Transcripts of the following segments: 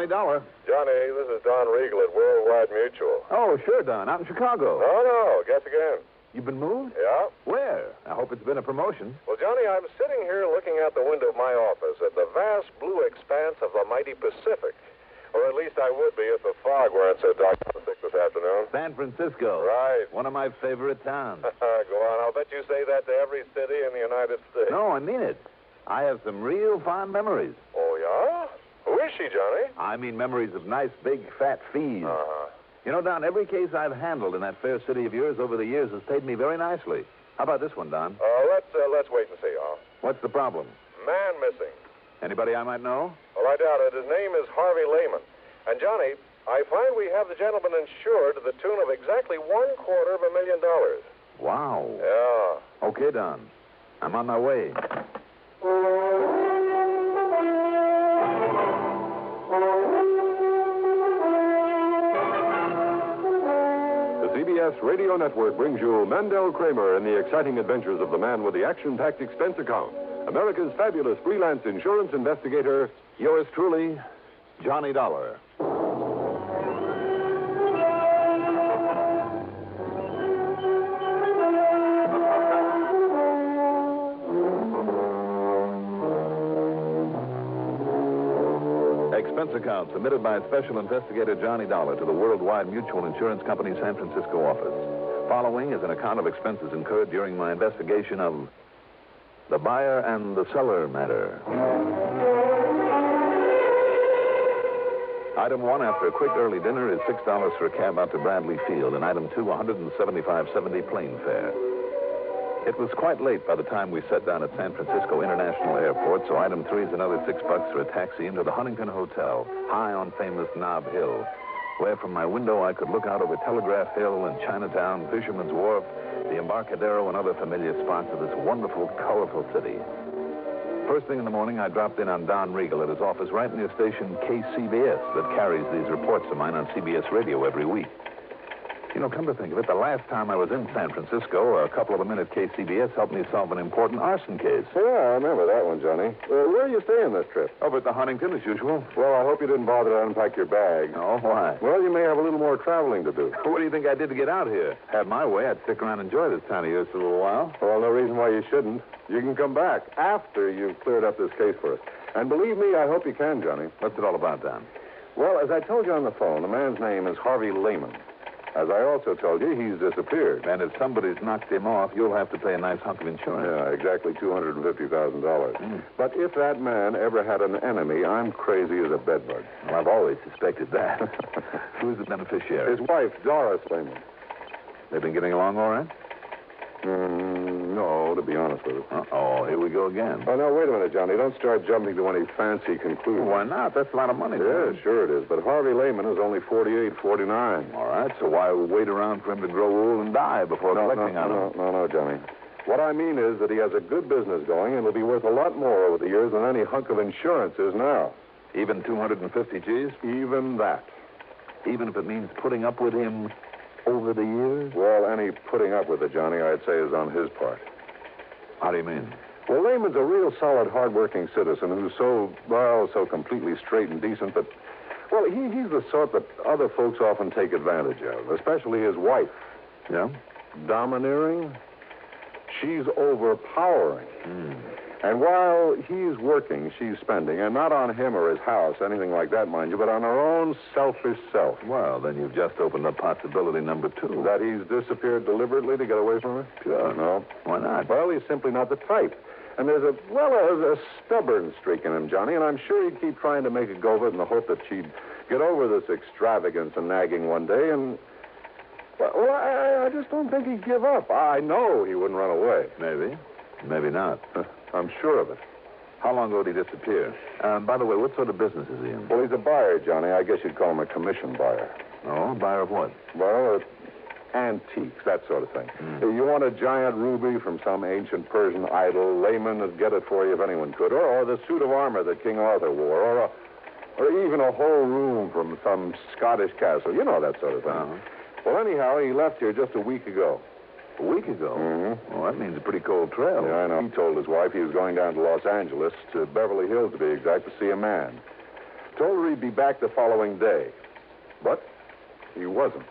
Johnny Dolar. Johnny, this is Don Regal at Worldwide Mutual. Oh, sure, Don. Out in Chicago. No, guess again. You've been moved? Yeah? Where? I hope it's been a promotion. Well, Johnny, I'm sitting here looking out the window of my office at the vast blue expanse of the mighty Pacific. Or at least I would be if the fog weren't so dark and thick this afternoon. San Francisco. Right. One of my favorite towns. Go on. I'll bet you say that to every city in the United States. No, I mean it. I have some real fond memories. Oh, yeah? Who is she, Johnny? I mean memories of nice, big, fat fees. Uh-huh. You know, Don, every case I've handled in that fair city of yours over the years has paid me very nicely. How about this one, Don? Let's wait and see, huh? What's the problem? Man missing. Anybody I might know? Well, I doubt it. His name is Harvey Lehman. And, Johnny, I find we have the gentleman insured to the tune of exactly $250,000. Wow. Yeah. Okay, Don. I'm on my way. CBS Radio Network brings you Mandel Kramer in the exciting adventures of the man with the action-packed expense account. America's fabulous freelance insurance investigator, Yours truly, Johnny Dolar. Expense account submitted by Special Investigator Johnny Dolar to the Worldwide Mutual Insurance Company San Francisco office. Following is an account of expenses incurred during my investigation of the buyer and the seller matter. Item 1, after a quick early dinner, is $6 for a cab out to Bradley Field, and item 2, $175.70 plane fare. It was quite late by the time we sat down at San Francisco International Airport, so item 3 is another $6 for a taxi into the Huntington Hotel, high on famous Nob Hill, where from my window I could look out over Telegraph Hill and Chinatown, Fisherman's Wharf, the Embarcadero, and other familiar spots of this wonderful, colorful city. First thing in the morning, I dropped in on Don Regal at his office right near station KCBS that carries these reports of mine on CBS Radio every week. You know, come to think of it, the last time I was in San Francisco, a couple of them in at KCBS helped me solve an important arson case. Yeah, I remember that one, Johnny. Where are you staying this trip? Over at the Huntington, as usual. Well, I hope you didn't bother to unpack your bag. Oh, why? Well, you may have a little more traveling to do. What do you think I did to get out here? Had my way, I'd stick around and enjoy this time of year for a little while. Well, no reason why you shouldn't. You can come back after you've cleared up this case for us. And believe me, I hope you can, Johnny. What's it all about, Don? Well, as I told you on the phone, the man's name is Harvey Lehman. As I also told you, he's disappeared. And if somebody's knocked him off, you'll have to pay a nice hunk of insurance. Yeah, exactly $250,000. But if that man ever had an enemy, I'm crazy as a bedbug. Well, I've always suspected that. Who's the beneficiary? His wife, Doris Lehman. They've been getting along all right? No, to be honest with you. Uh-oh, here we go again. Oh, no, wait a minute, Johnny. Don't start jumping to any fancy conclusions. Why not? That's a lot of money. Yeah, sure it is. But Harvey Lehman is only 48, 49. All right, so why wait around for him to grow old and die before collecting on him? No, Johnny. What I mean is that he has a good business going, and it'll be worth a lot more over the years than any hunk of insurance is now. Even 250 G's? Even that. Even if it means putting up with him over the years? Well, any putting up with it, Johnny, I'd say is on his part. How do you mean? Well, Lehman's a real solid, hard-working citizen who's so completely straight and decent that, well, he's the sort that other folks often take advantage of, especially his wife. Yeah? Domineering. She's overpowering. And while he's working, she's spending, and not on him or his house, anything like that, mind you, but on her own selfish self. Well, then you've just opened up possibility number 2. That he's disappeared deliberately to get away from her? Sure. No. Why not? Well, he's simply not the type. And there's a stubborn streak in him, Johnny, and I'm sure he'd keep trying to make a go of it in the hope that she'd get over this extravagance and nagging one day, and, well, I just don't think he'd give up. I know he wouldn't run away. Maybe. Maybe not. I'm sure of it. How long ago did he disappear? By the way, what sort of business is he in? Well, he's a buyer, Johnny. I guess you'd call him a commission buyer. Oh, buyer of what? Well, antiques, that sort of thing. You want a giant ruby from some ancient Persian idol, Lehman would get it for you if anyone could. Or the suit of armor that King Arthur wore. Or even a whole room from some Scottish castle. You know that sort of thing. Uh-huh. Well, anyhow, he left here just a week ago. A week ago? Mm-hmm. Well, that means a pretty cold trail. Yeah, I know. He told his wife he was going down to Los Angeles, to Beverly Hills to be exact, to see a man. Told her he'd be back the following day. But he wasn't.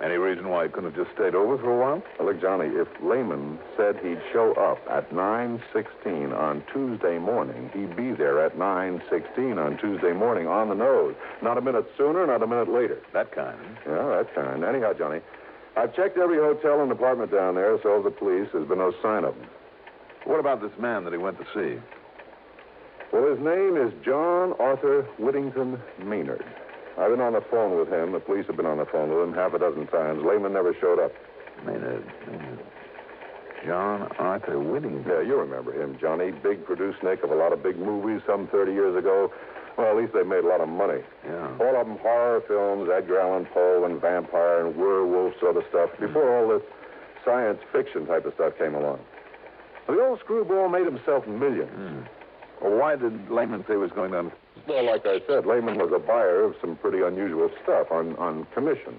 Any reason why he couldn't have just stayed over for a while? Well, look, Johnny, if Lehman said he'd show up at 9:16 on Tuesday morning, he'd be there at 9:16 on Tuesday morning on the nose. Not a minute sooner, not a minute later. That kind. Yeah, that kind. Anyhow, Johnny, I've checked every hotel and apartment down there, so have the police. There's been no sign of him. What about this man that he went to see? Well, his name is John Arthur Whittington Maynard. I've been on the phone with him. The police have been on the phone with him half a dozen times. Lehman never showed up. Maynard. John Arthur Whittington. Yeah, you remember him, Johnny. Big producer-nick of a lot of big movies some 30 years ago. Well, at least they made a lot of money. Yeah. All of them horror films, Edgar Allan Poe and vampire and werewolf sort of stuff, before all this science fiction type of stuff came along. The old screwball made himself millions. Well, why did Lehman say he was going down? Well, like I said, Lehman was a buyer of some pretty unusual stuff on commission.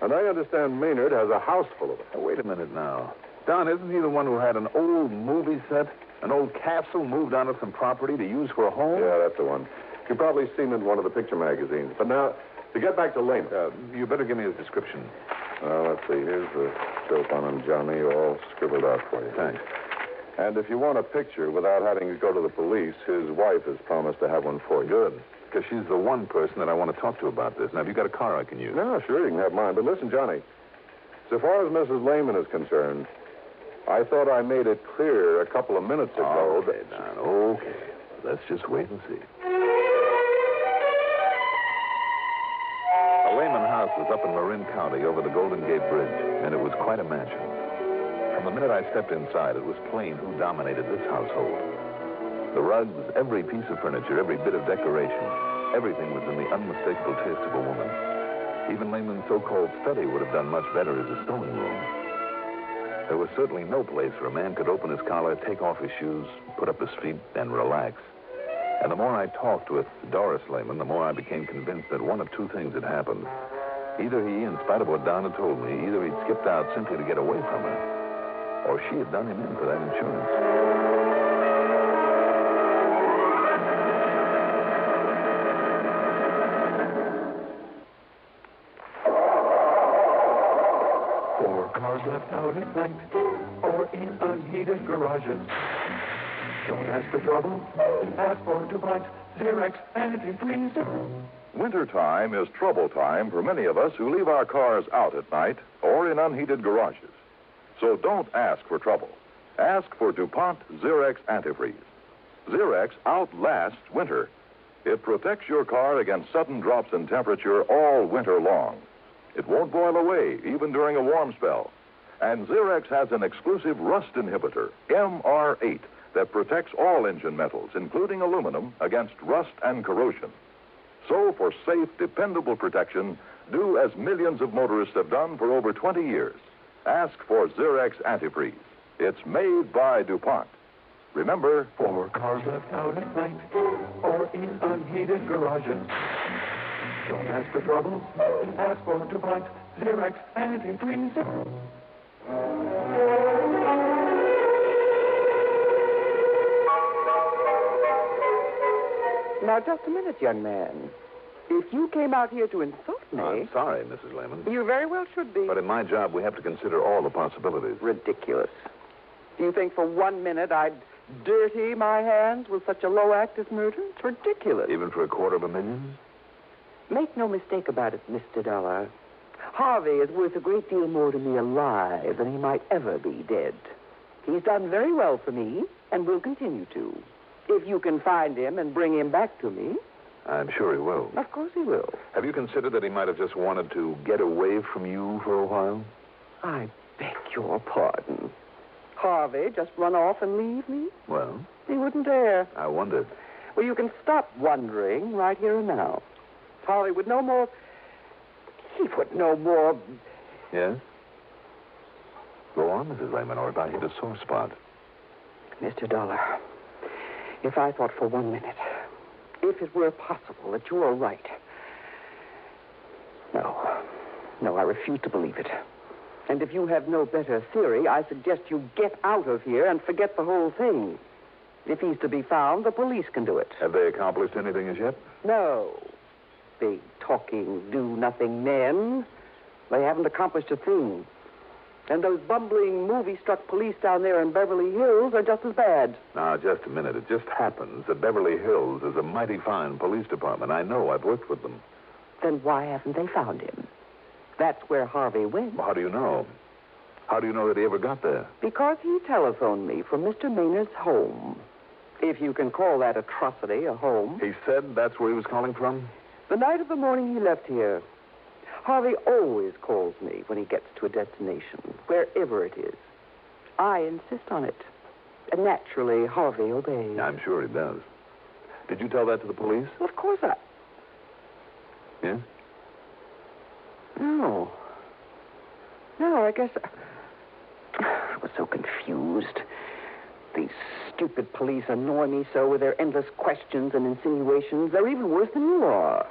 And I understand Maynard has a house full of it. Oh, wait a minute now. Don, isn't he the one who had an old movie set, an old capsule moved onto some property to use for a home? Yeah, that's the one. You've probably seen it in one of the picture magazines. But now, to get back to Lehman. You better give me his description. Let's see. Here's the dope on him, Johnny, all scribbled out for you. Thanks. And if you want a picture without having to go to the police, his wife has promised to have one for you. Good. Because she's the one person that I want to talk to about this. Now, have you got a car I can use? No, sure, you can have mine. But listen, Johnny, so far as Mrs. Lehman is concerned, I thought I made it clear a couple of minutes ago Okay, Don, okay. Let's just wait and see. The Lehman house was up in Marin County over the Golden Gate Bridge, and it was quite a mansion. From the minute I stepped inside, it was plain who dominated this household. The rugs, every piece of furniture, every bit of decoration, everything was in the unmistakable taste of a woman. Even Lehman's so-called study would have done much better as a sewing room. There was certainly no place where a man could open his collar, take off his shoes, put up his feet, and relax. And the more I talked with Doris Lehman, the more I became convinced that one of two things had happened. Either he, in spite of what Don had told me, either he'd skipped out simply to get away from her, or she had done him in for that insurance. Four cars left out at night, or in unheated garages. Don't ask for trouble, ask for DuPont, Xerox, antifreeze. Wintertime is trouble time for many of us who leave our cars out at night or in unheated garages. So don't ask for trouble. Ask for DuPont Xerox Antifreeze. Xerox outlasts winter. It protects your car against sudden drops in temperature all winter long. It won't boil away, even during a warm spell. And Xerox has an exclusive rust inhibitor, MR8, that protects all engine metals, including aluminum, against rust and corrosion. So, for safe, dependable protection, do as millions of motorists have done for over 20 years. Ask for Xerox Antifreeze. It's made by DuPont. Remember, Four cars left out at night, or in unheated garages. Don't ask for trouble, ask for DuPont, Xerox Antifreeze. Now, just a minute, young man. If you came out here to insult me... I'm sorry, Mrs. Lehman. You very well should be. But in my job, we have to consider all the possibilities. Ridiculous. Do you think for 1 minute I'd dirty my hands with such a low act as murder? It's ridiculous. Even for $250,000? Make no mistake about it, Mr. Dolar. Harvey is worth a great deal more to me alive than he might ever be dead. He's done very well for me and will continue to. If you can find him and bring him back to me. I'm sure he will. Of course he will. Have you considered that he might have just wanted to get away from you for a while? I beg your pardon. Harvey just run off and leave me? Well? He wouldn't dare. I wondered. Well, you can stop wondering right here and now. Harvey would no more... He would no more... Yes? Go on, Mrs. Lehman, or if I hit a sore spot. Mr. Dolar, if I thought for 1 minute, if it were possible that you were right... No, I refuse to believe it. And if you have no better theory, I suggest you get out of here and forget the whole thing. If he's to be found, the police can do it. Have they accomplished anything as yet? No. Big, talking, do-nothing men. They haven't accomplished a thing. And those bumbling, movie-struck police down there in Beverly Hills are just as bad. Now, just a minute. It just happens that Beverly Hills is a mighty fine police department. I know. I've worked with them. Then why haven't they found him? That's where Harvey went. Well, how do you know? How do you know that he ever got there? Because he telephoned me from Mr. Maynard's home. If you can call that atrocity a home. He said that's where he was calling from? The night of the morning he left here. Harvey always calls me when he gets to a destination, wherever it is. I insist on it. And naturally, Harvey obeys. I'm sure he does. Did you tell that to the police? Of course I... Yes? No. No, I guess... I was so confused. These stupid police annoy me so with their endless questions and insinuations. They're even worse than you are.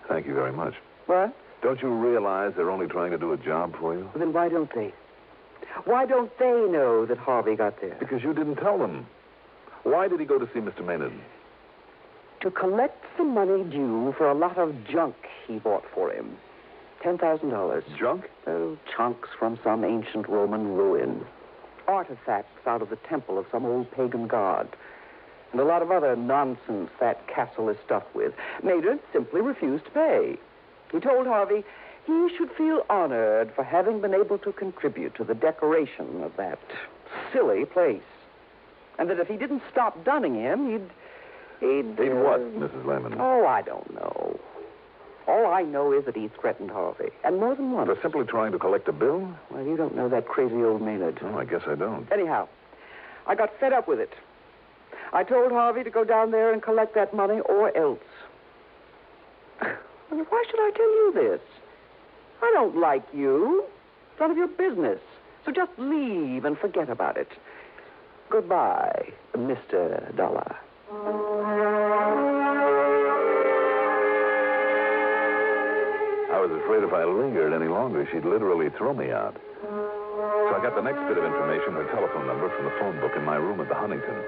Thank you very much. What? Don't you realize they're only trying to do a job for you? Well, then why don't they? Why don't they know that Harvey got there? Because you didn't tell them. Why did he go to see Mr. Maynard? To collect the money due for a lot of junk he bought for him. $10,000. Junk? Oh, chunks from some ancient Roman ruin. Artifacts out of the temple of some old pagan god. And a lot of other nonsense that castle is stuffed with. Maynard simply refused to pay. He told Harvey he should feel honored for having been able to contribute to the decoration of that silly place. And that if he didn't stop dunning him, he'd what, Mrs. Lehman? Oh, I don't know. All I know is that he threatened Harvey, and more than once. For simply trying to collect a bill? Well, you don't know that crazy old Maynard. Oh, I guess I don't. Anyhow, I got fed up with it. I told Harvey to go down there and collect that money or else. Why should I tell you this? I don't like you. It's none of your business. So just leave and forget about it. Goodbye, Mr. Dolar. I was afraid if I lingered any longer, she'd literally throw me out. So I got the next bit of information, her telephone number, from the phone book in my room at the Huntington.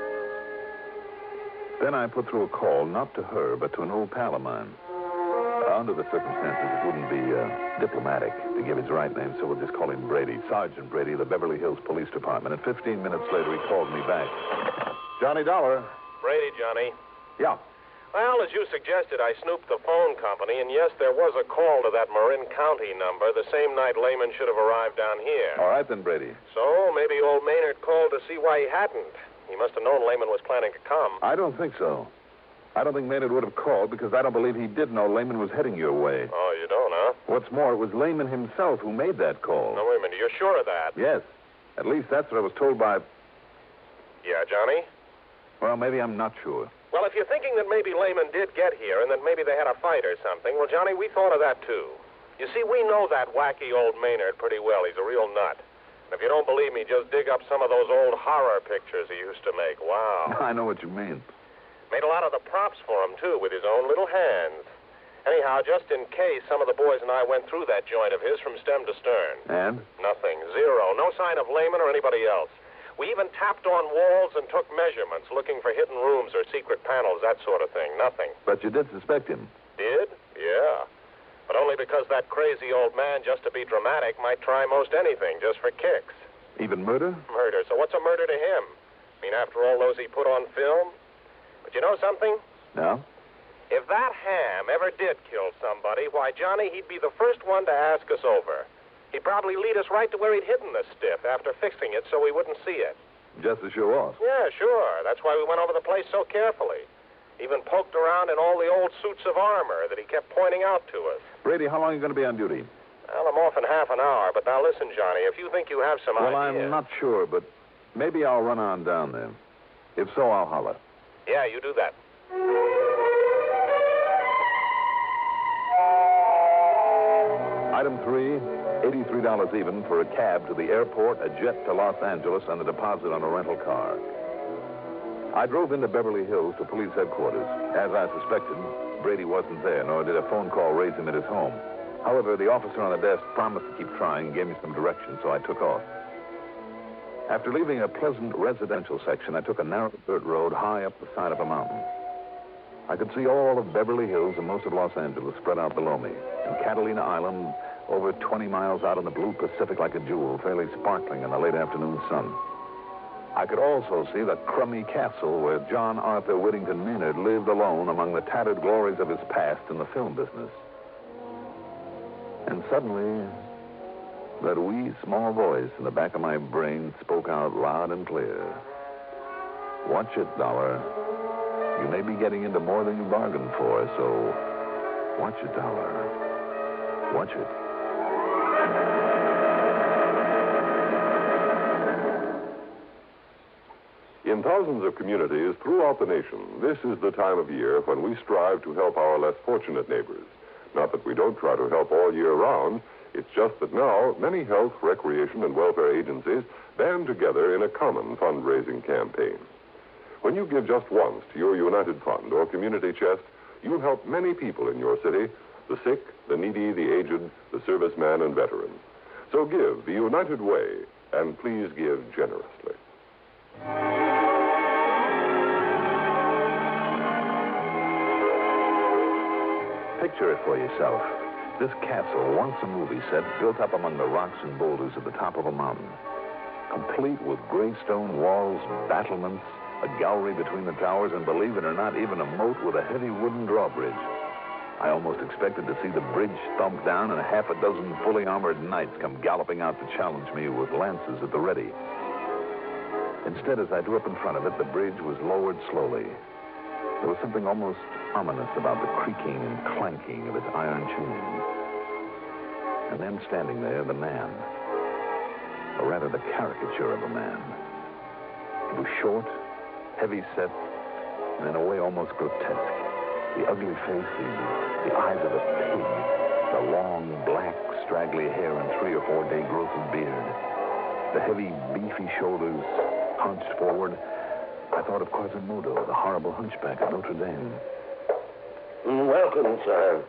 Then I put through a call, not to her, but to an old pal of mine. Under the circumstances, it wouldn't be diplomatic to give his right name, so we'll just call him Brady. Sergeant Brady, the Beverly Hills Police Department. And 15 minutes later, he called me back. Johnny Dollar. Brady, Johnny. Yeah. Well, as you suggested, I snooped the phone company, and yes, there was a call to that Marin County number the same night Lehman should have arrived down here. All right, then, Brady. So maybe old Maynard called to see why he hadn't. He must have known Lehman was planning to come. I don't think so. I don't think Maynard would have called because I don't believe he did know Lehman was heading your way. Oh, you don't, huh? What's more, it was Lehman himself who made that call. No, wait a minute. You're sure of that? Yes. At least that's what I was told by... Yeah, Johnny? Well, maybe I'm not sure. Well, if you're thinking that maybe Lehman did get here and that maybe they had a fight or something, well, Johnny, we thought of that, too. You see, we know that wacky old Maynard pretty well. He's a real nut. And if you don't believe me, just dig up some of those old horror pictures he used to make. Wow. I know what you mean. Made a lot of the props for him, too, with his own little hands. Anyhow, just in case, some of the boys and I went through that joint of his from stem to stern. And? Nothing. Zero. No sign of Lehman or anybody else. We even tapped on walls and took measurements, looking for hidden rooms or secret panels, that sort of thing. Nothing. But you did suspect him. Did? Yeah. But only because that crazy old man, just to be dramatic, might try most anything, just for kicks. Even murder? Murder. So what's a murder to him? I mean, after all those he put on film? But you know something? No? If that ham ever did kill somebody, why, Johnny, he'd be the first one to ask us over. He'd probably lead us right to where he'd hidden the stiff after fixing it so we wouldn't see it. Just to show off. Yeah, sure. That's why we went over the place so carefully. Even poked around in all the old suits of armor that he kept pointing out to us. Brady, how long are you going to be on duty? Well, I'm off in half an hour, but now listen, Johnny, if you think you have some Well, idea... I'm not sure, but maybe I'll run on down there. If so, I'll holler. Yeah, you do that. Item 3, $83 even for a cab to the airport, a jet to Los Angeles, and a deposit on a rental car. I drove into Beverly Hills to police headquarters. As I suspected, Brady wasn't there, nor did a phone call raise him at his home. However, the officer on the desk promised to keep trying and gave me some directions, so I took off. After leaving a pleasant residential section, I took a narrow dirt road high up the side of a mountain. I could see all of Beverly Hills and most of Los Angeles spread out below me, and Catalina Island over 20 miles out in the blue Pacific like a jewel, fairly sparkling in the late afternoon sun. I could also see the crummy castle where John Arthur Whittington Maynard lived alone among the tattered glories of his past in the film business. And suddenly, that wee small voice in the back of my brain spoke out loud and clear. Watch it, Dollar. You may be getting into more than you bargained for, so watch it, Dollar. Watch it. In thousands of communities throughout the nation, this is the time of year when we strive to help our less fortunate neighbors. Not that we don't try to help all year round. It's just that now many health, recreation, and welfare agencies band together in a common fundraising campaign. When you give just once to your United Fund or community chest, you help many people in your city, the sick, the needy, the aged, the serviceman, and veteran. So give the United Way, and please give generously. Picture it for yourself. This castle, once a movie set, built up among the rocks and boulders at the top of a mountain. Complete with gray stone walls, battlements, a gallery between the towers, and believe it or not, even a moat with a heavy wooden drawbridge. I almost expected to see the bridge thumped down and a half a dozen fully armored knights come galloping out to challenge me with lances at the ready. Instead, as I drew up in front of it, the bridge was lowered slowly. There was something almost ominous about the creaking and clanking of its iron chains. And then standing there, the man, or rather the caricature of a man. He was short, heavy-set, and in a way almost grotesque. The ugly face, the eyes of a pig, the long, black, straggly hair and 3 or 4 day growth of beard, the heavy, beefy shoulders hunched forward. I thought of Quasimodo, the horrible hunchback of Notre Dame. Welcome, sir.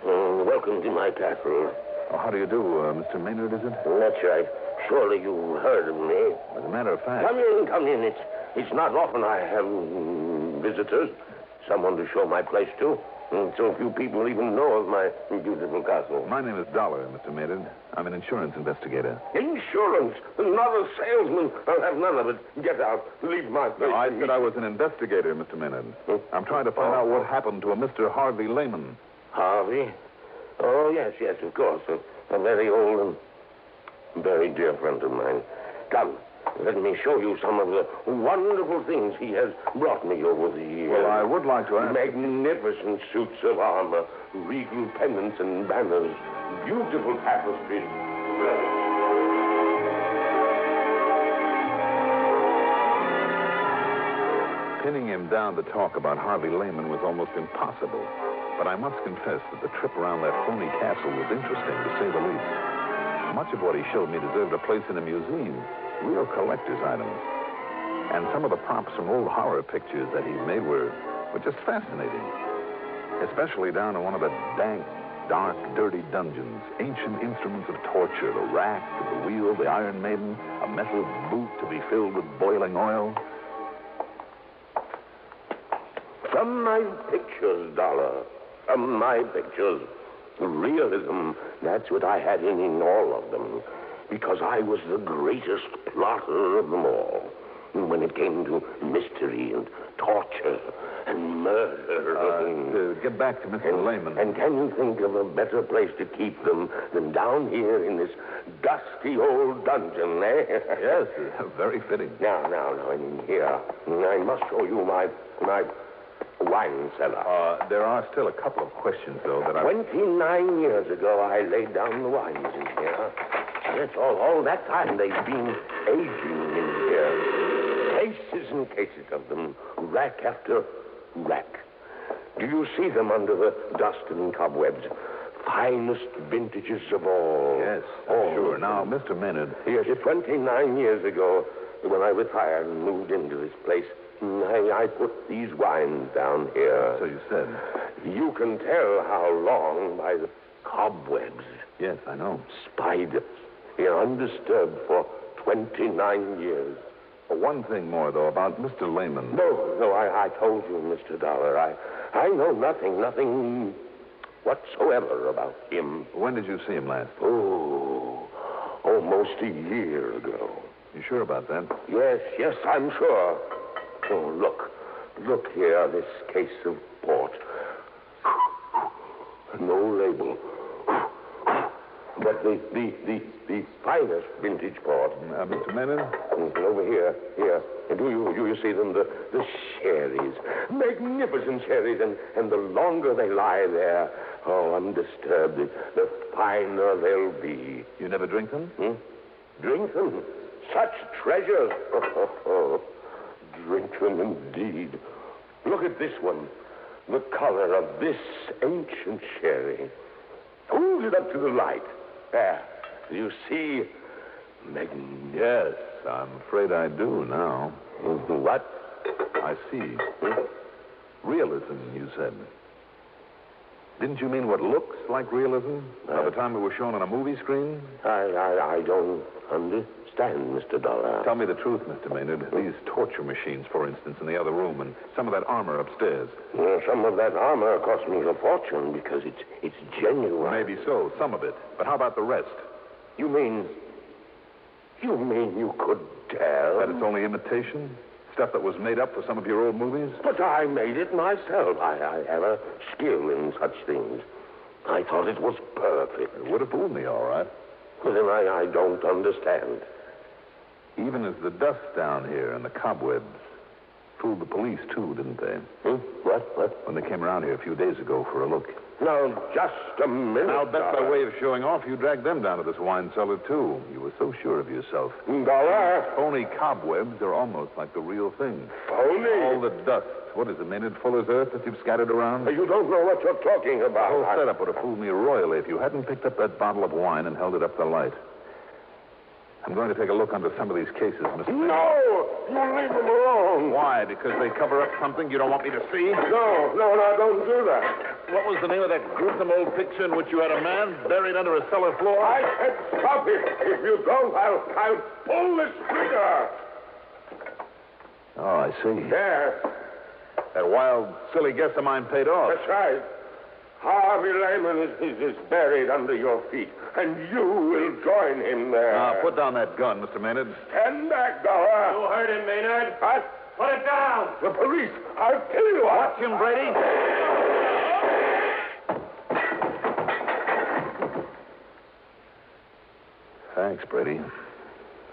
Welcome to my castle. Oh, how do you do, Mr. Maynard, is it? That's right. Surely you heard of me. As a matter of fact... Come in. It's not often I have visitors, someone to show my place to. So few people even know of my beautiful castle. My name is Dolar, Mr. Maynard. I'm an insurance investigator. Insurance? Not a salesman. I'll have none of it. Get out. Leave my place. No, I said I was an investigator, Mr. Maynard. I'm trying to find out what happened to a Mr. Harvey Lehman. Harvey? Oh, yes, of course. A very old and very dear friend of mine. Come. Let me show you some of the wonderful things he has brought me over the years. Well, I would like to ask... Magnificent suits of armor, regal pennants and banners, beautiful tapestries. Pinning him down to talk about Harvey Lehman was almost impossible. But I must confess that the trip around that phony castle was interesting, to say the least. Much of what he showed me deserved a place in a museum. Real collector's items. And some of the props from old horror pictures that he's made were just fascinating. Especially down in one of the dank, dark, dirty dungeons. Ancient instruments of torture, the rack, the wheel, the Iron Maiden, a metal boot to be filled with boiling oil. From my pictures, Dollar. From my pictures. Realism, that's what I had in all of them. Because I was the greatest plotter of them all. When it came to mystery and torture and murder. Get back to Mr. Lehman. And can you think of a better place to keep them than down here in this dusty old dungeon, eh? Yes, very fitting. Now, in here, I must show you my wine cellar. There are still a couple of questions, though, that 29 years ago, I laid down the wines in here. That's all that time they've been aging in here. Cases and cases of them, rack after rack. Do you see them under the dust and cobwebs? Finest vintages of all. Yes, sure. Now, Mr. Maynard... Yes, 29 years ago, when I retired and moved into this place, I put these wines down here. So you said. You can tell how long by the cobwebs. Yes, I know. Spiders. Here undisturbed for 29 years. One thing more, though, about Mr. Lehman. No, I told you, Mr. Dollar. I know nothing whatsoever about him. When did you see him last? Oh, almost a year ago. You sure about that? Yes, I'm sure. Oh, look here, this case of port. No label. But the finest vintage port. Mr. Maynard? Over here. And do you see them? The sherries. Magnificent sherries. And the longer they lie there, undisturbed, the finer they'll be. You never drink them? Drink them? Such treasures. Drink them indeed. Look at this one. The color of this ancient sherry. Hold it up to the light. There. Do you see? Yes, I'm afraid I do now. What? I see. Realism, you said. Didn't you mean what looks like realism? By the time it was shown on a movie screen? I don't understand, Mr. Dolar. Tell me the truth, Mr. Maynard. These torture machines, for instance, in the other room, and some of that armor upstairs. Some of that armor cost me a fortune because it's genuine. Maybe so, some of it. But how about the rest? You mean you could tell? That it's only imitation? Stuff that was made up for some of your old movies? But I made it myself. I have a skill in such things. I thought it was perfect. It would have fooled me, all right. Well, then I don't understand. Even as the dust down here and the cobwebs fooled the police, too, didn't they? What? When they came around here a few days ago for a look. Now, just a minute. I'll bet by way of showing off, you dragged them down to this wine cellar, too. You were so sure of yourself. Dolar. Phony cobwebs are almost like the real thing. Phony? All the dust. What is it, Maynard? Fuller's earth that you've scattered around? You don't know what you're talking about. The whole setup would have fooled me royally if you hadn't picked up that bottle of wine and held it up to the light. I'm going to take a look under some of these cases, Mr. Maynard. No! You leave them alone. Why? Because they cover up something you don't want me to see? No, don't do that. What was the name of that gruesome old picture in which you had a man buried under a cellar floor? I said stop it. If you don't, I'll pull this trigger. Oh, I see. There. That wild, silly guess of mine paid off. That's right. Harvey Lehman is buried under your feet, and you will join him there. Now, put down that gun, Mr. Maynard. Stand back, Dolar. You heard him, Maynard. What? Put it down. The police. I'll kill you. Watch him, Brady. Thanks, Brady.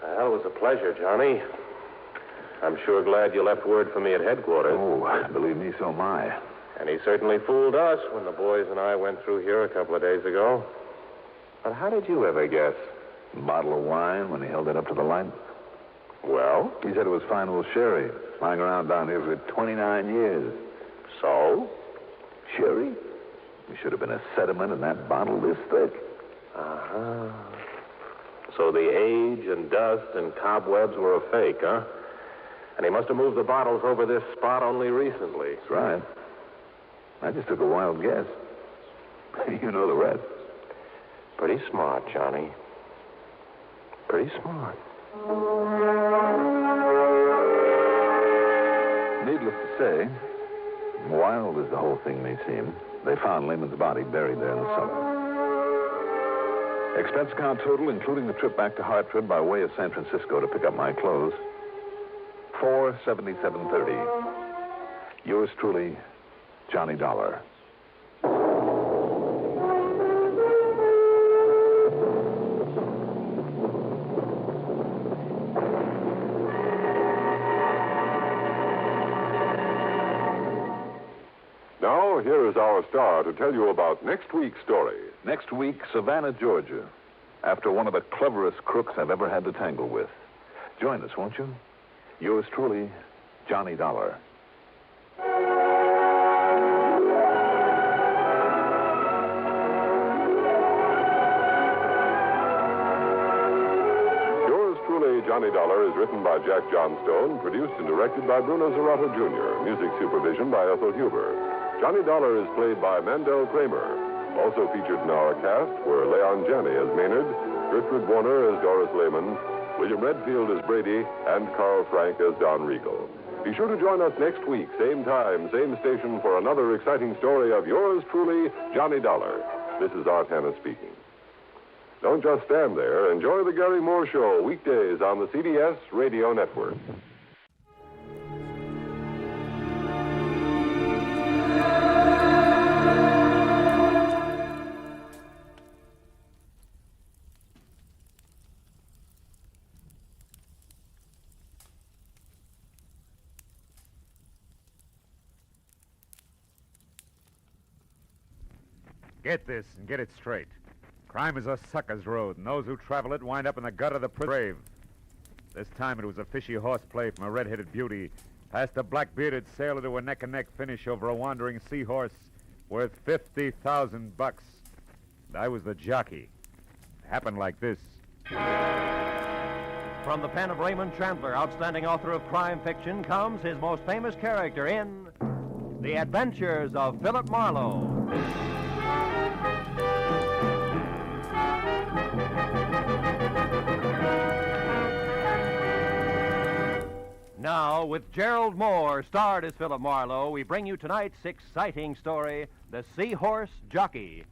Well, it was a pleasure, Johnny. I'm sure glad you left word for me at headquarters. Oh, believe me, so am I. And he certainly fooled us when the boys and I went through here a couple of days ago. But how did you ever guess? A bottle of wine when he held it up to the light. Well? He said it was fine old sherry, lying around down here for 29 years. So? Sherry? There should have been a sediment in that bottle this thick. Uh-huh. So the age and dust and cobwebs were a fake, huh? And he must have moved the bottles over this spot only recently. That's right. I just took a wild guess. You know the rest. Pretty smart, Johnny. Pretty smart. Needless to say, wild as the whole thing may seem, they found Lehman's body buried there in the cellar. Expense account total, including the trip back to Hartford by way of San Francisco to pick up my clothes, $477.30. Yours truly, Johnny Dolar. Now, here is our star to tell you about next week's story. Next week, Savannah, Georgia, after one of the cleverest crooks I've ever had to tangle with. Join us, won't you? Yours truly, Johnny Dolar. Yours truly, Johnny Dolar, is written by Jack Johnstone, produced and directed by Bruno Zerato Jr., music supervision by Ethel Huber. Johnny Dolar is played by Mandel Kramer. Also featured in our cast were Leon Janney as Maynard, Gertrude Warner as Doris Lehman, William Redfield as Brady, and Carl Frank as Don Riegel. Be sure to join us next week, same time, same station, for another exciting story of yours truly, Johnny Dollar. This is Art Hanna speaking. Don't just stand there. Enjoy the Gary Moore Show weekdays on the CBS Radio Network. Get this and get it straight. Crime is a sucker's road, and those who travel it wind up in the gut of the grave. This time it was a fishy horseplay from a red-headed beauty, past a black-bearded sailor to a neck-and-neck finish over a wandering seahorse worth $50,000. And I was the jockey. It happened like this. From the pen of Raymond Chandler, outstanding author of crime fiction, comes his most famous character in The Adventures of Philip Marlowe. Now, with Gerald Moore, starred as Philip Marlowe, we bring you tonight's exciting story, The Seahorse Jockey.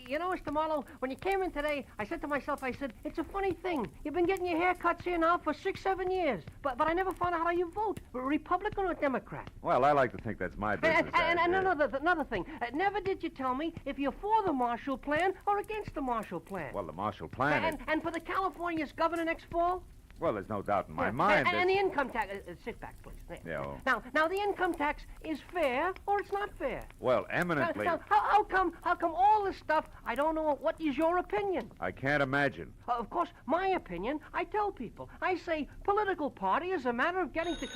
You know, Mr. Marlowe, when you came in today, I said to myself, it's a funny thing. You've been getting your haircuts here now for 6-7 years. But I never found out how you vote, Republican or Democrat. Well, I like to think that's my business. And another thing. Never did you tell me if you're for the Marshall Plan or against the Marshall Plan. Well, the Marshall Plan And for the California's governor next fall? Well, there's no doubt in my mind. And the income tax... sit back, please. Yeah. Now, the income tax is fair or it's not fair? Well, eminently... Now, how come all this stuff, I don't know, what is your opinion? I can't imagine. Of course, my opinion, I tell people. I say political party is a matter of getting to...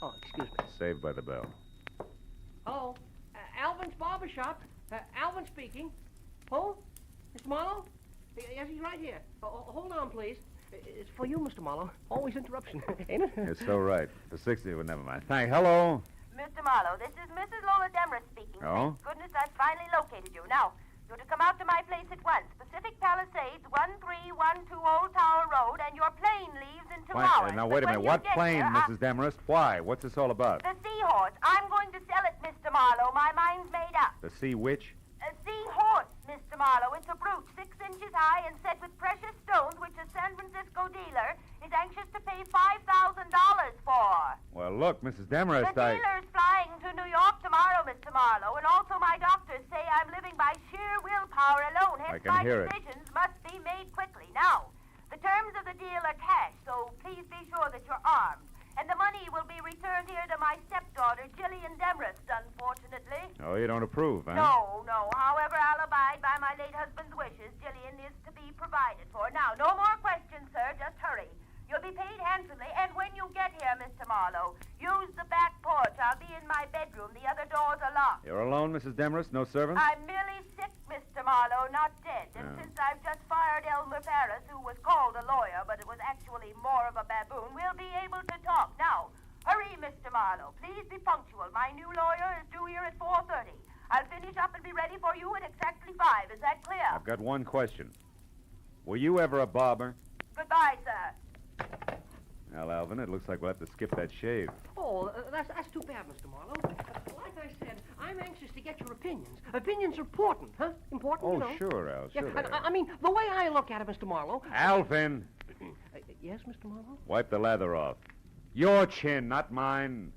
Oh, excuse me. Saved by the bell. Hello, Alvin's barbershop. Alvin speaking. Who? Mr. Marlowe? Yes, he's right here. Hold on, please. It's for you, Mr. Marlowe. Always interruption, ain't it? You're so right. For 60, well, never mind. Hello? Mr. Marlowe, this is Mrs. Lola Demarest speaking. Oh? Thank goodness I've finally located you. Now, you're to come out to my place at once. Pacific Palisades, 1312 Old Tower Road, and your plane leaves in 2 hours. Now, wait a minute. What plane, Mrs. Demarest? Why? What's this all about? The seahorse. I'm going to sell it, Mr. Marlowe. My mind's made up. The sea witch? A seahorse, Mr. Marlowe. It's a brute 6 inches high and set with precious stones, which a San Francisco dealer is anxious to pay $5,000 for. Well, look, Mrs. Demarest, The dealer's flying to New York tomorrow, Mr. Marlowe, and also my doctors say I'm living by sheer willpower alone. Hence, my decisions must be made quickly. Now, the terms of the deal are cash, so please be sure that you're armed. And the money will be returned here to my stepdaughter, Jillian Demarest, unfortunately. Oh, you don't approve, huh? No. However, I'll abide by my late husband's wishes. Jillian is to be provided for. Now, no more questions, sir. Just hurry. You'll be paid handsomely, and when you get here, Mr. Marlowe, use the back porch. I'll be in my bedroom. The other doors are locked. You're alone, Mrs. Demarest? No servants? I'm merely sick, Mr. Marlowe, not dead. And since I've just fired Elmer Paris, who was called a lawyer, but it was actually more of a baboon, we'll be able to talk. Now, hurry, Mr. Marlowe. Please be punctual. My new lawyer is due here at 4:30. I'll finish up and be ready for you at exactly 5. Is that clear? I've got one question. Were you ever a barber? Goodbye, sir. Well, Alvin, it looks like we'll have to skip that shave. Oh, that's too bad, Mr. Marlowe. Like I said, I'm anxious to get your opinions. Opinions are important, huh? Important, you know. Oh, sure, Al, sure. Yeah, I mean, the way I look at it, Mr. Marlowe... Alvin! Yes, Mr. Marlowe? Wipe the lather off. Your chin, not mine.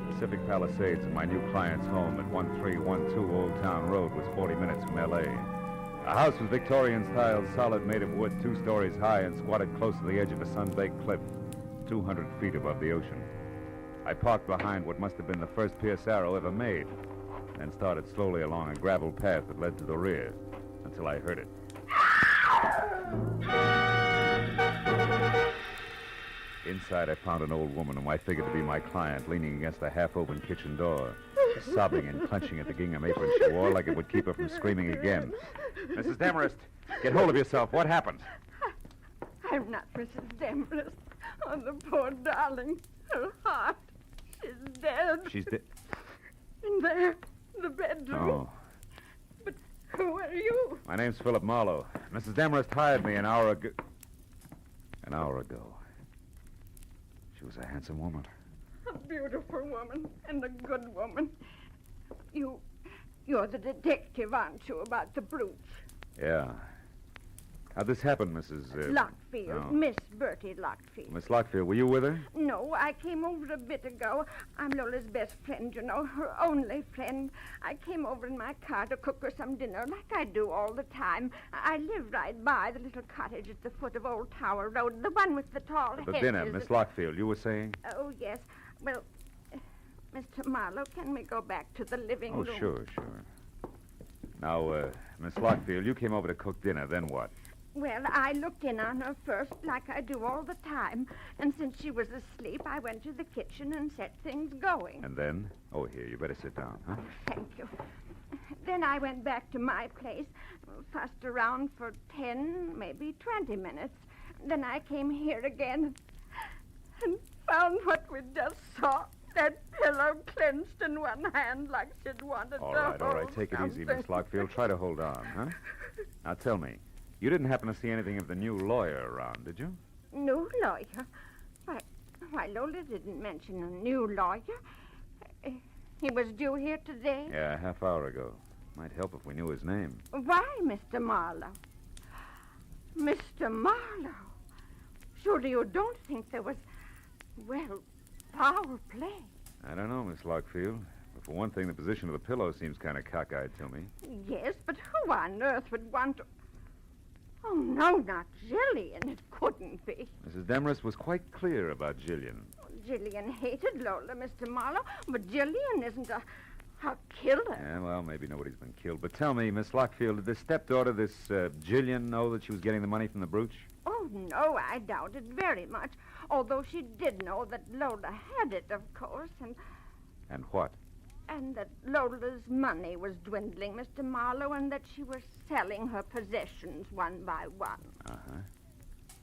Pacific Palisades and my new client's home at 1312 Old Town Road was 40 minutes from L.A. The house was Victorian style, solid, made of wood, 2 stories high, and squatted close to the edge of a sun-baked cliff, 200 feet above the ocean. I parked behind what must have been the first Pierce arrow ever made, and started slowly along a gravel path that led to the rear, until I heard it. Inside, I found an old woman whom I figured to be my client, leaning against a half-open kitchen door. sobbing and clenching at the gingham apron she wore like it would keep her from screaming again. Mrs. Demarest, get hold of yourself. What happened? I'm not Mrs. Demarest. Oh, the poor darling. Her heart. She's dead. She's dead? In there, the bedroom. Oh. But who are you? My name's Philip Marlowe. Mrs. Demarest hired me an hour ago. An hour ago. She was a handsome woman. A beautiful woman and a good woman. You're the detective, aren't you, about the brooch? Yeah. How'd this happen, Mrs. Lockfield. Oh. Miss Bertie Lockfield. Miss Lockfield, were you with her? No, I came over a bit ago. I'm Lola's best friend, you know, her only friend. I came over in my car to cook her some dinner, like I do all the time. I live right by the little cottage at the foot of Old Tower Road, the one with the tall hedges. The dinner, Miss Lockfield, you were saying? Oh, yes. Well, Mr. Marlowe, can we go back to the living room? Oh, sure. Now, Miss Lockfield, you came over to cook dinner, then what? Well, I looked in on her first, like I do all the time. And since she was asleep, I went to the kitchen and set things going. And then? Oh, here, you better sit down, huh? Thank you. Then I went back to my place, fussed around for 10, maybe 20 minutes. Then I came here again and found what we just saw. That pillow clenched in one hand like she'd wanted All to right. hold Take it easy, something. Miss Lockfield. Try to hold on, huh? Now, tell me, you didn't happen to see anything of the new lawyer around, did you? New lawyer? Why, Lola didn't mention a new lawyer. He was due here today? Yeah, a half hour ago. Might help if we knew his name. Why, Mr. Marlowe? Mr. Marlowe? Surely you don't think there was, well, foul play? I don't know, Miss Lockfield. But for one thing, the position of the pillow seems kind of cockeyed to me. Yes, but who on earth would want to... Oh, no, not Jillian. It couldn't be. Mrs. Demarest was quite clear about Jillian. Jillian hated Lola, Mr. Marlowe, but Jillian isn't a killer. Yeah, well, maybe nobody's been killed. But tell me, Miss Lockfield, did this stepdaughter, this Jillian, know that she was getting the money from the brooch? Oh, no, I doubt it very much. Although she did know that Lola had it, of course, And what? and that Lola's money was dwindling, Mr. Marlowe, and that she was selling her possessions one by one. Uh-huh.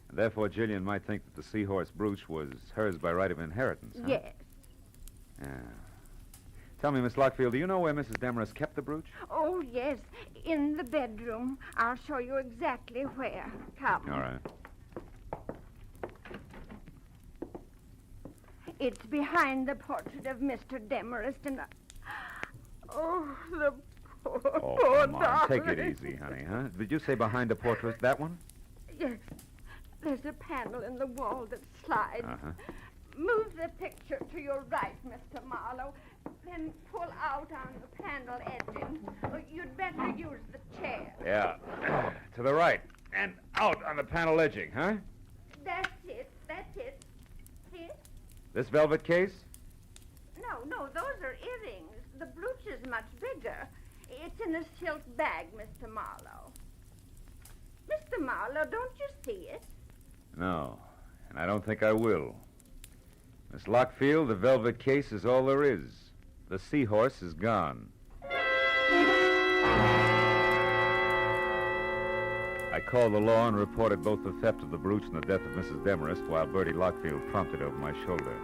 And therefore, Jillian might think that the seahorse brooch was hers by right of inheritance, huh? Yes. Yeah. Tell me, Miss Lockfield, do you know where Mrs. Demarest kept the brooch? Oh, yes, in the bedroom. I'll show you exactly where. Come. All right. It's behind the portrait of Mr. Demarest, and... Oh, the poor, Oh, poor come on. darling. Take it easy, honey, huh? Did you say behind the portrait, that one? Yes. There's a panel in the wall that slides. Uh-huh. Move the picture to your right, Mr. Marlowe. Then pull out on the panel edging. You'd better use the chair. Yeah. To the right. And out on the panel edging, huh? That's it. See? This velvet case? No, those are earrings. The brooch is much bigger. It's in a silk bag, Mr. Marlowe. Mr. Marlowe, don't you see it? No. And I don't think I will. Miss Lockfield, the velvet case is all there is. The seahorse is gone. I called the law and reported both the theft of the brooch and the death of Mrs. Demarest while Bertie Lockfield prompted over my shoulder.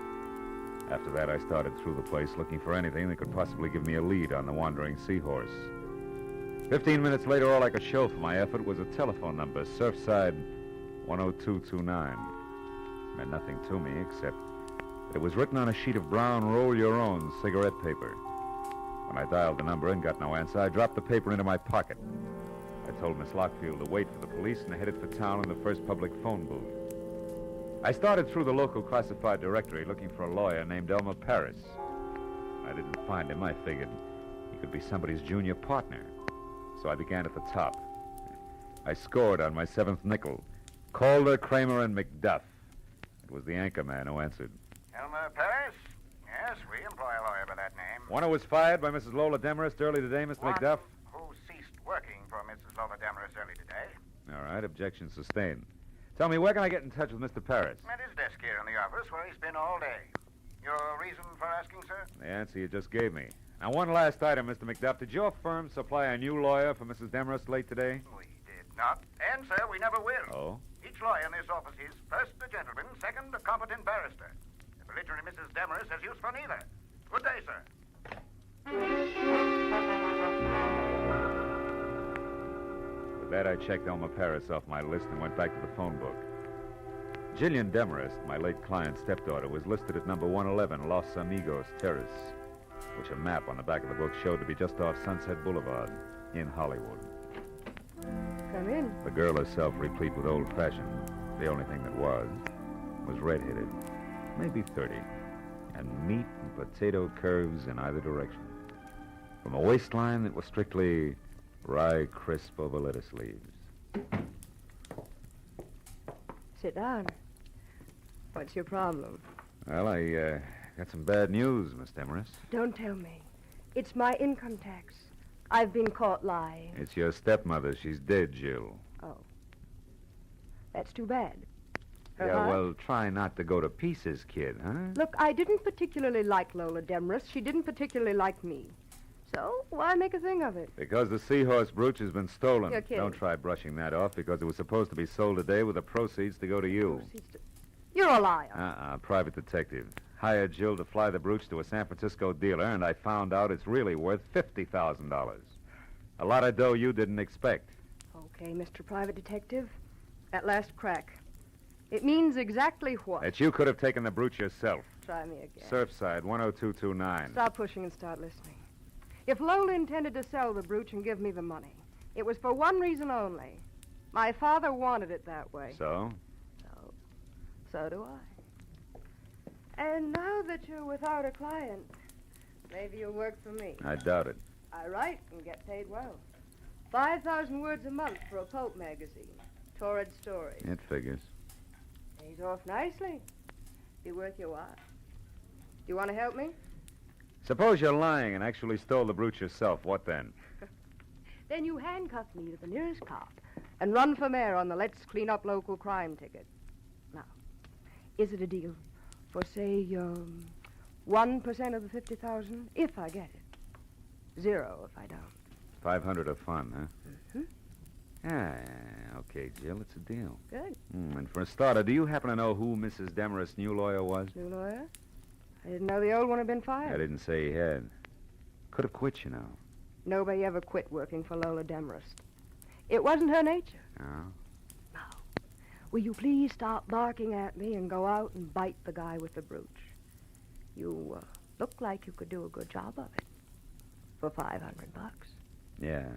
After that, I started through the place looking for anything that could possibly give me a lead on the wandering seahorse. 15 minutes later, all I could show for my effort was a telephone number, Surfside 10229. It meant nothing to me except it was written on a sheet of brown roll-your-own cigarette paper. When I dialed the number and got no answer, I dropped the paper into my pocket. I told Miss Lockfield to wait for the police and headed for town in the first public phone booth. I started through the local classified directory looking for a lawyer named Elmer Paris. When I didn't find him, I figured he could be somebody's junior partner. So I began at the top. I scored on my seventh nickel. Calder, Kramer, and McDuff. It was the anchor man who answered. Elmer Paris? Yes, we employ a lawyer by that name. One who was fired by Mrs. Lola Demarest early today, Mr. One McDuff? who ceased working for Mrs. Lola Demarest early today. All right, objection sustained. Tell me, where can I get in touch with Mr. Paris? At his desk here in the office where he's been all day. Your reason for asking, sir? The answer you just gave me. Now, one last item, Mr. McDuff. Did your firm supply a new lawyer for Mrs. Demarest late today? We did not. And, sir, we never will. Oh? Each lawyer in this office is, first, a gentleman, second, a competent barrister. The belligerent Mrs. Demarest has use for neither. Good day, sir. With that, I checked Elmer Paris off my list and went back to the phone book. Jillian Demarest, my late client's stepdaughter, was listed at number 111 Los Amigos Terrace, which a map on the back of the book showed to be just off Sunset Boulevard in Hollywood. Come in. The girl herself, replete with old-fashioned, the only thing that was red-headed, maybe 30, and meat and potato curves in either direction. From a waistline that was strictly rye crisp over lettuce leaves. Sit down. What's your problem? Well, I got some bad news, Miss Demarest. Don't tell me. It's my income tax. I've been caught lying. It's your stepmother. She's dead, Jill. Oh. That's too bad. Well, try not to go to pieces, kid, huh? Look, I didn't particularly like Lola Demarest. She didn't particularly like me. So, why make a thing of it? Because the seahorse brooch has been stolen. You're kidding. Don't try brushing that off, because it was supposed to be sold today with the proceeds to go to you. You're a liar. Private detective. Hired Jill to fly the brooch to a San Francisco dealer, and I found out it's really worth $50,000. A lot of dough you didn't expect. Okay, Mr. Private Detective. At last crack. It means exactly what? That you could have taken the brooch yourself. Try me again. Surfside, 10229. Stop pushing and start listening. If Lola intended to sell the brooch and give me the money, it was for one reason only. My father wanted it that way. So? So do I. And now that you're without a client, maybe you'll work for me. I doubt it. I write and get paid well. 5,000 words a month for a pulp magazine. Torrid stories. It figures. Pays off nicely. Be worth your while. Do you want to help me? Suppose you're lying and actually stole the brooch yourself. What then? Then you handcuff me to the nearest cop and run for mayor on the Let's Clean Up Local Crime ticket. Now, is it a deal for, say, 1% of the 50,000 if I get it? 0 if I don't. 500 of fun, huh? Mm-hmm. Okay, Jill, it's a deal. Good. And for a starter, do you happen to know who Mrs. Demarest's new lawyer was? New lawyer? I didn't know the old one had been fired. I didn't say he had. Could have quit, you know. Nobody ever quit working for Lola Demarest. It wasn't her nature. Oh? Now, will you please stop barking at me and go out and bite the guy with the brooch? You look like you could do a good job of it. For $500. Yeah.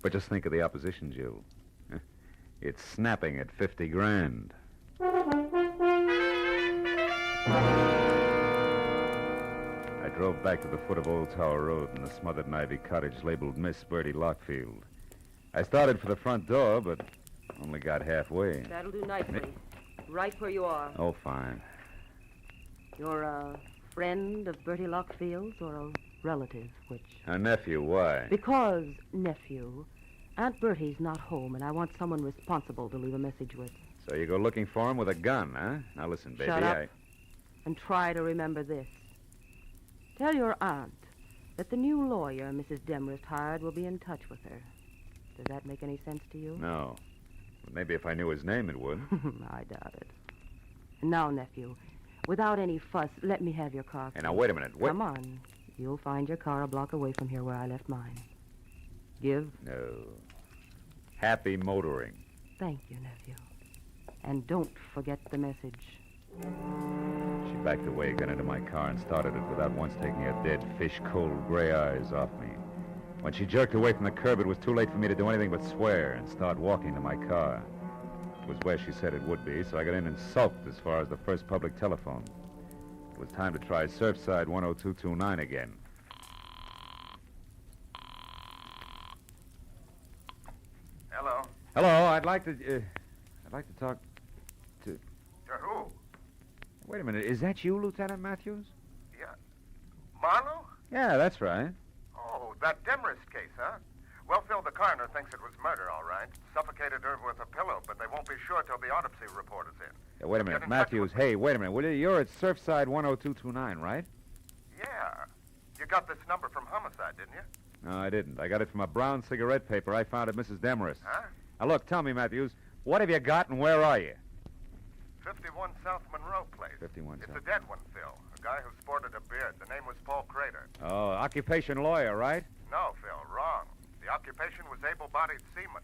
But just think of the opposition, Jill. It's snapping at 50 grand. I drove back to the foot of Old Tower Road in the smothered and ivy cottage labeled Miss Bertie Lockfield. I started for the front door, but only got halfway. That'll do nicely. Right where you are. Oh, fine. You're a friend of Bertie Lockfield's or a relative, which? A nephew, why? Because, nephew, Aunt Bertie's not home, and I want someone responsible to leave a message with. So you go looking for him with a gun, huh? Now listen, baby, Shut up and try to remember this. Tell your aunt that the new lawyer Mrs. Demarest hired will be in touch with her. Does that make any sense to you? No. But maybe if I knew his name, it would. I doubt it. And now, nephew, without any fuss, let me have your car. Hey, now, wait a minute. Come on. You'll find your car a block away from here where I left mine. Give? No. Happy motoring. Thank you, nephew. And don't forget the message. She backed away, got into my car, and started it without once taking her dead, fish-cold gray eyes off me. When she jerked away from the curb, it was too late for me to do anything but swear and start walking to my car. It was where she said it would be, so I got in and sulked as far as the first public telephone. It was time to try Surfside 10229 again. Hello. Hello, I'd like to talk to... To who? Wait a minute, is that you, Lieutenant Matthews? Yeah. Marlowe? Yeah, that's right. Oh, that Demarest case, huh? Well, Phil, the coroner thinks it was murder, all right. Suffocated her with a pillow, but they won't be sure till the autopsy report is in. Yeah, wait a minute, Matthews. Hey, wait a minute. Will you? You're at Surfside 10229, right? Yeah. You You got this number from homicide, didn't you? No, I didn't. I got it from a brown cigarette paper I found at Mrs. Demarest's. Huh? Now, look, tell me, Matthews, what have you got and where are you? 51 South Monroe Place. 51 It's South. a dead one, Phil. A guy who sported a beard. The name was Paul Crater. Oh, occupation lawyer, right? No, Phil, wrong. The occupation was able-bodied seaman.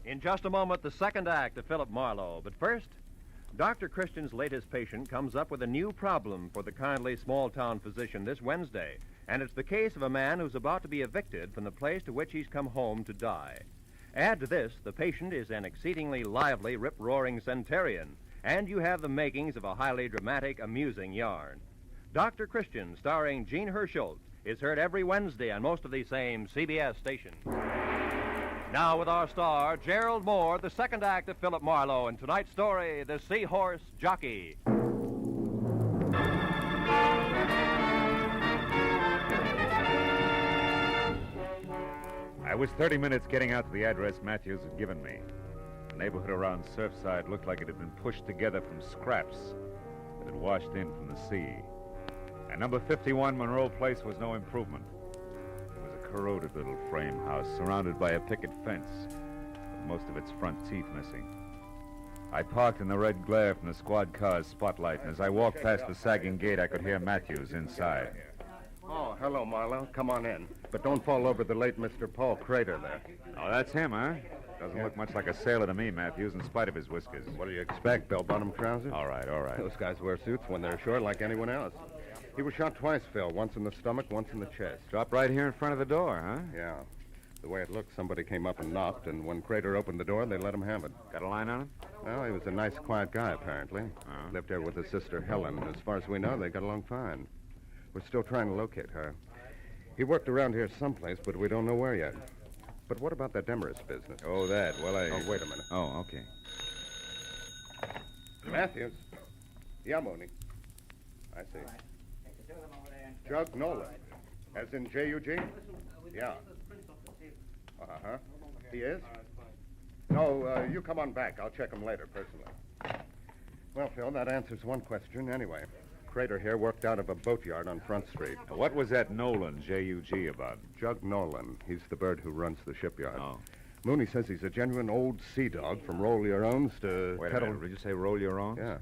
In just a moment, the second act of Philip Marlowe. But first, Dr. Christian's latest patient comes up with a new problem for the kindly small-town physician this Wednesday. And it's the case of a man who's about to be evicted from the place to which he's come home to die. Add to this, the patient is an exceedingly lively, rip-roaring centurion. And you have the makings of a highly dramatic, amusing yarn. Dr. Christian, starring Gene Herschel, is heard every Wednesday on most of these same CBS stations. Now with our star, Gerald Moore, the second act of Philip Marlowe, and tonight's story, The Seahorse Jockey. I was 30 minutes getting out to the address Matthews had given me. The neighborhood around Surfside looked like it had been pushed together from scraps that had washed in from the sea. And number 51 Monroe Place was no improvement. It was a corroded little frame house surrounded by a picket fence, with most of its front teeth missing. I parked in the red glare from the squad car's spotlight, and as I walked past the sagging gate, I could hear Matthews inside. Oh, hello, Marlowe. Come on in. But don't fall over the late Mr. Paul Crater there. Oh, that's him, huh? Doesn't look much like a sailor to me, Matthews, in spite of his whiskers. What do you expect, bell-bottom trousers? All right, all right. Those guys wear suits when they're ashore like anyone else. He was shot twice, Phil. Once in the stomach, once in the chest. Dropped right here in front of the door, huh? Yeah. The way it looked, somebody came up and knocked, and when Crater opened the door, they let him have it. Got a line on him? Well, he was a nice, quiet guy, apparently. Lived there with his sister, Helen. As far as we know, they got along fine. We're still trying to locate her. He worked around here someplace, but we don't know where yet. But what about that Demarest business? Oh, that. Well, Oh, wait a minute. Oh, okay. Matthews. Yeah, Mooney. I see. Jug Nolan. As in J-U-G? Yeah. Uh-huh. He is? No, you come on back. I'll check him later, personally. Well, Phil, that answers one question anyway. Crater here worked out of a boatyard on Front Street. Now, what was that Nolan, J-U-G, about? Jug Nolan. He's the bird who runs the shipyard. Oh. Mooney says he's a genuine old sea dog from roll-your-owns to... Wait a minute. Did you say roll your own? Yeah.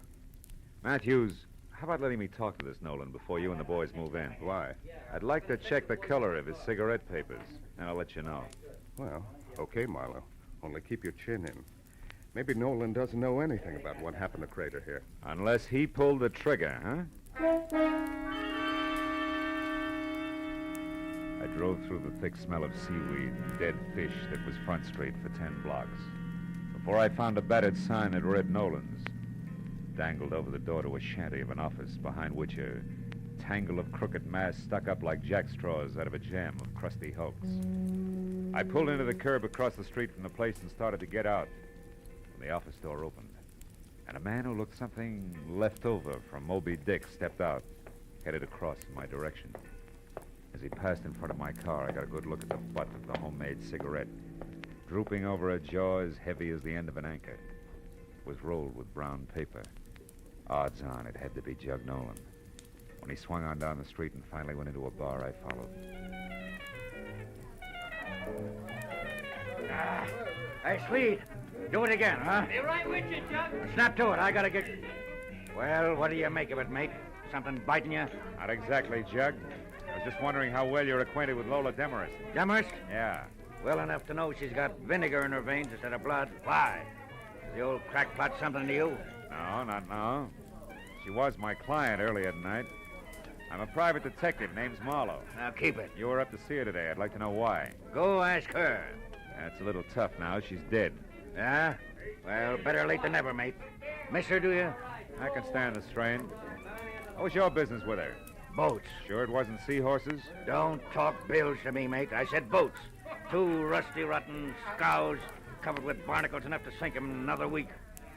Matthews, how about letting me talk to this Nolan before you and the boys move in? Why? I'd like to check the color of his cigarette papers, and I'll let you know. Well, okay, Marlowe. Only keep your chin in. Maybe Nolan doesn't know anything about what happened to Crater here. Unless he pulled the trigger, huh? I drove through the thick smell of seaweed and dead fish that was Front Street for 10 blocks before I found a battered sign that read Nolan's, dangled over the door to a shanty of an office behind which a tangle of crooked masts stuck up like jackstraws out of a jam of crusty hulks. I pulled into the curb across the street from the place and started to get out when the office door opened. And a man who looked something left over from Moby Dick stepped out, headed across in my direction. As he passed in front of my car, I got a good look at the butt of the homemade cigarette, drooping over a jaw as heavy as the end of an anchor. It was rolled with brown paper. Odds on it had to be Jug Nolan. When he swung on down the street and finally went into a bar, I followed. Hey, Swede, do it again, huh? Be right with you, Jug. Snap to it. I gotta get... Well, what do you make of it, mate? Something biting you? Not exactly, Jug. I was just wondering how well you're acquainted with Lola Demarest. Demarest? Yeah. Well enough to know she's got vinegar in her veins instead of blood. Why? The old crackpot something to you? No, not now. She was my client earlier tonight. I'm a private detective. Name's Marlowe. Now, keep it. You were up to see her today. I'd like to know why. Go ask her. That's a little tough now. She's dead. Yeah? Well, better late than never, mate. Miss her, do you? I can stand the strain. What was your business with her? Boats. Sure it wasn't seahorses? Don't talk bills to me, mate. I said boats. 2 rusty, rotten scows covered with barnacles enough to sink 'em in another week.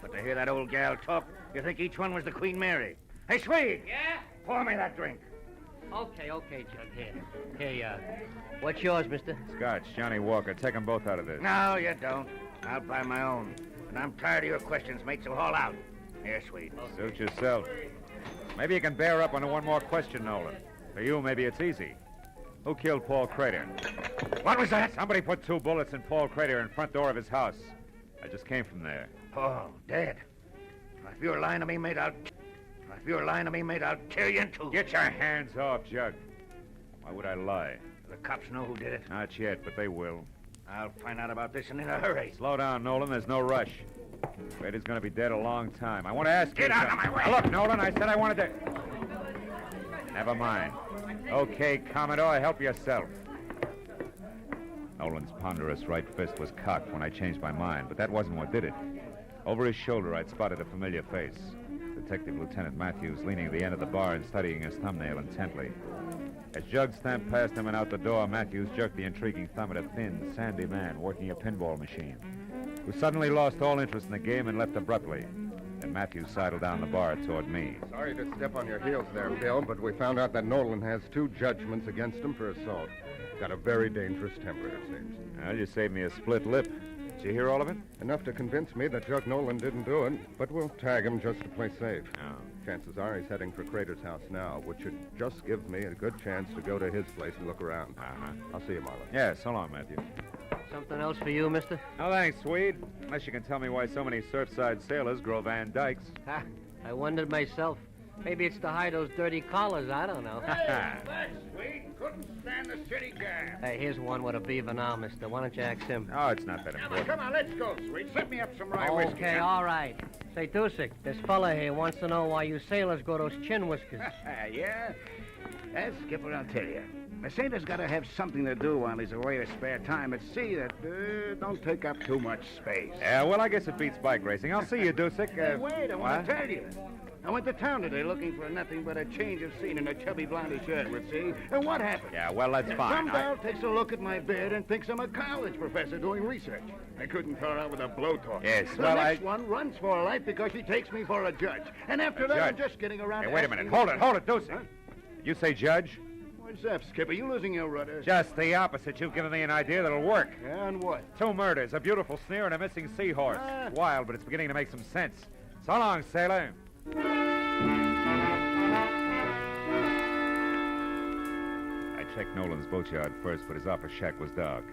But to hear that old gal talk, you think each one was the Queen Mary. Hey, Swede! Yeah? Pour me that drink. Okay, Jug. Here, what's yours, mister? Scotch, Johnny Walker. Take them both out of this. No, you don't. I'll buy my own. And I'm tired of your questions, mate, so haul out. Here, sweet. Suit yourself. Maybe you can bear up on one more question, Nolan. For you, maybe it's easy. Who killed Paul Crater? What was that? Somebody put 2 bullets in Paul Crater in front door of his house. I just came from there. Paul, dead. If you're lying to me, mate, I'll kill you in 2. Get your hands off, Jug. Why would I lie? The cops know who did it? Not yet, but they will. I'll find out about this and in a hurry. Slow down, Nolan. There's no rush. Crater's going to be dead a long time. I want to ask you... Get out of my way! Now, look, Nolan, I said I wanted to... Never mind. Okay, Commodore, help yourself. Nolan's ponderous right fist was cocked when I changed my mind, but that wasn't what did it. Over his shoulder, I'd spotted a familiar face. Detective Lieutenant Matthews leaning at the end of the bar and studying his thumbnail intently. As Jug stamped past him and out the door, Matthews jerked the intriguing thumb at a thin, sandy man working a pinball machine, who suddenly lost all interest in the game and left abruptly. And Matthews sidled down the bar toward me. Sorry to step on your heels there, Bill, but we found out that Nolan has 2 judgments against him for assault. Got a very dangerous temper, it seems. Well, you saved me a split lip. Did you hear all of it? Enough to convince me that Jug Nolan didn't do it, but we'll tag him just to play safe. Oh. Chances are he's heading for Crater's house now, which should just give me a good chance to go to his place and look around. Uh-huh. I'll see you, Marlowe. Yes, so long, Matthew. Something else for you, mister? No, thanks, Swede. Unless you can tell me why so many surfside sailors grow Van Dykes. Ha, I wondered myself. Maybe it's to hide those dirty collars. I don't know. That's sweet. Couldn't stand the city gas. Hey, here's one with a beaver now, mister. Why don't you ask him? Oh, it's not that important. Come on, let's go, sweet. Set me up some rye whiskey. Okay, all right. Say, Dusik, this fella here wants to know why you sailors grow those chin whiskers. Yeah? Skipper, I'll tell you. A sailor's got to have something to do while he's away to spare time at sea that don't take up too much space. Yeah, well, I guess it beats bike racing. I'll see you, Dusik. Hey, wait, I want to tell you. I went to town today looking for nothing but a change of scene in a chubby blondie shirt, would see. And what happened? Yeah, well, that's fine. Some gal takes a look at my bed and thinks I'm a college professor doing research. I couldn't tell her out with a blowtorch. Yes, the well, next one runs for her life because she takes me for a judge. And after that, I'm just getting around Hey, to wait a minute. Hold it, Dusik. Huh? You say judge? What's up, Skipper? You losing your rudder? Just the opposite. You've given me an idea that'll work. Yeah, and what? 2 murders, a beautiful sneer, and a missing seahorse. Wild, but it's beginning to make some sense. So long, sailor. I checked Nolan's boatyard first, but his office shack was dark.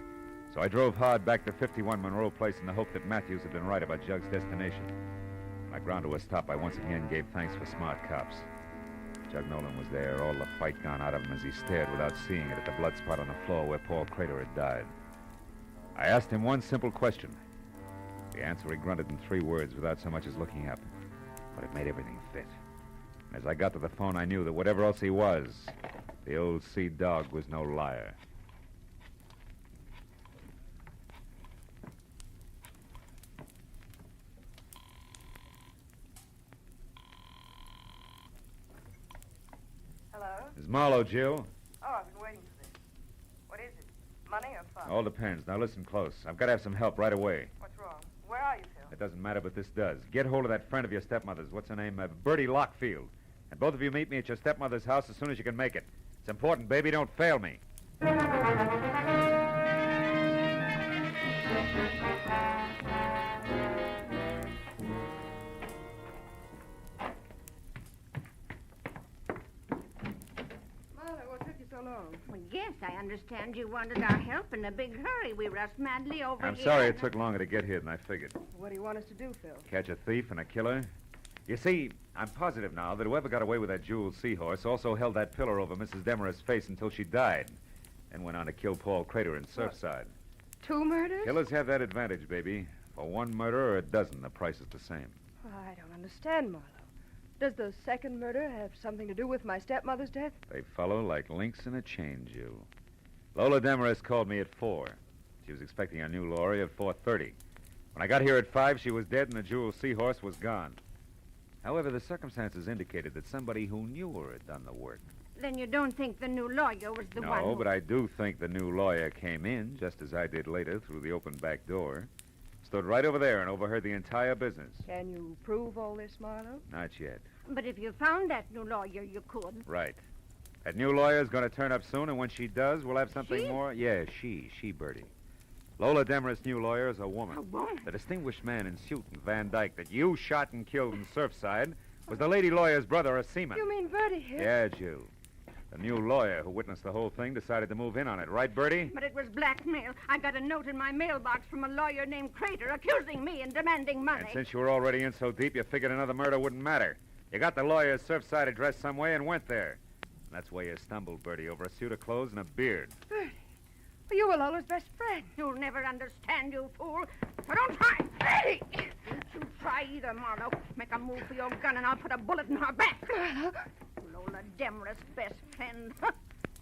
So I drove hard back to 51 Monroe Place in the hope that Matthews had been right about Jug's destination. When I ground to a stop, I once again gave thanks for smart cops. Jug Nolan was there, all the fight gone out of him as he stared without seeing it at the blood spot on the floor where Paul Crater had died. I asked him one simple question. The answer he grunted in 3 words without so much as looking up. But it made everything fit. And as I got to the phone, I knew that whatever else he was, the old sea dog was no liar. Hello? Is Marlowe, Jill? Oh, I've been waiting for this. What is it? Money or fun? All depends. Now listen close. I've got to have some help right away. What's wrong? Where are you, Phil? It doesn't matter, but this does. Get hold of that friend of your stepmother's. What's her name? Bertie Lockfield. And both of you meet me at your stepmother's house as soon as you can make it. It's important, baby. Don't fail me. Well, yes, I understand you wanted our help in a big hurry. We rushed madly over I'm here. sorry it took longer to get here than I figured. What do you want us to do, Phil? Catch a thief and a killer? You see, I'm positive now that whoever got away with that jeweled seahorse also held that pillar over Mrs. Demarest's face until she died, then went on to kill Paul Crater in Surfside. 2 murders? Killers have that advantage, baby. For 1 murder or a dozen, the price is the same. Oh, I don't understand, Marlowe. Does the second murder have something to do with my stepmother's death? They follow like links in a chain, Jill. Lola Demarest called me at 4. She was expecting a new lorry at 4:30. When I got here at 5, she was dead and the jeweled seahorse was gone. However, the circumstances indicated that somebody who knew her had done the work. Then you don't think the new lawyer was the one No, who... but I do think the new lawyer came in, just as I did later, through the open back door. Stood right over there and overheard the entire business. Can you prove all this, Marlowe? Not yet. But if you found that new lawyer, you could. Right. That new lawyer's going to turn up soon, and when she does, we'll have something She? more. Yeah, she, Bertie. Lola Demarest's new lawyer is a woman. A woman? The distinguished man in suit and Van Dyke that you shot and killed in Surfside was the lady lawyer's brother, a seaman. You mean Bertie here? Yeah, Jill. The new lawyer who witnessed the whole thing decided to move in on it, right, Bertie? But it was blackmail. I got a note in my mailbox from a lawyer named Crater accusing me and demanding money. And since you were already in so deep, you figured another murder wouldn't matter. You got the lawyer's Surfside address some way and went there. And that's where you stumbled, Bertie, over a suit of clothes and a beard. Bertie, well, you were Lola's best friend. You'll never understand, you fool. So don't try. Bertie! Don't you try either, Marlowe. Make a move for your gun and I'll put a bullet in her back. Lola Demarest's best friend.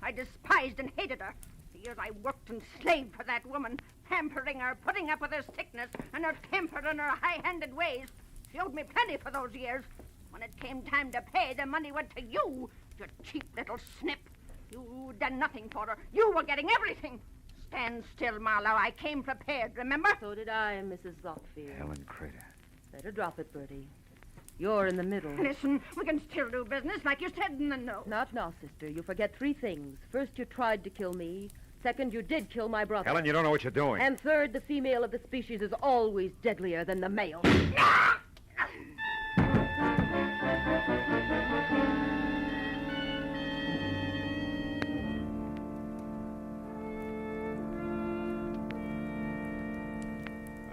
I despised and hated her. The years I worked and slaved for that woman, pampering her, putting up with her sickness and her temper and her high-handed ways. She owed me plenty for those years. When it came time to pay, the money went to you, you cheap little snip. You'd done nothing for her. You were getting everything. Stand still, Marlowe. I came prepared, remember? So did I, Mrs. Lockfield. Helen Crater. Better drop it, Bertie. You're in the middle. Listen, we can still do business like you said in the note. Not now, sister. You forget three things. First, you tried to kill me. Second, you did kill my brother. Helen, you don't know what you're doing. And third, the female of the species is always deadlier than the male.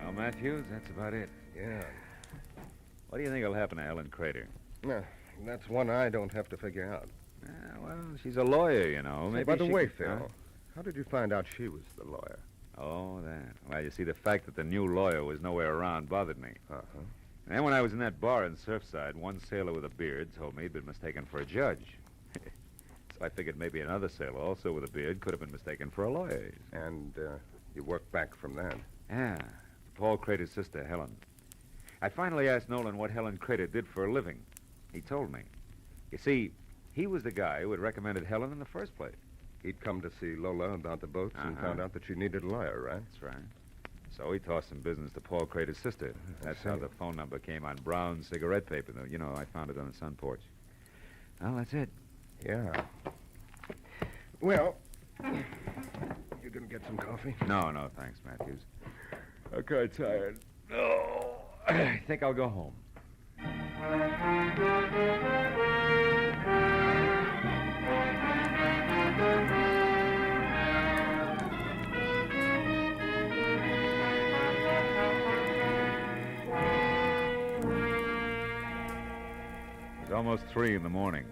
Well, Matthews, that's about it. Yeah. What do you think will happen to Helen Crater? No, that's one I don't have to figure out. Well, she's a lawyer, you know. Maybe By the she way, could- Phil, Huh? how did you find out she was the lawyer? Oh, that. Well, you see, the fact that the new lawyer was nowhere around bothered me. Uh-huh. And then when I was in that bar in Surfside, one sailor with a beard told me he'd been mistaken for a judge. So I figured maybe another sailor, also with a beard, could have been mistaken for a lawyer. And you worked back from that? Yeah, Paul Crater's sister, Helen. I finally asked Nolan what Helen Crater did for a living. He told me. You see, he was the guy who had recommended Helen in the first place. He'd come to see Lola about the boats and found out that she needed a lawyer, right? That's right. So he tossed some business to Paul Crater's sister. That's how the phone number came on brown cigarette paper, though. You know, I found it on the sun porch. Well, that's it. Yeah. Well, you gonna get some coffee? No, thanks, Matthews. I'm kind of tired. Oh, I think I'll go home. It's almost 3 in the morning.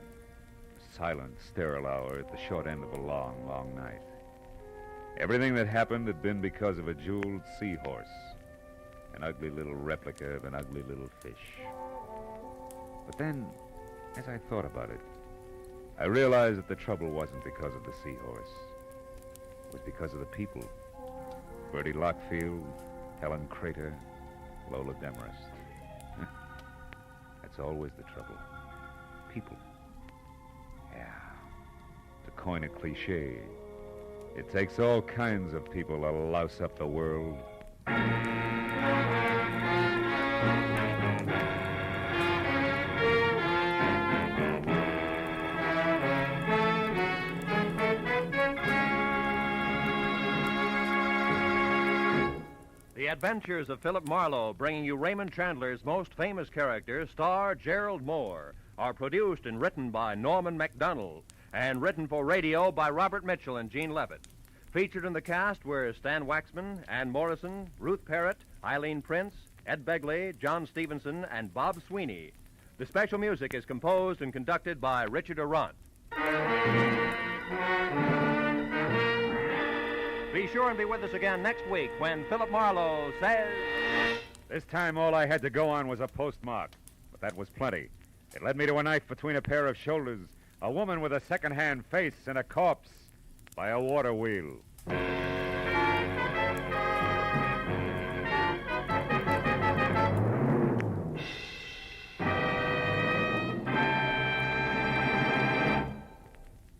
A silent, sterile hour at the short end of a long, long night. Everything that happened had been because of a jeweled seahorse. An ugly little replica of an ugly little fish. But then, as I thought about it, I realized that the trouble wasn't because of the seahorse. It was because of the people. Bertie Lockfield, Helen Crater, Lola Demarest. That's always the trouble. People. Yeah. To coin a cliche, it takes all kinds of people to louse up the world. The Adventures of Philip Marlowe, bringing you Raymond Chandler's most famous character, star Gerald Moore, are produced and written by Norman MacDonald and written for radio by Robert Mitchell and Gene Levitt. Featured in the cast were Stan Waxman, Ann Morrison, Ruth Parrott, Eileen Prince, Ed Begley, John Stevenson, and Bob Sweeney. The special music is composed and conducted by Richard Arant. Be sure and be with us again next week when Philip Marlowe says... This time all I had to go on was a postmark, but that was plenty. It led me to a knife between a pair of shoulders, a woman with a second-hand face, and a corpse by a water wheel.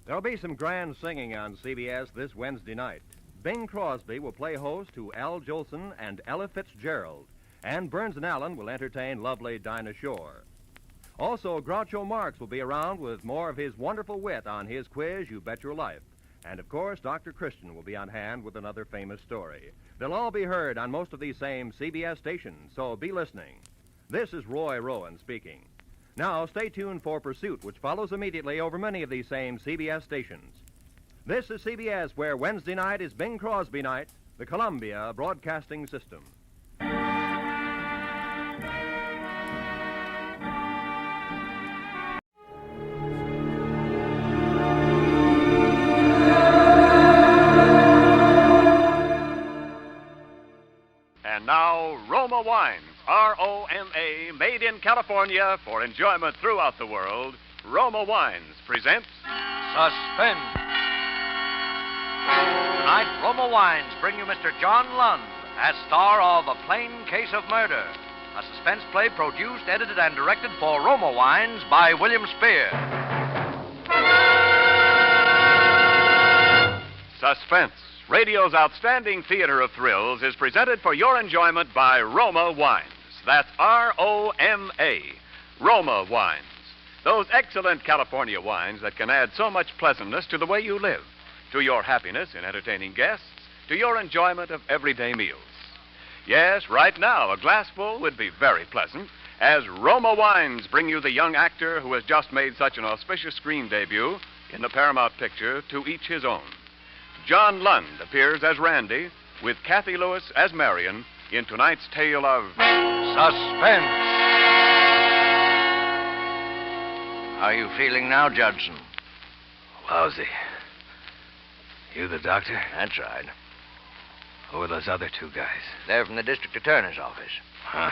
There'll be some grand singing on CBS this Wednesday night. Bing Crosby will play host to Al Jolson and Ella Fitzgerald, and Burns and Allen will entertain lovely Dinah Shore. Also, Groucho Marx will be around with more of his wonderful wit on his quiz, You Bet Your Life. And, of course, Dr. Christian will be on hand with another famous story. They'll all be heard on most of these same CBS stations, so be listening. This is Roy Rowan speaking. Now, stay tuned for Pursuit, which follows immediately over many of these same CBS stations. This is CBS, where Wednesday night is Bing Crosby night, the Columbia Broadcasting System. And now, Roma Wines, R-O-M-A, made in California for enjoyment throughout the world. Roma Wines presents Suspense. Tonight, Roma Wines bring you Mr. John Lund as star of A Plain Case of Murder, a suspense play produced, edited, and directed for Roma Wines by William Spear. Suspense, radio's outstanding theater of thrills, is presented for your enjoyment by Roma Wines. That's R-O-M-A, Roma Wines. Those excellent California wines that can add so much pleasantness to the way you live, to your happiness in entertaining guests, to your enjoyment of everyday meals. Yes, right now, a glassful would be very pleasant, as Roma Wines bring you the young actor who has just made such an auspicious screen debut in the Paramount picture, To Each His Own. John Lund appears as Randy, with Kathy Lewis as Marion, in tonight's tale of Suspense. How are you feeling now, Judson? Lousy. You the doctor? That's right. Who are those other two guys? They're from the district attorney's office. Huh.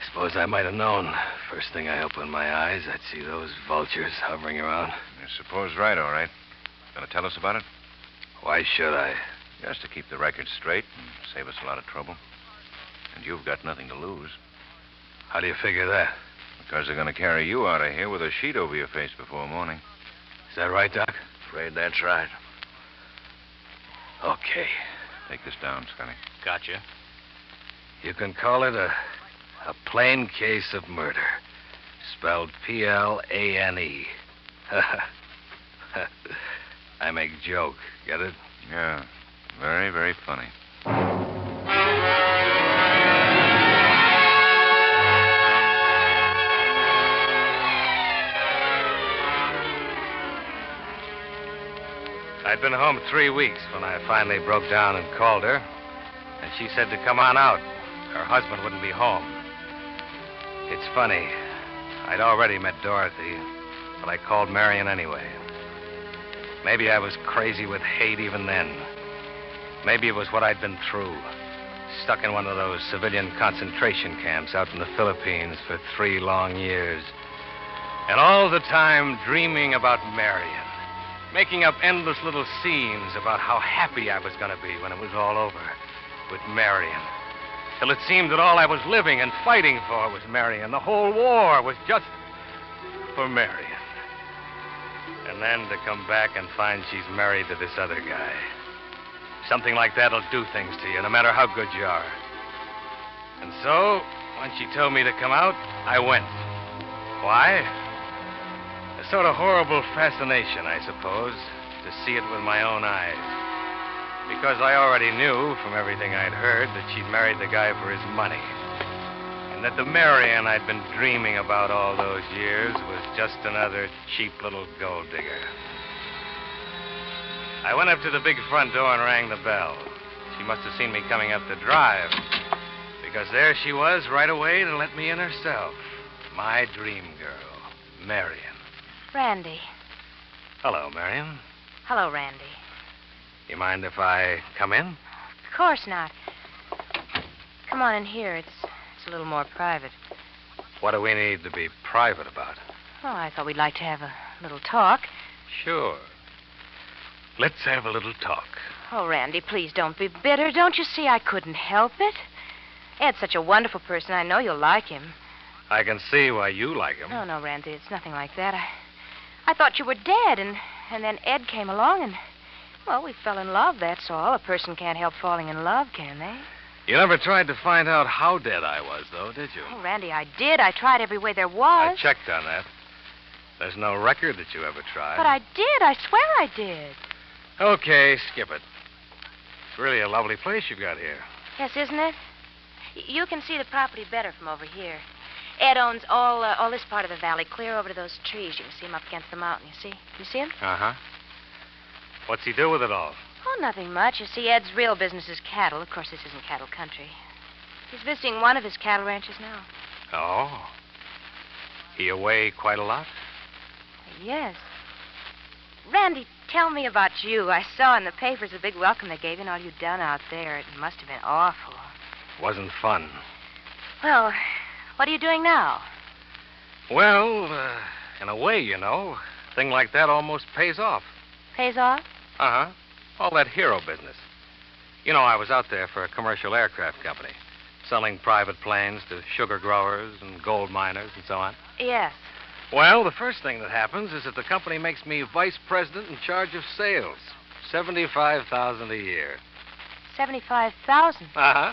Suppose I might have known. First thing I opened my eyes, I'd see those vultures hovering around. I suppose right, all right. Gonna tell us about it? Why should I? Just to keep the record straight and save us a lot of trouble. And you've got nothing to lose. How do you figure that? Because they're gonna carry you out of here with a sheet over your face before morning. Is that right, Doc? Afraid that's right. Okay. Take this down, Scotty. Gotcha. You can call it a plain case of murder. Spelled P-L-A-N-E. I make joke. Get it? Yeah. Very, very funny. I'd been home 3 weeks when I finally broke down and called her. And she said to come on out. Her husband wouldn't be home. It's funny. I'd already met Dorothy, but I called Marion anyway. Maybe I was crazy with hate even then. Maybe it was what I'd been through. Stuck in one of those civilian concentration camps out in the Philippines for 3 long years. And all the time dreaming about Marion. Making up endless little scenes about how happy I was going to be when it was all over with Marion. Till it seemed that all I was living and fighting for was Marion. The whole war was just for Marion. And then to come back and find she's married to this other guy. Something like that'll do things to you, no matter how good you are. And so, when she told me to come out, I went. Why? A sort of horrible fascination, I suppose, to see it with my own eyes. Because I already knew from everything I'd heard that she'd married the guy for his money. And that the Marion I'd been dreaming about all those years was just another cheap little gold digger. I went up to the big front door and rang the bell. She must have seen me coming up the drive, because there she was right away to let me in herself. My dream girl, Marion. Randy. Hello, Marion. Hello, Randy. You mind if I come in? Of course not. Come on in here. It's a little more private. What do we need to be private about? Oh, I thought we'd like to have a little talk. Sure. Let's have a little talk. Oh, Randy, please don't be bitter. Don't you see I couldn't help it? Ed's such a wonderful person. I know you'll like him. I can see why you like him. No, Randy, it's nothing like that. I thought you were dead, and then Ed came along, and, well, we fell in love, that's all. A person can't help falling in love, can they? You never tried to find out how dead I was, though, did you? Oh, Randy, I did. I tried every way there was. I checked on that. There's no record that you ever tried. But I did. I swear I did. Okay, skip it. It's really a lovely place you've got here. Yes, isn't it? You can see the property better from over here. Ed owns all this part of the valley, clear over to those trees. You can see him up against the mountain, you see? You see him? Uh-huh. What's he do with it all? Oh, nothing much. You see, Ed's real business is cattle. Of course, this isn't cattle country. He's visiting one of his cattle ranches now. Oh. He away quite a lot? Yes. Randy, tell me about you. I saw in the papers the big welcome they gave you and all you'd done out there. It must have been awful. Wasn't fun. Well, what are you doing now? Well, in a way, you know, a thing like that almost pays off. Pays off? Uh-huh. All that hero business. You know, I was out there for a commercial aircraft company, selling private planes to sugar growers and gold miners and so on. Yes. Well, the first thing that happens is that the company makes me vice president in charge of sales. $75,000 a year. $75,000? Uh-huh.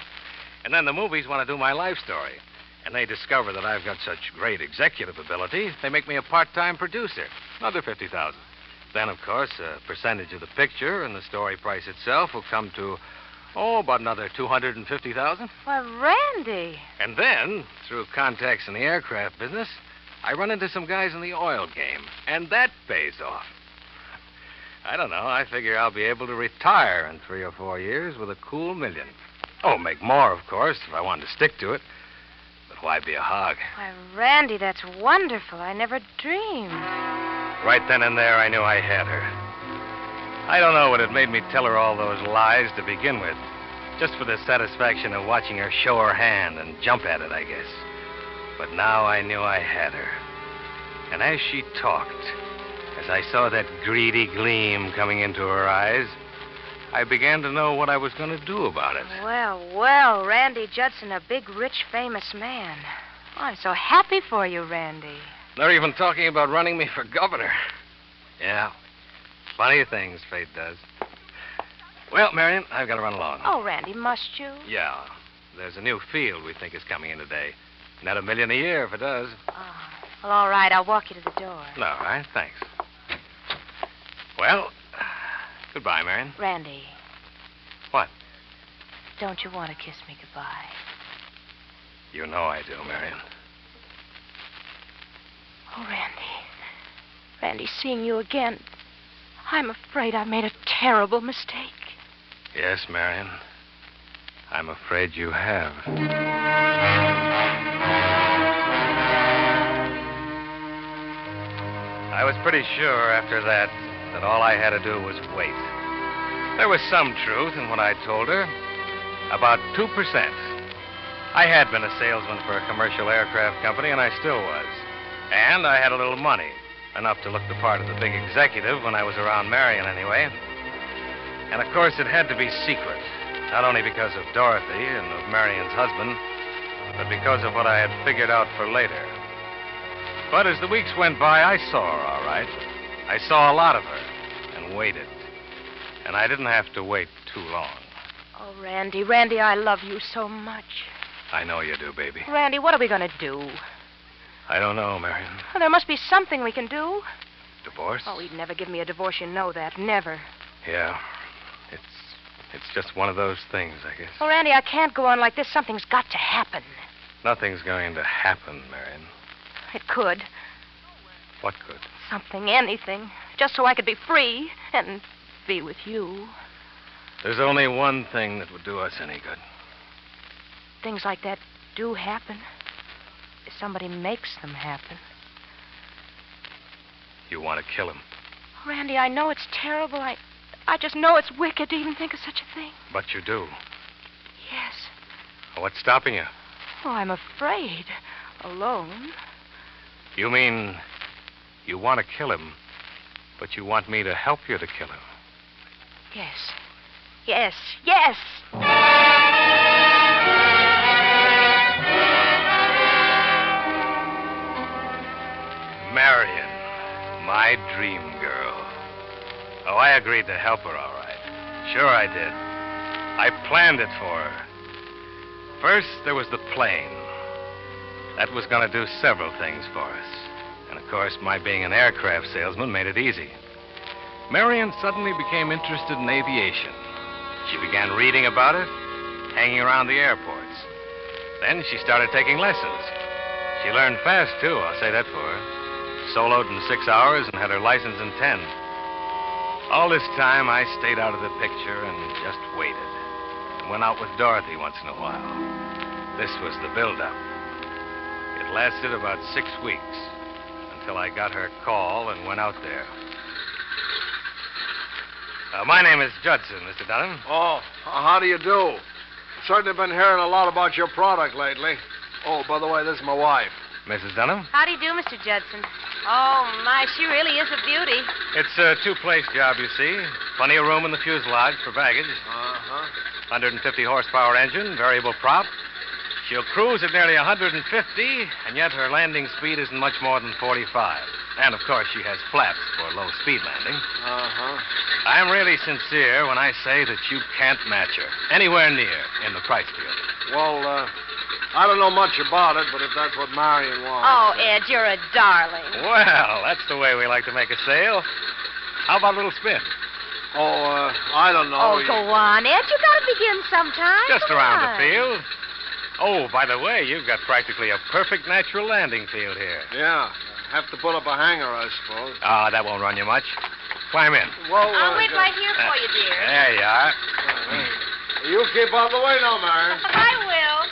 And then the movies want to do my life story. And they discover that I've got such great executive ability, they make me a part-time producer. Another $50,000. Then, of course, a percentage of the picture and the story price itself will come to, about another $250,000. Why, Randy. And then, through contacts in the aircraft business, I run into some guys in the oil game, and that pays off. I don't know. I figure I'll be able to retire in 3 or 4 years with a cool $1 million. Oh, make more, of course, if I wanted to stick to it. But why be a hog? Why, Randy, that's wonderful. I never dreamed. Right then and there, I knew I had her. I don't know what had made me tell her all those lies to begin with. Just for the satisfaction of watching her show her hand and jump at it, I guess. But now I knew I had her. And as she talked, as I saw that greedy gleam coming into her eyes, I began to know what I was going to do about it. Well, Randy Judson, a big, rich, famous man. Oh, I'm so happy for you, Randy. They're even talking about running me for governor. Yeah. Funny things fate does. Well, Marion, I've got to run along. Oh, Randy, must you? Yeah. There's a new field we think is coming in today. Net $1 million a year if it does. Oh, well, all right. I'll walk you to the door. All right, thanks. Well, goodbye, Marion. Randy. What? Don't you want to kiss me goodbye? You know I do, Marion. Oh, Randy. Randy, seeing you again, I'm afraid I made a terrible mistake. Yes, Marion. I'm afraid you have. I was pretty sure after that all I had to do was wait. There was some truth in what I told her. About 2%. I had been a salesman for a commercial aircraft company, and I still was. And I had a little money, enough to look the part of the big executive when I was around Marion anyway. And, of course, it had to be secret, not only because of Dorothy and of Marion's husband, but because of what I had figured out for later. But as the weeks went by, I saw her, all right. I saw a lot of her and waited. And I didn't have to wait too long. Oh, Randy, I love you so much. I know you do, baby. Randy, what are we going to do? I don't know, Marion. Well, there must be something we can do. Divorce? Oh, he'd never give me a divorce, you know that. Never. Yeah. It's just one of those things, I guess. Oh, Randy, I can't go on like this. Something's got to happen. Nothing's going to happen, Marion. It could. What could? Something, anything. Just so I could be free and be with you. There's only one thing that would do us any good. Things like that do happen. If somebody makes them happen. You want to kill him. Randy, I know it's terrible. I just know it's wicked to even think of such a thing. But you do. Yes. What's stopping you? Oh, I'm afraid. Alone. You mean you want to kill him, but you want me to help you to kill him? Yes. Yes. Yes! Marion, my dream girl. Oh, I agreed to help her, all right. Sure I did. I planned it for her. First, there was the plane. That was going to do several things for us. And, of course, my being an aircraft salesman made it easy. Marion suddenly became interested in aviation. She began reading about it, hanging around the airports. Then she started taking lessons. She learned fast, too, I'll say that for her. Soloed in 6 hours and had her license in 10. All this time, I stayed out of the picture and just waited. And went out with Dorothy once in a while. This was the build-up. It lasted about 6 weeks, until I got her call and went out there. My name is Judson, Mr. Dunham. Oh, how do you do? I've certainly been hearing a lot about your product lately. Oh, by the way, this is my wife. Mrs. Dunham? How do you do, Mr. Judson? Oh, my, she really is a beauty. It's a two-place job, you see. Plenty of room in the fuselage for baggage. Uh-huh. 150 horsepower engine, variable prop. She'll cruise at nearly 150, and yet her landing speed isn't much more than 45. And, of course, she has flaps for low-speed landing. Uh-huh. I'm really sincere when I say that you can't match her anywhere near in the price field. Well, I don't know much about it, but if that's what Marion wants... Oh, Ed, you're a darling. Well, that's the way we like to make a sale. How about a little spin? Oh, I don't know. Oh, go on, Ed. You gotta begin sometime. Just Come around on. the field. Oh, by the way, you've got practically a perfect natural landing field here. Yeah. Have to put up a hangar, I suppose. Ah, that won't run you much. Climb in. Well, I'll wait right here for you, dear. There you are. You keep out of the way now, Marion. I will.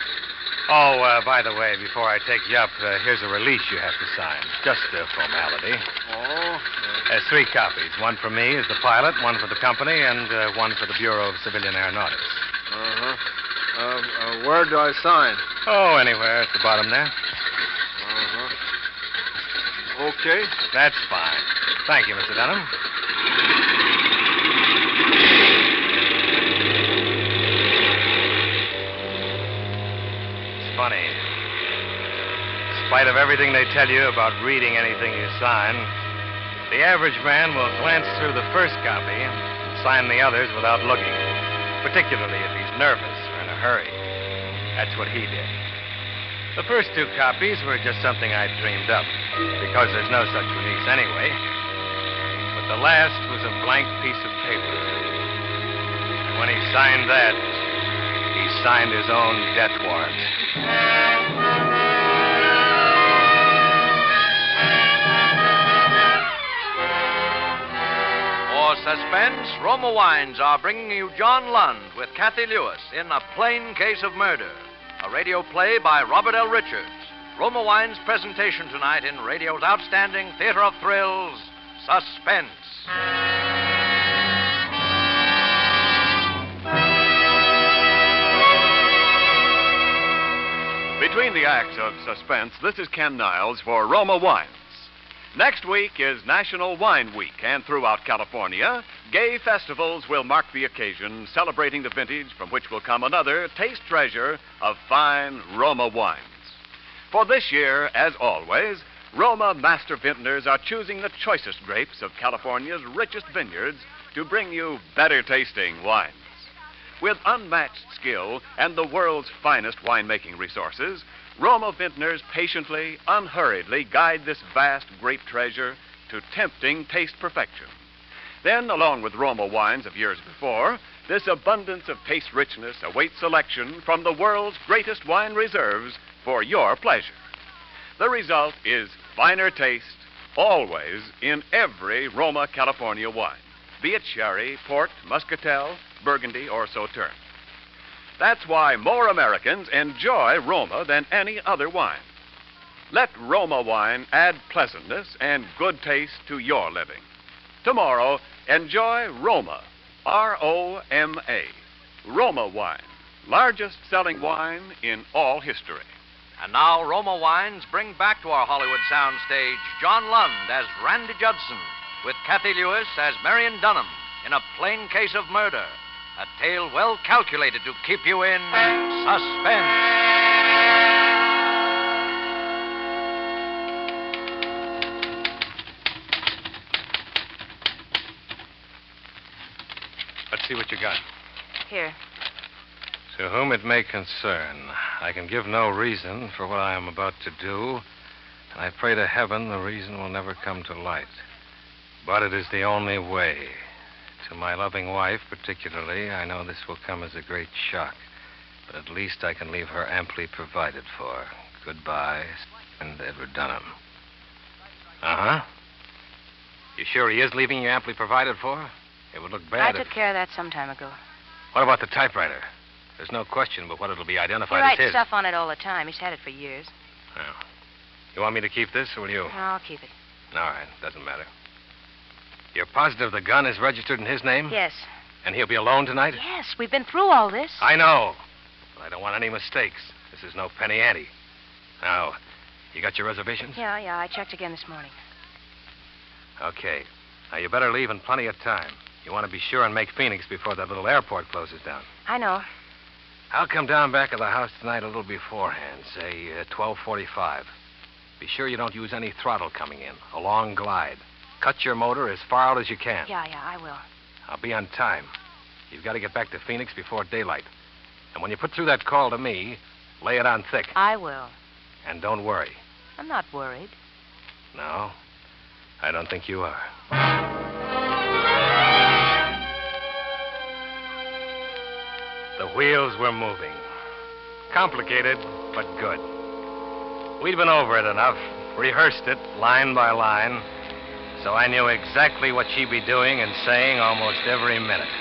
Oh, by the way, before I take you up, here's a release you have to sign. Just a formality. Oh? There's 3 copies. One for me as the pilot, one for the company, and one for the Bureau of Civilian Aeronautics. Uh-huh. Where do I sign? Oh, anywhere at the bottom there. Uh-huh. Okay. That's fine. Thank you, Mr. Dunham. It's funny. In spite of everything they tell you about reading anything you sign, the average man will glance through the first copy and sign the others without looking, particularly if he's nervous or in a hurry. That's what he did. The first 2 copies were just something I dreamed up, because there's no such release anyway. But the last was a blank piece of paper. And when he signed that, he signed his own death warrant. For Suspense, Roma Wines are bringing you John Lund with Kathy Lewis in A Plain Case of Murder, a radio play by Robert L. Richards. Roma Wines' presentation tonight in radio's outstanding theater of thrills, Suspense. Between the acts of Suspense, this is Ken Niles for Roma Wines. Next week is National Wine Week, and throughout California, gay festivals will mark the occasion, celebrating the vintage from which will come another taste treasure of fine Roma wines. For this year, as always, Roma master vintners are choosing the choicest grapes of California's richest vineyards to bring you better tasting wines. With unmatched skill and the world's finest winemaking resources, Roma vintners patiently, unhurriedly guide this vast grape treasure to tempting taste perfection. Then, along with Roma wines of years before, this abundance of taste richness awaits selection from the world's greatest wine reserves for your pleasure. The result is finer taste, always in every Roma California wine, be it sherry, port, muscatel, Burgundy, or Sauterne. That's why more Americans enjoy Roma than any other wine. Let Roma wine add pleasantness and good taste to your living. Tomorrow, enjoy Roma, R-O-M-A, Roma wine, largest selling wine in all history. And now, Roma Wines bring back to our Hollywood soundstage John Lund as Randy Judson, with Kathy Lewis as Marion Dunham in A Plain Case of Murder, a tale well calculated to keep you in suspense. Let's see what you got. Here. To whom it may concern, I can give no reason for what I am about to do, and I pray to heaven the reason will never come to light. But it is the only way. To my loving wife, particularly, I know this will come as a great shock, but at least I can leave her amply provided for. Goodbye, and Edward Dunham. Uh-huh. You sure he is leaving you amply provided for? It would look bad I took care of that some time ago. What about the typewriter? There's no question but what it'll be He identified as writes his. stuff on it all the time. He's had it for years. Oh. You want me to keep this, or will you? No, I'll keep it. All right, doesn't matter. You're positive the gun is registered in his name? Yes. And he'll be alone tonight? Yes, we've been through all this. I know. But I don't want any mistakes. This is no penny ante. Now, you got your reservations? Yeah, I checked again this morning. Okay. Now, you better leave in plenty of time. You want to be sure and make Phoenix before that little airport closes down. I know. I'll come down back of the house tonight a little beforehand, say 12:45. Be sure you don't use any throttle coming in. A long glide. Cut your motor as far out as you can. Yeah, I will. I'll be on time. You've got to get back to Phoenix before daylight. And when you put through that call to me, lay it on thick. I will. And don't worry. I'm not worried. No, I don't think you are. The wheels were moving. Complicated, but good. We'd been over it enough, rehearsed it line by line, so I knew exactly what she'd be doing and saying almost every minute.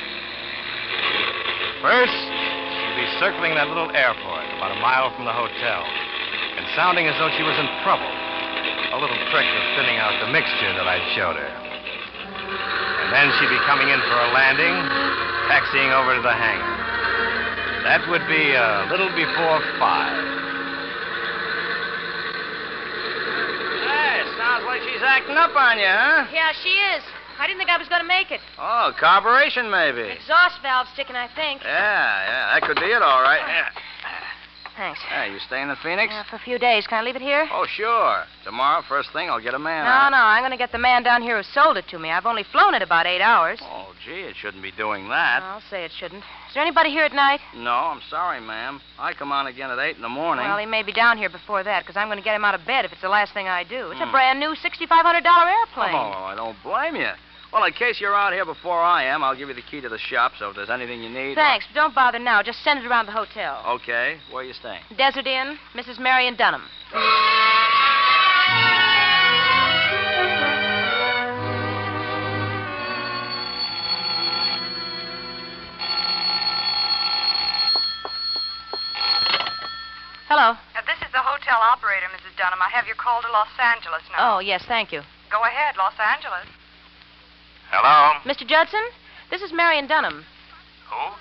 First, she'd be circling that little airport about a mile from the hotel and sounding as though she was in trouble. A little trick of thinning out the mixture that I'd showed her. And then she'd be coming in for a landing, taxiing over to the hangar. That would be a little before 5. Hey, sounds like she's acting up on you, huh? Yeah, she is. I didn't think I was going to make it. Oh, carburation, maybe. Exhaust valve sticking, I think. Yeah, that could be it, all right. Yeah. Thanks. Hey, you staying in Phoenix? Yeah, for a few days. Can I leave it here? Oh, sure. Tomorrow, first thing, I'll get a man. No, I'm going to get the man down here who sold it to me. I've only flown it about 8 hours. Oh, gee, it shouldn't be doing that. I'll say it shouldn't. Is there anybody here at night? No, I'm sorry, ma'am. I come on again at 8 in the morning. Well, he may be down here before that, because I'm going to get him out of bed if it's the last thing I do. It's a brand new $6,500 airplane. Oh, I don't blame you. Well, in case you're out here before I am, I'll give you the key to the shop, so if there's anything you need... Thanks, but don't bother now. Just send it around the hotel. Okay. Where are you staying? Desert Inn, Mrs. Marion Dunham. Hello. This is the hotel operator, Mrs. Dunham. I have your call to Los Angeles now. Oh, yes, thank you. Go ahead, Los Angeles. Hello? Mr. Judson, this is Marion Dunham. Who?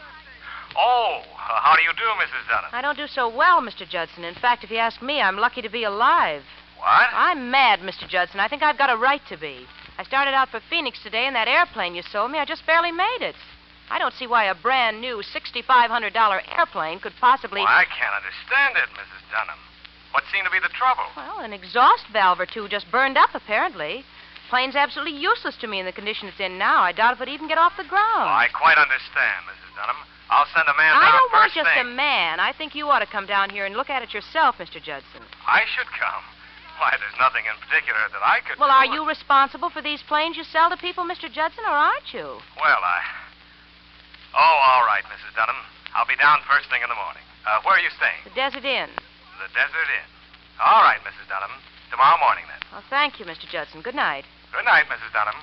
Oh, how do you do, Mrs. Dunham? I don't do so well, Mr. Judson. In fact, if you ask me, I'm lucky to be alive. What? I'm mad, Mr. Judson. I think I've got a right to be. I started out for Phoenix today in that airplane you sold me. I just barely made it. I don't see why a brand new $6,500 airplane could possibly... Well, I can't understand it, Mrs. Dunham. What seemed to be the trouble? Well, an exhaust valve or two just burned up, apparently. Plane's absolutely useless to me in the condition it's in now. I doubt if it'd even get off the ground. Oh, I quite understand, Mrs. Dunham. I'll send a man down I don't want first just thing. a man. I think you ought to come down here and look at it yourself, Mr. Judson. I should come. Why, there's nothing in particular that I could Well, do. are you responsible for these planes you sell to people, Mr. Judson, or aren't you? Well, Oh, all right, Mrs. Dunham. I'll be down first thing in the morning. Where are you staying? The Desert Inn. The Desert Inn. All right, Mrs. Dunham. Tomorrow morning, then. Well, thank you, Mr. Judson. Good night. Good night, Mrs. Dunham.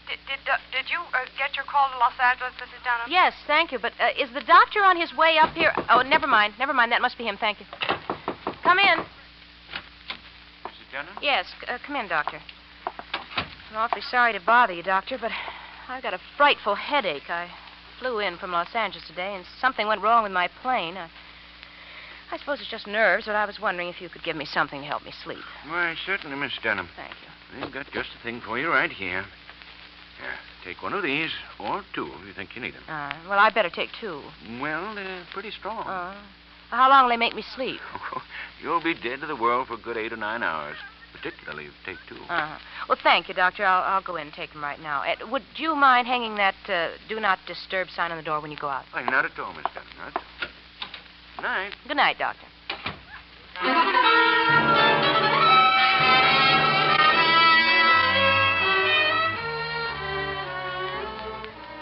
Did you get your call to Los Angeles, Mrs. Dunham? Yes, thank you. But is the doctor on his way up here? Oh, never mind. That must be him. Thank you. Come in. Mrs. Dunham? Yes, come in, Doctor. I'm awfully sorry to bother you, Doctor, but I've got a frightful headache. I flew in from Los Angeles today, and something went wrong with my plane. I suppose it's just nerves, but I was wondering if you could give me something to help me sleep. Why, certainly, Miss Dunham. Thank you. We've got just the thing for you right here. Here, take one of these, or two if you think you need them. Well, I better take two. Well, they're pretty strong. How long will they make me sleep? You'll be dead to the world for a good 8 or 9 hours. particularly if you take two. Uh-huh. Well, thank you, Doctor. I'll go in and take them right now. Would you mind hanging that do not disturb sign on the door when you go out? Why, not at all, Miss Douglas. Good night. Good night, Doctor.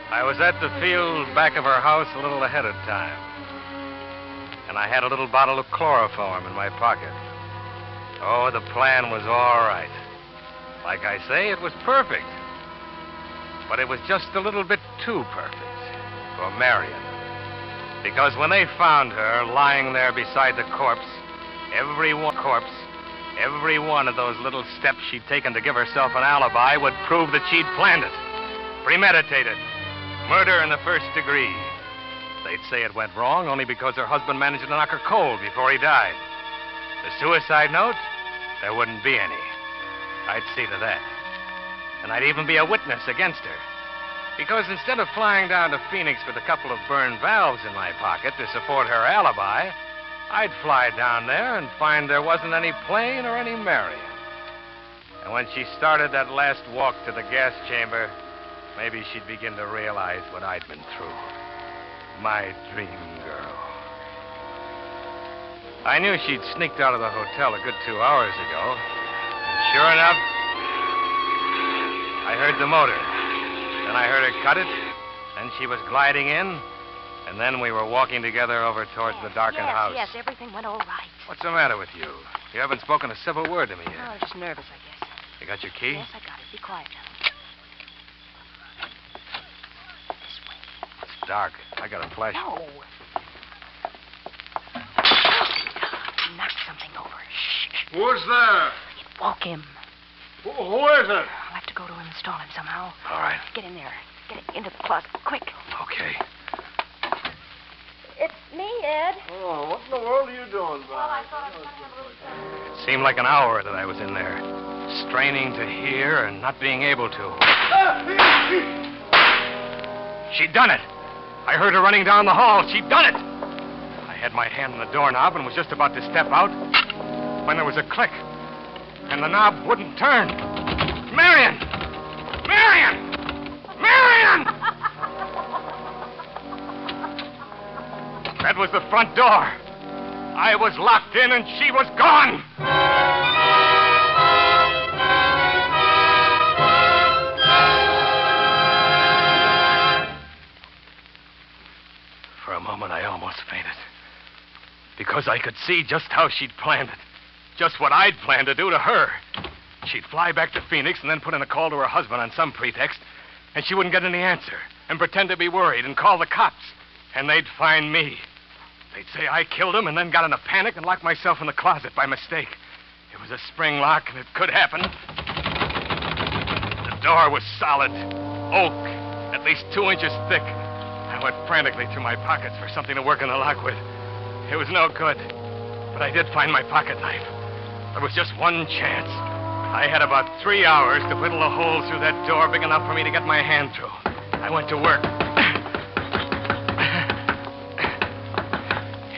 I was at the field back of our house a little ahead of time. And I had a little bottle of chloroform in my pocket. Oh, the plan was all right. Like I say, it was perfect. But it was just a little bit too perfect for Marion. Because when they found her lying there beside the corpse, every one of those little steps she'd taken to give herself an alibi would prove that she'd planned it. Premeditated. Murder in the first degree. They'd say it went wrong only because her husband managed to knock her cold before he died. The suicide note? There wouldn't be any. I'd see to that. And I'd even be a witness against her. Because instead of flying down to Phoenix with a couple of burned valves in my pocket to support her alibi, I'd fly down there and find there wasn't any plane or any Marion. And when she started that last walk to the gas chamber, maybe she'd begin to realize what I'd been through. My dream girl. I knew she'd sneaked out of the hotel a good 2 hours ago. And sure enough, I heard the motor. Then I heard her cut it. Then she was gliding in. And then we were walking together over towards the darkened house. Yes, everything went all right. What's the matter with you? You haven't spoken a civil word to me yet. Oh, I'm just nervous, I guess. You got your key? Yes, I got it. Be quiet now. It's dark. I got a flashlight. No. Knock something over. Shh. Who's there? Woke him. Who is it? I'll have to go to him and install him somehow. All right. Get in there. Get into the closet. Quick. Okay. It's me, Ed. Oh, what in the world are you doing, Bob? It seemed like an hour that I was in there, straining to hear and not being able to. She'd done it. I heard her running down the hall. She'd done it. I had my hand on the doorknob and was just about to step out when there was a click, and the knob wouldn't turn. Marion! Marion! Marion! That was the front door. I was locked in and she was gone. For a moment, I almost fainted. Because I could see just how she'd planned it. Just what I'd planned to do to her. She'd fly back to Phoenix and then put in a call to her husband on some pretext, and she wouldn't get any answer, and pretend to be worried and call the cops. And they'd find me. They'd say I killed him and then got in a panic and locked myself in the closet by mistake. It was a spring lock, and it could happen. The door was solid. Oak, at least 2 inches thick. I went frantically through my pockets for something to work in the lock with. It was no good. But I did find my pocket knife. There was just one chance. I had about 3 hours to whittle a hole through that door big enough for me to get my hand through. I went to work.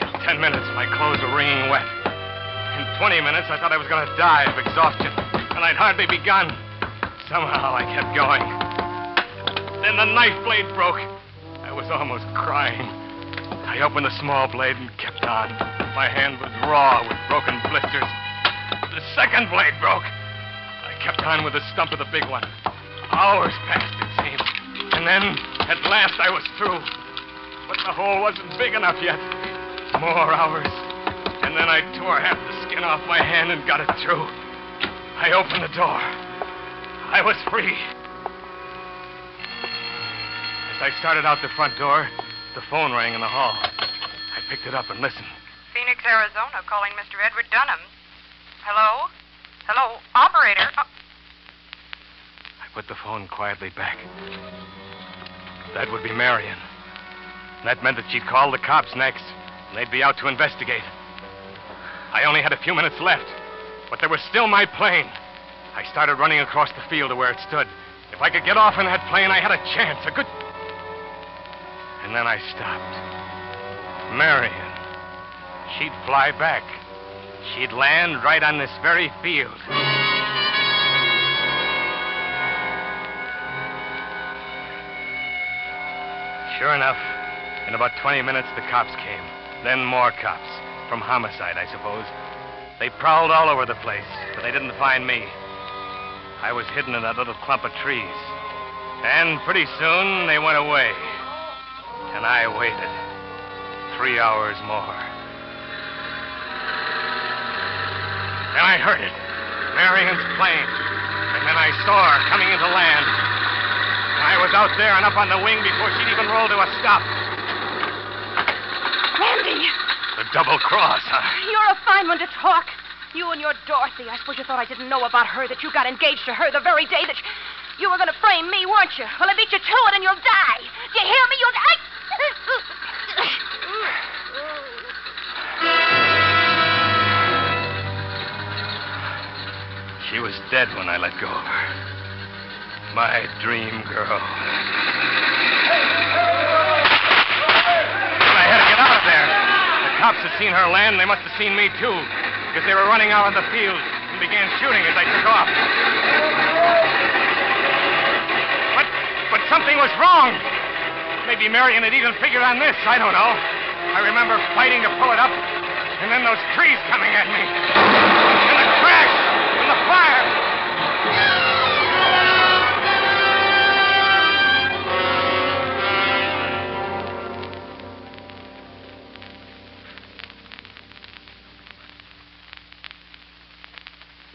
In 10 minutes, my clothes were wringing wet. In 20 minutes, I thought I was going to die of exhaustion, and I'd hardly begun. Somehow, I kept going. Then the knife blade broke. I was almost crying. I opened the small blade and kept on. My hand was raw with broken blisters. The second blade broke. I kept on with the stump of the big one. Hours passed, it seemed. And then, at last, I was through. But the hole wasn't big enough yet. More hours. And then I tore half the skin off my hand and got it through. I opened the door. I was free. As I started out the front door, the phone rang in the hall. I picked it up and listened. Phoenix, Arizona, calling Mr. Edward Dunham. Hello? Hello? Operator? I put the phone quietly back. That would be Marion. That meant that she'd call the cops next, and they'd be out to investigate. I only had a few minutes left, but there was still my plane. I started running across the field to where it stood. If I could get off in that plane, I had a chance, a good... And then I stopped. Marion. She'd fly back. She'd land right on this very field. Sure enough, in about 20 minutes, the cops came. Then more cops. From homicide, I suppose. They prowled all over the place, but they didn't find me. I was hidden in that little clump of trees. And pretty soon, they went away. And I waited. 3 hours more. Then I heard it. Marion's plane. And then I saw her coming into land. And I was out there and up on the wing before she'd even rolled to a stop. Randy! The double cross, huh? You're a fine one to talk. You and your Dorothy. I suppose you thought I didn't know about her, that you got engaged to her the very day that you were going to frame me, weren't you? Well, I beat you to it and you'll die. Do you hear me? You'll die. She was dead when I let go of her. My dream girl. But I had to get out of there. The cops had seen her land, and they must have seen me, too, because they were running out on the field and began shooting as I took off. But something was wrong. Maybe Marion had even figured on this. I don't know. I remember fighting to pull it up, and then those trees coming at me. And the crash, and the fire.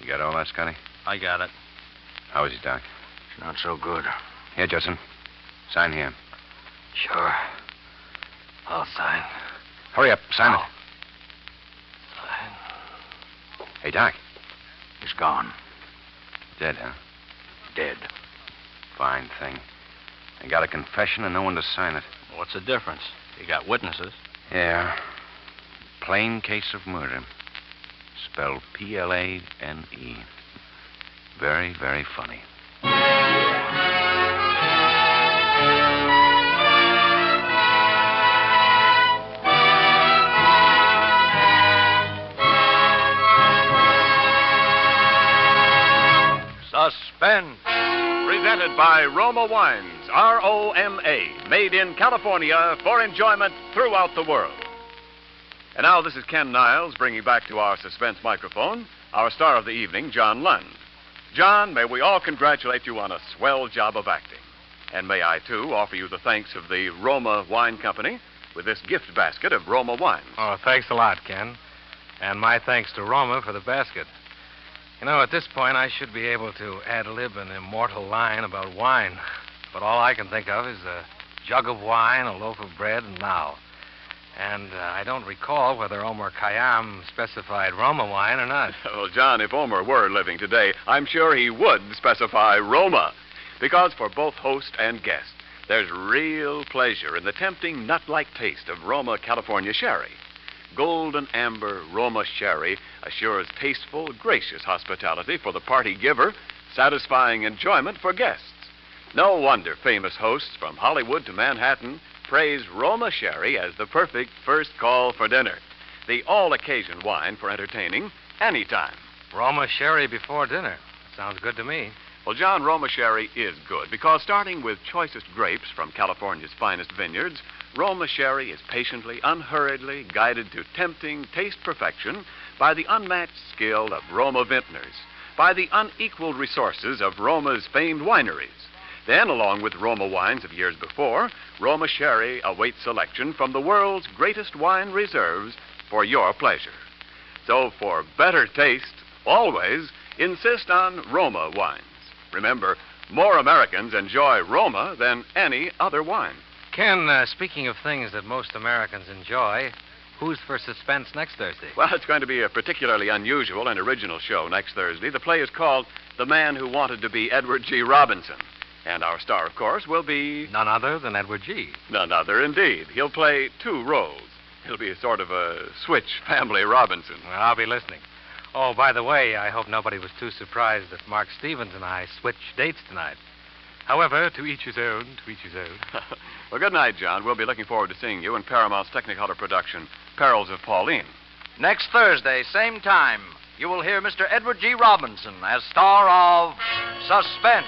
You got all that, Scotty? I got it. How is he, Doc? Not so good. Here, Judson. Sign here. Sure. I'll sign. Hurry up. Sign it. Sign. Hey, Doc. He's gone. Dead, huh? Dead. Fine thing. They got a confession and no one to sign it. What's the difference? You got witnesses. Yeah. Plain case of murder. Spelled Plane. Very, very funny. Suspense. Presented by Roma Wines, R-O-M-A, made in California for enjoyment throughout the world. And now this is Ken Niles bringing back to our Suspense microphone our star of the evening, John Lund. John, may we all congratulate you on a swell job of acting. And may I, too, offer you the thanks of the Roma Wine Company with this gift basket of Roma wines. Oh, thanks a lot, Ken. And my thanks to Roma for the basket. You know, at this point, I should be able to ad-lib an immortal line about wine. But all I can think of is a jug of wine, a loaf of bread, and now. And I don't recall whether Omer Khayyam specified Roma wine or not. Well, John, if Omer were living today, I'm sure he would specify Roma. Because for both host and guest, there's real pleasure in the tempting nut-like taste of Roma California sherry. Golden amber Roma sherry assures tasteful, gracious hospitality for the party giver, satisfying enjoyment for guests. No wonder famous hosts from Hollywood to Manhattan praise Roma sherry as the perfect first call for dinner. The all-occasion wine for entertaining anytime. Roma sherry before dinner. Sounds good to me. Well, John, Roma sherry is good because starting with choicest grapes from California's finest vineyards, Roma sherry is patiently, unhurriedly guided to tempting taste perfection by the unmatched skill of Roma vintners, by the unequaled resources of Roma's famed wineries. Then, along with Roma wines of years before, Roma sherry awaits selection from the world's greatest wine reserves for your pleasure. So, for better taste, always insist on Roma wines. Remember, more Americans enjoy Roma than any other wine. Ken, speaking of things that most Americans enjoy, who's for Suspense next Thursday? Well, it's going to be a particularly unusual and original show next Thursday. The play is called The Man Who Wanted to Be Edward G. Robinson. And our star, of course, will be... None other than Edward G. None other, indeed. He'll play two roles. He'll be a sort of a switch family Robinson. Well, I'll be listening. Oh, by the way, I hope nobody was too surprised that Mark Stevens and I switched dates tonight. However, to each his own, to each his own. Well, good night, John. We'll be looking forward to seeing you in Paramount's Technicolor production, Perils of Pauline. Next Thursday, same time, you will hear Mr. Edward G. Robinson as star of Suspense.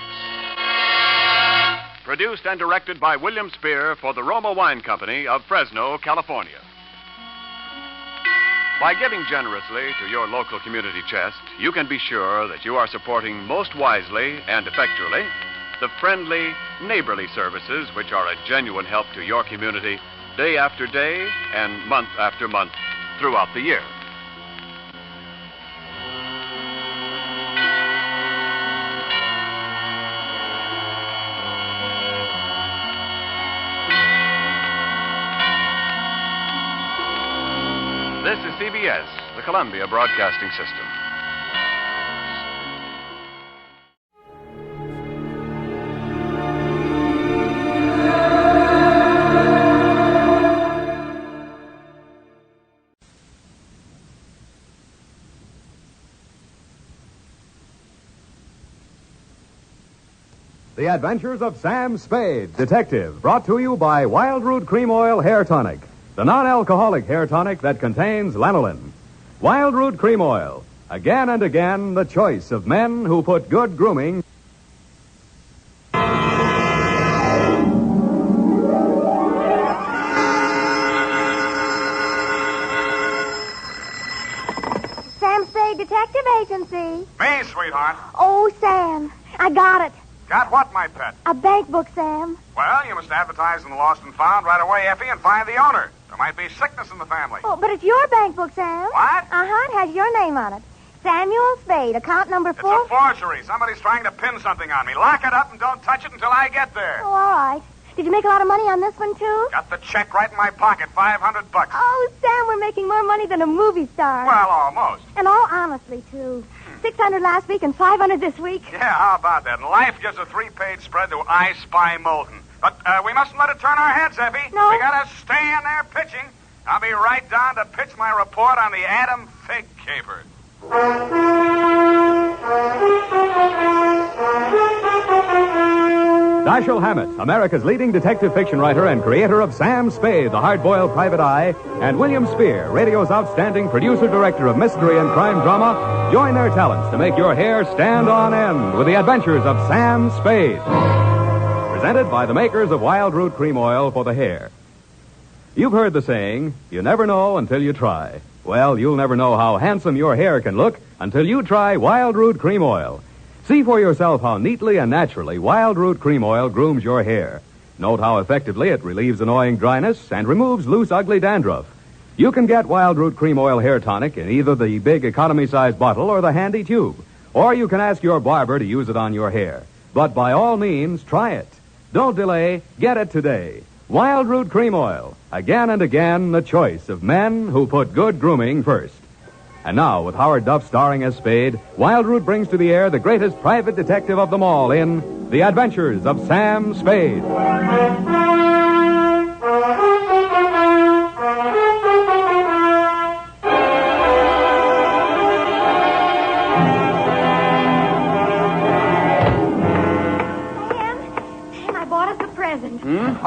produced and directed by William Spear for the Roma Wine Company of Fresno, California. By giving generously to your local community chest, you can be sure that you are supporting most wisely and effectually the friendly, neighborly services which are a genuine help to your community day after day and month after month throughout the year. This is CBS, the Columbia Broadcasting System. The Adventures of Sam Spade, Detective, brought to you by Wild Root Cream Oil Hair Tonic, the non-alcoholic hair tonic that contains lanolin. Wild Root Cream Oil, again and again the choice of men who put good grooming. Sam Spade Detective Agency. Me, sweetheart. Oh, Sam, I got it. Got what, my pet? A bank book, Sam. Well, you must advertise in the Lost and Found right away, Effie, and find the owner. There might be sickness in the family. Oh, but it's your bank book, Sam. What? Uh-huh, it has your name on it. Samuel Spade, account number 4. It's a forgery. Somebody's trying to pin something on me. Lock it up and don't touch it until I get there. Oh, all right. Did you make a lot of money on this one, too? Got the check right in my pocket, $500. Oh, Sam, we're making more money than a movie star. Well, almost. And all honestly, too. 600 last week and 500 this week. Yeah, how about that? And life gives a 3-page spread to I Spy Molten. But we mustn't let it turn our heads, Effie. No. We gotta stay in there pitching. I'll be right down to pitch my report on the Adam Figg caper. Dashiell Hammett, America's leading detective fiction writer and creator of Sam Spade, the hard-boiled private eye, and William Spear, radio's outstanding producer-director of mystery and crime drama, join their talents to make your hair stand on end with the adventures of Sam Spade. Presented by the makers of Wild Root Cream Oil for the hair. You've heard the saying, you never know until you try. Well, you'll never know how handsome your hair can look until you try Wild Root Cream Oil. See for yourself how neatly and naturally Wild Root Cream Oil grooms your hair. Note how effectively it relieves annoying dryness and removes loose, ugly dandruff. You can get Wild Root Cream Oil Hair Tonic in either the big economy-size bottle or the handy tube. Or you can ask your barber to use it on your hair. But by all means, try it. Don't delay. Get it today. Wild Root Cream Oil. Again and again, the choice of men who put good grooming first. And now, with Howard Duff starring as Spade, Wild Root brings to the air the greatest private detective of them all in The Adventures of Sam Spade.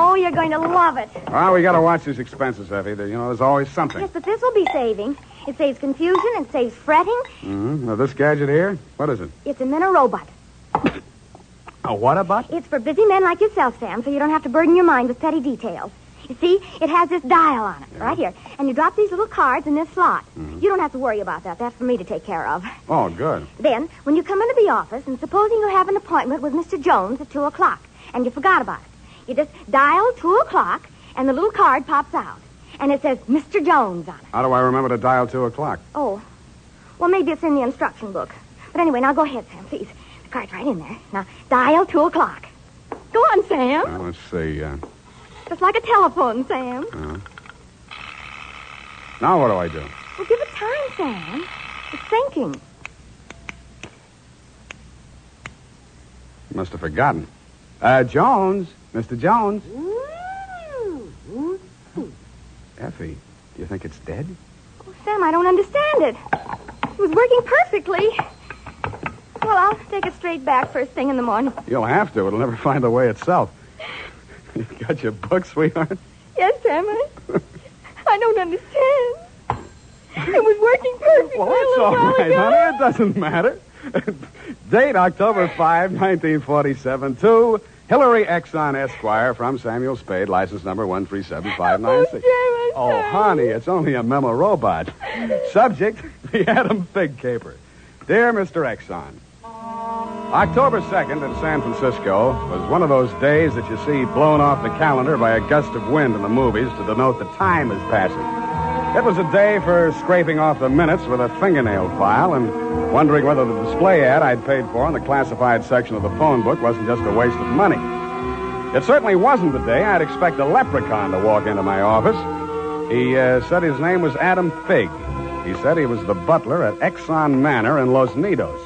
Oh, you're going to love it. Well, we got to watch these expenses, Effie. There's always something. Yes, but this will be saving. It saves confusion. It saves fretting. Mm-hmm. Now, this gadget here, what is it? It's a minorobot. A what-a-bot? It's for busy men like yourself, Sam, so you don't have to burden your mind with petty details. You see, it has this dial on it, right here. And you drop these little cards in this slot. Mm-hmm. You don't have to worry about that. That's for me to take care of. Oh, good. Then, when you come into the office, and supposing you have an appointment with Mr. Jones at 2 o'clock, and you forgot about it, you just dial 2 o'clock, and the little card pops out. And it says Mr. Jones on it. How do I remember to dial 2 o'clock? Oh. Well, maybe it's in the instruction book. But anyway, now go ahead, Sam, please. The card's right in there. Now, dial 2 o'clock. Go on, Sam. Let's see. Just like a telephone, Sam. Now what do I do? Well, give it time, Sam. It's thinking. You must have forgotten. Jones. Mr. Jones. Effie, do you think it's dead? Oh, Sam, I don't understand it. It was working perfectly. Well, I'll take it straight back first thing in the morning. You'll have to. It'll never find the way itself. You got your book, sweetheart? Yes, Sam. I don't understand. It was working perfectly. Well, it's all right, honey. It doesn't matter. Date October 5, 1947 to Hillary Exxon Esquire from Samuel Spade, license number 137-596. Oh, honey, it's only a memo robot. Subject, the Adam Figg caper. Dear Mr. Exxon, October 2nd in San Francisco was one of those days that you see blown off the calendar by a gust of wind in the movies to denote the time is passing. It was a day for scraping off the minutes with a fingernail file and wondering whether the display ad I'd paid for in the classified section of the phone book wasn't just a waste of money. It certainly wasn't the day I'd expect a leprechaun to walk into my office. He said his name was Adam Figg. He said he was the butler at Exxon Manor in Los Nidos.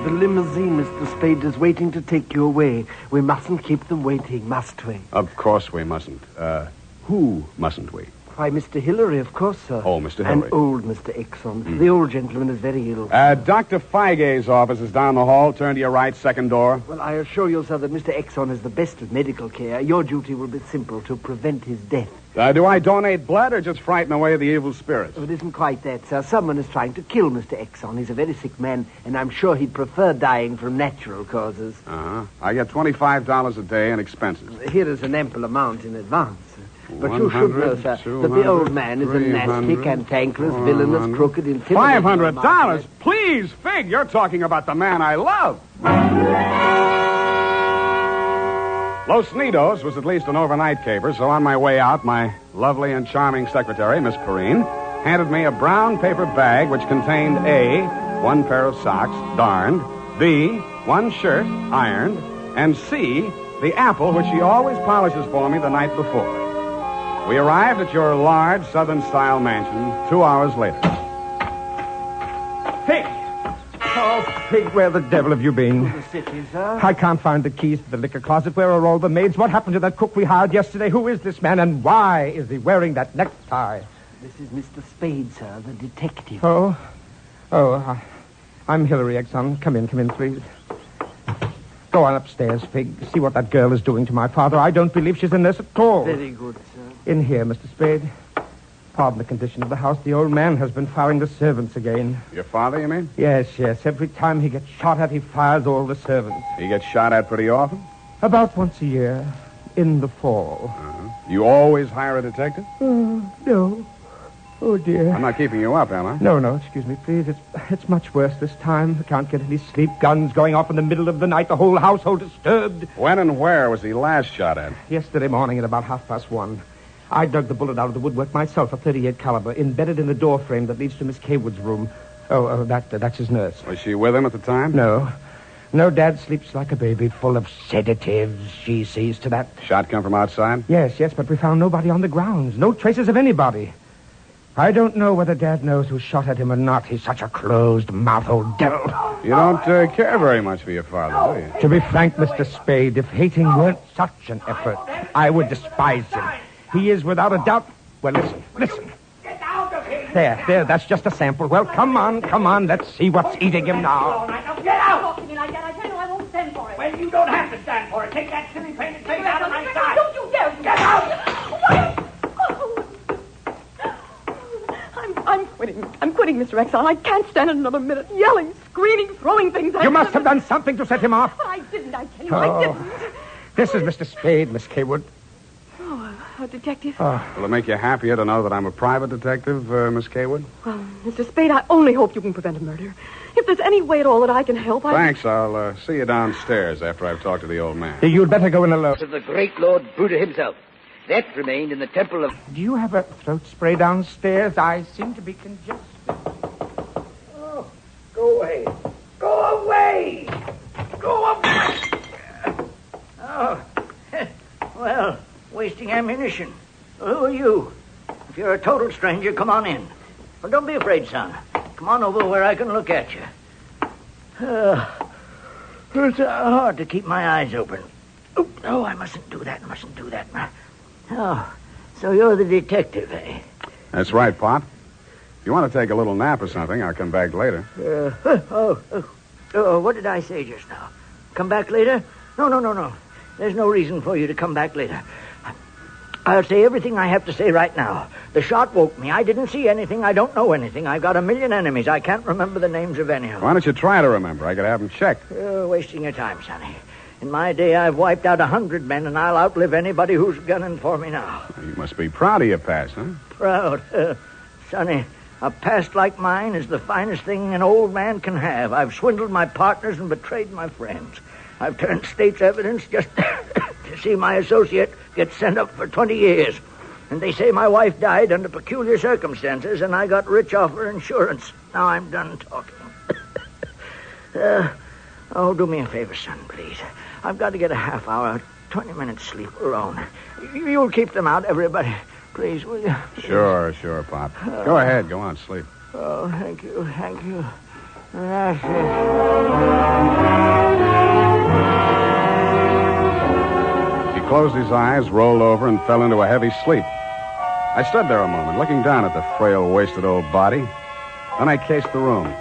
The limousine, Mr. Spade, is waiting to take you away. We mustn't keep them waiting, must we? Of course we mustn't. Who mustn't we? Why, Mr. Hillary, of course, sir. Oh, Mr. Hillary. And old Mr. Exxon. The old gentleman is very ill. Dr. Feig's office is down the hall. Turn to your right, second door. Well, I assure you, sir, that Mr. Exxon is the best of medical care. Your duty will be simple, to prevent his death. Do I donate blood or just frighten away the evil spirits? Oh, it isn't quite that, sir. Someone is trying to kill Mr. Exxon. He's a very sick man, and I'm sure he'd prefer dying from natural causes. Uh-huh. I get $25 a day in expenses. Here is an ample amount in advance. But you should know, sir, that the old man is a nasty, cantankerous, villainous, crooked, intimidating... $500? Please, Figg, you're talking about the man I love. Los Nidos was at least an overnight caper, so on my way out, my lovely and charming secretary, Miss Perrine, handed me a brown paper bag which contained A, one pair of socks, darned, B, one shirt, ironed, and C, the apple which she always polishes for me the night before. We arrived at your large Southern-style mansion 2 hours later. Figg! Oh, Figg, where the devil have you been? The city, sir. I can't find the keys to the liquor closet. Where are all the maids? What happened to that cook we hired yesterday? Who is this man, and why is he wearing that necktie? This is Mr. Spade, sir, the detective. I'm Hillary Exxon. Come in, please. Go on upstairs, Figg. See what that girl is doing to my father. I don't believe she's a nurse at all. Very good, sir. In here, Mr. Spade. Pardon the condition of the house. The old man has been firing the servants again. Your father, you mean? Yes. Every time he gets shot at, he fires all the servants. He gets shot at pretty often? About once a year. In the fall. Uh-huh. You always hire a detective? No. Oh, dear. I'm not keeping you up, am I? No, excuse me, please. It's much worse this time. I can't get any sleep. Guns going off in the middle of the night. The whole household disturbed. When and where was he last shot at? Yesterday morning at about 1:30. I dug the bullet out of the woodwork myself, a .38 caliber, embedded in the door frame that leads to Miss Kaywood's room. That's his nurse. Was she with him at the time? No, Dad sleeps like a baby, full of sedatives. She sees to that. Shot come from outside? Yes, but we found nobody on the grounds. No traces of anybody. I don't know whether Dad knows who shot at him or not. He's such a closed-mouthed old devil. You don't care very much for your father, do you? To be frank, Mr. Spade, if hating weren't such an effort, I would despise him. He is without a doubt... Well, listen. Get out of here! There, that's just a sample. Well, come on, let's see what's eating him now. All right, now get out! Talk to me like that. I tell you I won't stand for it. Well, you don't have to stand for it. Take that silly painted face out of my sight. Don't you dare! Get out! I'm quitting, Mr. Exxon. I can't stand it another minute. Yelling, screaming, throwing things at him. You must have done something to set him off. But I didn't, I tell you. I didn't. This is Mr. Spade, Miss Kaywood. Oh, a detective? Will it make you happier to know that I'm a private detective, Miss Kaywood? Well, Mr. Spade, I only hope you can prevent a murder. If there's any way at all that I can help, Thanks. I'll see you downstairs after I've talked to the old man. You'd better go in alone. To the great Lord Buddha himself. That remained in the temple of... Do you have a throat spray downstairs? I seem to be congested. Oh, go away. Go away! Go away! Oh, well, wasting ammunition. Well, who are you? If you're a total stranger, come on in. Well, don't be afraid, son. Come on over where I can look at you. It's hard to keep my eyes open. Oh, I mustn't do that. Oh, so you're the detective, eh? That's right, Pop. If you want to take a little nap or something, I'll come back later. What did I say just now? Come back later? No. There's no reason for you to come back later. I'll say everything I have to say right now. The shot woke me. I didn't see anything. I don't know anything. I've got a million enemies. I can't remember the names of any of them. Why don't you try to remember? I could have them checked. You're wasting your time, Sonny. In my day, I've wiped out 100 men, and I'll outlive anybody who's gunning for me now. You must be proud of your past, huh? Proud? Sonny, a past like mine is the finest thing an old man can have. I've swindled my partners and betrayed my friends. I've turned state's evidence just to see my associate get sent up for 20 years. And they say my wife died under peculiar circumstances, and I got rich off her insurance. Now I'm done talking. Do me a favor, son, please. I've got to get a half hour, 20 minutes sleep alone. You'll keep them out, everybody. Please, will you? Sure, Pop. Go ahead. Go on, sleep. Oh, thank you. He closed his eyes, rolled over, and fell into a heavy sleep. I stood there a moment, looking down at the frail, wasted old body. Then I cased the room.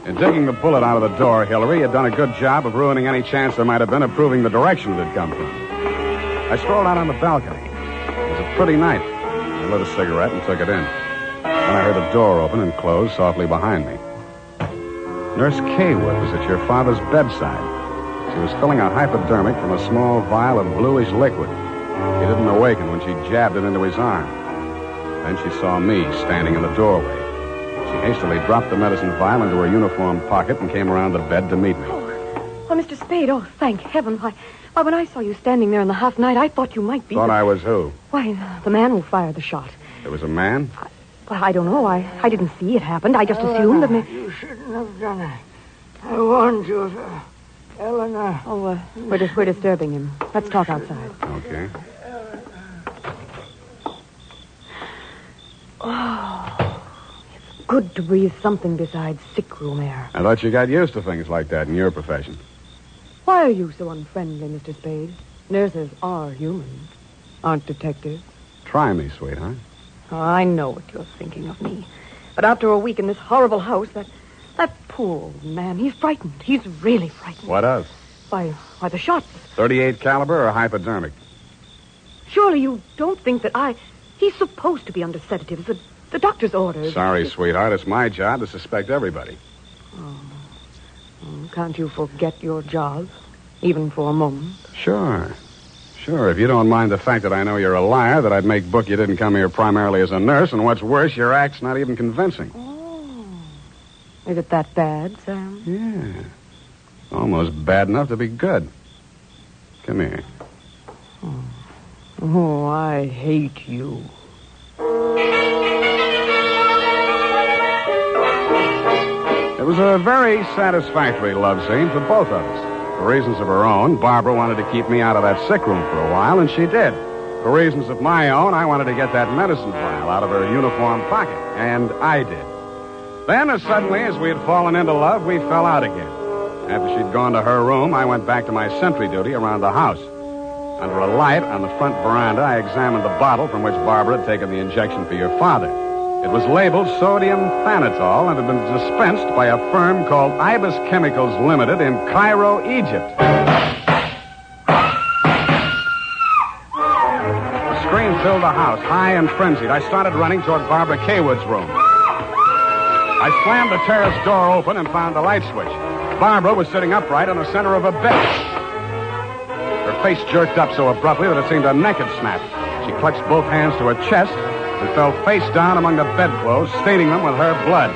In digging the bullet out of the door, Hillary had done a good job of ruining any chance there might have been of proving the direction it had come from. I strolled out on the balcony. It was a pretty night. I lit a cigarette and took it in. Then I heard a door open and close softly behind me. Nurse Kaywood was at your father's bedside. She was filling a hypodermic from a small vial of bluish liquid. He didn't awaken when she jabbed it into his arm. Then she saw me standing in the doorway. She hastily dropped the medicine vial into her uniform pocket and came around the bed to meet me. Oh, Mr. Spade, thank heaven. Why, when I saw you standing there in the half night, I thought you might be... Thought I was who? Why, the man who fired the shot. There was a man? I don't know. I didn't see it happen. I just assumed that... You shouldn't have done it. I warned you, Eleanor. Oh, we're disturbing him. Let's talk outside. Okay. Oh, it's good to breathe something besides sick room air. I thought you got used to things like that in your profession. Why are you so unfriendly, Mr. Spade? Nurses are human, aren't detectives. Try me, sweetheart. Oh, I know what you're thinking of me. But after a week in this horrible house, that poor old man, he's frightened. He's really frightened. What of? By the shots. 38 caliber or hypodermic? Surely you don't think that He's supposed to be under sedatives. The doctor's orders. Sorry, sweetheart. It's my job to suspect everybody. Oh, can't you forget your job, even for a moment? Sure. If you don't mind the fact that I know you're a liar, that I'd make book you didn't come here primarily as a nurse, and what's worse, your act's not even convincing. Oh. Is it that bad, Sam? Yeah. Almost bad enough to be good. Come here. Oh, I hate you. It was a very satisfactory love scene for both of us. For reasons of her own, Barbara wanted to keep me out of that sick room for a while, and she did. For reasons of my own, I wanted to get that medicine vial out of her uniform pocket, and I did. Then, as suddenly as we had fallen into love, we fell out again. After she'd gone to her room, I went back to my sentry duty around the house. Under a light on the front veranda, I examined the bottle from which Barbara had taken the injection for your father. It was labeled sodium thanatol and had been dispensed by a firm called Ibis Chemicals Limited in Cairo, Egypt. The scream filled the house, high and frenzied. I started running toward Barbara Kaywood's room. I slammed the terrace door open and found the light switch. Barbara was sitting upright in the center of a bed. Her face jerked up so abruptly that it seemed her neck had snapped. She clutched both hands to her chest and fell face down among the bedclothes, staining them with her blood.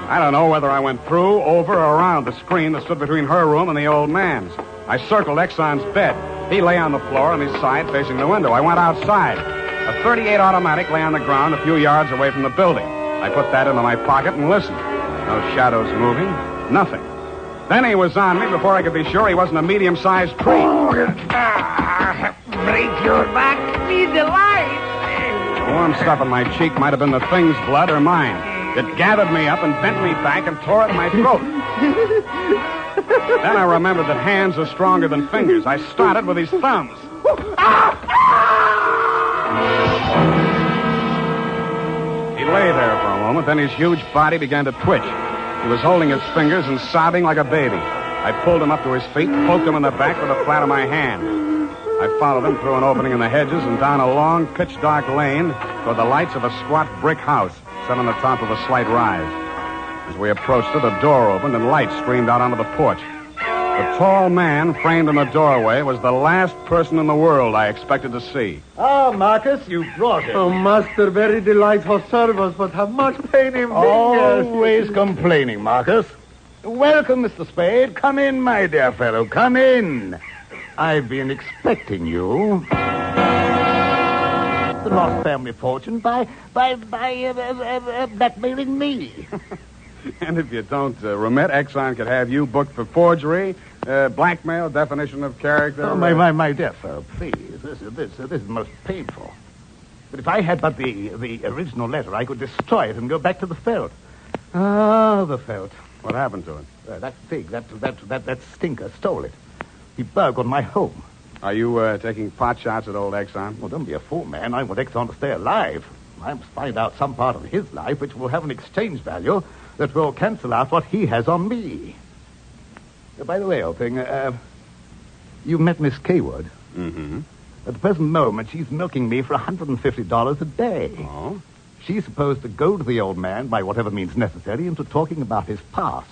I don't know whether I went through, over, or around the screen that stood between her room and the old man's. I circled Exxon's bed. He lay on the floor on his side facing the window. I went outside. A .38 automatic lay on the ground a few yards away from the building. I put that into my pocket and listened. No shadows moving. Nothing. Then he was on me before I could be sure he wasn't a medium-sized tree. Break your back. Need the light. The warm stuff on my cheek might have been the thing's blood or mine. It gathered me up and bent me back and tore at my throat. Then I remembered that hands are stronger than fingers. I started with his thumbs. He lay there for a moment, then his huge body began to twitch. He was holding his fingers and sobbing like a baby. I pulled him up to his feet, poked him in the back with the flat of my hand. I followed him through an opening in the hedges and down a long, pitch-dark lane toward the lights of a squat brick house set on the top of a slight rise. As we approached it, a door opened and light streamed out onto the porch. The tall man framed in the doorway was the last person in the world I expected to see. Ah, Marcus, you brought it. Oh, master, very delightful service, but how much pain in fingers. Always complaining, Marcus. Welcome, Mr. Spade. Come in, my dear fellow. Come in. I've been expecting you. The lost family fortune by blackmailing me. And if you don't remit, Exxon could have you booked for forgery, blackmail, definition of character. Oh, my dear fellow, please. This is most painful. But if I had but the original letter, I could destroy it and go back to the felt. Ah, the felt. What happened to it? That Figg, that stinker stole it. He burgled my home. Are you taking pot shots at old Exxon? Well, don't be a fool, man. I want Exxon to stay alive. I must find out some part of his life which will have an exchange value that will cancel out what he has on me. By the way, old thing, you met Miss Kaywood. Mm-hmm. At the present moment, she's milking me for $150 a day. Oh? She's supposed to goad the old man, by whatever means necessary, into talking about his past.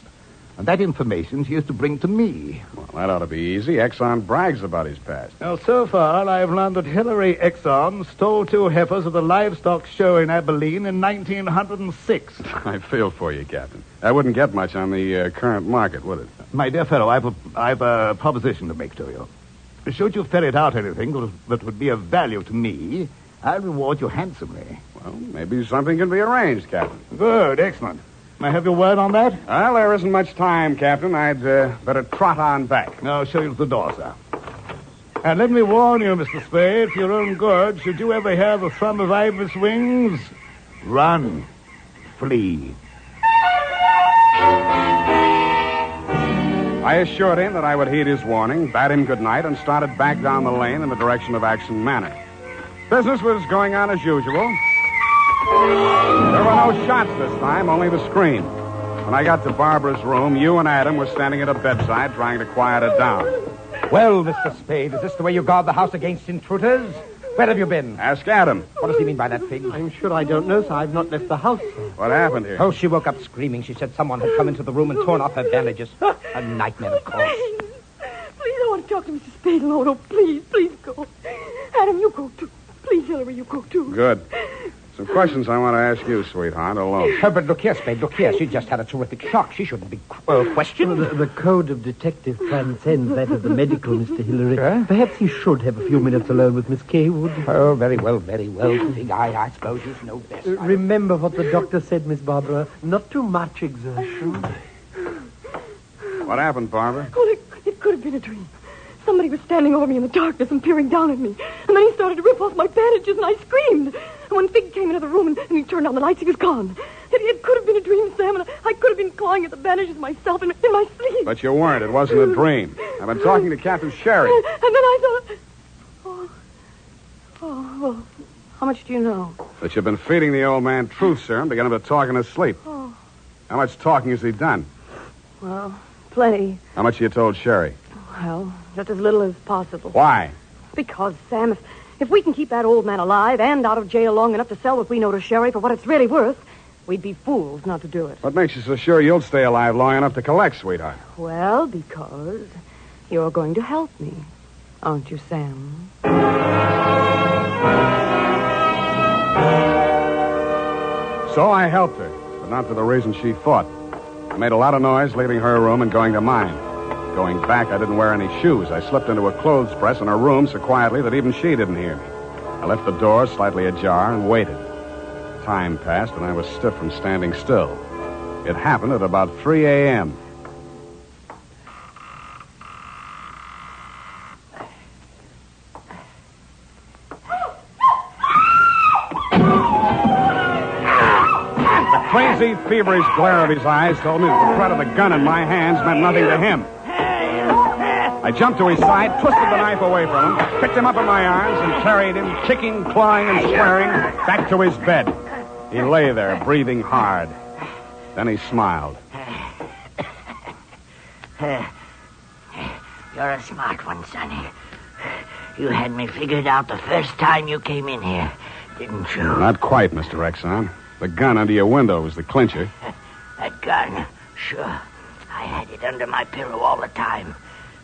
And that information she is to bring to me. Well, that ought to be easy. Exxon brags about his past. Now, so far, I've learned that Hillary Exxon stole 2 heifers at the livestock show in Abilene in 1906. I feel for you, Captain. That wouldn't get much on the current market, would it? My dear fellow, I've a proposition to make to you. Should you ferret out anything that would be of value to me, I'll reward you handsomely. Well, maybe something can be arranged, Captain. Good, excellent. May I have your word on that? Well, there isn't much time, Captain. I'd better trot on back. I'll show you to the door, sir. And let me warn you, Mr. Spade, for your own good, should you ever hear the thrum of Ibis wings, run, flee. I assured him that I would heed his warning, bade him good night, and started back down the lane in the direction of Action Manor. Business was going on as usual. There were no shots this time, only the scream. When I got to Barbara's room, you and Adam were standing at a bedside trying to quiet her down. Well, Mr. Spade, is this the way you guard the house against intruders? Where have you been? Ask Adam. What does he mean by that, Figg? I'm sure I don't know, sir. I've not left the house, sir. What happened here? Oh, she woke up screaming. She said someone had come into the room and torn off her bandages. A nightmare, of course. Please, I want to talk to Mr. Spade alone. Oh, please go. Adam, you go too. Please, Hillary, you go too. Good. Some questions I want to ask you, sweetheart, alone. But look here, Spade, look here. She just had a terrific shock. She shouldn't be questioned. The code of detective transcends that of the medical, Mr. Hillary. Perhaps he should have a few minutes alone with Miss Kaywood. Oh, very well, Figg. I suppose you know best. Remember what the doctor said, Miss Barbara. Not too much exertion. What happened, Barbara? Oh, it could have been a dream. Somebody was standing over me in the darkness and peering down at me. And then he started to rip off my bandages, and I screamed. And when Figg came into the room and he turned on the lights, he was gone. It could have been a dream, Sam, and I could have been clawing at the bandages myself in my sleep. But you weren't. It wasn't a dream. I've been talking to Captain Sherry. And then I thought... well, how much do you know? That you've been feeding the old man truth serum to get him to talk in his sleep. Oh. How much talking has he done? Well, plenty. How much you told Sherry? Well, just as little as possible. Why? Because, Sam, if we can keep that old man alive and out of jail long enough to sell what we know to Sherry for what it's really worth, we'd be fools not to do it. What makes you so sure you'll stay alive long enough to collect, sweetheart? Well, because you're going to help me, aren't you, Sam? So I helped her, but not for the reason she thought. I made a lot of noise leaving her room and going to mine. Going back, I didn't wear any shoes. I slipped into a clothes press in her room so quietly that even she didn't hear me. I left the door slightly ajar and waited. Time passed, and I was stiff from standing still. It happened at about 3 a.m. The crazy, feverish glare of his eyes told me that the threat of the gun in my hands meant nothing to him. I jumped to his side, twisted the knife away from him, picked him up in my arms, and carried him, kicking, clawing, and swearing, back to his bed. He lay there, breathing hard. Then he smiled. You're a smart one, Sonny. You had me figured out the first time you came in here, didn't you? Not quite, Mr. Exxon. The gun under your window was the clincher. That gun, sure. I had it under my pillow all the time.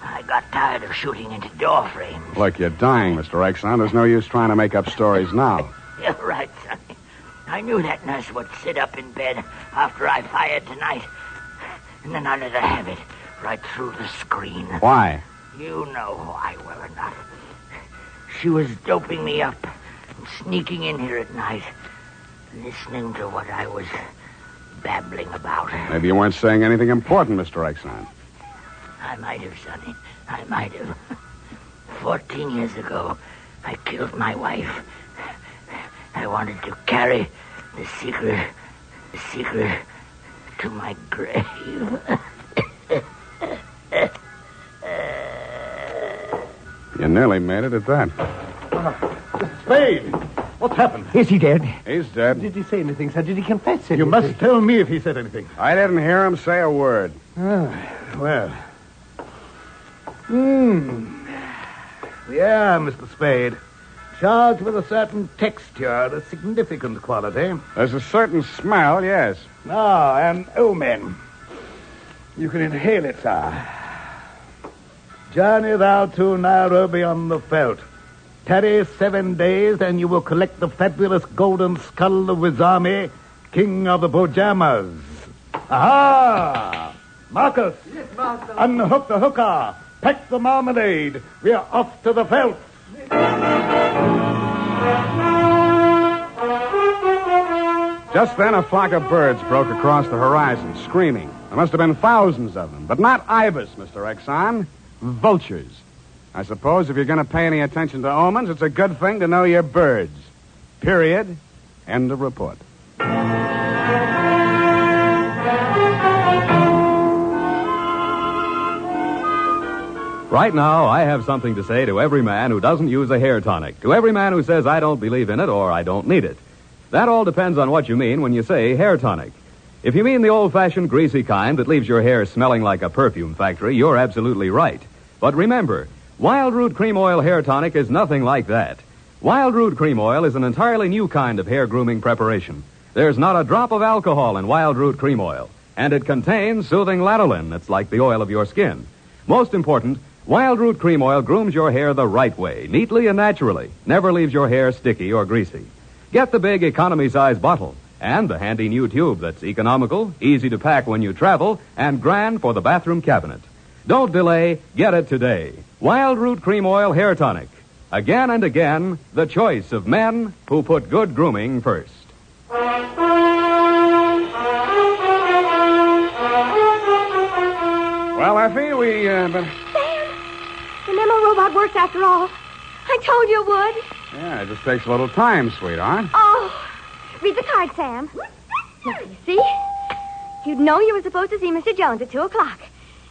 I got tired of shooting into door frames. Look, you're dying, Mr. Exxon. There's no use trying to make up stories now. You're right, Sonny. I knew that nurse would sit up in bed after I fired tonight. And then I let her have it right through the screen. Why? You know why, well or not. She was doping me up and sneaking in here at night, listening to what I was babbling about. Maybe you weren't saying anything important, Mr. Exxon. I might have, Sonny. I might have. 14 years ago, I killed my wife. I wanted to carry the secret to my grave. You nearly made it at that. Spade! What's happened? Is he dead? He's dead. Did he say anything, sir? Did he confess anything? You must tell me if he said anything. I didn't hear him say a word. Well. Yeah, Mr. Spade. Charged with a certain texture, a significant quality. There's a certain smell, yes. And omen. You can inhale it, sir. Journey thou to Nairobi on the veldt. Tarry 7 days, and you will collect the fabulous golden skull of Wizami, king of the Bojamas. Aha! Marcus! Yes, master. Unhook the hooker. Pack the marmalade. We are off to the veldt. Just then, a flock of birds broke across the horizon, screaming. There must have been thousands of them, but not ibis, Mr. Exxon. Vultures. I suppose if you're going to pay any attention to omens, it's a good thing to know your birds. Period. End of report. Right now, I have something to say to every man who doesn't use a hair tonic, to every man who says I don't believe in it or I don't need it. That all depends on what you mean when you say hair tonic. If you mean the old-fashioned greasy kind that leaves your hair smelling like a perfume factory, you're absolutely right. But remember, Wild Root Cream Oil Hair Tonic is nothing like that. Wild Root Cream Oil is an entirely new kind of hair grooming preparation. There's not a drop of alcohol in Wild Root Cream Oil, and it contains soothing lanolin that's like the oil of your skin. Most important, Wild Root Cream Oil grooms your hair the right way, neatly and naturally. Never leaves your hair sticky or greasy. Get the big economy-size bottle and the handy new tube that's economical, easy to pack when you travel, and grand for the bathroom cabinet. Don't delay. Get it today. Wild Root Cream Oil Hair Tonic. Again and again, the choice of men who put good grooming first. Well, Effie, Sam, the memo robot works after all. I told you it would. Yeah, it just takes a little time, sweetheart. Oh, read the card, Sam. Now, you see? You'd know you were supposed to see Mr. Jones at 2 o'clock.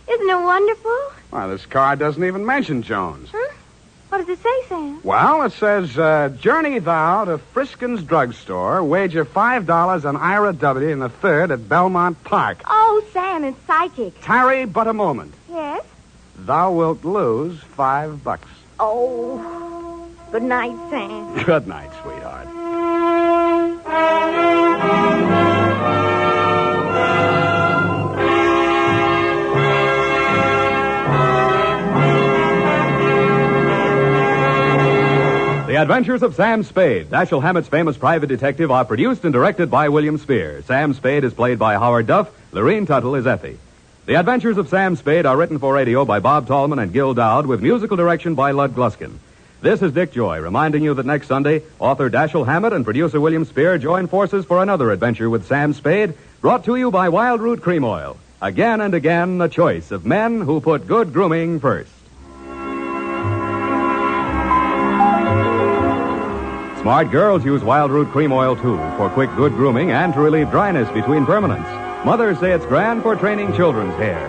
Isn't it wonderful? Well, this card doesn't even mention Jones. Huh? What does it say, Sam? Well, it says, journey thou to Friskin's drugstore, wager $5 on Ira W. in the third at Belmont Park. Oh, Sam, it's psychic. Tarry but a moment. Yes? Thou wilt lose $5. Oh, good night, Sam. Good night, sweetheart. The Adventures of Sam Spade, Dashiell Hammett's famous private detective, are produced and directed by William Spear. Sam Spade is played by Howard Duff. Lorene Tuttle is Effie. The Adventures of Sam Spade are written for radio by Bob Tallman and Gil Dowd with musical direction by Lud Gluskin. This is Dick Joy reminding you that next Sunday, author Dashiell Hammett and producer William Spear join forces for another adventure with Sam Spade, brought to you by Wild Root Cream Oil. Again and again, the choice of men who put good grooming first. Smart girls use Wild Root Cream Oil, too, for quick, good grooming and to relieve dryness between permanents. Mothers say it's grand for training children's hair.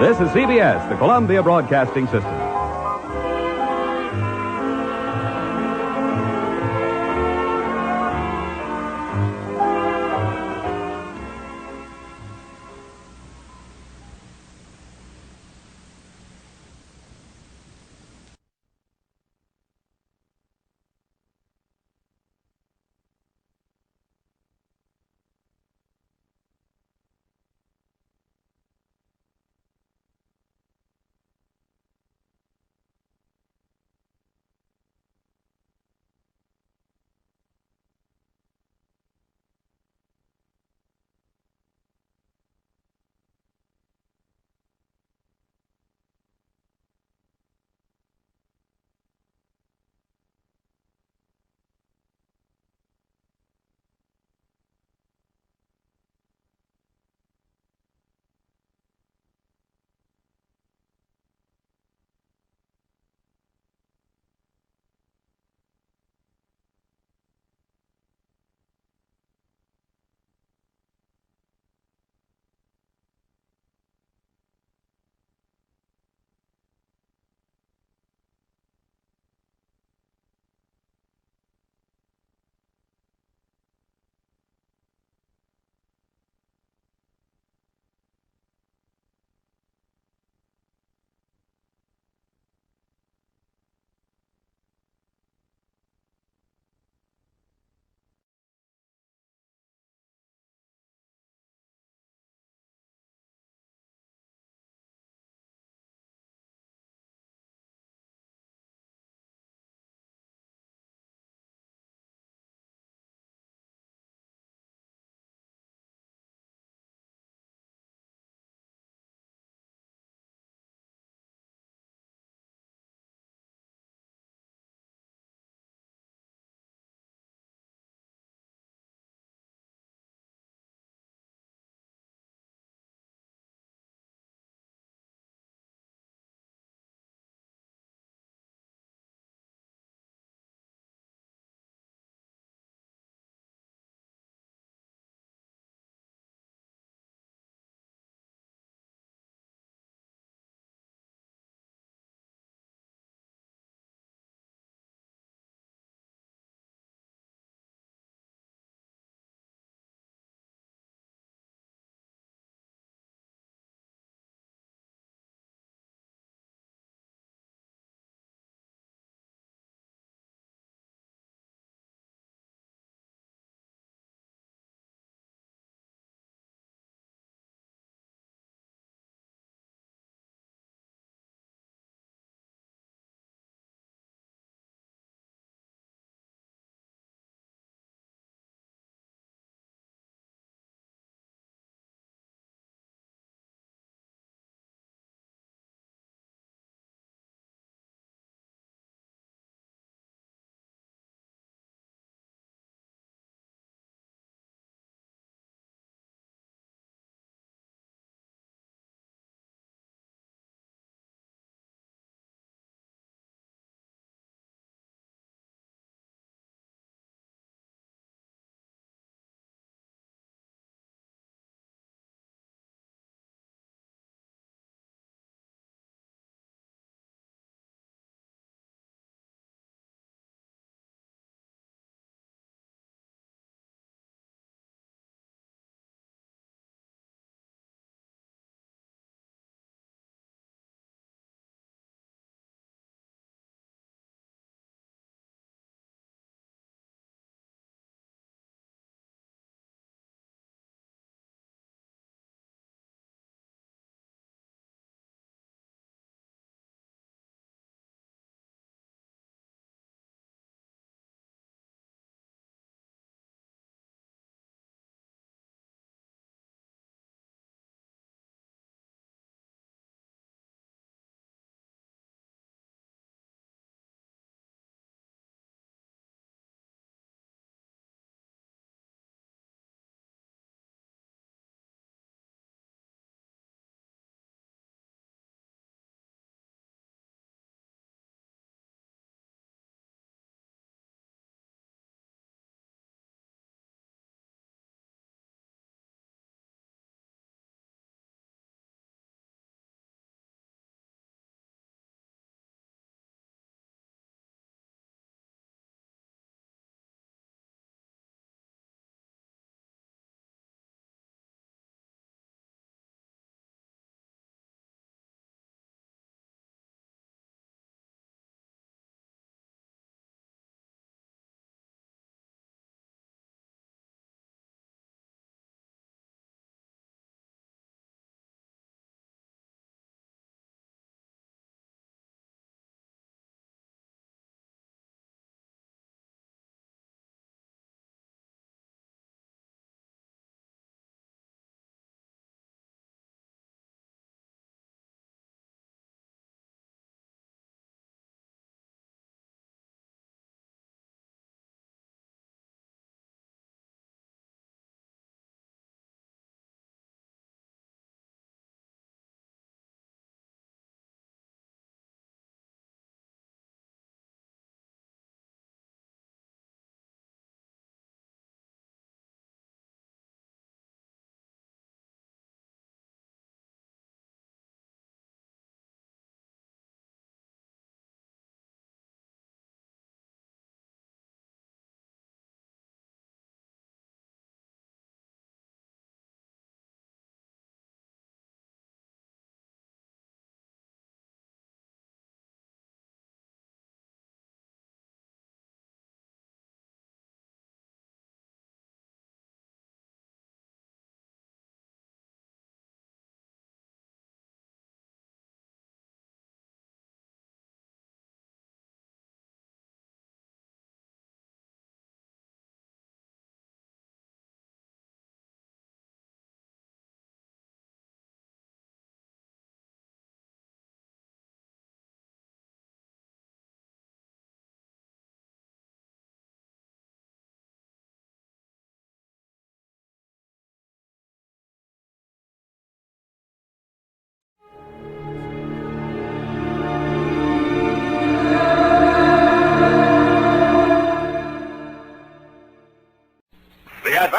This is CBS, the Columbia Broadcasting System.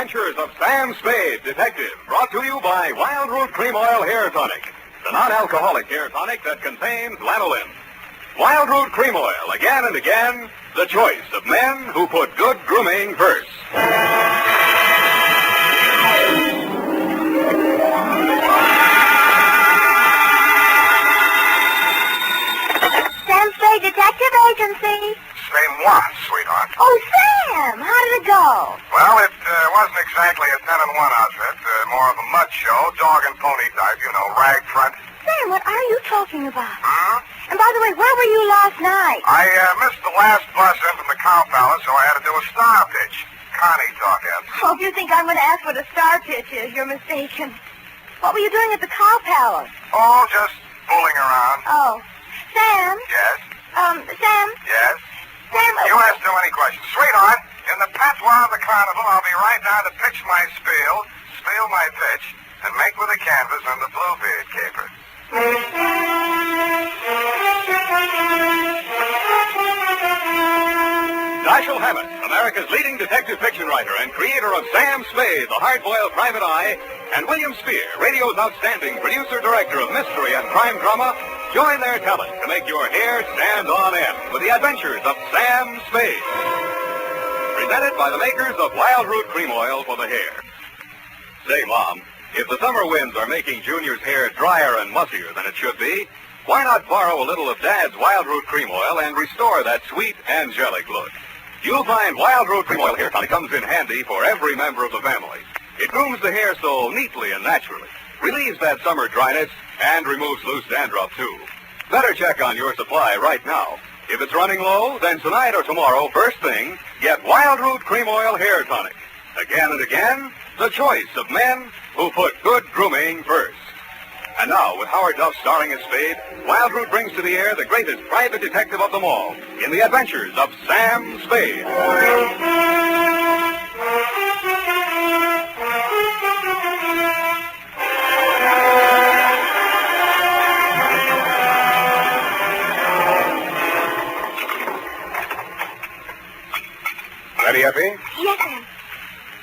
Adventures of Sam Spade, Detective, brought to you by Wild Root Cream Oil Hair Tonic, the non-alcoholic hair tonic that contains lanolin. Wild Root Cream Oil, again and again, the choice of men who put good grooming first. Sam Spade Detective Agency. Say moi, sweetheart. Oh, Sam, how did it go? Well, it wasn't exactly a 10-in-1 outfit. More of a mud show, dog and pony type, you know, rag front. Sam, what are you talking about? And by the way, where were you last night? I missed the last bus in from the Cow Palace, so I had to do a star pitch. Connie talk at me. Oh, if you think I'm going to ask what a star pitch is, you're mistaken. What were you doing at the Cow Palace? Oh, just fooling around. Oh. Sam? Yes? Sam? Yes? Sam... You ask too many questions. Sweetheart, in the patois of the carnival, I'll be right down to pitch my spiel my pitch, and make with the canvas on the Bluebeard caper. Dashiell Hammett, America's leading detective fiction writer and creator of Sam Spade, the hard-boiled private eye, and William Spear, radio's outstanding producer-director of mystery and crime drama, join their talent to make your hair stand on end with the adventures of Sam Spade. Presented by the makers of Wild Root Cream Oil for the hair. Say, Mom, if the summer winds are making Junior's hair drier and mussier than it should be, why not borrow a little of Dad's Wild Root Cream Oil and restore that sweet, angelic look? You'll find Wild Root Cream Oil hair tonic comes in handy for every member of the family. It grooms the hair so neatly and naturally, relieves that summer dryness, and removes loose dandruff, too. Better check on your supply right now. If it's running low, then tonight or tomorrow, first thing, get Wild Root Cream Oil hair tonic. Again and again, the choice of men who put good grooming first. And now, with Howard Duff starring as Spade, Wild Root brings to the air the greatest private detective of them all in the adventures of Sam Spade. Ready, Effie? Yes, Sam.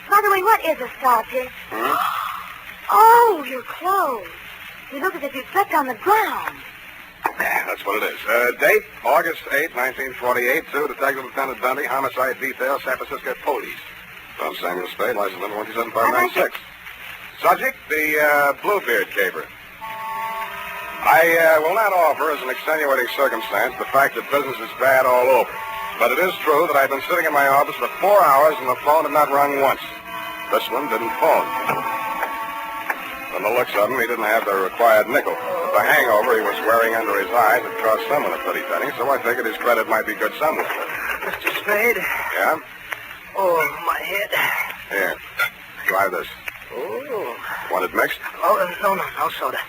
By the way, what is a star pitch? Oh, your clothes. You look as if you slept on the ground. That's what it is. Date, August 8, 1948, to Detective Lieutenant Denny, Homicide Detail, San Francisco Police. From Samuel Spade, license number 127596. Subject, the Bluebeard caper. I will not offer as an extenuating circumstance the fact that business is bad all over. But it is true that I've been sitting in my office for 4 hours and the phone had not rung once. This one didn't phone. From the looks of him, he didn't have the required nickel. The hangover he was wearing under his eyes had cost someone a pretty penny, so I figured his credit might be good somewhere. Mr. Spade? Yeah? Oh, my head. Here, try this. Oh. Want it mixed? Oh, no soda.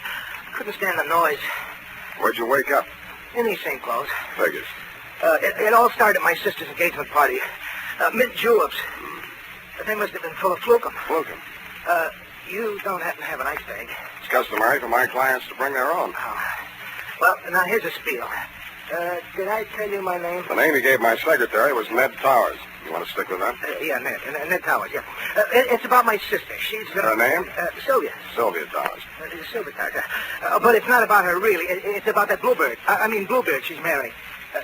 Couldn't stand the noise. Where'd you wake up? In these same clothes. Figures. It all started at my sister's engagement party. Mint juleps. They must have been full of flukum. Flukum? You don't happen to have an ice bag? It's customary for my clients to bring their own. Oh. Well, now here's a spiel. Did I tell you my name? The name he gave my secretary was Ned Towers. You want to stick with that? Yeah, Ned Towers, yeah. It's about my sister. She's... Her name? Sylvia. Sylvia Towers. Sylvia Towers. But it's not about her, really. It's about that Bluebeard. Bluebeard she's marrying.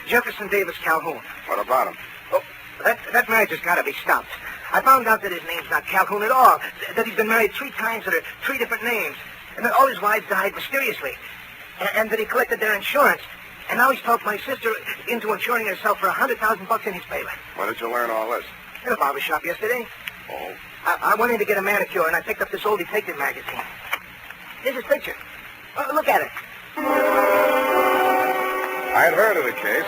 Jefferson Davis Calhoun. What about him? Oh, that marriage has got to be stopped. I found out that his name's not Calhoun at all. That he's been married 3 times under 3 different names. And that all his wives died mysteriously. And that he collected their insurance. And now he's talked my sister into insuring herself for $100,000 in his favor. When did you learn all this? In a barber shop yesterday. Oh. I went in to get a manicure, and I picked up this old detective magazine. Here's his picture. Look at it. I had heard of the case.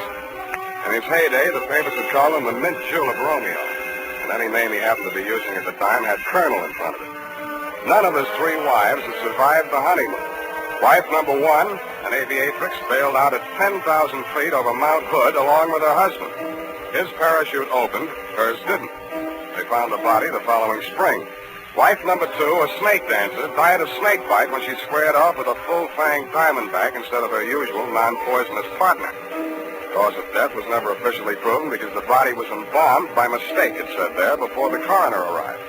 In his heyday, the papers would call him the Mint Julep Romeo. And any name he happened to be using at the time had Colonel in front of it. None of his 3 wives had survived the honeymoon. Wife number 1, an aviatrix, bailed out at 10,000 feet over Mount Hood along with her husband. His parachute opened, hers didn't. They found the body the following spring. Wife number 2, a snake dancer, died of snake bite when she squared off with a full-fanged diamondback instead of her usual non-poisonous partner. The cause of death was never officially proven because the body was embalmed by mistake, it said there, before the coroner arrived.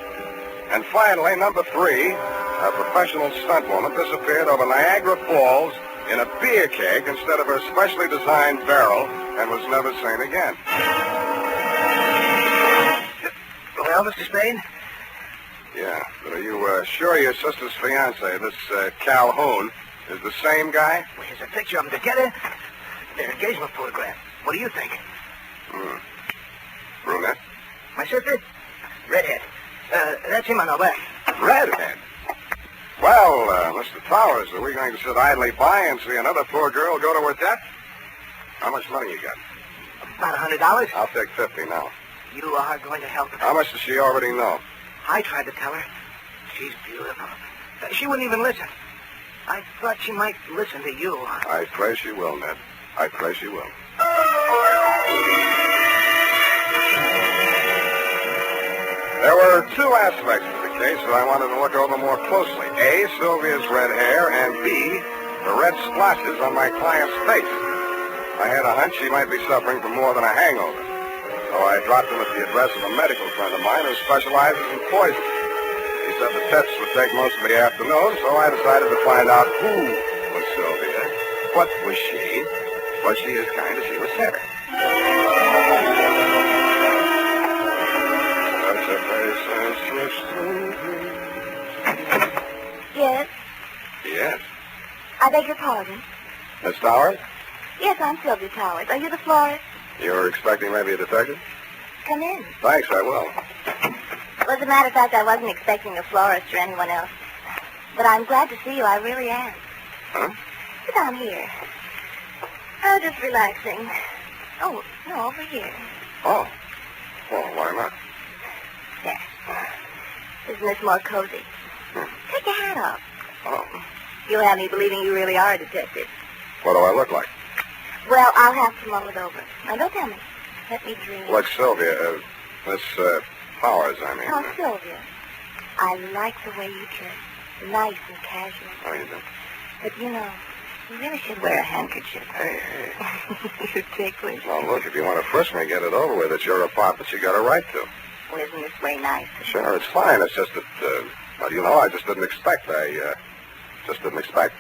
And finally, number 3, a professional stunt woman disappeared over Niagara Falls in a beer keg instead of her specially designed barrel and was never seen again. Well, Mr. Spade? Yeah, but are you sure your sister's fiancé, this Calhoun, is the same guy? Well, here's a picture of them together. Their engagement photograph. What do you think? Brunette? My sister? Redhead. That's him on the left. Redhead? Well, Mr. Towers, are we going to sit idly by and see another poor girl go to her death? How much money you got? About $100. I'll take 50 now. You are going to help her. How much does she already know? I tried to tell her. She's beautiful. She wouldn't even listen. I thought she might listen to you. I pray she will, Ned. I pray she will. There were 2 aspects to the case that I wanted to look over more closely. A, Sylvia's red hair, and B, the red splotches on my client's face. I had a hunch she might be suffering from more than a hangover. So I dropped him at the address of a medical friend of mine who specializes in poison. He said the tests would take most of the afternoon, so I decided to find out who was Sylvia, what was she, was she as kind as she was fair? Yes? Yes. I beg your pardon. Miss Towers? Yes, I'm Sylvia Towers. Are you the florist? You're expecting maybe a detective? Come in. Thanks, I will. Well, as a matter of fact, I wasn't expecting a florist or anyone else. But I'm glad to see you. I really am. Huh? Sit down here. Oh, just relaxing. Oh, no, over here. Oh. Well, why not? There. Isn't this more cozy? Take your hat off. Oh. You'll have me believing you really are a detective. What do I look like? Well, I'll have to mull it over. Now, don't tell me. Let me dream. Look, Sylvia, Miss Powers, I mean. Oh, Sylvia. I like the way you dress. Nice and casual. Oh, you do? But, you know, you really should wear a handkerchief. Hey. You're ticklish. Well, look, if you want to frisk me, get it over with. It's your apartment. You got a right to. Well, isn't this way nice? Sure, it's fine. It's just that, well, you know, I just didn't expect. Just didn't expect.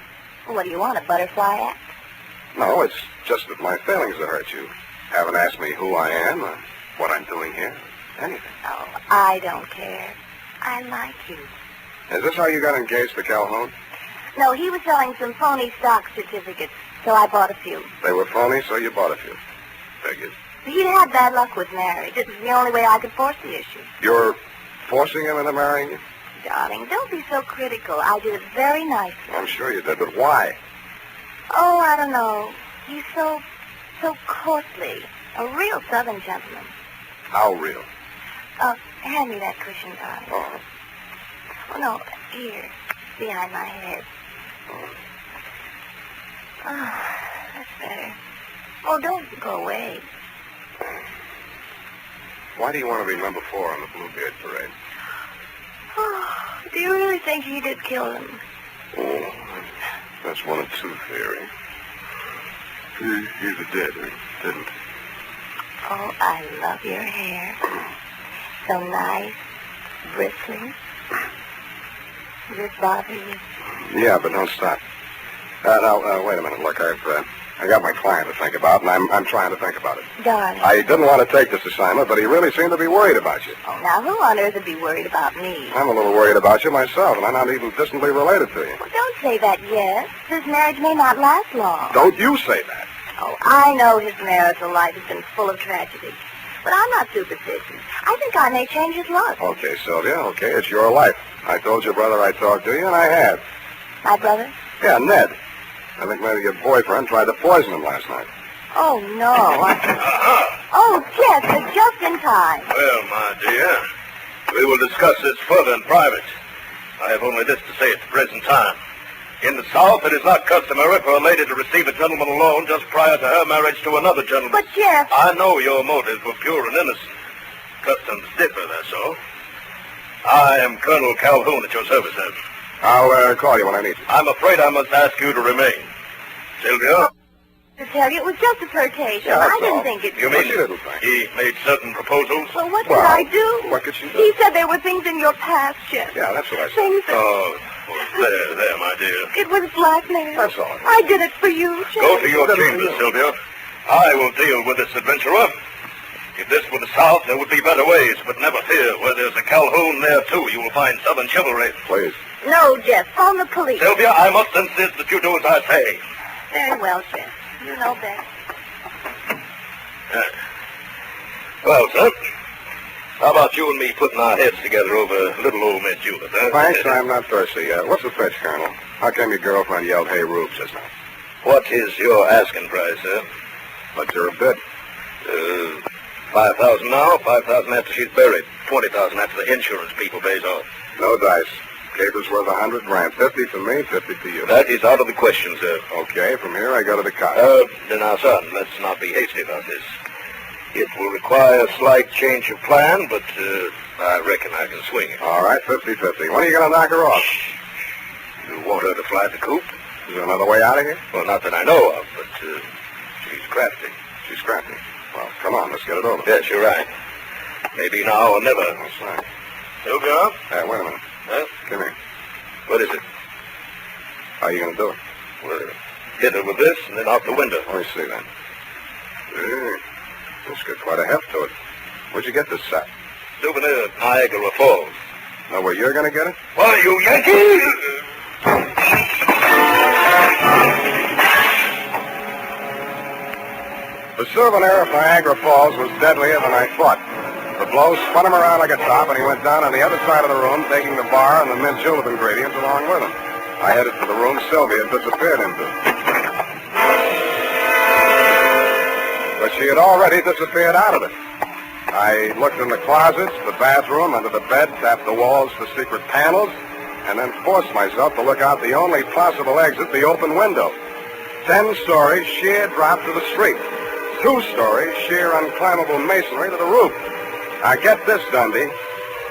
Well, what do you want, a butterfly act? No, it's just that my feelings that hurt you. Haven't asked me who I am, or what I'm doing here, anything. Oh, I don't care. I like you. Is this how you got engaged to Calhoun? No, he was selling some phony stock certificates, so I bought a few. They were phony, so you bought a few. Figured. He'd had bad luck with marriage. It was the only way I could force the issue. You're forcing him into marrying you? Darling, don't be so critical. I did it very nicely. I'm sure you did, but why? Oh, I don't know. He's so courtly. A real Southern gentleman. How real? Hand me that cushion, darling. Oh. Oh, no, here, behind my head. Oh, that's better. Oh, don't go away. Why do you want to be number 4 on the Bluebeard parade? Oh, do you really think he did kill him? Oh, that's one of 2 theories. He either did or didn't. Oh, I love your hair. So nice, bristling. Does this bother you? Yeah, but don't stop. Now, wait a minute. Look, I got my client to think about, and I'm trying to think about it. Darling. I didn't want to take this assignment, but he really seemed to be worried about you. Oh, now who on earth would be worried about me? I'm a little worried about you myself, and I'm not even distantly related to you. Well, don't say that yet. This marriage may not last long. Don't you say that. Oh, I know his marital life has been full of tragedy. But I'm not superstitious. I think I may change his luck. Okay, Sylvia, okay, it's your life. I told your brother I'd talk to you, and I have. My brother? Yeah, Ned. I think maybe your boyfriend tried to poison him last night. Oh, no. Oh, Jeff, just in time. Well, my dear, we will discuss this further in private. I have only this to say at the present time. In the South, it is not customary for a lady to receive a gentleman alone just prior to her marriage to another gentleman. But, Jeff... I know your motives were pure and innocent. Customs differ, that's all. I am Colonel Calhoun at your service, sir. I'll call you when I need you. I'm afraid I must ask you to remain. Sylvia? To tell you, it was just a flirtation. Yeah, I didn't think it. You mean he made certain proposals? Well, what did I do? What could she do? He said there were things in your past, Jeff. Yeah, that's what I said. Things that... There, my dear. It was blackmail. That's all. I did it for you, Jeff. Go to your chambers, Sylvia. I will deal with this adventurer. If this were the South, there would be better ways, but never fear. Where there's a Calhoun, there, too, you will find Southern chivalry. Please. No, Jeff. Phone the police. Sylvia, I must insist that you do as I say. Very well, Jeff. You know best. Well, sir, how about you and me putting our heads together over little old Miss Judith, huh? Thanks, I'm not thirsty. What's the fetch, Colonel? How come your girlfriend yelled, "Hey, Rube," just now? What is your asking price, sir? What's your bid? 5,000 now, 5,000 after she's buried, 20,000 after the insurance people pays off. No dice. Caper's worth 100 grand. 50 for me, 50 to you. That is out of the question, sir. Okay, from here I go to the car. Now, son, let's not be hasty about this. It will require a slight change of plan, but I reckon I can swing it. All right, 50-50. When are you going to knock her off? You want her to fly the coop? Is there another way out of here? Well, not that I know of, but she's crafty. She's crafty. Well, come on, let's get it over. Yes, you're right. Maybe now or never. That's right. Sylvia? Wait a minute. Huh? Come here. What is it? How are you going to do it? Well, hit her with this and then out the window. Let me see then. It's got quite a heft to it. Where'd you get this set? Souvenir, Niagara Falls. Know where you're going to get it? Why, you Yankee! The souvenir of Niagara Falls was deadlier than I thought. The blow spun him around like a top, and he went down on the other side of the room, taking the bar and the mint julep ingredients along with him. I headed for the room Sylvia had disappeared into. But she had already disappeared out of it. I looked in the closets, the bathroom, under the bed, tapped the walls for secret panels, and then forced myself to look out the only possible exit, the open window. 10 stories, sheer drop to the street. 2 stories, sheer unclimbable masonry to the roof. Now get this, Dundee.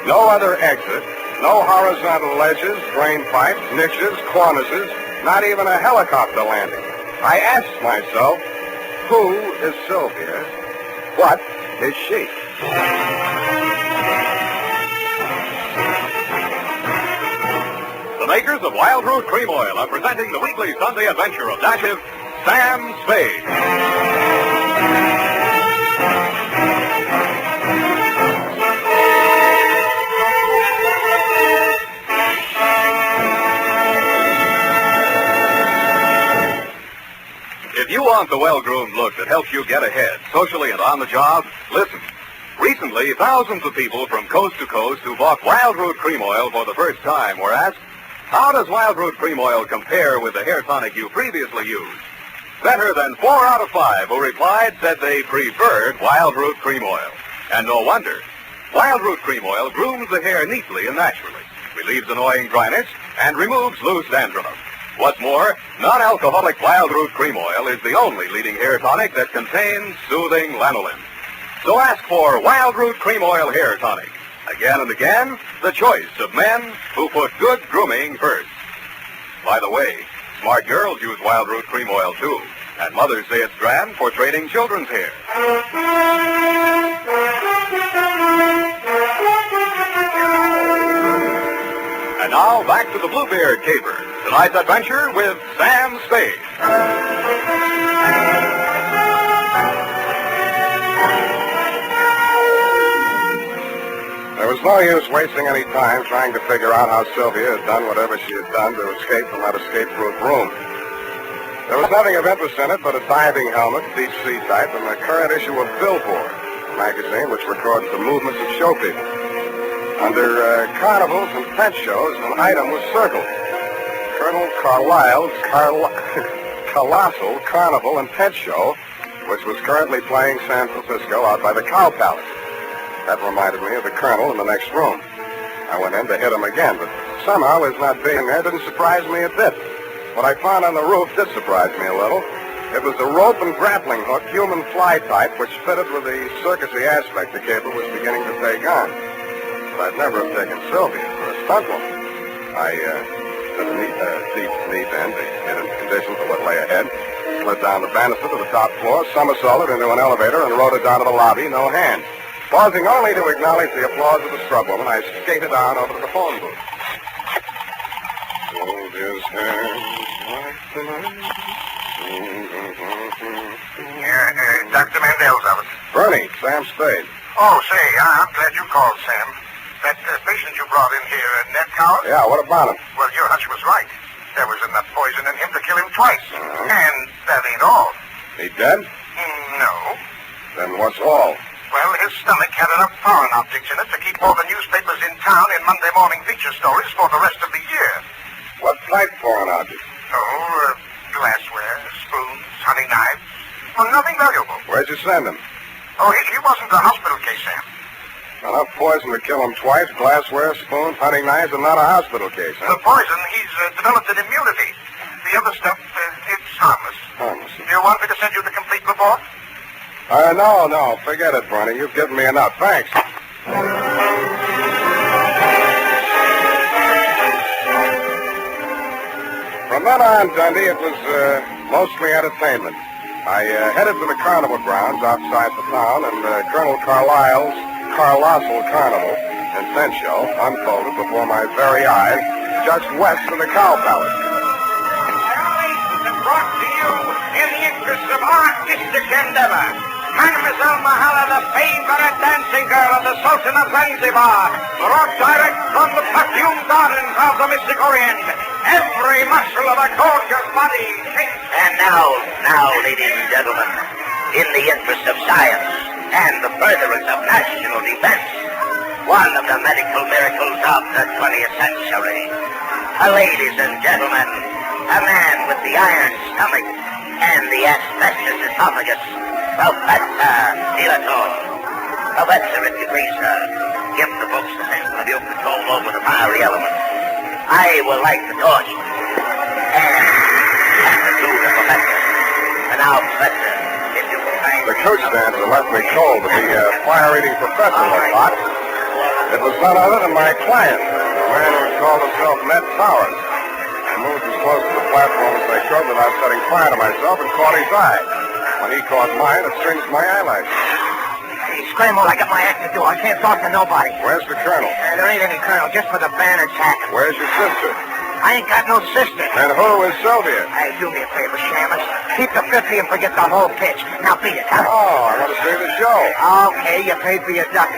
No other exit, no horizontal ledges, drain pipes, niches, cornices, not even a helicopter landing. I asked myself, who is Sylvia? What is she? The makers of Wild Root Cream Oil are presenting the weekly Sunday adventure of Dash's Sam Spade. If you want the well-groomed look that helps you get ahead, socially and on the job, listen. Recently, thousands of people from coast to coast who bought Wild Root Cream Oil for the first time were asked, how does Wild Root Cream Oil compare with the hair tonic you previously used? Better than 4 out of 5 who replied said they preferred Wild Root Cream Oil. And no wonder. Wild Root Cream Oil grooms the hair neatly and naturally, relieves annoying dryness, and removes loose dandruff. What's more, non-alcoholic Wild Root Cream Oil is the only leading hair tonic that contains soothing lanolin. So ask for Wild Root Cream Oil Hair Tonic. Again and again, the choice of men who put good grooming first. By the way, smart girls use Wild Root Cream Oil too, and mothers say it's grand for training children's hair. And now, back to the Bluebeard caper. Tonight's adventure with Sam Spade. There was no use wasting any time trying to figure out how Sylvia had done whatever she had done to escape from that escape-proof room. There was nothing of interest in it but a diving helmet, deep sea type, and the current issue of Billboard, a magazine which records the movements of show people. Under carnivals and pet shows, an item was circled. Colonel Carlisle's Colossal Carnival and Pet Show, which was currently playing San Francisco out by the Cow Palace. That reminded me of the Colonel in the next room. I went in to hit him again, but somehow his not being there didn't surprise me a bit. What I found on the roof did surprise me a little. It was a rope and grappling hook, human fly type, which fitted with the circusy aspect the caper was beginning to take on. But I'd never have taken Sylvia for a stunt woman. I took a deep knee bend to get in condition for what lay ahead, slid down the banister to the top floor, somersaulted into an elevator, and rode it down to the lobby, no hands. Pausing only to acknowledge the applause of the scrub woman, I skated down over to the phone booth. Hold his hands like the night. Dr. Mandel's office. Bernie, Sam Spade. Oh, say, I'm glad you called, Sam. That patient you brought in here, Ned Coward? Yeah, what about him? Well, your hunch was right. There was enough poison in him to kill him twice. And that ain't all. He dead? No. Then what's all? Well, his stomach had enough foreign objects in it to keep all the newspapers in town in Monday morning feature stories for the rest of the year. What type foreign objects? Oh, glassware, spoons, hunting knives. Well, nothing valuable. Where'd you send him? Oh, he wasn't a hospital case, Sam. Enough poison to kill him twice, glassware, spoons, hunting knives, and not a hospital case, huh? The poison, he's developed an immunity. The other stuff, it's harmless. Harmless. Do you want me to send you the complete report? No. Forget it, Bernie. You've given me enough. Thanks. From then on, Dundee, it was mostly entertainment. I headed for the carnival grounds outside the town, and Colonel Carlisle's Colossal Carnival and tent show unfolded before my very eyes just west of the Cow Palace. Brought to you in the interest of artistic endeavor. Mademoiselle Mahala, the favorite dancing girl of the Sultan of Zanzibar, brought direct from the perfume gardens of the Mystic Orient. Every muscle of a gorgeous body shakes. And now, ladies and gentlemen, in the interest of science and the furtherance of national defense, one of the medical miracles of the 20th century. Ladies and gentlemen, a man with the iron stomach and the asbestos esophagus, Professor Dilator. Professor, if you please, sir, give the folks the sample of your control over the fiery elements. I will light the torch and pass it to the professor. And now, Professor, if you will find... The coach dancer left me cold to be a fire-eating professor, I thought. It was none other than my client, a man who called himself Ned Powers. I moved as close to the platform as I could without setting fire to myself and caught his eye. When he caught mine, it singed my eyelashes. Hey, scramble, I got my act to do. I can't talk to nobody. Where's the colonel? There ain't any colonel, just for the banner tack. Where's your sister? I ain't got no sister. And who is Sylvia? Hey, do me a favor, Shamus. Keep the 50 and forget the whole pitch. Now beat it, huh? Oh, I want to see the show. Okay, you paid for your duck.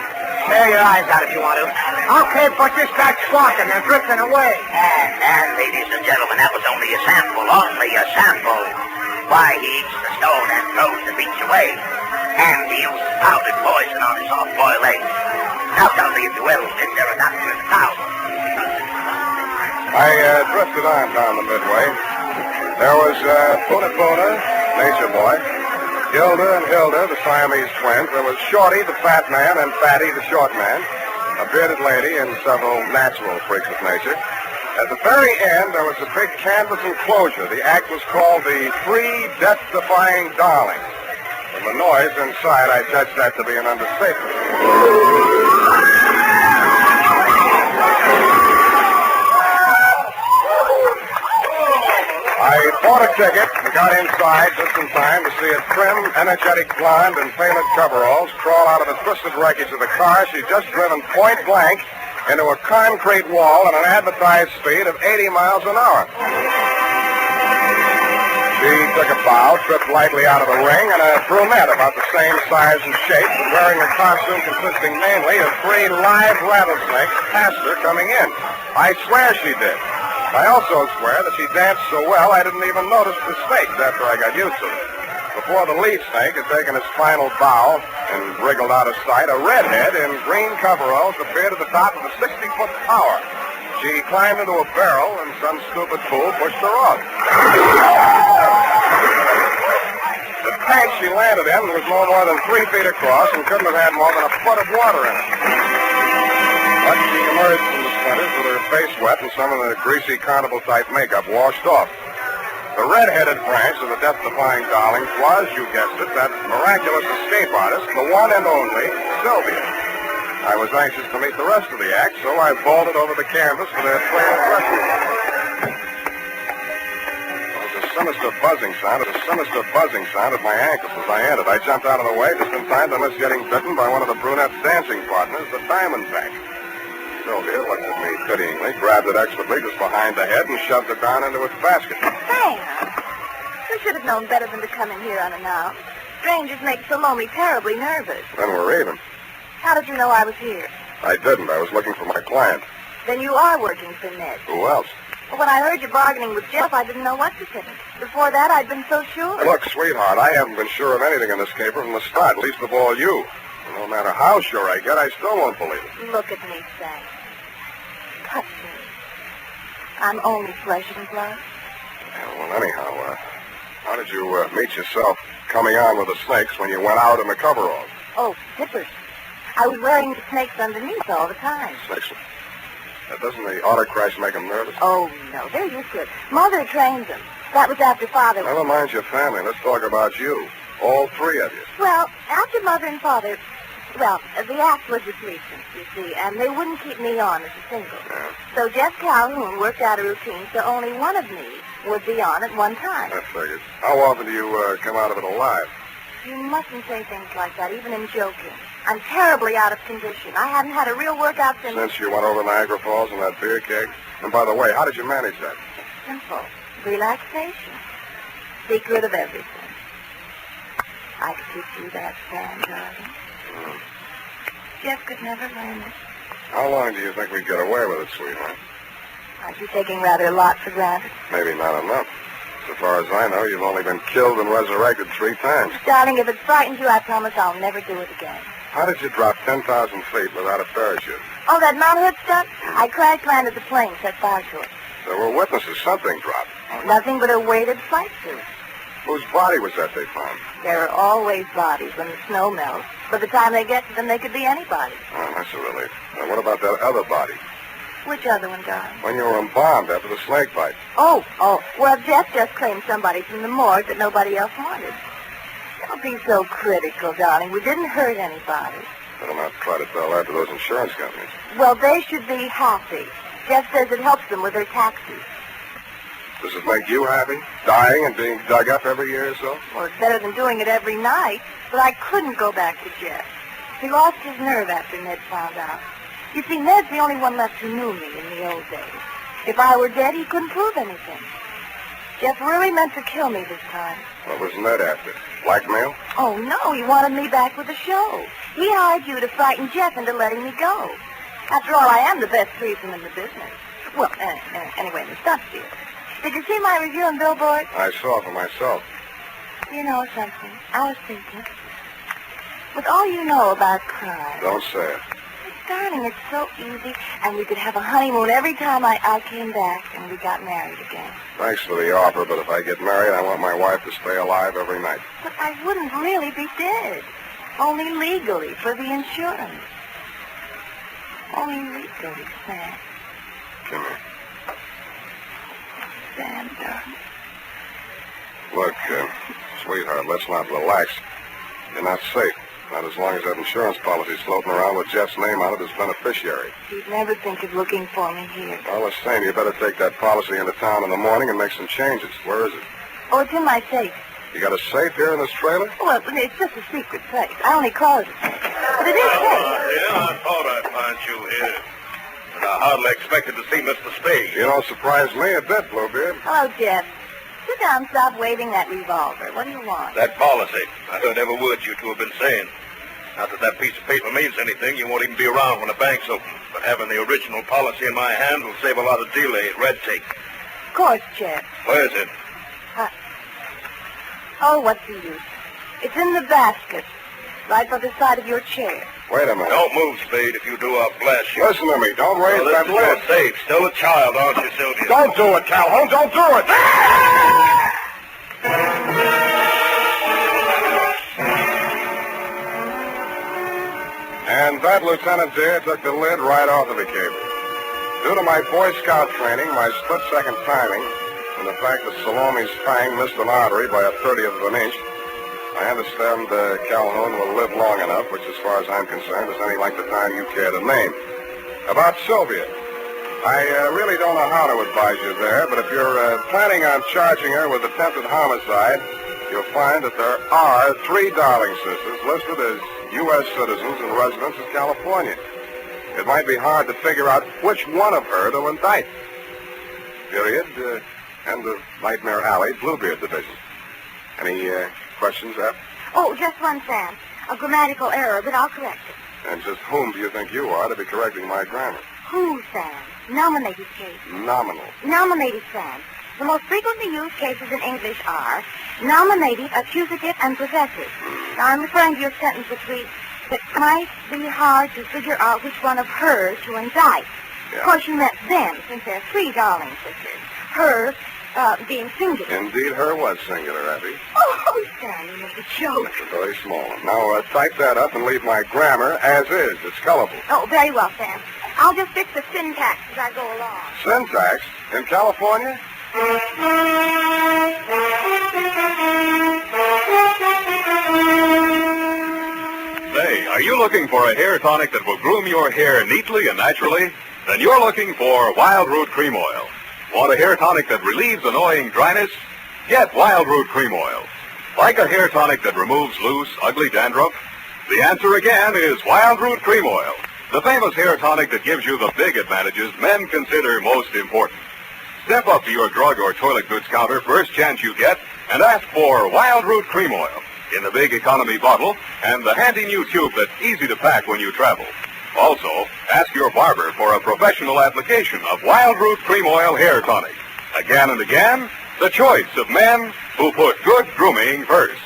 Tear your eyes out if you want to. Okay, but just start squawking. They're drifting away. And ladies and gentlemen, that was only a sample. Only a sample. Why, he eats the stone and throws the beach away. And he uses powdered poison on his soft-boiled eggs. Now tell me, if you will, is there a doctor in the town? I drifted on down the midway. There was Puna, Nature Boy, Gilda and Hilda, the Siamese twins. There was Shorty, the fat man, and Fatty, the short man, a bearded lady, and several natural freaks of nature. At the very end, there was a big canvas enclosure. The act was called the Three Death-Defying Darlings. From the noise inside, I judged that to be an understatement. I bought a ticket and got inside just in time to see a trim, energetic blonde in tailored coveralls crawl out of the twisted wreckage of the car she'd just driven point blank into a concrete wall at an advertised speed of 80 miles an hour. She took a bow, tripped lightly out of the ring, and a brunette about the same size and shape, but wearing a costume consisting mainly of 3 live rattlesnakes, passed her coming in. I swear she did. I also swear that she danced so well I didn't even notice the snakes after I got used to them. Before the lead snake had taken its final bow and wriggled out of sight, a redhead in green coveralls appeared at the top of a 60-foot tower. She climbed into a barrel, and some stupid fool pushed her off. The tank she landed in was no more than 3 feet across and couldn't have had more than a foot of water in it. But she emerged from the splinters with her face wet and some of the greasy carnival-type makeup washed off. The red-headed branch of the death-defying darlings was, you guessed it, that miraculous escape artist, the one and only Sylvia. I was anxious to meet the rest of the act, so I vaulted over the canvas for their trail of rescue. There was a sinister buzzing sound at my ankles as I entered. I jumped out of the way just in time to miss getting bitten by one of the brunette's dancing partners, the Diamondback. Sylvia looked at me pityingly, grabbed it expertly just behind the head, and shoved it down into its basket. Sam, you should have known better than to come in here unannounced. Strangers make Salome terribly nervous. Then we're even. How did you know I was here? I didn't. I was looking for my client. Then you are working for Ned. Who else? Well, when I heard you bargaining with Jeff, I didn't know what to think. Before that, I'd been so sure. Look, sweetheart, I haven't been sure of anything in this caper from the start, least of all you. No matter how sure I get, I still won't believe it. Look at me, Sam. Touch me. I'm only flesh and blood. Yeah, well, anyhow, how did you meet yourself coming on with the snakes when you went out in the coveralls? Oh, zippers. I was wearing the snakes underneath all the time. Snakes? Doesn't the autocrash make them nervous? Oh, no, they're used to it. Mother trained them. That was after Father... Never mind your family. Let's talk about you. All three of you. Well, after Mother and Father... Well, the act was with recent, you see, and they wouldn't keep me on as a single. Yeah. So Jeff Calhoun worked out a routine so only one of me would be on at one time. I figured. How often do you come out of it alive? You mustn't say things like that, even in joking. I'm terribly out of condition. I haven't had a real workout since... Since you went over Niagara Falls in that beer keg? And by the way, how did you manage that? Simple. Relaxation. Secret of everything. I could teach you that, Sam, darling. Jeff could never learn it. How long do you think we'd get away with it, sweetheart? Aren't you taking rather a lot for granted? Maybe not enough. So far as I know, you've only been killed and resurrected 3 times. Darling, if it frightens you, I promise I'll never do it again. How did you drop 10,000 feet without a parachute? Oh, that Mount Hood stuff? I crash landed the plane, set fire to it. There were witnesses. Something dropped. Nothing but a weighted flight suit. Whose body was that they found? There are always bodies when the snow melts. By the time they get to them, they could be anybody. Oh, that's a relief. Now, what about that other body? Which other one, darling? When you were embalmed after the snake bite. Oh. Well, Jeff just claimed somebody from the morgue that nobody else wanted. Don't be so critical, darling. We didn't hurt anybody. Better not try to tell that to those insurance companies. Well, they should be happy. Jeff says it helps them with their taxes. Does it make you happy? Dying and being dug up every year or so? Well, it's better than doing it every night. But I couldn't go back to Jeff. He lost his nerve after Ned found out. You see, Ned's the only one left who knew me in the old days. If I were dead, he couldn't prove anything. Jeff really meant to kill me this time. What was Ned after? Blackmail? Oh, no, he wanted me back with the show. He hired you to frighten Jeff into letting me go. After all, I am the best threesome in the business. Well, anyway, in the stunt field. Did you see my review on Billboard? I saw for myself. You know something? I was thinking. With all you know about crime... Don't say it. Darling, it's so easy, and we could have a honeymoon every time I came back and we got married again. Thanks for the offer, but if I get married, I want my wife to stay alive every night. But I wouldn't really be dead. Only legally, for the insurance. Only legally, Sam. Come here. Sam, darling. Look, sweetheart, let's not relax. You're not safe. Not as long as that insurance policy's floating around with Jeff's name on it as beneficiary. He'd never think of looking for me here. Well, the same. You better take that policy into town in the morning and make some changes. Where is it? Oh, it's in my safe. You got a safe here in this trailer? Well, it's just a secret place. I only call it a safe. But it is safe. Yeah, I thought I'd find you here. But I hardly expected to see Mr. Spade. You don't surprise me a bit, Bluebeard. Oh, Jeff. Sit down, stop waving that revolver. What do you want? That policy. I heard every word you two have been saying. Not that that piece of paper means anything. You won't even be around when the bank's open. But having the original policy in my hand will save a lot of delay, red tape. Of course, Jeff. Where is it? Oh, what's the use? It's in the basket, right by the side of your chair. Wait a minute. Don't move, Spade. If you do, I'll blast you. Listen to me. Don't raise that lid. This is your safe. Still a child, aren't you, Sylvia? Don't do it, Calhoun. Don't do it. And that, Lieutenant dear, took the lid right off of the cable. Due to my Boy Scout training, my split-second timing, and the fact that Salome's fang missed an artery by a 30th of an inch, I understand Calhoun will live long enough, which as far as I'm concerned is any length of time you care to name. About Sylvia, I really don't know how to advise you there, but if you're planning on charging her with attempted homicide, you'll find that there are 3 Darling sisters listed as U.S. citizens and residents of California. It might be hard to figure out which one of her to indict. Period. End of Nightmare Alley, Bluebeard Division. Any questions, Ep? Oh, just one, Sam. A grammatical error, but I'll correct it. And just whom do you think you are to be correcting my grammar? Who, Sam? Nominative case. Nominal. Nominative, Sam. The most frequently used cases in English are nominative, accusative, and possessive. Now, I'm referring to your sentence which reads, it might be hard to figure out which one of her to indict. Yeah. Of course, you meant them, since there are 3 Darling sisters. Her being singular. Indeed, her was singular, Abby. Oh, Sam, you make a joke. It's a very small one. Now, type that up and leave my grammar as is. It's colorful. Oh, very well, Sam. I'll just fix the syntax as I go along. Syntax? In California? Say, are you looking for a hair tonic that will groom your hair neatly and naturally? Then you're looking for Wild Root Cream Oil. Want a hair tonic that relieves annoying dryness? Get Wild Root Cream Oil. Like a hair tonic that removes loose, ugly dandruff? The answer again is Wild Root Cream Oil, the famous hair tonic that gives you the big advantages men consider most important. Step up to your drug or toilet goods counter first chance you get and ask for Wild Root Cream Oil in the big economy bottle and the handy new tube that's easy to pack when you travel. Also, ask your barber for a professional application of Wild Root Cream Oil Hair Tonic. Again and again, the choice of men who put good grooming first.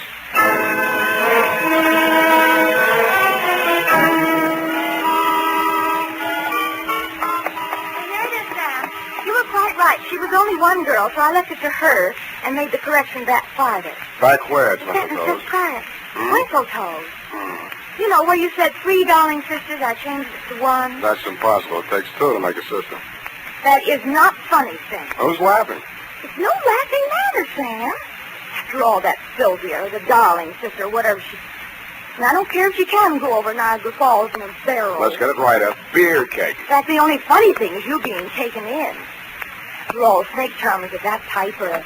Right, she was only one girl, so I left it to her and made the correction back farther. Back where, Sentence Twinkle just prior. Twinkle Toes. You know, where you said 3 Darling sisters, I changed it to 1. That's impossible. It takes 2 to make a sister. That is not funny, Sam. Who's laughing? It's no laughing matter, Sam. After all, that Sylvia, or the Darling sister, whatever she... And I don't care if she can go over Niagara Falls in a barrel. Let's get it right, a beer cake. That's the only funny thing, is you being taken in. After all, snake charmers of that type are a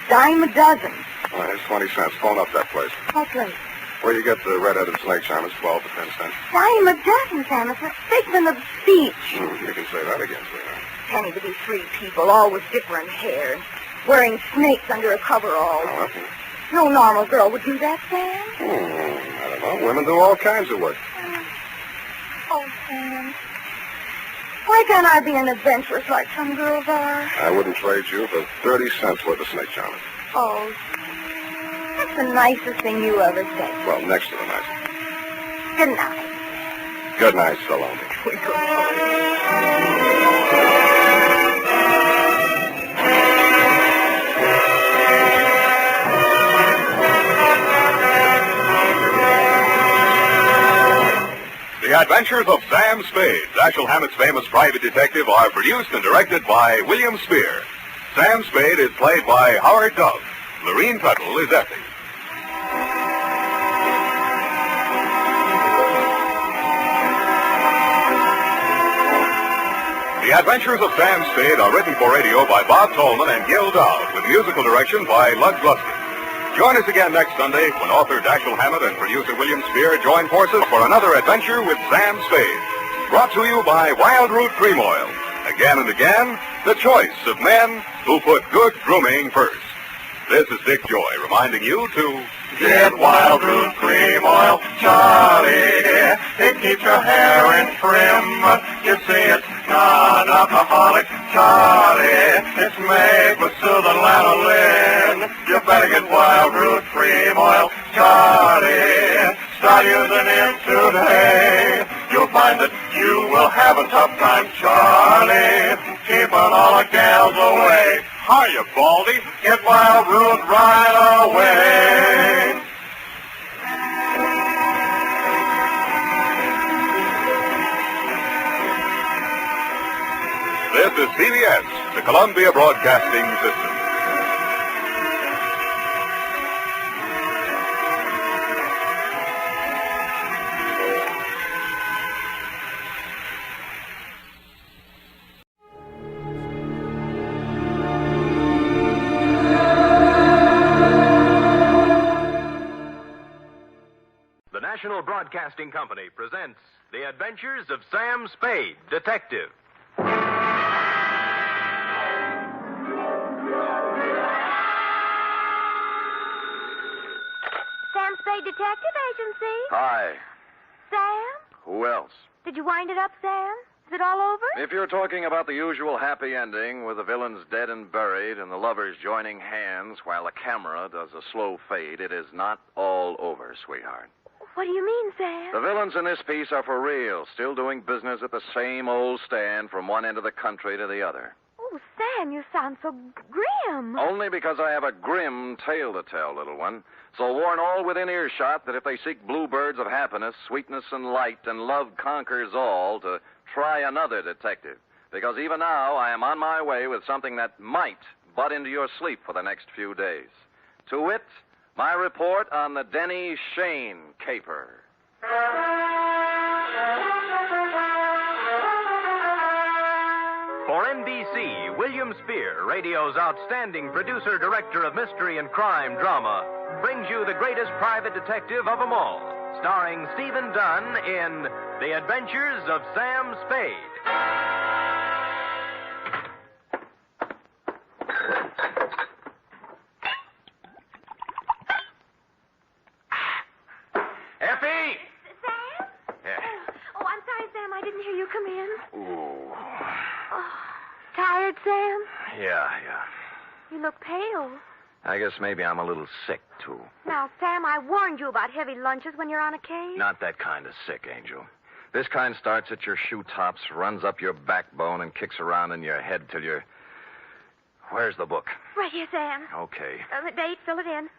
dime a dozen. All right, it's 20 cents. Phone up that place. What place? Where you get the red-headed snake charmers, 12 to 10 cents. Dime a dozen, Sam. It's a figment of speech. You can say that again, sweetheart. Penny to be 3 people, all with different hair, wearing snakes under a coverall. Oh, okay. No normal girl would do that, Sam. I don't know. Women do all kinds of work. Oh, Sam. Why can't I be an adventuress like some girls are? I wouldn't trade you for 30 cents worth of snake charmers. Oh, that's the nicest thing you ever said. Well, next to the nicest. Good night. Good night, Salome. The Adventures of Sam Spade, Dashiell Hammett's famous private detective, are produced and directed by William Spear. Sam Spade is played by Howard Dove. Lorene Tuttle is Effie. The Adventures of Sam Spade are written for radio by Bob Tolman and Gil Dowd, with musical direction by Lud Gluskin. Join us again next Sunday when author Dashiell Hammett and producer William Spear join forces for another adventure with Sam Spade. Brought to you by Wild Root Cream Oil. Again and again, the choice of men who put good grooming first. This is Dick Joy reminding you to get Wild Root Cream Oil, Charlie. It keeps your hair in trim. You see, it's non-alcoholic, Charlie. It's made with soothing lanolin. You better get Wild Root Cream Oil, Charlie. Start using it today. You'll find that you will have a tough time, Charlie, keeping all the gals away. Hiya, Baldy. Get Wild Root right away. This is CBS, the Columbia Broadcasting System. National Broadcasting Company presents The Adventures of Sam Spade, Detective. Sam Spade Detective Agency. Hi. Sam? Who else? Did you wind it up, Sam? Is it all over? If you're talking about the usual happy ending with the villains dead and buried and the lovers joining hands while the camera does a slow fade, it is not all over, sweetheart. What do you mean, Sam? The villains in this piece are for real, still doing business at the same old stand from one end of the country to the other. Oh, Sam, you sound so grim. Only because I have a grim tale to tell, little one. So warn all within earshot that if they seek bluebirds of happiness, sweetness and light, and love conquers all, to try another detective. Because even now I am on my way with something that might butt into your sleep for the next few days. To wit, my report on the Denny Shane caper. For NBC, William Spear, radio's outstanding producer-director of mystery and crime drama, brings you the greatest private detective of them all, starring Stephen Dunn in The Adventures of Sam Spade. Effie! Sam? Yeah. Oh, I'm sorry, Sam. I didn't hear you come in. Ooh. Oh, tired, Sam? Yeah. You look pale. I guess maybe I'm a little sick, too. Now, Sam, I warned you about heavy lunches when you're on a case. Not that kind of sick, Angel. This kind starts at your shoe tops, runs up your backbone, and kicks around in your head till you're... Where's the book? Right here, Sam. Okay. The date, fill it in.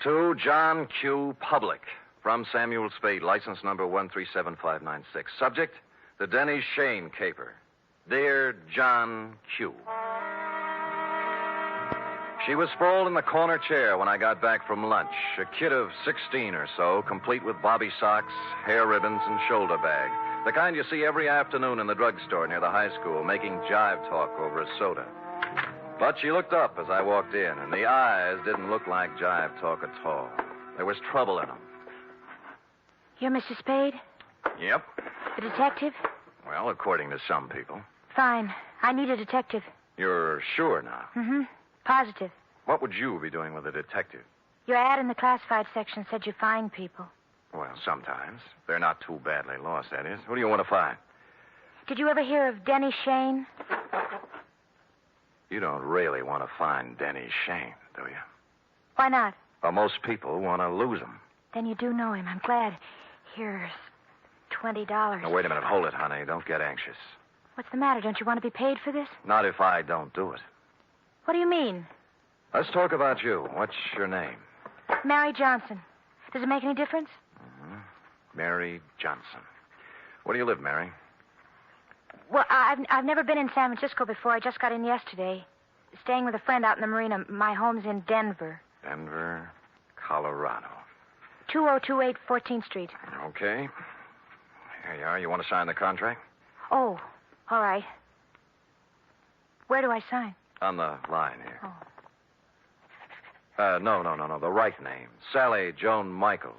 2 John Q. Public. From Samuel Spade, license number 137596. Subject, the Denny Shane caper. Dear John Q. She was sprawled in the corner chair when I got back from lunch. A kid of 16 or so, complete with bobby socks, hair ribbons, and shoulder bag. The kind you see every afternoon in the drugstore near the high school, making jive talk over a soda. But she looked up as I walked in, and the eyes didn't look like jive talk at all. There was trouble in them. You're Mr. Spade? Yep. The detective? Well, according to some people. Fine. I need a detective. You're sure now? Mm-hmm. Positive. What would you be doing with a detective? Your ad in the classified section said you find people. Well, sometimes. They're not too badly lost, that is. Who do you want to find? Did you ever hear of Denny Shane? You don't really want to find Denny Shane, do you? Why not? Well, most people want to lose him. Then you do know him. I'm glad. Here's $20. Now, wait a minute. Hold it, honey. Don't get anxious. What's the matter? Don't you want to be paid for this? Not if I don't do it. What do you mean? Let's talk about you. What's your name? Mary Johnson. Does it make any difference? Mm-hmm. Mary Johnson. Where do you live, Mary? Well, I've never been in San Francisco before. I just got in yesterday. Staying with a friend out in the marina. My home's in Denver. Denver, Colorado. 2028 14th Street. Okay. Here you are. You want to sign the contract? Oh, all right. Where do I sign? On the line here. Oh. No. The right name. Sally Joan Michaels.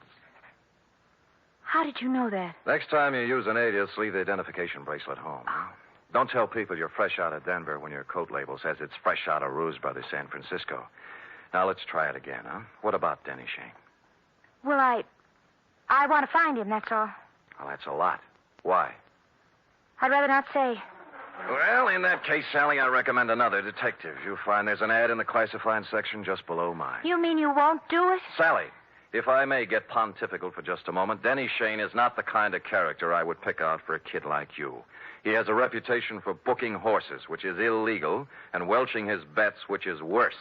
How did you know that? Next time you use an alias, leave the identification bracelet home. Oh. Don't tell people you're fresh out of Denver when your coat label says it's fresh out of Rouge Brothers, San Francisco. Now, let's try it again, huh? What about Denny Shane? Well, I want to find him, that's all. Well, that's a lot. Why? I'd rather not say. Well, in that case, Sally, I recommend another detective. You'll find there's an ad in the classified section just below mine. You mean you won't do it? Sally, if I may get pontifical for just a moment, Denny Shane is not the kind of character I would pick out for a kid like you. He has a reputation for booking horses, which is illegal, and welching his bets, which is worse.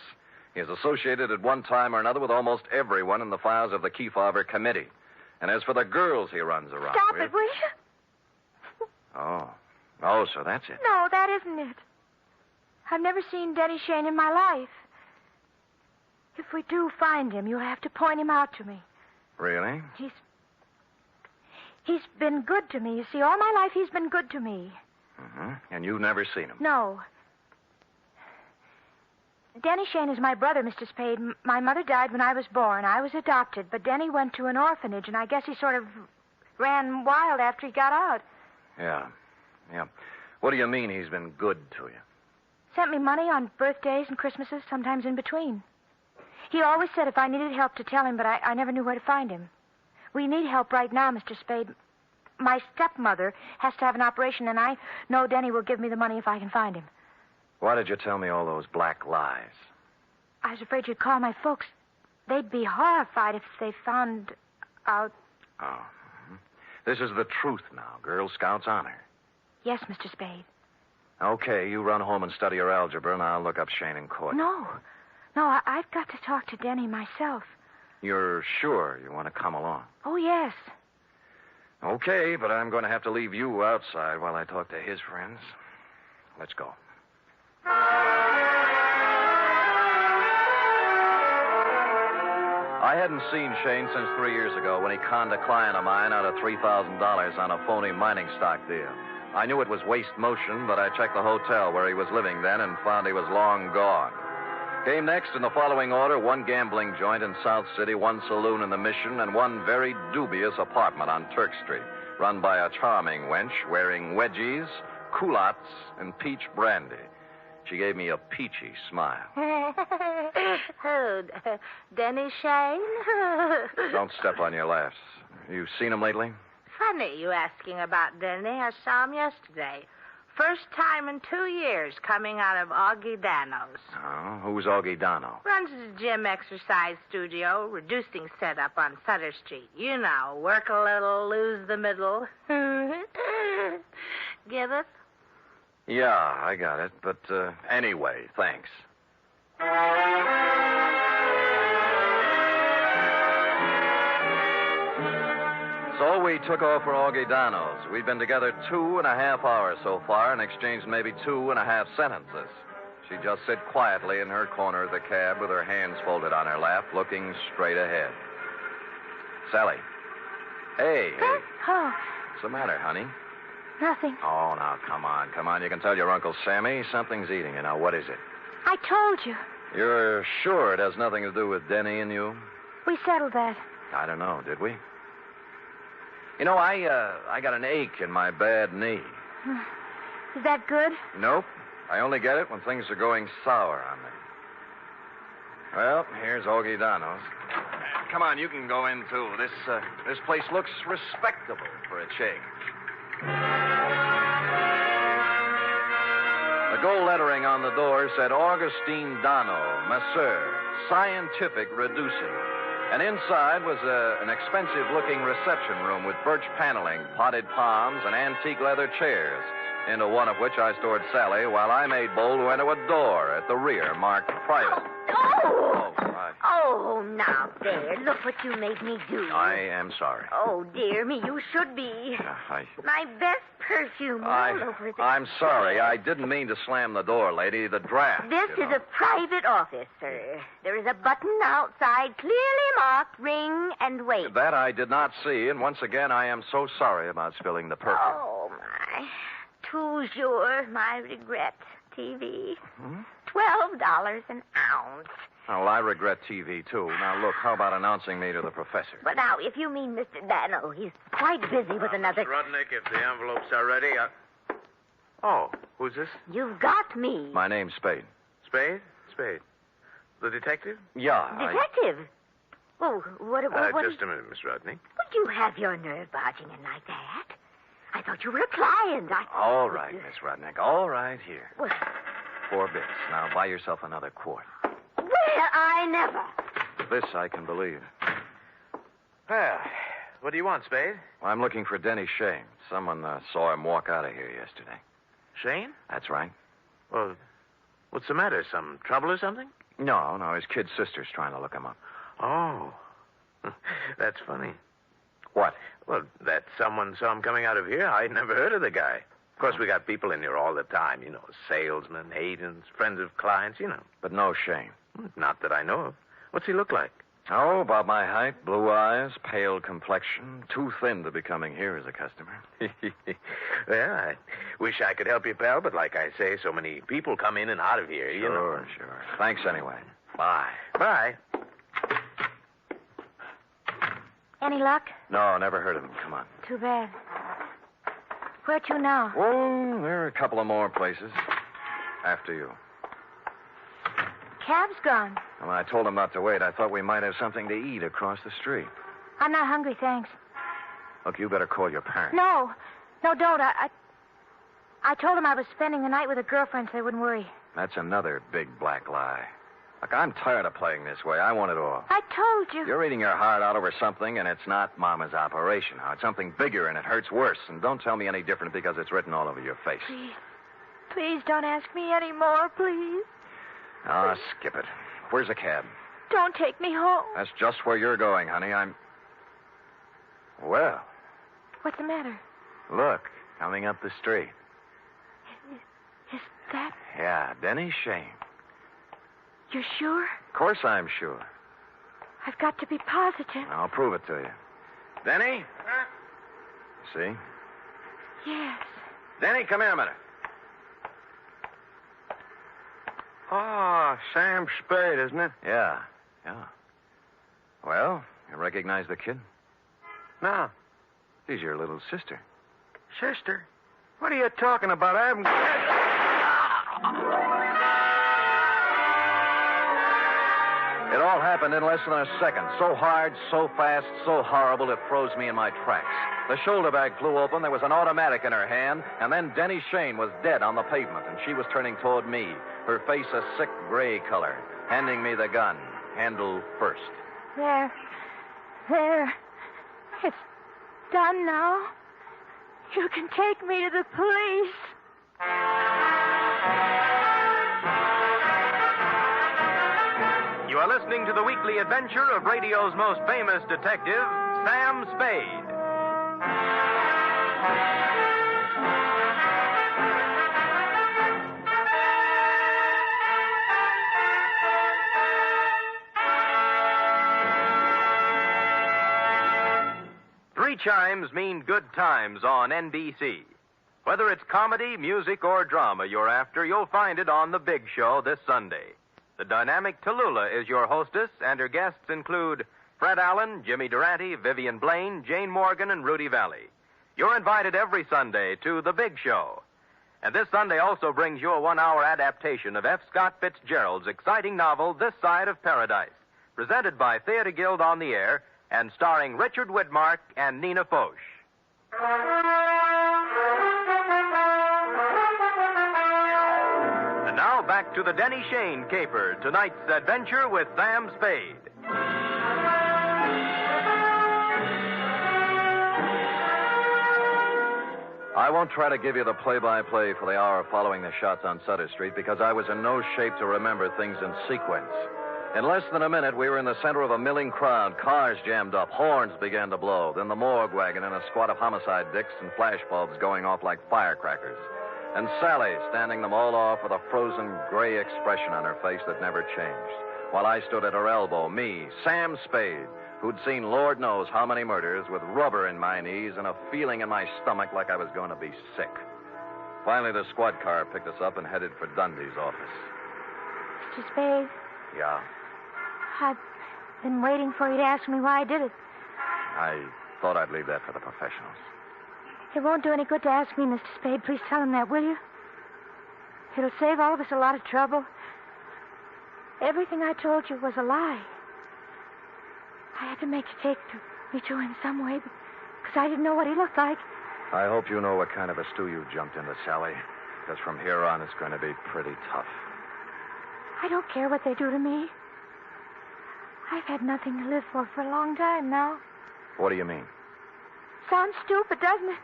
He is associated at one time or another with almost everyone in the files of the Kefauver Committee. And as for the girls he runs around Stop with... it, will you? Oh, so that's it. No, that isn't it. I've never seen Denny Shane in my life. If we do find him, you'll have to point him out to me. Really? He's been good to me. You see, all my life he's been good to me. Mm-hmm. And you've never seen him? No. Denny Shane is my brother, Mr. Spade. My mother died when I was born. I was adopted, but Denny went to an orphanage, and I guess he sort of ran wild after he got out. Yeah. What do you mean he's been good to you? Sent me money on birthdays and Christmases, sometimes in between. He always said if I needed help to tell him, but I never knew where to find him. We need help right now, Mr. Spade. My stepmother has to have an operation, and I know Denny will give me the money if I can find him. Why did you tell me all those black lies? I was afraid you'd call my folks. They'd be horrified if they found out. Oh. This is the truth now. Girl Scouts honor. Yes, Mr. Spade. Okay, you run home and study your algebra, and I'll look up Shane in court. No, I've got to talk to Denny myself. You're sure you want to come along? Oh, yes. Okay, but I'm going to have to leave you outside while I talk to his friends. Let's go. I hadn't seen Shane since 3 years ago when he conned a client of mine out of $3,000 on a phony mining stock deal. I knew it was waste motion, but I checked the hotel where he was living then and found he was long gone. Came next in the following order: one gambling joint in South City, one saloon in the Mission, and one very dubious apartment on Turk Street, run by a charming wench wearing wedgies, culottes, and peach brandy. She gave me a peachy smile. Oh, Denny Shane? Don't step on your laughs. You seen him lately? Funny you asking about Denny. I saw him yesterday. First time in 2 years coming out of Augie Dano's. Oh, who's Augie Dano? Runs his gym exercise studio, reducing setup on Sutter Street. You know, work a little, lose the middle. Get it? Yeah, I got it. But anyway, thanks. So we took off for Augie Dano's. We'd been together 2.5 hours so far and exchanged maybe 2.5 sentences. She'd just sit quietly in her corner of the cab with her hands folded on her lap, looking straight ahead. Sally. Hey. Oh, What's the matter, honey? nothing. Oh, now, come on. You can tell your Uncle Sammy something's eating you. Now, what is it? I told you. You're sure it has nothing to do with Denny and you? We settled that. I don't know, did we? You know, I got an ache in my bad knee. Is that good? Nope. I only get it when things are going sour on me. Well, here's Augie Dano's. Come on, you can go in, too. This place looks respectable for a change. The gold lettering on the door said Augustine Dano, Masseur, Scientific Reducing. And inside was an expensive-looking reception room with birch paneling, potted palms, and antique leather chairs, into one of which I stored Sally while I made bold to enter a door at the rear marked private. Oh, now there. Look what you made me do. I am sorry. Oh, dear me, you should be. My best perfume all over the... I'm sorry. I didn't mean to slam the door, lady. The draft. This is a private office, sir. There is a button outside clearly marked ring and wait. That I did not see, and once again, I am so sorry about spilling the perfume. Oh, my. Toujours, my regret. TV. $12 an ounce. Well, I regret TV, too. Now, look, how about announcing me to the professor? But now, if you mean Mr. Dano, he's quite busy with another... Rudnick, if the envelopes are ready, Oh, who's this? You've got me. My name's Spade. Spade? Spade. The detective? Yeah. Detective? Oh, what... Just a minute, Miss Rudnick. Would you have your nerve barging in like that? I thought you were a client. All right, Miss Rudnick. All right, here. Well, 4 bits. Now, buy yourself another quart. well, I never. This I can believe. Well, what do you want, Spade? Well, I'm looking for Denny Shane. Someone saw him walk out of here yesterday. Shane? That's right. Well, what's the matter? Some trouble or something? No. His kid sister's trying to look him up. Oh. That's funny. What? Well, that someone saw him coming out of here. I'd never heard of the guy. Of course, we got people in here all the time, salesmen, agents, friends of clients, But no Shane. Not that I know of. What's he look like? Oh, about my height, blue eyes, pale complexion, too thin to be coming here as a customer. Well, I wish I could help you, pal, but like I say, so many people come in and out of here, you know. Sure. Thanks anyway. Bye. Bye. Any luck? No, never heard of him. Come on. Too bad. Where to now? Oh, there are a couple of more places. After you. Cab's gone. Well, I told him not to wait. I thought we might have something to eat across the street. I'm not hungry, thanks. Look, you better call your parents. No, don't. I told him I was spending the night with a girlfriend so they wouldn't worry. That's another big black lie. Look, I'm tired of playing this way. I want it all. I told you. You're eating your heart out over something, and it's not Mama's operation. Now, it's something bigger, and it hurts worse. And don't tell me any different because it's written all over your face. Please don't ask me any more, please. Oh, skip it. Where's the cab? Don't take me home. That's just where you're going, honey. Well, What's the matter? look, coming up the street. Is that... Yeah, Denny Shane. You're sure? Of course I'm sure. I've got to be positive. I'll prove it to you. Denny? See? Yes. Denny, come here a minute. Oh, Sam Spade, isn't it? Yeah. Well, you recognize the kid? No. She's your little sister. Sister? What are you talking about? I haven't... It all happened in less than a second. So hard, so fast, so horrible, it froze me in my tracks. The shoulder bag flew open, there was an automatic in her hand, and then Denny Shane was dead on the pavement, and she was turning toward me, her face a sick gray color, handing me the gun, handle first. There. It's done now. You can take me to the police. You are listening to the weekly adventure of radio's most famous detective, Sam Spade. 3 chimes mean good times on NBC. Whether it's comedy, music, or drama you're after, you'll find it on The Big Show this Sunday. The dynamic Tallulah is your hostess, and her guests include Fred Allen, Jimmy Durante, Vivian Blaine, Jane Morgan, and Rudy Valley. You're invited every Sunday to The Big Show. And this Sunday also brings you a 1-hour adaptation of F. Scott Fitzgerald's exciting novel, This Side of Paradise, presented by Theater Guild on the Air and starring Richard Widmark and Nina Foch. And now back to the Denny Shane caper, tonight's adventure with Sam Spade. I won't try to give you the play-by-play for the hour following the shots on Sutter Street because I was in no shape to remember things in sequence. In less than a minute, we were in the center of a milling crowd. Cars jammed up. Horns began to blow. Then the morgue wagon and a squad of homicide dicks and flashbulbs going off like firecrackers. And Sally standing them all off with a frozen gray expression on her face that never changed. While I stood at her elbow, me, Sam Spade, who'd seen Lord knows how many murders with rubber in my knees and a feeling in my stomach like I was going to be sick. Finally, the squad car picked us up and headed for Dundee's office. Mr. Spade, Yeah? I've been waiting for you to ask me why I did it. I thought I'd leave that for the professionals. It won't do any good to ask me, Mr. Spade. Please tell him that, will you? It'll save all of us a lot of trouble. Everything I told you was a lie. I had to make you take me to him some way because I didn't know what he looked like. I hope you know what kind of a stew you jumped into, Sally, because from here on it's going to be pretty tough. I don't care what they do to me. I've had nothing to live for a long time now. What do you mean? Sounds stupid, doesn't it?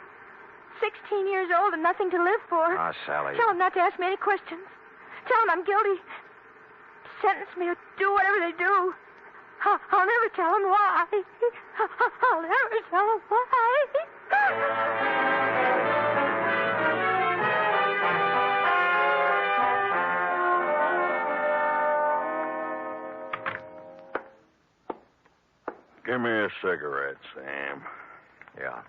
16 years old and nothing to live for. Ah, Sally. Tell them not to ask me any questions. Tell them I'm guilty. Sentence me or do whatever they do. I'll never tell them why. I'll never tell them why. Give me a cigarette, Sam. Yeah.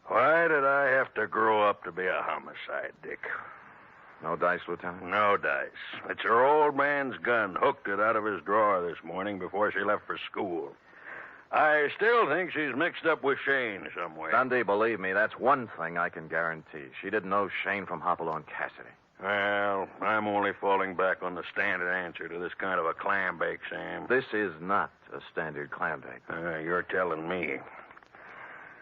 Why did I have to grow up to be a homicide, Dick? No dice, Lieutenant? No dice. It's her old man's gun. Hooked it out of his drawer this morning before she left for school. I still think she's mixed up with Shane somewhere. Dundee, believe me, that's one thing I can guarantee. She didn't know Shane from Hopalong Cassidy. Well, I'm only falling back on the standard answer to this kind of a clam bake, Sam. This is not a standard clam bake. You're telling me.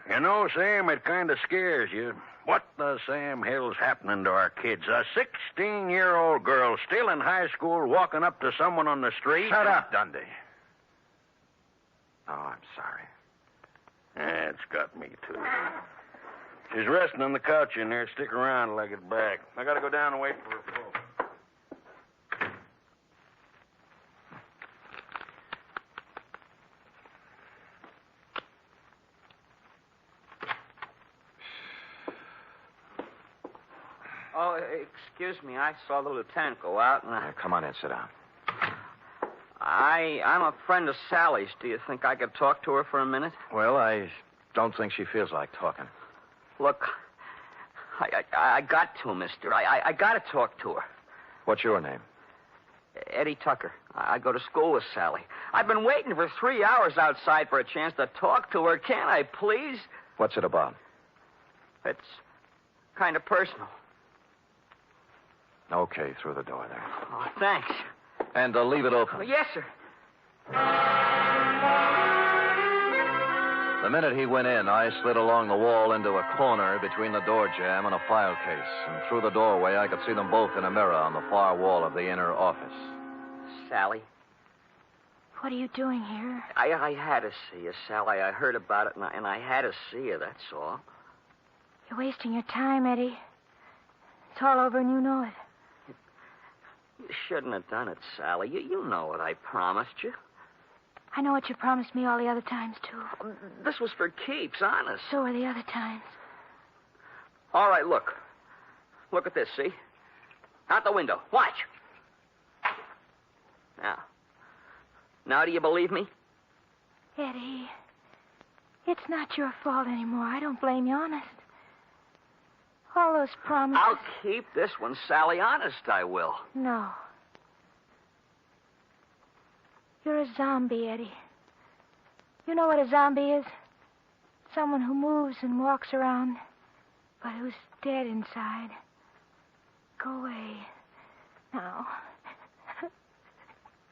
You know, Sam, it kind of scares you. What the Sam hell's happening to our kids? A 16-year-old girl still in high school walking up to someone on the street? Shut up, Dundee. Oh, I'm sorry. It's got me, too. She's resting on the couch in there. Stick around till I get back. I gotta go down and wait for her folks. Oh, excuse me. I saw the lieutenant go out, and Come on in, sit down. I'm a friend of Sally's. Do you think I could talk to her for a minute? Well, I don't think she feels like talking. Look, I got to, mister. I got to talk to her. What's your name? Eddie Tucker. I go to school with Sally. I've been waiting for 3 hours outside for a chance to talk to her. Can't I, please? What's it about? It's kind of personal. Okay, through the door there. Oh, thanks. And leave it open. Yes, sir. The minute he went in, I slid along the wall into a corner between the door jamb and a file case. And through the doorway, I could see them both in a mirror on the far wall of the inner office. Sally? What are you doing here? I had to see you, Sally. I heard about it, and I had to see you, that's all. You're wasting your time, Eddie. It's all over and you know it. You shouldn't have done it, Sally. You know what I promised you. I know what you promised me all the other times, too. This was for keeps, honest. So were the other times. All right, look. Look at this, see? Out the window. Watch. Now do you believe me? Eddie, it's not your fault anymore. I don't blame you, honest. All those promises... I'll keep this one, Sally. Honest, I will. No. You're a zombie, Eddie. You know what a zombie is? Someone who moves and walks around, but who's dead inside. Go away. Now.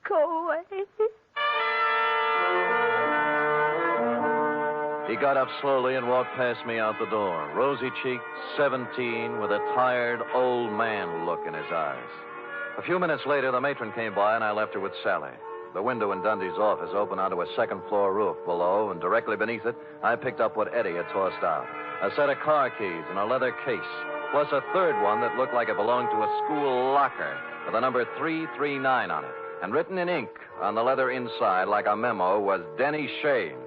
Go away. He got up slowly and walked past me out the door, rosy-cheeked, 17, with a tired, old man look in his eyes. A few minutes later, the matron came by, and I left her with Sally. The window in Dundee's office opened onto a second-floor roof below, and directly beneath it, I picked up what Eddie had tossed out. A set of car keys in a leather case, plus a third one that looked like it belonged to a school locker with the number 339 on it. And written in ink on the leather inside, like a memo, was Denny Shane,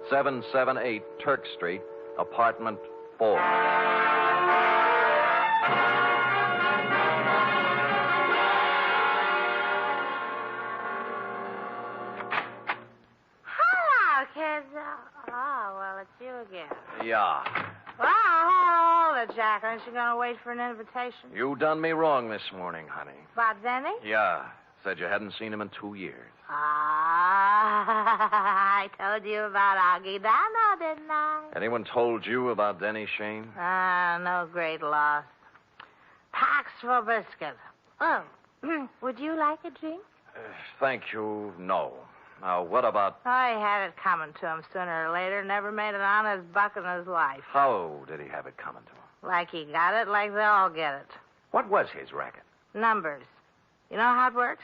778 Turk Street, apartment 4. Hello, kids. Oh, well, it's you again. Yeah. Well, hold it, Jack. Aren't you going to wait for an invitation? You done me wrong this morning, honey. About Denny? Yeah. Said you hadn't seen him in 2 years. I told you about Augie Dano, didn't I? Anyone told you about Denny Shane? No great loss. Packs for biscuit. Oh, would you like a drink? Thank you, no. Now, what about... I had it coming to him sooner or later. Never made an honest buck in his life. How did he have it coming to him? Like he got it, like they all get it. What was his racket? Numbers. You know how it works?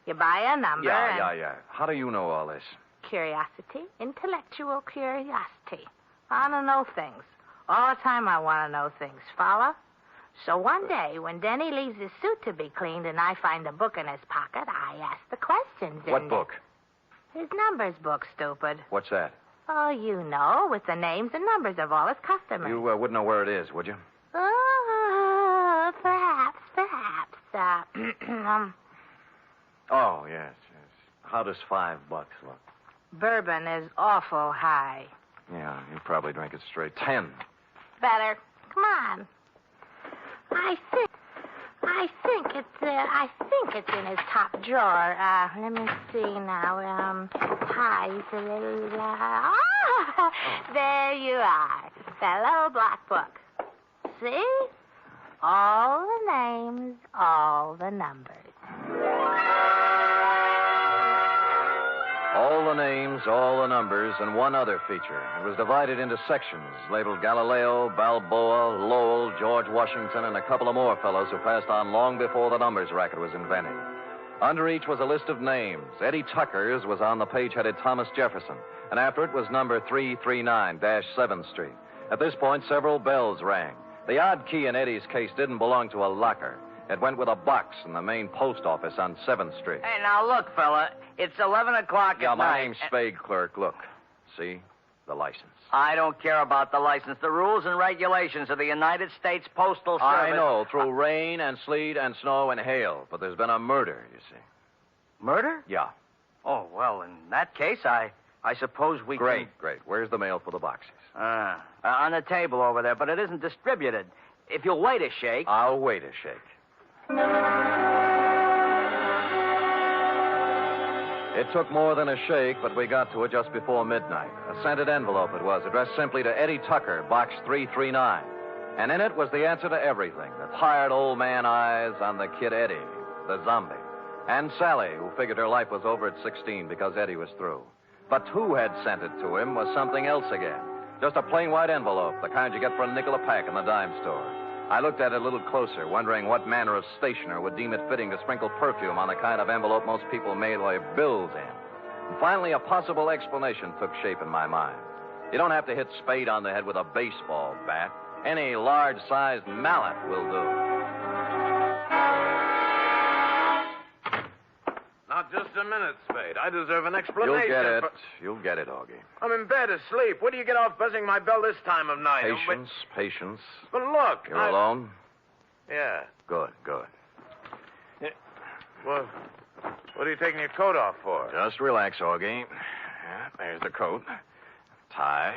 You buy a number Yeah. How do you know all this? Curiosity. Intellectual curiosity. I want to know things. All the time I want to know things. Follow? So one day, when Denny leaves his suit to be cleaned and I find a book in his pocket, I ask the questions in What book? His numbers book, stupid. What's that? Oh, you know, with the names and numbers of all his customers. You wouldn't know where it is, would you? Oh, perhaps. Oh, yes. How does $5 look? Bourbon is awful high. Yeah, you probably drink it straight. 10. Better. Come on. I think it's in his top drawer. Let me see now. Hi. There you are. Fellow Black Book. See? All the names, all the numbers. All the names, all the numbers, and one other feature. It was divided into sections, labeled Galileo, Balboa, Lowell, George Washington, and a couple of more fellows who passed on long before the numbers racket was invented. Under each was a list of names. Eddie Tucker's was on the page headed Thomas Jefferson, and after it was number 339-7th Street. At this point, several bells rang. The odd key in Eddie's case didn't belong to a locker. It went with a box in the main post office on 7th Street. Hey, now look, fella. It's 11 o'clock Yeah, at my night. name's Spade, clerk. Look. See? The license. I don't care about the license. The rules and regulations of the United States Postal Service. I know, through rain and sleet and snow and hail. But there's been a murder, you see. Murder? Yeah. Oh, well, in that case, I suppose we Great. Where's the mail for the boxes? on the table over there, but it isn't distributed. If you'll wait a shake. I'll wait a shake. It took more than a shake, but we got to it just before midnight. A scented envelope it was, addressed simply to Eddie Tucker, Box 339. And in it was the answer to everything. The tired old man eyes on the kid Eddie, the zombie. And Sally, who figured her life was over at 16 because Eddie was through. But who had sent it to him was something else again. Just a plain white envelope, the kind you get for a nickel a pack in the dime store. I looked at it a little closer, wondering what manner of stationer would deem it fitting to sprinkle perfume on the kind of envelope most people mail their bills in. And finally, a possible explanation took shape in my mind. You don't have to hit Spade on the head with a baseball bat. Any large-sized mallet will do. Not just a minute, Spade. I deserve an explanation. You'll get it. You'll get it, Augie. I'm in bed asleep. Where do you get off buzzing my bell this time of night? Patience. But look. You're alone? Yeah. Good. Yeah. Well, what are you taking your coat off for? Just relax, Augie. Yeah, there's the coat. Tie.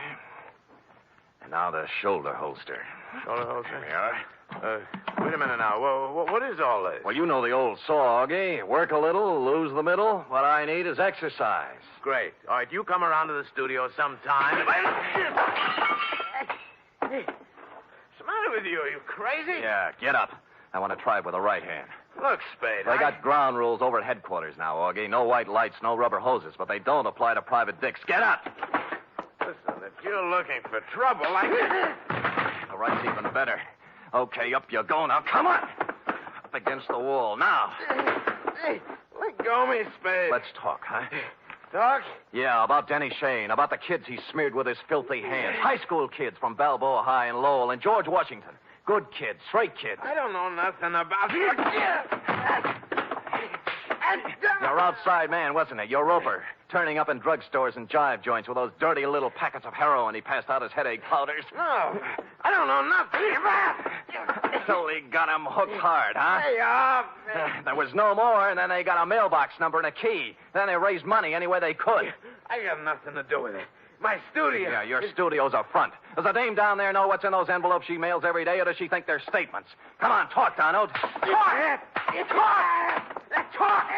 And now the shoulder holster. Shoulder holster? There we are. Wait a minute now. What is all this? Well, you know the old saw, Augie. Work a little, lose the middle. What I need is exercise. Great. All right, you come around to the studio sometime. What's the matter with you? Are you crazy? Yeah, get up. I want to try it with the right hand. Look, Spade, They got ground rules over at headquarters now, Augie. No white lights, no rubber hoses, but they don't apply to private dicks. Get up! Listen, if you're looking for trouble, The right's even better. Okay, up you go now. Come on! Up against the wall. Now. Hey, let go of me, Spade. Let's talk, huh? Talk? Yeah, about Denny Shane, about the kids he smeared with his filthy hands. High school kids from Balboa High and Lowell and George Washington. Good kids, straight kids. I don't know nothing about you. Your outside man, wasn't it? Your roper. Turning up in drugstores and jive joints with those dirty little packets of heroin he passed out as headache powders. No, I don't know nothing about it. So he got him hooked hard, huh? Hey, There was no more, and then they got a mailbox number and a key. Then they raised money any way they could. I got nothing to do with it. My studio. Yeah, your studio's a front. Does the dame down there know what's in those envelopes she mails every day, or does she think they're statements? Come on, talk, Donald. Talk! Talk!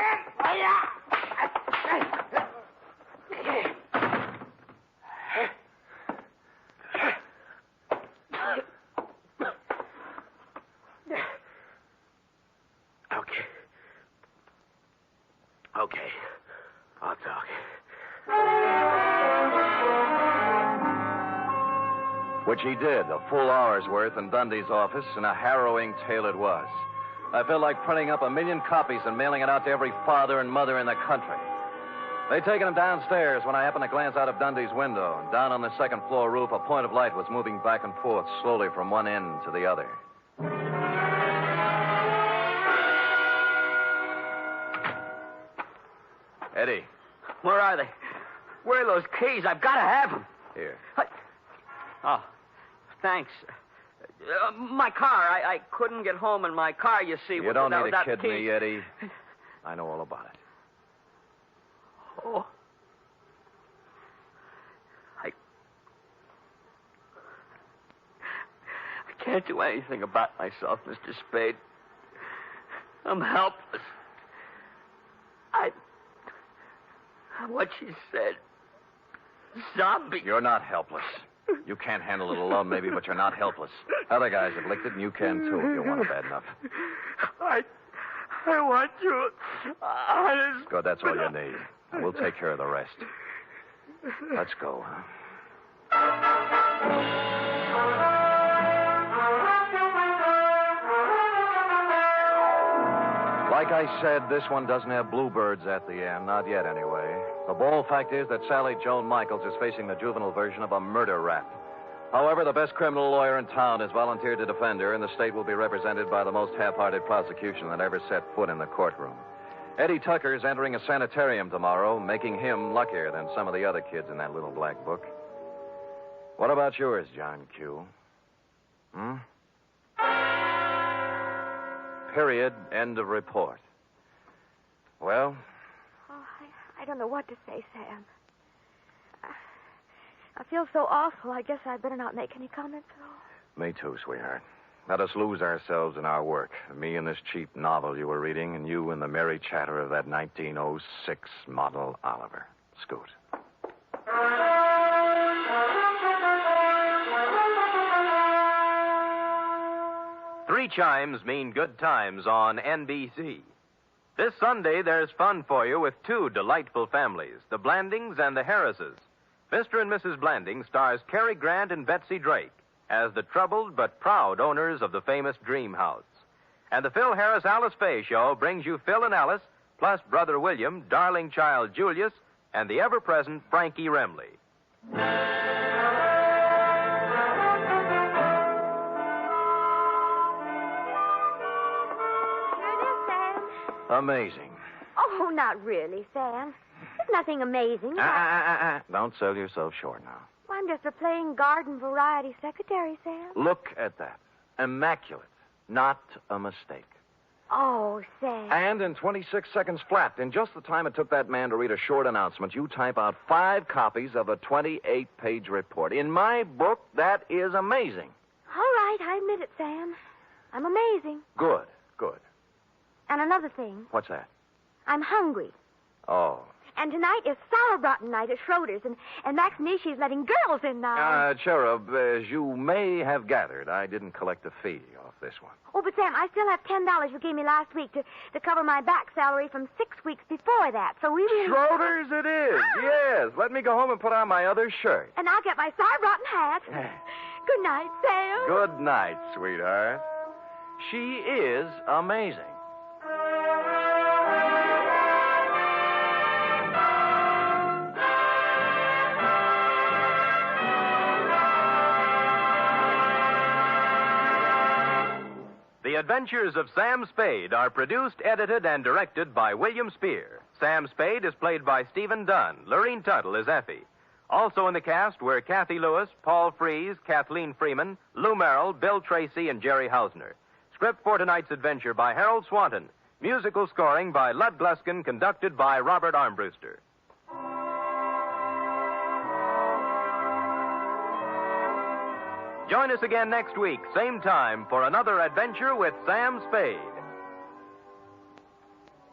Okay. I'll talk. Which he did, a full hour's worth in Dundee's office, and a harrowing tale it was. I felt like printing up 1 million copies and mailing it out to every father and mother in the country. They'd taken him downstairs when I happened to glance out of Dundee's window, and down on the second floor roof, a point of light was moving back and forth slowly from one end to the other. Eddie. Where are they? Where are those keys? I've got to have them. Here. Oh, thanks. My car. I couldn't get home in my car, you see. You don't need to without kid keys. me, Eddie. I know all about it. Oh. I can't do anything about myself, Mr. Spade. I'm helpless. What she said. Zombie. You're not helpless. You can't handle it alone, maybe, but you're not helpless. Other guys have licked it, and you can, too, if you want it bad enough. I want you. Honest. Good, that's all you need. We'll take care of the rest. Let's go, huh? Like I said, this one doesn't have bluebirds at the end. Not yet, anyway. The bold fact is that Sally Joan Michaels is facing the juvenile version of a murder rap. However, the best criminal lawyer in town has volunteered to defend her, and the state will be represented by the most half-hearted prosecution that ever set foot in the courtroom. Eddie Tucker's entering a sanitarium tomorrow, making him luckier than some of the other kids in that little black book. What about yours, John Q? Period. End of report. Well? Oh, I don't know what to say, Sam. I feel so awful. I guess I'd better not make any comments at all. Me too, sweetheart. Let us lose ourselves in our work. Me in this cheap novel you were reading, and you in the merry chatter of that 1906 model Oliver. Scoot. Three chimes mean good times on NBC. This Sunday, there's fun for you with two delightful families, the Blandings and the Harrises. Mr. and Mrs. Blanding stars Cary Grant and Betsy Drake as the troubled but proud owners of the famous Dream House. And the Phil Harris Alice Faye Show brings you Phil and Alice, plus Brother William, darling child Julius, and the ever-present Frankie Remley. Amazing. Oh, not really, Sam. There's nothing amazing. Don't sell yourself short now. I'm just a plain garden variety secretary, Sam. Look at that. Immaculate. Not a mistake. Oh, Sam. And in 26 seconds flat, in just the time it took that man to read a short announcement, you type out 5 copies of a 28-page report. In my book, that is amazing. All right, I admit it, Sam. I'm amazing. Good. And another thing. What's that? I'm hungry. Oh. And tonight is sauerbraten night at Schroeder's, and Max Nishi's letting girls in now. Cherub, as you may have gathered, I didn't collect a fee off this one. Oh, but Sam, I still have $10 you gave me last week to cover my back salary from 6 weeks before that, so we really... Schroeder's it is, yes. Let me go home and put on my other shirt. And I'll get my sauerbraten hat. Good night, Sam. Good night, sweetheart. She is amazing. The Adventures of Sam Spade are produced, edited, and directed by William Spear. Sam Spade is played by Stephen Dunn. Lorene Tuttle is Effie. Also in the cast were Kathy Lewis, Paul Frees, Kathleen Freeman, Lou Merrill, Bill Tracy, and Jerry Hausner. Script for tonight's adventure by Harold Swanton. Musical scoring by Lud Gluskin, conducted by Robert Armbruster. Join us again next week, same time, for another adventure with Sam Spade.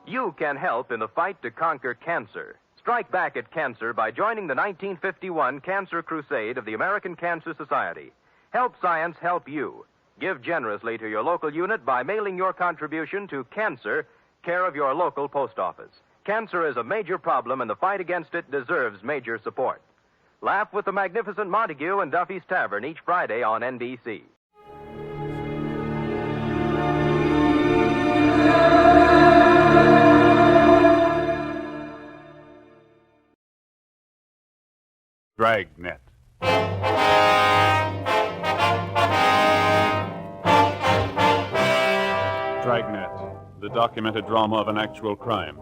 You can help in the fight to conquer cancer. Strike back at cancer by joining the 1951 Cancer Crusade of the American Cancer Society. Help science help you. Give generously to your local unit by mailing your contribution to Cancer, care of your local post office. Cancer is a major problem, and the fight against it deserves major support. Laugh with the magnificent Montague and Duffy's Tavern each Friday on NBC. Dragnet. Dragnet, the documented drama of an actual crime.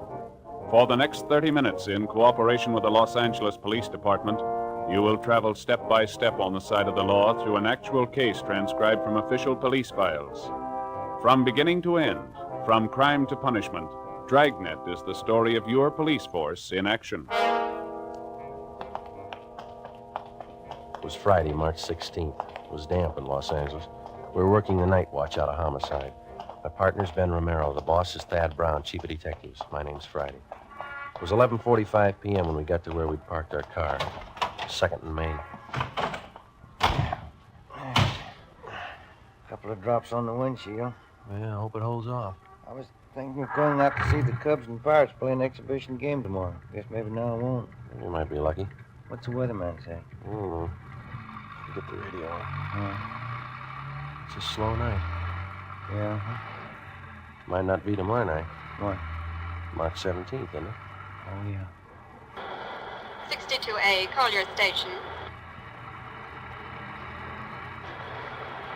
For the next 30 minutes, in cooperation with the Los Angeles Police Department, you will travel step by step on the side of the law through an actual case transcribed from official police files. From beginning to end, from crime to punishment, Dragnet is the story of your police force in action. It was Friday, March 16th. It was damp in Los Angeles. We were working the night watch out of homicide. My partner's Ben Romero. The boss is Thad Brown, chief of detectives. My name's Friday. It was 11:45 p.m. when we got to where we'd parked our car. 2nd and Main. Couple of drops on the windshield. Yeah, I hope it holds off. I was thinking of going out to see the Cubs and Pirates play an exhibition game tomorrow. Guess maybe now I won't. You might be lucky. What's the weatherman say? I don't know. Get the radio on. It's a slow night. Yeah. Might not be tomorrow night. What? March 17th, isn't it? Oh, yeah. 62A, Collier Station.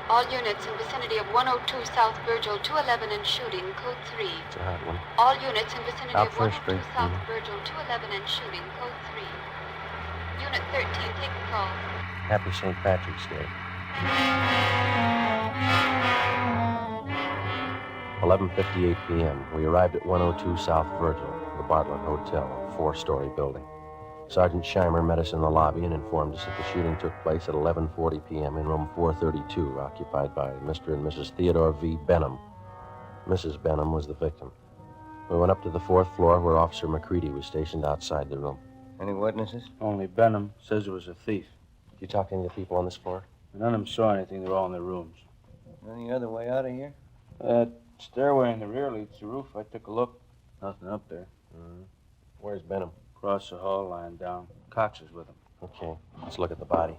All units in vicinity of 102 South Virgil, 211 and shooting, code 3. It's a hot one. All units in vicinity Out of First 102 Street. South Virgil, 211 and shooting, code 3. Unit 13, take the call. Happy St. Patrick's Day. 11:58 p.m. We arrived at 102 South Virgil, the Bartlett Hotel, a 4-story building. Sergeant Scheimer met us in the lobby and informed us that the shooting took place at 11:40 p.m. in room 432, occupied by Mr. and Mrs. Theodore V. Benham. Mrs. Benham was the victim. We went up to the 4th floor where Officer McCready was stationed outside the room. Any witnesses? Only Benham says it was a thief. Did you talk to any of the people on this floor? None of them saw anything. They're all in their rooms. Any other way out of here? Stairway in the rear leads to the roof. I took a look. Nothing up there. Mm-hmm. Where's Benham? Across the hall, lying down. Cox is with him. Okay, let's look at the body.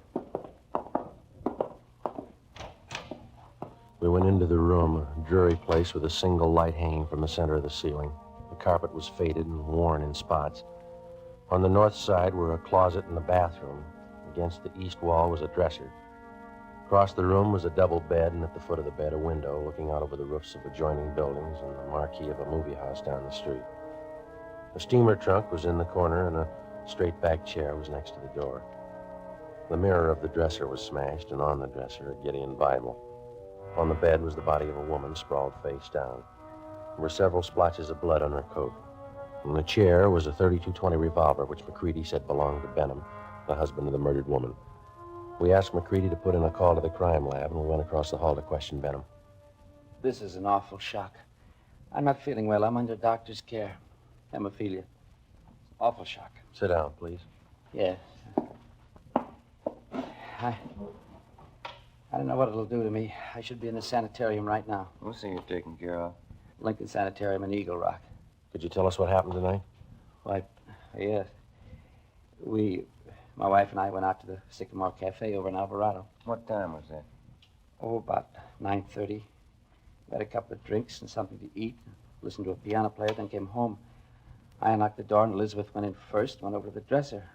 We went into the room, a dreary place with a single light hanging from the center of the ceiling. The carpet was faded and worn in spots. On the north side were a closet and a bathroom. Against the east wall was a dresser. Across the room was a double bed, and at the foot of the bed, a window looking out over the roofs of adjoining buildings and the marquee of a movie house down the street. A steamer trunk was in the corner, and a straight-back chair was next to the door. The mirror of the dresser was smashed, and on the dresser, a Gideon Bible. On the bed was the body of a woman sprawled face down. There were several splotches of blood on her coat. In the chair was a .32-20 revolver, which McCready said belonged to Benham, the husband of the murdered woman. We asked McCready to put in a call to the crime lab, and we went across the hall to question Benham. This is an awful shock. I'm not feeling well. I'm under doctor's care. Hemophilia. Awful shock. Sit down, please. Yes. I don't know what it'll do to me. I should be in the sanitarium right now. We'll see you're taken care of. Lincoln Sanitarium in Eagle Rock. Could you tell us what happened tonight? Why, yes. My wife and I went out to the Sycamore Cafe over in Alvarado. What time was that? Oh, about 9:30. We had a couple of drinks and something to eat. Listened to a piano player, then came home. I unlocked the door, and Elizabeth went in first, went over to the dresser.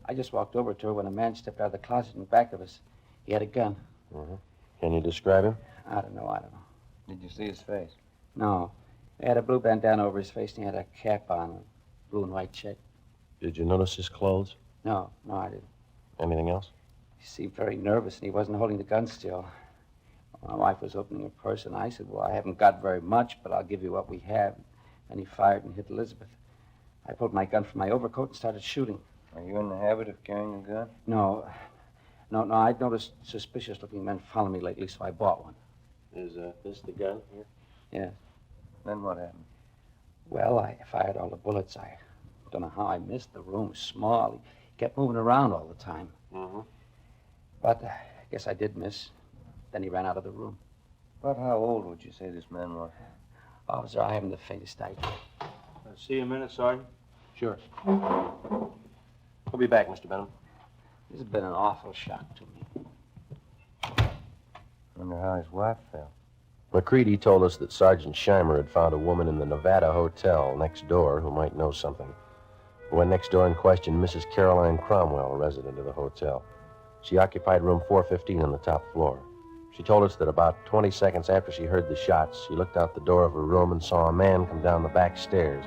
I just walked over to her when a man stepped out of the closet in back of us. He had a gun. Mm-hmm. Can you describe him? I don't know. Did you see his face? No. He had a blue bandana over his face, and he had a cap on, a blue and white check. Did you notice his clothes? No, I didn't. Anything else? He seemed very nervous, and he wasn't holding the gun still. My wife was opening her purse, and I said, well, I haven't got very much, but I'll give you what we have. And he fired and hit Elizabeth. I pulled my gun from my overcoat and started shooting. Are you in the habit of carrying a gun? No, I'd noticed suspicious-looking men following me lately, so I bought one. Is this the gun here? Yes. Then what happened? Well, I fired all the bullets. I don't know how I missed. The room was small. He kept moving around all the time. Mm-hmm. But I guess I did miss. Then he ran out of the room. About how old would you say this man was? Officer, I haven't the faintest idea. See you a minute, Sergeant? Sure. We'll be back, Mr. Benham. This has been an awful shock to me. Wonder how his wife felt. McCready told us that Sergeant Scheimer had found a woman in the Nevada Hotel next door who might know something. We went next door and questioned Mrs. Caroline Cromwell, a resident of the hotel. She occupied room 415 on the top floor. She told us that about 20 seconds after she heard the shots, she looked out the door of her room and saw a man come down the back stairs,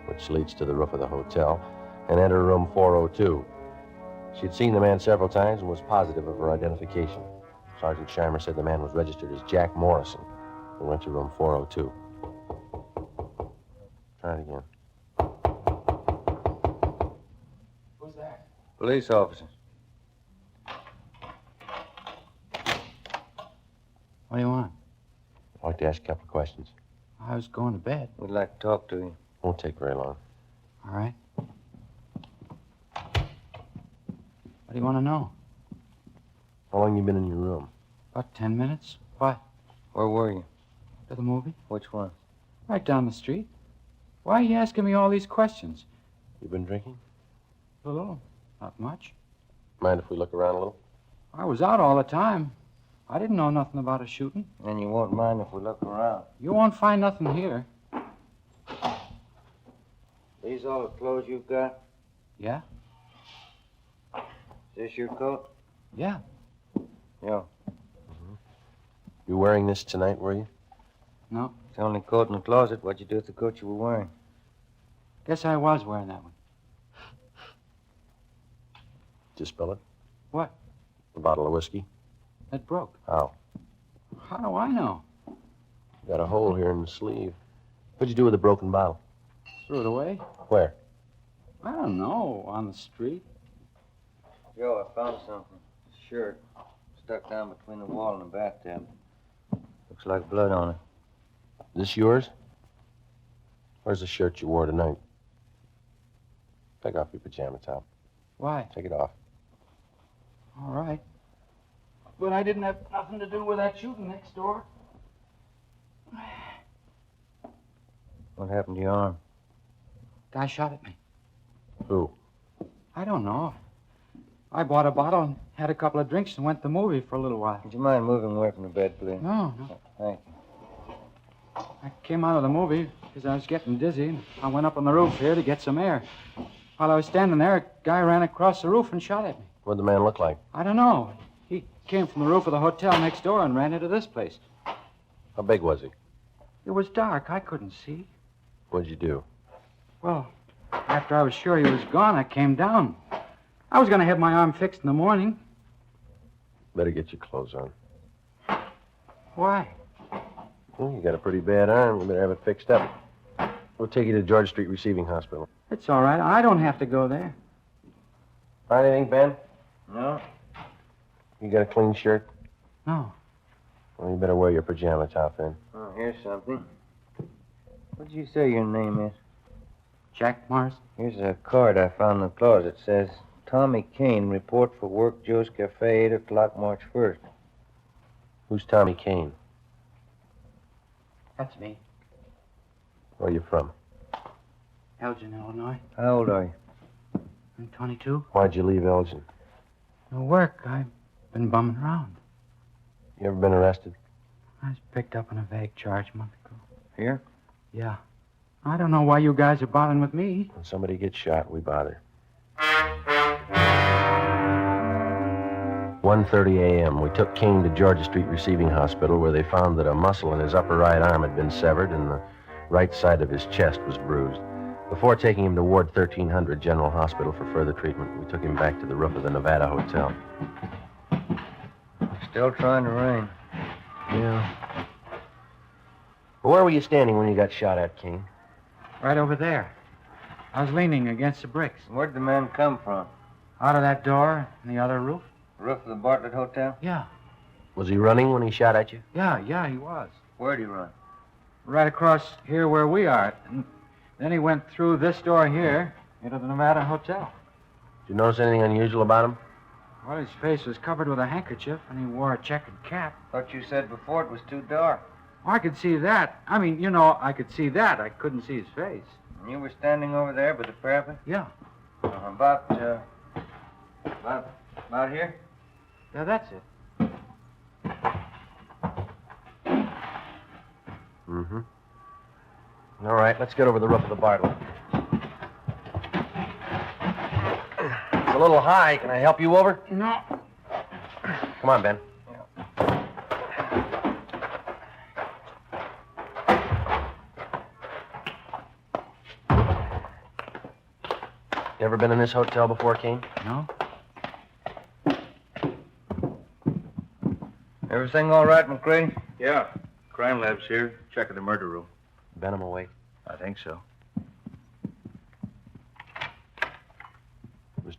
which leads to the roof of the hotel, and enter room 402. She'd seen the man several times and was positive of her identification. Sergeant Scheimer said the man was registered as Jack Morrison. We went to room 402. Try it again. Who's that? Police officers. What do you want? I'd like to ask you a couple of questions. I was going to bed. We'd like to talk to you. Won't take very long. All right. What do you want to know? How long you been in your room? About 10 minutes. What? Where were you? To the movie? Which one? Right down the street. Why are you asking me all these questions? You been drinking? A little. Not much. Mind if we look around a little? I was out all the time. I didn't know nothing about a shooting. And you won't mind if we look around. You won't find nothing here. These all the clothes you've got? Yeah? Is this your coat? Yeah. Yeah. You wearing this tonight, were you? No. It's the only coat in the closet. What'd you do with the coat you were wearing? Guess I was wearing that one. Did you spill it? What? A bottle of whiskey? It broke. How? How do I know? Got a hole here in the sleeve. What'd you do with the broken bottle? Threw it away. Where? I don't know. On the street. Joe, I found something. A shirt. Stuck down between the wall and the bathtub. Looks like blood on it. Is this yours? Where's the shirt you wore tonight? Take off your pajama top. Why? Take it off. All right. But I didn't have nothing to do with that shooting next door. What happened to your arm? Guy shot at me. Who? I don't know. I bought a bottle and had a couple of drinks and went to the movie for a little while. Would you mind moving away from the bed, please? No, no. Thank you. I came out of the movie because I was getting dizzy. And I went up on the roof here to get some air. While I was standing there, a guy ran across the roof and shot at me. What'd the man look like? I don't know. He came from the roof of the hotel next door and ran into this place. How big was he? It was dark. I couldn't see. What'd you do? Well, after I was sure he was gone, I came down. I was going to have my arm fixed in the morning. Better get your clothes on. Why? Well, you got a pretty bad arm. You better have it fixed up. We'll take you to George Street Receiving Hospital. It's all right. I don't have to go there. Find anything, Ben? No. You got a clean shirt? No. Well, you better wear your pajama top then. Oh, here's something. What did you say your name is? Jack Morris. Here's a card I found in the closet. It says, Tommy Kane, report for work, Joe's Cafe, 8 o'clock, March 1st. Who's Tommy Kane? That's me. Where are you from? Elgin, Illinois. How old are you? I'm 22. Why'd you leave Elgin? No work. I've been bumming around. You ever been arrested? I was picked up on a vague charge a month ago. Here? Yeah. I don't know why you guys are bothering with me. When somebody gets shot, we bother. 1:30 a.m. We took King to Georgia Street Receiving Hospital, where they found that a muscle in his upper right arm had been severed and the right side of his chest was bruised. Before taking him to Ward 1300 General Hospital for further treatment, we took him back to the roof of the Nevada Hotel. Still trying to rain. Yeah. Well, where were you standing when you got shot at, King? Right over there. I was leaning against the bricks. Where'd the man come from? Out of that door in the other roof? Roof of the Bartlett Hotel? Yeah. Was he running when he shot at you? Yeah, he was. Where'd he run? Right across here where we are. And then he went through this door here into the Nevada Hotel. Did you notice anything unusual about him? Well, his face was covered with a handkerchief, and he wore a checkered cap. Thought you said before it was too dark. Oh, I could see that. I mean, you know, I could see that. I couldn't see his face. And you were standing over there by the parapet? Yeah. About here? Yeah, that's it. Mm-hmm. All right, let's get over the roof of the Bartlett. It's a little high. Can I help you over? No. Come on, Ben. You ever been in this hotel before, King? No. Everything all right, McCready? Yeah. Crime lab's here. Checking the murder room. Benham awake? I think so.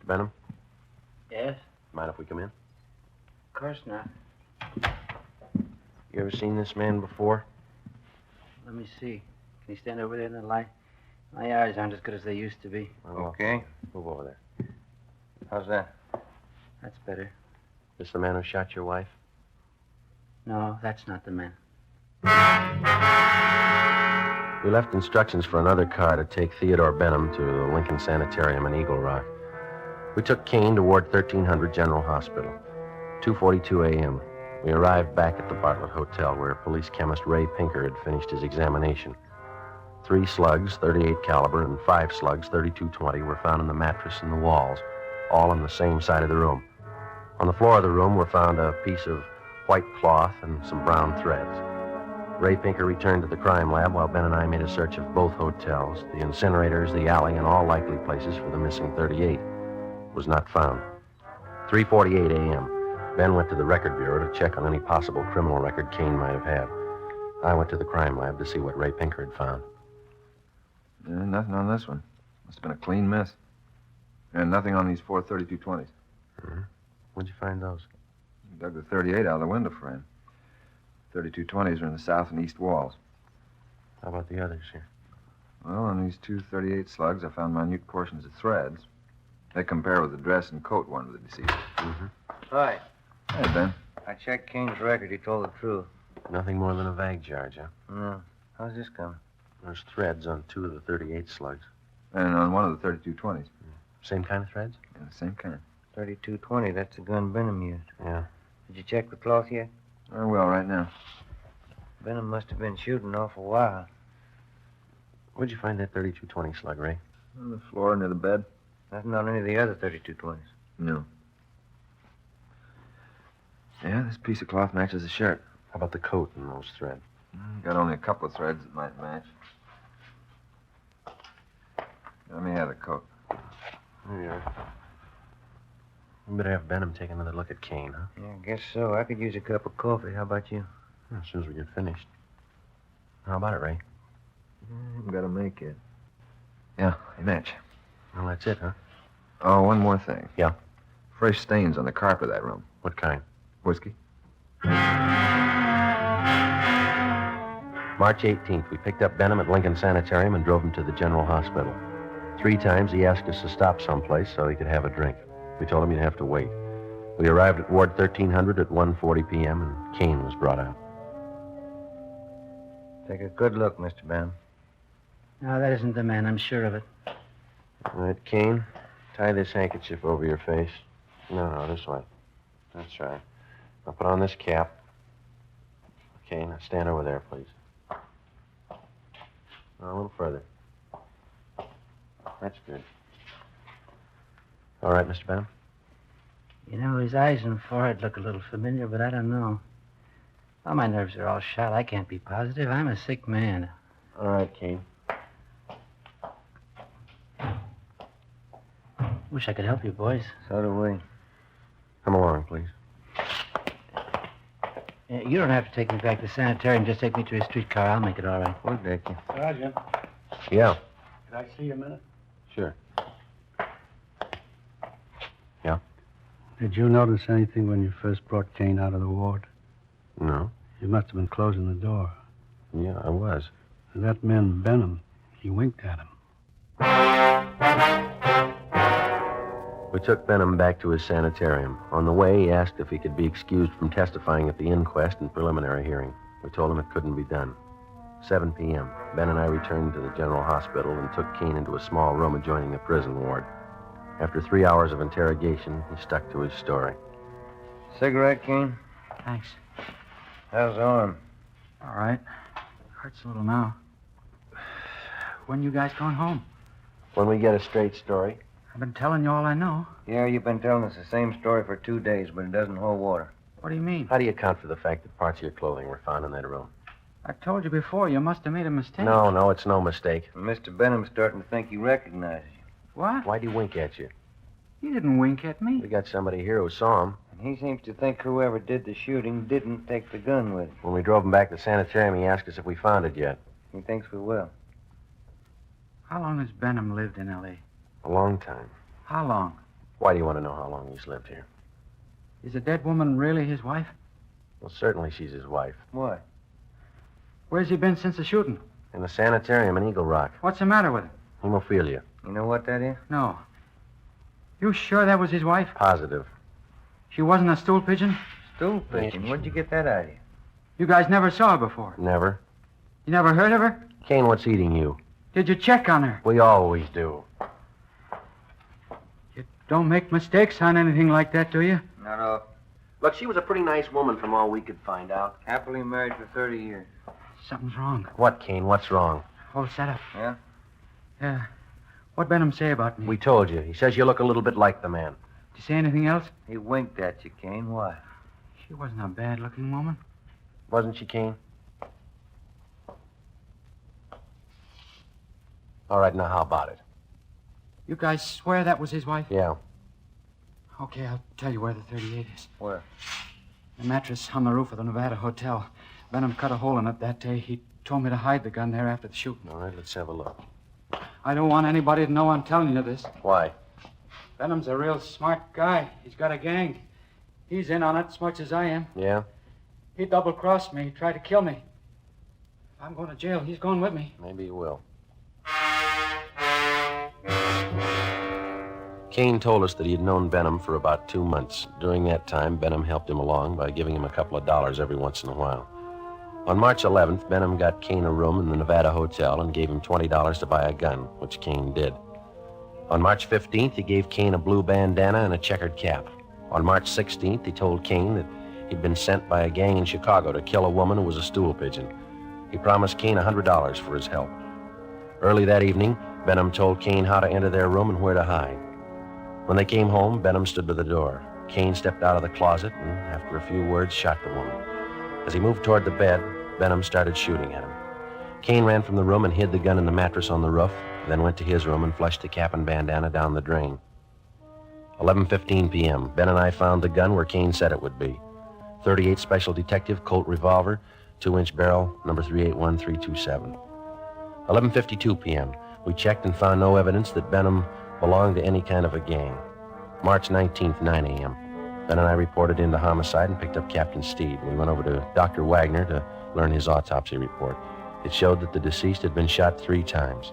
Benham, Yes? mind if we come in? Of course not. You ever seen this man before? Let me see. Can you stand over there in the light? My eyes aren't as good as they used to be. Okay. Move over there. How's that? That's better. This the man who shot your wife? No, that's not the man. We left instructions for another car to take Theodore Benham to the Lincoln Sanitarium in Eagle Rock. We took Kane to Ward 1300 General Hospital. 2:42 a.m. We arrived back at the Bartlett Hotel where police chemist Ray Pinker had finished his examination. 3 slugs, 38 caliber, and 5 slugs, 32-20, were found in the mattress and the walls, all on the same side of the room. On the floor of the room were found a piece of white cloth and some brown threads. Ray Pinker returned to the crime lab while Ben and I made a search of both hotels, the incinerators, the alley, and all likely places for the missing 38. It was not found. 3:48 a.m. Ben went to the record bureau to check on any possible criminal record Kane might have had. I went to the crime lab to see what Ray Pinker had found. Nothing on this one. Must have been a clean miss. And nothing on these 4 32-20s. Mm-hmm. Where'd you find those? Dug the 38 out of the window frame. 32-20s are in the south and east walls. How about the others here? Well, on these 2 38 slugs, I found minute portions of threads. They compare with the dress and coat worn with the deceased. Mm-hmm. Hi. Hey, Ben. I checked Kane's record. He told the truth. Nothing more than a vague charge, huh? No. How's this coming? There's threads on 2 of the 38 slugs. And on one of the 32-20s. Same kind of threads? Yeah, the same kind. 32-20. That's the gun Benham used. Yeah. Did you check the cloth yet? I will right now. Benham must have been shooting an awful while. Where'd you find that 32-20 slug, Ray? On the floor near the bed. Nothing on any of the other 32-20s. No. Yeah, this piece of cloth matches the shirt. How about the coat and those threads? Got only a couple of threads that might match. Let me have the coat. There you are. We better have Benham take another look at Kane, huh? Yeah, I guess so. I could use a cup of coffee. How about you? As soon as we get finished. How about it, Ray? Haven't got to make it. Yeah, they match. Well, that's it, huh? Oh, one more thing. Yeah? Fresh stains on the carpet of that room. What kind? Whiskey. March 18th, we picked up Benham at Lincoln Sanitarium and drove him to the General Hospital. 3 times he asked us to stop someplace so he could have a drink. We told him he'd have to wait. We arrived at Ward 1300 at 1:40 p.m., and Kane was brought out. Take a good look, Mr. Benham. No, that isn't the man. I'm sure of it. All right, Kane, tie this handkerchief over your face. No, this way. That's right. Now put on this cap. Okay, now stand over there, please. Now, a little further. That's good. All right, Mr. Benham? You know, his eyes and forehead look a little familiar, but I don't know. Well, my nerves are all shot. I can't be positive. I'm a sick man. All right, Kane. Wish I could help you, boys. So do we. Come along, please. You don't have to take me back to the sanitarium. Just take me to a streetcar. I'll make it all right. We'll take you. Sergeant, Yeah, could I see you a minute? sure. Yeah? Did you notice anything when you first brought Kane out of the ward? No? You must have been closing the door. Yeah, I was. And that man, Benham, he winked at him. We took Benham back to his sanitarium. On the way, he asked if he could be excused from testifying at the inquest and preliminary hearing. We told him it couldn't be done. 7 p.m. Ben and I returned to the General Hospital and took Kane into a small room adjoining the prison ward. After 3 hours of interrogation, he stuck to his story. Cigarette, Kane? Thanks. How's the arm? All right. Hurts a little now. When you guys going home? When we get a straight story. I've been telling you all I know. Yeah, you've been telling us the same story for 2 days, but it doesn't hold water. What do you mean? How do you account for the fact that parts of your clothing were found in that room? I told you before. You must have made a mistake. No, it's no mistake. Mr. Benham's starting to think he recognizes you. What? Why'd he wink at you? You didn't wink at me. We got somebody here who saw him. And he seems to think whoever did the shooting didn't take the gun with him. When we drove him back to the sanitarium, he asked us if we found it yet. He thinks we will. How long has Benham lived in L.A.? A long time. How long? Why do you want to know how long he's lived here? Is the dead woman really his wife? Well, certainly she's his wife. Why? Where's he been since the shooting? In the sanitarium in Eagle Rock. What's the matter with him? Hemophilia. You know what that is? No. You sure that was his wife? Positive. She wasn't a stool pigeon? Stool pigeon? Where'd you get that idea? You guys never saw her before. Never. You never heard of her? Kane, what's eating you? Did you check on her? We always do. You don't make mistakes on anything like that, do you? Not off. Look, she was a pretty nice woman from all we could find out. Happily married for 30 years. Something's wrong. What, Kane? What's wrong? All set up. Yeah? Yeah. What'd Benham say about me? We told you. He says you look a little bit like the man. Did you say anything else? He winked at you, Kane. Why? She wasn't a bad-looking woman. Wasn't she, Kane? All right, now how about it? You guys swear that was his wife? Yeah. Okay, I'll tell you where the 38 is. Where? The mattress on the roof of the Nevada Hotel. Benham cut a hole in it that day. He told me to hide the gun there after the shooting. All right, let's have a look. I don't want anybody to know I'm telling you this. Why? Benham's a real smart guy. He's got a gang. He's in on it as much as I am. Yeah? He double-crossed me. He tried to kill me. If I'm going to jail, he's going with me. Maybe he will. Kane told us that he had known Benham for about 2 months. During that time, Benham helped him along by giving him a couple of dollars every once in a while. On March 11th, Benham got Kane a room in the Nevada Hotel and gave him $20 to buy a gun, which Kane did. On March 15th, he gave Kane a blue bandana and a checkered cap. On March 16th, he told Kane that he'd been sent by a gang in Chicago to kill a woman who was a stool pigeon. He promised Kane $100 for his help. Early that evening, Benham told Kane how to enter their room and where to hide. When they came home, Benham stood by the door. Kane stepped out of the closet and, after a few words, shot the woman. As he moved toward the bed, Benham started shooting at him. Kane ran from the room and hid the gun in the mattress on the roof, then went to his room and flushed the cap and bandana down the drain. 11:15 p.m., Ben and I found the gun where Kane said it would be. 38 Special Detective Colt revolver, 2-inch barrel, number 381327. 11:52 p.m., we checked and found no evidence that Benham belonged to any kind of a gang. March 19th, 9 a.m. Ben and I reported into homicide and picked up Captain Steed. We went over to Dr. Wagner to learn his autopsy report. It showed that the deceased had been shot 3 times.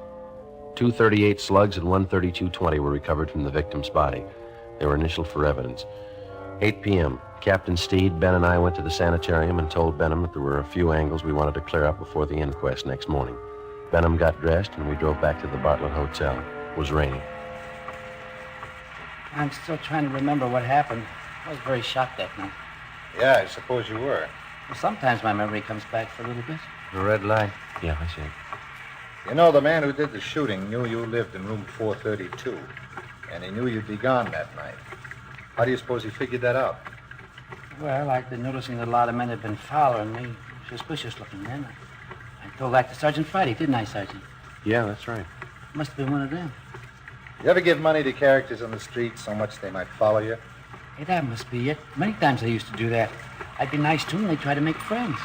2 .38 slugs and 1 .32-20 were recovered from the victim's body. They were initialed for evidence. 8 p.m., Captain Steed, Ben, and I went to the sanitarium and told Benham that there were a few angles we wanted to clear up before the inquest next morning. Benham got dressed, and we drove back to the Bartlett Hotel. It was raining. I'm still trying to remember what happened. I was very shocked that night. Yeah, I suppose you were. Well, sometimes my memory comes back for a little bit. The red light. Yeah, I see. You know, the man who did the shooting knew you lived in room 432, and he knew you'd be gone that night. How do you suppose he figured that out? Well, I'd been noticing that a lot of men had been following me. Suspicious-looking men. I told that to Sergeant Friday, didn't I, Sergeant? Yeah, that's right. Must have been one of them. You ever give money to characters on the street so much they might follow you? Hey, that must be it. Many times I used to do that. I'd be nice to them, and they'd try to make friends.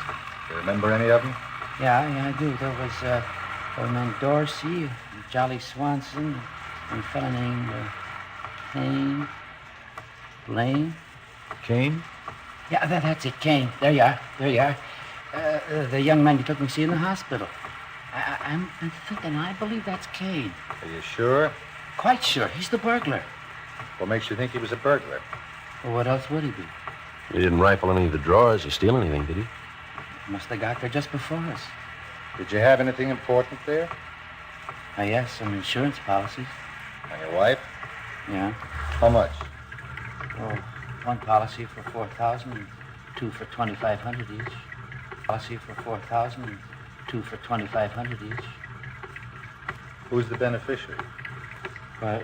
You remember any of them? Yeah, I do. There was old man Dorsey, Jolly Swanson, and a fellow named Kane. Lane. Kane? Yeah, that's it, Kane. There you are. The young man you took me to see in the hospital. I'm thinking, I believe that's Kane. Are you sure? Quite sure. He's the burglar. What makes you think he was a burglar? Well, what else would he be? He didn't rifle any of the drawers or steal anything, did he? Must have got there just before us. Did you have anything important there? Yes, some insurance policies. On your wife? Yeah. How much? Oh, one policy for $4,000 and 2 for $2,500 each. Policy for $4,000 and 2 for $2,500 each. Who's the beneficiary? Well,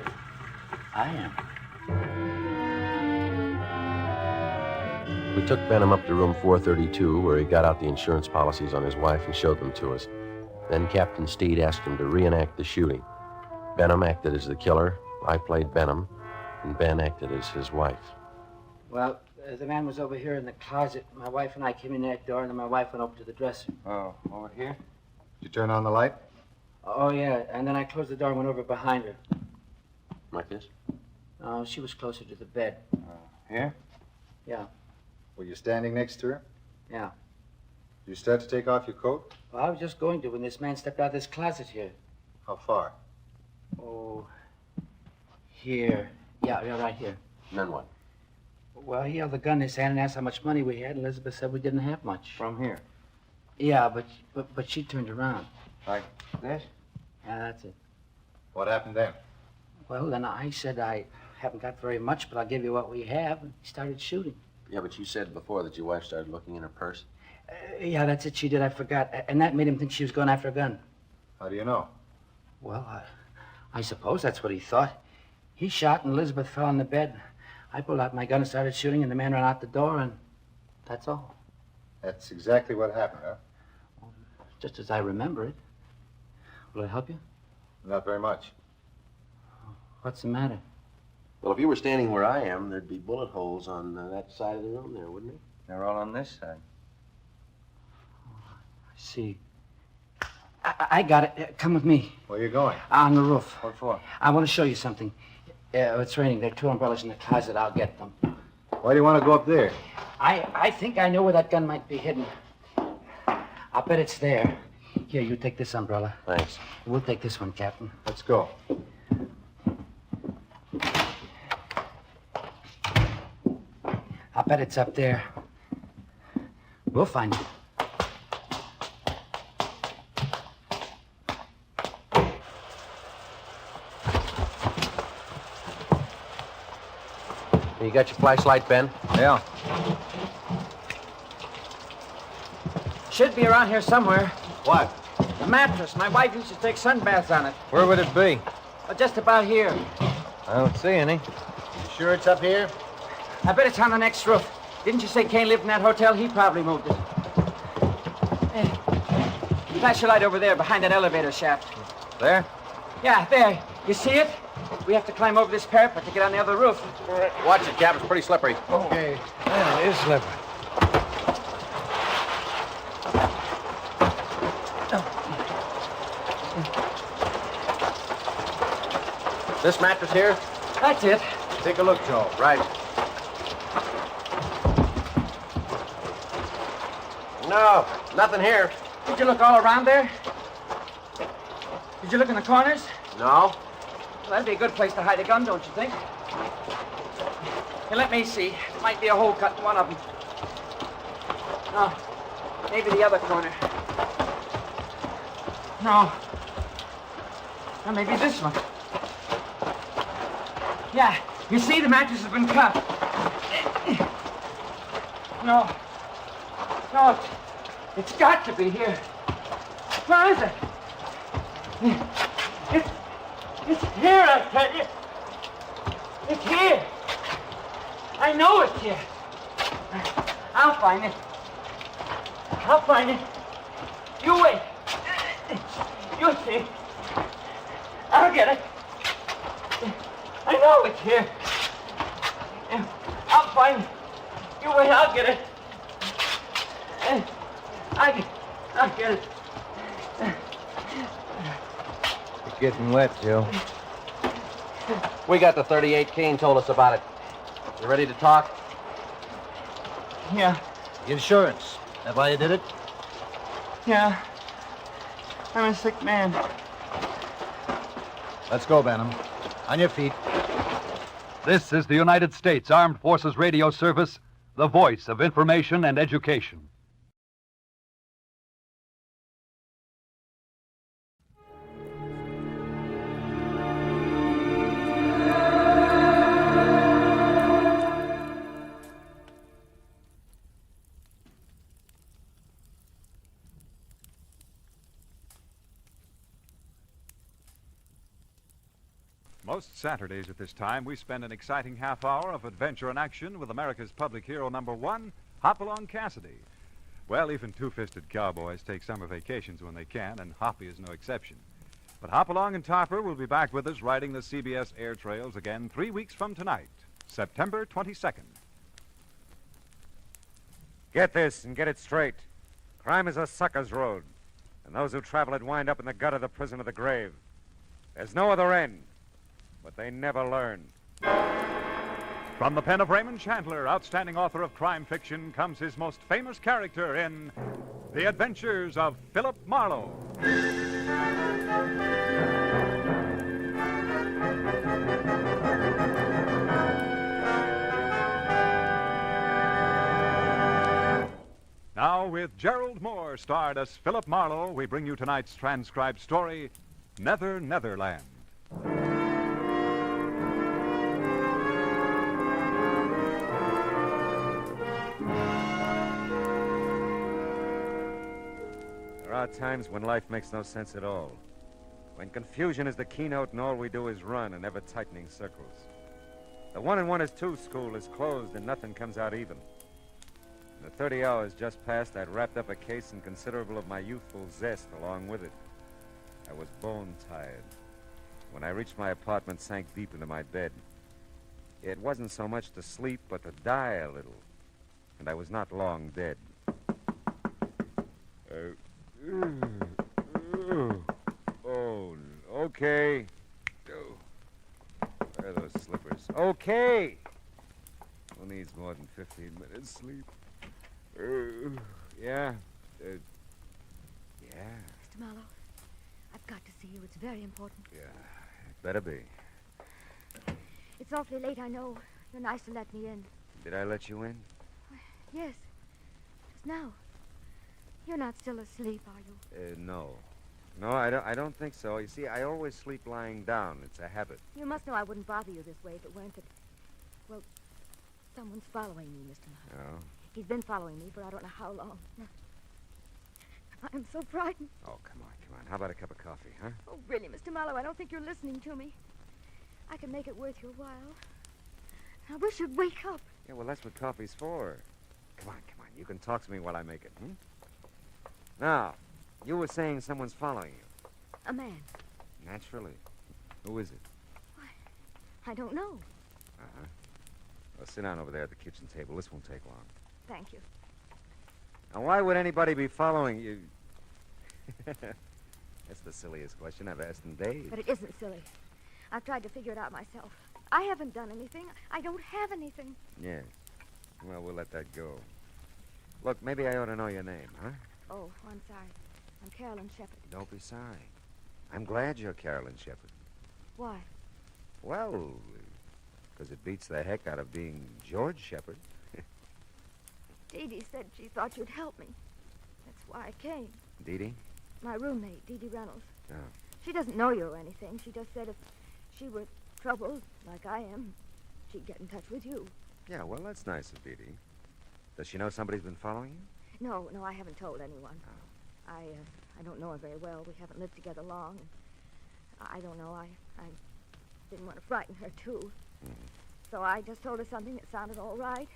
I am. We took Benham up to room 432, where he got out the insurance policies on his wife and showed them to us. Then Captain Steed asked him to reenact the shooting. Benham acted as the killer, I played Benham, and Ben acted as his wife. Well, the man was over here in the closet. My wife and I came in that door, and then my wife went over to the dresser. Oh, over here? Did you turn on the light? Oh, yeah, and then I closed the door and went over behind her. Like this? Oh, she was closer to the bed. Here? Yeah. Were you standing next to her? Yeah. Did you start to take off your coat? Well, I was just going to when this man stepped out of this closet here. How far? Oh, here. Yeah, right here. And then what? Well, he held the gun in his hand and asked how much money we had. Elizabeth said we didn't have much. From here? Yeah, but she turned around. Like this? Yeah, that's it. What happened then? Well, then I said I haven't got very much, but I'll give you what we have. And he started shooting. Yeah, but you said before that your wife started looking in her purse. Yeah, that's it. She did. I forgot. And that made him think she was going after a gun. How do you know? Well, I suppose that's what he thought. He shot and Elizabeth fell on the bed. I pulled out my gun and started shooting, and the man ran out the door, and that's all. That's exactly what happened, huh? Just as I remember it. Will it help you? Not very much. What's the matter? Well, if you were standing where I am, there'd be bullet holes on that side of the room there, wouldn't there? They're all on this side. I see. I got it. Come with me. Where are you going? On the roof. What for? I want to show you something. It's raining. There are 2 umbrellas in the closet. I'll get them. Why do you want to go up there? I think I know where that gun might be hidden. I'll bet it's there. Here, you take this umbrella. Thanks. We'll take this one, Captain. Let's go. I'll bet it's up there. We'll find it. You got your flashlight, Ben? Yeah. Should be around here somewhere. What? The mattress. My wife used to take sunbaths on it. Where would it be? Just about here. I don't see any. You sure it's up here? I bet it's on the next roof. Didn't you say Kane lived in that hotel? He probably moved it. Flash your light over there behind that elevator shaft. There? Yeah, there. You see it? We have to climb over this parapet to get on the other roof. Watch it, Cap. It's pretty slippery. Okay. Yeah, it is slippery. This mattress here? That's it. Take a look, Joe. Right. No, nothing here. Did you look all around there? Did you look in the corners? No. Well, that'd be a good place to hide a gun, don't you think? Here, let me see. Might be a hole cut in one of them. No. Maybe the other corner. No. Or maybe this one. Yeah. You see, the mattress has been cut. No. No, it's got to be here. Where is it? It's here, I tell you. It's here. I know it's here. I'll find it. I'll find it. You wait. You'll see. I'll get it. I know it's here. I'll find it. You wait, I'll get it. I'll get it. It's getting wet, Joe. We got the 38. Kane told us about it. You ready to talk? Yeah. Insurance. That why you did it? Yeah. I'm a sick man. Let's go, Benham. On your feet. This is the United States Armed Forces Radio Service, the voice of information and education. Most Saturdays at this time, we spend an exciting half hour of adventure and action with America's public hero #1, Hopalong Cassidy. Well, even two-fisted cowboys take summer vacations when they can, and Hoppy is no exception. But Hopalong and Topper will be back with us riding the CBS air trails again 3 weeks from tonight, September 22nd. Get this and get it straight. Crime is a sucker's road, and those who travel it wind up in the gut of the prison of the grave. There's no other end, but they never learn. From the pen of Raymond Chandler, outstanding author of crime fiction, comes his most famous character in The Adventures of Philip Marlowe. Now, with Gerald Moore starred as Philip Marlowe, we bring you tonight's transcribed story, Nether, Netherland. There are times when life makes no sense at all. When confusion is the keynote and all we do is run in ever-tightening circles. The 1 and 1 is 2 school is closed and nothing comes out even. In the 30 hours just passed, I'd wrapped up a case and considerable of my youthful zest along with it. I was bone-tired. When I reached my apartment, sank deep into my bed. It wasn't so much to sleep, but to die a little. And I was not long dead. Oh, okay. Where are those slippers? Okay. Who needs more than 15 minutes sleep? Yeah. Yeah. Mr. Marlowe, I've got to see you. It's very important. Yeah, it better be. It's awfully late, I know. You're nice to let me in. Did I let you in? Yes. Just now. You're not still asleep, are you? No. No, I don't think so. You see, I always sleep lying down. It's a habit. You must know I wouldn't bother you this way if it weren't that... Well, someone's following me, Mr. Marlowe. Oh? He's been following me for I don't know how long. I'm so frightened. Oh, come on, come on. How about a cup of coffee, huh? Oh, really, Mr. Marlowe, I don't think you're listening to me. I can make it worth your while. I wish you'd wake up. Yeah, well, that's what coffee's for. Come on, come on. You can talk to me while I make it, hmm? Now, you were saying someone's following you. A man. Naturally. Who is it? I don't know. Uh-huh. Well, sit down over there at the kitchen table. This won't take long. Thank you. Now, why would anybody be following you? That's the silliest question I've asked in days. But it isn't silly. I've tried to figure it out myself. I haven't done anything. I don't have anything. Yes. Well, we'll let that go. Look, maybe I ought to know your name, huh? Oh, I'm sorry. I'm Carolyn Shepherd. Don't be sorry. I'm glad you're Carolyn Shepherd. Why? Well, because it beats the heck out of being George Shepherd. Dee Dee said she thought you'd help me. That's why I came. Dee Dee? My roommate, Dee Dee Reynolds. Oh. She doesn't know you or anything. She just said if she were troubled, like I am, she'd get in touch with you. Yeah, well, that's nice of Dee Dee. Does she know somebody's been following you? No, I haven't told anyone. I don't know her very well. We haven't lived together long. I don't know. I didn't want to frighten her, too. So I just told her something that sounded all right.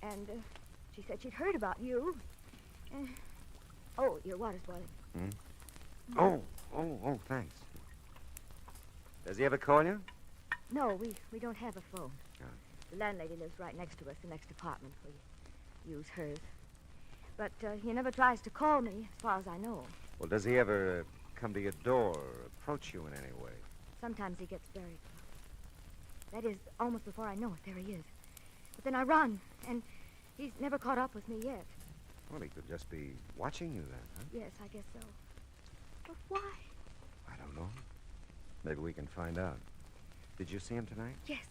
And she said she'd heard about you. Oh, your water's boiling. Oh, thanks. Does he ever call you? No, we don't have a phone. Oh. The landlady lives right next to us, the next apartment. We use hers. But he never tries to call me, as far as I know. Well, does he ever come to your door or approach you in any way? Sometimes he gets very close. That is, almost before I know it, there he is. But then I run, and he's never caught up with me yet. Well, he could just be watching you then, huh? Yes, I guess so. But why? I don't know. Maybe we can find out. Did you see him tonight? Yes.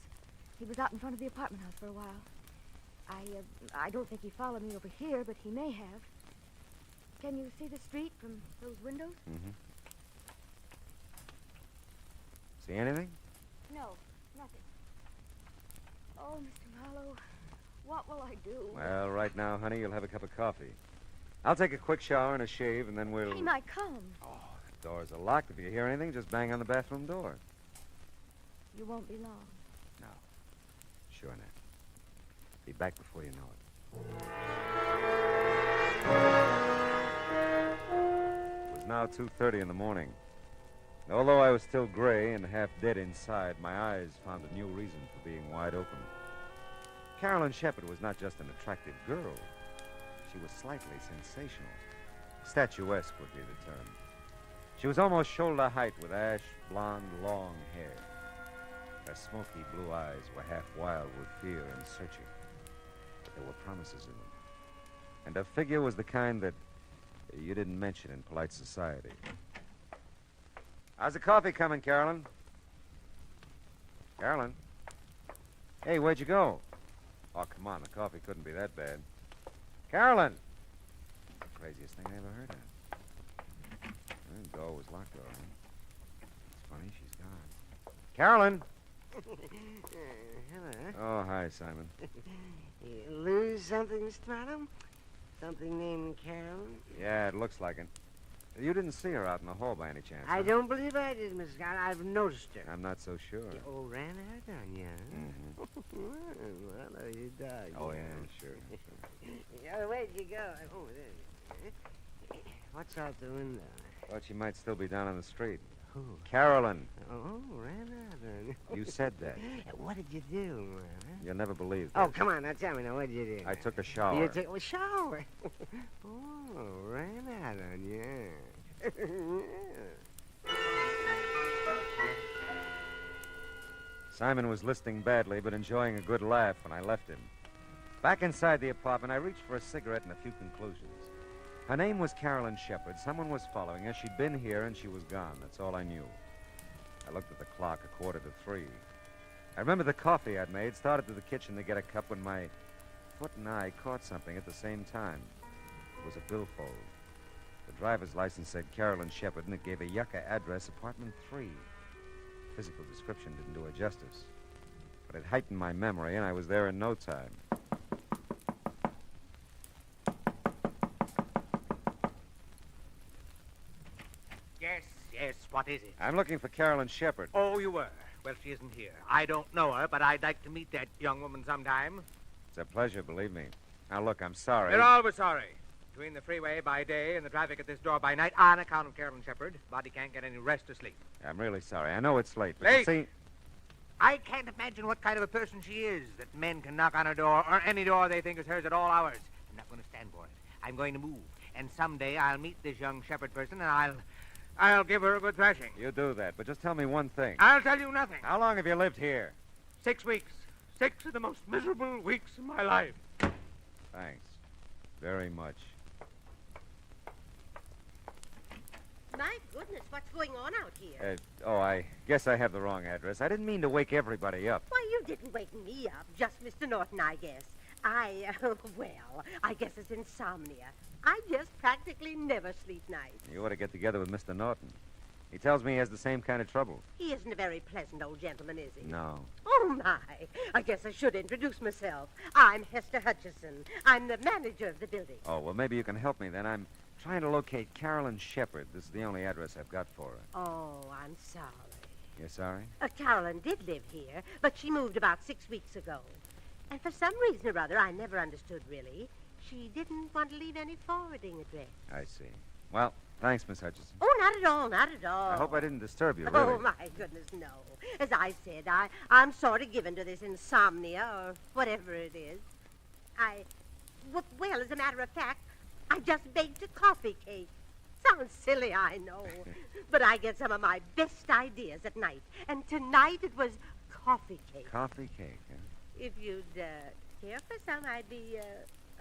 He was out in front of the apartment house for a while. I don't think he followed me over here, but he may have. Can you see the street from those windows? Mm-hmm. See anything? No, nothing. Oh, Mr. Marlowe, what will I do? Well, right now, honey, you'll have a cup of coffee. I'll take a quick shower and a shave, and then we'll... He might come. Oh, the doors are locked. If you hear anything, just bang on the bathroom door. You won't be long. No. Sure not. Be back before you know it. It was now 2:30 in the morning. Although I was still gray and half dead inside, my eyes found a new reason for being wide open. Carolyn Shepherd was not just an attractive girl. She was slightly sensational. Statuesque would be the term. She was almost shoulder height with ash blonde, long hair. Her smoky blue eyes were half wild with fear and searching. But there were promises in them. And her figure was the kind that you didn't mention in polite society. How's the coffee coming, Carolyn? Carolyn? Hey, where'd you go? Oh, come on, the coffee couldn't be that bad. Carolyn! The craziest thing I ever heard of. The door was locked, all right. It's funny, she's gone. Carolyn! Hello. Oh, hi, Simon. You lose something, Mr. Marlowe? Something named Carolyn? Yeah, it looks like it. You didn't see her out in the hall by any chance? I don't believe I did, Miss Scott. I've noticed her. I'm not so sure. Oh, ran out on you, huh? Well, you dog. Oh, yeah, sure. Yeah, where'd you go? Oh, there. What's out the window? Thought she might still be down on the street. Who? Carolyn. Oh, ran out on you. You said that. What did you do, man? You'll never believe this. Oh, come on, now tell me now, what did you do? I took a shower. You took a shower? Oh, ran out on you. Simon was listening badly, but enjoying a good laugh when I left him. Back inside the apartment, I reached for a cigarette and a few conclusions. Her name was Carolyn Shepard. Someone was following her. She'd been here, and she was gone. That's all I knew. I looked at the clock, 2:45. I remember the coffee I'd made, started to the kitchen to get a cup when my foot and eye caught something at the same time. It was a billfold. The driver's license said Carolyn Shepard, and it gave a Yucca address, apartment 3. Physical description didn't do her justice. But it heightened my memory, and I was there in no time. Yes, what is it? I'm looking for Carolyn Shepard. Oh, you were? Well, she isn't here. I don't know her, but I'd like to meet that young woman sometime. It's a pleasure, believe me. Now, look, I'm sorry. You're always sorry. Between the freeway by day and the traffic at this door by night, on account of Carolyn Shepard, body can't get any rest or sleep. I'm really sorry. I know it's late, but Late? you see... I can't imagine what kind of a person she is, that men can knock on her door, or any door they think is hers at all hours. I'm not going to stand for it. I'm going to move. And someday I'll meet this young Shepard person, and I'll give her a good thrashing. You do that, but just tell me one thing. I'll tell you nothing. How long have you lived here? 6 weeks. 6 of the most miserable weeks of my life. Thanks. Very much. My goodness, what's going on out here? I guess I have the wrong address. I didn't mean to wake everybody up. Why, you didn't wake me up. Just Mr. Norton, I guess. Well, I guess it's insomnia. I just practically never sleep nights. You ought to get together with Mr. Norton. He tells me he has the same kind of trouble. He isn't a very pleasant old gentleman, is he? No. Oh, my. I guess I should introduce myself. I'm Hester Hutchison. I'm the manager of the building. Oh, well, maybe you can help me then. I'm trying to locate Carolyn Shepard. This is the only address I've got for her. Oh, I'm sorry. You're sorry? Carolyn did live here, but she moved about 6 weeks ago. And for some reason or other, I never understood really, she didn't want to leave any forwarding address. I see. Well, thanks, Miss Hutchison. Oh, not at all, not at all. I hope I didn't disturb you, really. Oh, my goodness, no. As I said, I'm sort of given to this insomnia or whatever it is. Well, as a matter of fact, I just baked a coffee cake. Sounds silly, I know. But I get some of my best ideas at night. And tonight it was coffee cake. Coffee cake, huh? If you'd care for some, I'd be,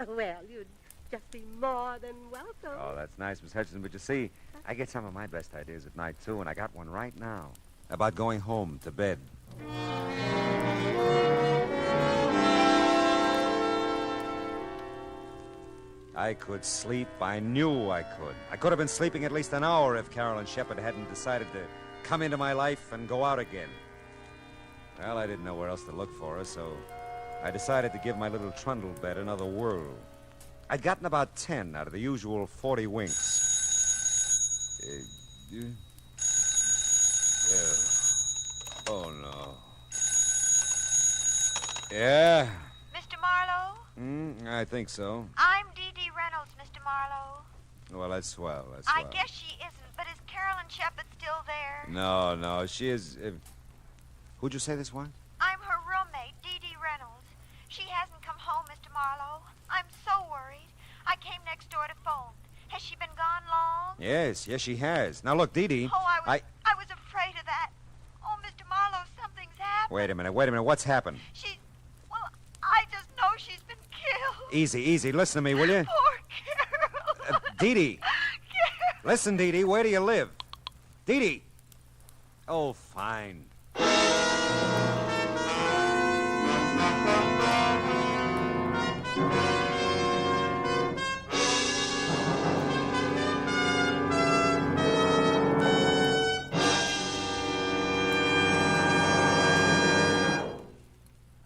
well, you'd just be more than welcome. Oh, that's nice, Miss Hutchison. But you see, I get some of my best ideas at night, too, and I got one right now. About going home to bed. I could sleep. I knew I could. I could have been sleeping at least an hour if Carolyn Shepard hadn't decided to come into my life and go out again. Well, I didn't know where else to look for her, so I decided to give my little trundle bed another whirl. I'd gotten about 10 out of the usual 40 winks. Oh, no. Yeah? Mr. Marlowe? I think so. I'm Dee Reynolds, Mr. Marlowe. Well, that's swell. I guess she isn't, but is Carolyn Shepard still there? No, she is... Who'd you say this was? I'm her roommate, Dee Reynolds. She hasn't come home, Mr. Marlowe. I'm so worried. I came next door to phone. Has she been gone long? Yes, she has. Now, look, Dee. Oh, I was afraid of that. Oh, Mr. Marlowe, something's happened. happened. Wait a minute. What's happened? Well, I just know she's been killed. Easy. Listen to me, will you? Poor Carol. Dee Dee. Listen, Dee Dee, where do you live? Dee Dee. Oh, fine.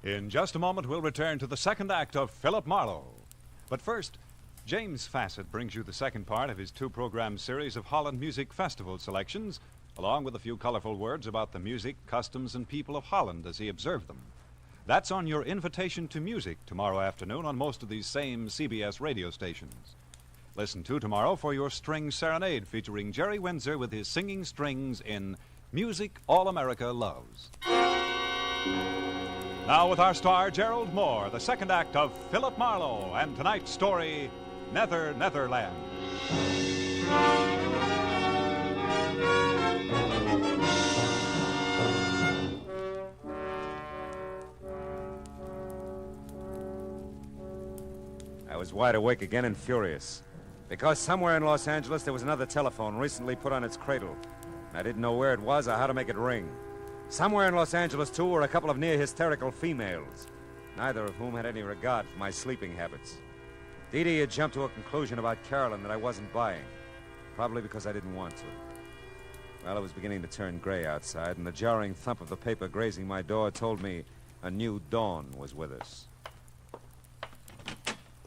In just a moment, we'll return to the second act of Philip Marlowe. But first, James Fassett brings you the second part of his two-program series of Holland Music Festival selections, along with a few colorful words about the music, customs, and people of Holland as he observed them. That's on your invitation to music tomorrow afternoon on most of these same CBS radio stations. Listen to tomorrow for your string serenade featuring Jerry Windsor with his singing strings in Music All America Loves. Now with our star, Gerald Moore, the second act of Philip Marlowe, and tonight's story, Nether, Netherland. I was wide awake again and furious. Because somewhere in Los Angeles there was another telephone recently put on its cradle. And I didn't know where it was or how to make it ring. Somewhere in Los Angeles, too, were a couple of near-hysterical females, neither of whom had any regard for my sleeping habits. Dee Dee had jumped to a conclusion about Carolyn that I wasn't buying, probably because I didn't want to. Well, it was beginning to turn gray outside, and the jarring thump of the paper grazing my door told me a new dawn was with us.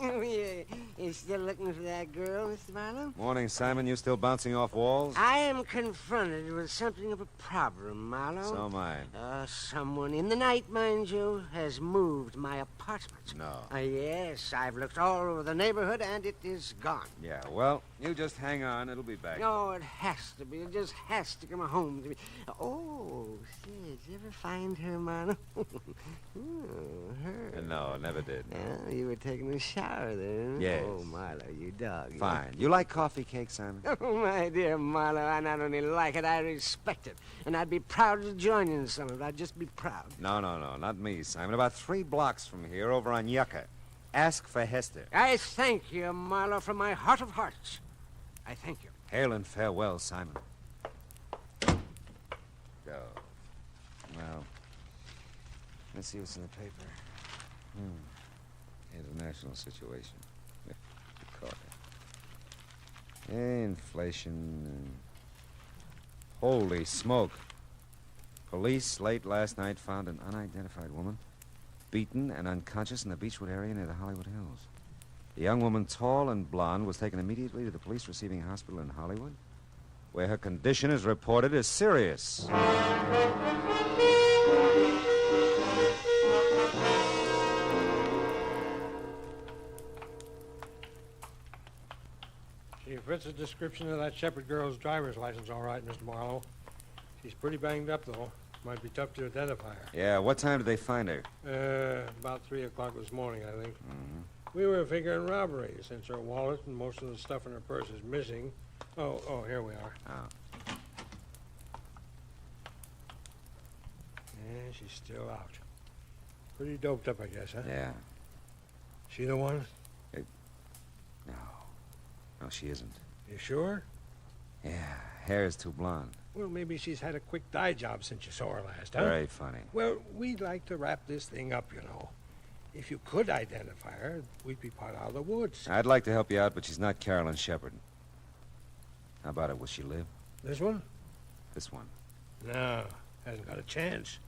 Oh, yeah. You still looking for that girl, Mr. Marlowe? Morning, Simon. You still bouncing off walls? I am confronted with something of a problem, Marlowe. So am I. Someone in the night, mind you, has moved my apartment. No. Yes, I've looked all over the neighborhood, and it is gone. Yeah, well, you just hang on. It'll be back. Oh, it has to be. It just has to come home to me. Oh, say, did you ever find her, Marlowe? Her. No, never did. Yeah, you were taking a shower there. Yes. Oh, Marlowe, you dog. Fine. You like coffee cake, Simon? Oh, my dear Marlowe, I not only like it, I respect it. And I'd be proud to join you in some of it. I'd just be proud. No, not me, Simon. About 3 blocks from here, over on Yucca. Ask for Hester. I thank you, Marlowe, from my heart of hearts. I thank you. Hail and farewell, Simon. Go. Well, let's see what's in the paper. International situation. Inflation. Holy smoke. Police late last night found an unidentified woman beaten and unconscious in the Beechwood area near the Hollywood Hills. The young woman, tall and blonde, was taken immediately to the police receiving hospital in Hollywood, where her condition is reported as serious. She fits the description of that Shepherd girl's driver's license all right, Mr. Marlowe. She's pretty banged up, though. Might be tough to identify her. Yeah, what time did they find her? About 3 o'clock this morning, I think. We were figuring robbery, since her wallet and most of the stuff in her purse is missing. Oh, here we are. Oh. Yeah, she's still out. Pretty doped up, I guess, huh? Yeah. She the one? No, she isn't. You sure? Yeah, hair is too blonde. Well, maybe she's had a quick dye job since you saw her last, huh? Very funny. Well, we'd like to wrap this thing up, you know. If you could identify her, we'd be part out of the woods. I'd like to help you out, but she's not Carolyn Shepherd. How about it? Will she live? This one? This one. No, hasn't got a chance.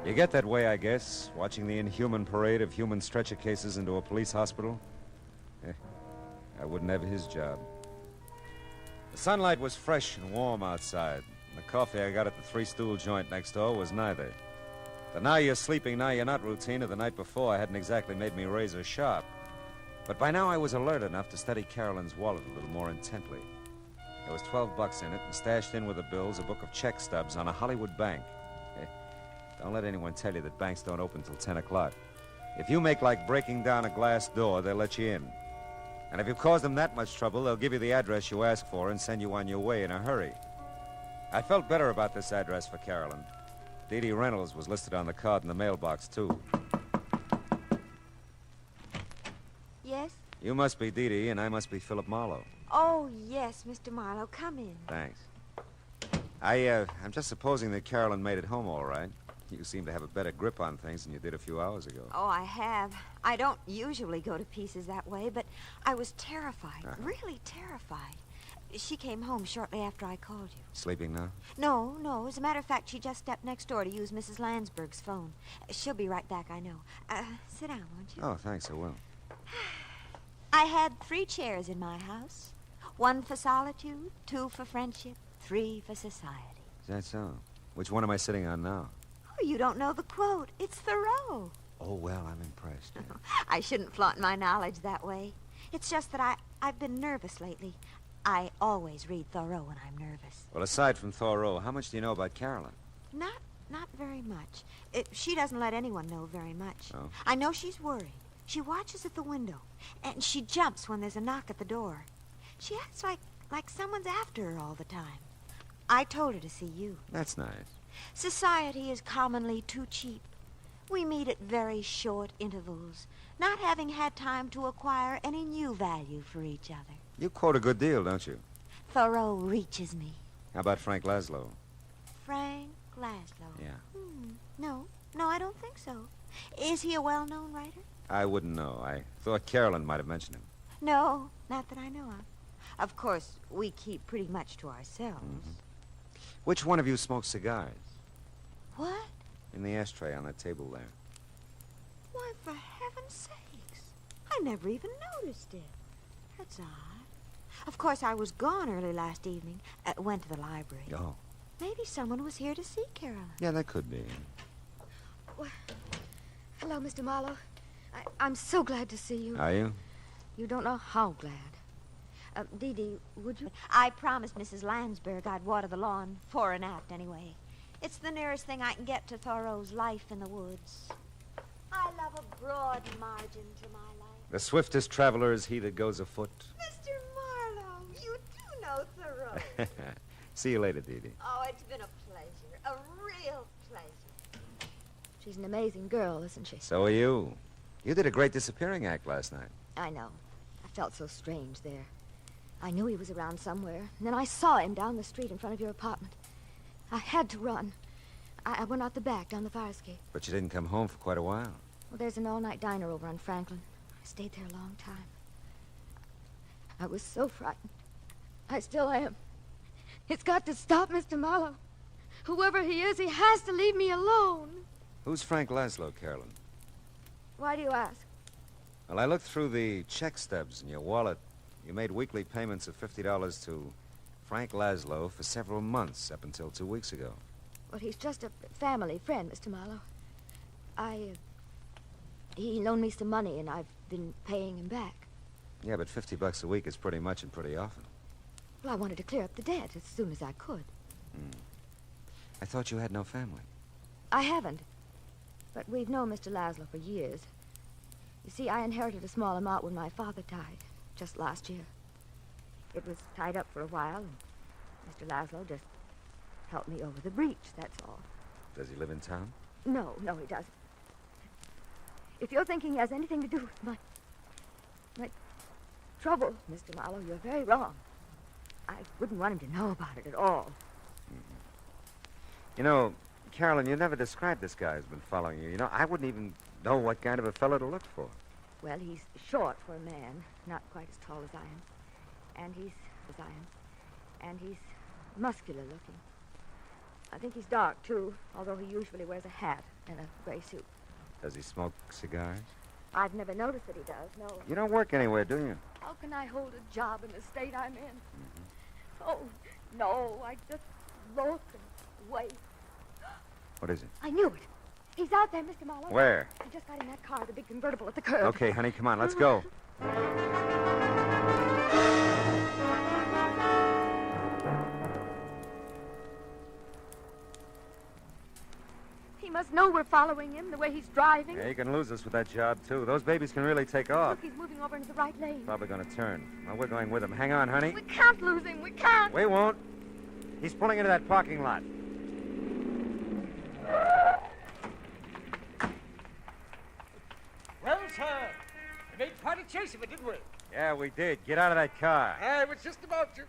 You get that way, I guess, watching the inhuman parade of human stretcher cases into a police hospital. I wouldn't have his job. The sunlight was fresh and warm outside, and the coffee I got at the Three-Stool joint next door was neither. The now you're sleeping, now you're not routine of the night before hadn't exactly made me razor sharp. But by now I was alert enough to study Carolyn's wallet a little more intently. There was $12 in it, and stashed in with the bills a book of check stubs on a Hollywood bank. Don't let anyone tell you that banks don't open till 10 o'clock. If you make like breaking down a glass door, they'll let you in. And if you cause them that much trouble, they'll give you the address you ask for and send you on your way in a hurry. I felt better about this address for Carolyn. Dee Dee Reynolds was listed on the card in the mailbox, too. Yes? You must be Dee Dee, and I must be Philip Marlowe. Oh, yes, Mr. Marlowe. Come in. Thanks. I'm just supposing that Carolyn made it home all right. You seem to have a better grip on things than you did a few hours ago. Oh, I have. I don't usually go to pieces that way, but I was terrified. Really terrified. She came home shortly after I called you. Sleeping now? No. As a matter of fact, she just stepped next door to use Mrs. Landsberg's phone. She'll be right back, I know. Sit down, won't you? Oh, thanks, I will. I had 3 chairs in my house. 1 for solitude, 2 for friendship, 3 for society. Is that so? Which one am I sitting on now? Oh, you don't know the quote. It's Thoreau. Oh, well, I'm impressed. I shouldn't flaunt my knowledge that way. It's just that I've been nervous lately. I always read Thoreau when I'm nervous. Well, aside from Thoreau, how much do you know about Carolyn? Not very much. She doesn't let anyone know very much. Oh? I know she's worried. She watches at the window, and she jumps when there's a knock at the door. She acts like someone's after her all the time. I told her to see you. That's nice. Society is commonly too cheap. We meet at very short intervals, not having had time to acquire any new value for each other. You quote a good deal, don't you? Thoreau reaches me. How about Frank Laszlo? Frank Laszlo? Yeah. No, I don't think so. Is he a well-known writer? I wouldn't know. I thought Carolyn might have mentioned him. No, not that I know of. Of course, we keep pretty much to ourselves. Mm-hmm. Which one of you smokes cigars? What? In the ashtray on that table there. Why, for heaven's sakes. I never even noticed it. That's odd. Of course, I was gone early last evening. Went to the library. Oh. Maybe someone was here to see Carolyn. Yeah, that could be. Well, hello, Mr. Marlowe. I'm so glad to see you. Are you? You don't know how glad. Dee Dee, would you? I promised Mrs. Landsberg I'd water the lawn, fore and aft anyway. It's the nearest thing I can get to Thoreau's Life in the Woods. I love a broad margin to my life. The swiftest traveler is he that goes afoot. Mr. Marlowe, you do know Thoreau. See you later, Dee Dee. Oh, it's been a pleasure. A real pleasure. She's an amazing girl, isn't she? So are you. You did a great disappearing act last night. I know. I felt so strange there. I knew he was around somewhere, and then I saw him down the street in front of your apartment. I had to run. I went out the back, down the fire escape. But you didn't come home for quite a while. Well, there's an all-night diner over on Franklin. I stayed there a long time. I was so frightened. I still am. It's got to stop, Mr. Marlowe. Whoever he is, he has to leave me alone. Who's Frank Laszlo, Carolyn? Why do you ask? Well, I looked through the check stubs in your wallet. You made weekly payments of $50 to Frank Laszlo for several months, up until 2 weeks ago. Well, he's just a family friend, Mr. Marlowe. He loaned me some money, and I've been paying him back. Yeah, but $50 a week is pretty much and pretty often. Well, I wanted to clear up the debt as soon as I could. I thought you had no family. I haven't. But we've known Mr. Laszlo for years. You see, I inherited a small amount when my father died, just last year. It was tied up for a while, and Mr. Laszlo just helped me over the breach, that's all. Does he live in town? No, he doesn't. If you're thinking he has anything to do with my trouble, Mr. Marlowe, you're very wrong. I wouldn't want him to know about it at all. You know, Carolyn, you never described this guy who's been following you. You know, I wouldn't even know what kind of a fellow to look for. Well, he's short for a man, not quite as tall as I am. And he's muscular looking. I think he's dark, too, although he usually wears a hat and a gray suit. Does he smoke cigars? I've never noticed that he does, no. You don't work anywhere, do you? How can I hold a job in the state I'm in? Oh, no, I just look and wait. What is it? I knew it. He's out there, Mr. Marlowe. Where? He just got in that car, the big convertible at the curb. Okay, honey, come on, let's go. He must know we're following him the way he's driving. Yeah, you can lose us with that job, too. Those babies can really take off. Look, he's moving over into the right lane. Probably going to turn. Well, we're going with him. Hang on, honey. We can't lose him. We can't. We won't. He's pulling into that parking lot. Well, sir, we made quite a chase of it, didn't we? Yeah, we did. Get out of that car. I was just about to.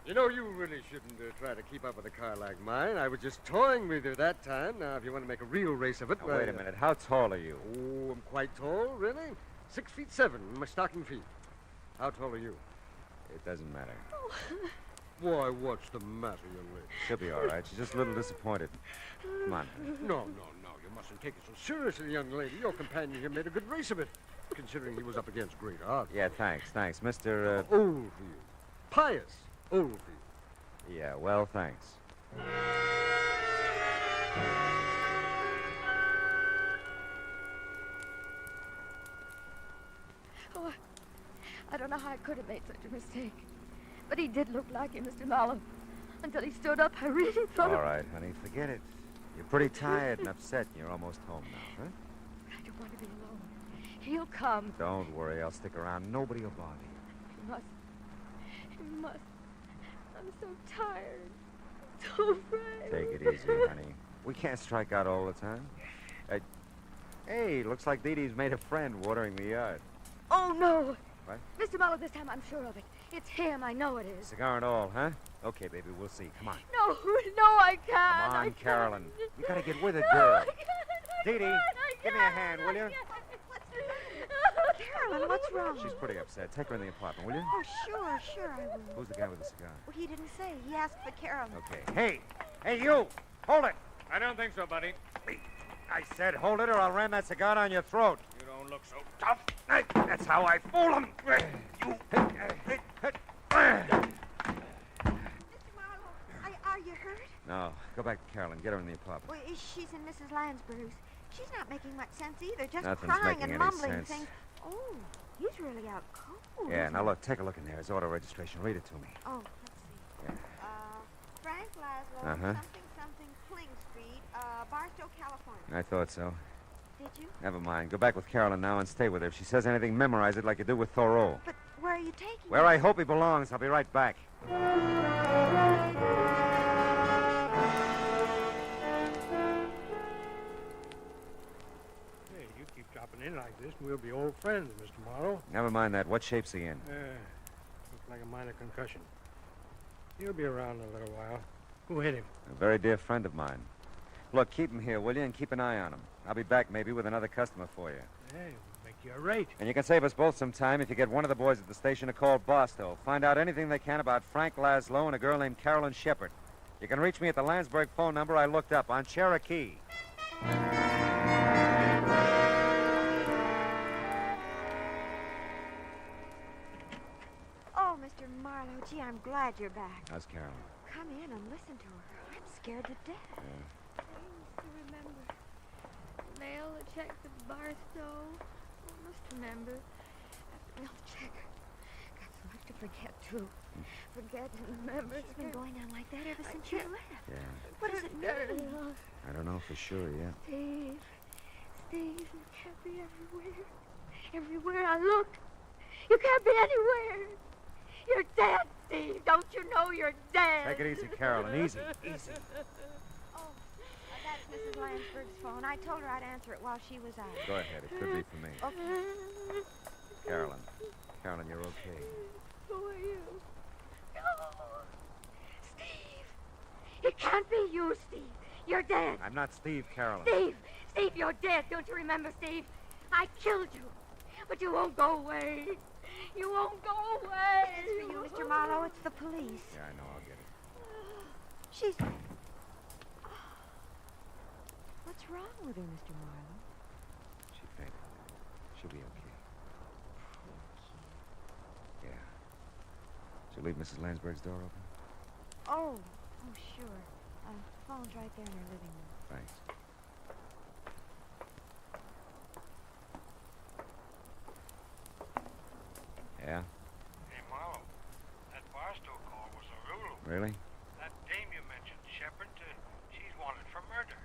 You know, you really shouldn't try to keep up with a car like mine. I was just toying with you that time. Now, if you want to make a real race of it... Now, wait a minute. How tall are you? Oh, I'm quite tall, really. 6'7" in my stocking feet. How tall are you? It doesn't matter. Why, what's the matter, young lady? She'll be all right. She's just a little disappointed. Come on. No. You mustn't take it so seriously, young lady. Your companion here made a good race of it, considering he was up against great odds. Yeah, thanks. Mr. Old for you. Pious. Old for you. Yeah, well, thanks. Oh, I don't know how I could have made such a mistake. But he did look like him, Mr. Marlowe. Until he stood up, I really thought... All right, honey, forget it. You're pretty tired and upset, and you're almost home now, huh? I don't want to be alone. He'll come. Don't worry, I'll stick around. Nobody will bother you. He must. He must. I'm so tired. So afraid. Take it easy, honey. We can't strike out all the time. Hey, looks like Dee Dee's made a friend watering the yard. Oh, no. What? Mr. Marlowe, this time I'm sure of it. It's him. I know it is. Cigar and all, huh? Okay, baby, we'll see. Come on. No, I can't. Come on, Carolyn. You gotta get with it, No, girl. I can't. Dee Dee, give me a hand, will you? Carolyn, what's wrong? She's pretty upset. Take her in the apartment, will you? Oh, sure, I will. Who's the guy with the cigar? Well, he didn't say. He asked for Carolyn. Okay. Hey, you! Hold it! I don't think so, buddy. I said hold it or I'll ram that cigar down your throat. You don't look so tough. That's how I fool them. You... Are you hurt? No, go back to Carolyn. Get her in the apartment. Well, she's in Mrs. Lansbury's. She's not making much sense either. Just Nothing's crying making and any mumbling sense. things. Oh, he's really out cold. Yeah, isn't now he? look, take a look in there. His auto registration. Read it to me. Oh, let's see. Frank Laszlo, Uh-huh. something Kling Street, Barstow, California. I thought so. Did you? Never mind. Go back with Carolyn now and stay with her. If she says anything, memorize it like you do with Thoreau. But where are you taking Where him? I hope he belongs. I'll be right back. Hey, you keep dropping in like this, and we'll be old friends, Mr. Marlowe. Never mind that. What shape's he in? Looks like a minor concussion. He'll be around in a little while. Who hit him? A very dear friend of mine. Look, keep him here, will you? And keep an eye on him. I'll be back maybe with another customer for you. Hey, we'll make you a rate. And you can save us both some time if you get one of the boys at the station to call Barstow. Find out anything they can about Frank Laszlo and a girl named Carolyn Shepard. You can reach me at the Landsberg phone number I looked up on Cherokee. Oh, Mr. Marlowe, gee, I'm glad you're back. How's Carolyn? Come in and listen to her. I'm scared to death. I remember. Mail a check to Barstow. I must remember. Mail check. Got so much to forget, too. Forget and remember. It's been going on like that ever since you left. Yeah. What does it mean? I don't know for sure yet. Steve, you can't be everywhere. Everywhere I look, you can't be anywhere. You're dead, Steve. Don't you know you're dead? Take it easy, Carolyn. Easy. Oh, that's Mrs. Lansberg's phone. I told her I'd answer it while she was out. Go ahead. It could be for me. Okay. Carolyn, you're okay. Who are you? No. Steve. It can't be you, Steve. You're dead. I'm not Steve, Carolyn. Steve, you're dead. Don't you remember, Steve? I killed you. But you won't go away. You won't go away. It's for you, Mr. Marlowe. It's the police. Yeah, I know. I'll get it. She's... What's wrong with her, Mr. Marlowe? She fainted. She'll be okay. Yeah. She'll leave Mrs. Lansberg's door open? Oh, sure. Phone's right there in her living room. Thanks. Yeah? Hey, Marlowe, that Barstow call was a rule. Really? That dame you mentioned, Shepard, she's wanted for murder.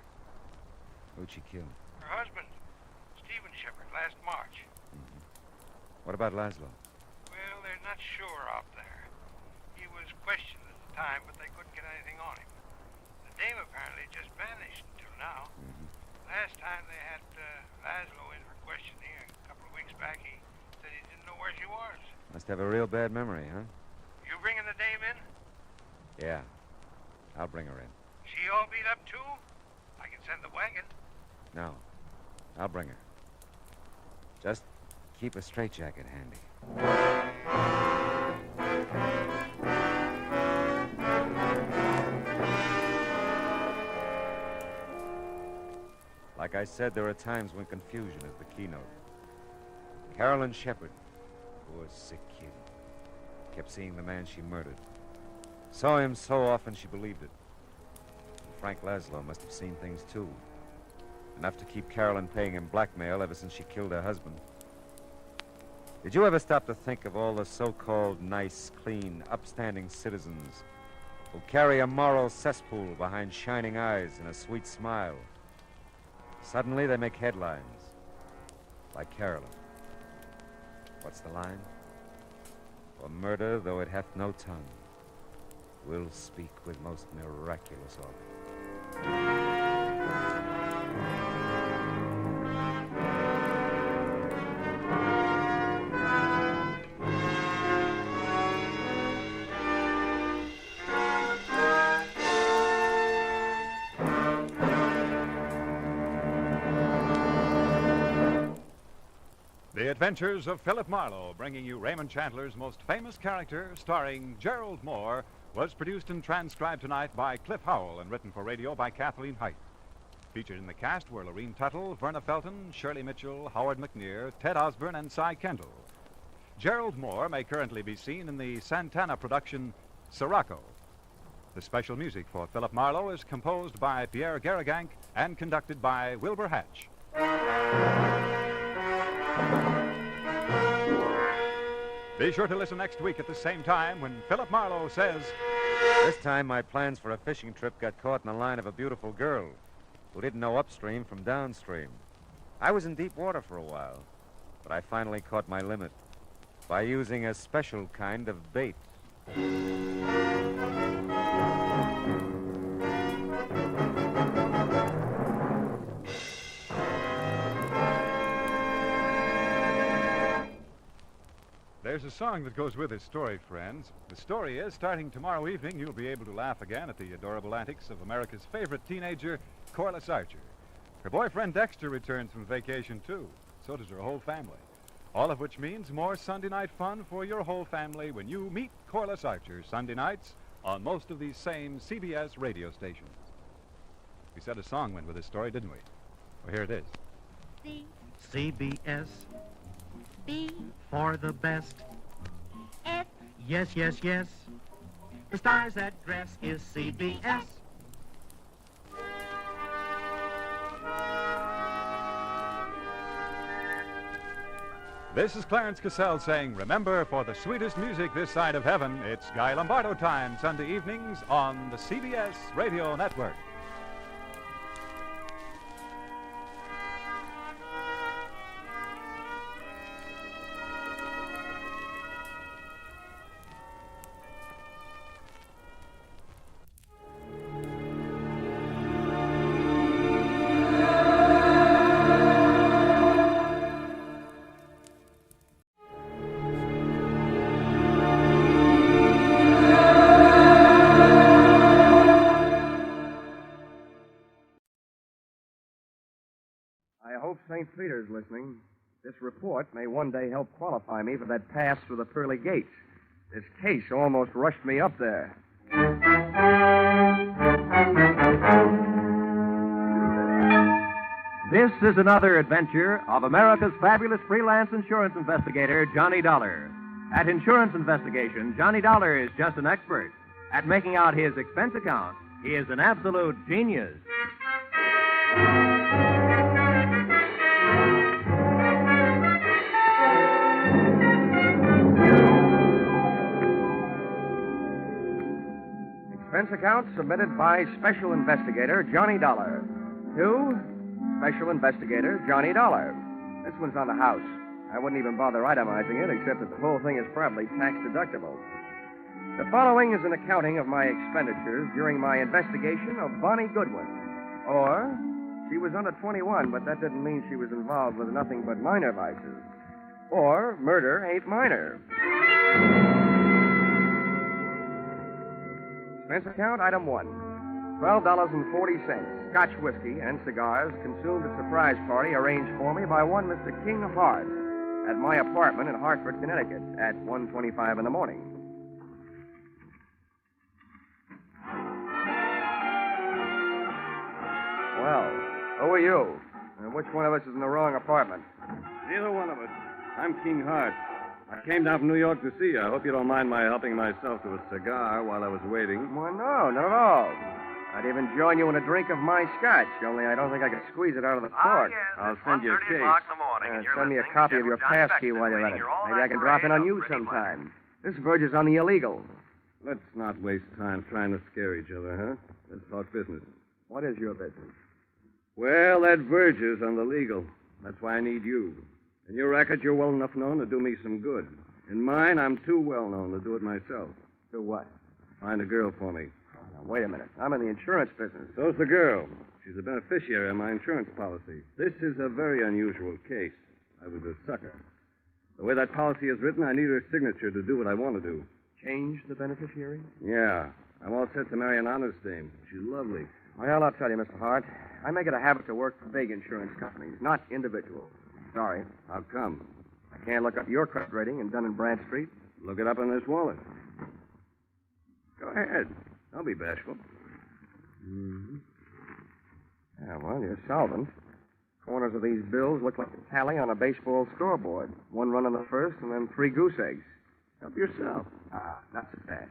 Who'd she kill? Her husband, Stephen Shepard, last March. What about Laszlo? Well, they're not sure out there. He was questioned at the time, but they couldn't get anything on him. The dame apparently just vanished until now. Last time they had Laszlo in for questioning here a couple of weeks back, he said he didn't know where she was. Must have a real bad memory, huh? You bringing the dame in? Yeah. I'll bring her in. She all beat up, too? I can send the wagon. No. I'll bring her. Just keep a straitjacket handy. Like I said, there are times when confusion is the keynote. Carolyn Shepard, poor sick kid, kept seeing the man she murdered. Saw him so often she believed it. And Frank Laszlo must have seen things too. Enough to keep Carolyn paying him blackmail ever since she killed her husband. Did you ever stop to think of all the so-called nice, clean, upstanding citizens who carry a moral cesspool behind shining eyes and a sweet smile? Suddenly they make headlines, like Carolyn. What's the line? For murder, though it hath no tongue, will speak with most miraculous organ. The Adventures of Philip Marlowe, bringing you Raymond Chandler's most famous character, starring Gerald Moore, was produced and transcribed tonight by Cliff Howell and written for radio by Kathleen Height. Featured in the cast were Lorene Tuttle, Verna Felton, Shirley Mitchell, Howard McNear, Ted Osborne, and Cy Kendall. Gerald Moore may currently be seen in the Santana production Sirocco. The special music for Philip Marlowe is composed by Pierre Garrigank and conducted by Wilbur Hatch. Be sure to listen next week at the same time when Philip Marlowe says... This time my plans for a fishing trip got caught in the line of a beautiful girl who didn't know upstream from downstream. I was in deep water for a while, but I finally caught my limit by using a special kind of bait. There's a song that goes with this story, friends. The story is, starting tomorrow evening, you'll be able to laugh again at the adorable antics of America's favorite teenager, Corliss Archer. Her boyfriend Dexter returns from vacation, too. So does her whole family. All of which means more Sunday night fun for your whole family when you meet Corliss Archer Sunday nights on most of these same CBS radio stations. We said a song went with this story, didn't we? Well, here it is. CBS. B. For the best. F. Yes, yes, yes. The stars that dress is CBS. This is Clarence Cassell saying, remember, for the sweetest music this side of heaven, it's Guy Lombardo time, Sunday evenings on the CBS Radio Network. I hope St. Peter's listening. This report may one day help qualify me for that pass through the pearly gates. This case almost rushed me up there. This is another adventure of America's fabulous freelance insurance investigator, Johnny Dollar. At insurance investigation, Johnny Dollar is just an expert. At making out his expense account, he is an absolute genius. Expense account submitted by Special Investigator Johnny Dollar. To Special Investigator Johnny Dollar. This one's on the house. I wouldn't even bother itemizing it, except that the whole thing is probably tax deductible. The following is an accounting of my expenditures during my investigation of Bonnie Goodwin. Or, she was under 21, but that didn't mean she was involved with nothing but minor vices. Or, murder ain't minor. Expense account, item 1. $12.40. Scotch whiskey and cigars consumed at surprise party arranged for me by one Mr. King Hart at my apartment in Hartford, Connecticut at 1:25 in the morning. Well, who are you? And which one of us is in the wrong apartment? Neither one of us. I'm King Hart. I came down from New York to see you. I hope you don't mind my helping myself to a cigar while I was waiting. Well, no, not at all. I'd even join you in a drink of my scotch, only I don't think I could squeeze it out of the cork. I'll send you a case. Send me a copy of your pass key while you're at it. Maybe I can drop in on you sometime. This verges on the illegal. Let's not waste time trying to scare each other, huh? Let's talk business. What is your business? Well, that verges on the legal. That's why I need you. In your racket, you're well enough known to do me some good. In mine, I'm too well known to do it myself. Do what? Find a girl for me. Now, wait a minute. I'm in the insurance business. So's the girl. She's a beneficiary of my insurance policy. This is a very unusual case. I was a sucker. The way that policy is written, I need her signature to do what I want to do. Change the beneficiary? Yeah. I'm all set to marry an honest dame. She's lovely. Well, I'll tell you, Mr. Hart. I make it a habit to work for big insurance companies, not individuals. Sorry. How come? I can't look up your credit rating in Dun & Bradstreet. Look it up in this wallet. Go ahead. Don't be bashful. Mm-hmm. Yeah, well, you're solvent. Corners of these bills look like a tally on a baseball scoreboard. 1 run on the first and then 3 goose eggs. Help yourself. Not so fast.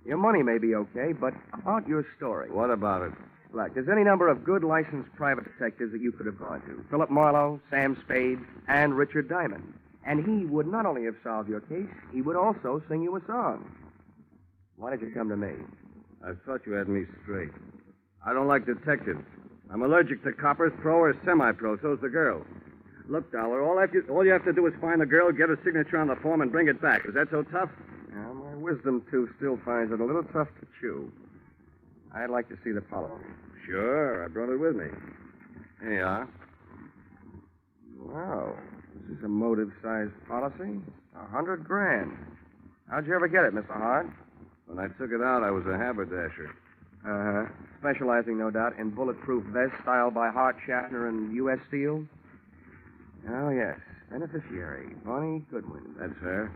Your money may be okay, but about your story. What about it? Look, there's any number of good licensed private detectives that you could have gone to. Philip Marlowe, Sam Spade, and Richard Diamond. And he would not only have solved your case, he would also sing you a song. Why did you come to me? I thought you had me straight. I don't like detectives. I'm allergic to coppers, pro or semi-pro. So's the girl. Look, Dollar, all you have to do is find the girl, get her signature on the form, and bring it back. Is that so tough? Yeah, my wisdom tooth still finds it a little tough to chew. I'd like to see the policy. Sure, I brought it with me. Here you are. Wow, this is a motive-sized policy. $100,000. How'd you ever get it, Mr. Hart? When I took it out, I was a haberdasher. Uh-huh. Specializing, no doubt, in bulletproof vests styled by Hart, Schaffner, and U.S. Steel? Oh, yes. Beneficiary, Bonnie Goodwin. That's her.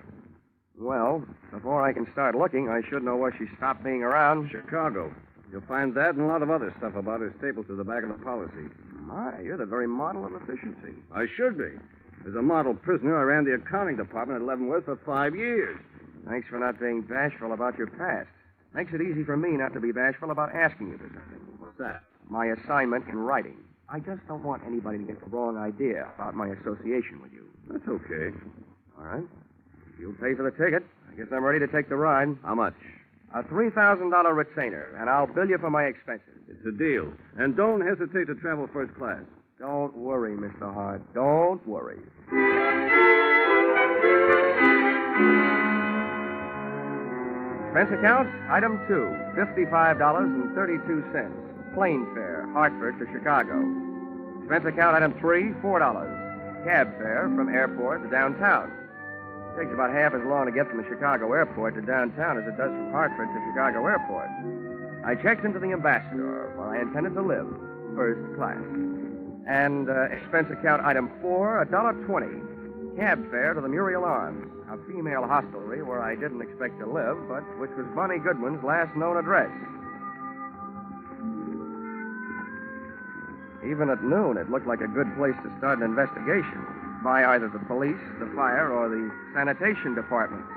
Well, before I can start looking, I should know where she stopped being around. Chicago. You'll find that and a lot of other stuff about her stapled to the back of the policy. My, you're the very model of efficiency. I should be. As a model prisoner, I ran the accounting department at Leavenworth for 5 years. Thanks for not being bashful about your past. Makes it easy for me not to be bashful about asking you for something. What's that? My assignment in writing. I just don't want anybody to get the wrong idea about my association with you. That's okay. All right. You'll pay for the ticket. I guess I'm ready to take the ride. How much? A $3,000 retainer, and I'll bill you for my expenses. It's a deal. And don't hesitate to travel first class. Don't worry, Mr. Hart. Don't worry. Expense account, item 2, $55.32. Plane fare, Hartford to Chicago. Expense account, item 3, $4. Cab fare from airport to downtown. It takes about half as long to get from the Chicago airport to downtown as it does from Hartford to Chicago airport. I checked into the Ambassador, where I intended to live, first class. And expense account, item 4, $1.20. Cab fare to the Muriel Arms, a female hostelry where I didn't expect to live, but which was Bonnie Goodwin's last known address. Even at noon, it looked like a good place to start an investigation by either the police, the fire, or the sanitation department. You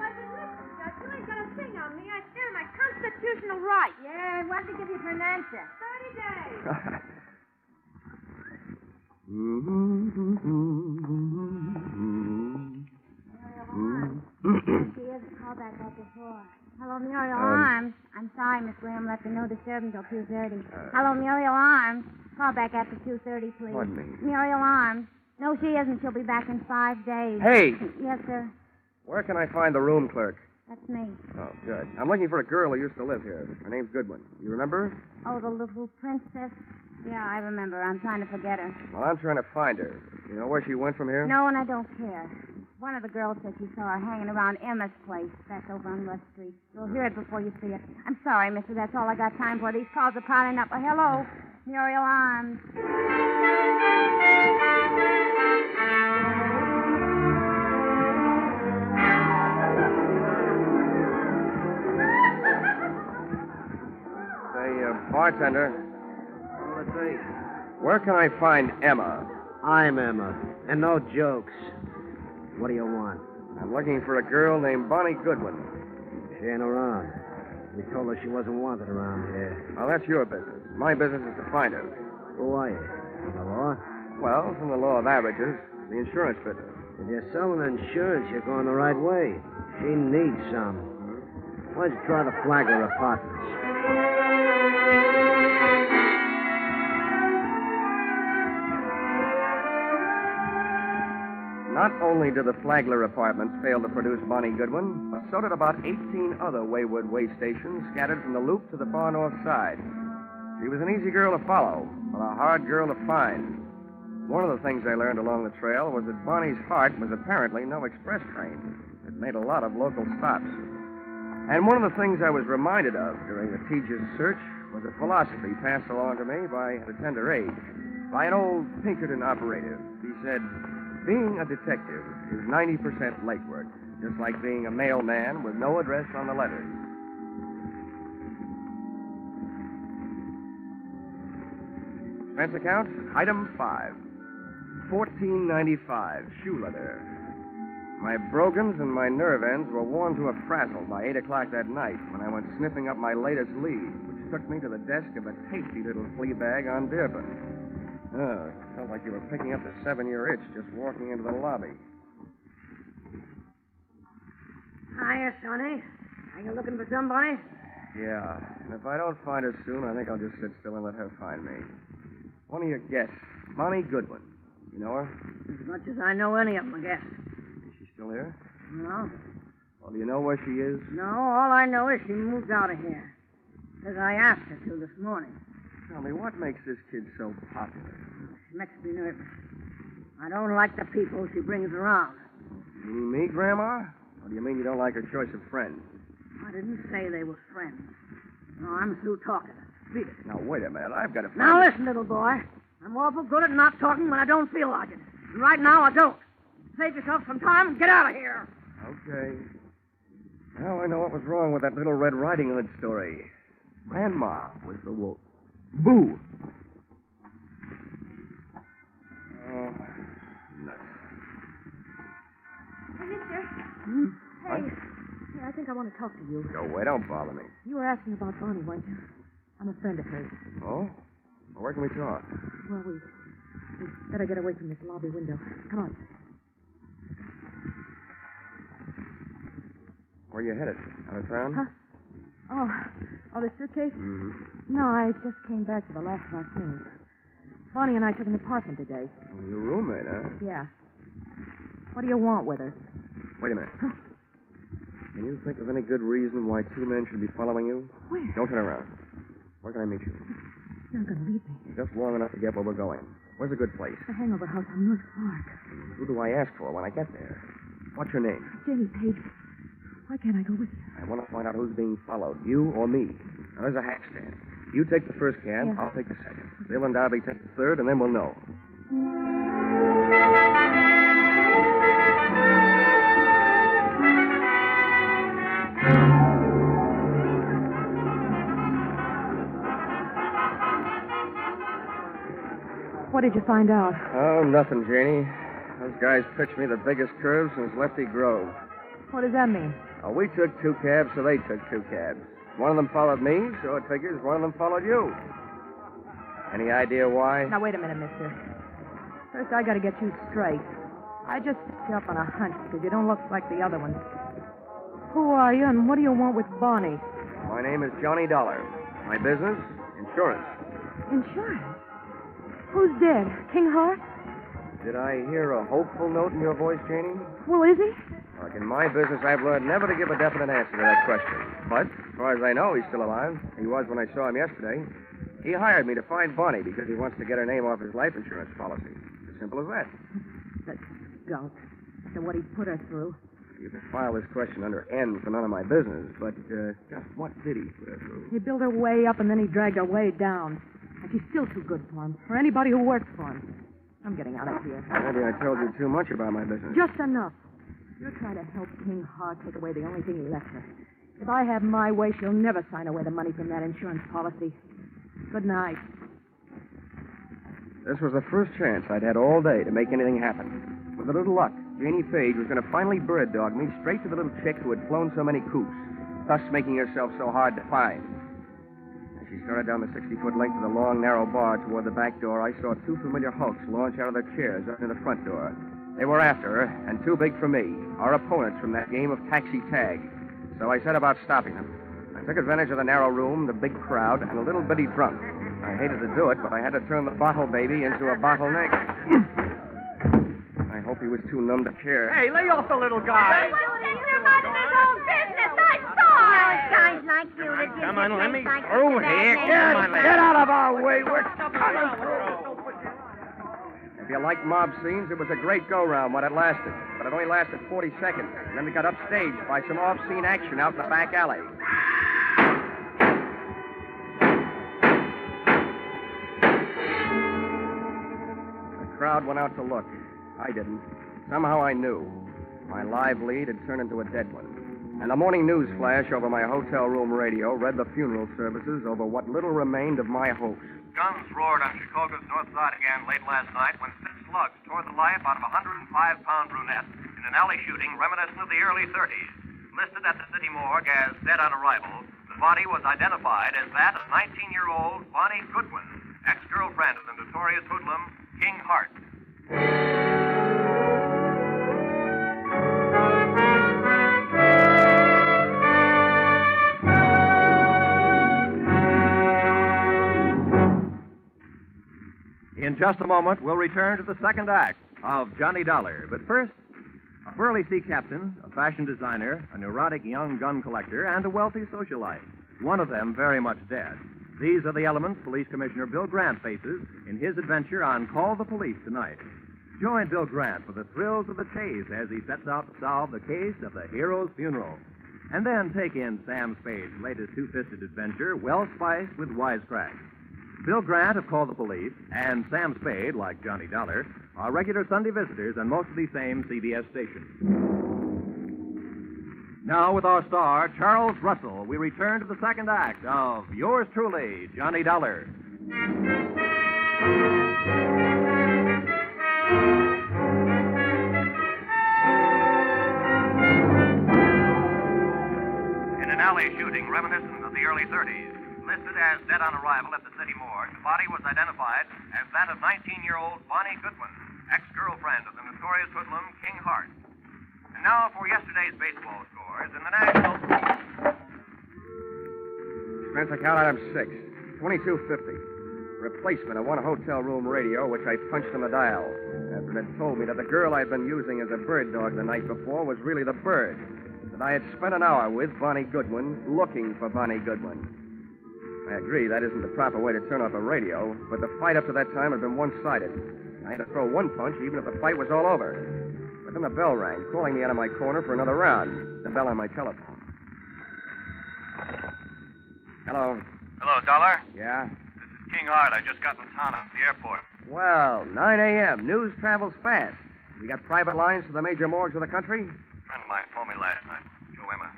ain't gonna sing on me. I stand my constitutional right. Yeah, what did they give you for an answer? 30 days. Call back at before. Hello, Muriel Arms. I'm sorry, Miss Graham left a no disturb until 2:30. Hello, Muriel Arms. Call back after 2:30, please. Pardon me? Muriel Arms. No, she isn't. She'll be back in 5 days. Hey! Yes, sir. Where can I find the room clerk? That's me. Oh, good. I'm looking for a girl who used to live here. Her name's Goodwin. You remember her? Oh, the little princess? Yeah, I remember. I'm trying to forget her. Well, I'm trying to find her. You know where she went from here? No, and I don't care. One of the girls said she saw her hanging around Emma's place back over on Rush Street. You'll hear it before you see it. I'm sorry, mister. That's all I got time for. These calls are piling up. Hello, Muriel Arms. Say, bartender, Let's see. where can I find Emma? I'm Emma, and no jokes. What do you want? I'm looking for a girl named Bonnie Goodwin. She ain't around. We told her she wasn't wanted around here. Well, that's your business. My business is to find her. Who are you? From the law? Well, from the law of averages, the insurance business. If you're selling insurance, you're going the right way. She needs some. Why don't you try the Flagler Apartments? Not only did the Flagler Apartments fail to produce Bonnie Goodwin, but so did about 18 other wayward way stations scattered from the Loop to the far north side. She was an easy girl to follow, but a hard girl to find. One of the things I learned along the trail was that Bonnie's heart was apparently no express train. It made a lot of local stops. And one of the things I was reminded of during the tedious search was a philosophy passed along to me at a tender age by an old Pinkerton operative. He said, being a detective is 90% legwork, just like being a mailman with no address on the letters. Expense account, item 5. $14.95, shoe leather. My brogans and my nerve ends were worn to a frazzle by 8 o'clock that night when I went sniffing up my latest lead, which took me to the desk of a tasty little flea bag on Dearborn. Oh, it felt like you were picking up the 7-year itch just walking into the lobby. Hiya, Sonny. Are you looking for somebody? Yeah, and if I don't find her soon, I think I'll just sit still and let her find me. One of your guests, Bonnie Goodwin. You know her? As much as I know any of them, I guess. Is she still here? No. Well, do you know where she is? No, all I know is she moved out of here. Because I asked her to this morning. Tell me, what makes this kid so popular? She makes me nervous. I don't like the people she brings around. You mean me, Grandma? Or do you mean you don't like her choice of friends? I didn't say they were friends. No, I'm through talking. Beat it. Now, wait a minute. I've got to find Now, her. listen, little boy. I'm awful good at not talking when I don't feel like it. And right now, I don't. Save yourself some time and get out of here. Okay. Now I know what was wrong with that little Red Riding Hood story. Grandma was the wolf. Boo! Oh, nuts. Hey, mister. Hmm? What? Hey, I think I want to talk to you. Go away. Don't bother me. You were asking about Bonnie, weren't you? I'm a friend of hers. Oh? Well, where can we talk? Well, we better get away from this lobby window. Come on. Where are you headed? Out of town? Huh? Oh, the suitcase? Mm-hmm. No, I just came back for the last of our things. Bonnie and I took an apartment today. Oh, your roommate, huh? Yeah. What do you want with her? Wait a minute. Can you think of any good reason why 2 men should be following you? Where? Don't turn around. Where can I meet you? You're not going to leave me. Just long enough to get where we're going. Where's a good place? The hangover house on North Park. Who do I ask for when I get there? What's your name? Jenny Page. Why can't I go with you? I want to find out who's being followed, you or me. Now, there's a hack stand. You take the first can, Yeah. I'll take the second. Bill and Darby take the third, and then we'll know. What did you find out? Oh, nothing, Janie. Those guys pitched me the biggest curve since Lefty Grove. What does that mean? Oh, we took 2 cabs, so they took 2 cabs. One of them followed me, so it figures one of them followed you. Any idea why? Now, wait a minute, mister. First, I got to get you straight. I just picked you up on a hunch because you don't look like the other ones. Who are you, and what do you want with Bonnie? My name is Johnny Dollar. My business? Insurance. Insurance? Who's dead? King Hart? Did I hear a hopeful note in your voice, Janie? Well, is he? Look, in my business, I've learned never to give a definite answer to that question. But, as far as I know, he's still alive. He was when I saw him yesterday. He hired me to find Bonnie because he wants to get her name off his life insurance policy. As simple as that. That skunk. So what he put her through. You can file this question under N for none of my business, but just what did he put her through? He built her way up and then he dragged her way down. And she's still too good for him, for anybody who works for him. I'm getting out of here. Maybe I told you too much about my business. Just enough. You're trying to help King Hart take away the only thing he left her. If I have my way, she'll never sign away the money from that insurance policy. Good night. This was the first chance I'd had all day to make anything happen. With a little luck, Janie Figg was going to finally bird dog me straight to the little chick who had flown so many coops, thus making herself so hard to find. As she started down the 60-foot length of the long, narrow bar toward the back door, I saw two familiar hulks launch out of their chairs up to the front door. They were after her, and too big for me, our opponents from that game of taxi tag. So I set about stopping them. I took advantage of the narrow room, the big crowd, and a little bitty drunk. I hated to do it, but I had to turn the bottle baby into a bottleneck. I hope he was too numb to care. Hey, lay off the little guy. He's minding his own business. I saw it. Guys like you that Come on, let me like through here. Get out of our way. We're coming through. If you like mob scenes, it was a great go-round when it lasted. But it only lasted 40 seconds. And then we got upstaged by some off-scene action out in the back alley. The crowd went out to look. I didn't. Somehow I knew. My live lead had turned into a dead one. And the morning news flash over my hotel room radio read the funeral services over what little remained of my hopes. Guns roared on Chicago's north side again late last night when 6 slugs tore the life out of a 105-pound brunette in an alley shooting reminiscent of the early 30s. Listed at the city morgue as dead on arrival, the body was identified as that of 19-year-old Bonnie Goodwin, ex-girlfriend of the notorious hoodlum King Hart. In just a moment, we'll return to the second act of Johnny Dollar. But first, a burly sea captain, a fashion designer, a neurotic young gun collector, and a wealthy socialite. One of them very much dead. These are the elements Police Commissioner Bill Grant faces in his adventure on Call the Police tonight. Join Bill Grant for the thrills of the chase as he sets out to solve the case of the hero's funeral. And then take in Sam Spade's latest two-fisted adventure, well spiced with wisecracks. Bill Grant of Call the Police and Sam Spade, like Johnny Dollar, are regular Sunday visitors on most of these same CBS stations. Now, with our star, Charles Russell, we return to the second act of yours truly, Johnny Dollar. In an alley shooting reminiscent of the early 30s, listed as dead on arrival at the city morgue, the body was identified as that of 19-year-old Bonnie Goodwin, ex-girlfriend of the notorious hoodlum King Hart. And now for yesterday's baseball scores in the National... Expense account item 6, $22.50. Replacement of one hotel room radio, which I punched on the dial. After it had told me that the girl I'd been using as a bird dog the night before was really the bird. That I had spent an hour with Bonnie Goodwin, looking for Bonnie Goodwin. I agree that isn't the proper way to turn off a radio, but the fight up to that time had been one-sided. I had to throw one punch even if the fight was all over. But then the bell rang, calling me out of my corner for another round. The bell on my telephone. Hello. Hello, Dollar. Yeah? This is King Hart. I just got in town at the airport. Well, 9 a.m. News travels fast. You got private lines to the major morgues of the country? A friend of mine phoned me last night. Joe Emma.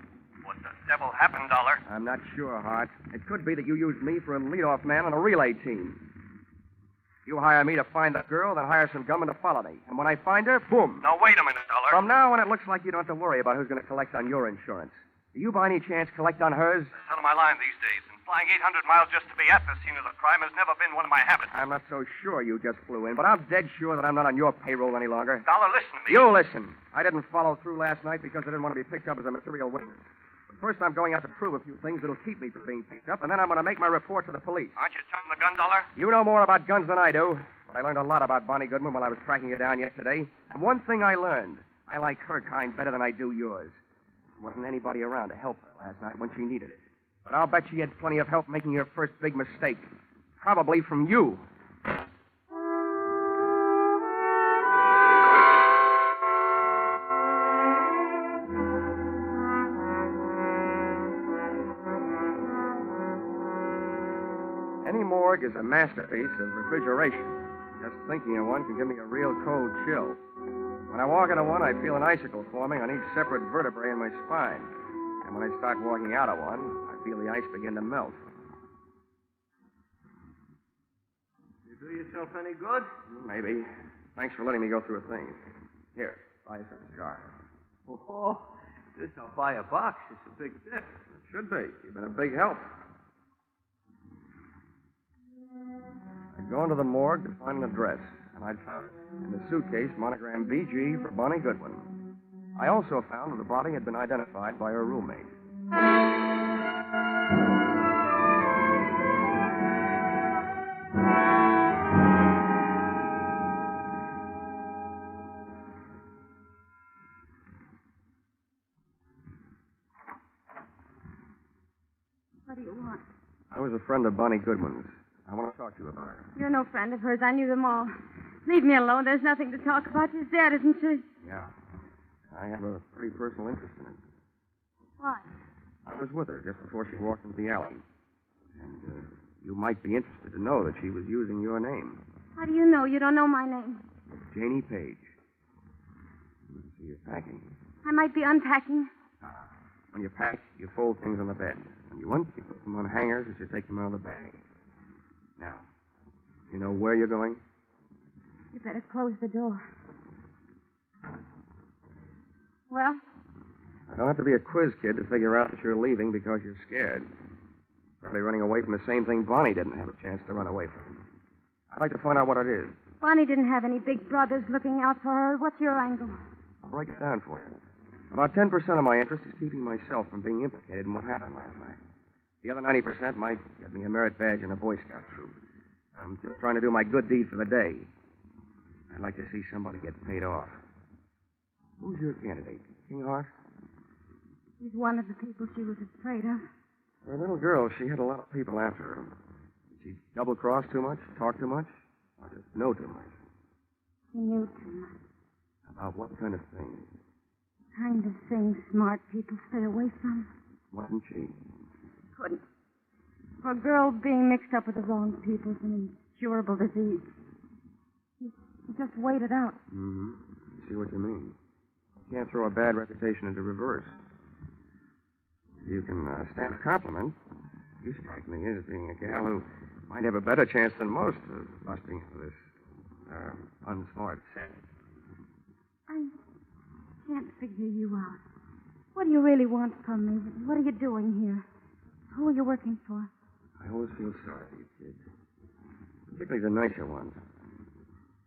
What the devil happened, Dollar? I'm not sure, Hart. It could be that you used me for a leadoff man on a relay team. You hire me to find the girl, then hire some gunmen to follow me. And when I find her, boom. Now, wait a minute, Dollar. From now on, it looks like you don't have to worry about who's going to collect on your insurance. Do you, by any chance, collect on hers? It's out of my line these days, and flying 800 miles just to be at the scene of the crime has never been one of my habits. I'm not so sure you just flew in, but I'm dead sure that I'm not on your payroll any longer. Dollar, listen to me. You listen. I didn't follow through last night because I didn't want to be picked up as a material witness. First, I'm going out to prove a few things that'll keep me from being picked up, and then I'm going to make my report to the police. Aren't you jumping the gun, Dollar? You know more about guns than I do, but I learned a lot about Bonnie Goodwin while I was tracking her down yesterday. And one thing I learned, I like her kind better than I do yours. There wasn't anybody around to help her last night when she needed it. But I'll bet she had plenty of help making her first big mistake. Probably from you. Any morgue is a masterpiece of refrigeration. Just thinking of one can give me a real cold chill. When I walk into one, I feel an icicle forming on each separate vertebrae in my spine. And when I start walking out of one, I feel the ice begin to melt. You do yourself any good? Maybe. Thanks for letting me go through a thing. Here, buy us a cigar. Oh, this I'll buy a box. It's a big tip. It should be. You've been a big help. I'd gone to the morgue to find an address, and I'd found it. In the suitcase, monogram BG for Bonnie Goodwin. I also found that the body had been identified by her roommate. What do you want? I was a friend of Bonnie Goodwin's. I want to talk to you about her. You're no friend of hers. I knew them all. Leave me alone. There's nothing to talk about. She's dead, isn't she? Yeah. I have a pretty personal interest in it. Why? I was with her just before she walked into the alley. And you might be interested to know that she was using your name. How do you know? You don't know my name. Janie Page. So you're packing. I might be unpacking. When you pack, you fold things on the bed. When you want, you put them on hangers as you take them out of the bag. Now, you know where you're going? You better close the door. Well? I don't have to be a quiz kid to figure out that you're leaving because you're scared. Probably running away from the same thing Bonnie didn't have a chance to run away from. I'd like to find out what it is. Bonnie didn't have any big brothers looking out for her. What's your angle? I'll break it down for you. About 10% of my interest is keeping myself from being implicated in what happened last night. The other 90% might get me a merit badge in a Boy Scout troop. I'm just trying to do my good deed for the day. I'd like to see somebody get paid off. Who's your candidate? King Hart? He's one of the people she was afraid of. For a little girl, she had a lot of people after her. Did she double-cross too much, talk too much, or just know too much? She knew too much. About what kind of thing? The kind of thing smart people stay away from. Wasn't she? Couldn't. For a girl being mixed up with the wrong people is an incurable disease. You just wait it out. Mm-hmm. I see what you mean. You can't throw a bad reputation into reverse. You can stand a compliment. You strike me as being a gal who might have a better chance than most of busting into this unsmart set. I can't figure you out. What do you really want from me? What are you doing here? Who are you working for? I always feel sorry for you, kid. Particularly the nicer ones.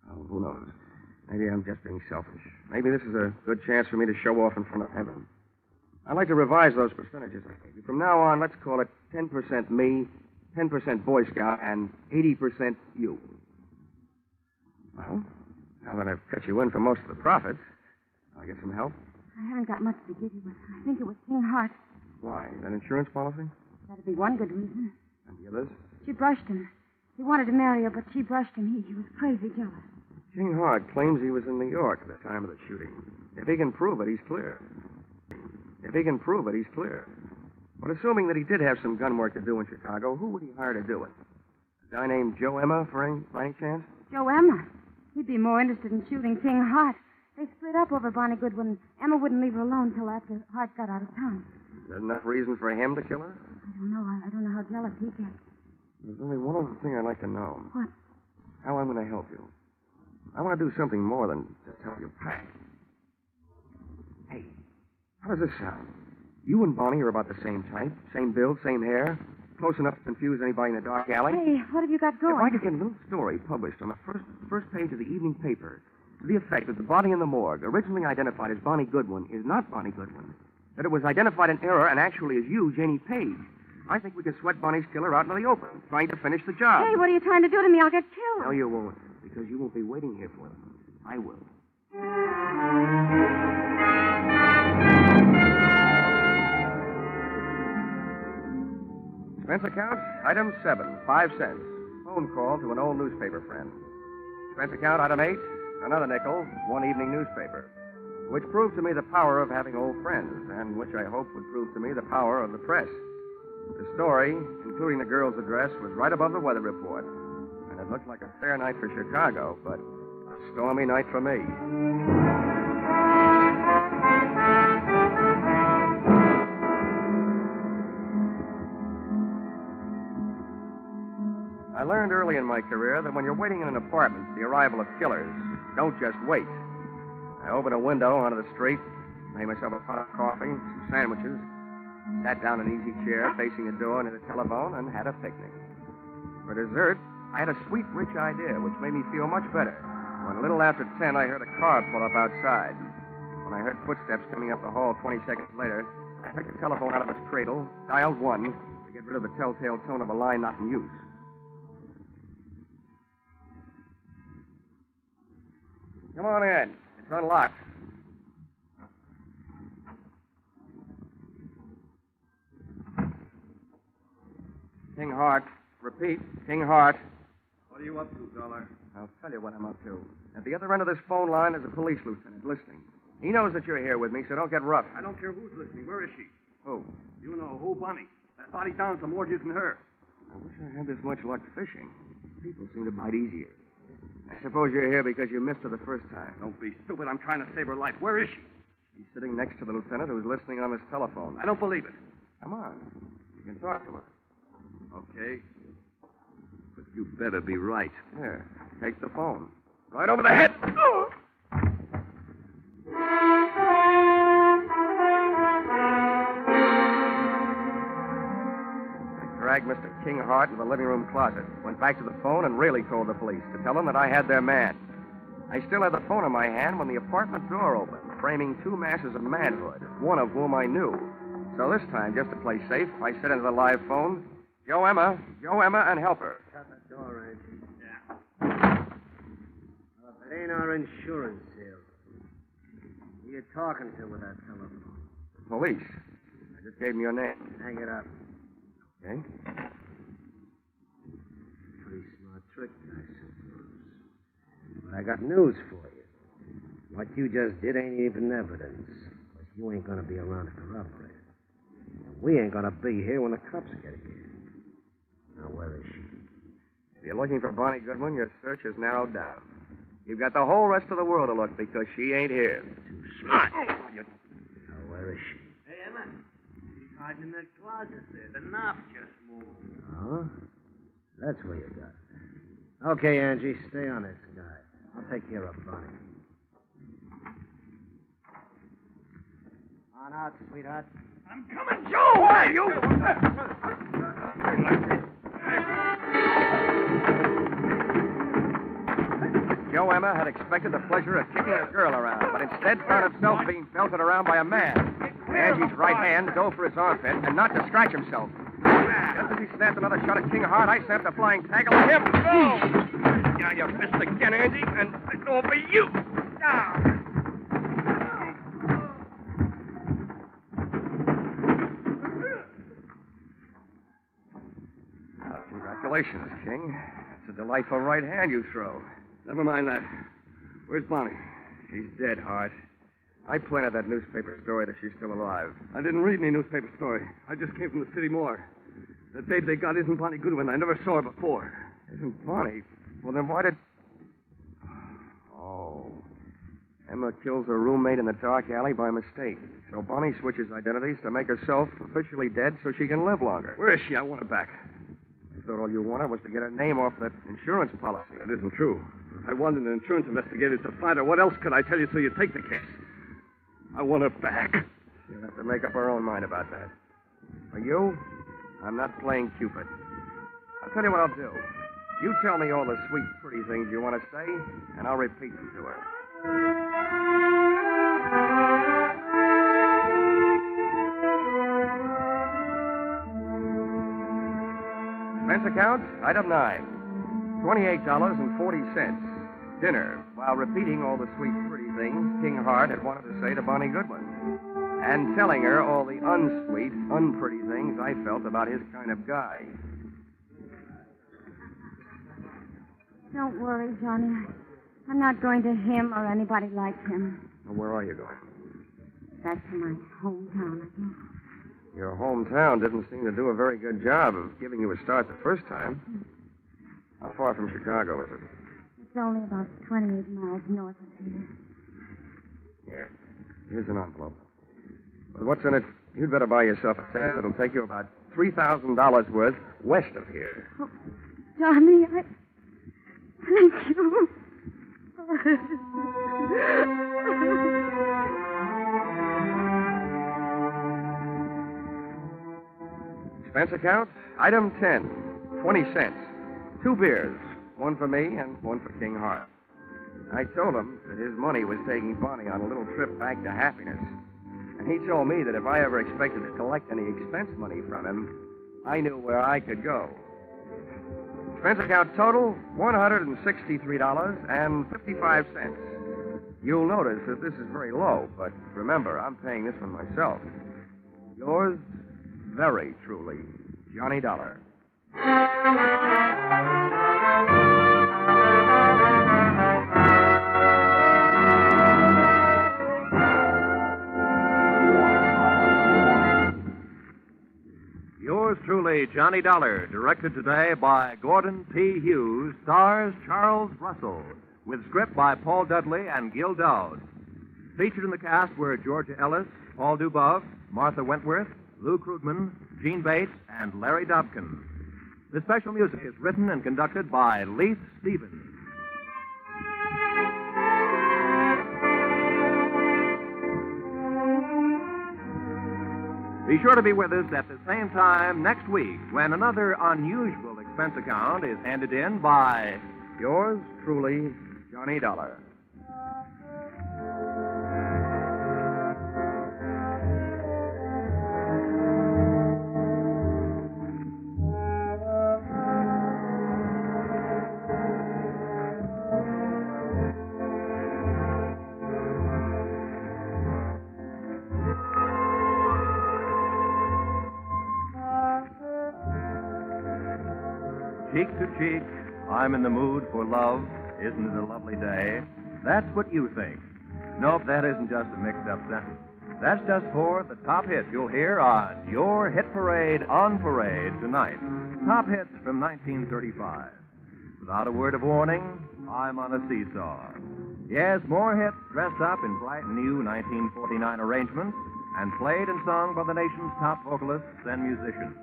Oh, who knows? Maybe I'm just being selfish. Maybe this is a good chance for me to show off in front of heaven. I'd like to revise those percentages I gave you. From now on, let's call it 10% me, 10% Boy Scout, and 80% you. Well, now that I've cut you in for most of the profits, I'll get some help. I haven't got much to give you, but I think it was King Hart. Why? That insurance policy? That'd be one good reason. And the others? She brushed him. He wanted to marry her, but she brushed him. He was crazy jealous. King Hart claims he was in New York at the time of the shooting. If he can prove it, he's clear. But assuming that he did have some gun work to do in Chicago, who would he hire to do it? A guy named Joe Emma, by any chance? Joe Emma? He'd be more interested in shooting King Hart. They split up over Bonnie Goodwin. Emma wouldn't leave her alone till after Hart got out of town. Is that enough reason for him to kill her? I don't know. I don't know how jealous he gets. There's only one other thing I'd like to know. What? How I'm going to help you. I want to do something more than just help you pack. Hey, how does this sound? You and Bonnie are about the same type, same build, same hair, close enough to confuse anybody in the dark alley. Hey, what have you got going? If I could get a little story published on the first page of the evening paper to the effect that the body in the morgue, originally identified as Bonnie Goodwin, is not Bonnie Goodwin, that it was identified in error and actually is you, Janie Page, I think we can sweat Bonnie's killer out in the open, trying to finish the job. Hey, what are you trying to do to me? I'll get killed. No, you won't, because you won't be waiting here for them. I will. Expense account, item 7, 5 cents. Phone call to an old newspaper friend. Expense account, item 8, another nickel, one evening newspaper. Which proved to me the power of having old friends, and which I hope would prove to me the power of the press. The story, including the girl's address, was right above the weather report. And it looked like a fair night for Chicago, but a stormy night for me. I learned early in my career that when you're waiting in an apartment for the arrival of killers, don't just wait. I opened a window onto the street, made myself a pot of coffee, some sandwiches, sat down in an easy chair facing the door near the telephone, and had a picnic. For dessert, I had a sweet, rich idea, which made me feel much better. When a little after 10, I heard a car pull up outside. When I heard footsteps coming up the hall 20 seconds later, I took the telephone out of its cradle, dialed 1 to get rid of the telltale tone of a line not in use. Come on in. It's unlocked. King Hart. Repeat, King Hart. What are you up to, Dolar? I'll tell you what I'm up to. At the other end of this phone line is a police lieutenant listening. He knows that you're here with me, so don't get rough. I don't care who's listening. Where is she? Who? You know who, Bonnie. That body down some more than her. I wish I had this much luck fishing. People seem to bite easier. I suppose you're here because you missed her the first time. Don't be stupid. I'm trying to save her life. Where is she? She's sitting next to the lieutenant who's listening on his telephone. I don't believe it. Come on. You can talk to her. Okay. But you better be right. Here, take the phone. Right over the head. Oh! Dragged Mr. King Hart into the living room closet, went back to the phone, and really told the police to tell them that I had their man. I still had the phone in my hand when the apartment door opened, framing two masses of manhood, one of whom I knew. So this time, just to play safe, I said into the live phone, Joe Emma, and help her. Shut the door, Angie. Yeah. It ain't our insurance sale. Who you talking to with that telephone? Police. I just gave them your name. Hang it up. Okay. Pretty smart trick, I suppose. But I got news for you. What you just did ain't even evidence. Because you ain't going to be around to corroborate it. We ain't going to be here when the cops get here. Now, where is she? If you're looking for Bonnie Goodwin, your search is narrowed down. You've got the whole rest of the world to look because she ain't here. Too smart. Now, where is she? Hey, Emma. She's hiding in that closet there. The knob just moved. Oh? That's where you got her. Okay, Angie, stay on this guy. I'll take care of Bonnie. On out, sweetheart. I'm coming, Joe! Why, you? Joe Emma had expected the pleasure of kicking a girl around, but instead found himself being belted around by a man. Angie's right hand dove for his armpit, and not to scratch himself. Just as he snapped another shot at King Hart, I snapped a flying tackle at him. Go! Down your fist again, Angie, and it's over you. Congratulations, King. It's a delightful right hand you throw. Never mind that. Where's Bonnie? She's dead, Hart. I planted that newspaper story that she's still alive. I didn't read any newspaper story. I just came from the city morgue. The babe they got isn't Bonnie Goodwin. I never saw her before. Isn't Bonnie? Well, then why did... Oh. Emma kills her roommate in the dark alley by mistake. So Bonnie switches identities to make herself officially dead so she can live longer. Where is she? I want her back. I thought all you wanted was to get her name off that insurance policy. That isn't true. If I wanted an insurance investigator to find her, what else could I tell you so you take the case? I want her back. She'll have to make up her own mind about that. For you, I'm not playing Cupid. I'll tell you what I'll do. You tell me all the sweet, pretty things you want to say, and I'll repeat them to her. Expense account, item 9. $28.40. dinner, while repeating all the sweet, pretty things King Hart had wanted to say to Bonnie Goodwin, and telling her all the unsweet, unpretty things I felt about his kind of guy. Don't worry, Johnny. I'm not going to him or anybody like him. Well, where are you going? Back to my hometown, I guess. Your hometown didn't seem to do a very good job of giving you a start the first time. How far from Chicago is it? It's only about 28 miles north of here. Here. Here's an envelope. But what's in it? You'd better buy yourself a ticket that'll take you about $3,000 worth west of here. Oh, Johnny, Thank you. Expense account, item 10, 20 cents. 2 beers, one for me and one for King Hart. I told him that his money was taking Bonnie on a little trip back to happiness. And he told me that if I ever expected to collect any expense money from him, I knew where I could go. Expense account total, $163.55. You'll notice that this is very low, but remember, I'm paying this one myself. Yours, very truly, Johnny Dollar. Yours truly, Johnny Dollar, directed today by Gordon P. Hughes, stars Charles Russell, with script by Paul Dudley and Gil Dowd. Featured in the cast were Georgia Ellis, Paul Dubov, Martha Wentworth, Lou Krugman, Gene Bates, and Larry Dobkin. The special music is written and conducted by Leith Stevens. Be sure to be with us at the same time next week when another unusual expense account is handed in by yours truly, Johnny Dollar. Cheek to cheek, I'm in the mood for love. Isn't it a lovely day? That's what you think. Nope, that isn't just a mixed-up sentence. That's just for the top hits you'll hear on your Hit Parade on Parade tonight. Top hits from 1935. Without a word of warning, I'm on a seesaw. Yes, more hits dressed up in bright new 1949 arrangements and played and sung by the nation's top vocalists and musicians.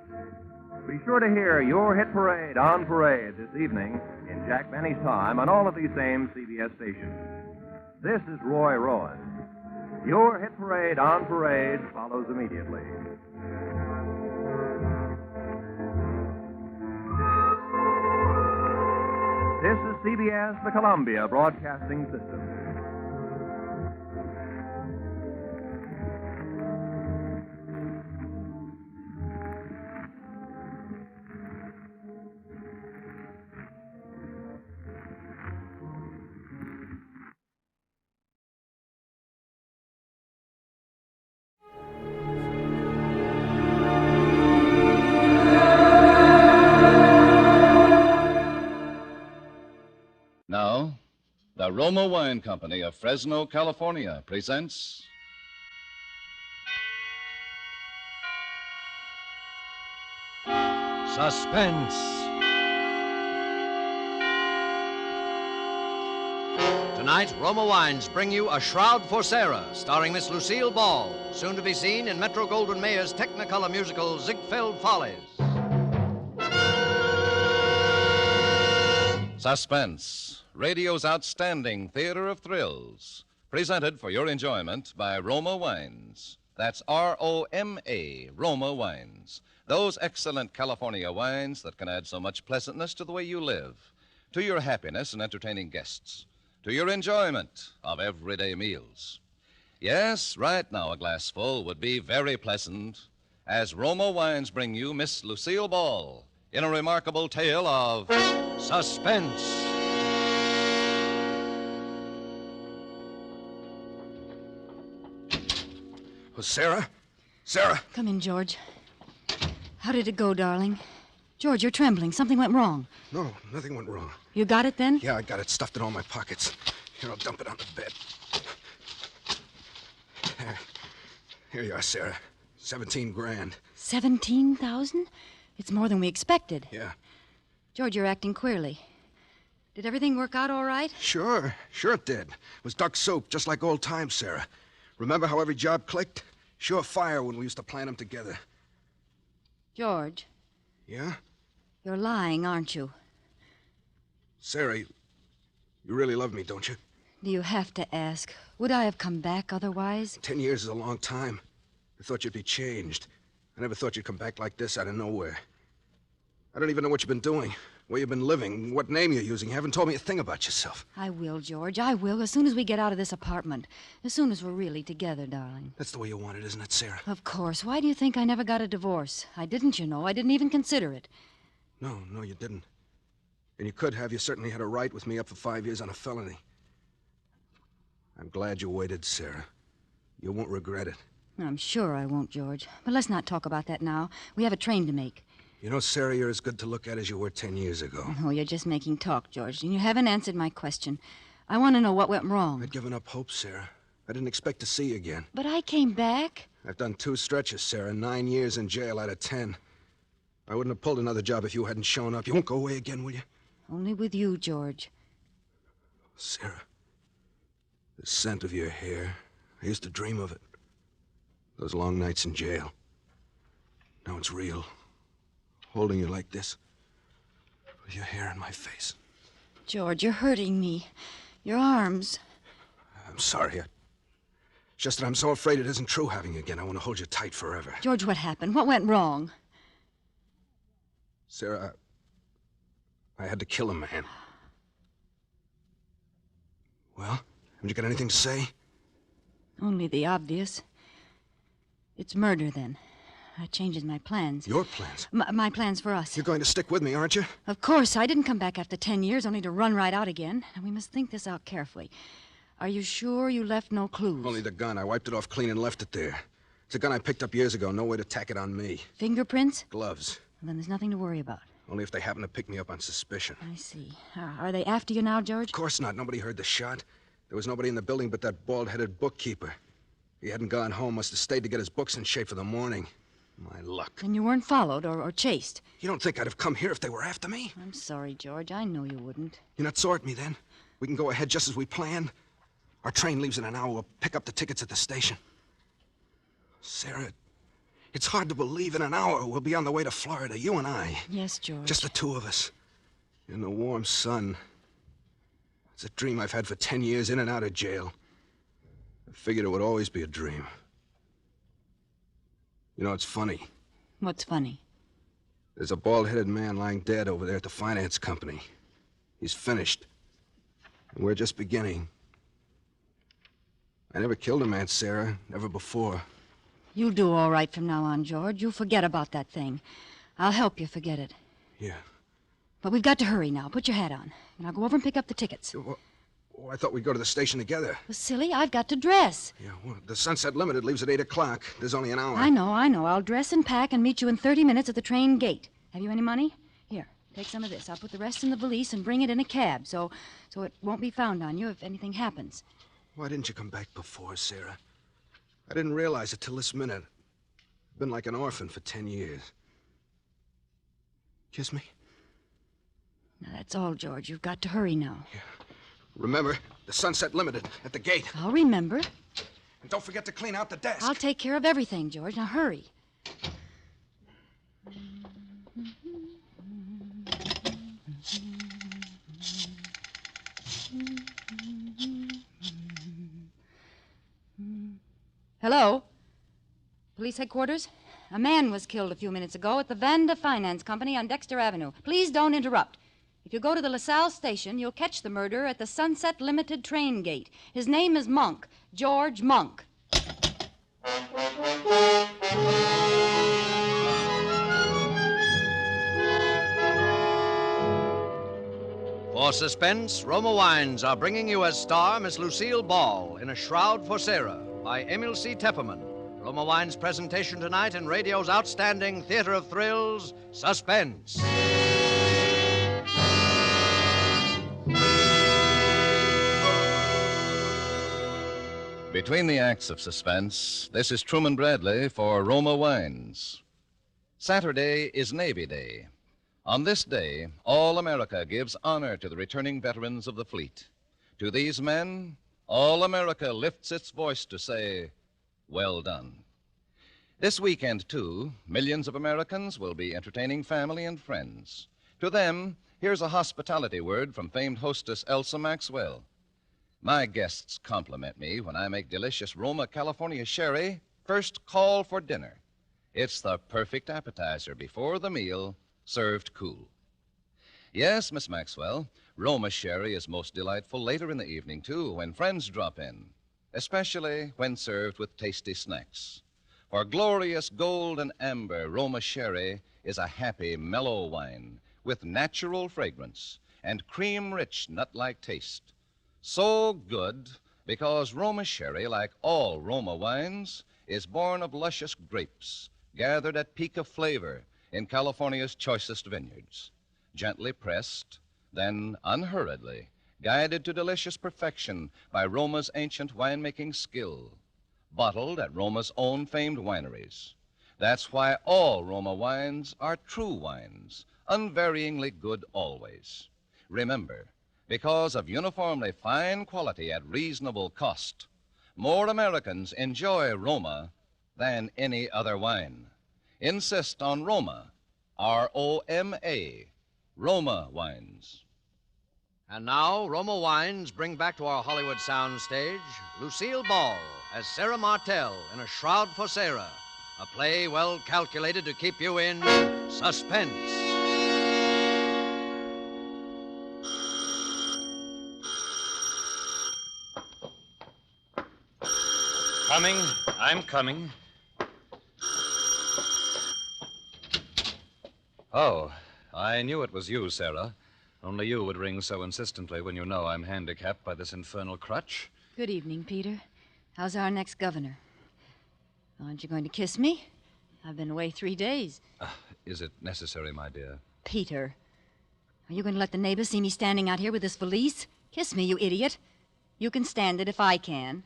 Be sure to hear your Hit Parade on Parade this evening in Jack Benny's time on all of these same CBS stations. This is Roy Rowan. Your Hit Parade on Parade follows immediately. This is CBS, the Columbia Broadcasting System. Now, the Roma Wine Company of Fresno, California presents Suspense. Tonight, Roma Wines bring you A Shroud for Sarah, starring Miss Lucille Ball, soon to be seen in Metro-Goldwyn-Mayer's Technicolor musical Ziegfeld Follies. Suspense, radio's outstanding theater of thrills, presented for your enjoyment by Roma Wines. That's R-O-M-A, Roma Wines. Those excellent California wines that can add so much pleasantness to the way you live, to your happiness in entertaining guests, to your enjoyment of everyday meals. Yes, right now a glassful would be very pleasant as Roma Wines bring you Miss Lucille Ball in a remarkable tale of suspense. Oh, Sarah? Sarah? Come in, George. How did it go, darling? George, you're trembling. Something went wrong. No, nothing went wrong. You got it then? Yeah, I got it stuffed in all my pockets. Here, I'll dump it on the bed. Here you are, Sarah. 17 grand. 17,000? It's more than we expected. Yeah. George, you're acting queerly. Did everything work out all right? Sure it did. It was duck soup, just like old times, Sarah. Remember how every job clicked? Sure fire when we used to plan them together. George. Yeah? You're lying, aren't you? Sarah, you really love me, don't you? Do you have to ask? Would I have come back otherwise? 10 years is a long time. I thought you'd be changed. I never thought you'd come back like this out of nowhere. I don't even know what you've been doing, where you've been living, what name you're using. You haven't told me a thing about yourself. I will, George. I will, as soon as we get out of this apartment. As soon as we're really together, darling. That's the way you want it, isn't it, Sarah? Of course. Why do you think I never got a divorce? I didn't, you know. I didn't even consider it. No, you didn't. And you could have. You certainly had a right with me up for 5 years on a felony. I'm glad you waited, Sarah. You won't regret it. I'm sure I won't, George. But let's not talk about that now. We have a train to make. You know, Sarah, you're as good to look at as you were 10 years ago. Oh, you're just making talk, George. And you haven't answered my question. I want to know what went wrong. I'd given up hope, Sarah. I didn't expect to see you again. But I came back. I've done 2 stretches, Sarah. 9 years in jail out of 10. I wouldn't have pulled another job if you hadn't shown up. You won't go away again, will you? Only with you, George. Sarah, the scent of your hair. I used to dream of it. Those long nights in jail. Now it's real. Holding you like this. With your hair in my face. George, you're hurting me. Your arms. I'm sorry. It's just that I'm so afraid it isn't true having you again. I want to hold you tight forever. George, what happened? What went wrong? Sarah, I had to kill a man. Well, haven't you got anything to say? Only the obvious. It's murder, then. That changes my plans. Your plans? My plans for us. You're going to stick with me, aren't you? Of course. I didn't come back after 10 years only to run right out again. And we must think this out carefully. Are you sure you left no clues? Only the gun. I wiped it off clean and left it there. It's a gun I picked up years ago. No way to tack it on me. Fingerprints? Gloves. Well, then there's nothing to worry about. Only if they happen to pick me up on suspicion. I see. Are they after you now, George? Of course not. Nobody heard the shot. There was nobody in the building but that bald-headed bookkeeper. He hadn't gone home. Must have stayed to get his books in shape for the morning. My luck. And you weren't followed or chased? You don't think I'd have come here if they were after me? I'm sorry, George. I know you wouldn't. You're not sore at me, then? We can go ahead just as we planned? Our train leaves in an hour. We'll pick up the tickets at the station. Sarah, it's hard to believe in an hour we'll be on the way to Florida, you and I. Yes, George. Just the 2 of us. In the warm sun. It's a dream I've had for 10 years, in and out of jail. I figured it would always be a dream. You know, it's funny. What's funny? There's a bald-headed man lying dead over there at the finance company. He's finished. And we're just beginning. I never killed a man, Sarah. Never before. You'll do all right from now on, George. You'll forget about that thing. I'll help you forget it. Yeah. But we've got to hurry now. Put your hat on. And I'll go over and pick up the tickets. Oh, I thought we'd go to the station together. Well, silly, I've got to dress. Yeah, well, the Sunset Limited leaves at 8 o'clock. There's only an hour. I know. I'll dress and pack and meet you in 30 minutes at the train gate. Have you any money? Here, take some of this. I'll put the rest in the valise and bring it in a cab so it won't be found on you if anything happens. Why didn't you come back before, Sarah? I didn't realize it till this minute. I've been like an orphan for 10 years. Kiss me? Now, that's all, George. You've got to hurry now. Yeah. Remember, the Sunset Limited at the gate. I'll remember. And don't forget to clean out the desk. I'll take care of everything, George. Now, hurry. Hello? Police headquarters? A man was killed a few minutes ago at the Vanda Finance Company on Dexter Avenue. Please don't interrupt. If you go to the LaSalle station, you'll catch the murderer at the Sunset Limited train gate. His name is Monk, George Monk. For Suspense, Roma Wines are bringing you as star Miss Lucille Ball in A Shroud for Sarah by Emil C. Tepperman. Roma Wine's presentation tonight in radio's outstanding theater of thrills, Suspense. Between the acts of Suspense, this is Truman Bradley for Roma Wines. Saturday is Navy Day. On this day, all America gives honor to the returning veterans of the fleet. To these men, all America lifts its voice to say, well done. This weekend, too, millions of Americans will be entertaining family and friends. To them, here's a hospitality word from famed hostess Elsa Maxwell. My guests compliment me when I make delicious Roma California sherry first call for dinner. It's the perfect appetizer before the meal, served cool. Yes, Miss Maxwell, Roma sherry is most delightful later in the evening, too, when friends drop in, especially when served with tasty snacks. For glorious gold and amber, Roma sherry is a happy, mellow wine with natural fragrance and cream-rich, nut-like taste. So good because Roma sherry, like all Roma wines, is born of luscious grapes gathered at peak of flavor in California's choicest vineyards. Gently pressed, then unhurriedly guided to delicious perfection by Roma's ancient winemaking skill. Bottled at Roma's own famed wineries. That's why all Roma wines are true wines, unvaryingly good always. Remember, because of uniformly fine quality at reasonable cost, more Americans enjoy Roma than any other wine. Insist on Roma, R-O-M-A, Roma wines. And now, Roma Wines bring back to our Hollywood soundstage Lucille Ball as Sarah Martell in A Shroud for Sarah, a play well calculated to keep you in suspense. Coming. I'm coming. Oh, I knew it was you, Sarah. Only you would ring so insistently when you know I'm handicapped by this infernal crutch. Good evening, Peter. How's our next governor? Aren't you going to kiss me? I've been away 3 days. Is it necessary, my dear? Peter, are you going to let the neighbors see me standing out here with this valise? Kiss me, you idiot. You can stand it if I can.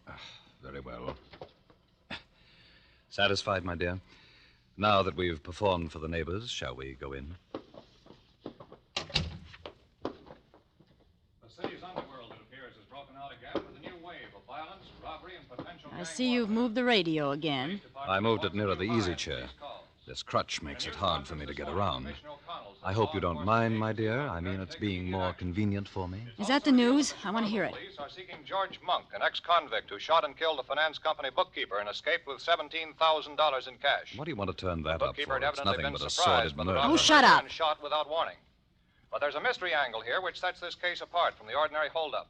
Very well. Satisfied, my dear? Now that we've performed for the neighbors, shall we go in? The city's underworld, it appears, has broken out again with a new wave of violence, robbery, and potential... I see you've moved the radio again. I moved it nearer the easy chair. This crutch makes it hard for me to get around. I hope you don't mind, my dear. I mean, it's being more convenient for me. Is that the news? I want to hear it. Police are seeking George Monk, an ex-convict who shot and killed a finance company bookkeeper and escaped with $17,000 in cash. What do you want to turn that up Bookkeeper for? had It's evidently nothing been but a surprised sordid by the murder. robbery Oh, shut up. and shot without warning. But there's a mystery angle here which sets this case apart from the ordinary holdup.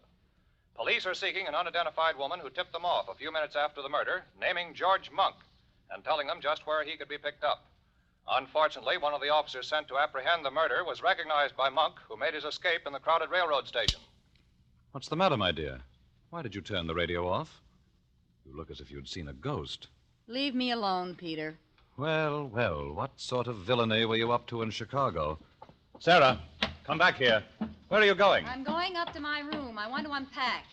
Police are seeking an unidentified woman who tipped them off a few minutes after the murder, naming George Monk and telling them just where he could be picked up. Unfortunately, one of the officers sent to apprehend the murder was recognized by Monk, who made his escape in the crowded railroad station. What's the matter, my dear? Why did you turn the radio off? You look as if you'd seen a ghost. Leave me alone, Peter. Well, well, what sort of villainy were you up to in Chicago? Sarah, come back here. Where are you going? I'm going up to my room. I want to unpack.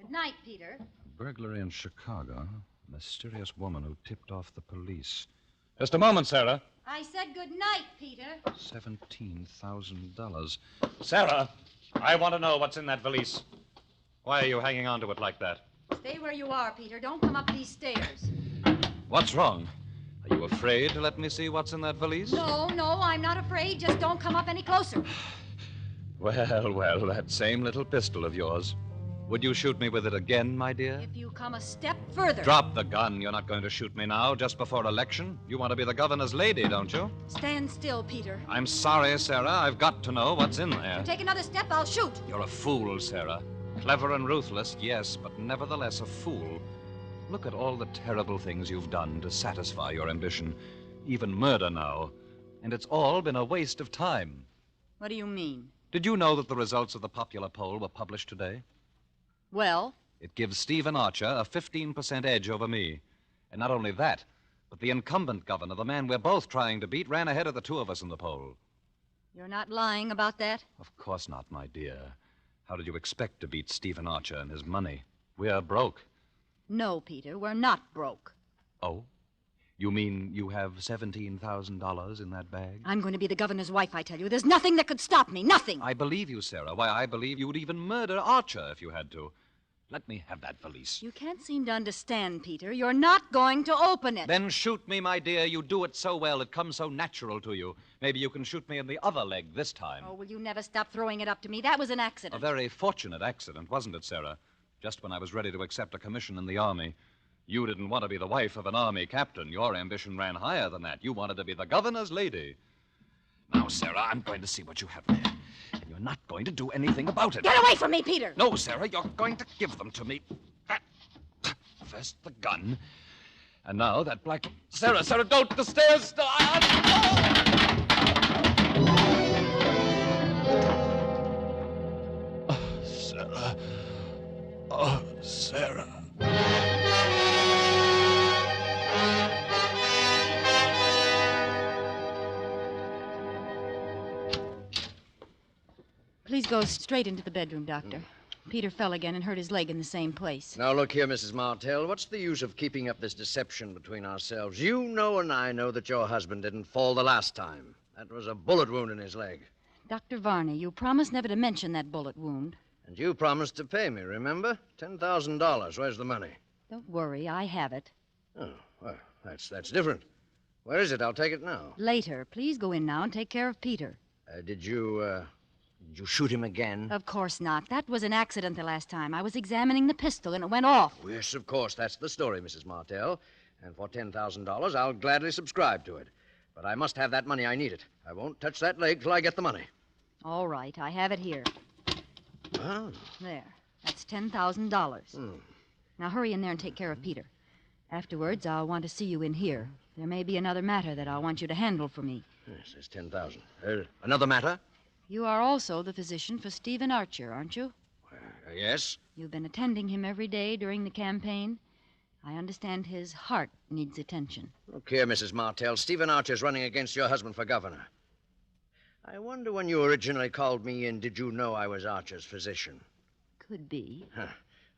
Good night, Peter. Burglary in Chicago. A mysterious woman who tipped off the police. Just a moment, Sarah. I said good night, Peter. $17,000. Sarah, I want to know what's in that valise. Why are you hanging on to it like that? Stay where you are, Peter. Don't come up these stairs. What's wrong? Are you afraid to let me see what's in that valise? No, I'm not afraid. Just don't come up any closer. Well, that same little pistol of yours. Would you shoot me with it again, my dear? If you come a step further. Drop the gun. You're not going to shoot me now, just before election. You want to be the governor's lady, don't you? Stand still, Peter. I'm sorry, Sarah. I've got to know what's in there. Take another step, I'll shoot. You're a fool, Sarah. Clever and ruthless, yes, but nevertheless a fool. Look at all the terrible things you've done to satisfy your ambition. Even murder now. And it's all been a waste of time. What do you mean? Did you know that the results of the popular poll were published today? Well? It gives Stephen Archer a 15% edge over me. And not only that, but the incumbent governor, the man we're both trying to beat, ran ahead of the two of us in the poll. You're not lying about that? Of course not, my dear. How did you expect to beat Stephen Archer and his money? We're broke. No, Peter, we're not broke. Oh? You mean you have $17,000 in that bag? I'm going to be the governor's wife, I tell you. There's nothing that could stop me. Nothing. I believe you, Sarah. Why, I believe you would even murder Archer if you had to. Let me have that valise. You can't seem to understand, Peter. You're not going to open it. Then shoot me, my dear. You do it so well. It comes so natural to you. Maybe you can shoot me in the other leg this time. Oh, will you never stop throwing it up to me? That was an A accident. very fortunate accident, wasn't it, Sarah? Just when I was ready to accept a commission in the Army. You didn't want to be the wife of an Army captain. Your ambition ran higher than that. You wanted to be the governor's lady. Now, Sarah, I'm going to see what you have there. And you're not going to do anything about it. Get away from me, Peter! No, Sarah, you're going to give them to me. First the gun. And now that black... Sarah, don't! The stairs! Sarah. Oh, Sarah. Please go straight into the bedroom, Doctor. Peter fell again and hurt his leg in the same place. Now, look here, Mrs. Martell. What's the use of keeping up this deception between ourselves? You know and I know that your husband didn't fall the last time. That was a bullet wound in his leg. Dr. Varney, you promised never to mention that bullet wound. And you promised to pay me, remember? $10,000. Where's the money? Don't worry, I have it. Oh, well, that's different. Where is it? I'll take it now. Later. Please go in now and take care of Peter. Did you shoot him again? Of course not. That was an accident the last time. I was examining the pistol and it went off. Yes, of course. That's the story, Mrs. Martell. And for $10,000, I'll gladly subscribe to it. But I must have that money. I need it. I won't touch that leg till I get the money. All right. I have it here. Oh. There. That's $10,000. Now hurry in there and take care of Peter. Afterwards, I'll want to see you in here. There may be another matter that I'll want you to handle for me. Yes, there's $10,000. Another matter? You are also the physician for Stephen Archer, aren't you? Yes. You've been attending him every day during the campaign. I understand his heart needs attention. Look here, Mrs. Martell. Stephen Archer's running against your husband for governor. I wonder when you originally called me in, did you know I was Archer's physician? Could be. Huh.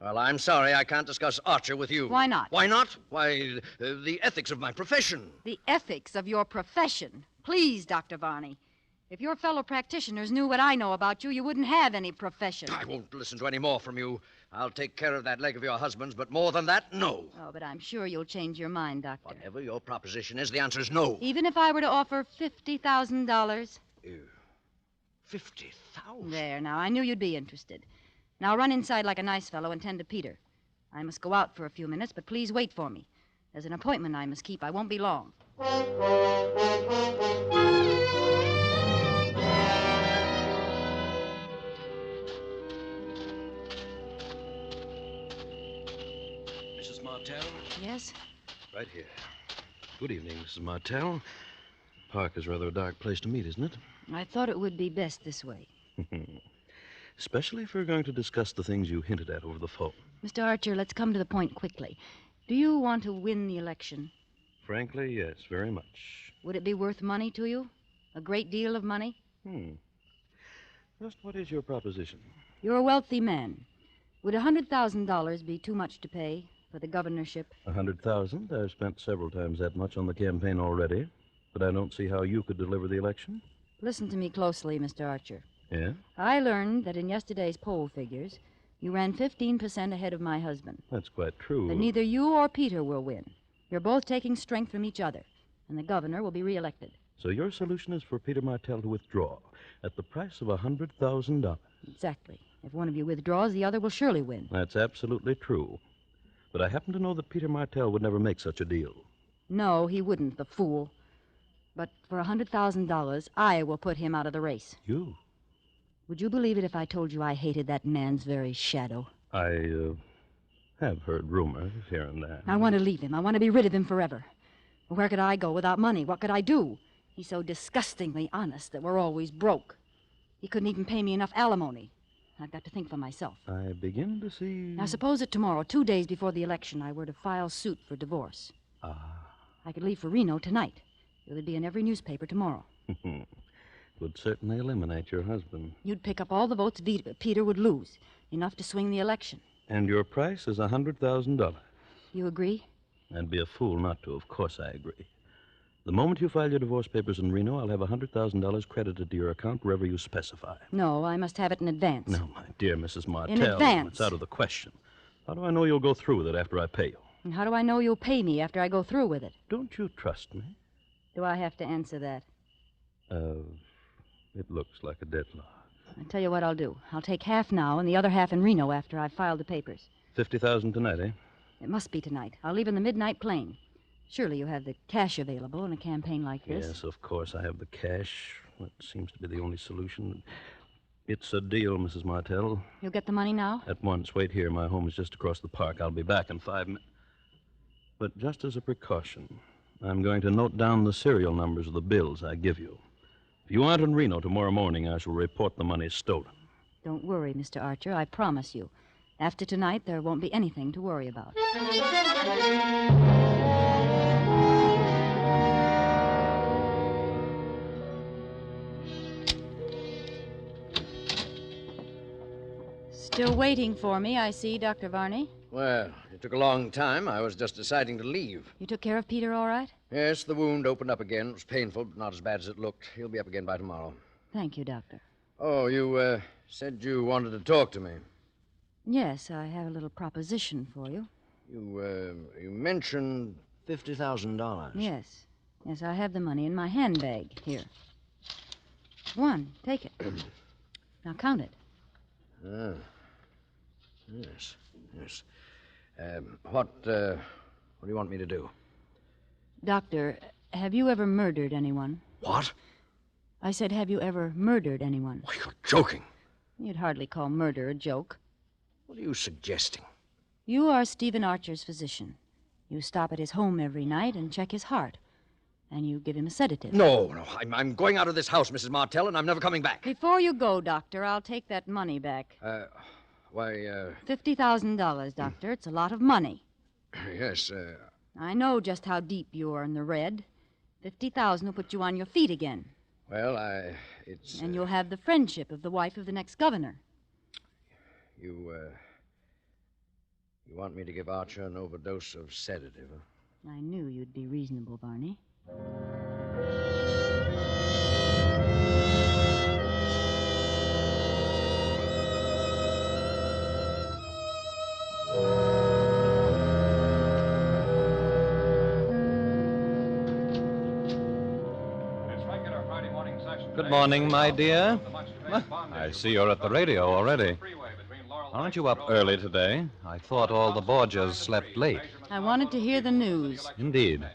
Well, I'm sorry I can't discuss Archer with you. Why not? Why not? Why, the ethics of my profession. The ethics of your profession. Please, Dr. Varney. If your fellow practitioners knew what I know about you, you wouldn't have any profession. I won't listen to any more from you. I'll take care of that leg of your husband's, but more than that, no. Oh, but I'm sure you'll change your mind, Doctor. Whatever your proposition is, the answer is no. Even if I were to offer $50,000? $50,000? There, now, I knew you'd be interested. Now run inside like a nice fellow and tend to Peter. I must go out for a few minutes, but please wait for me. There's an appointment I must keep. I won't be long. Mrs. Martell? Yes? Right here. Good evening, Mrs. Martell. Park is rather a dark place to meet, isn't it? I thought it would be best this way. Especially if we're going to discuss the things you hinted at over the phone. Mr. Archer, let's come to the point quickly. Do you want to win the election? Frankly, yes, very much. Would it be worth money to you? A great deal of money? Just what is your proposition? You're a wealthy man. Would $100,000 be too much to pay for the governorship? 100,000. I've spent several times that much on the campaign already, but I don't see how you could deliver the election. Listen to me closely, Mr. Archer. Yeah? I learned that in yesterday's poll figures, you ran 15% ahead of my husband. That's quite true. But neither you or Peter will win. You're both taking strength from each other, and the governor will be reelected. So your solution is for Peter Martell to withdraw at the price of $100,000. Exactly. If one of you withdraws, the other will surely win. That's absolutely true. But I happen to know that Peter Martell would never make such a deal. No, he wouldn't, the fool. But for $100,000, I will put him out of the race. You? Would you believe it if I told you I hated that man's very shadow? I have heard rumors here and there. I want to leave him. I want to be rid of him forever. Where could I go without money? What could I do? He's so disgustingly honest that we're always broke. He couldn't even pay me enough alimony. I've got to think for myself. I begin to see... Now, suppose that tomorrow, 2 days before the election, I were to file suit for divorce. I could leave for Reno tonight. It would be in every newspaper tomorrow. Would certainly eliminate your husband. You'd pick up all the votes Peter would lose, enough to swing the election. And your price is $100,000. You agree? I'd be a fool not to. Of course I agree. The moment you file your divorce papers in Reno, I'll have $100,000 credited to your account wherever you specify. No, I must have it in advance. No, my dear Mrs. Martell. In advance. It's out of the question. How do I know you'll go through with it after I pay you? And how do I know you'll pay me after I go through with it? Don't you trust me? Do I have to answer that? It looks like a deadlock. I'll tell you what I'll do. I'll take half now and the other half in Reno after I've filed the papers. $50,000 tonight, eh? It must be tonight. I'll leave in the midnight plane. Surely you have the cash available in a campaign like this. Yes, of course. I have the cash. That seems to be the only solution. It's a deal, Mrs. Martell. You'll get the money now? At once. Wait here. My home is just across the park. I'll be back in 5 minutes. But just as a precaution, I'm going to note down the serial numbers of the bills I give you. If you aren't in Reno tomorrow morning, I shall report the money stolen. Don't worry, Mr. Archer. I promise you. After tonight, there won't be anything to worry about. Still waiting for me, I see, Dr. Varney. Well, it took a long time. I was just deciding to leave. You took care of Peter all right? Yes, the wound opened up again. It was painful, but not as bad as it looked. He'll be up again by tomorrow. Thank you, Doctor. Oh, you said you wanted to talk to me. Yes, I have a little proposition for you. You mentioned $50,000. Yes. Yes, I have the money in my handbag. Here. One. Take it. Now count it. Ah. Yes. Yes. What do you want me to do? Doctor, have you ever murdered anyone? What? I said, have you ever murdered anyone? Why, you're joking. You'd hardly call murder a joke. What are you suggesting? You are Stephen Archer's physician. You stop at his home every night and check his heart. And you give him a sedative. No. I'm going out of this house, Mrs. Martell, and I'm never coming back. Before you go, Doctor, I'll take that money back. $50,000, Doctor. It's a lot of money. Yes, I know just how deep you are in the red. $50,000 will put you on your feet again. Well, And you'll have the friendship of the wife of the next governor. You want me to give Archer an overdose of sedative, huh? I knew you'd be reasonable, Barney. Good morning, my dear. I see you're at the radio already. Aren't you up early today? I thought all the Borgias slept late. I wanted to hear the news. Indeed.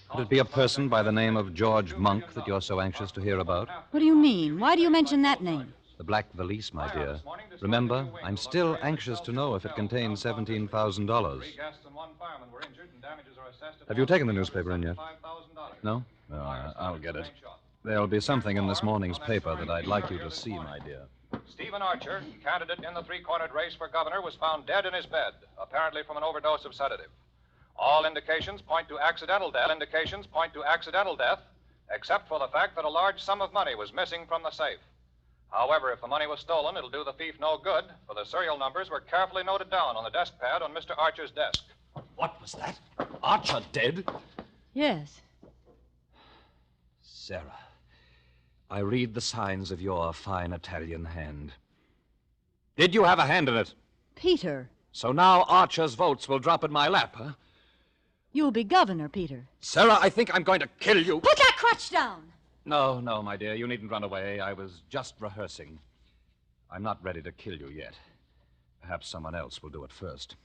Could it be a person by the name of George Monk that you're so anxious to hear about? What do you mean? Why do you mention that name? The black valise, my dear. Remember, I'm still anxious to know if it contains $17,000. Have you taken the newspaper in yet? No? Oh, I'll get it. There'll be something in this morning's paper that I'd like you to see, my dear. Stephen Archer, candidate in the three-cornered race for governor, was found dead in his bed, apparently from an overdose of sedative. All indications point to accidental death. Except for the fact that a large sum of money was missing from the safe. However, if the money was stolen, it'll do the thief no good, for the serial numbers were carefully noted down on the desk pad on Mr. Archer's desk. What was that? Archer dead? Yes. Sarah, I read the signs of your fine Italian hand. Did you have a hand in it? Peter. So now Archer's votes will drop in my lap, huh? You'll be governor, Peter. Sarah, I think I'm going to kill you. Put that crutch down! No, my dear. You needn't run away. I was just rehearsing. I'm not ready to kill you yet. Perhaps someone else will do it first.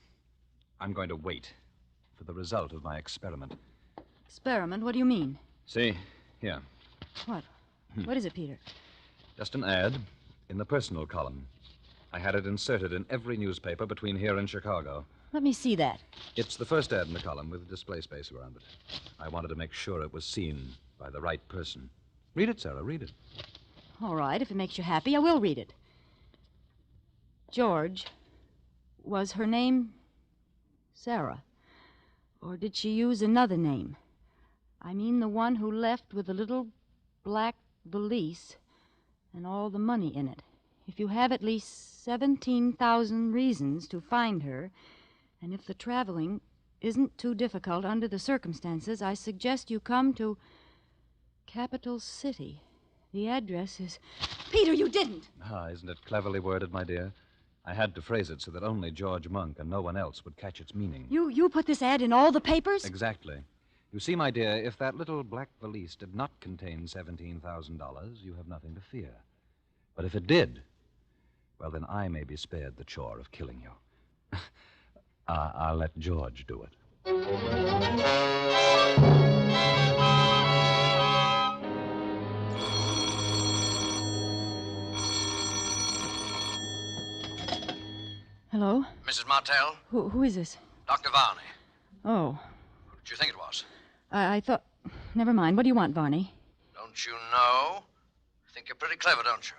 I'm going to wait for the result of my experiment. Experiment? What do you mean? See, here. What? What is it, Peter? Just an ad in the personal column. I had it inserted in every newspaper between here and Chicago. Let me see that. It's the first ad in the column with display space around it. I wanted to make sure it was seen by the right person. Read it, Sarah, read it. All right, if it makes you happy, I will read it. George, was her name Sarah? Or did she use another name? I mean the one who left with the little black valise and all the money in it. If you have at least 17,000 reasons to find her, and if the traveling isn't too difficult under the circumstances, I suggest you come to Capital City. The address is... Peter, you didn't! Isn't it cleverly worded, my dear? I had to phrase it so that only George Monk and no one else would catch its meaning. You put this ad in all the papers? Exactly. You see, my dear, if that little black valise did not contain $17,000, you have nothing to fear. But if it did, well, then I may be spared the chore of killing you. I'll let George do it. Hello? Mrs. Martell? Who is this? Dr. Varney. Oh, What do you think it was? I thought... Never mind. What do you want, Varney? Don't you know? Think you're pretty clever, don't you?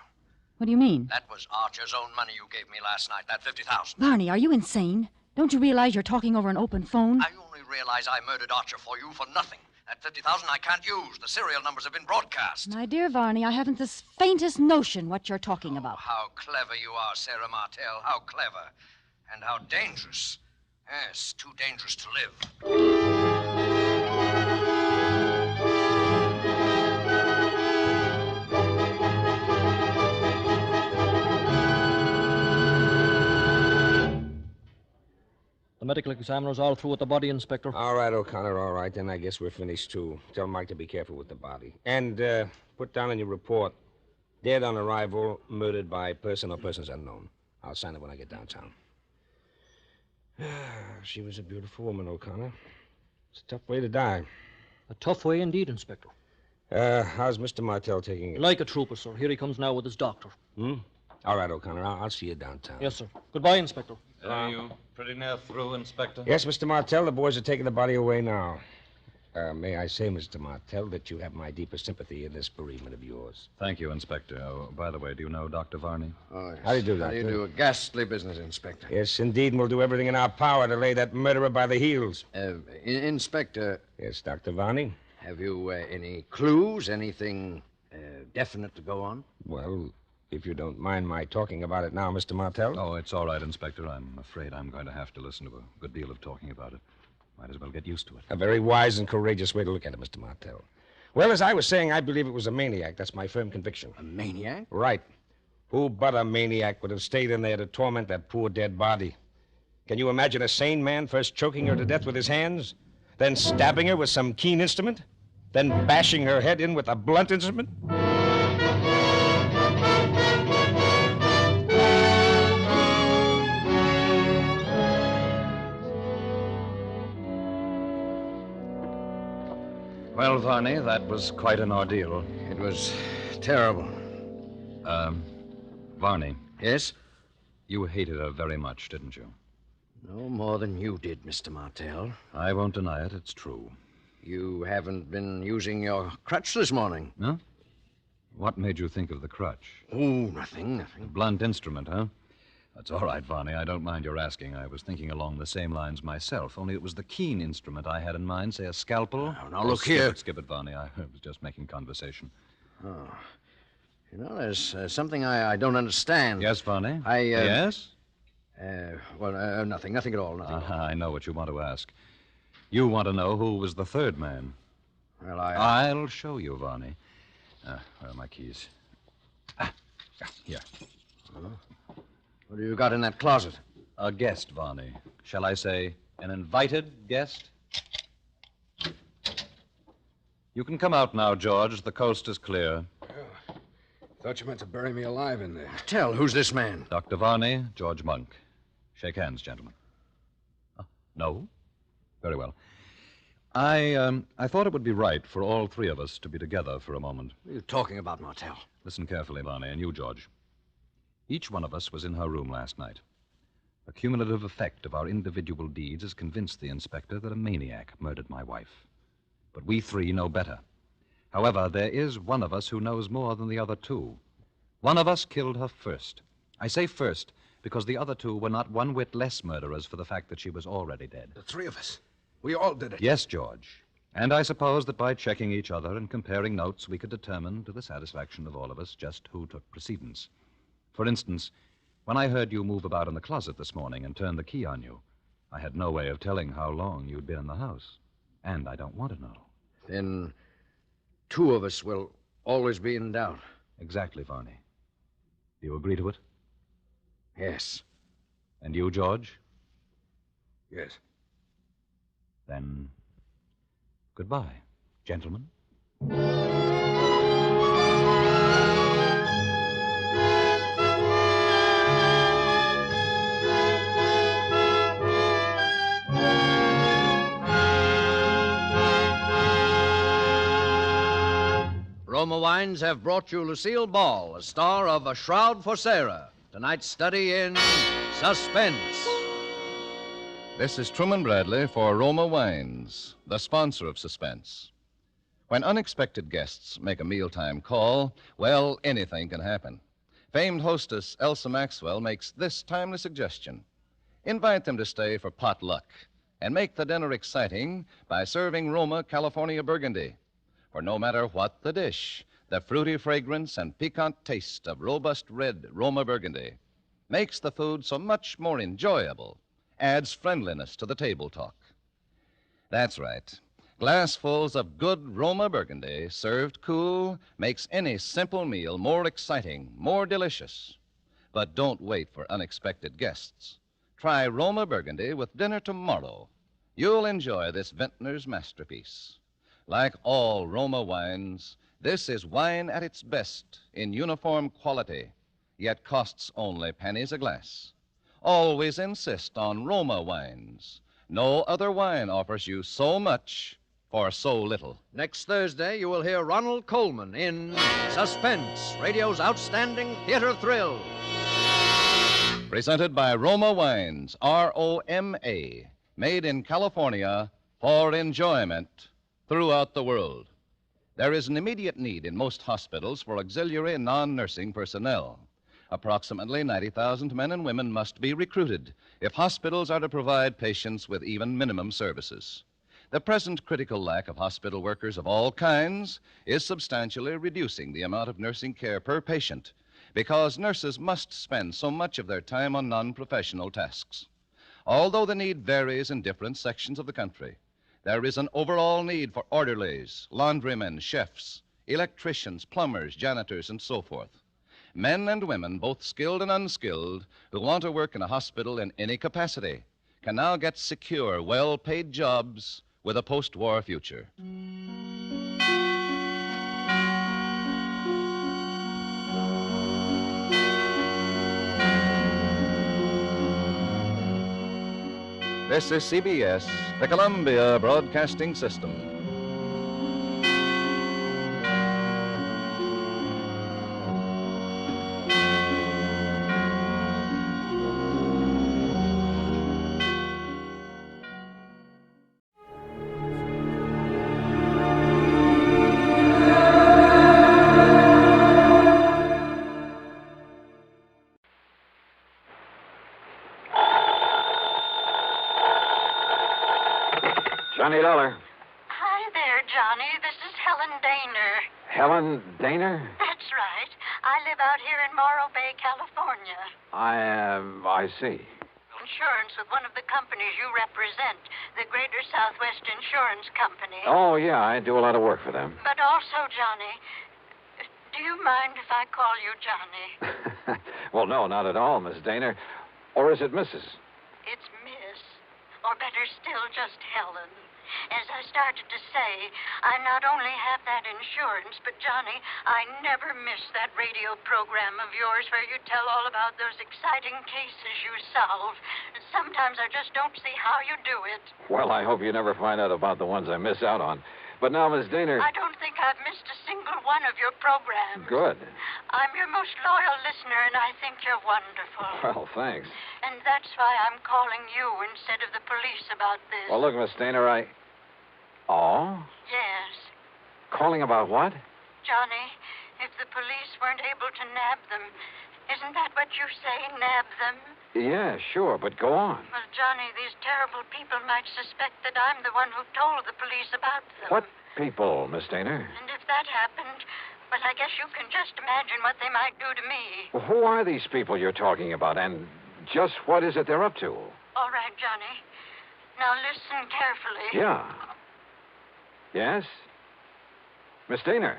What do you mean? That was Archer's own money you gave me last night, that $50,000. Varney, are you insane? Don't you realize you're talking over an open phone? I only realize I murdered Archer for you for nothing. That $50,000 I can't use. The serial numbers have been broadcast. My dear Varney, I haven't the faintest notion what you're talking about. How clever you are, Sarah Martell. How clever. And how dangerous. Yes, too dangerous to live. The medical examiner's all through with the body, Inspector. All right, O'Connor, all right. Then I guess we're finished, too. Tell Mike to be careful with the body. And put down in your report, dead on arrival, murdered by person or persons unknown. I'll sign it when I get downtown. She was a beautiful woman, O'Connor. It's a tough way to die. A tough way indeed, Inspector. How's Mr. Martell taking it? Like a trooper, sir. Here he comes now with his doctor. All right, O'Connor. I'll see you downtown. Yes, sir. Goodbye, Inspector. Are you pretty near through, Inspector? Yes, Mr. Martell. The boys are taking the body away now. May I say, Mr. Martell, that you have my deepest sympathy in this bereavement of yours. Thank you, Inspector. Oh, by the way, do you know Dr. Varney? Oh, yes. How do you do, Doctor? How do you do? A ghastly business, Inspector. Yes, indeed, and we'll do everything in our power to lay that murderer by the heels. Inspector. Yes, Dr. Varney? Have you any clues, anything definite to go on? Well, if you don't mind my talking about it now, Mr. Martell. Oh, it's all right, Inspector. I'm afraid I'm going to have to listen to a good deal of talking about it. Might as well get used to it. A very wise and courageous way to look at it, Mr. Martell. Well, as I was saying, I believe it was a maniac. That's my firm conviction. A maniac? Right. Who but a maniac would have stayed in there to torment that poor dead body? Can you imagine a sane man first choking her to death with his hands, then stabbing her with some keen instrument, then bashing her head in with a blunt instrument? Well, Varney, that was quite an ordeal. It was terrible. Varney. Yes? You hated her very much, didn't you? No more than you did, Mr. Martell. I won't deny it. It's true. You haven't been using your crutch this morning. Huh? What made you think of the crutch? Oh, nothing. A blunt instrument, huh? That's all right, Varney. I don't mind your asking. I was thinking along the same lines myself, only it was the keen instrument I had in mind, say a scalpel. Now, look here. Skip it, Varney. I was just making conversation. Oh. You know, there's something I don't understand. Yes, Varney? Yes? Nothing at all. Nothing. I know what you want to ask. You want to know who was the third man. Well, I'll show you, Varney. Where are my keys? Here. What have you got in that closet? A guest, Varney. Shall I say an invited guest? You can come out now, George. The coast is clear. Thought you meant to bury me alive in there. Tell, who's this man? Dr. Varney, George Monk. Shake hands, gentlemen. No? Very well. I thought it would be right for all three of us to be together for a moment. What are you talking about, Martell? Listen carefully, Varney, and you, George. Each one of us was in her room last night. The cumulative effect of our individual deeds has convinced the inspector that a maniac murdered my wife. But we three know better. However, there is one of us who knows more than the other two. One of us killed her first. I say first because the other two were not one whit less murderers for the fact that she was already dead. The three of us. We all did it. Yes, George. And I suppose that by checking each other and comparing notes, we could determine, to the satisfaction of all of us, just who took precedence. For instance, when I heard you move about in the closet this morning and turn the key on you, I had no way of telling how long you'd been in the house. And I don't want to know. Then 2 of us will always be in doubt. Exactly, Varney. Do you agree to it? Yes. And you, George? Yes. Then, goodbye, gentlemen. Roma Wines have brought you Lucille Ball, a star of A Shroud for Sarah. Tonight's study in Suspense. This is Truman Bradley for Roma Wines, the sponsor of Suspense. When unexpected guests make a mealtime call, well, anything can happen. Famed hostess Elsa Maxwell makes this timely suggestion. Invite them to stay for potluck and make the dinner exciting by serving Roma California Burgundy. For no matter what the dish, the fruity fragrance and piquant taste of robust red Roma Burgundy makes the food so much more enjoyable, adds friendliness to the table talk. That's right. Glassfuls of good Roma Burgundy, served cool, makes any simple meal more exciting, more delicious. But don't wait for unexpected guests. Try Roma Burgundy with dinner tomorrow. You'll enjoy this vintner's masterpiece. Like all Roma wines, this is wine at its best in uniform quality, yet costs only pennies a glass. Always insist on Roma wines. No other wine offers you so much for so little. Next Thursday, you will hear Ronald Coleman in Suspense, radio's outstanding theater thrill. Presented by Roma Wines, R-O-M-A, made in California for enjoyment throughout the world. There is an immediate need in most hospitals for auxiliary and non-nursing personnel. Approximately 90,000 men and women must be recruited if hospitals are to provide patients with even minimum services. The present critical lack of hospital workers of all kinds is substantially reducing the amount of nursing care per patient because nurses must spend so much of their time on non-professional tasks. Although the need varies in different sections of the country, there is an overall need for orderlies, laundrymen, chefs, electricians, plumbers, janitors, and so forth. Men and women, both skilled and unskilled, who want to work in a hospital in any capacity, can now get secure, well-paid jobs with a post-war future. This is CBS, the Columbia Broadcasting System. Johnny Dolar. Hi there, Johnny. This is Helen Daner. Helen Daner? That's right. I live out here in Morro Bay, California. I see. Insurance with one of the companies you represent, the Greater Southwest Insurance Company. Oh, yeah, I do a lot of work for them. But also, Johnny, do you mind if I call you Johnny? Well, no, not at all, Miss Daner. Or is it Mrs.? It's Miss. Or better still, just Helen. As I started to say, I not only have that insurance, but, Johnny, I never miss that radio program of yours where you tell all about those exciting cases you solve. Sometimes I just don't see how you do it. Well, I hope you never find out about the ones I miss out on. But now, Miss Daner... I don't think I've missed a single one of your programs. Good. I'm your most loyal listener, and I think you're wonderful. Well, thanks. And that's why I'm calling you instead of the police about this. Well, look, Miss Daner, Oh? Yes. Calling about what? Johnny, if the police weren't able to nab them, Isn't that what you say, nab them? Yeah, sure, but go on. Well, Johnny, these terrible people might suspect that I'm the one who told the police about them. What people, Miss Daner? And if that happened, well, I guess you can just imagine what they might do to me. Well, who are these people you're talking about, and just what is it they're up to? All right, Johnny. Now listen carefully. Yeah. Yes? Miss Daner?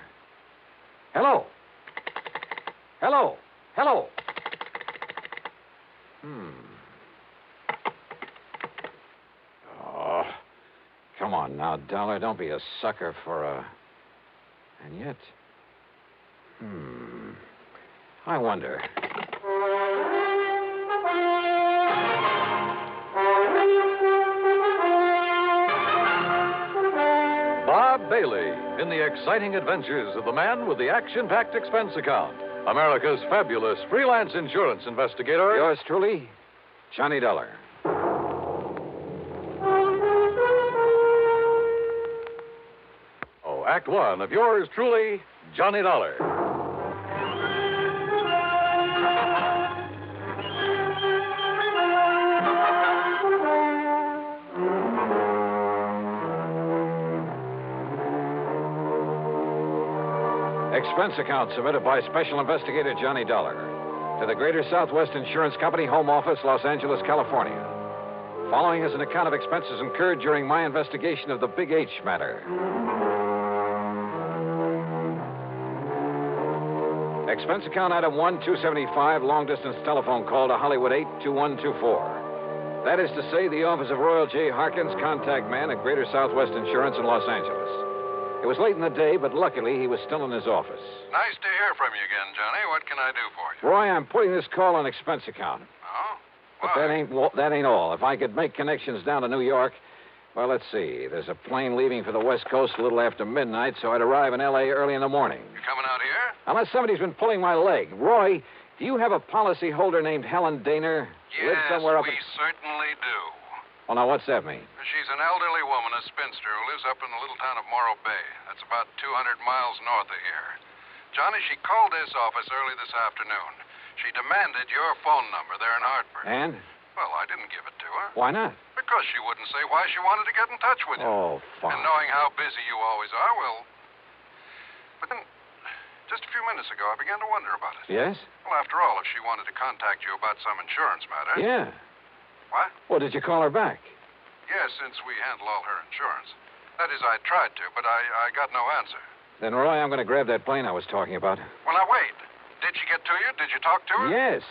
Hello? Hello? Hello? Oh, come on now, Dollar. Don't be a sucker for a... And yet... I wonder... Bob Bailey in the exciting adventures of the man with the action-packed expense account. America's fabulous freelance insurance investigator. Yours truly, Johnny Dollar. Oh, Act One of yours truly, Johnny Dollar. Expense account submitted by Special Investigator Johnny Dollar to the Greater Southwest Insurance Company, Home Office, Los Angeles, California. Following is an account of expenses incurred during my investigation of the Big H matter. Expense account item 1-275, long-distance telephone call to Hollywood 82124. That is to say, the office of Royal J. Harkins, contact man at Greater Southwest Insurance in Los Angeles. It was late in the day, but luckily he was still in his office. Nice to hear from you again, Johnny. What can I do for you? Roy, I'm putting this call on expense account. Oh? But that ain't all. If I could make connections down to New York, well, let's see. There's a plane leaving for the West Coast a little after midnight, so I'd arrive in L.A. early in the morning. You coming out here? Unless somebody's been pulling my leg. Roy, do you have a policy holder named Helen Daner? Yes, somewhere up we certainly do. Well, now, what's that mean? She's an elderly woman, a spinster, who lives up in the little town of Morro Bay. That's about 200 miles north of here. Johnny, she called this office early this afternoon. She demanded your phone number there in Hartford. And? Well, I didn't give it to her. Why not? Because she wouldn't say why she wanted to get in touch with you. Oh, fine. And knowing how busy you always are, well... But then, just a few minutes ago, I began to wonder about it. Yes? Well, after all, if she wanted to contact you about some insurance matter... Yeah. What? Well, did you call her back? Yes, since we handle all her insurance. That is, I tried to, but I got no answer. Then, Roy, I'm going to grab that plane I was talking about. Well, now, wait. Did she get to you? Did you talk to her? Yes.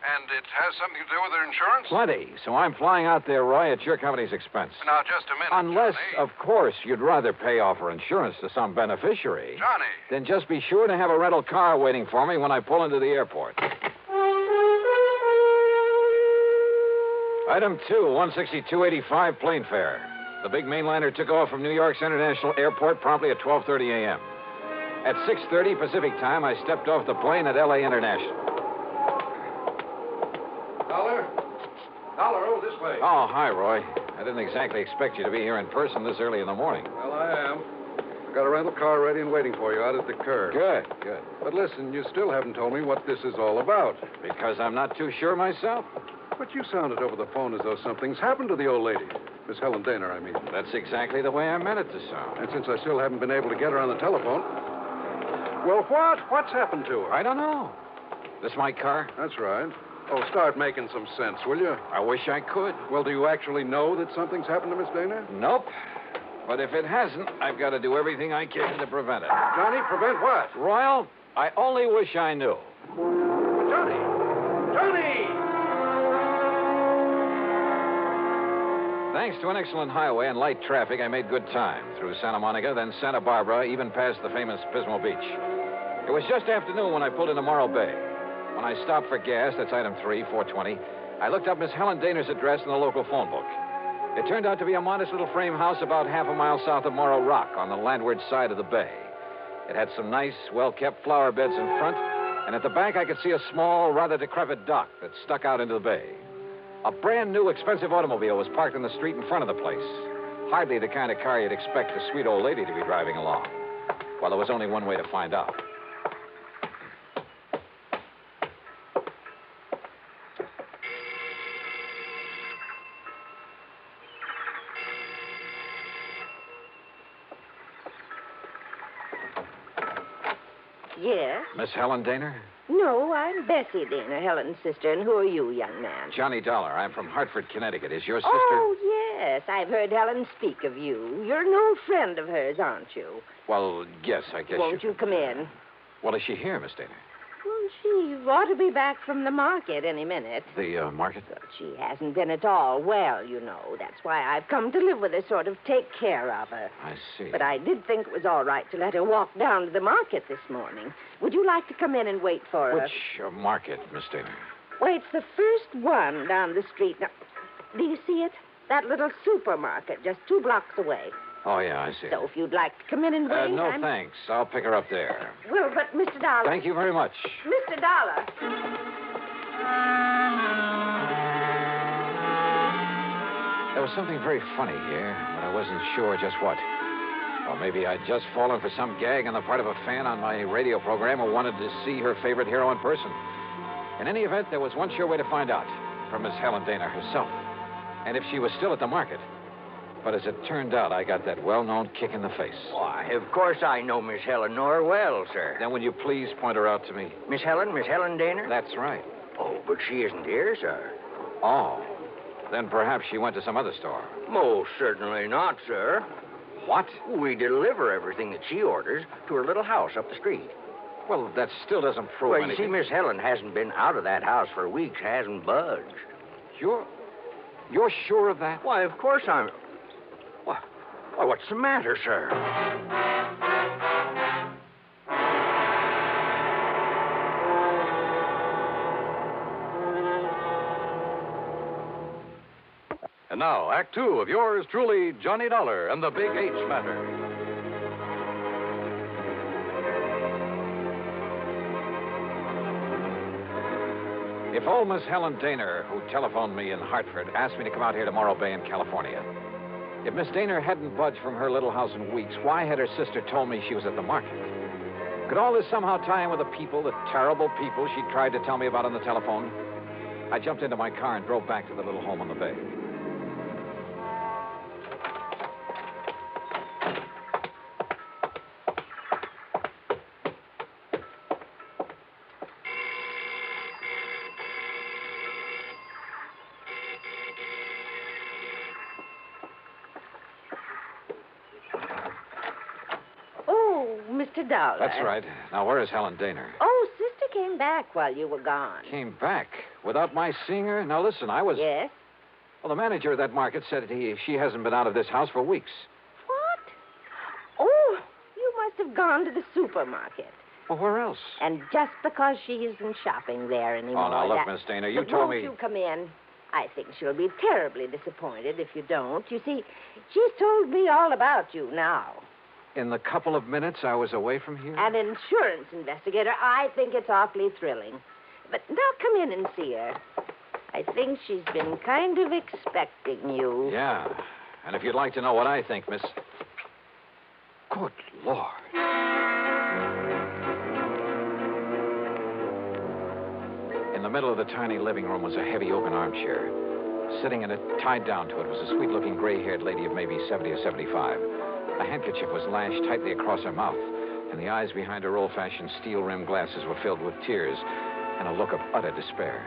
And it has something to do with her insurance? Plenty. So I'm flying out there, Roy, at your company's expense. Now, just a minute, Unless, Johnny. of course, you'd rather pay off her insurance to some beneficiary. Johnny. Then just be sure to have a rental car waiting for me when I pull into the airport. Item 2, 162.85 plane fare. The big mainliner took off from New York's International Airport promptly at 12:30 a.m. At 6:30 Pacific time, I stepped off the plane at L.A. International. Dollar? Dollar, oh, this way. Oh, hi, Roy. I didn't exactly expect you to be here in person this early in the morning. Well, I am. I've got a rental car ready and waiting for you out at the curb. Good, good. But listen, you still haven't told me what this is all about. Because I'm not too sure myself. But you sounded over the phone as though something's happened to the old lady. Miss Helen Daner, I mean. That's exactly the way I meant it to sound. And since I still haven't been able to get her on the telephone... Well, what? What's happened to her? I don't know. This my car? That's right. Oh, start making some sense, will you? I wish I could. Well, do you actually know that something's happened to Miss Daner? Nope. But if it hasn't, I've got to do everything I can to prevent it. Johnny, prevent what? Royal, I only wish I knew. Johnny! Johnny! Thanks to an excellent highway and light traffic, I made good time through Santa Monica, then Santa Barbara, even past the famous Pismo Beach. It was just afternoon when I pulled into Morro Bay. When I stopped for gas, that's item 3, 420, I looked up Miss Helen Daner's address in the local phone book. It turned out to be a modest little frame house about half a mile south of Morro Rock on the landward side of the bay. It had some nice, well-kept flower beds in front, and at the back I could see a small, rather decrepit dock that stuck out into the bay. A brand new, expensive automobile was parked in the street in front of the place. Hardly the kind of car you'd expect a sweet old lady to be driving along. Well, there was only one way to find out. Yes? Miss Helen Daner? No, I'm Bessie Daner, Helen's sister. And who are you, young man? Johnny Dolar. I'm from Hartford, Connecticut. Is your sister... Oh, yes. I've heard Helen speak of you. You're an old friend of hers, aren't you? Well, yes, I guess Won't you come in? Well, is she here, Miss Daner? Well, she ought to be back from the market any minute. The market? But she hasn't been at all well, you know. That's why I've come to live with her, sort of take care of her. I see. But I did think it was all right to let her walk down to the market this morning. Would you like to come in and wait for her? Which market, Miss Daner? Well, it's the first one down the street. Now, do you see it? That little supermarket just 2 blocks away. Oh, yeah, I see. So if you'd like to come in and wait... No, thanks. I'll pick her up there. Well, but Mr. Dollar... Thank you very much. Mr. Dollar... There was something very funny here, but I wasn't sure just what. Or maybe I'd just fallen for some gag on the part of a fan on my radio program who wanted to see her favorite hero in person. In any event, there was one sure way to find out, from Miss Helen Daner herself. And if she was still at the market. But as it turned out, I got that well-known kick in the face. Why, of course I know Miss Helen Noir well, sir. Then will you please point her out to me? Miss Helen Daner? That's right. Oh, but she isn't here, sir. Oh. Then perhaps she went to some other store. Most certainly not, sir. What? We deliver everything that she orders to her little house up the street. Well, that still doesn't prove well, anything. You see, Miss Helen hasn't been out of that house for weeks, hasn't budged. You're sure of that? Why, of course I'm... Why, what's the matter, sir? And now, Act Two of yours truly, Johnny Dollar and the Big H Matter. If old Miss Helen Daner, who telephoned me in Hartford, asked me to come out here to Morro Bay in California, if Miss Daner hadn't budged from her little house in weeks, why had her sister told me she was at the market? Could all this somehow tie in with the people, the terrible people she tried to tell me about on the telephone? I jumped into my car and drove back to the little home on the bay. Mr. Dollar. That's right. Now, where is Helen Daner? Oh, Sister came back while you were gone. Came back? Without my seeing her? Now, listen, I was... Yes? Well, the manager of that market said she hasn't been out of this house for weeks. What? Oh, you must have gone to the supermarket. Well, where else? And just because she isn't shopping there anymore... Oh, now, look, Miss Daner, you told me... Won't you come in? I think she'll be terribly disappointed if you don't. You see, she's told me all about you now. In the couple of minutes I was away from here? An insurance investigator. I think it's awfully thrilling. But now come in and see her. I think she's been kind of expecting you. Yeah. And if you'd like to know what I think, Miss... Good Lord. In the middle of the tiny living room was a heavy oaken armchair. Sitting in it, tied down to it, was a sweet-looking gray-haired lady of maybe 70 or 75. A handkerchief was lashed tightly across her mouth, and the eyes behind her old-fashioned steel-rimmed glasses were filled with tears and a look of utter despair.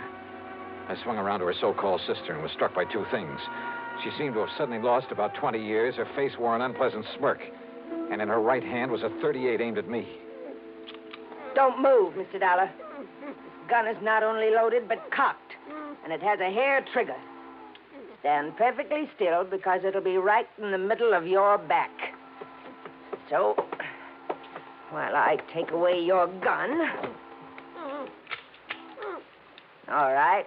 I swung around to her so-called sister and was struck by two things. She seemed to have suddenly lost about 20 years. Her face wore an unpleasant smirk, and in her right hand was a .38 aimed at me. Don't move, Mr. Dollar. This gun is not only loaded, but cocked, and it has a hair trigger. Stand perfectly still, because it'll be right in the middle of your back. So, while I take away your gun... All right.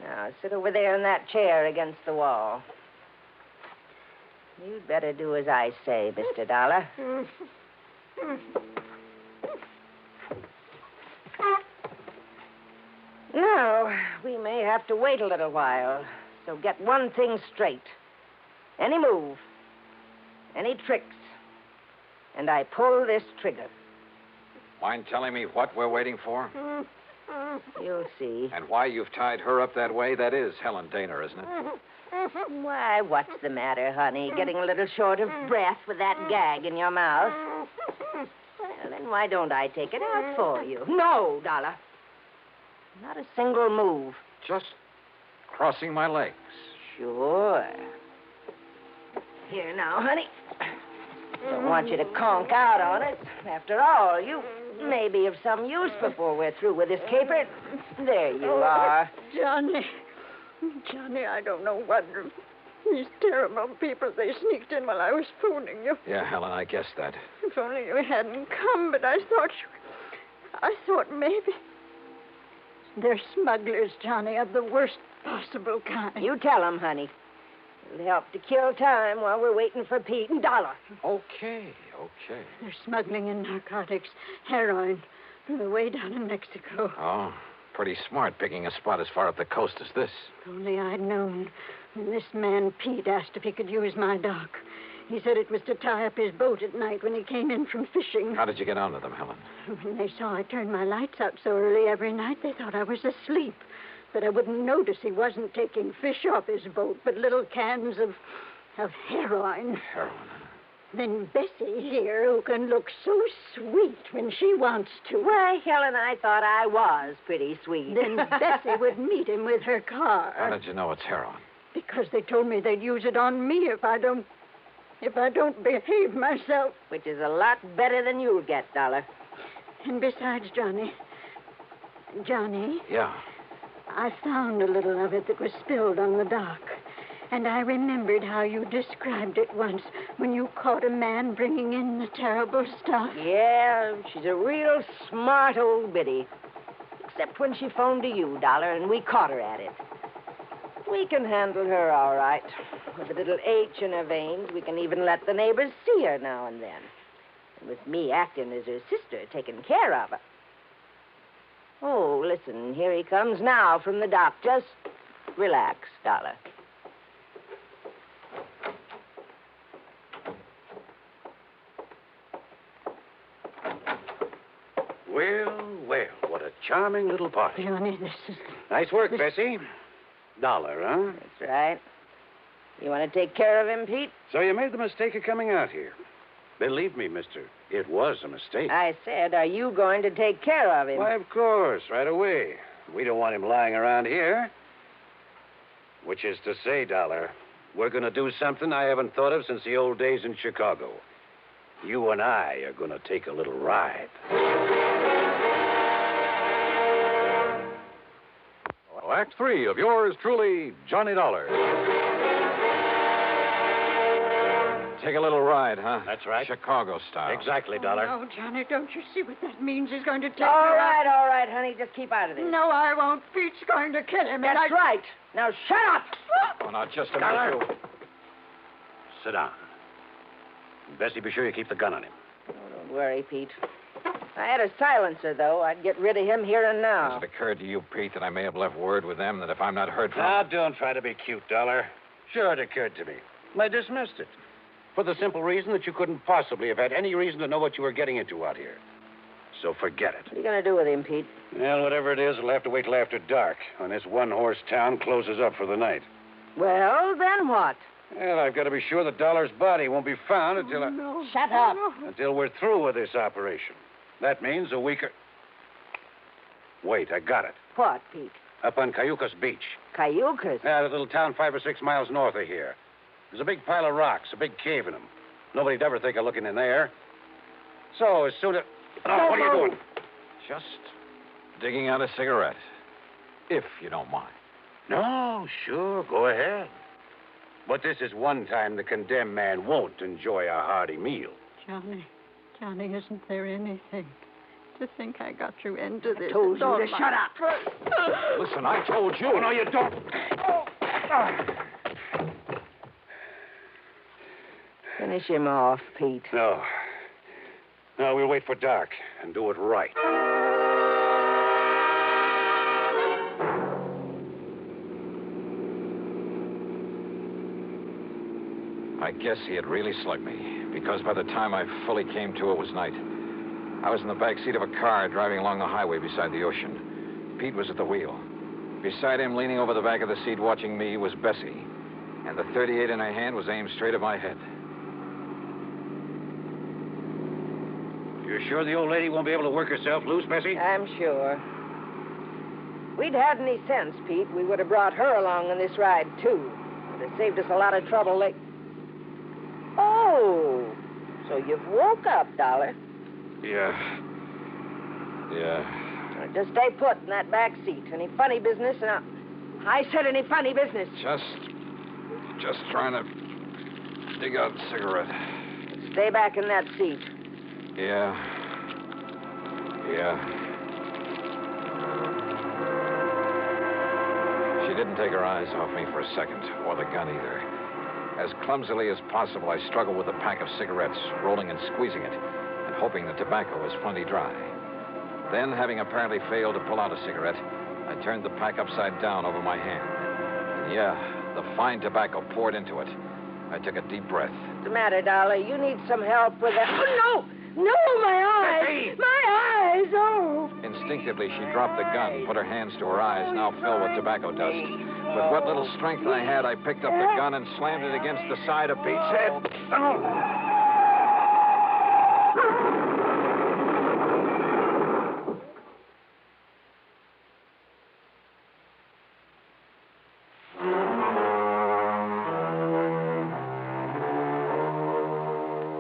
Now, sit over there in that chair against the wall. You'd better do as I say, Mr. Dollar. Now, we may have to wait a little while. So get one thing straight. Any move, any tricks, and I pull this trigger. Mind telling me what we're waiting for? You'll see. And why you've tied her up that way? That is Helen Daner, isn't it? Why, what's the matter, honey? Getting a little short of breath with that gag in your mouth? Well, then Then why don't I take it out for you? No, Dollar. Not a single move. Just crossing my legs. Sure. Here now, honey. Don't want you to conk out on it. After all, you may be of some use before we're through with this caper. There you are. Johnny. Johnny, I don't know what. These terrible people, they sneaked in while I was phoning you. Yeah, Helen, I guessed that. If only you hadn't come, but I thought maybe. They're smugglers, Johnny, of the worst possible kind. You tell them, honey. It'll help to kill time while we're waiting for Pete and Dollar. Okay. They're smuggling in narcotics, heroin, from the way down in Mexico. Oh, pretty smart picking a spot as far up the coast as this. If only I'd known. When this man, Pete, asked if he could use my dock. He said it was to tie up his boat at night when he came in from fishing. How did you get onto them, Helen? When they saw I turned my lights out so early every night, they thought I was asleep. That I wouldn't notice he wasn't taking fish off his boat, but little cans of heroin. Heroin? Then Bessie here, who can look so sweet when she wants to. Why, Helen, I thought I was pretty sweet. Then Bessie would meet him with her car. How did you know it's heroin? Because they told me they'd use it on me if I don't behave myself. Which is a lot better than you'll get, Dollar. And besides, Johnny. Yeah? I found a little of it that was spilled on the dock. And I remembered how you described it once when you caught a man bringing in the terrible stuff. Yeah, she's a real smart old biddy. Except when she phoned to you, Dollar, and we caught her at it. We can handle her all right. With a little H in her veins, we can even let the neighbors see her now and then. And with me acting as her sister, taking care of her. Oh, listen, here he comes now from the dock. Just relax, Dollar. Well, what a charming little party. Johnny, this is... Nice work, Bessie. Dollar, huh? That's right. You want to take care of him, Pete? So you made the mistake of coming out here. Believe me, mister, it was a mistake. I said, are you going to take care of him? Why, of course, right away. We don't want him lying around here. Which is to say, Dollar, we're going to do something I haven't thought of since the old days in Chicago. You and I are going to take a little ride. Act 3 of yours truly, Johnny Dollar. Take a little ride, huh? That's right. Chicago style. Exactly, Dollar. Oh, no, Johnny, don't you see what that means? He's going to take All her right, out. all right, honey. Just keep out of this. No, I won't. Pete's going to kill him. That's right. Now, shut up. Oh, now, just a Dollar. minute. Sit down. Bessie, be sure you keep the gun on him. Oh, don't worry, Pete. I had a silencer, though. I'd get rid of him here and now. Has it occurred to you, Pete, that I may have left word with them that if I'm not heard from... Now, don't try to be cute, Dollar. Sure, it occurred to me. I dismissed it. For the simple reason that you couldn't possibly have had any reason to know what you were getting into out here. So forget it. What are you going to do with him, Pete? Well, whatever it is, it'll have to wait till after dark, when this one-horse town closes up for the night. Well, then what? Well, I've got to be sure that Dollar's body won't be found until No. Shut up. until we're through with this operation. That means a week or... Wait, I got it. What, Pete? Up on Cayucas Beach. Cayucas? Yeah, that little town 5 or 6 miles north of here. There's a big pile of rocks, a big cave in them. Nobody'd ever think of looking in there. So, as soon as... Oh, what are you doing? Just digging out a cigarette, if you don't mind. No, sure, go ahead. But this is one time the condemned man won't enjoy a hearty meal. Johnny, isn't there anything? To think I got you into this. I told you to shut up. Listen, I told you. Oh, no, you don't. Finish him off, Pete. No. No, we'll wait for dark and do it right. I guess he had really slugged me, because by the time I fully came to, it was night. I was in the back seat of a car driving along the highway beside the ocean. Pete was at the wheel. Beside him, leaning over the back of the seat watching me, was Bessie. And the .38 in her hand was aimed straight at my head. You're sure the old lady won't be able to work herself loose, Bessie? I'm sure. If we'd had any sense, Pete, we would have brought her along on this ride, too. It would have saved us a lot of trouble. Oh, so you've woke up, Dollar. Yeah. Now, just stay put in that back seat. Any funny business? I said any funny business. Just trying to dig out a cigarette. Stay back in that seat. Yeah. She didn't take her eyes off me for a second, or the gun either. As clumsily as possible, I struggled with a pack of cigarettes, rolling and squeezing it, and hoping the tobacco was plenty dry. Then, having apparently failed to pull out a cigarette, I turned the pack upside down over my hand. And the fine tobacco poured into it. I took a deep breath. What's the matter, Dollar? You need some help with that. Oh, no! No, my eyes! Hey! My eyes! Oh! Instinctively, she dropped the gun, put her hands to her eyes, now filled with tobacco dust. With what little strength I had, I picked up the gun and slammed it against the side of Pete's head.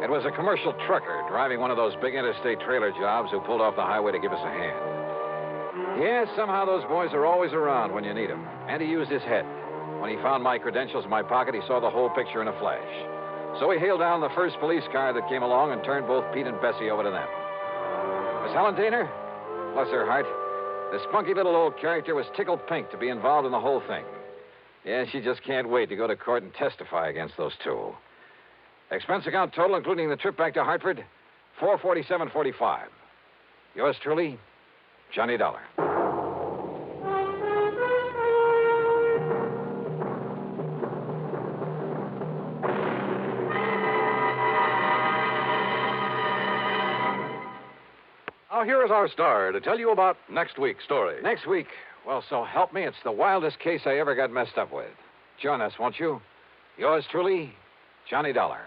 It was a commercial trucker driving one of those big interstate trailer jobs who pulled off the highway to give us a hand. Yes, somehow those boys are always around when you need them. And he used his head. When he found my credentials in my pocket, he saw the whole picture in a flash. So he hailed down the first police car that came along and turned both Pete and Bessie over to them. Miss Helen Daner, bless her heart, the spunky little old character was tickled pink to be involved in the whole thing. Yeah, she just can't wait to go to court and testify against those two. Expense account total, including the trip back to Hartford, $447.45. Yours truly, Johnny Dollar. Now, here is our star to tell you about next week's story. Next week? Well, so help me, it's the wildest case I ever got messed up with. Join us, won't you? Yours truly, Johnny Dollar.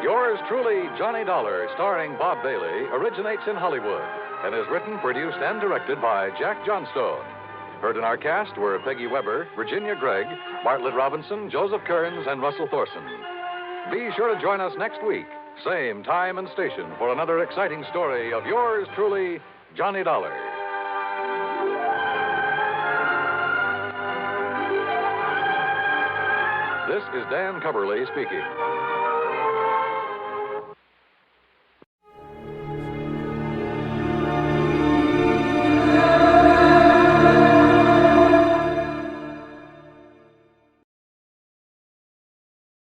Yours truly, Johnny Dollar, starring Bob Bailey, originates in Hollywood and is written, produced, and directed by Jack Johnstone. Heard in our cast were Peggy Weber, Virginia Gregg, Bartlett Robinson, Joseph Kearns, and Russell Thorson. Be sure to join us next week, same time and station, for another exciting story of yours truly, Johnny Dollar. This is Dan Cubberly speaking.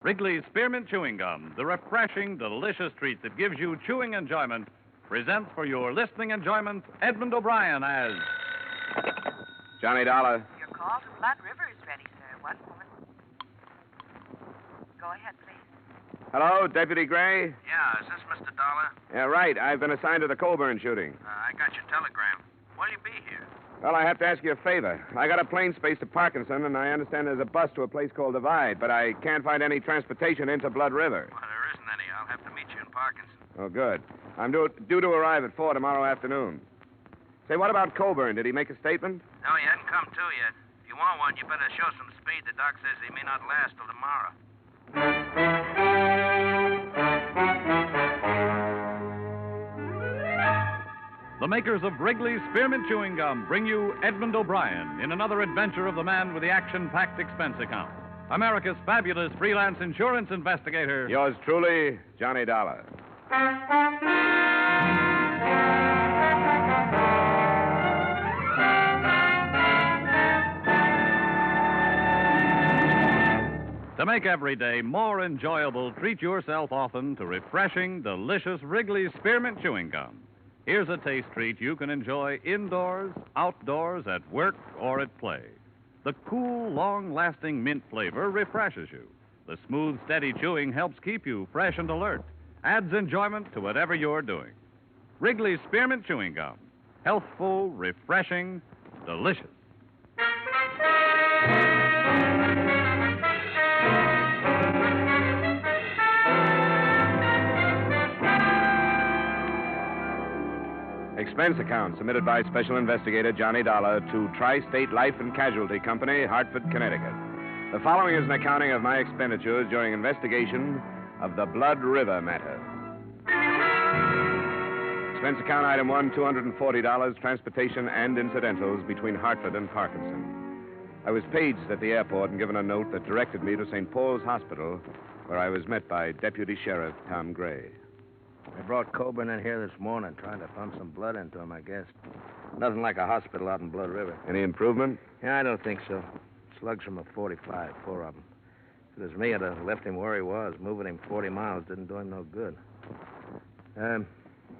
Wrigley's Spearmint Chewing Gum, the refreshing, delicious treat that gives you chewing enjoyment, presents for your listening enjoyment Edmund O'Brien as Johnny Dollar. Your call to Blood River is ready, sir. One moment. Go ahead, please. Hello, Deputy Gray? Yeah, is this Mr. Dollar? Yeah, right. I've been assigned to the Coburn shooting. I got your telegram. When'll you be here? Well, I have to ask you a favor. I got a plane space to Parkinson, and I understand there's a bus to a place called Divide, but I can't find any transportation into Blood River. Well, there isn't any. I'll have to meet you in Parkinson. Oh, good. I'm due to arrive at 4 tomorrow afternoon. Say, what about Coburn? Did he make a statement? No, he hasn't come to yet. If you want one, you better show some speed. The doc says he may not last till tomorrow. The makers of Wrigley's Spearmint Chewing Gum bring you Edmund O'Brien in another adventure of the man with the action-packed expense account. America's fabulous freelance insurance investigator. Yours truly, Johnny Dollar. To make every day more enjoyable, treat yourself often to refreshing, delicious Wrigley's Spearmint Chewing Gum. Here's a taste treat you can enjoy indoors, outdoors, at work, or at play. The cool, long-lasting mint flavor refreshes you. The smooth, steady chewing helps keep you fresh and alert. adds enjoyment to whatever you're doing. Wrigley's Spearmint Chewing Gum. Healthful, refreshing, delicious. Expense account submitted by Special Investigator Johnny Dollar to Tri-State Life and Casualty Company, Hartford, Connecticut. The following is an accounting of my expenditures during investigation of the Blood River matter. Expense account item 1, $240, transportation and incidentals between Hartford and Parkinson. I was paged at the airport and given a note that directed me to St. Paul's Hospital, where I was met by Deputy Sheriff Tom Gray. They brought Coburn in here this morning, trying to pump some blood into him, I guess. Nothing like a hospital out in Blood River. Any improvement? Yeah, I don't think so. Slugs from a .45, 4 of them. If it was me, I'd have left him where he was. Moving him 40 miles didn't do him no good.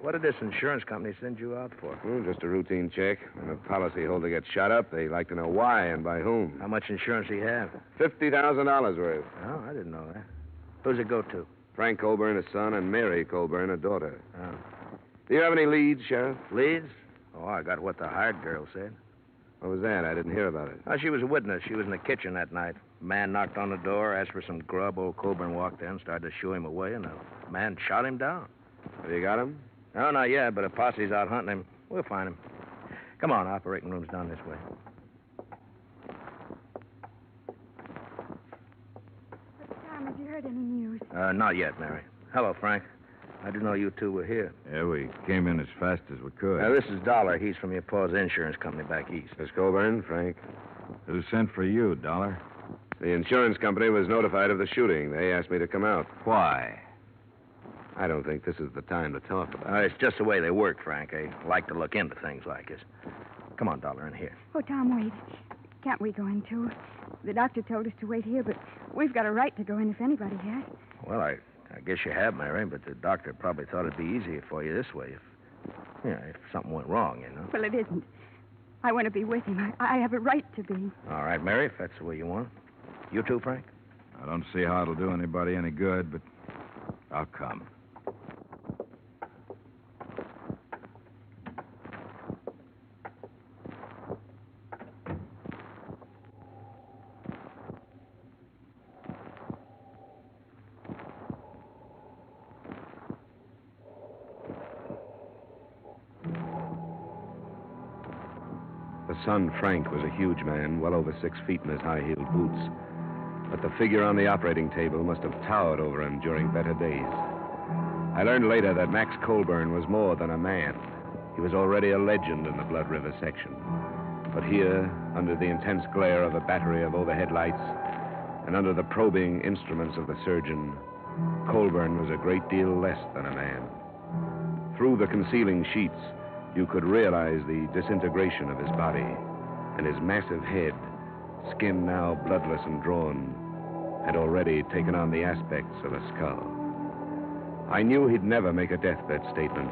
What did this insurance company send you out for? Just a routine check. When a policyholder gets shot up, they like to know why and by whom. How much insurance he have? $50,000 worth. Oh, I didn't know that. Who's it go to? Frank Coburn, a son, and Mary Coburn, a daughter. Oh. Do you have any leads, Sheriff? Leads? Oh, I got what the hired girl said. What was that? I didn't hear about it. Oh, she was a witness. She was in the kitchen that night. A man knocked on the door, asked for some grub. Old Coburn walked in, started to shoo him away, and the man shot him down. Have you got him? No, not yet, but a posse's out hunting him. We'll find him. Come on, operating room's down this way. Tom, have you heard any news? Not yet, Mary. Hello, Frank. I didn't know you two were here. Yeah, we came in as fast as we could. This is Dollar. He's from your pa's insurance company back east. Miss Coburn, Frank. Who sent for you, Dollar? The insurance company was notified of the shooting. They asked me to come out. Why? I don't think this is the time to talk about it. It's just the way they work, Frank. They like to look into things like this. Come on, Dollar, in here. Oh, Tom, wait. Can't we go in, too? The doctor told us to wait here, but we've got a right to go in if anybody has. Well, I guess you have, Mary, but the doctor probably thought it'd be easier for you this way if something went wrong, you know. Well, it isn't. I want to be with him. I have a right to be. All right, Mary, if that's the way you want. You too, Frank? I don't see how it'll do anybody any good, but I'll come. The son, Frank, was a huge man, well over 6 feet in his high-heeled boots. But the figure on the operating table must have towered over him during better days. I learned later that Max Colburn was more than a man. He was already a legend in the Blood River section. But here, under the intense glare of a battery of overhead lights, and under the probing instruments of the surgeon, Colburn was a great deal less than a man. Through the concealing sheets, you could realize the disintegration of his body, and his massive head, skin now bloodless and drawn, had already taken on the aspects of a skull. I knew he'd never make a deathbed statement,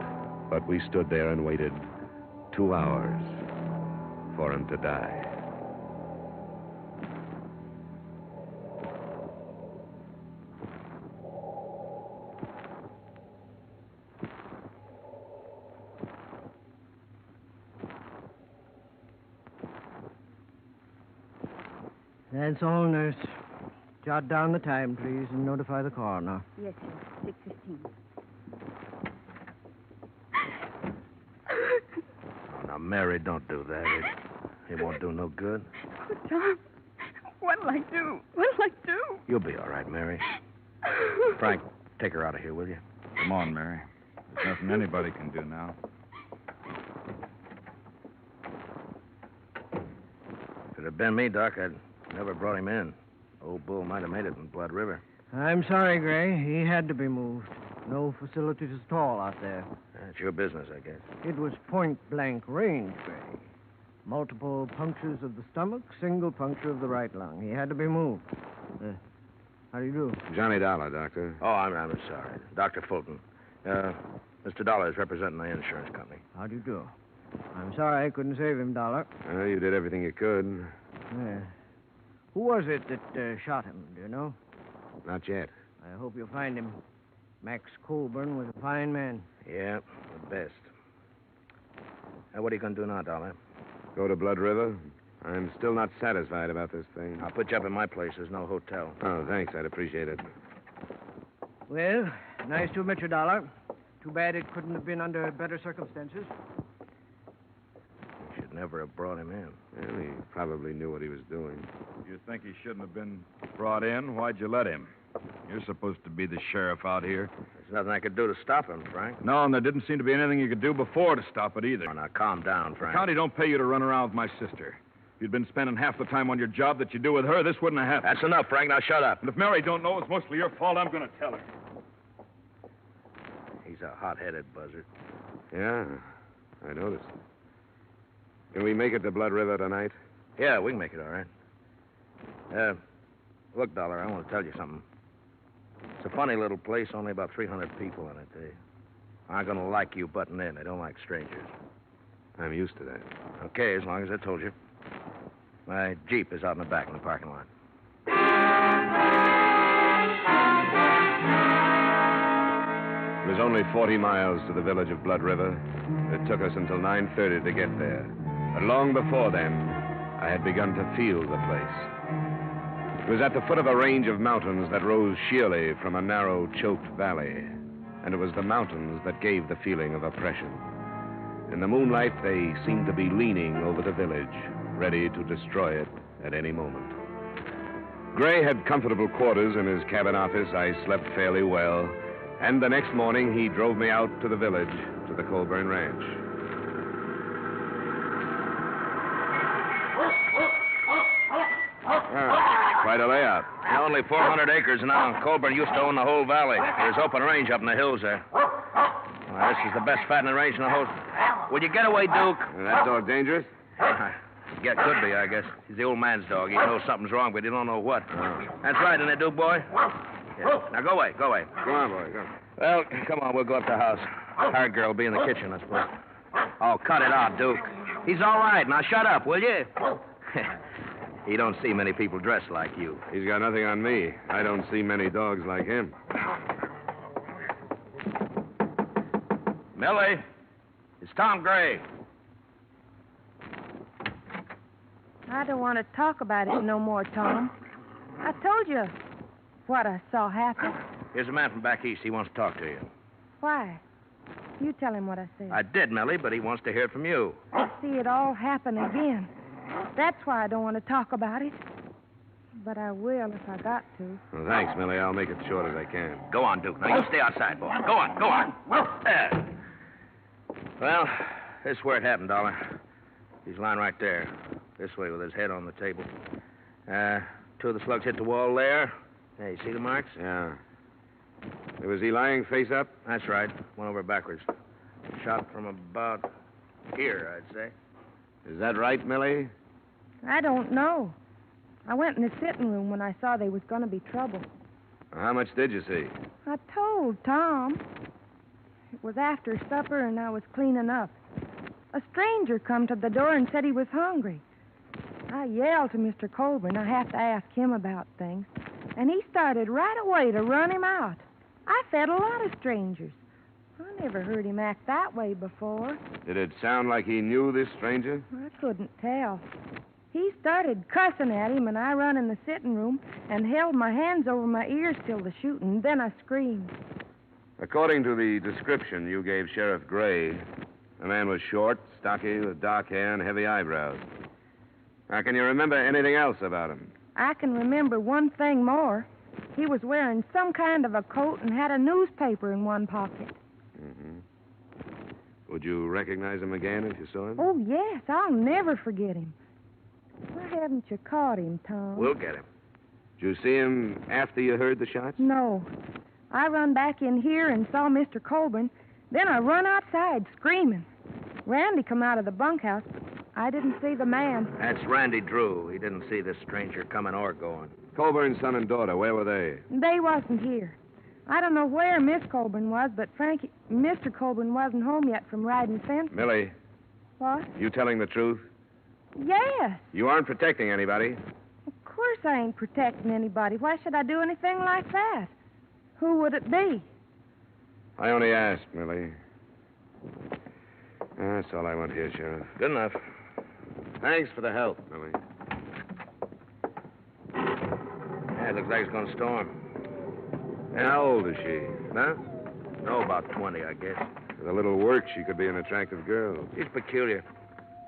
but we stood there and waited 2 hours for him to die. That's all, nurse. Jot down the time, please, and notify the coroner. Yes, sir. 6:15. Oh, now, Mary, don't do that. It won't do no good. Oh, Tom, what'll I do? What'll I do? You'll be all right, Mary. Frank, take her out of here, will you? Come on, Mary. There's nothing anybody can do now. If it had been me, Doc, I'd never brought him in. Old Bull might have made it in Blood River. I'm sorry, Gray. He had to be moved. No facilities at all out there. It's your business, I guess. It was point-blank range, Gray. Multiple punctures of the stomach, single puncture of the right lung. He had to be moved. How do you do? Johnny Dollar, Doctor. Oh, I'm sorry. Dr. Fulton. Mr. Dollar is representing the insurance company. How do you do? I'm sorry I couldn't save him, Dollar. You did everything you could. Yeah. Who was it that shot him? Do you know? Not yet. I hope you'll find him. Max Colburn was a fine man. Yeah, the best. What are you going to do now, Dollar? Go to Blood River? I'm still not satisfied about this thing. I'll put you up in my place. There's no hotel. Oh, thanks. I'd appreciate it. Well, nice to meet you, Dollar. Too bad it couldn't have been under better circumstances. You should never have brought him in. Well, he probably knew what he was doing. You think he shouldn't have been brought in? Why'd you let him? You're supposed to be the sheriff out here. There's nothing I could do to stop him, Frank. No, and there didn't seem to be anything you could do before to stop it either. Oh, now, calm down, Frank. The county don't pay you to run around with my sister. If you'd been spending half the time on your job that you do with her, this wouldn't have happened. That's enough, Frank. Now shut up. And if Mary don't know it's mostly your fault, I'm going to tell her. He's a hot-headed buzzard. Yeah, I noticed. Can we make it to Blood River tonight? Yeah, we can make it all right. Look, Dollar, I want to tell you something. It's a funny little place, only about 300 people in it. They aren't going to like you butting in. They don't like strangers. I'm used to that. Okay, as long as I told you. My Jeep is out in the back in the parking lot. It was only 40 miles to the village of Blood River. It took us until 9:30 to get there. But long before then, I had begun to feel the place. It was at the foot of a range of mountains that rose sheerly from a narrow, choked valley. And it was the mountains that gave the feeling of oppression. In the moonlight, they seemed to be leaning over the village, ready to destroy it at any moment. Gray had comfortable quarters in his cabin office. I slept fairly well. And the next morning, he drove me out to the village, to the Colburn Ranch. Quite a layout. Only 400 acres now. Colburn used to own the whole valley. There's open range up in the hills there. Well, this is the best fattening range in the whole... Will you get away, Duke? That dog dangerous? Yeah, could be, I guess. He's the old man's dog. He knows something's wrong, but he don't know what. That's right, isn't it, Duke, boy? Yeah. Now, go away, go away. Go on, boy, go. Well, come on, we'll go up to the house. Our girl will be in the kitchen, I suppose. Oh, cut it out, Duke. He's all right. Now, shut up, will you? He don't see many people dressed like you. He's got nothing on me. I don't see many dogs like him. Millie, it's Tom Gray. I don't want to talk about it no more, Tom. I told you what I saw happen. Here's a man from back east. He wants to talk to you. Why? You tell him what I said. I did, Millie, but he wants to hear it from you. I see it all happen again. That's why I don't want to talk about it. But I will if I got to. Well, thanks, Millie. I'll make it short as I can. Go on, Duke. Now, you stay outside, boy. Go on, go on. There. Well, this is where it happened, Dollar. He's lying right there. This way with his head on the table. Two of the slugs hit the wall there. Hey, you see the marks? Yeah. Was he lying face up? That's right. Went over backwards. Shot from about here, I'd say. Is that right, Millie? I don't know. I went in the sitting room when I saw there was going to be trouble. How much did you see? I told Tom. It was after supper and I was cleaning up. A stranger come to the door and said he was hungry. I yelled to Mr. Colburn. I have to ask him about things. And he started right away to run him out. I fed a lot of strangers. I never heard him act that way before. Did it sound like he knew this stranger? I couldn't tell. He started cussing at him, and I run in the sitting room and held my hands over my ears till the shooting. Then I screamed. According to the description you gave Sheriff Gray, the man was short, stocky, with dark hair and heavy eyebrows. Now, can you remember anything else about him? I can remember one thing more. He was wearing some kind of a coat and had a newspaper in one pocket. Mm-hmm. Would you recognize him again if you saw him? Oh, yes. I'll never forget him. Why haven't you caught him, Tom? We'll get him. Did you see him after you heard the shots? No. I run back in here and saw Mr. Colburn. Then I run outside screaming. Randy come out of the bunkhouse, but I didn't see the man. That's Randy Drew. He didn't see this stranger coming or going. Colburn's son and daughter, where were they? They wasn't here. I don't know where Miss Colburn was, but Mr. Colburn wasn't home yet from riding fence. Millie. What? You telling the truth? Yes. You aren't protecting anybody. Of course I ain't protecting anybody. Why should I do anything like that? Who would it be? I only asked, Millie. That's all I want here, Sheriff. Good enough. Thanks for the help. Millie. Yeah, it looks like it's going to storm. And how old is she? Huh? No, about 20, I guess. With a little work, she could be an attractive girl. She's peculiar.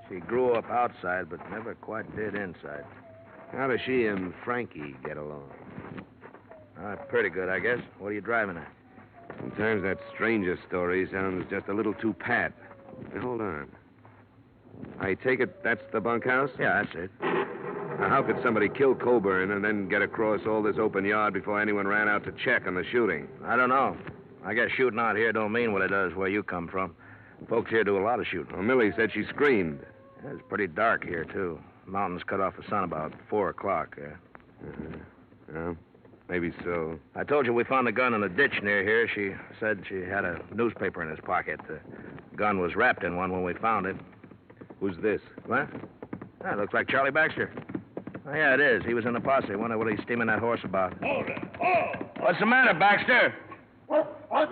She grew up outside, but never quite did inside. How does she and Frankie get along? Pretty good, I guess. What are you driving at? Sometimes that stranger story sounds just a little too pat. Now, hold on. I take it that's the bunkhouse? Yeah, that's it. Now, how could somebody kill Coburn and then get across all this open yard before anyone ran out to check on the shooting? I don't know. I guess shooting out here don't mean what it does where you come from. Folks here do a lot of shooting. Well, Millie said she screamed. Yeah, it's pretty dark here, too. Mountains cut off the sun about 4 o'clock. Well, maybe so. I told you we found the gun in a ditch near here. She said she had a newspaper in his pocket. The gun was wrapped in one when we found it. Who's this? What? That looks like Charlie Baxter. Oh, yeah, it is. He was in the posse. Wonder what he's steaming that horse about. Hold it. Oh! What's the matter, Baxter? We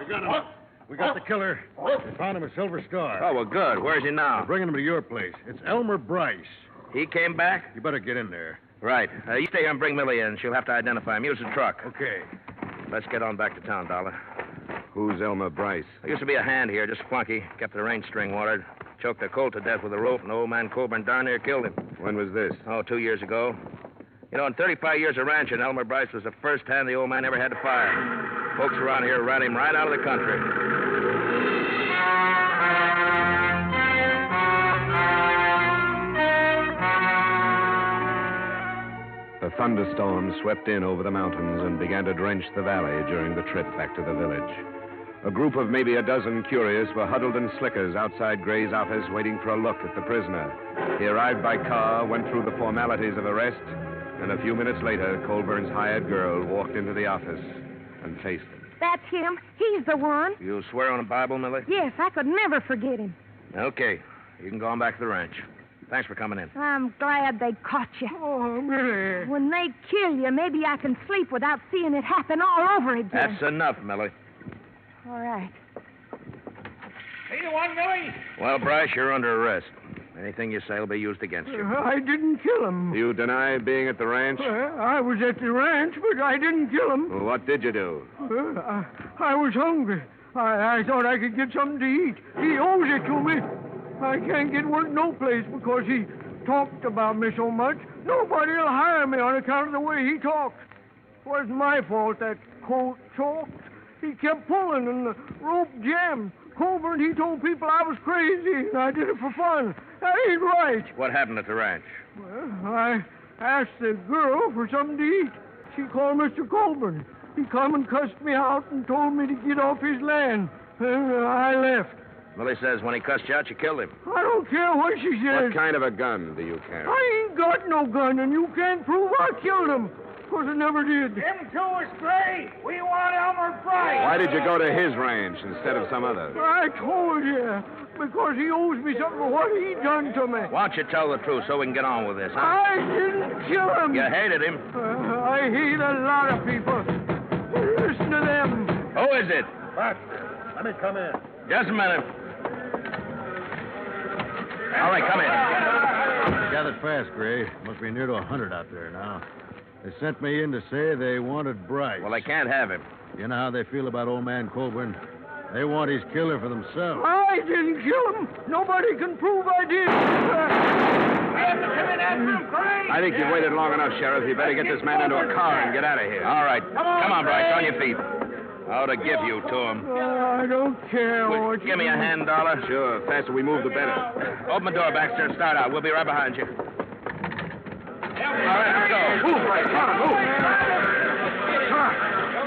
got him. We got the killer. We found him a Silver Star. Oh, well, good. Where's he now? We're bringing him to your place. It's Elmer Bryce. He came back? You better get in there. Right. You stay here and bring Millie in. She'll have to identify him. Use the truck. Okay. Let's get on back to town, Dollar. Who's Elmer Bryce? There used to be a hand here, just flunky. Kept the range string watered. Choked a colt to death with a rope, and old man Coburn darn near killed him. When was this? Oh, 2 years ago. You know, in 35 years of ranching, Elmer Bryce was the first hand the old man ever had to fire. Folks around here ran him right out of the country. The thunderstorm swept in over the mountains and began to drench the valley during the trip back to the village. A group of maybe a dozen curious were huddled in slickers outside Gray's office waiting for a look at the prisoner. He arrived by car, went through the formalities of arrest, and a few minutes later, Colburn's hired girl walked into the office and faced him. That's him. He's the one. You swear on the Bible, Millie? Yes, I could never forget him. Okay. You can go on back to the ranch. Thanks for coming in. I'm glad they caught you. Oh, Millie. When they kill you, maybe I can sleep without seeing it happen all over again. That's enough, Millie. All right. Hey, the one, Millie? Well, Bryce, you're under arrest. Anything you say will be used against you. I didn't kill him. You deny being at the ranch? I was at the ranch, but I didn't kill him. Well, what did you do? I was hungry. I thought I could get something to eat. He owes it to me. I can't get work no place because he talked about me so much. Nobody'll hire me on account of the way he talks. It wasn't my fault that colt choked. He kept pulling and the rope jammed. Coburn, he told people I was crazy and I did it for fun. That ain't right. What happened at the ranch? Well, I asked the girl for something to eat. She called Mr. Coburn. He come and cussed me out and told me to get off his land. And I left. Millie says when he cussed you out, you killed him. I don't care what she says. What kind of a gun do you carry? I ain't got no gun, and you can't prove I killed him. Because I never did. Him too is Gray. We want Elmer Bryce. Why did you go to his ranch instead of some other? I told you. Because he owes me something for what he done to me. Why don't you tell the truth so we can get on with this, huh? I didn't kill him. You hated him. I hate a lot of people. Listen to them. Who is it? Baxter, let me come in. Just a minute. All right, come in. Gathered fast, Gray. Must be near to 100 out there now. They sent me in to say they wanted Bryce. Well, they can't have him. You know how they feel about old man Coburn? They want his killer for themselves. I didn't kill him. Nobody can prove I did. I think you've waited long enough, Sheriff. You better get this man into a car and get out of here. All right. Come on, Bryce. On your feet. I ought to give you to him. I don't care what Give me a hand, Dollar. Sure. The faster we move, the better. Open the door, Baxter, and start out. We'll be right behind you. All right, let's go. Move, Bryce. Come on, move. Come on.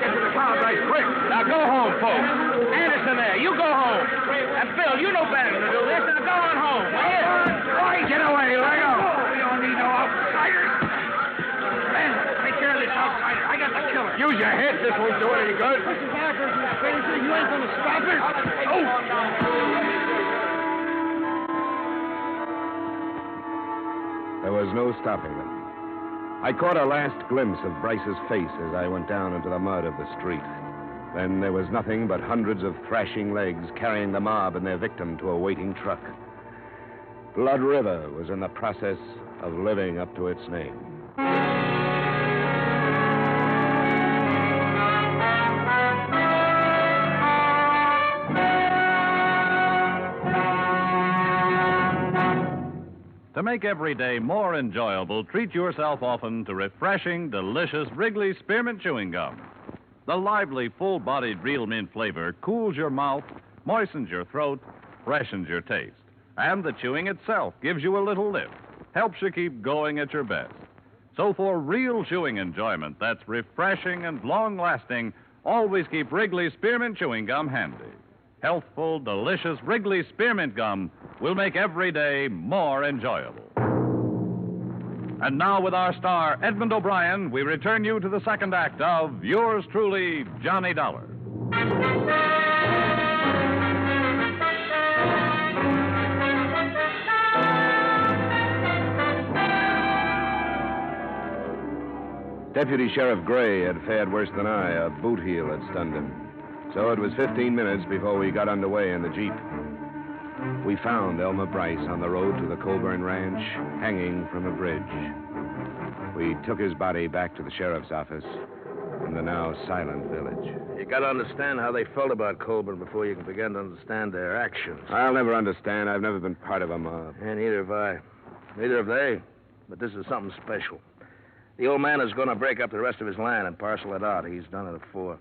Get to the car, Bryce, quick. Now go home, folks. Anderson there, you go home. And Phil, you know better than to do this. Now go on home. Get away, let go. We don't need no outsiders. Ben, take care of this outsider. I got the killer. Use your head. This won't do any good. This is Acker, you crazy. You ain't gonna stop it. Oh! There was no stopping them. I caught a last glimpse of Bryce's face as I went down into the mud of the street. Then there was nothing but hundreds of thrashing legs carrying the mob and their victim to a waiting truck. Blood River was in the process of living up to its name. To make every day more enjoyable, treat yourself often to refreshing, delicious Wrigley Spearmint Chewing Gum. The lively, full-bodied real mint flavor cools your mouth, moistens your throat, freshens your taste. And the chewing itself gives you a little lift, helps you keep going at your best. So for real chewing enjoyment that's refreshing and long-lasting, always keep Wrigley Spearmint Chewing Gum handy. Healthful, delicious Wrigley Spearmint Gum will make every day more enjoyable. And now, with our star, Edmund O'Brien, we return you to the second act of yours truly, Johnny Dollar. Deputy Sheriff Gray had fared worse than I. A boot heel had stunned him. So it was 15 minutes before we got underway in the Jeep. We found Elmer Bryce on the road to the Colburn Ranch, hanging from a bridge. We took his body back to the sheriff's office in the now silent village. You got to understand how they felt about Colburn before you can begin to understand their actions. I'll never understand. I've never been part of a mob. And neither have I. Neither have they. But this is something special. The old man is going to break up the rest of his land and parcel it out. He's done it before.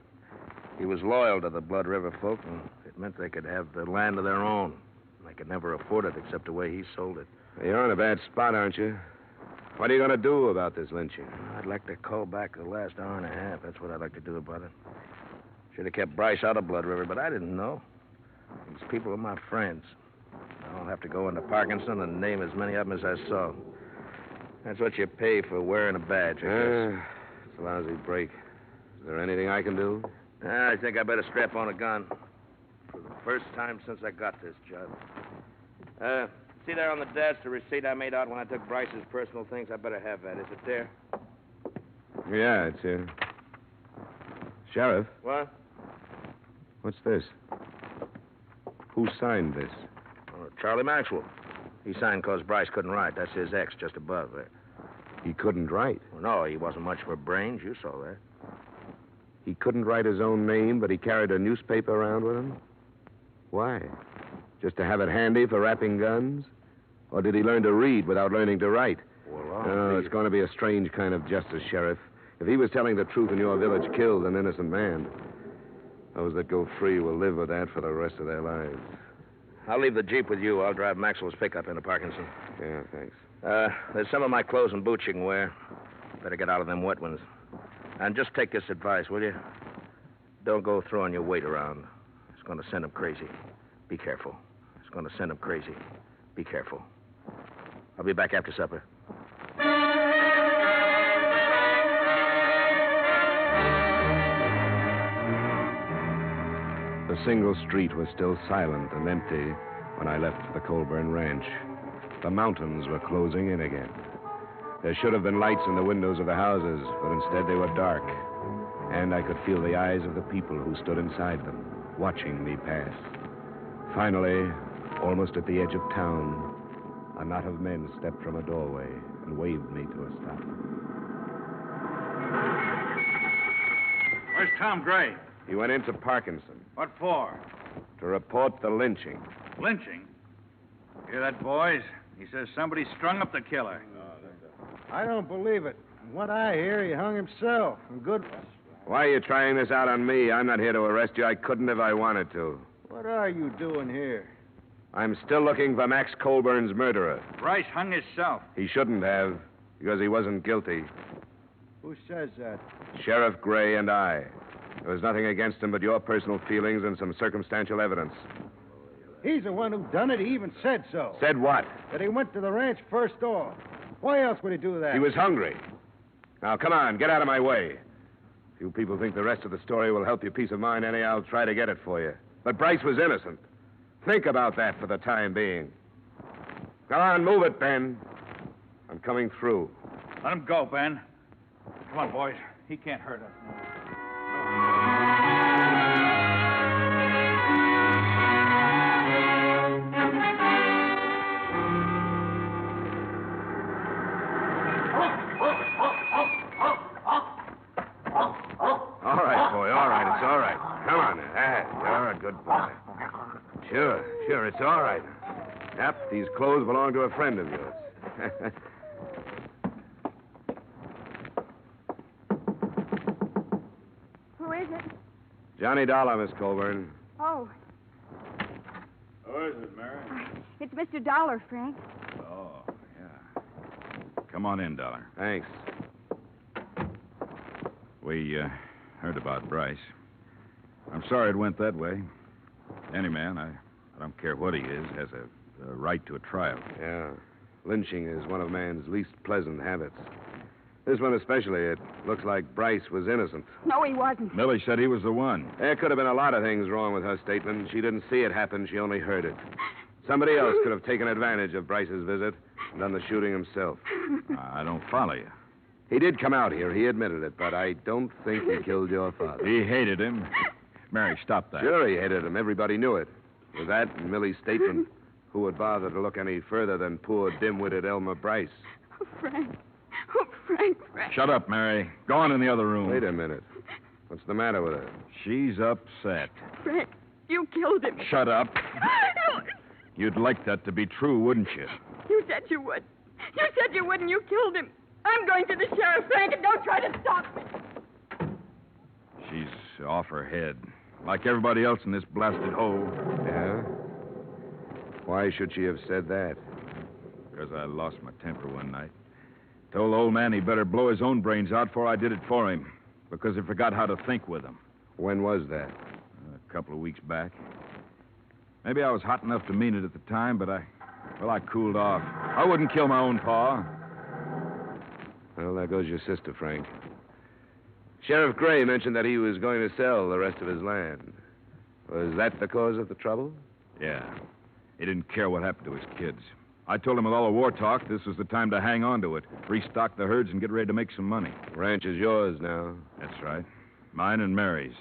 He was loyal to the Blood River folk, and it meant they could have the land of their own. They could never afford it except the way he sold it. You're in a bad spot, aren't you? What are you going to do about this lynching? I'd like to call back the last hour and a half. That's what I'd like to do about it. Should have kept Bryce out of Blood River, but I didn't know. These people are my friends. I'll have to go into Parkinson and name as many of them as I saw. That's what you pay for wearing a badge, I guess. It's a lousy break. Is there anything I can do? I think I better strap on a gun. For the first time since I got this job. See there on the desk the receipt I made out when I took Bryce's personal things? I better have that. Is it there? Yeah, it's here. Sheriff? What? What's this? Who signed this? Charlie Maxwell. He signed because Bryce couldn't write. That's his X just above there. He couldn't write? Well, no, he wasn't much for brains. You saw that. He couldn't write his own name, but he carried a newspaper around with him? Why? Just to have it handy for wrapping guns? Or did he learn to read without learning to write? Well, it's going to be a strange kind of justice, Sheriff. If he was telling the truth and your village killed an innocent man, those that go free will live with that for the rest of their lives. I'll leave the Jeep with you. I'll drive Maxwell's pickup into Parkinson. Yeah, thanks. There's some of my clothes and boots you can wear. Better get out of them wet ones. And just take this advice, will you? Don't go throwing your weight around. It's going to send them crazy. Be careful. It's going to send them crazy. Be careful. I'll be back after supper. The single street was still silent and empty when I left the Colburn Ranch. The mountains were closing in again. There should have been lights in the windows of the houses, but instead they were dark. And I could feel the eyes of the people who stood inside them, watching me pass. Finally, almost at the edge of town, a knot of men stepped from a doorway and waved me to a stop. Where's Tom Gray? He went into Parkinson. What for? To report the lynching. Lynching? Hear that, boys? He says somebody strung up the killer. I don't believe it. From what I hear, he hung himself. And Goodwin. Why are you trying this out on me? I'm not here to arrest you. I couldn't if I wanted to. What are you doing here? I'm still looking for Max Colburn's murderer. Bryce hung himself. He shouldn't have, because he wasn't guilty. Who says that? Sheriff Gray and I. There was nothing against him but your personal feelings and some circumstantial evidence. He's the one who done it. He even said so. Said what? That he went to the ranch first off. Why else would he do that? He was hungry. Now, come on, get out of my way. If you people think the rest of the story will help your peace of mind any, I'll try to get it for you. But Bryce was innocent. Think about that for the time being. Come on, move it, Ben. I'm coming through. Let him go, Ben. Come on, boys. He can't hurt us. Sure, it's all right. Yep, these clothes belong to a friend of yours. Who is it? Johnny Dolar, Miss Colburn. Oh, Who is it, Mary? it's Mr. Dollar, Frank. Oh, yeah. Come on in, Dollar. Thanks. We heard about Bryce. I'm sorry it went that way. Any man, I don't care what he is, has a right to a trial. Yeah. Lynching is one of man's least pleasant habits. This one especially, it looks like Bryce was innocent. No, he wasn't. Millie said he was the one. There could have been a lot of things wrong with her statement. She didn't see it happen, she only heard it. Somebody else could have taken advantage of Bryce's visit and done the shooting himself. I don't follow you. He did come out here, he admitted it, but I don't think he killed your father. He hated him. Mary, stop that. Sure, he hated him. Everybody knew it. With that and Millie's statement, who would bother to look any further than poor dim-witted Elmer Bryce? Oh, Frank. Oh, Frank. Shut up, Mary. Go on in the other room. Wait a minute. What's the matter with her? She's upset. Frank, you killed him. Shut up. You'd like that to be true, wouldn't you? You said you would. You said you would, and you killed him. I'm going to the sheriff, Frank, and don't try to stop me. She's off her head. Like everybody else in this blasted hole. Yeah? Why should she have said that? Because I lost my temper one night. Told the old man he better blow his own brains out before I did it for him. Because he forgot how to think with them. When was that? A couple of weeks back. Maybe I was hot enough to mean it at the time, but I cooled off. I wouldn't kill my own pa. Well, there goes your sister, Frank. Sheriff Gray mentioned that he was going to sell the rest of his land. Was that the cause of the trouble? Yeah. He didn't care what happened to his kids. I told him with all the war talk, this was the time to hang on to it, restock the herds, and get ready to make some money. Ranch is yours now. That's right. Mine and Mary's.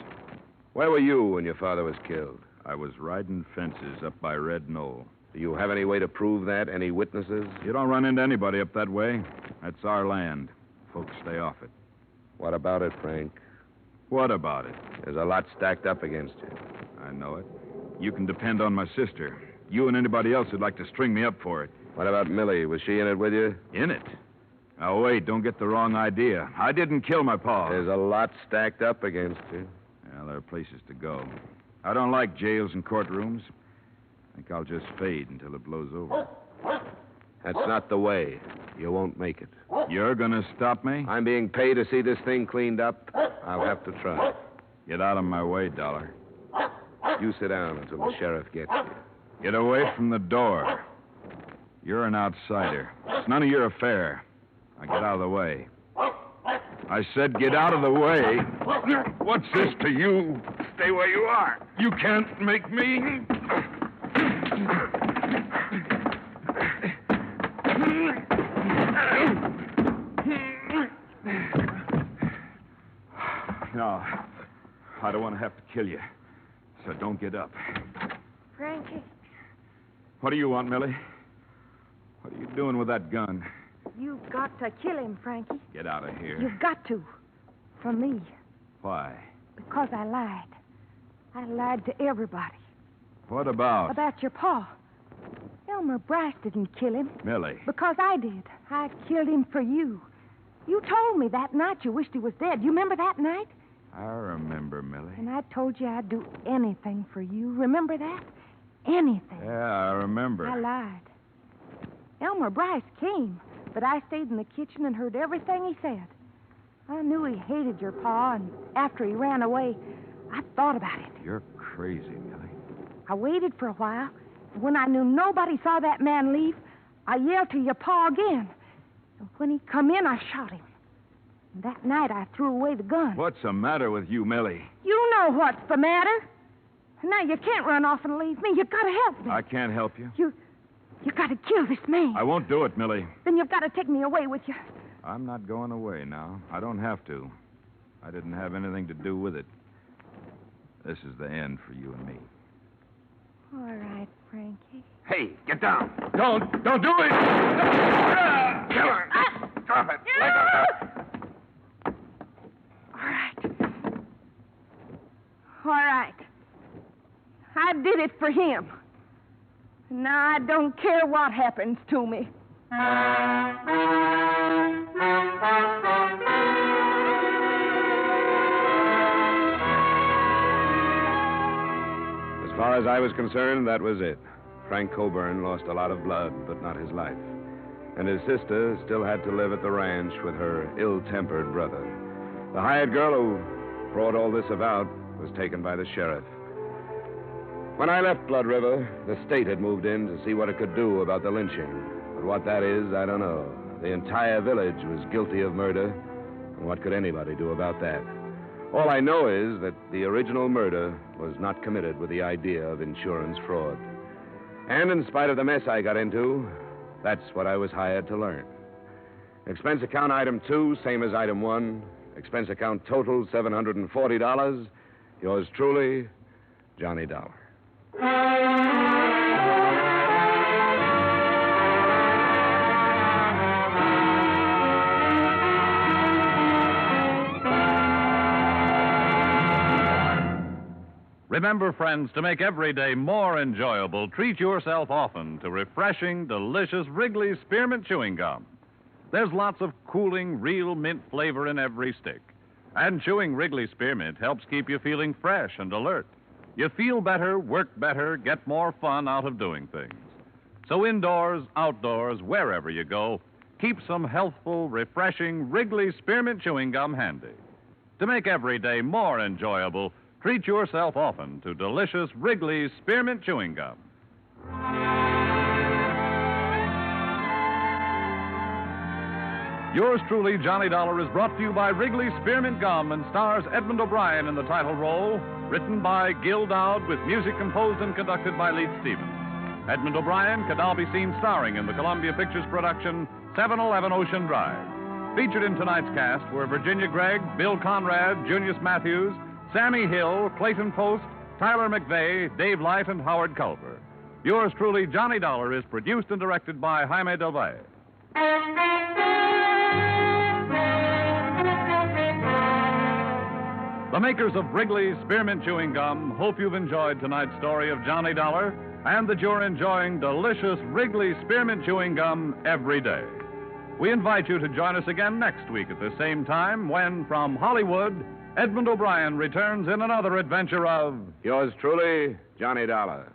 Where were you when your father was killed? I was riding fences up by Red Knoll. Do you have any way to prove that? Any witnesses? You don't run into anybody up that way. That's our land. Folks stay off it. What about it, Frank? What about it? There's a lot stacked up against you. I know it. You can depend on my sister. You and anybody else who'd like to string me up for it. What about Millie? Was she in it with you? In it? Now, wait, don't get the wrong idea. I didn't kill my pa. There's a lot stacked up against you. Well, there are places to go. I don't like jails and courtrooms. I think I'll just fade until it blows over. That's not the way. You won't make it. You're going to stop me? I'm being paid to see this thing cleaned up. I'll have to try. Get out of my way, Dollar. You sit down until the sheriff gets you. Get away from the door. You're an outsider. It's none of your affair. Now get out of the way. I said get out of the way. What's this to you? Stay where you are. You can't make me. No, I don't want to have to kill you. So don't get up. Frankie. What do you want, Millie? What are you doing with that gun? You've got to kill him, Frankie. Get out of here. You've got to. For me. Why? Because I lied. I lied to everybody. What about? About your pa. Elmer Bryce didn't kill him. Millie. Because I did. I killed him for you. You told me that night you wished he was dead. You remember that night? I remember, Millie. And I told you I'd do anything for you. Remember that? Anything. Yeah, I remember. I lied. Elmer Bryce came, but I stayed in the kitchen and heard everything he said. I knew he hated your pa, and after he ran away, I thought about it. You're crazy, Millie. I waited for a while, and when I knew nobody saw that man leave, I yelled to your pa again. And when he come in, I shot him. And that night, I threw away the gun. What's the matter with you, Millie? You know what's the matter. Now, you can't run off and leave me. You've got to help me. I can't help you. You got to kill this man. I won't do it, Millie. Then you've got to take me away with you. I'm not going away now. I don't have to. I didn't have anything to do with it. This is the end for you and me. All right, Frankie. Hey, get down. Don't do it. Kill her. Drop it. Let go. All right. I did it for him. Now, I don't care what happens to me. As far as I was concerned, that was it. Frank Coburn lost a lot of blood, but not his life. And his sister still had to live at the ranch with her ill-tempered brother. The hired girl who brought all this about was taken by the sheriff. When I left Blood River, the state had moved in to see what it could do about the lynching. But what that is, I don't know. The entire village was guilty of murder, and what could anybody do about that? All I know is that the original murder was not committed with the idea of insurance fraud. And in spite of the mess I got into, that's what I was hired to learn. Expense account item 2, same as item 1. Expense account total, $740. Yours truly, Johnny Dollar. Remember, friends, to make every day more enjoyable, treat yourself often to refreshing, delicious Wrigley's Spearmint Chewing Gum. There's lots of cooling, real mint flavor in every stick. And chewing Wrigley Spearmint helps keep you feeling fresh and alert. You feel better, work better, get more fun out of doing things. So indoors, outdoors, wherever you go, keep some healthful, refreshing Wrigley Spearmint Chewing Gum handy. To make every day more enjoyable, treat yourself often to delicious Wrigley's Spearmint Chewing Gum. Yours truly, Johnny Dollar, is brought to you by Wrigley's Spearmint Gum and stars Edmund O'Brien in the title role, written by Gil Dowd with music composed and conducted by Leith Stevens. Edmund O'Brien can now be seen starring in the Columbia Pictures production 711 Ocean Drive. Featured in tonight's cast were Virginia Gregg, Bill Conrad, Junius Matthews, Sammy Hill, Clayton Post, Tyler McVeigh, Dave Light, and Howard Culver. Yours truly, Johnny Dollar, is produced and directed by Jaime Del Valle. The makers of Wrigley's Spearmint Chewing Gum hope you've enjoyed tonight's story of Johnny Dollar and that you're enjoying delicious Wrigley's Spearmint Chewing Gum every day. We invite you to join us again next week at the same time when, from Hollywood, Edmund O'Brien returns in another adventure of... Yours truly, Johnny Dollar.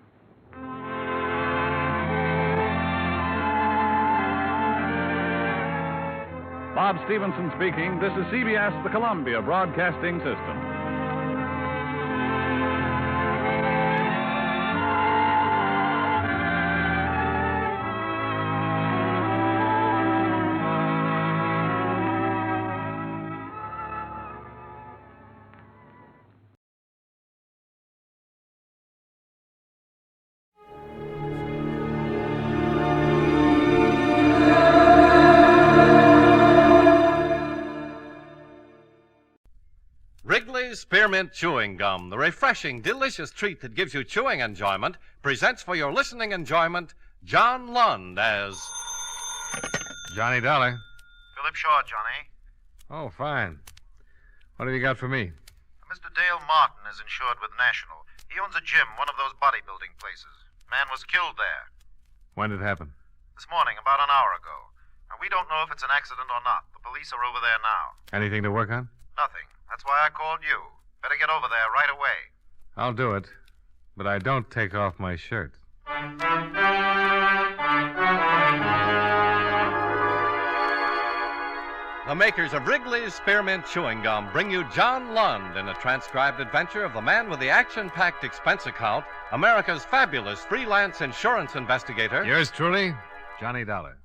Bob Stevenson speaking. This is CBS, the Columbia Broadcasting System. Spearmint Chewing Gum, the refreshing, delicious treat that gives you chewing enjoyment, presents for your listening enjoyment John Lund as... Johnny Dollar. Philip Shaw, Johnny. Oh, fine. What have you got for me? Mr. Dale Martin is insured with National. He owns a gym, one of those bodybuilding places. Man was killed there. When did it happen? This morning, about an hour ago. Now, we don't know if it's an accident or not. The police are over there now. Anything to work on? Nothing. That's why I called you. Better get over there right away. I'll do it, but I don't take off my shirt. The makers of Wrigley's Spearmint Chewing Gum bring you John Lund in a transcribed adventure of the man with the action-packed expense account, America's fabulous freelance insurance investigator. Yours truly, Johnny Dollar.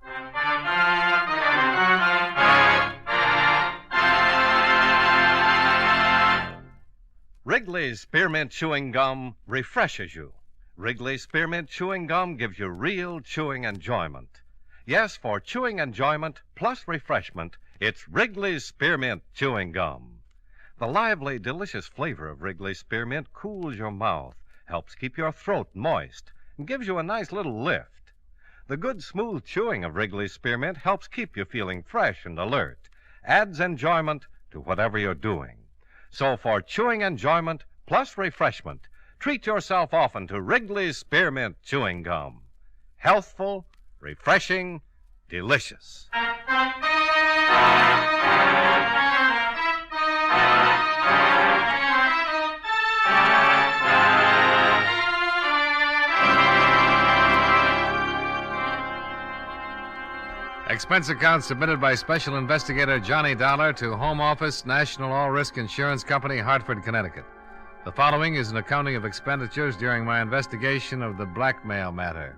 Wrigley's Spearmint Chewing Gum refreshes you. Wrigley's Spearmint Chewing Gum gives you real chewing enjoyment. Yes, for chewing enjoyment plus refreshment, it's Wrigley's Spearmint Chewing Gum. The lively, delicious flavor of Wrigley's Spearmint cools your mouth, helps keep your throat moist, and gives you a nice little lift. The good, smooth chewing of Wrigley's Spearmint helps keep you feeling fresh and alert, adds enjoyment to whatever you're doing. So for chewing enjoyment plus refreshment, treat yourself often to Wrigley's Spearmint Chewing Gum. Healthful, refreshing, delicious. Expense account submitted by Special Investigator Johnny Dolar to Home Office, National All-Risk Insurance Company, Hartford, Connecticut. The following is an accounting of expenditures during my investigation of the Blackmail matter.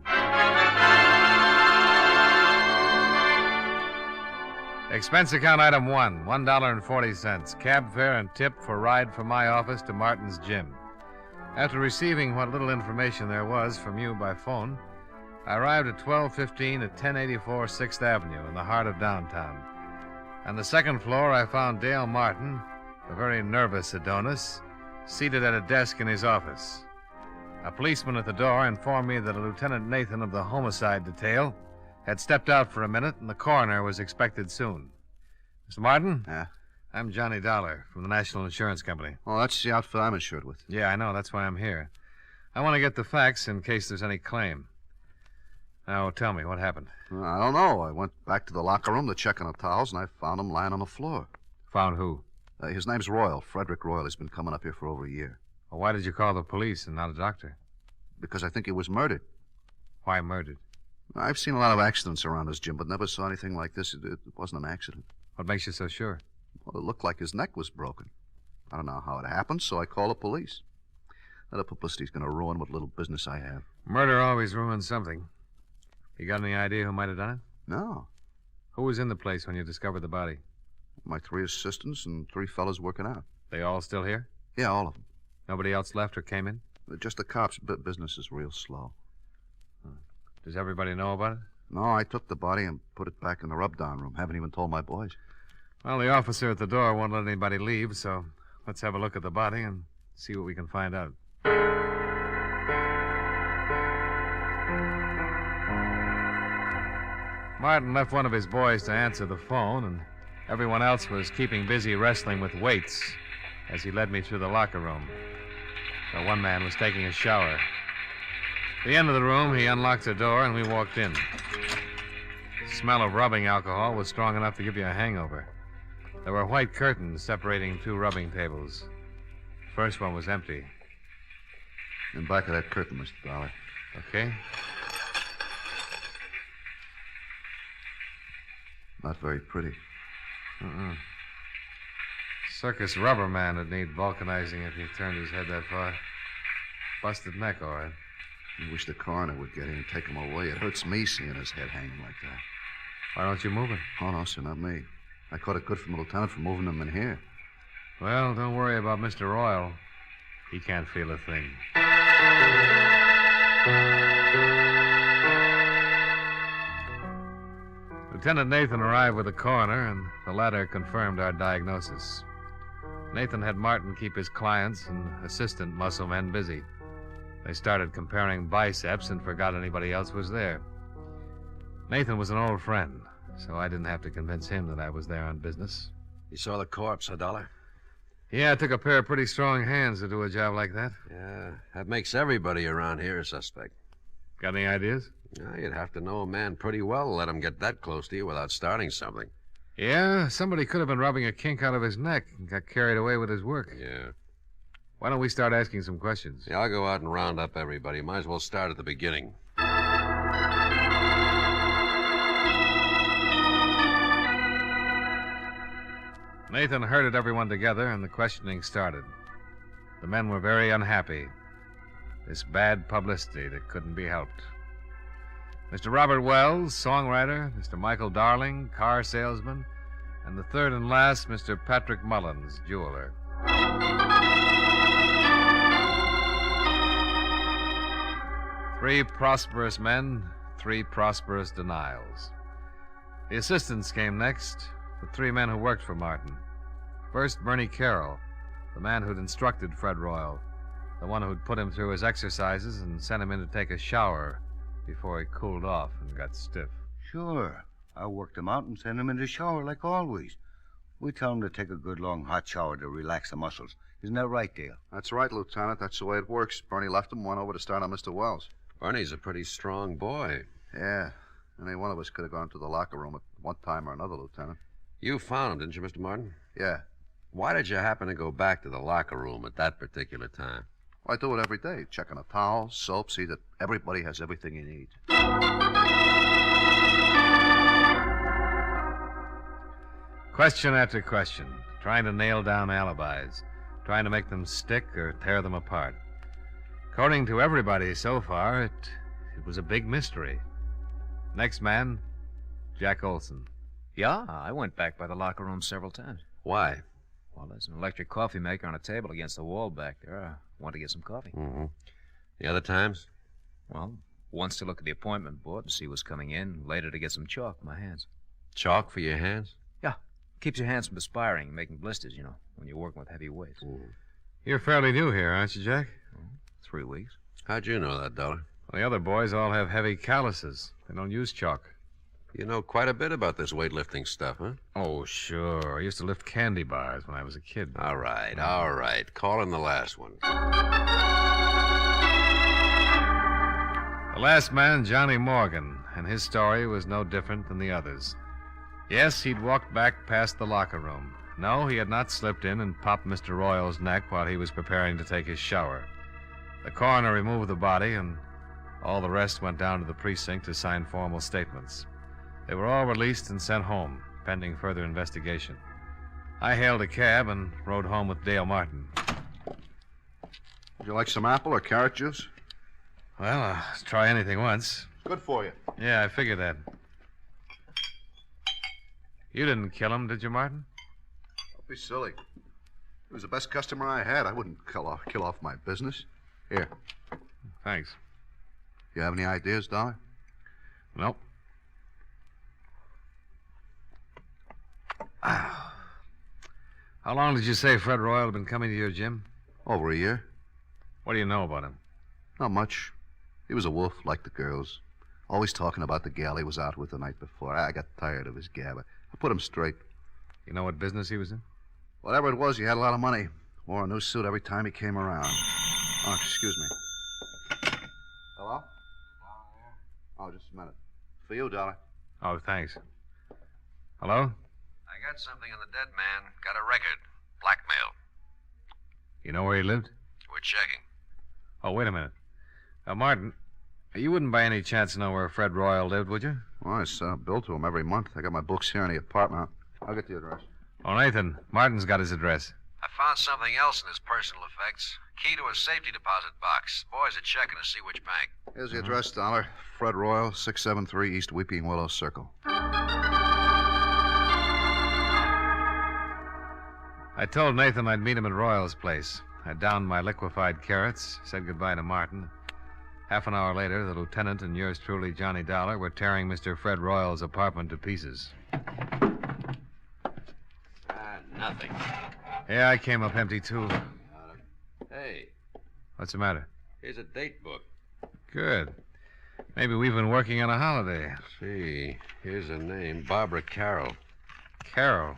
Expense account item 1, $1.40. Cab fare and tip for ride from my office to Martin's gym. After receiving what little information there was from you by phone, I arrived at 1215 at 1084 6th Avenue in the heart of downtown. On the second floor, I found Dale Martin, a very nervous Adonis, seated at a desk in his office. A policeman at the door informed me that a Lieutenant Nathan of the homicide detail had stepped out for a minute and the coroner was expected soon. Mr. Martin? Yeah? I'm Johnny Dolar from the National Insurance Company. Oh, that's the outfit I'm insured with. Yeah, I know. That's why I'm here. I want to get the facts in case there's any claim. Now, tell me, what happened? I don't know. I went back to the locker room to check on the towels, and I found him lying on the floor. Found who? His name's Royal, Frederick Royal. He's been coming up here for over a year. Well, why did you call the police and not a doctor? Because I think he was murdered. Why murdered? I've seen a lot of accidents around this gym, but never saw anything like this. It wasn't an accident. What makes you so sure? Well, it looked like his neck was broken. I don't know how it happened, so I called the police. Now, the publicity's going to ruin what little business I have. Murder always ruins something. You got any idea who might have done it? No. Who was in the place when you discovered the body? My 3 assistants and 3 fellas working out. They all still here? Yeah, all of them. Nobody else left or came in? Just the cops. Business is real slow. Does everybody know about it? No, I took the body and put it back in the rub-down room. Haven't even told my boys. Well, the officer at the door won't let anybody leave, so let's have a look at the body and see what we can find out. Martin left one of his boys to answer the phone, and everyone else was keeping busy wrestling with weights as he led me through the locker room. So one man was taking a shower. At the end of the room, he unlocked the door, and we walked in. The smell of rubbing alcohol was strong enough to give you a hangover. There were white curtains separating 2 rubbing tables. The first one was empty. In back of that curtain, Mr. Dollar. Okay. Not very pretty. Circus rubber man would need vulcanizing if he turned his head that far. Busted neck, all right. I wish the coroner would get in and take him away. It hurts me seeing his head hanging like that. Why don't you move it? Oh, no, sir, not me. I caught it good from the lieutenant for moving him in here. Well, don't worry about Mr. Royal. He can't feel a thing. Lieutenant Nathan arrived with the coroner, and the latter confirmed our diagnosis. Nathan had Martin keep his clients and assistant muscle men busy. They started comparing biceps and forgot anybody else was there. Nathan was an old friend, so I didn't have to convince him that I was there on business. You saw the corpse, Dollar? Yeah, it took a pair of pretty strong hands to do a job like that. Yeah, that makes everybody around here a suspect. Got any ideas? You'd have to know a man pretty well to let him get that close to you without starting something. Yeah, somebody could have been rubbing a kink out of his neck and got carried away with his work. Yeah. Why don't we start asking some questions? Yeah, I'll go out and round up everybody. Might as well start at the beginning. Nathan herded everyone together, and the questioning started. The men were very unhappy. This bad publicity that couldn't be helped. Mr. Robert Wells, songwriter, Mr. Michael Darling, car salesman, and the third and last, Mr. Patrick Mullins, jeweler. 3 prosperous men, 3 prosperous denials. The assistants came next, the 3 men who worked for Martin. First, Bernie Carroll, the man who'd instructed Fred Royal, the one who'd put him through his exercises and sent him in to take a shower before he cooled off and got stiff. Sure. I worked him out and sent him in the shower like always. We tell him to take a good long hot shower to relax the muscles. Isn't that right, Dale? That's right, Lieutenant. That's the way it works. Bernie left him, went over to start on Mr. Wells. Bernie's a pretty strong boy. Yeah. Any one of us could have gone to the locker room at one time or another, Lieutenant. You found him, didn't you, Mr. Martin? Yeah. Why did you happen to go back to the locker room at that particular time? Well, I do it every day. Check on a towel, soap, see that everybody has everything he needs. Question after question, trying to nail down alibis, trying to make them stick or tear them apart. According to everybody so far, it was a big mystery. Next man, Jack Olson. Yeah, I went back by the locker room several times. Why? Well, there's an electric coffee maker on a table against the wall back there. I want to get some coffee. Mm-hmm. The other times? Well, once to look at the appointment board and see what's coming in, later to get some chalk for my hands. Chalk for your hands? Yeah. Keeps your hands from perspiring and making blisters, you know, when you're working with heavy weights. You're fairly new here, aren't you, Jack? 3 weeks. How'd you know that, Dolar? Well, the other boys all have heavy calluses. They don't use chalk. You know quite a bit about this weightlifting stuff, huh? Oh, sure. I used to lift candy bars when I was a kid. All right. Call in the last one. The last man, Johnny Morgan, and his story was no different than the others. Yes, he'd walked back past the locker room. No, he had not slipped in and popped Mr. Royal's neck while he was preparing to take his shower. The coroner removed the body, and all the rest went down to the precinct to sign formal statements. They were all released and sent home, pending further investigation. I hailed a cab and rode home with Dale Martin. Would you like some apple or carrot juice? Well, I'll try anything once. Good for you. Yeah, I figured that. You didn't kill him, did you, Martin? Don't be silly. He was the best customer I had. I wouldn't kill off my business. Here. Thanks. You have any ideas, Dollar? Nope. How long did you say Fred Royal had been coming to your gym? Over a year. What do you know about him? Not much. He was a wolf, like the girls. Always talking about the gal he was out with the night before. I got tired of his gab. I put him straight. You know what business he was in? Whatever it was, he had a lot of money. Wore a new suit every time he came around. Oh, excuse me. Hello? Oh, just a minute. For you, Dollar. Oh, thanks. Hello? I got something on the dead man. Got a record. Blackmail. You know where he lived? We're checking. Oh, wait a minute. Martin, you wouldn't by any chance know where Fred Royal lived, would you? Well, I send a bill to him every month. I got my books here in the apartment. I'll get the address. Oh, Nathan, Martin's got his address. I found something else in his personal effects. Key to a safety deposit box. Boys are checking to see which bank. Here's the address, Dollar. Fred Royal, 673 East Weeping Willow Circle. I told Nathan I'd meet him at Royal's place. I downed my liquefied carrots, said goodbye to Martin. Half an hour later, the lieutenant and yours truly, Johnny Dollar, were tearing Mr. Fred Royal's apartment to pieces. Nothing. Yeah, I came up empty, too. Hey, What's the matter? here's a date book. Good. Maybe we've been working on a holiday. See, here's a name. Barbara Carroll. Carroll.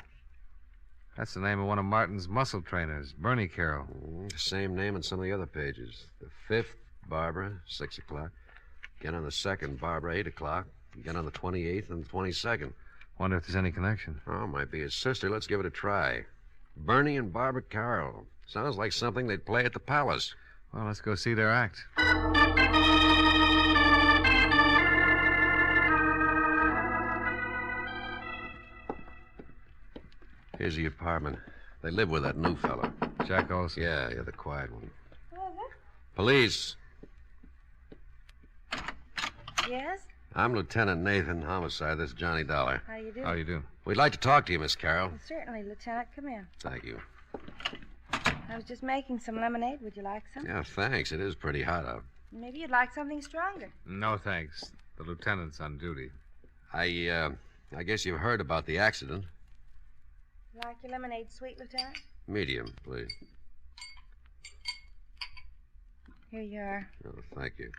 That's the name of one of Martin's muscle trainers, Bernie Carroll. Same name on some of the other pages. The 5th, Barbara, 6 o'clock. Again on the 2nd, Barbara, 8 o'clock. Again on the 28th and the 22nd. Wonder if there's any connection. Oh, might be his sister. Let's give it a try. Bernie and Barbara Carroll. Sounds like something they'd play at the Palace. Well, let's go see their act. Here's the apartment. They live with that new fella. Jack Olson. Yeah, the quiet one. Police. Yes? I'm Lieutenant Nathan, homicide. This is Johnny Dollar. How you do? How you do? We'd like to talk to you, Miss Carroll. Certainly, Lieutenant. Come in. Thank you. I was just making some lemonade. Would you like some? Yeah, thanks. It is pretty hot out. Maybe you'd like something stronger. No, thanks. The lieutenant's on duty. I guess you've heard about the accident. Like your lemonade sweet, Lieutenant? Medium, please. Here you are. Oh, thank you.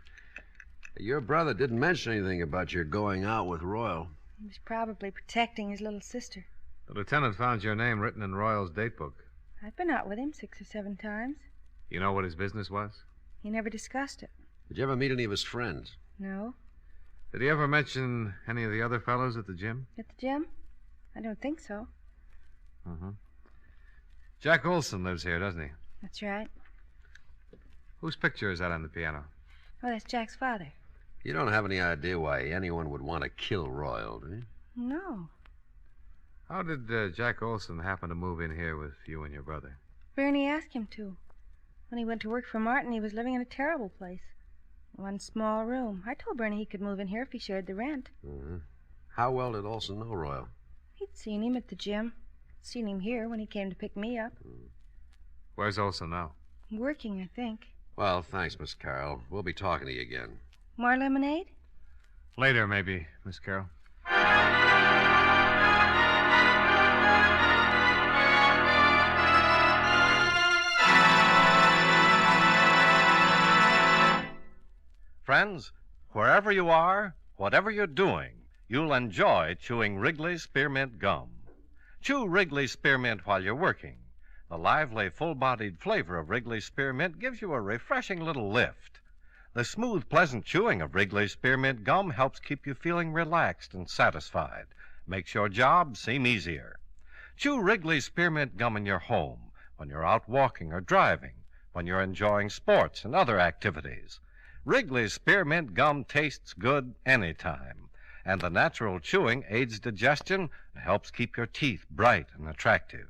Your brother didn't mention anything about your going out with Royal. He was probably protecting his little sister. The lieutenant found your name written in Royal's date book. I've been out with him 6 or 7 times. You know what his business was? He never discussed it. Did you ever meet any of his friends? No. Did he ever mention any of the other fellows at the gym? At the gym? I don't think so. Mm-hmm. Jack Olson lives here, doesn't he? That's right. Whose picture is that on the piano? Oh, that's Jack's father. You don't have any idea why anyone would want to kill Royal, do you? No. How did Jack Olson happen to move in here with you and your brother? Bernie asked him to. When he went to work for Martin, he was living in a terrible place. One small room. I told Bernie he could move in here if he shared the rent. Mm-hmm. How well did Olson know Royal? He'd seen him at the gym. Seen him here when he came to pick me up. Where's Olson now? Working, I think. Well, thanks, Miss Carroll. We'll be talking to you again. More lemonade? Later, maybe, Miss Carroll. Friends, wherever you are, whatever you're doing, you'll enjoy chewing Wrigley's Spearmint Gum. Chew Wrigley's Spearmint while you're working. The lively, full-bodied flavor of Wrigley's Spearmint gives you a refreshing little lift. The smooth, pleasant chewing of Wrigley's Spearmint Gum helps keep you feeling relaxed and satisfied. Makes your job seem easier. Chew Wrigley's Spearmint Gum in your home, when you're out walking or driving, when you're enjoying sports and other activities. Wrigley's Spearmint Gum tastes good anytime, and the natural chewing aids digestion and helps keep your teeth bright and attractive.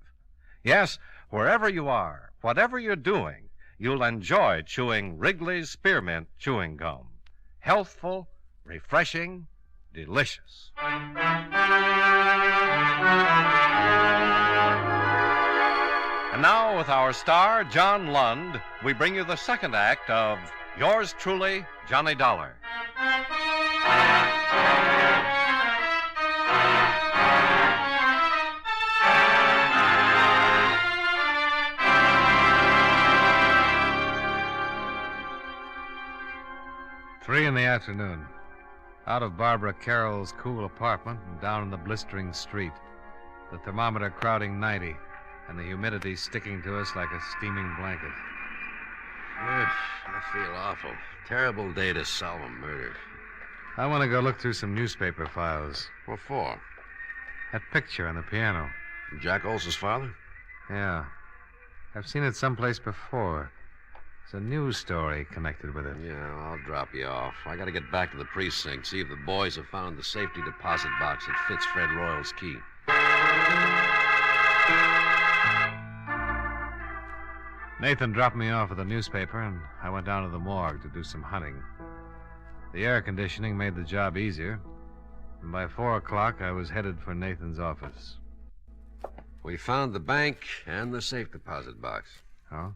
Yes, wherever you are, whatever you're doing, you'll enjoy chewing Wrigley's Spearmint Chewing Gum. Healthful, refreshing, delicious. And now, with our star, John Lund, we bring you the second act of Yours truly, Johnny Dollar. Three in the afternoon. Out of Barbara Carroll's cool apartment and down in the blistering street. The thermometer crowding 90, and the humidity sticking to us like a steaming blanket. I feel awful. Terrible day to solve a murder. I want to go look through some newspaper files. What for? That picture on the piano. Jack Olson's father? Yeah. I've seen it someplace before. There's a news story connected with it. Yeah, I'll drop you off. I got to get back to the precinct, see if the boys have found the safety deposit box that fits Fred Royal's key. Nathan dropped me off at the newspaper, and I went down to the morgue to do some hunting. The air conditioning made the job easier, and by 4 o'clock I was headed for Nathan's office. We found the bank and the safe deposit box. Oh?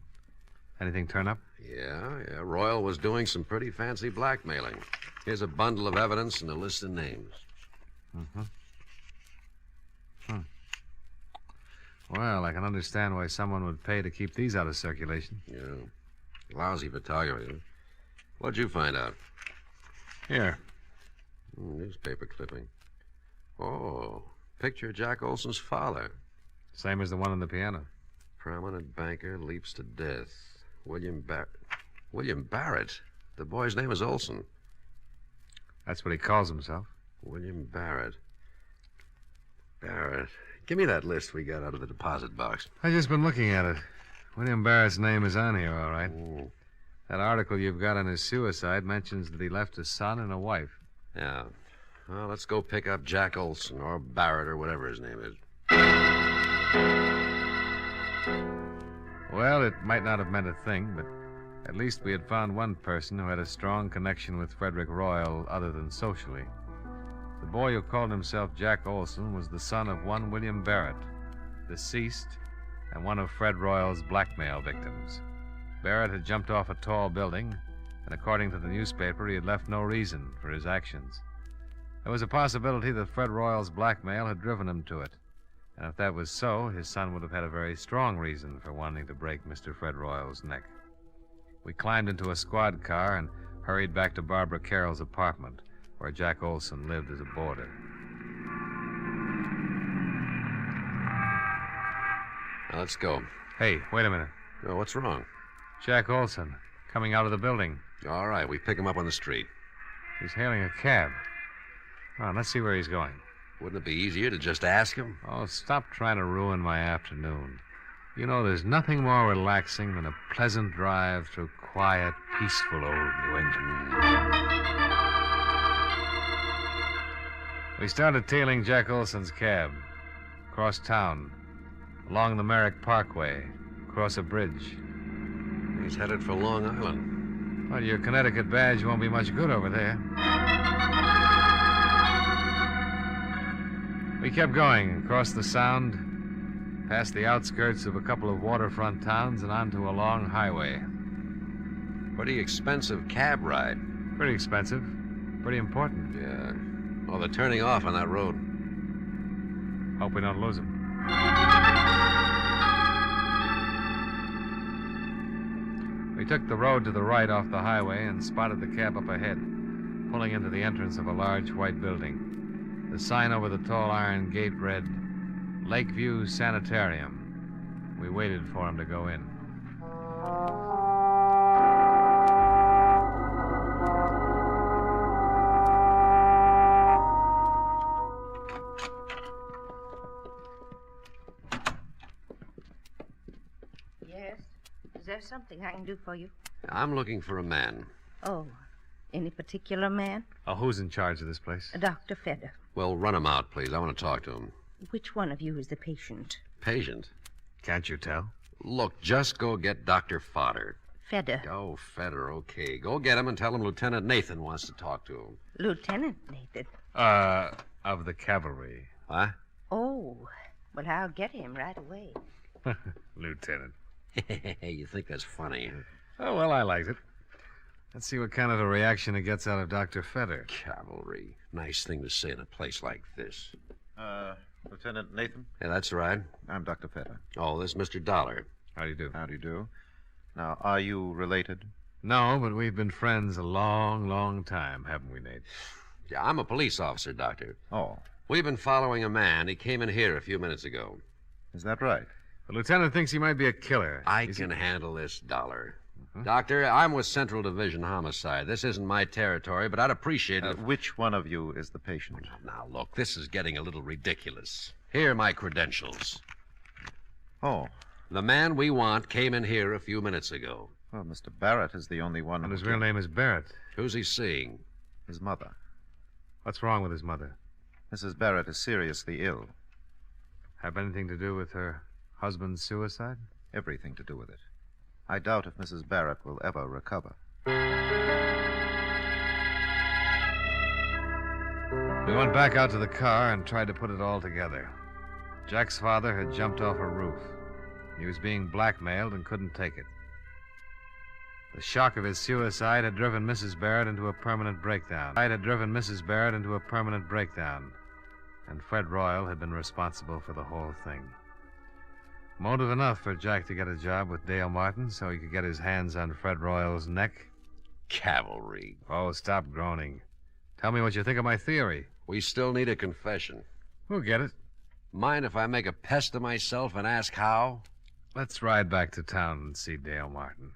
Anything turn up? Yeah. Royal was doing some pretty fancy blackmailing. Here's a bundle of evidence and a list of names. Mm-hmm. Well, I can understand why someone would pay to keep these out of circulation. Yeah. Lousy photography. What'd you find out? Here. Newspaper clipping. Oh, picture of Jack Olson's father. Same as the one on the piano. Prominent banker leaps to death. William Barrett? The boy's name is Olson. That's what he calls himself. William Barrett. Give me that list we got out of the deposit box. I've just been looking at it. William Barrett's name is on here, all right. That article you've got on his suicide mentions that he left a son and a wife. Yeah. Well, let's go pick up Jack Olson, or Barrett, or whatever his name is. Well, it might not have meant a thing, but at least we had found one person who had a strong connection with Frederick Royal other than socially. The boy who called himself Jack Olson was the son of one William Barrett, deceased, and one of Fred Royal's blackmail victims. Barrett had jumped off a tall building, and according to the newspaper, he had left no reason for his actions. There was a possibility that Fred Royal's blackmail had driven him to it. And if that was so, his son would have had a very strong reason for wanting to break Mr. Fred Royal's neck. We climbed into a squad car and hurried back to Barbara Carroll's apartment, where Jack Olson lived as a boarder. Now, let's go. Hey, wait a minute. Oh, what's wrong? Jack Olson, coming out of the building. All right, we pick him up on the street. He's hailing a cab. Come on, let's see where he's going. Wouldn't it be easier to just ask him? Oh, stop trying to ruin my afternoon. You know, there's nothing more relaxing than a pleasant drive through quiet, peaceful old New England. We started tailing Jack Olson's cab. Across town. Along the Merrick Parkway. Across a bridge. He's headed for Long Island. Well, your Connecticut badge won't be much good over there. We kept going across the Sound, past the outskirts of a couple of waterfront towns and onto a long highway. Pretty expensive cab ride. Pretty expensive. Pretty important. Yeah. Well, they're turning off on that road. Hope we don't lose them. We took the road to the right off the highway and spotted the cab up ahead, pulling into the entrance of a large white building. The sign over the tall iron gate read, Lakeview Sanitarium. We waited for him to go in. Yes? Is there something I can do for you? I'm looking for a man. Oh, any particular man? Oh, who's in charge of this place? Dr. Fedder. Well, run him out, please. I want to talk to him. Which one of you is the patient? Patient? Can't you tell? Look, just go get Dr. Fodder. Fedder. Oh, Fedder, okay. Go get him and tell him Lieutenant Nathan wants to talk to him. Lieutenant Nathan? Of the cavalry. Huh? Oh, well, I'll get him right away. Lieutenant. You think that's funny? Oh, well, I liked it. Let's see what kind of a reaction it gets out of Dr. Fedder. Cavalry. Nice thing to say in a place like this. Lieutenant Nathan? Yeah, that's right. I'm Dr. Fedder. Oh, this is Mr. Dolar. How do you do? How do you do? Now, are you related? No, but we've been friends a long, long time, haven't we, Nate? Yeah, I'm a police officer, Doctor. Oh. We've been following a man. He came in here a few minutes ago. Is that right? The lieutenant thinks he might be a killer. I can handle this, Dollar. Doctor, I'm with Central Division Homicide. This isn't my territory, but I'd appreciate it. Which one of you is the patient? Now, look, this is getting a little ridiculous. Here are my credentials. Oh. The man we want came in here a few minutes ago. Well, Mr. Barrett is the only one. And his real name is Barrett. Who's he seeing? His mother. What's wrong with his mother? Mrs. Barrett is seriously ill. Have anything to do with her husband's suicide? Everything to do with it. I doubt if Mrs. Barrett will ever recover. We went back out to the car and tried to put it all together. Jack's father had jumped off a roof. He was being blackmailed and couldn't take it. The shock of his suicide had driven Mrs. Barrett into a permanent breakdown. And Fred Royal had been responsible for the whole thing. Motive enough for Jack to get a job with Dale Martin so he could get his hands on Fred Royal's neck. Cavalry. Oh, stop groaning. Tell me what you think of my theory. We still need a confession. We'll get it. Mind if I make a pest of myself and ask how? Let's ride back to town and see Dale Martin.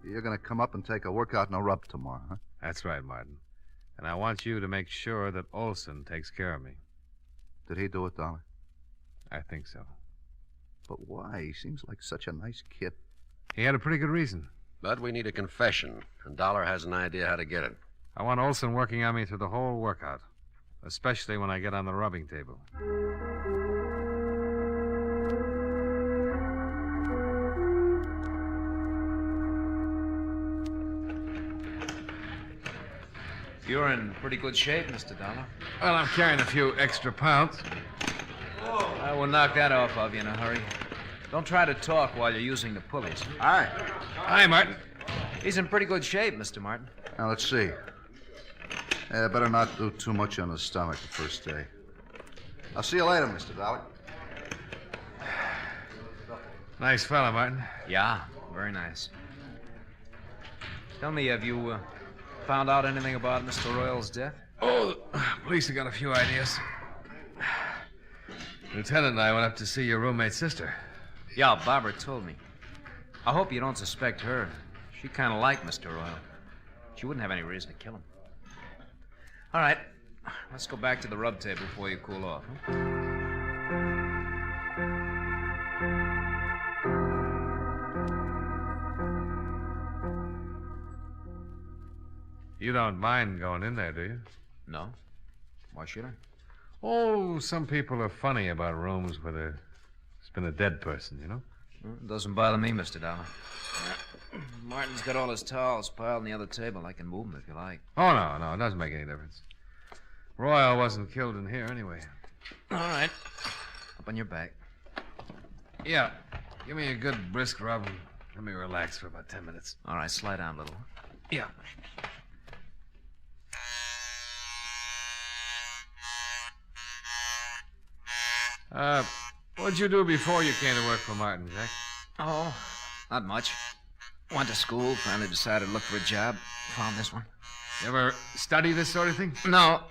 You're going to come up and take a workout and a rub tomorrow, huh? That's right, Martin. And I want you to make sure that Olson takes care of me. Did he do it, Dollar? I think so. But why? He seems like such a nice kid. He had a pretty good reason. But we need a confession, and Dollar has an idea how to get it. I want Olson working on me through the whole workout, especially when I get on the rubbing table. You're in pretty good shape, Mr. Dollar. Well, I'm carrying a few extra pounds. I will knock that off of you in a hurry. Don't try to talk while you're using the pulleys. Hi. Hi, Martin. He's in pretty good shape, Mr. Martin. Now, let's see. Better not do too much on the stomach the first day. I'll see you later, Mr. Dollar. Nice fella, Martin. Yeah, very nice. Tell me, have you found out anything about Mr. Royal's death? Oh, the police have got a few ideas. Lieutenant and I went up to see your roommate's sister. Yeah, Barbara told me. I hope you don't suspect her. She kind of liked Mr. Royal. She wouldn't have any reason to kill him. All right. Let's go back to the rub table before you cool off. Huh? You don't mind going in there, do you? No. Why should I? Oh, some people are funny about rooms where there's been a dead person, you know? Well, it doesn't bother me, Mr. Dollar. Martin's got all his towels piled on the other table. I can move them if you like. Oh, no, it doesn't make any difference. Royal wasn't killed in here anyway. All right. Up on your back. Yeah. Give me a good brisk rub and let me relax for about 10 minutes. All right, slide down a little. Yeah. What'd you do before you came to work for Martin, Jack? Oh, not much. Went to school, finally decided to look for a job. Found this one. You ever study this sort of thing? No,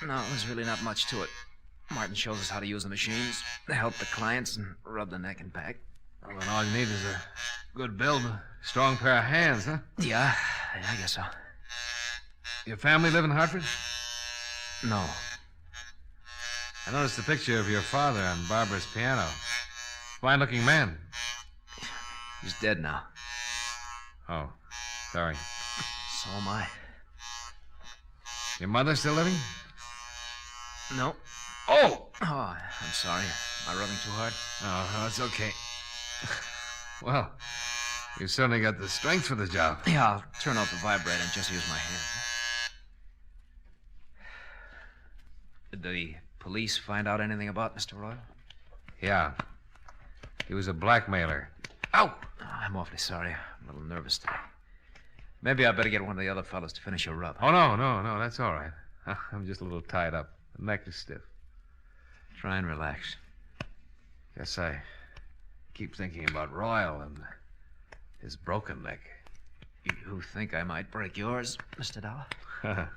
there's really not much to it. Martin shows us how to use the machines, help the clients, and rub the neck and back. Well, then all you need is a good build, a strong pair of hands, huh? Yeah, I guess so. Your family live in Hartford? No. I noticed a picture of your father on Barbara's piano. Fine-looking man. He's dead now. Oh, sorry. So am I. Your mother still living? No. Oh! Oh, I'm sorry. Am I rubbing too hard? Oh, no, it's okay. Well, you certainly got the strength for the job. Yeah, I'll turn off the vibrator and just use my hands. Did the police find out anything about Mr. Royal? Yeah. He was a blackmailer. Ow! Oh, I'm awfully sorry. I'm a little nervous today. Maybe I better get one of the other fellows to finish your rub. Oh, no, that's all right. I'm just a little tied up. The neck is stiff. Try and relax. Guess I keep thinking about Royal and his broken neck. You think I might break yours, Mr. Dollar?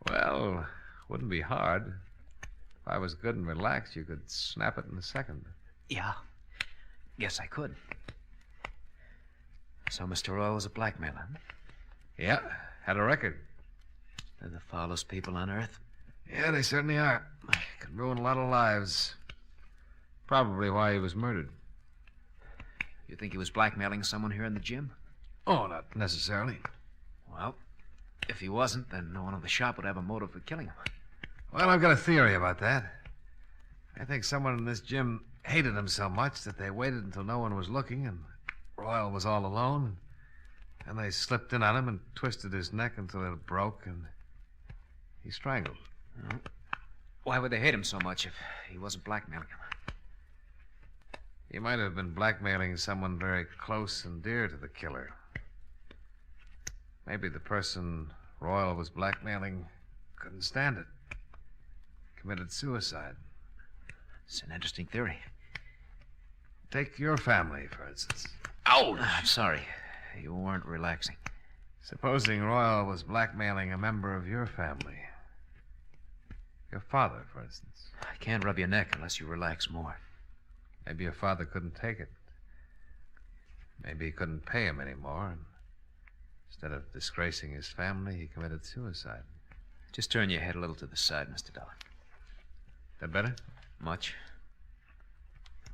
Well, wouldn't be hard. If I was good and relaxed, you could snap it in a second. Yeah. Guess I could. So Mr. Royal was a blackmailer, huh? Yeah, had a record. They're the foulest people on Earth. Yeah, they certainly are. Could ruin a lot of lives. Probably why he was murdered. You think he was blackmailing someone here in the gym? Oh, not necessarily. Well, if he wasn't, then no one in the shop would have a motive for killing him. Well, I've got a theory about that. I think someone in this gym hated him so much that they waited until no one was looking and Royal was all alone. And they slipped in on him and twisted his neck until it broke and he strangled. Well, why would they hate him so much if he wasn't blackmailing him? He might have been blackmailing someone very close and dear to the killer. Maybe the person Royal was blackmailing couldn't stand it. Committed suicide. It's an interesting theory. Take your family, for instance. Ouch! I'm sorry. You weren't relaxing. Supposing Royal was blackmailing a member of your family. Your father, for instance. I can't rub your neck unless you relax more. Maybe your father couldn't take it. Maybe he couldn't pay him anymore, and instead of disgracing his family, he committed suicide. Just turn your head a little to the side, Mr. Dollar. That better? Much.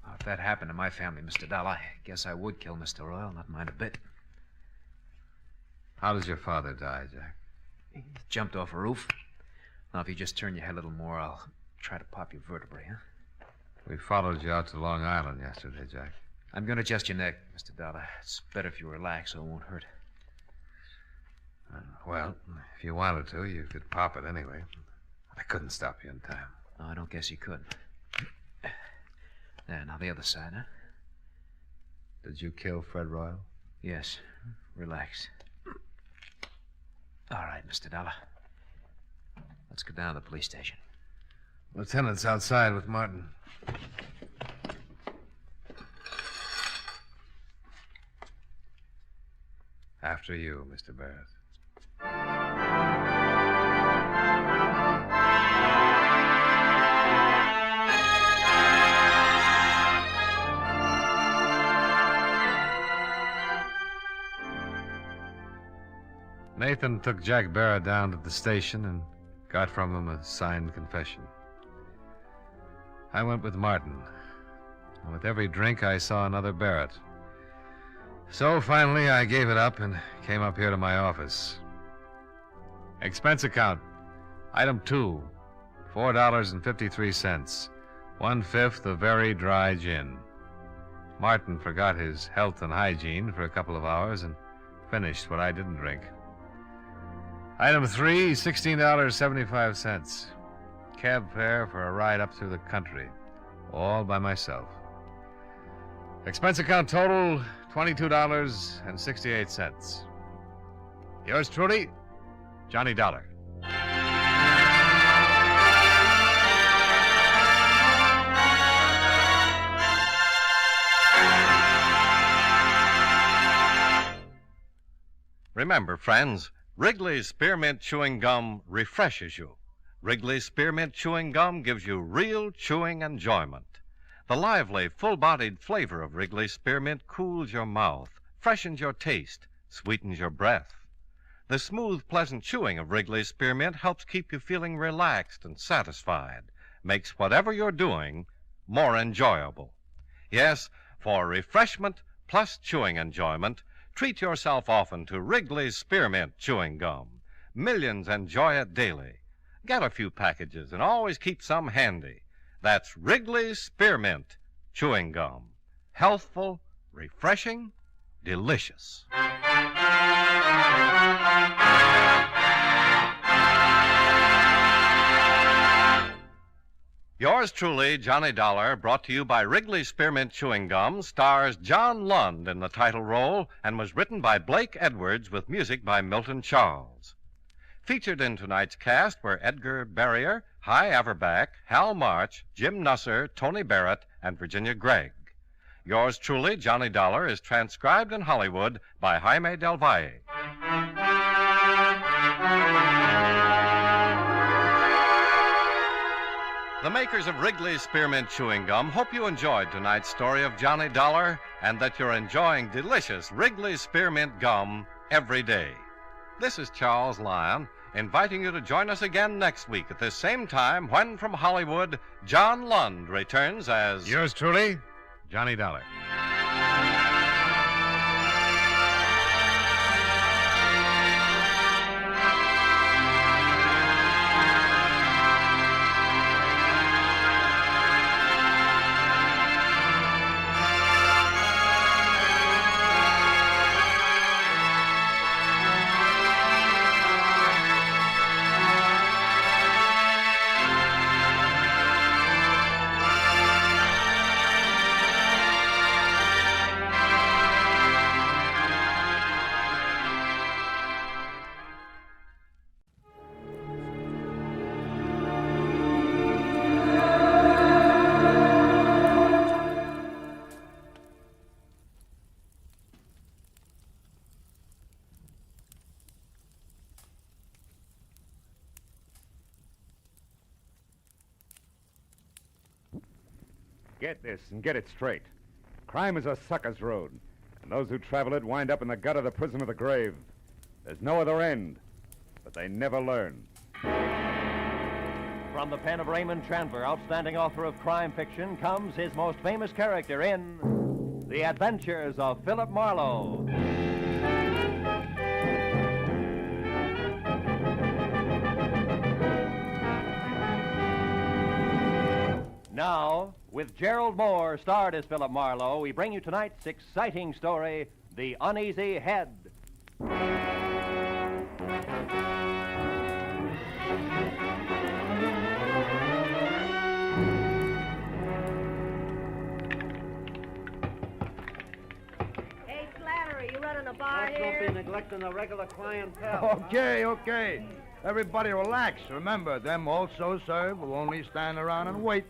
Well, if that happened to my family, Mr. Dollar, I guess I would kill Mr. Royal, not mind a bit. How does your father die, Jack? He jumped off a roof. Now, if you just turn your head a little more, I'll try to pop your vertebrae, huh? We followed you out to Long Island yesterday, Jack. I'm going to adjust your neck, Mr. Dollar. It's better if you relax so it won't hurt. Well, if you wanted to, you could pop it anyway. I couldn't stop you in time. No, I don't guess you could. There, now the other side, huh? Did you kill Fred Royal? Yes. Relax. All right, Mr. Dollar. Let's go down to the police station. Lieutenant's outside with Martin. After you, Mr. Barrett. Nathan took Jack Barrett down to the station and got from him a signed confession. I went with Martin. And with every drink, I saw another Barrett. So finally, I gave it up and came up here to my office. Expense account. Item 2, $4.53. 1/5 of very dry gin. Martin forgot his health and hygiene for a couple of hours and finished what I didn't drink. Item 3, $16.75. Cab fare for a ride up through the country, all by myself. Expense account total, $22.68. Yours truly, Johnny Dollar. Remember, friends, Wrigley's Spearmint Chewing Gum refreshes you. Wrigley's Spearmint Chewing Gum gives you real chewing enjoyment. The lively, full-bodied flavor of Wrigley's Spearmint cools your mouth, freshens your taste, sweetens your breath. The smooth, pleasant chewing of Wrigley's Spearmint helps keep you feeling relaxed and satisfied, makes whatever you're doing more enjoyable. Yes, for refreshment plus chewing enjoyment, treat yourself often to Wrigley's Spearmint Chewing Gum. Millions enjoy it daily. Get a few packages and always keep some handy. That's Wrigley's Spearmint Chewing Gum. Healthful, refreshing, delicious. Yours truly, Johnny Dollar, brought to you by Wrigley's Spearmint Chewing Gum, stars John Lund in the title role and was written by Blake Edwards with music by Milton Charles. Featured in tonight's cast were Edgar Barrier, Hy Averback, Hal March, Jim Nusser, Tony Barrett, and Virginia Gregg. Yours truly, Johnny Dollar, is transcribed in Hollywood by Jaime Del Valle. The makers of Wrigley's Spearmint Chewing Gum hope you enjoyed tonight's story of Johnny Dollar and that you're enjoying delicious Wrigley's Spearmint Gum every day. This is Charles Lyon, inviting you to join us again next week at this same time when, from Hollywood, John Lund returns as... Yours truly, Johnny Dollar. Get this and get it straight. Crime is a sucker's road, and those who travel it wind up in the gut of the prison of the grave. There's no other end, but they never learn. From the pen of Raymond Chandler, outstanding author of crime fiction, comes his most famous character in The Adventures of Philip Marlowe. Now, with Gerald Moore, starred as Philip Marlowe, we bring you tonight's exciting story, The Uneasy Head. Hey, Slattery, you running a bar here? Don't be neglecting the regular clientele. Okay. Everybody relax. Remember, them also serve who only stand around and wait.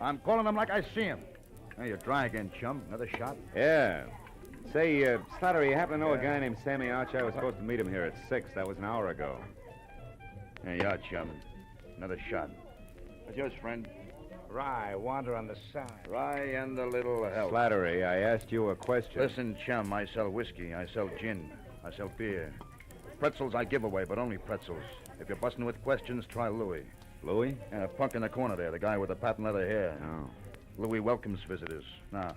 I'm calling them like I see them. Hey, you're dry again, chum. Another shot? Yeah. Say, Slattery, you happen to know a guy named Sammy Arch? I was supposed to meet him here at 6. That was an hour ago. Hey, you are, chum. Another shot. What's yours, friend? Rye, wander on the side. Rye and a little help. Slattery, I asked you a question. Listen, chum, I sell whiskey. I sell gin. I sell beer. Pretzels I give away, but only pretzels. If you're busting with questions, try Louis. Louis? Yeah, a punk in the corner there, the guy with the patent leather hair. Oh. Louis welcomes visitors. Now,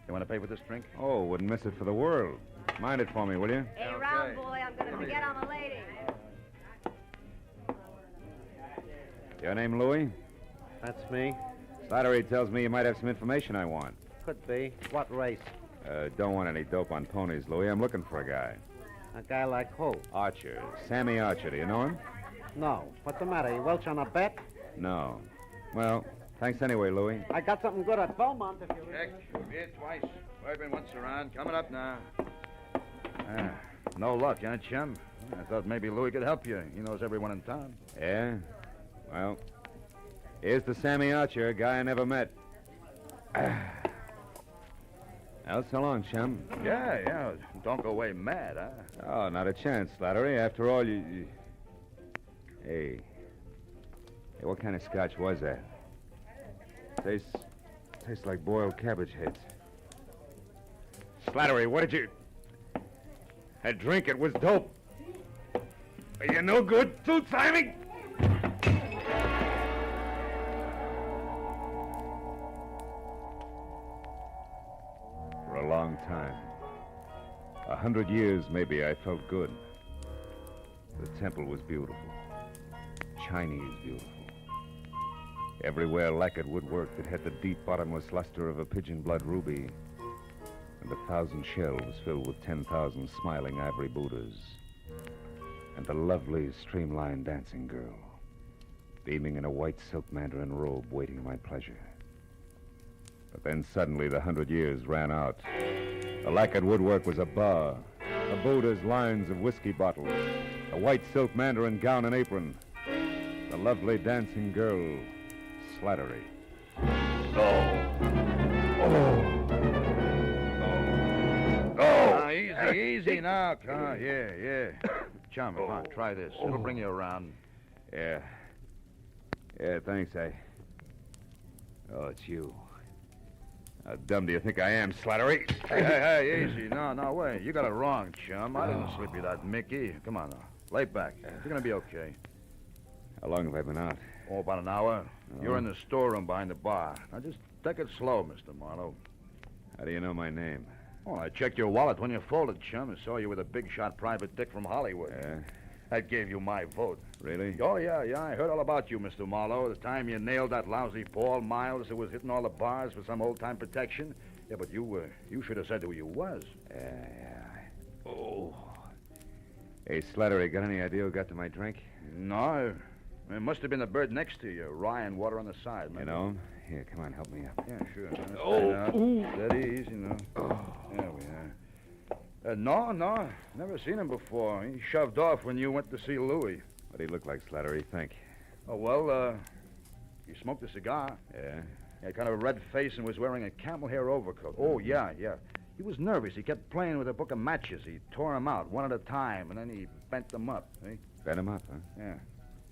you want to pay for this drink? Oh, wouldn't miss it for the world. Mind it for me, will you? Hey, round boy, I'm going to forget I'm a lady. Your name, Louis? That's me. Slattery tells me you might have some information I want. Could be. What race? Don't want any dope on ponies, Louis. I'm looking for a guy. A guy like who? Archer. Sammy Archer. Do you know him? No. What's the matter? You welch on a bet? No. Well, thanks anyway, Louis. I got something good at Beaumont if you... Check. Here twice. Bourbon once around. Coming up now. No luck, huh, chum? I thought maybe Louis could help you. He knows everyone in town. Yeah? Well, here's the Sammy Archer, a guy I never met. Well, so long, chum. Yeah. Don't go away mad, huh? Oh, not a chance, Slattery. After all, you... Hey, what kind of scotch was that? Tastes like boiled cabbage heads. Slattery, what did you... I drink it was dope. Are you no good, tooth timing? For a long time, 100 years maybe, I felt good. The temple was beautiful. Chinese beautiful. Everywhere lacquered woodwork that had the deep bottomless luster of a pigeon blood ruby, and 1,000 shelves filled with 10,000 smiling ivory Buddhas, and a lovely streamlined dancing girl, beaming in a white silk mandarin robe waiting my pleasure. But then suddenly the 100 years ran out. The lacquered woodwork was a bar, the Buddha's lines of whiskey bottles, a white silk mandarin gown and apron, the lovely dancing girl, Slattery. Easy now. Yeah. Chum, come on, try this. It'll bring you around. Yeah, thanks, Oh, it's you. How dumb do you think I am, Slattery? Hey, easy. No way. You got it wrong, chum. I didn't slip you that Mickey. Come on now. Lay back. You're going to be okay. How long have I been out? Oh, about an hour. You're in the storeroom behind the bar. Now, just take it slow, Mr. Marlowe. How do you know my name? Oh, I checked your wallet when you folded, chum, and saw you with a big shot private dick from Hollywood. Yeah? That gave you my vote. Really? Oh, yeah. I heard all about you, Mr. Marlowe. The time you nailed that lousy Paul Miles who was hitting all the bars for some old-time protection. Yeah, but you should have said who you was. Yeah. Oh. Hey, Slattery, got any idea who got to my drink? No. It must have been the bird next to you, rye and water on the side. Remember? You know him? Here, come on, help me up. Yeah, sure. Oh. Steady, easy, now. There we are. No. Never seen him before. He shoved off when you went to see Louis. What'd he look like, Slattery, think? Oh, well, he smoked a cigar. Yeah? He had kind of a red face and was wearing a camel hair overcoat. Oh, yeah. He was nervous. He kept playing with a book of matches. He tore them out one at a time, and then he bent them up. See? Bent him up, huh? Yeah.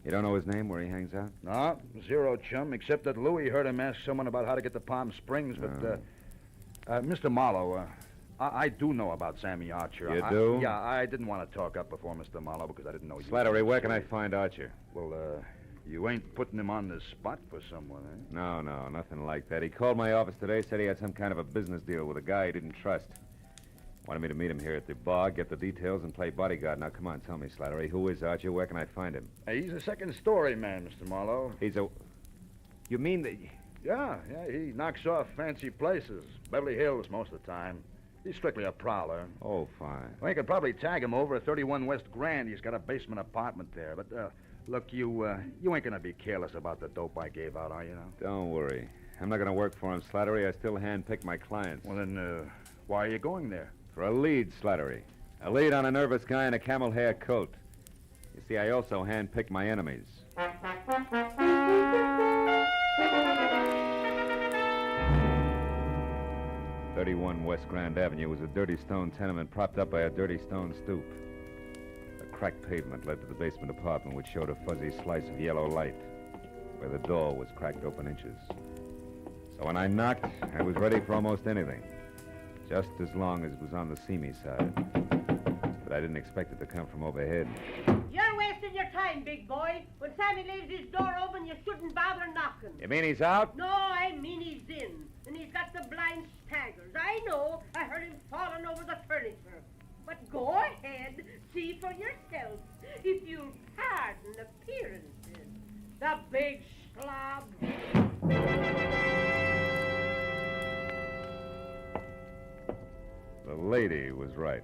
You don't know his name, where he hangs out? No, zero, chum, except that Louis heard him ask someone about how to get to Palm Springs, but, Mr. Marlowe, I do know about Sammy Archer. You do? Yeah, I didn't want to talk up before Mr. Marlowe because I didn't know you. Slattery, where can I find Archer? Well, you ain't putting him on the spot for someone, eh? No, nothing like that. He called my office today, said he had some kind of a business deal with a guy he didn't trust. Wanted me to meet him here at the bar, get the details, and play bodyguard. Now, come on, tell me, Slattery, who is Archer? Where can I find him? He's a second-story man, Mr. Marlowe. He's a... You mean that... Yeah, he knocks off fancy places. Beverly Hills most of the time. He's strictly a prowler. Oh, fine. Well, you could probably tag him over at 31 West Grand. He's got a basement apartment there. But, look, you ain't gonna be careless about the dope I gave out, are you now? Don't worry. I'm not gonna work for him, Slattery. I still handpick my clients. Well, then, why are you going there? For a lead, Slattery. A lead on a nervous guy in a camel hair coat. You see, I also handpick my enemies. 31 West Grand Avenue was a dirty stone tenement propped up by a dirty stone stoop. A cracked pavement led to the basement apartment, which showed a fuzzy slice of yellow light, where the door was cracked open inches. So when I knocked, I was ready for almost anything, just as long as it was on the see-me side. but I didn't expect it to come from overhead. You're wasting your time, big boy. When Sammy leaves his door open, you shouldn't bother knocking. You mean he's out? No, I mean he's in. And he's got the blind staggers. I know. I heard him falling over the furniture. But go ahead. See for yourself. If you'll pardon appearances. The big slob. The lady was right.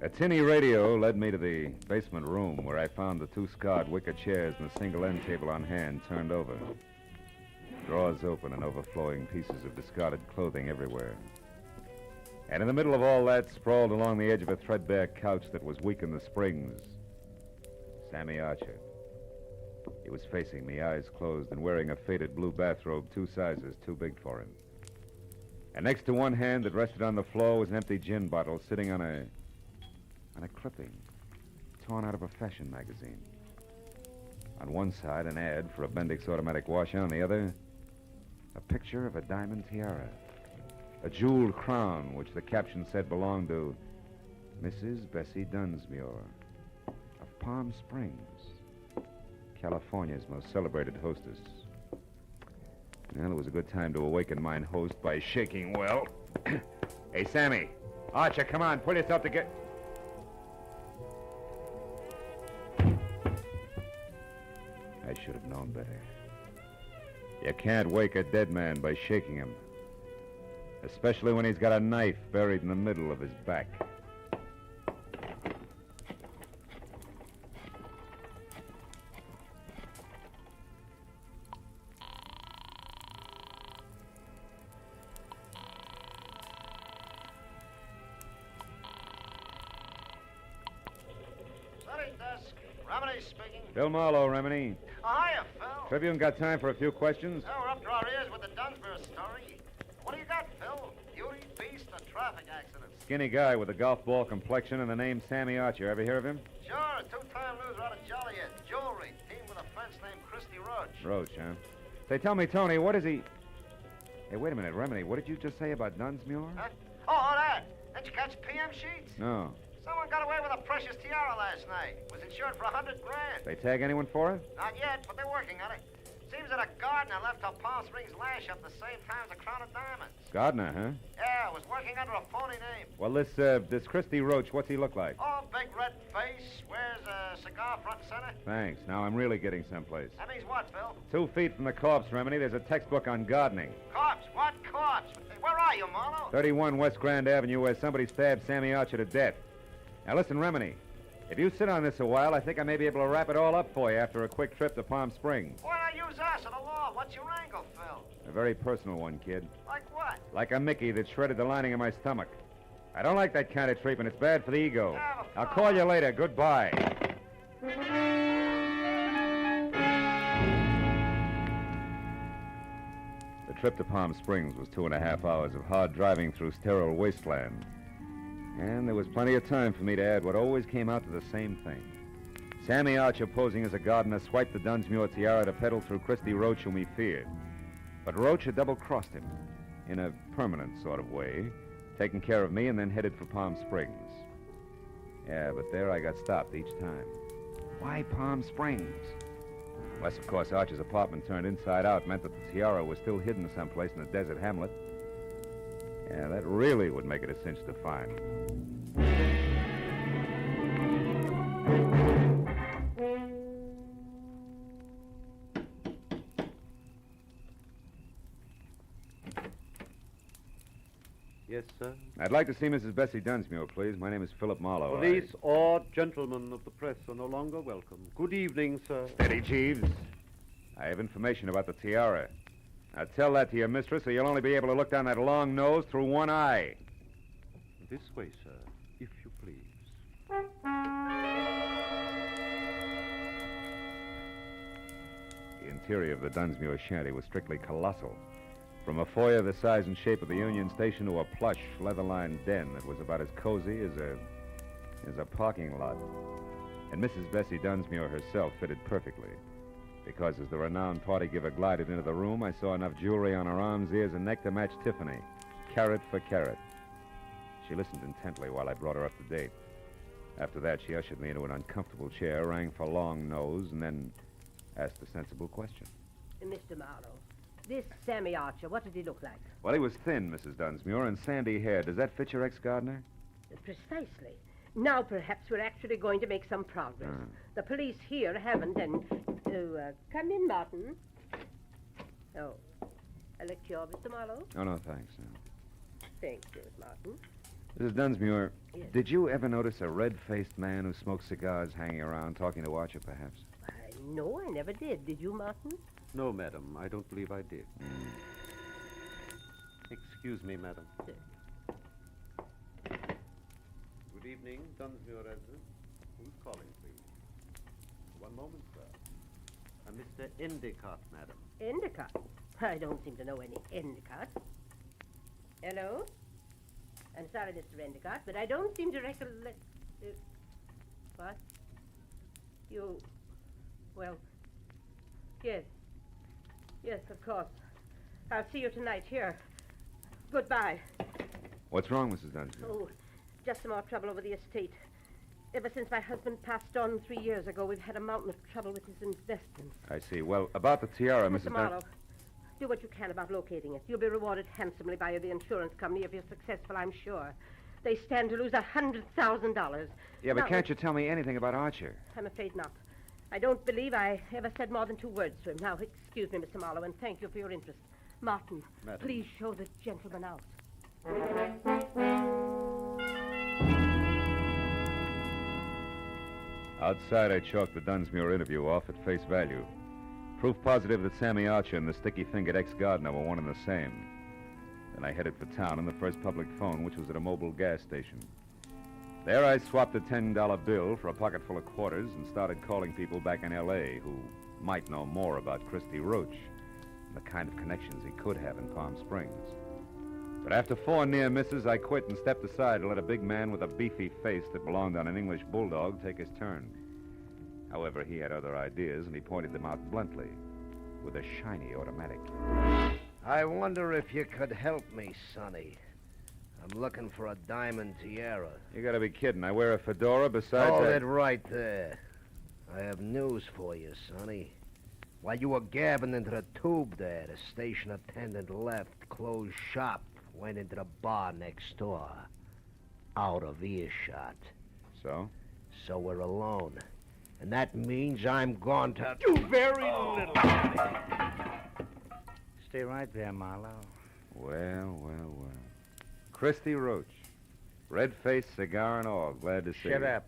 A tinny radio led me to the basement room where I found the 2 scarred wicker chairs and a single end table on hand turned over. Drawers open and overflowing pieces of discarded clothing everywhere. And in the middle of all that, sprawled along the edge of a threadbare couch that was weak in the springs, Sammy Archer. He was facing me, eyes closed, and wearing a faded blue bathrobe 2 sizes too big for him. And next to one hand that rested on the floor was an empty gin bottle sitting on a clipping, torn out of a fashion magazine. On one side, an ad for a Bendix automatic washer. On the other, a picture of a diamond tiara, a jeweled crown, which the caption said belonged to Mrs. Bessie Dunsmuir of Palm Springs, California's most celebrated hostess. Well, it was a good time to awaken mine host by shaking well. Hey, Sammy. Archer, come on, pull yourself together. I should have known better. You can't wake a dead man by shaking him. Especially when he's got a knife buried in the middle of his back. Phil Marlowe, Remini. Oh, hiya, Phil. Tribune got time for a few questions? Oh, we're up to our ears with the Dunsmuir story. What do you got, Phil? Beauty, beast, or traffic accident? Skinny guy with a golf ball complexion and the name Sammy Archer. Ever hear of him? Sure, a 2-time loser out of Joliet. Jewelry. Team with a fence named Christy Roach. Roach, huh? Say, tell me, Tony, what is he... Hey, wait a minute, Remini. What did you just say about Dunsmuir? Huh? Oh, that. Didn't you catch PM sheets? No. Someone got away with a precious tiara last night. Was insured for $100,000. They tag anyone for it? Not yet, but they're working on it. Seems that a gardener left her Palm Springs lash up the same time as a crown of diamonds. Gardner, huh? Yeah, was working under a phony name. Well, this Christy Roach, what's he look like? Oh, big red face, wears a cigar front and center. Thanks. Now I'm really getting someplace. That means what, Phil? 2 feet from the corpse, Remini, there's a textbook on gardening. Corpse? What corpse? Hey, where are you, Marlowe? 31 West Grand Avenue, where somebody stabbed Sammy Archer to death. Now listen, Remini. If you sit on this a while, I think I may be able to wrap it all up for you after a quick trip to Palm Springs. Why not use us or the law? What's your angle, Phil? A very personal one, kid. Like what? Like a Mickey that shredded the lining of my stomach. I don't like that kind of treatment. It's bad for the ego. I'll call you later. Goodbye. The trip to Palm Springs was 2.5 hours of hard driving through sterile wasteland. And there was plenty of time for me to add what always came out to the same thing. Sammy Archer, posing as a gardener, swiped the Dunsmuir tiara to peddle through Christy Roach, whom he feared. But Roach had double-crossed him, in a permanent sort of way, taken care of me and then headed for Palm Springs. Yeah, but there I got stopped each time. Why Palm Springs? Unless, of course, Archer's apartment turned inside out meant that the tiara was still hidden someplace in a desert hamlet. Yeah, that really would make it a cinch to find. Yes, sir. I'd like to see Mrs. Bessie Dunsmuir, please. My name is Philip Marlowe. Police or gentlemen of the press are no longer welcome. Good evening, sir. Steady, Jeeves. I have information about the tiara. Now tell that to your mistress, or you'll only be able to look down that long nose through one eye. This way, sir, if you please. The interior of the Dunsmuir shanty was strictly colossal. From a foyer the size and shape of the Union Station to a plush, leather-lined den that was about as cozy as a parking lot. And Mrs. Bessie Dunsmuir herself fitted perfectly. Because as the renowned party giver glided into the room, I saw enough jewelry on her arms, ears, and neck to match Tiffany, carat for carat. She listened intently while I brought her up to date. After that, she ushered me into an uncomfortable chair, rang for Long Nose, and then asked a sensible question. Mr. Marlowe, this Sammy Archer, what did he look like? Well, he was thin, Mrs. Dunsmuir, and sandy hair. Does that fit your ex-gardener? Precisely. Now perhaps we're actually going to make some progress. The police here haven't, and... come in, Martin. Oh, a lecture, Mr. Marlowe? Oh, no, thanks. No. Thank you, Martin. Mrs. Dunsmuir, Yes. did you ever notice a red-faced man who smoked cigars hanging around, talking to Archer, perhaps? No, I never did. Did you, Martin? No, madam. I don't believe I did. Excuse me, madam. Good evening, Dunsmuir resident. Who's calling, please? One moment, sir. Mr. Endicott, madam. Endicott? I don't seem to know any Endicott. Hello? I'm sorry, Mr. Endicott, but I don't seem to recollect... what? You... Well... Yes. Yes, of course. I'll see you tonight here. Goodbye. What's wrong, Mrs. Dunsmuir? Oh, just some more trouble over the estate. Ever since my husband passed on 3 years ago, we've had a mountain of trouble with his investments. I see. Well, about the tiara, Mr. Mrs. Marlowe, do what you can about locating it. You'll be rewarded handsomely by the insurance company if you're successful, I'm sure. They stand to lose $100,000. Yeah, but Now, can't you tell me anything about Archer? I'm afraid not. I don't believe I ever said more than 2 words to him. Now, excuse me, Mr. Marlowe, and thank you for your interest. Martin, Madam. please show the gentleman out. Outside, I chalked the Dunsmuir interview off at face value. Proof positive that Sammy Archer and the sticky-fingered ex-gardener were one and the same. Then I headed for town on the first public phone, which was at a mobile gas station. There I swapped a $10 bill for a pocket full of quarters and started calling people back in L.A. who might know more about Christy Roach and the kind of connections he could have in Palm Springs. But after 4 near misses, I quit and stepped aside to let a big man with a beefy face that belonged on an English bulldog take his turn. However, he had other ideas, and he pointed them out bluntly with a shiny automatic. I wonder if you could help me, Sonny. I'm looking for a diamond tiara. You gotta be kidding. I wear a fedora besides Hold that... it right there. I have news for you, Sonny. While you were gabbing into the tube there, the station attendant left, closed shop, went into the bar next door. Out of earshot. So? So we're alone. And that means I'm going to do very little. Stay right there, Marlowe. Well. Christy Roach. Red-faced, cigar and all. Glad to see you. Shut up.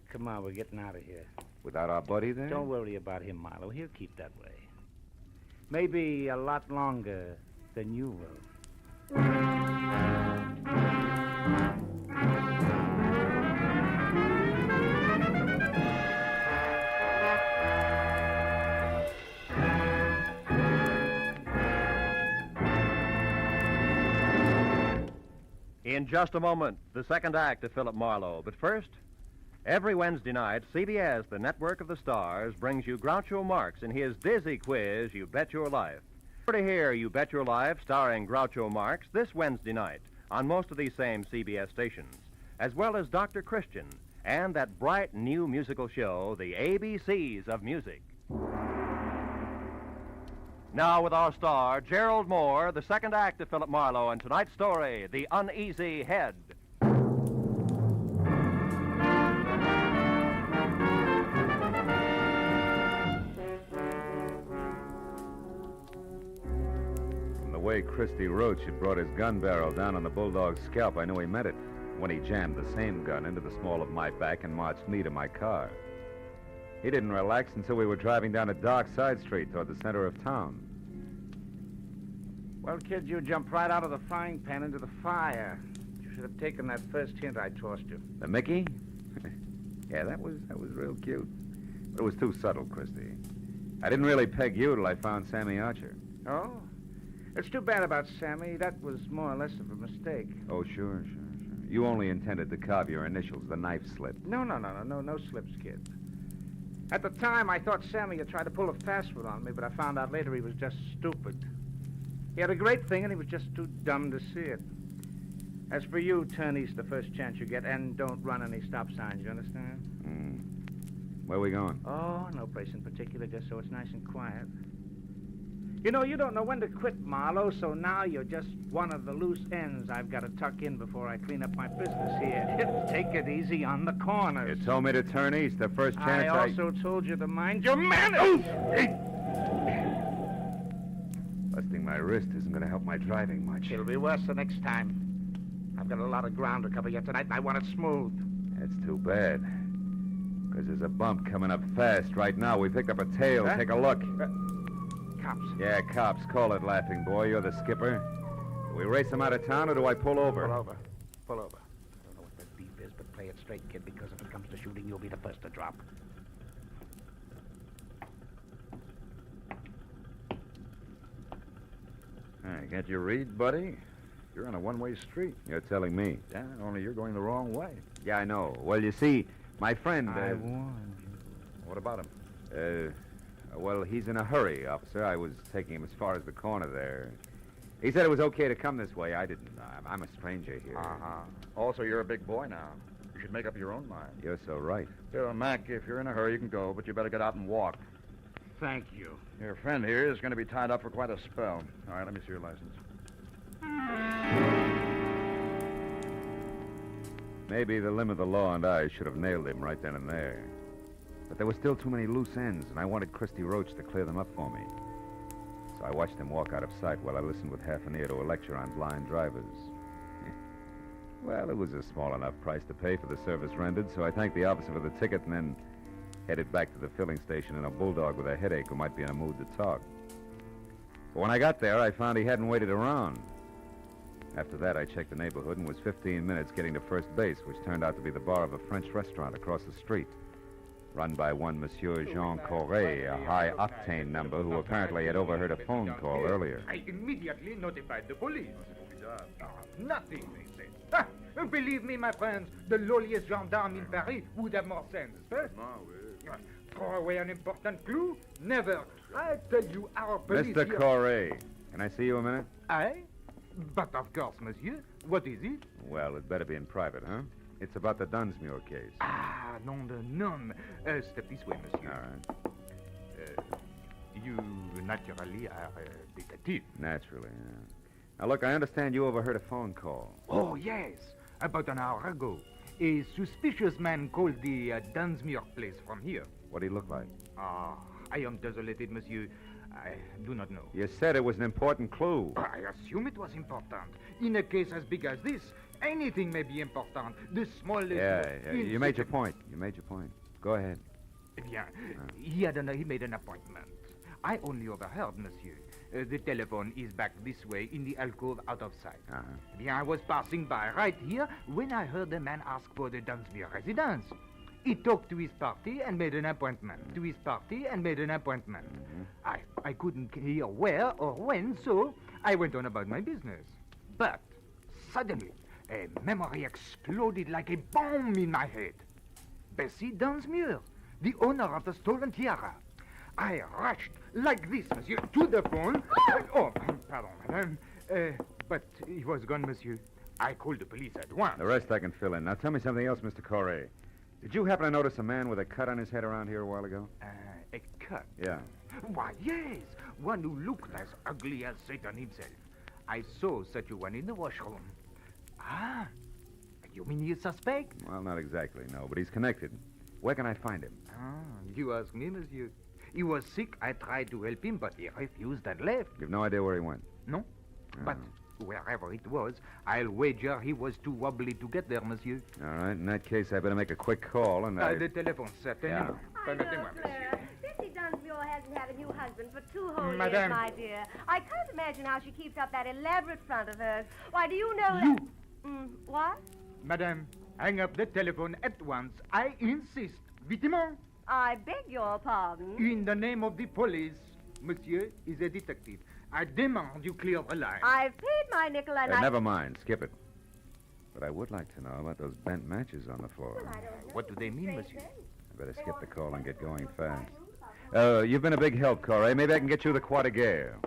Come on, we're getting out of here. Without our buddy there? Don't worry about him, Marlowe. He'll keep that way. Maybe a lot longer than you will. In just a moment, the second act of Philip Marlowe. But first, every Wednesday night, CBS, the network of the stars, brings you Groucho Marx in his dizzy quiz, You Bet Your Life. To hear You Bet Your Life starring Groucho Marx this Wednesday night on most of these same CBS stations, as well as Dr. Christian and that bright new musical show, The ABCs of Music. Now with our star, Gerald Moore, the second act of Philip Marlowe, and tonight's story, The Uneasy Head. From the way Christy Roach had brought his gun barrel down on the bulldog's scalp, I knew he meant it when he jammed the same gun into the small of my back and marched me to my car. He didn't relax until we were driving down a dark side street toward the center of town. Well, kid, you jumped right out of the frying pan into the fire. You should have taken that first hint I tossed you. The Mickey? Yeah, that was real cute. But it was too subtle, Christy. I didn't really peg you till I found Sammy Archer. Oh? It's too bad about Sammy. That was more or less of a mistake. Oh, sure. You only intended to carve your initials. The knife slipped. No slips, kid. At the time, I thought Sammy had tried to pull a fast one on me, but I found out later he was just stupid. He had a great thing, and he was just too dumb to see it. As for you, turn east the first chance you get, and don't run any stop signs, you understand? Where we going? Oh, no place in particular, just so it's nice and quiet. You know, you don't know when to quit, Marlowe, so now you're just one of the loose ends I've got to tuck in before I clean up my business here. Take it easy on the corners. You told me to turn east the first chance I also told you to mind your manners. Busting my wrist isn't going to help my driving much. It'll be worse the next time. I've got a lot of ground to cover yet tonight, and I want it smooth. That's too bad. Because there's a bump coming up fast right now. We picked up a tail. Huh? Take a look. Cops. Yeah, cops. Call it, laughing boy. You're the skipper. Do we race them out of town, or do I pull over? Pull over. Pull over. I don't know what that beef is, but play it straight, kid, because if it comes to shooting, you'll be the first to drop. Can't you read, buddy? You're on a one-way street. You're telling me. Yeah, only you're going the wrong way. Yeah, I know. Well, you see, my friend... I warned you. What about him? Well, he's in a hurry, officer. I was taking him as far as the corner there. He said it was okay to come this way. I didn't. I'm a stranger here. Uh-huh. Also, you're a big boy now. You should make up your own mind. You're so right. Here, Mac, if you're in a hurry, you can go, but you better get out and walk. Thank you. Your friend here is going to be tied up for quite a spell. All right, let me see your license. Maybe the limb of the law and I should have nailed him right then and there. But there were still too many loose ends, and I wanted Christy Roach to clear them up for me. So I watched him walk out of sight while I listened with half an ear to a lecture on blind drivers. Well, it was a small enough price to pay for the service rendered, so I thanked the officer for the ticket and then headed back to the filling station in a bulldog with a headache who might be in a mood to talk. But when I got there, I found he hadn't waited around. After that, I checked the neighborhood and was 15 minutes getting to first base, which turned out to be the bar of a French restaurant across the street, run by one Monsieur Jean Corret, a high-octane number who apparently had overheard a phone call earlier. I immediately notified the police. Nothing, they said. Ah, believe me, my friends, the lowliest gendarme in Paris would have more sense. Throw away an important clue? Never. I tell you, our police... Mr. Corret, can I see you a minute? I? But of course, monsieur. What is it? Well, it better be in private, huh? It's about the Dunsmuir case. Ah, nom de nom. Step this way, monsieur. All right. You naturally are a detective. Naturally, yeah. Now, look, I understand you overheard a phone call. Oh, yes. About an hour ago. A suspicious man called the Dunsmuir place from here. What did he look like? Ah, I am desolated, monsieur. I do not know. You said it was an important clue. I assume it was important. In a case as big as this, anything may be important. The smallest... Yeah, you made your point. Go ahead. Bien. He made an appointment. I only overheard, monsieur. The telephone is back this way in the alcove out of sight. Bien, I was passing by right here when I heard the man ask for the Dunsmuir residence. He talked to his party and made an appointment. I couldn't hear where or when, so I went on about my business. But suddenly, a memory exploded like a bomb in my head. Bessie Dunsmuir, the owner of the stolen tiara. I rushed like this, monsieur, to the phone. Pardon, madame. But he was gone, monsieur. I called the police at once. The rest I can fill in. Now, tell me something else, Mr. Corret. Did you happen to notice a man with a cut on his head around here a while ago? A cut? Yeah. Why, yes. One who looked as ugly as Satan himself. I saw such a one in the washroom. Ah, you mean he's suspect? Well, not exactly, no, but he's connected. Where can I find him? You ask me, monsieur. He was sick. I tried to help him, but he refused and left. You've no idea where he went? No. But wherever it was, I'll wager he was too wobbly to get there, monsieur. All right, in that case, I better make a quick call and The telephone set, Yeah. Permettez-moi, monsieur. Bessie Dunsmuir hasn't had a new husband for 2 whole years, Madame. my dear. I can't imagine how she keeps up that elaborate front of hers. Why, do you know that... What? Madame, hang up the telephone at once. I insist. Vitement. I beg your pardon. In the name of the police, monsieur is a detective. I demand you clear the line. I've paid my nickel and Never mind. Skip it. But I would like to know about those bent matches on the floor. What do they mean, monsieur? I better skip the call and get going fast. You've been a big help, Corey. Maybe I can get you the Croix de Guerre.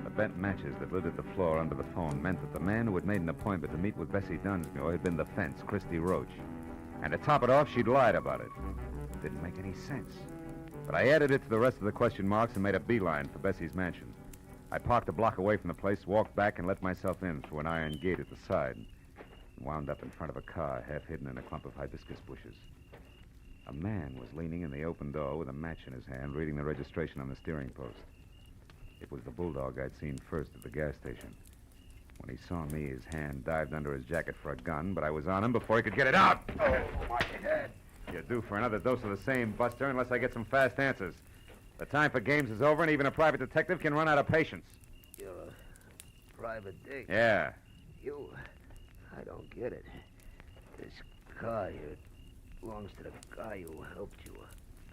The bent matches that littered the floor under the phone meant that the man who had made an appointment to meet with Bessie Dunsmuir had been the fence, Christy Roach. And to top it off, she'd lied about it. Didn't make any sense. But I added it to the rest of the question marks and made a beeline for Bessie's mansion. I parked a block away from the place, walked back, and let myself in through an iron gate at the side, and wound up in front of a car half hidden in a clump of hibiscus bushes. A man was leaning in the open door with a match in his hand, reading the registration on the steering post. It was the bulldog I'd seen first at the gas station. When he saw me, his hand dived under his jacket for a gun, but I was on him before he could get it out. Oh, my head. You're due for another dose of the same, Buster, unless I get some fast answers. The time for games is over, and even a private detective can run out of patience. You're a private dick. Yeah. You... I don't get it. This car here belongs to the guy who helped you.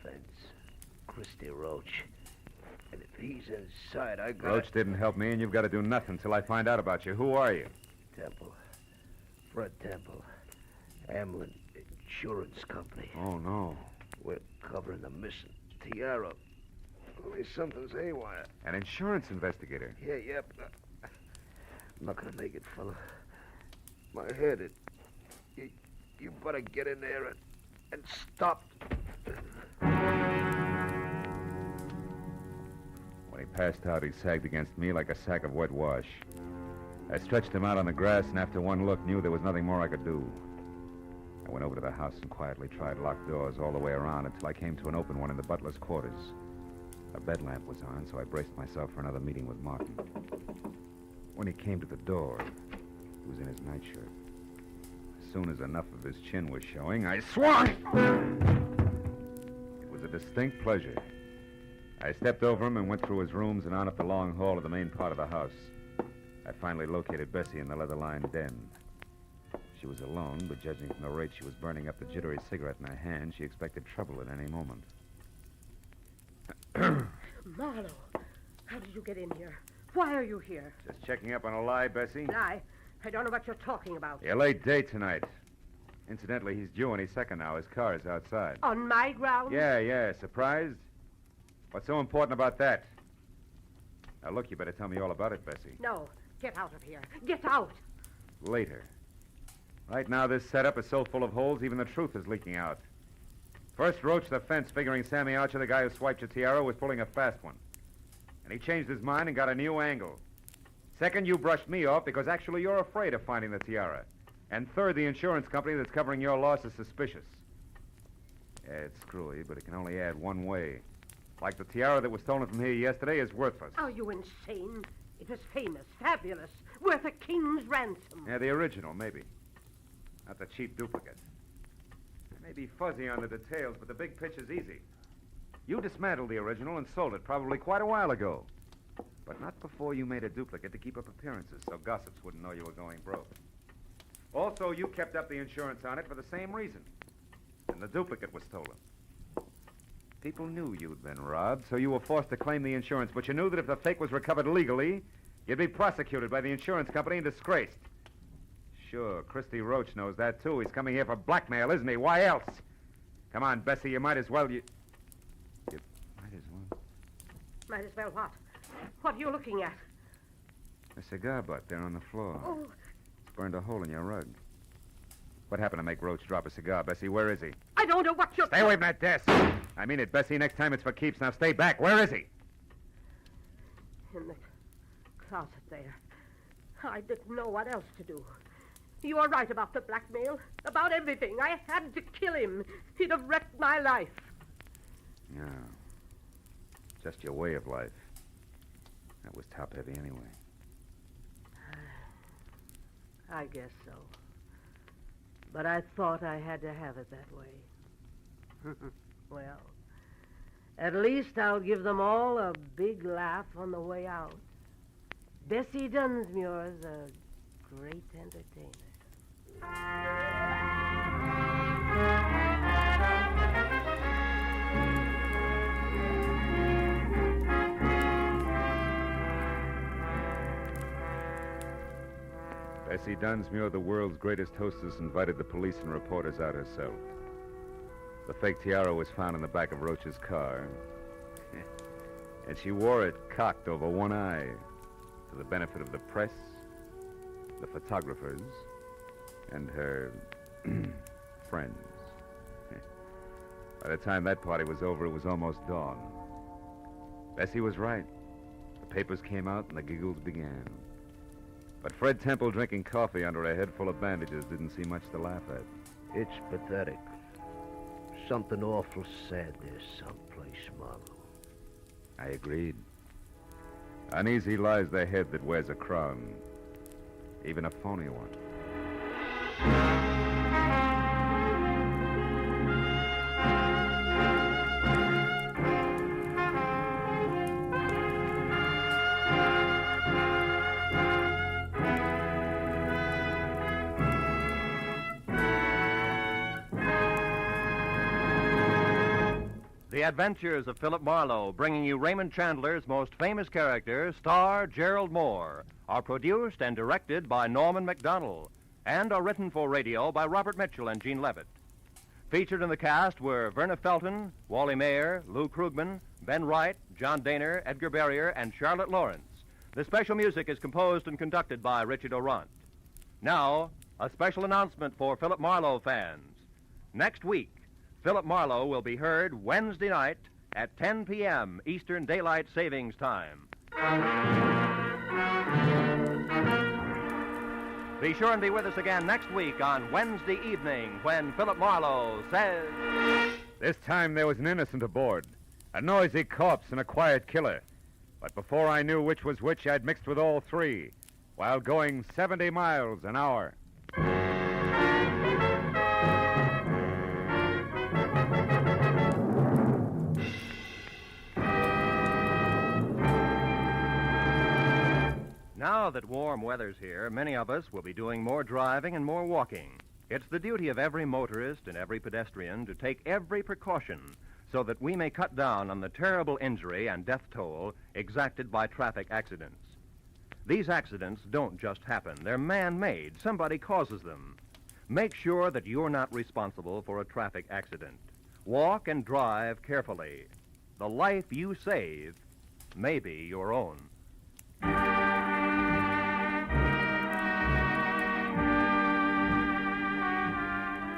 Fence. Christy Roach. And if he's inside, I got... Roach didn't help me, and you've got to do nothing till I find out about you. Who are you? Temple. Fred Temple. Abilene Insurance Company. Oh, no. We're covering the missing tiara. Only something's haywire. An insurance investigator? Yeah, yep. I'm not gonna make it, fella. My head, you better get in there and stop. When he passed out, he sagged against me like a sack of wet wash. I stretched him out on the grass, and after one look, knew there was nothing more I could do. I went over to the house and quietly tried locked doors all the way around until I came to an open one in the butler's quarters. A bed lamp was on, so I braced myself for another meeting with Martin. When he came to the door, he was in his nightshirt. As soon as enough of his chin was showing, I swung! It was a distinct pleasure. I stepped over him and went through his rooms and on up the long hall of the main part of the house. I finally located Bessie in the leather-lined den. She was alone, but judging from the rate she was burning up the jittery cigarette in her hand, she expected trouble at any moment. Marlowe, how did you get in here? Why are you here? Just checking up on a lie, Bessie? Lie? I don't know what you're talking about. Your late date tonight. Incidentally, he's due any second now. His car is outside. On my grounds? Yeah. Surprised? What's so important about that? Now, look, you better tell me all about it, Bessie. No. Get out of here. Get out. Later. Right now, this setup is so full of holes, even the truth is leaking out. First, Roach the fence, figuring Sammy Archer, the guy who swiped your tiara, was pulling a fast one. And he changed his mind and got a new angle. Second, you brushed me off because actually you're afraid of finding the tiara. And third, the insurance company that's covering your loss is suspicious. Yeah, it's screwy, but it can only add one way. Like the tiara that was stolen from here yesterday is worthless. Are you insane? It was famous, fabulous, worth a king's ransom. Yeah, the original, maybe. Not the cheap duplicate. I may be fuzzy on the details, but the big picture's easy. You dismantled the original and sold it probably quite a while ago. But not before you made a duplicate to keep up appearances so gossips wouldn't know you were going broke. Also, you kept up the insurance on it for the same reason. And the duplicate was stolen. People knew you'd been robbed, so you were forced to claim the insurance, but you knew that if the fake was recovered legally, you'd be prosecuted by the insurance company and disgraced. Sure, Christy Roach knows that, too. He's coming here for blackmail, isn't he? Why else? Come on, Bessie, you might as well... You might as well... Might as well what? What are you looking at? A cigar butt there on the floor. Oh. It's burned a hole in your rug. What happened to make Roach drop a cigar, Bessie? Where is he? I don't know what you're... Stay away from that desk. I mean it, Bessie. Next time it's for keeps. Now stay back. Where is he? In the closet there. I didn't know what else to do. You are right about the blackmail. About everything. I had to kill him. He'd have wrecked my life. Yeah. Just your way of life. That was top-heavy anyway. I guess so. But I thought I had to have it that way. Well, at least I'll give them all a big laugh on the way out. Bessie Dunsmuir's a great entertainer. Bessie Dunsmuir, the world's greatest hostess, invited the police and reporters out herself. The fake tiara was found in the back of Roach's car. And she wore it cocked over one eye. to the benefit of the press, the photographers, and her friends. By the time that party was over, it was almost dawn. Bessie was right. The papers came out and the giggles began. But Fred Temple drinking coffee under a head full of bandages didn't see much to laugh at. It's pathetic. Something awful sad there someplace, Marlowe. I agreed. Uneasy lies the head that wears a crown, even a phony one. The Adventures of Philip Marlowe, bringing you Raymond Chandler's most famous character, star Gerald Moore, are produced and directed by Norman MacDonald and are written for radio by Robert Mitchell and Gene Levitt. Featured in the cast were Verna Felton, Wally Mayer, Lou Krugman, Ben Wright, John Daner, Edgar Barrier, and Charlotte Lawrence. The special music is composed and conducted by Richard Orant. Now, a special announcement for Philip Marlowe fans. Next week, Philip Marlowe will be heard Wednesday night at 10 p.m. Eastern Daylight Savings Time. Be sure and be with us again next week on Wednesday evening when Philip Marlowe says... This time there was an innocent aboard, a noisy corpse and a quiet killer. But before I knew which was which, I'd mixed with all three, while going 70 miles an hour. Now that warm weather's here, many of us will be doing more driving and more walking. It's the duty of every motorist and every pedestrian to take every precaution so that we may cut down on the terrible injury and death toll exacted by traffic accidents. These accidents don't just happen. They're man-made. Somebody causes them. Make sure that you're not responsible for a traffic accident. Walk and drive carefully. The life you save may be your own.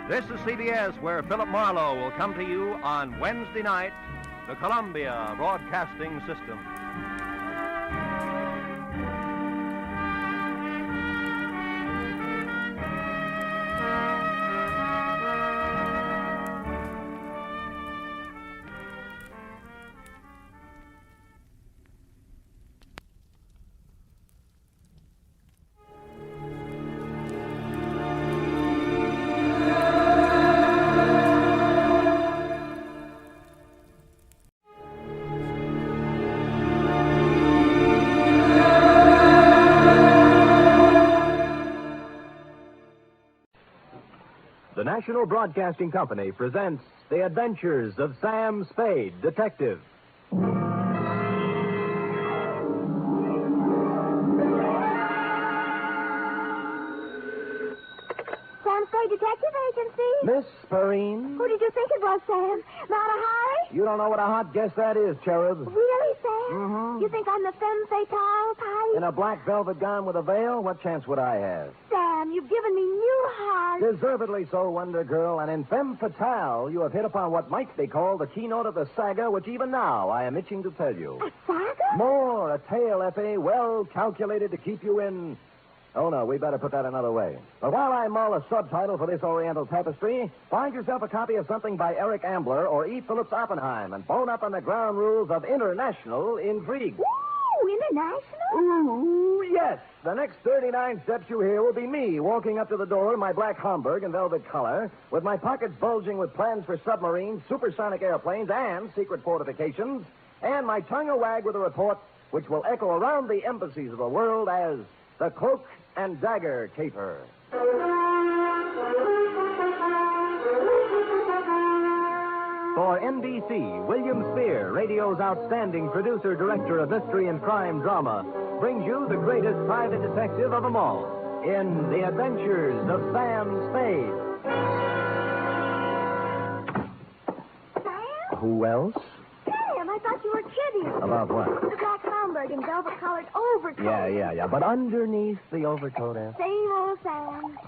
This is CBS, where Philip Marlowe will come to you on Wednesday night, the Columbia Broadcasting System. The National Broadcasting Company presents The Adventures of Sam Spade, Detective. Sam Spade Detective Agency. Miss Perrine? Who did you think it was, Sam? Not a Harry? You don't know what a hot guess that is, Cherub. Really, Sam? Mm-hmm. You think I'm the femme fatale type? In a black velvet gown with a veil? What chance would I have? Sam, you've given me new heart. Deservedly so, Wonder Girl, and in femme fatale, you have hit upon what might be called the keynote of the saga, which even now I am itching to tell you. A saga? More, a tale, Effie, well calculated to keep you in... Oh, no, we better put that another way. But while I mull a subtitle for this Oriental tapestry, find yourself a copy of something by Eric Ambler or E. Phillips Oppenheim and bone up on the ground rules of international intrigue. Ooh, international? Ooh, yes. The next 39 steps you hear will be me walking up to the door in my black Homburg and velvet collar, with my pockets bulging with plans for submarines, supersonic airplanes, and secret fortifications, and my tongue a wag with a report which will echo around the embassies of the world as the Cloak and Dagger caper. For NBC, William Spear, radio's outstanding producer-director of mystery and crime drama, brings you the greatest private detective of them all in The Adventures of Sam Spade. Sam? Who else? Sam, I thought you were kidding. About what? The black Homburg Hamburg and velvet-collared overcoat. Yeah. But underneath the overcoat, Em, Same old Sam.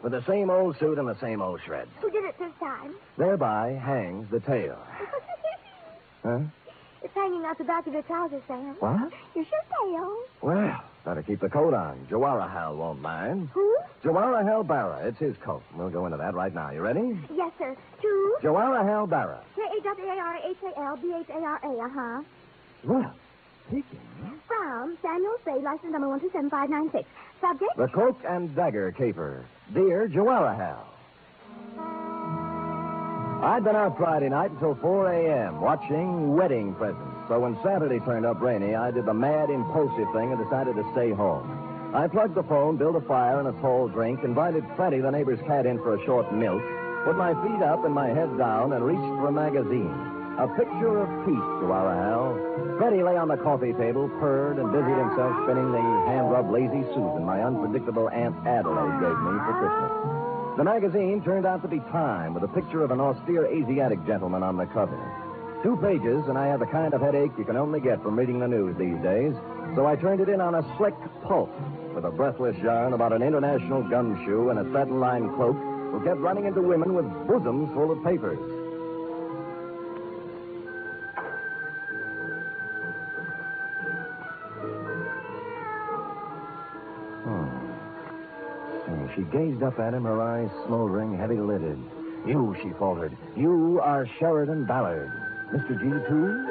with the same old suit and the same old shreds. Who did it this time? Thereby hangs the tale. Huh? It's hanging out the back of your trousers, Sam. What? Your shirt tail. Well, better keep the coat on. Jawaharlal won't mind. Who? Jawaharlal Barra. It's his coat. We'll go into that right now. You ready? Yes, sir. To Jawaharlal Barra. Jawaharlal, Well, speaking. From Samuel Spade, license number 1275596. Subject? The Cloak and Dagger caper. Dear Jawaharlal. I'd been out Friday night until 4 a.m. watching wedding presents. So when Saturday turned up rainy, I did the mad, impulsive thing and decided to stay home. I plugged the phone, built a fire and a tall drink, invited Freddie, the neighbor's cat, in for a short milk, put my feet up and my head down, and reached for a magazine. A picture of peace, Jawaharlal. Freddie lay on the coffee table, purred, and busied himself spinning the hand-rubbed Lazy Susan my unpredictable Aunt Adelaide gave me for Christmas. The magazine turned out to be Time, with a picture of an austere Asiatic gentleman on the cover. 2 pages, and I have the kind of headache you can only get from reading the news these days, so I turned it in on a slick pulp with a breathless yarn about an international gumshoe and a satin-lined cloak who kept running into women with bosoms full of papers. She gazed up at him, her eyes smoldering, heavy-lidded. You, she faltered. You are Sheridan Ballard. Mr. G, too?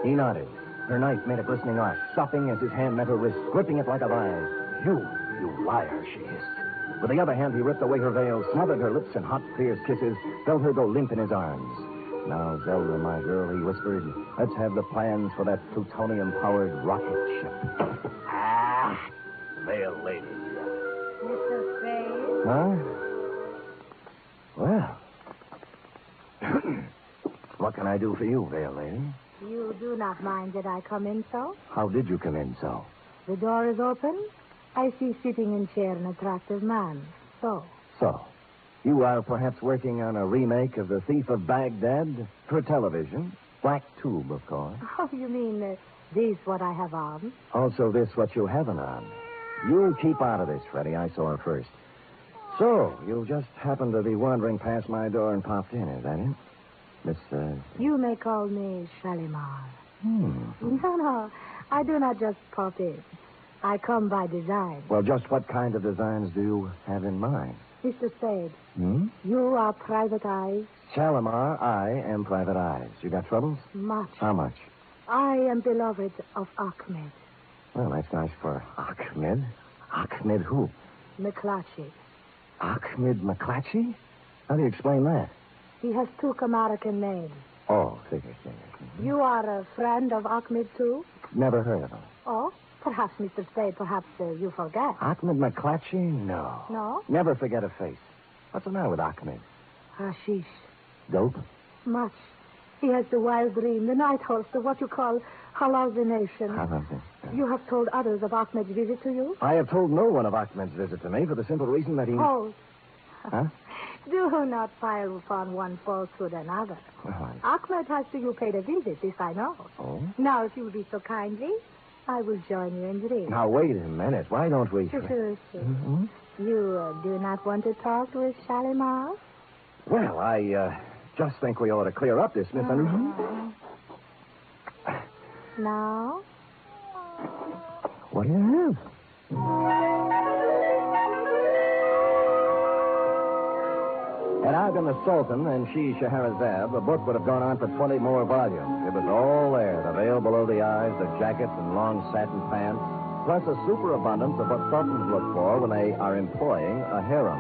He nodded. Her knife made a glistening arc, stopping as his hand met her wrist, gripping it like a vise. You liar, she hissed. With the other hand, he ripped away her veil, smothered her lips in hot, fierce kisses, felt her go limp in his arms. Now, Zelda, my girl, he whispered, let's have the plans for that plutonium-powered rocket ship. Veil lady. Mr. Spade? Huh? Well. What can I do for you, Veil Lady? You do not mind that I come in so? How did you come in so? The door is open. I see sitting in chair an attractive man. So? So, you are perhaps working on a remake of The Thief of Baghdad for television? Black tube, of course. Oh, you mean this what I have on? Also this what you haven't on. You keep out of this, Freddie. I saw her first. So, you just happened to be wandering past my door and popped in, is that it? Miss, You may call me Shalimar. No, I do not just pop in. I come by design. Well, just what kind of designs do you have in mind? Mr. Spade, you are Private Eyes? Shalimar, I am Private Eyes. You got troubles? Much. How much? I am beloved of Ahmed. Well, that's nice for Ahmed. Ahmed who? McClatchy. Ahmed McClatchy? How do you explain that? He has 2 American names. Oh, figure. You are a friend of Ahmed, too? Never heard of him. Oh, perhaps, Mr. Spade, perhaps you forget. Ahmed McClatchy? No. No? Never forget a face. What's the matter with Ahmed? Hashish. Dope? Much. He has the wild dream, the night horse, the what you call hallucination. You have told others of Ahmed's visit to you? I have told no one of Ahmed's visit to me for the simple reason that he... Oh. Huh? Do not pile upon one falsehood another. Well, Ahmed has to you paid a visit, this I know. Oh? Now, if you will be so kindly, I will join you in the ring. Now, wait a minute. Why don't we... Sure. You do not want to talk with Shalimar? Well, I just think we ought to clear up this misunderstanding. Now? What do you have? Had I been the Sultan and she Scheherazade, the book would have gone on for 20 more volumes. It was all there, the veil below the eyes, the jackets and long satin pants, plus a superabundance of what sultans look for when they are employing a harem.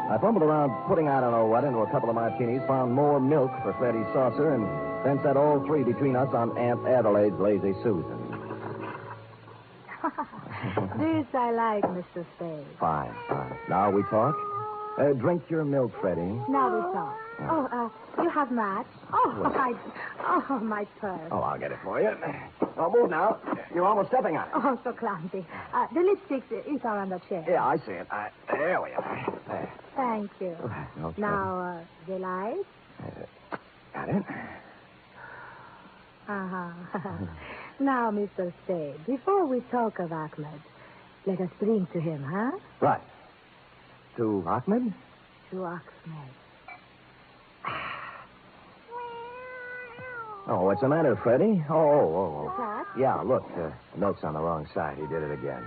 I fumbled around putting I don't know what into a couple of martinis, found more milk for Freddie's saucer, and then set all 3 between us on Aunt Adelaide's Lazy Susan. This I like, Mr. Spade. Fine. Now we talk? Drink your milk, Freddie. Now we talk. You have match? My purse. Oh, I'll get it for you. Oh, move now. You're almost stepping on it. Oh, so clumsy. The lipsticks are on the chair. Yeah, I see it. There we are. There. Thank you. Okay. Now, the light? Got it. Now, Mr. Spade, before we talk of Ahmed, let us drink to him, huh? Right. To Ahmed? To Ahmed. Oh, what's the matter, Freddie? Oh. What? Yeah, look, note's on the wrong side. He did it again.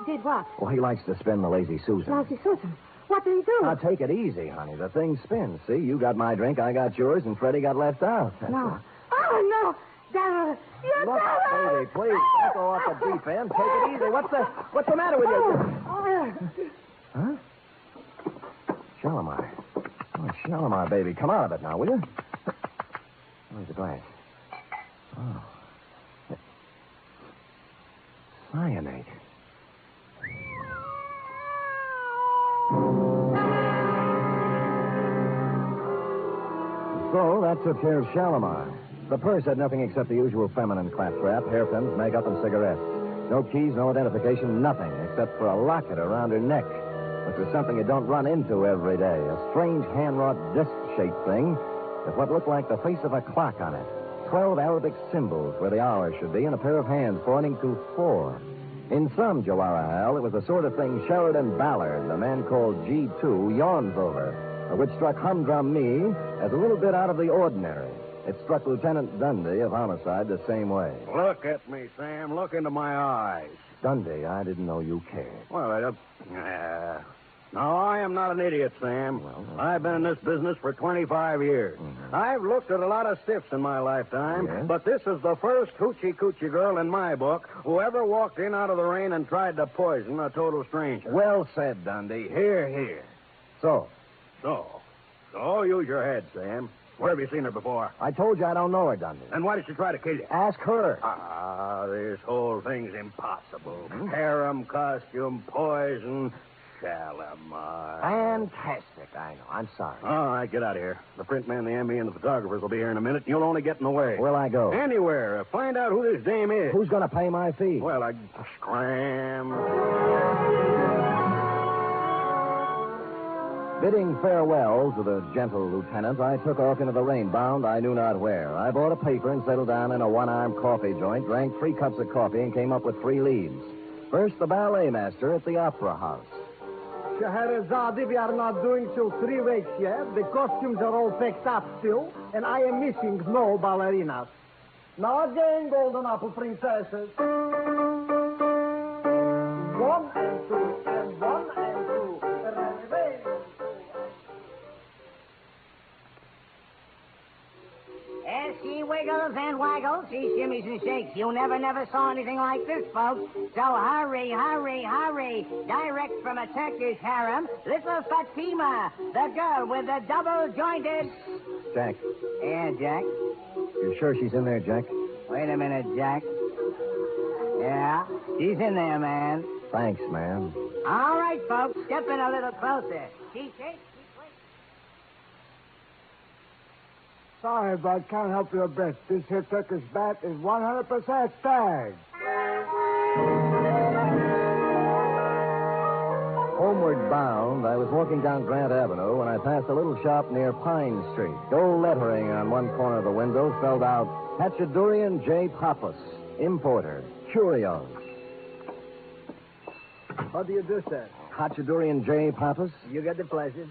Did what? Well, he likes to spin the Lazy Susan. Lazy Susan. What did he do? Now, take it easy, honey. The thing spins. See, you got my drink, I got yours, and Freddie got left out. That's No. all. Oh, no. Dagger. You Look, baby, please, don't go off the deep end. Take it easy. What's the matter with you? Huh? Shalimar. Oh, Shalimar, baby. Come out of it now, will you? Where's the glass? Oh. Cyanide. So that took care of Shalimar. The purse had nothing except the usual feminine claptrap, hairpins, makeup, and cigarettes. No keys, no identification, nothing except for a locket around her neck, which was something you don't run into every day. A strange hand-wrought disc-shaped thing with what looked like the face of a clock on it. 12 Arabic symbols where the hour should be, and a pair of hands pointing to 4. In some Jawaharlal, it was the sort of thing Sheridan Ballard, the man called G2, yawns over, which struck Humdrum me as a little bit out of the ordinary. It struck Lieutenant Dundee of Homicide the same way. Look at me, Sam. Look into my eyes. Dundee, I didn't know you cared. Well, no, I am not an idiot, Sam. I've been in this business for 25 years. Mm-hmm. I've looked at a lot of stiffs in my lifetime, Yes? but this is the first hoochie-coochie girl in my book who ever walked in out of the rain and tried to poison a total stranger. Well said, Dundee. Here. So, use your head, Sam. Where have you seen her before? I told you I don't know her, Dundee. And why did she try to kill you? Ask her. This whole thing's impossible. Harem costume, poison, Shalimar. Fantastic, I know. I'm sorry. All right, get out of here. The print man, the ME, and the photographers will be here in a minute, and you'll only get in the way. Where'll I go? Anywhere. Find out who this dame is. Who's going to pay my fee? Well, scram. Bidding farewell to the gentle lieutenant, I took off into the rain, bound I knew not where. I bought a paper and settled down in a one-armed coffee joint, drank 3 cups of coffee, and came up with 3 leads. First, the ballet master at the Opera House. Scheherazade, we are not doing till 3 weeks yet. The costumes are all picked up still, and I am missing no ballerinas. Now again, golden apple princesses. 1 and 2, and 1 and 2. As she wiggles and waggles, she shimmies and shakes. You never saw anything like this, folks. So hurry. Direct from a Turkish harem, little Fatima, the girl with the double-jointed... Jack. Yeah, Jack? You sure she's in there, Jack? Wait a minute, Jack. Yeah, she's in there, man. Thanks, man. All right, folks, step in a little closer. She shakes. Sorry, but can't help you a bit. This here Turkish bat is 100% stag. Homeward bound, I was walking down Grant Avenue when I passed a little shop near Pine Street. Gold lettering on one corner of the window spelled out, Hachadurian J. Pappas, importer, curios. How do you do, sir? Hachadurian J. Pappas? You get the pleasure.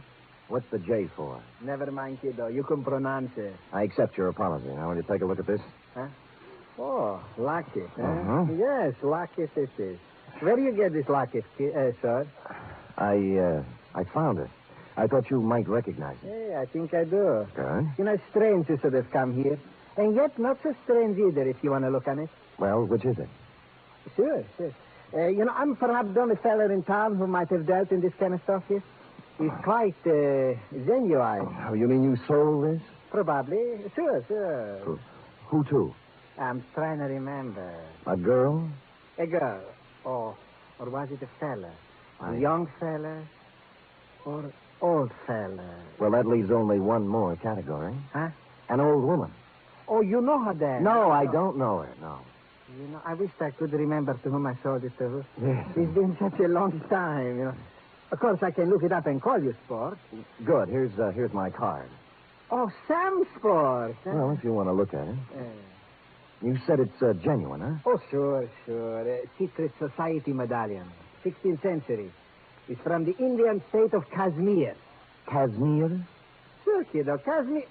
What's the J for? Never mind, kiddo. You can pronounce it. I accept your apology. Now, will you take a look at this? Huh? Oh, locket, huh? Uh-huh. Yes, locket it is. Where do you get this locket, sir? I found it. I thought you might recognize it. Hey, I think I do. Good. You know, strange you should have come here. And yet not so strange either, if you want to look on it. Well, which is it? Sure. I'm perhaps the only feller in town who might have dealt in this kind of stuff here. He's quite genuine. Oh, you mean you sold this? Probably. Sure. Who to? I'm trying to remember. A girl? A girl. Or was it a fella? A young fella? Or old fella? Well, that leaves only one more category. Huh? An old woman. Oh, you know her then? No, I don't know her, no. You know, I wish I could remember to whom I sold it to. Yes. It's been such a long time, you know. Of course, I can look it up and call you, Sport. Good. Here's my card. Oh, Sam Sport. Huh? Well, if you want to look at it. You said it's genuine, huh? Oh, sure. Secret Society medallion. 16th century. It's from the Indian state of Kashmir. Kashmir? Sure, kiddo. Kashmir.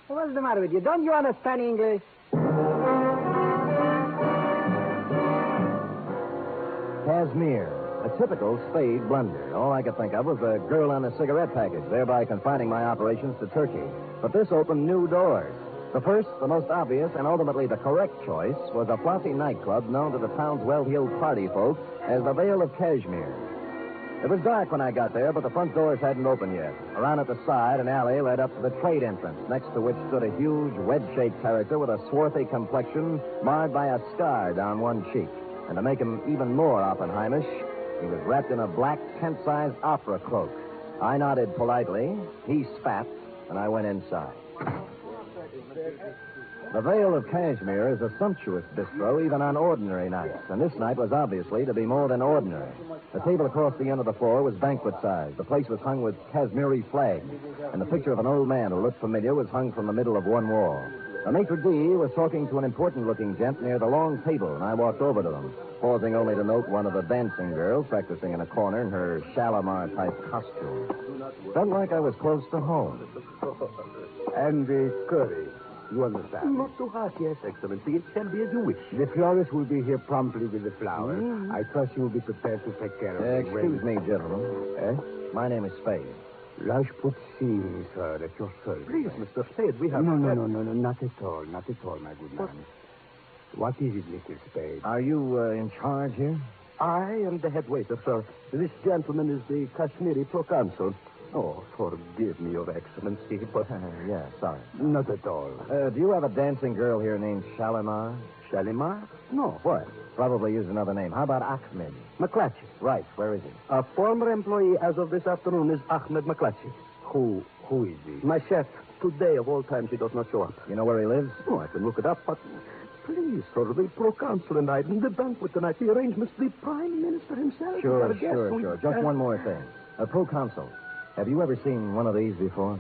What's the matter with you? Don't you understand English? Kashmir. A typical Spade blunder. All I could think of was a girl on a cigarette package, thereby confining my operations to Turkey. But this opened new doors. The first, the most obvious, and ultimately the correct choice was a flossy nightclub known to the town's well-heeled party folk as the Vale of Kashmir. It was dark when I got there, but the front doors hadn't opened yet. Around at the side, an alley led up to the trade entrance, next to which stood a huge, wedge-shaped character with a swarthy complexion marred by a scar down one cheek. And to make him even more Oppenheimish, he was wrapped in a black, tent-sized opera cloak. I nodded politely, he spat, and I went inside. The Vale of Kashmir is a sumptuous bistro even on ordinary nights, and this night was obviously to be more than ordinary. The table across the end of the floor was banquet-sized. The place was hung with Kashmiri flags, and the picture of an old man who looked familiar was hung from the middle of one wall. The maitre d' was talking to an important-looking gent near the long table, and I walked over to him, pausing only to note one of the dancing girls practicing in a corner in her Cellar Matter-type costume. Felt like I was close to home. And the curry, you understand? Not too hot, yes, Excellency. It shall be as you wish. The florist will be here promptly with the flowers. I trust you will be prepared to take care of them. Excuse me, gentlemen. My name is Spade. Rajputsi, sir, at your service. Please, Mr. Spade, we have... No, not at all, my good man. What is it, Mr. Spade? Are you in charge here? I am the head waiter, sir. This gentleman is the Kashmiri proconsul. Oh, forgive me, Your Excellency, but... Yeah, sorry. Not at all. Do you have a dancing girl here named Shalimar? Shalimar? No. What? Probably use another name. How about Ahmed? McClatchy. Right. Where is he? A former employee as of this afternoon is Ahmed McClatchy. Who is he? My chef. Today, of all times, he does not show up. You know where he lives? Oh, I can look it up, but... Please, sir, the proconsul and I, the banquet tonight, the arrangements, the Prime Minister himself. Sure. Just one more thing. A proconsul. Have you ever seen one of these before?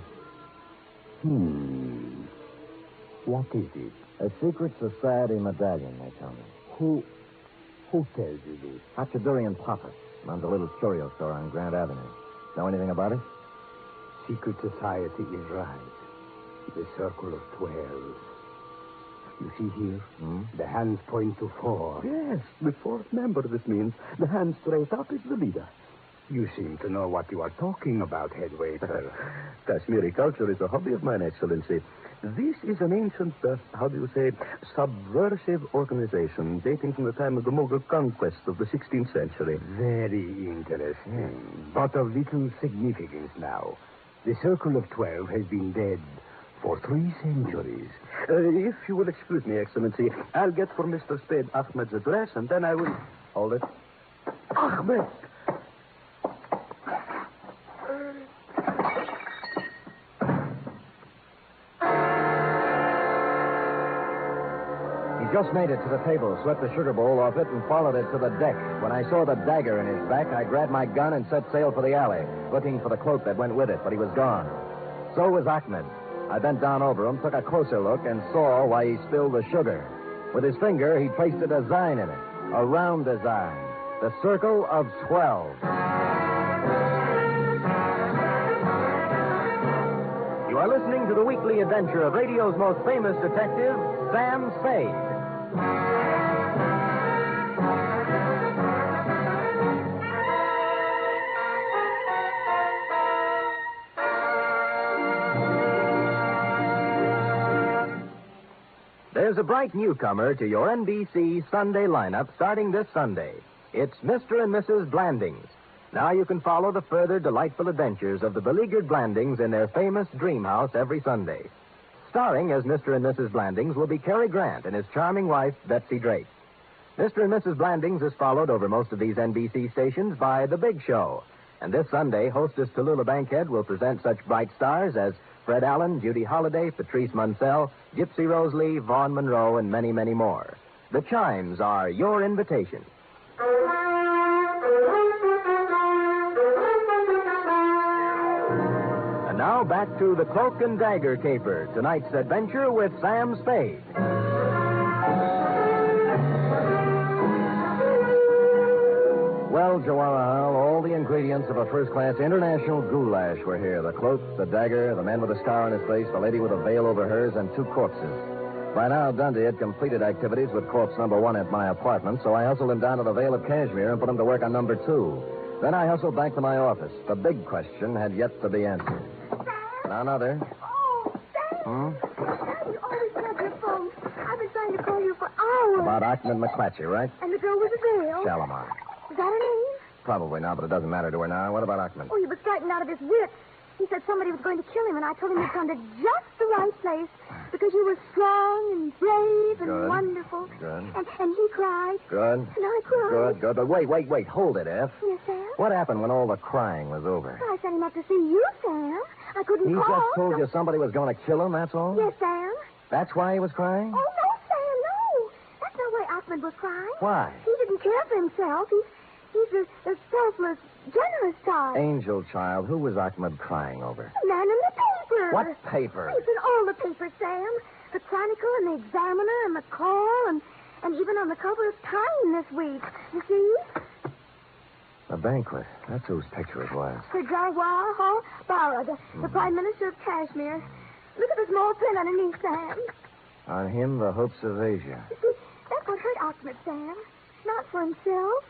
What is it? A secret society medallion, they tell me. Who tells you this? Hachadurian Papa. Runs a little curio store on Grand Avenue. Know anything about it? Secret society is right. The Circle of 12. You see here? The hands point to 4. Yes, the fourth member, this means. The hand straight up is the leader. You seem to know what you are talking about, head waiter. Kashmiri culture is a hobby of mine, Excellency. This is an ancient, subversive organization dating from the time of the Mughal conquest of the 16th century. Very interesting, but of little significance now. The Circle of 12 has been dead for 3 centuries. If you will excuse me, Excellency, I'll get for Mr. Spade Ahmed's address, and then I will... Hold it. Ahmed! He just made it to the table, swept the sugar bowl off it, and followed it to the deck. When I saw the dagger in his back, I grabbed my gun and set sail for the alley, looking for the cloak that went with it, but he was gone. So was Ahmed. I bent down over him, took a closer look, and saw why he spilled the sugar. With his finger, he traced a design in it, a round design, the Circle of 12. You are listening to the weekly adventure of radio's most famous detective, Sam Spade. There's a bright newcomer to your NBC Sunday lineup starting this Sunday. It's Mr. and Mrs. Blandings. Now you can follow the further delightful adventures of the beleaguered Blandings in their famous dream house every Sunday. Starring as Mr. and Mrs. Blandings will be Cary Grant and his charming wife, Betsy Drake. Mr. and Mrs. Blandings is followed over most of these NBC stations by The Big Show. And this Sunday, hostess Tallulah Bankhead will present such bright stars as Fred Allen, Judy Holliday, Patrice Munsell, Gypsy Rose Lee, Vaughn Monroe, and many, many more. The chimes are your invitation. And now back to the Cloak and Dagger caper, tonight's adventure with Sam Spade. Well, Jawara, all the ingredients of a first-class international goulash were here. The cloak, the dagger, the man with a scar on his face, the lady with a veil over hers, and 2 corpses. By now, Dundee had completed activities with corpse number 1 at my apartment, so I hustled him down to the Vale of Cashmere and put him to work on number 2. Then I hustled back to my office. The big question had yet to be answered. Now, there. Oh, Sam! You always have your phone. I've been trying to call you for hours. About Ahmed McClatchy, right? And the girl with the veil. Shalimar. Is that her name? Probably not, but it doesn't matter to her now. What about Ahmed? Oh, he was frightened out of his wits. He said somebody was going to kill him, and I told him he'd come to just the right place because you were strong and brave and Good. wonderful. Good. And he cried. Good. And I cried. Good. But wait. Hold it, F. Yes, Sam? What happened when all the crying was over? I sent him up to see you, Sam. I couldn't He call. just told you somebody was going to kill him, that's all? Yes, Sam. That's why he was crying? Oh, no, Sam, no. That's not why Ahmed was crying. Why? He didn't care for himself. He's a selfless, generous type. Angel child, who was Ahmed crying over? The man in the paper. What paper? It's in all the papers, Sam. The Chronicle and the Examiner and the Call and even on the cover of Time this week. You see? A banquet. That's whose picture it was. Sir Jawahar Bara, the Prime Minister of Kashmir. Look at the small print underneath, Sam. On him, the hopes of Asia. You see, that's what hurt Ahmed, Sam. Not for himself.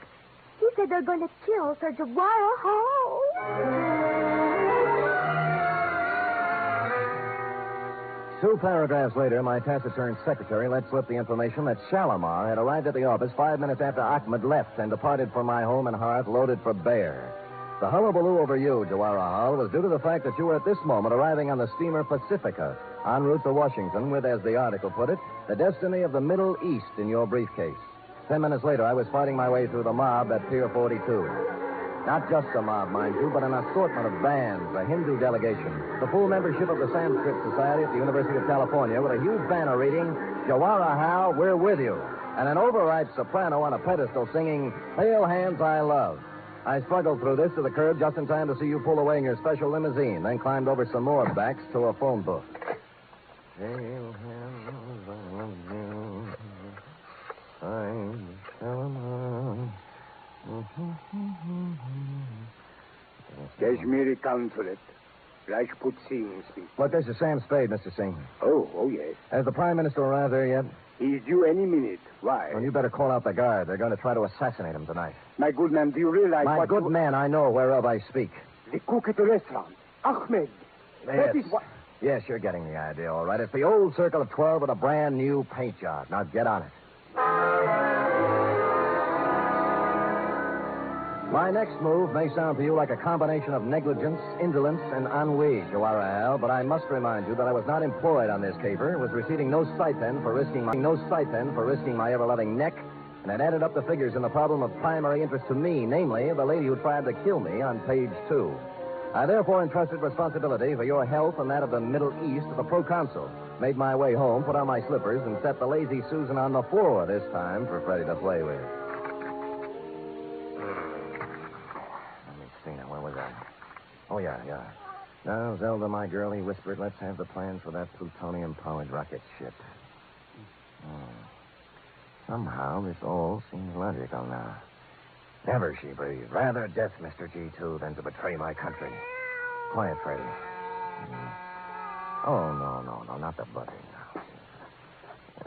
He said they're going to kill Sir Jawahar. Two paragraphs later, my taciturn secretary let slip the information that Shalimar had arrived at the office 5 minutes after Ahmed left and departed for my home and hearth loaded for bear. The hullabaloo over you, Jawara, was due to the fact that you were at this moment arriving on the steamer Pacifica, en route to Washington with, as the article put it, the destiny of the Middle East in your briefcase. 10 minutes later, I was fighting my way through the mob at Pier 42. Not just a mob, mind you, but an assortment of bands, a Hindu delegation, the full membership of the Sanskrit Society at the University of California with a huge banner reading, Jawara Hal, we're with you, and an overripe soprano on a pedestal singing, Pale Hands I Love. I struggled through this to the curb just in time to see you pull away in your special limousine, then climbed over some more backs to a phone booth. Pale hands I love you. I'm Shalimar. Kashmiri Consulate. Rajput Singh speaks. Look, this is Sam Spade, Mr. Singh. Oh, yes. Has the Prime Minister arrived there yet? He's due any minute. Why? Well, you better call out the guard. They're going to try to assassinate him tonight. My good man, do you realize My good man, I know whereof I speak. The cook at the restaurant. Ahmed. Yes. That is what... Yes, you're getting the idea, all right. It's the old Circle of 12 with a brand new paint job. Now get on it. My next move may sound to you like a combination of negligence, indolence, and ennui, Jawara Al, but I must remind you that I was not employed on this caper, was receiving no stipend for risking my ever-loving neck, and had added up the figures in the problem of primary interest to me, namely, the lady who tried to kill me on page 2. I therefore entrusted responsibility for your health and that of the Middle East to the proconsul, made my way home, put on my slippers, and set the lazy Susan on the floor this time for Freddie to play with. Where was I? Oh, yeah. Now, Zelda, my girl, he whispered, let's have the plans for that plutonium-powered rocket ship. Somehow, this all seems logical now. Never, she breathed. Rather death, Mr. G2, than to betray my country. Quiet, Freddie. Oh, no, not the buzzing now.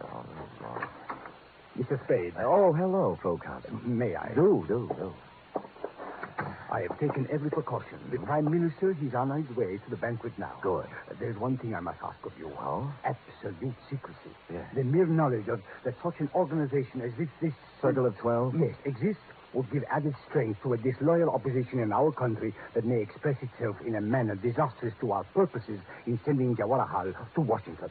Oh, no. Mr. Spade. Oh, hello, proconsul. May I? Do. I have taken every precaution. The Prime Minister, he's on his way to the banquet now. Good. There's one thing I must ask of you. Oh? Absolute secrecy. Yes. The mere knowledge of that such an organization as this... Circle of 12? Yes, exists would give added strength to a disloyal opposition in our country that may express itself in a manner disastrous to our purposes in sending Jawaharlal to Washington.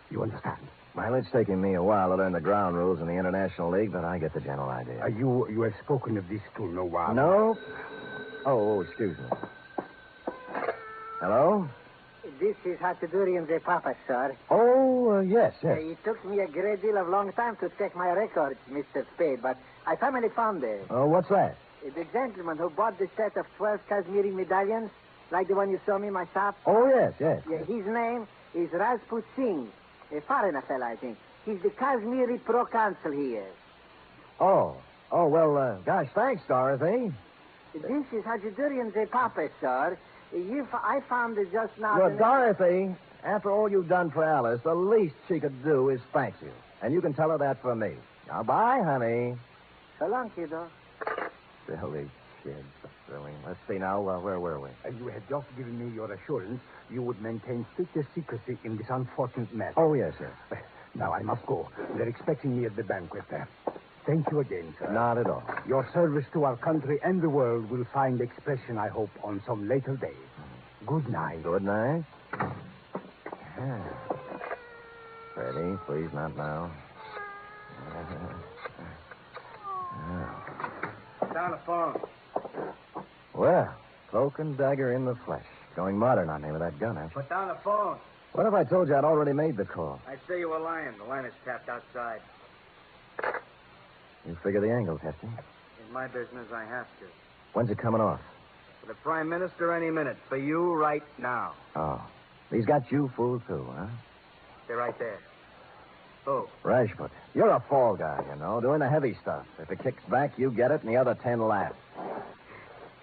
You understand? Well, it's taken me a while to learn the ground rules in the International League, but I get the general idea. You have spoken of this to Noir? No? Oh, excuse me. Hello? This is Hatudurian the Papa, sir. Oh, yes. It took me a great deal of long time to check my records, Mr. Spade, but I finally found it. Oh, what's that? The gentleman who bought the set of 12 Kashmiri medallions, like the one you saw me in my shop. Oh, yes. His name is Rajput Singh. A foreigner fella, I think. He's the Kashmiri proconsul here. Oh, Oh, well, gosh, thanks, Dorothy. This is Hajidurian de Papa, sir. I found it just now. Look, Dorothy, after all you've done for Alice, the least she could do is thank you. And you can tell her that from me. Now, bye, honey. So long, kiddo. Silly kid. Silly. Let's see now, where were we? You had just given me your assurance you would maintain strictest secrecy in this unfortunate matter. Oh, yes, sir. Now, I must go. They're expecting me at the banquet. Thank you again, sir. Not at all. Your service to our country and the world will find expression, I hope, on some later day. Good night. Good night. Freddie, please, not now. Down the phone. Well, Cloak and Dagger in the flesh. Going modern on me with that gun, Put down the phone. What if I told you I'd already made the call? I'd say you were lying. The line is tapped outside. You figure the angles, Hefty. In my business, I have to. When's it coming off? For the Prime Minister, any minute. For you, right now. Oh. He's got you fooled, too, huh? They're right there. Who? Rajput. You're a fall guy, you know, doing the heavy stuff. If it kicks back, you get it, and the other 10 laugh.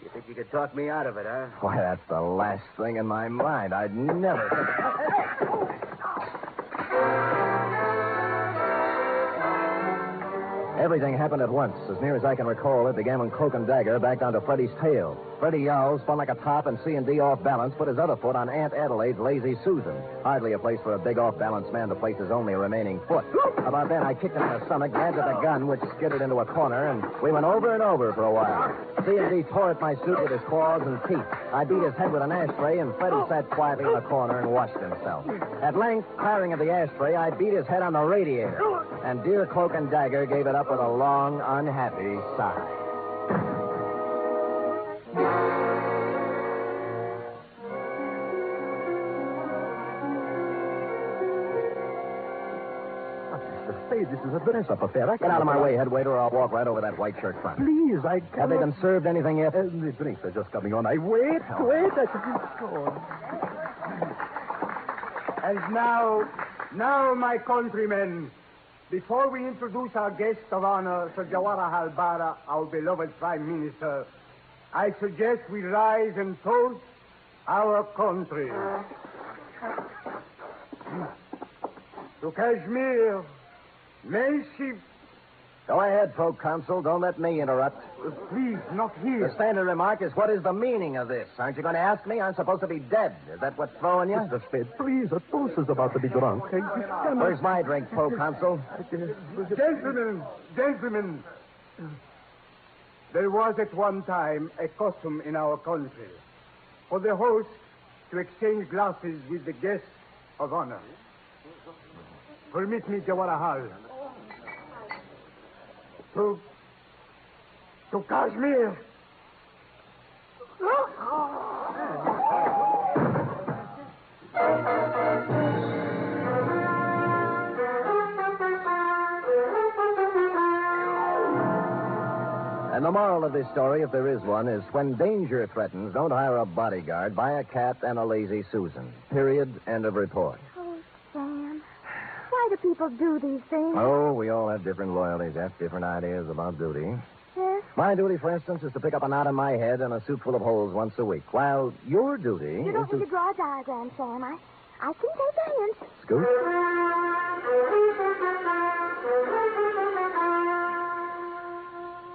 You think you could talk me out of it, huh? Why, that's the last thing in my mind. I'd never... Everything happened at once. As near as I can recall, it began when Cloak and Dagger backed onto Freddie's tail. Freddie yowled, spun like a top, and C&D off balance, put his other foot on Aunt Adelaide's lazy Susan. Hardly a place for a big off-balance man to place his only remaining foot. About then, I kicked him in the stomach, grabbed at the gun, which skidded into a corner, and we went over and over for a while. C&D tore at my suit with his claws and teeth. I beat his head with an ashtray, and Freddie sat quietly in the corner and washed himself. At length, tiring of the ashtray, I beat his head on the radiator. And dear Cloak and Dagger gave it up with a long, unhappy sigh. Mr. Spade, this is a dress-up affair. Get out of my way, head waiter, or I'll walk right over that white shirt front. Please, I can't... Have they been served anything yet? The drinks are just coming on. I wait, I should be gone. And now, my countrymen, before we introduce our guest of honor, Sir Jawaharlal Bara, our beloved Prime Minister, I suggest we rise and toast our country. To Kashmir, may she... Go ahead, Proconsul. Don't let me interrupt. Please, not here. The standard remark is, what is the meaning of this? Aren't you going to ask me? I'm supposed to be dead. Is that what's throwing you? Mr. Spade, please, a toast is about to be drunk. Where's my drink, Proconsul? Gentlemen, there was at one time a custom in our country for the host to exchange glasses with the guest of honor. Permit me, Jawaharlal. To Kashmir. And the moral of this story, if there is one, is when danger threatens, don't hire a bodyguard, buy a cat and a lazy Susan. Period. End of report. Oh, Sam. Why do people do these things? Oh, we all have different loyalties, have different ideas about duty. Yes? My duty, for instance, is to pick up a knot in my head and a suit full of holes once a week, while your duty You don't is need to draw a diagram, Sam. I can take a hint. Scoot?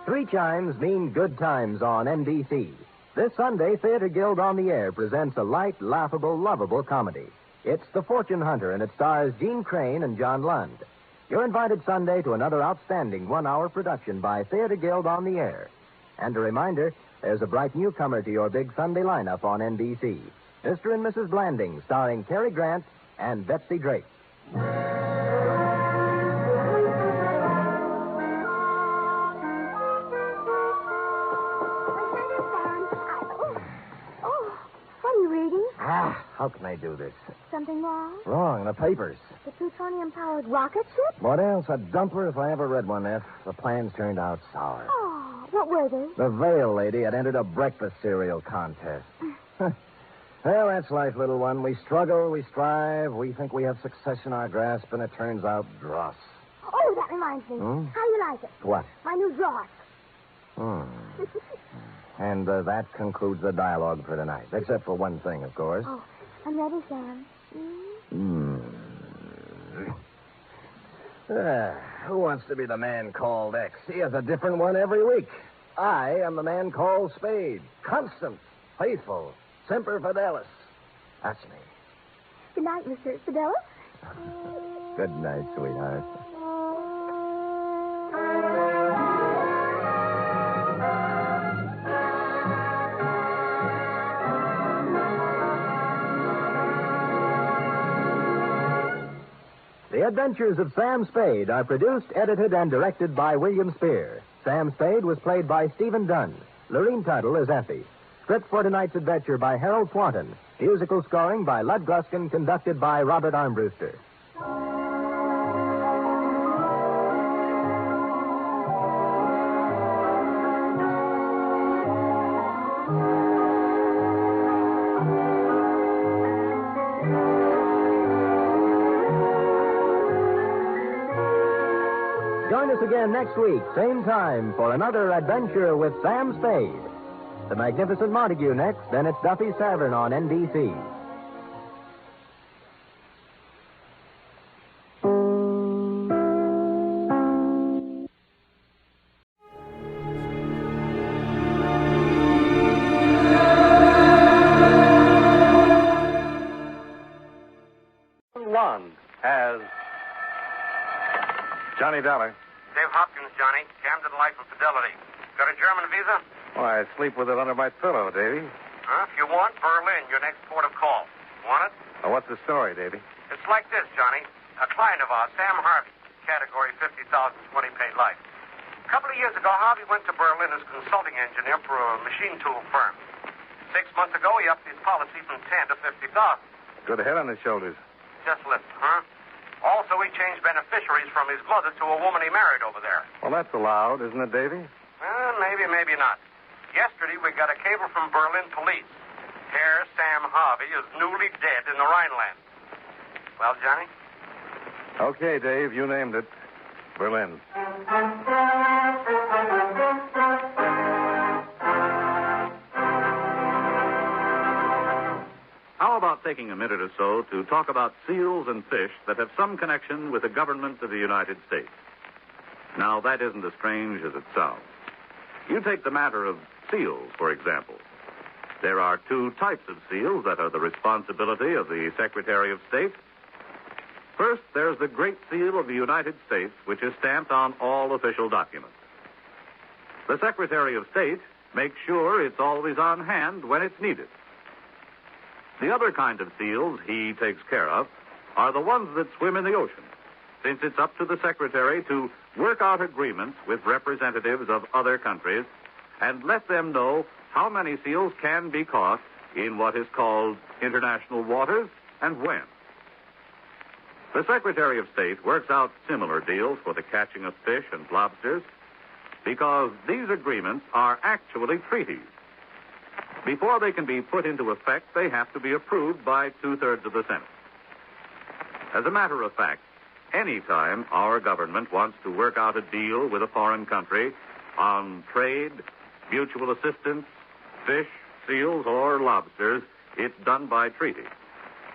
3 chimes mean good times on NBC. This Sunday, Theater Guild on the Air presents a light, laughable, lovable comedy. It's The Fortune Hunter, and it stars Gene Crane and John Lund. You're invited Sunday to another outstanding 1-hour production by Theater Guild on the Air. And a reminder, there's a bright newcomer to your big Sunday lineup on NBC. Mr. and Mrs. Blanding, starring Cary Grant and Betsy Drake. How can I do this? Something wrong? Wrong, the papers. The plutonium-powered rocket ship? What else? A dumper if I ever read one, F. The plans turned out sour. Oh, what were they? The Veil lady had entered a breakfast cereal contest. Well, that's life, little one. We struggle, we strive, we think we have success in our grasp, and it turns out dross. Oh, that reminds me. How do you like it? What? My new dross. And that concludes the dialogue for tonight, except for one thing, of course. Oh, I'm ready, Sam. Who wants to be the man called X? He has a different one every week. I am the man called Spade. Constant, faithful, semper fidelis. That's me. Good night, Mr. Fidelis. Good night, sweetheart. The Adventures of Sam Spade are produced, edited, and directed by William Spear. Sam Spade was played by Stephen Dunn. Lorene Tuttle is Effie. Script for tonight's adventure by Harold Swanton. Musical scoring by Lud Gluskin, conducted by Robert Armbruster. Join us again next week, same time, for another adventure with Sam Spade. The Magnificent Montague next, then it's Duffy's Tavern on NBC. One has Johnny Dollar. Dave Hopkins, Johnny. Camden Life and Fidelity. Got a German visa? Why, I sleep with it under my pillow, Davy. Huh? If you want, Berlin, your next port of call. Want it? Now, what's the story, Davy? It's like this, Johnny. A client of ours, Sam Harvey, category 50,000, 20 paid life. A couple of years ago, Harvey went to Berlin as consulting engineer for a machine tool firm. 6 months ago, he upped his policy from 10 to 50,000. Good head on his shoulders. Just listen, huh? Also, he changed beneficiaries from his mother to a woman he married over there. Well, that's allowed, isn't it, Davy? Well, maybe, maybe not. Yesterday, we got a cable from Berlin police. Herr Sam Harvey is newly dead in the Rhineland. Well, Johnny? Okay, Dave, you named it. Berlin. How about taking a minute or so to talk about seals and fish that have some connection with the government of the United States? Now, that isn't as strange as it sounds. You take the matter of seals, for example. There are two types of seals that are the responsibility of the Secretary of State. First, there's the Great Seal of the United States, which is stamped on all official documents. The Secretary of State makes sure it's always on hand when it's needed. The other kind of seals he takes care of are the ones that swim in the ocean, since it's up to the Secretary to work out agreements with representatives of other countries and let them know how many seals can be caught in what is called international waters and when. The Secretary of State works out similar deals for the catching of fish and lobsters because these agreements are actually treaties. Before they can be put into effect, they have to be approved by 2/3 of the Senate. As a matter of fact, any time our government wants to work out a deal with a foreign country on trade, mutual assistance, fish, seals, or lobsters, it's done by treaty.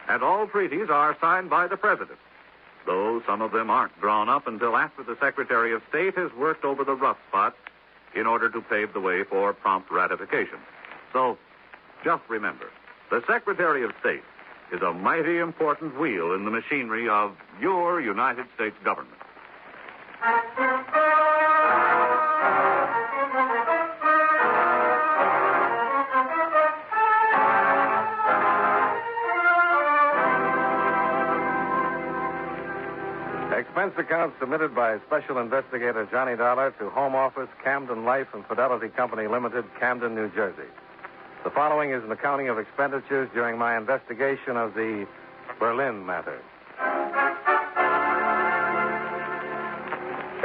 And all treaties are signed by the President, though some of them aren't drawn up until after the Secretary of State has worked over the rough spots in order to pave the way for prompt ratification. So, just remember, the Secretary of State is a mighty important wheel in the machinery of your United States government. Expense account submitted by Special Investigator Johnny Dollar to Home Office, Camden Life and Fidelity Company Limited, Camden, New Jersey. The following is an accounting of expenditures during my investigation of the Berlin matter.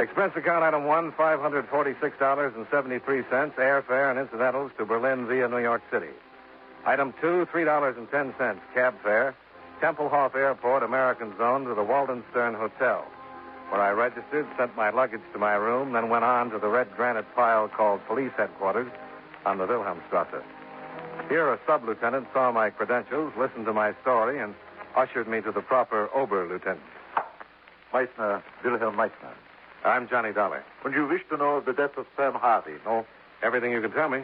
Expense account item 1, $546.73, airfare and incidentals to Berlin via New York City. Item 2, $3.10, cab fare, Tempelhof Airport, American Zone, to the Waldenstern Hotel. where I registered, sent my luggage to my room, then went on to the red granite pile called police headquarters on the Wilhelmstrasse. Here, a sub-lieutenant saw my credentials, listened to my story, and ushered me to the proper Oberlieutenant. Meissner, Wilhelm Meissner. I'm Johnny Dollar. And you wish to know of the death of Sam Harvey, no? Everything you can tell me.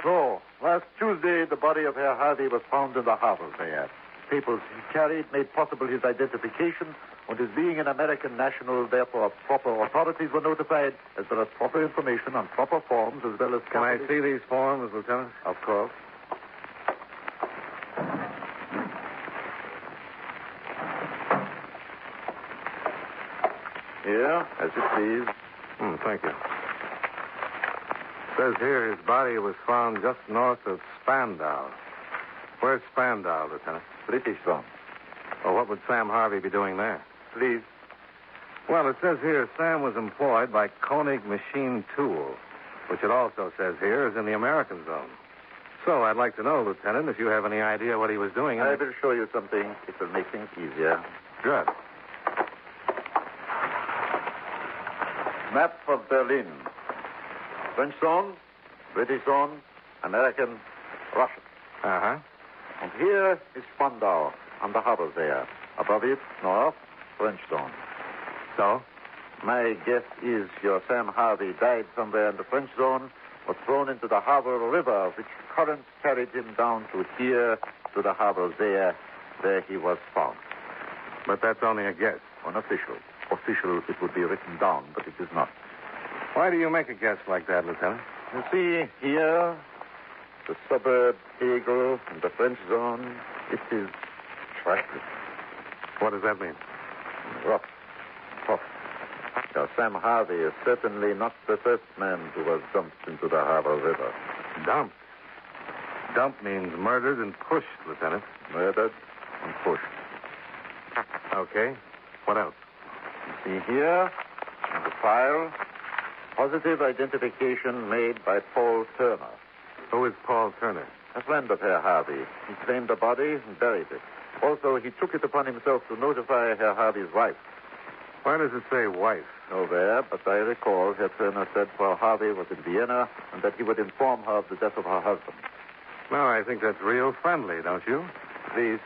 No. Last Tuesday, the body of Herr Harvey was found in the harbor there. Papers he carried made possible his identification, and his being an American national, therefore proper authorities were notified, as well as proper information on proper forms, as well as... Can I see these forms, Lieutenant? Of course. Here, as you please. Thank you. Says here his body was found just north of Spandau. Where's Spandau, Lieutenant? British zone. Well, what would Sam Harvey be doing there? Please. Well, it says here Sam was employed by Koenig Machine Tool, which it also says here is in the American zone. So I'd like to know, Lieutenant, if you have any idea what he was doing. I will show you something. It will make things easier. Good. Map of Berlin. French zone, British zone, American, Russian. Uh-huh. And here is Spandau, on the harbor there. Above it, north, French zone. So? My guess is your Sam Harvey died somewhere in the French zone, was thrown into the harbor river, which currents carried him down to here, to the harbor there, where he was found. But that's only a guess. Unofficial. Official, it would be written down, but it is not. Why do you make a guess like that, Lieutenant? You see, here, the suburb, Hegel, and the French zone, it is trackless. What does that mean? Rough. Tough. Now, Sam Harvey is certainly not the first man who was dumped into the harbor river. Dumped? Dump means murdered and pushed, Lieutenant. Murdered and pushed. Okay. What else? You see here, in the file, positive identification made by Paul Turner. Who is Paul Turner? A friend of Herr Harvey. He claimed the body and buried it. Also, he took it upon himself to notify Herr Harvey's wife. Why does it say wife? Nowhere, but I recall Herr Turner said Paul Harvey was in Vienna and that he would inform her of the death of her husband. No, I think that's real friendly, don't you? Please.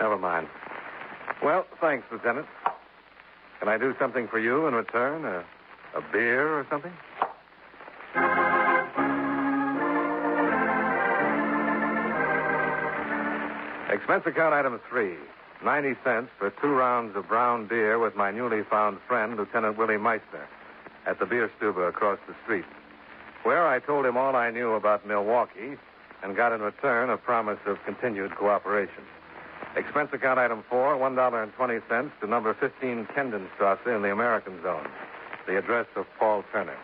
Never mind. Well, thanks, Lieutenant. Can I do something for you in return? A beer or something? Expense account item 3. 90 cents for 2 rounds of brown beer with my newly found friend, Lieutenant Willie Meister, at the beer stube across the street, where I told him all I knew about Milwaukee and got in return a promise of continued cooperation. Expense account item 4, $1.20 to number 15 Kendenstrasse in the American zone. The address of Paul Turner.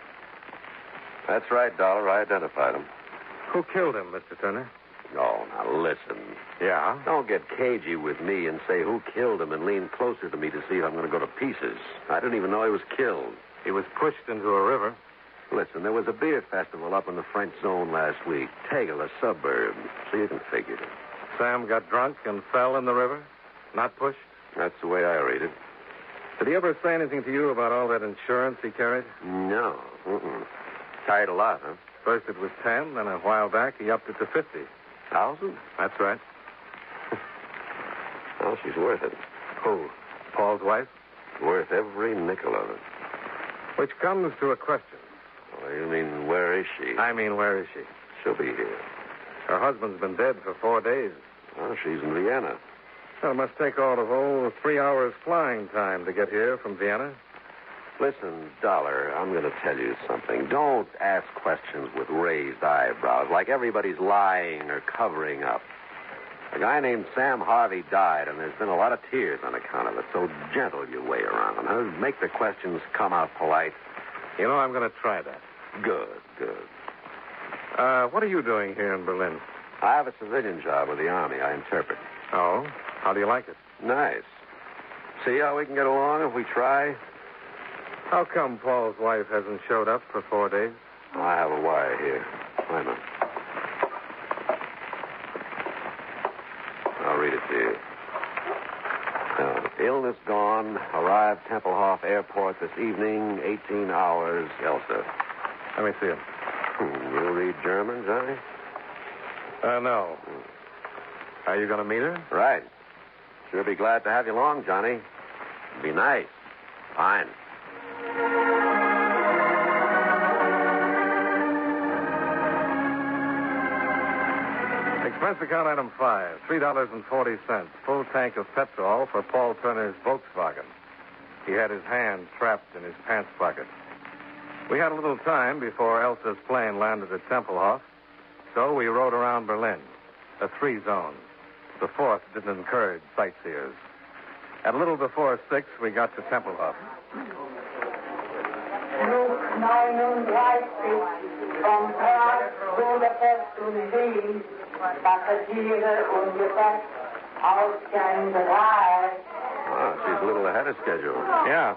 That's right, Dollar. I identified him. Who killed him, Mr. Turner? Oh, now listen. Yeah? Don't get cagey with me and say who killed him and lean closer to me to see if I'm going to go to pieces. I didn't even know he was killed. He was pushed into a river. Listen, there was a beer festival up in the French zone last week. Tegel, a suburb. So you can figure it. Sam got drunk and fell in the river? Not pushed? That's the way I read it. Did he ever say anything to you about all that insurance he carried? No. Carried a lot, huh? First it was 10, then a while back he upped it to 50,000. That's right. Well, she's worth it. Who? Paul's wife? Worth every nickel of it. Which comes to a question. Oh, you mean, where is she? I mean, where is she? She'll be here. Her husband's been dead for 4 days. Well, she's in Vienna. Well, it must take all of, 3 hours flying time to get here from Vienna. Listen, Dollar, I'm going to tell you something. Don't ask questions with raised eyebrows, like everybody's lying or covering up. A guy named Sam Harvey died, and there's been a lot of tears on account of it, so gentle your way around. Huh? Make the questions come out polite. You know, I'm going to try that. Good. What are you doing here in Berlin? I have a civilian job with the Army. I interpret. Oh? How do you like it? Nice. See how we can get along if we try? How come Paul's wife hasn't showed up for 4 days? I have a wire here. Wait a minute. I'll read it to you. Illness gone. Arrived Tempelhof Airport this evening, 18 hours. Elsa. Let me see him. You read German, Johnny? No. Are you going to meet her? Right. Sure be glad to have you along, Johnny. Be nice. Fine. Expense account item 5, $3.40. Full tank of petrol for Paul Turner's Volkswagen. He had his hand trapped in his pants pocket. We had a little time before Elsa's plane landed at Tempelhof, so we rode around Berlin, a 3-zone. The 4th didn't encourage sightseers. At a little before 6, we got to Tempelhof. Flug 39 vom Prag, Budapest und Wien. Passagiere und Gepäck, Ausgang 3. Oh, she's a little ahead of schedule. Yeah.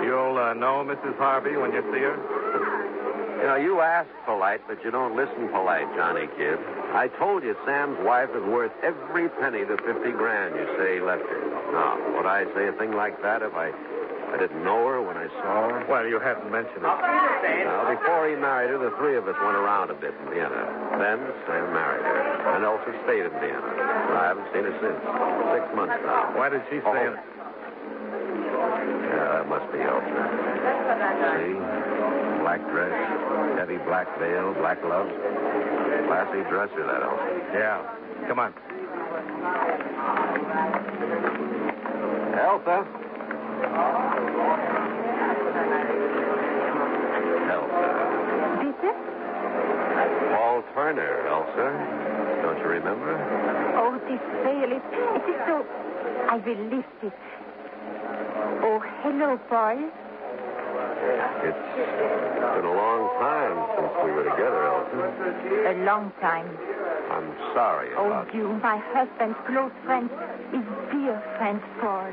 You'll know Mrs. Harvey when you see her? You know, you ask polite, but you don't listen polite, Johnny, kid. I told you Sam's wife is worth every penny to 50 grand you say he left her. Now, would I say a thing like that if I didn't know her when I saw her? Well, you hadn't mentioned it. Now, before he married her, the three of us went around a bit in Vienna. Then Sam married her. And Elsa stayed in Vienna. I haven't seen her since. 6 months now. Why did she stay in? Yeah, that must be Elsa. See? Black dress, heavy black veil, black gloves. Classy dresser, that Elsa. Yeah. Come on. Elsa? Bitte? Paul Turner, Elsa. Don't you remember? Oh, this veil, it is so... I will lift it. Oh, hello, Paul. It's been a long time since we were together, Elsa. A long time. I'm sorry about Oh, you, my husband's close friend, his dear friend, Paul.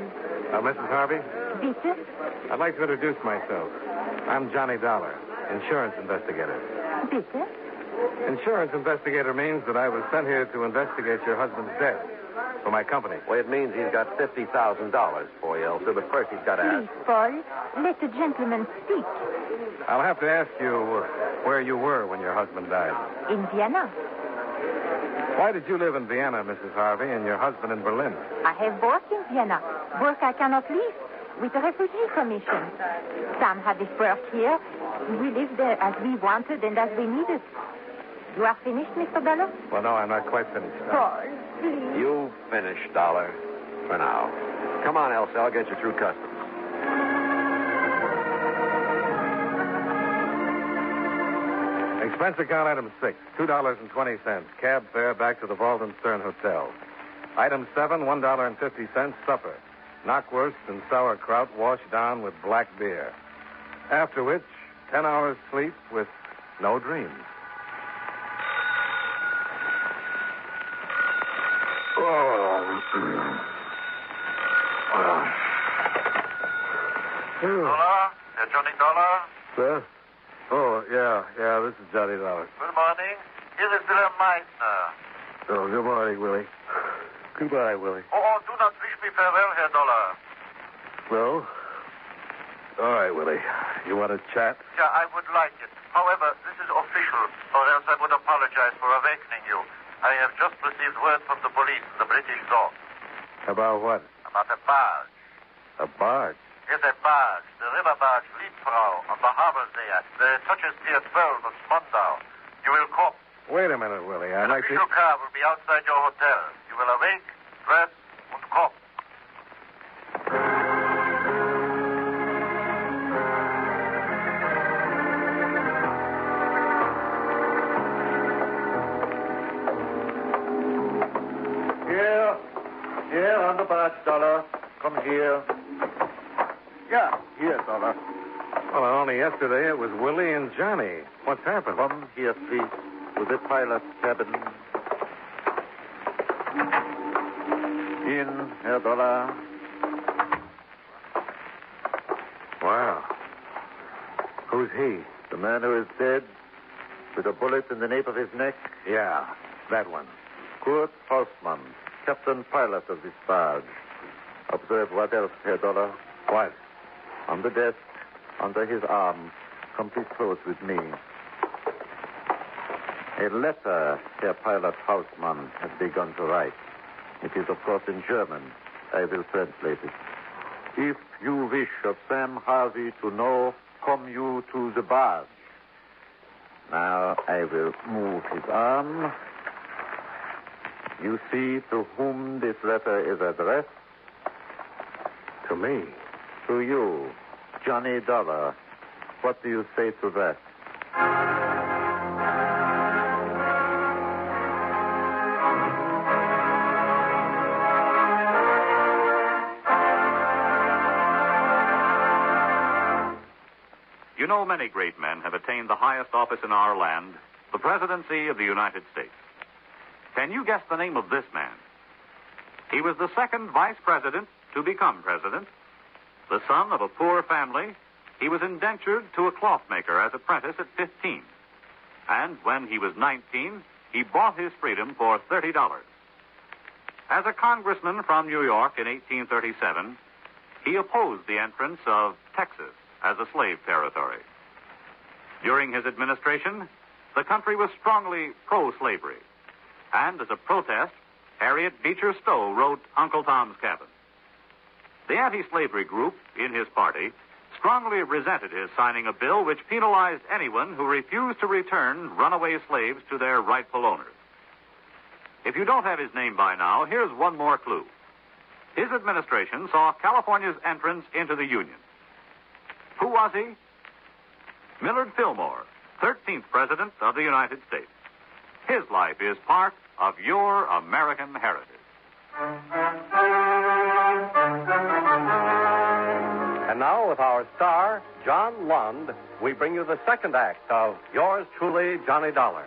Mrs. Harvey? Bitte? I'd like to introduce myself. I'm Johnny Dolar, insurance investigator. Bitte? Insurance investigator means that I was sent here to investigate your husband's death for my company. Well, it means he's got $50,000 for you, Elsa, but first he's got to ask. Please, Paul, let the gentleman speak. I'll have to ask you where you were when your husband died. In Vienna. Why did you live in Vienna, Mrs. Harvey, and your husband in Berlin? I have work in Vienna. Work I cannot leave. With the Refugee Commission. Sam had his birth here. We lived there as we wanted and as we needed. You are finished, Mr. Dollar? Well, no, I'm not quite finished. Paul, please. You finished, Dollar. For now. Come on, Elsa. I'll get you through customs. Expense account item 6, $2.20. Cab fare back to the Walden Stern Hotel. Item 7, $1.50 supper. Knockwurst and sauerkraut washed down with black beer. After which, 10 hours sleep with no dreams. Dolar? Johnny Dolar? Sir? Oh, yeah, this is Johnny Dolar. Good morning. Here is Philip Marlowe. Oh, good morning, Willie. Goodbye, Willie. Oh, do not wish me farewell, Herr Dolar. No? All right, Willie. You want to chat? Yeah, I would like it. However, this is official, or else I would apologize for awakening you. I have just received word from the police in the British zone. About what? About a barge. A barge? Yes, a barge. The river barge Liebfrau on the harbor there. The touches pier 12 of Spandau. You will come. Wait a minute, Willie. I'd An like to... official car will be outside your hotel. You will awake, dress, and come. Here, on the barge, Dollar. Come here. Yeah, here, Dollar. Well, only yesterday it was Willie and Johnny. What's happened? Come here, please, to the pilot's cabin. In, Herr Dollar. Wow. Who's he? The man who is dead, with a bullet in the nape of his neck. Yeah, that one. Kurt Hausmann, captain pilot of this barge. Observe what else, Herr Dolar. What? On the desk, under his arm. Come please close with me. A letter Herr Pilot Hausmann has begun to write. It is, of course, in German. I will translate it. If you wish of Sam Harvey to know, come you to the barge. Now I will move his arm. You see to whom this letter is addressed? To me. To you, Johnny Dollar. What do you say to that? You know, many great men have attained the highest office in our land, the presidency of the United States. Can you guess the name of this man? He was the second vice president to become president. The son of a poor family, he was indentured to a clothmaker as apprentice at 15. And when he was 19, he bought his freedom for $30. As a congressman from New York in 1837, he opposed the entrance of Texas as a slave territory. During his administration, the country was strongly pro-slavery. And as a protest, Harriet Beecher Stowe wrote Uncle Tom's Cabin. The anti-slavery group in his party strongly resented his signing a bill which penalized anyone who refused to return runaway slaves to their rightful owners. If you don't have his name by now, here's one more clue. His administration saw California's entrance into the Union. Who was he? Millard Fillmore, 13th President of the United States. His life is part of your American heritage. And now, with our star, John Lund, we bring you the second act of Yours Truly, Johnny Dollar.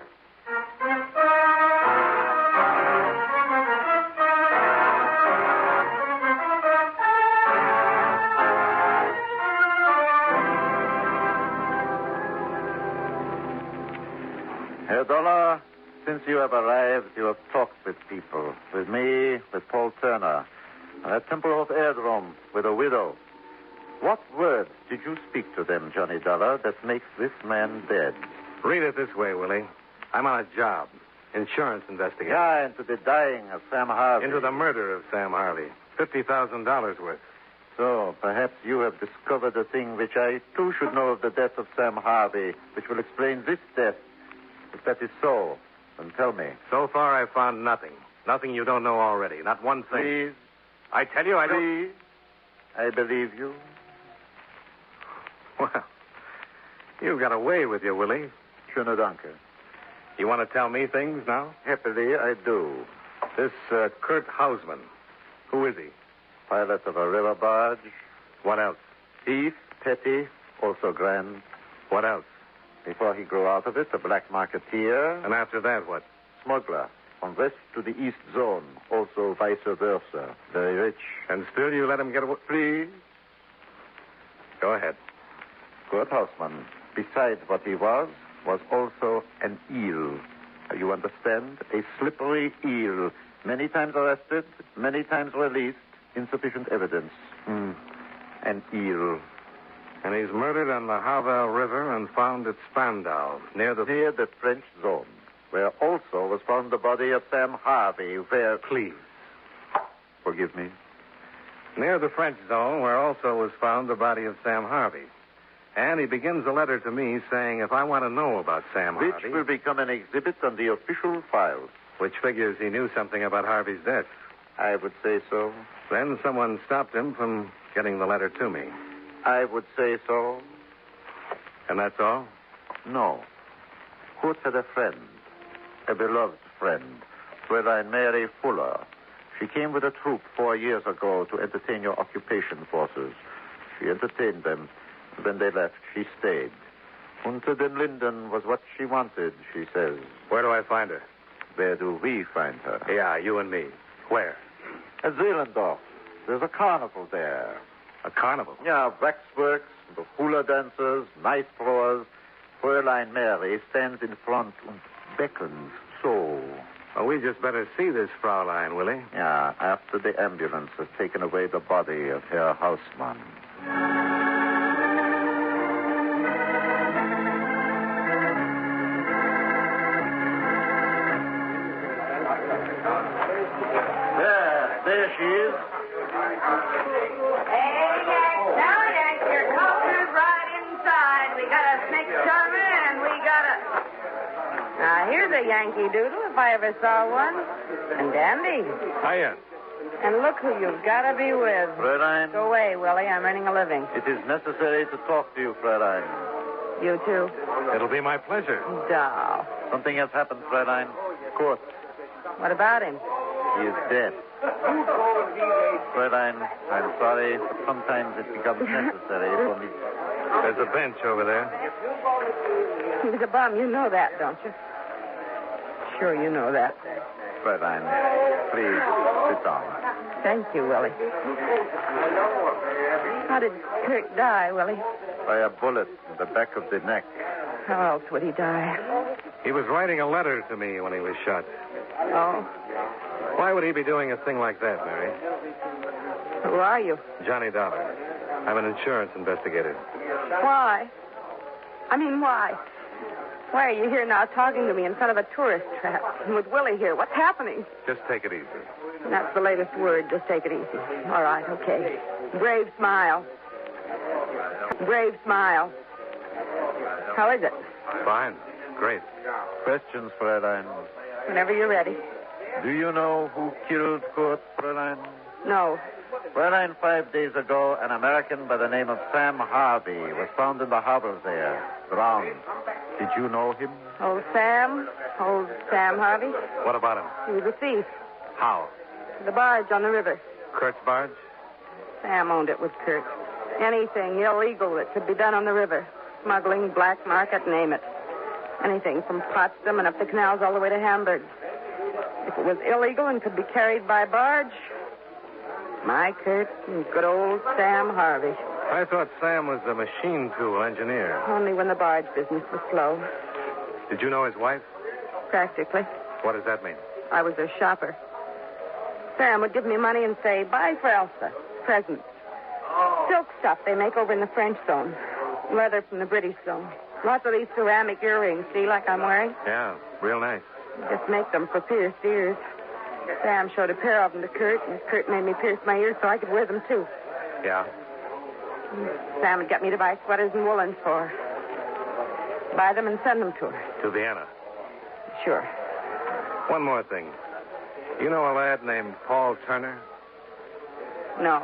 Herr Dollar, since you have arrived, you have talked with people. With me, with Paul Turner. At Tempelhof Airdrome, with a widow. What words did you speak to them, Johnny Dollar, that makes this man dead? Read it this way, Willie. I'm on a job. Insurance investigation. Yeah, into the dying of Sam Harvey. Into the murder of Sam Harvey. $50,000 worth. So, perhaps you have discovered a thing which I, too, should know of the death of Sam Harvey, which will explain this death. If that is so, then tell me. So far, I've found nothing. Nothing you don't know already. Not one thing. Please. I tell you, I don't... Please. I believe you. Well, you've got a way with you, Willie. Schöne Danke. You want to tell me things now? Happily, I do. This Kurt Hausmann. Who is he? Pilot of a river barge. What else? Thief, petty, also grand. What else? Before he grew out of it, a black marketeer. And after that, what? Smuggler. From west to the east zone. Also vice versa. Very rich. And still you let him get away? Please. Go ahead. Kurt Hausmann, besides what he was also an eel. You understand? A slippery eel. Many times arrested, many times released. Insufficient evidence. An eel. And he's murdered on the Havel River and found at Spandau, near the French zone, where also was found the body of Sam Harvey, where... Please. Forgive me. Near the French zone, where also was found the body of Sam Harvey. And he begins a letter to me saying if I want to know about Sam Harvey... Which will become an exhibit on the official files. Which figures he knew something about Harvey's death. I would say so. Then someone stopped him from getting the letter to me. I would say so. And that's all? No. Kurt had a friend, a beloved friend, Fräulein Mary Fuller. She came with a troop 4 years ago to entertain your occupation forces. She entertained them. When they left, she stayed. Unter den Linden was what she wanted, she says. Where do I find her? Where do we find her? Yeah, you and me. Where? At Zehlendorf. There's a carnival there. A carnival? Yeah, waxworks, the hula dancers, knife throwers. Fräulein Mary stands in front and beckons so. Well, we just better see this Fraulein, Willie. Yeah, after the ambulance has taken away the body of Herr Hausmann. There she is. Hey, now, your culture's right inside. We got a snake charmer and we got a... Now, here's a Yankee Doodle, if I ever saw one. And dandy. Hiya. And look who you've got to be with. Fräulein. Go away, Willie. I'm earning a living. It is necessary to talk to you, Fräulein. You too? It'll be my pleasure. Doll. Something has happened, Fräulein. Court. What about him? He is dead. Fräulein, I'm sorry, but sometimes it becomes necessary for me. There's a bench over there. He's a bum. You know that, don't you? Sure you know that. Fräulein, please, sit down. Thank you, Willie. How did Kurt die, Willie? By a bullet in the back of the neck. How else would he die? He was writing a letter to me when he was shot. Oh? Why would he be doing a thing like that, Mary? Who are you? Johnny Dollar. I'm an insurance investigator. Why? I mean, why? Why are you here now talking to me in front of a tourist trap? And with Willie here, what's happening? Just take it easy. That's the latest word. Just take it easy. All right, okay. Brave smile. Brave smile. How is it? Fine. Great. Questions, Fräulein? Whenever you're ready. Do you know who killed Kurt, Fräulein? No. Fräulein, 5 days ago, an American by the name of Sam Harvey was found in the harbor there, drowned. Did you know him? Old Sam? Old Sam Harvey? What about him? He was a thief. How? The barge on the river. Kurt's barge? Sam owned it with Kurt. Anything illegal that could be done on the river. Smuggling, black market, name it. Anything from Potsdam and up the canals all the way to Hamburg. If it was illegal and could be carried by barge, my Kurt and good old Sam Harvey. I thought Sam was a machine tool engineer. Only when the barge business was slow. Did you know his wife? Practically. What does that mean? I was her shopper. Sam would give me money and say, buy for Elsa. Presents. Silk stuff they make over in the French zone. Leather from the British zone. Lots of these ceramic earrings, see, like I'm wearing? Yeah, real nice. Just make them for pierced ears. Sam showed a pair of them to Kurt, and Kurt made me pierce my ears so I could wear them, too. Yeah? Sam would get me to buy sweaters and woolens for her. Buy them and send them to her. To Vienna? Sure. One more thing. You know a lad named Paul Turner? No.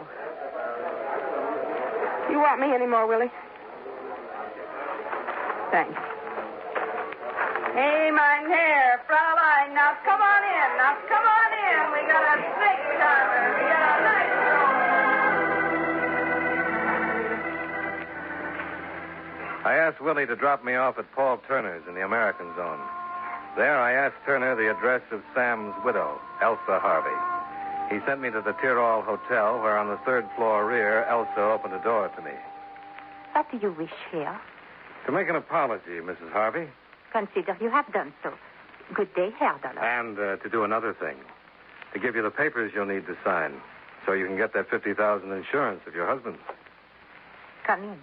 You want me anymore, Willie? Thanks. Hey, mein Herr, Fraulein, now come on in. Now come on in. We got a snake charmer. We got a nice I asked Willie to drop me off at Paul Turner's in the American zone. There, I asked Turner the address of Sam's widow, Elsa Harvey. He sent me to the Tyrol Hotel, where on the third floor rear, Elsa opened a door to me. What do you wish here? To make an apology, Mrs. Harvey. Consider you have done so. Good day, Herr Dollar. And to do another thing. To give you the papers you'll need to sign, so you can get that $50,000 insurance of your husband's. Come in.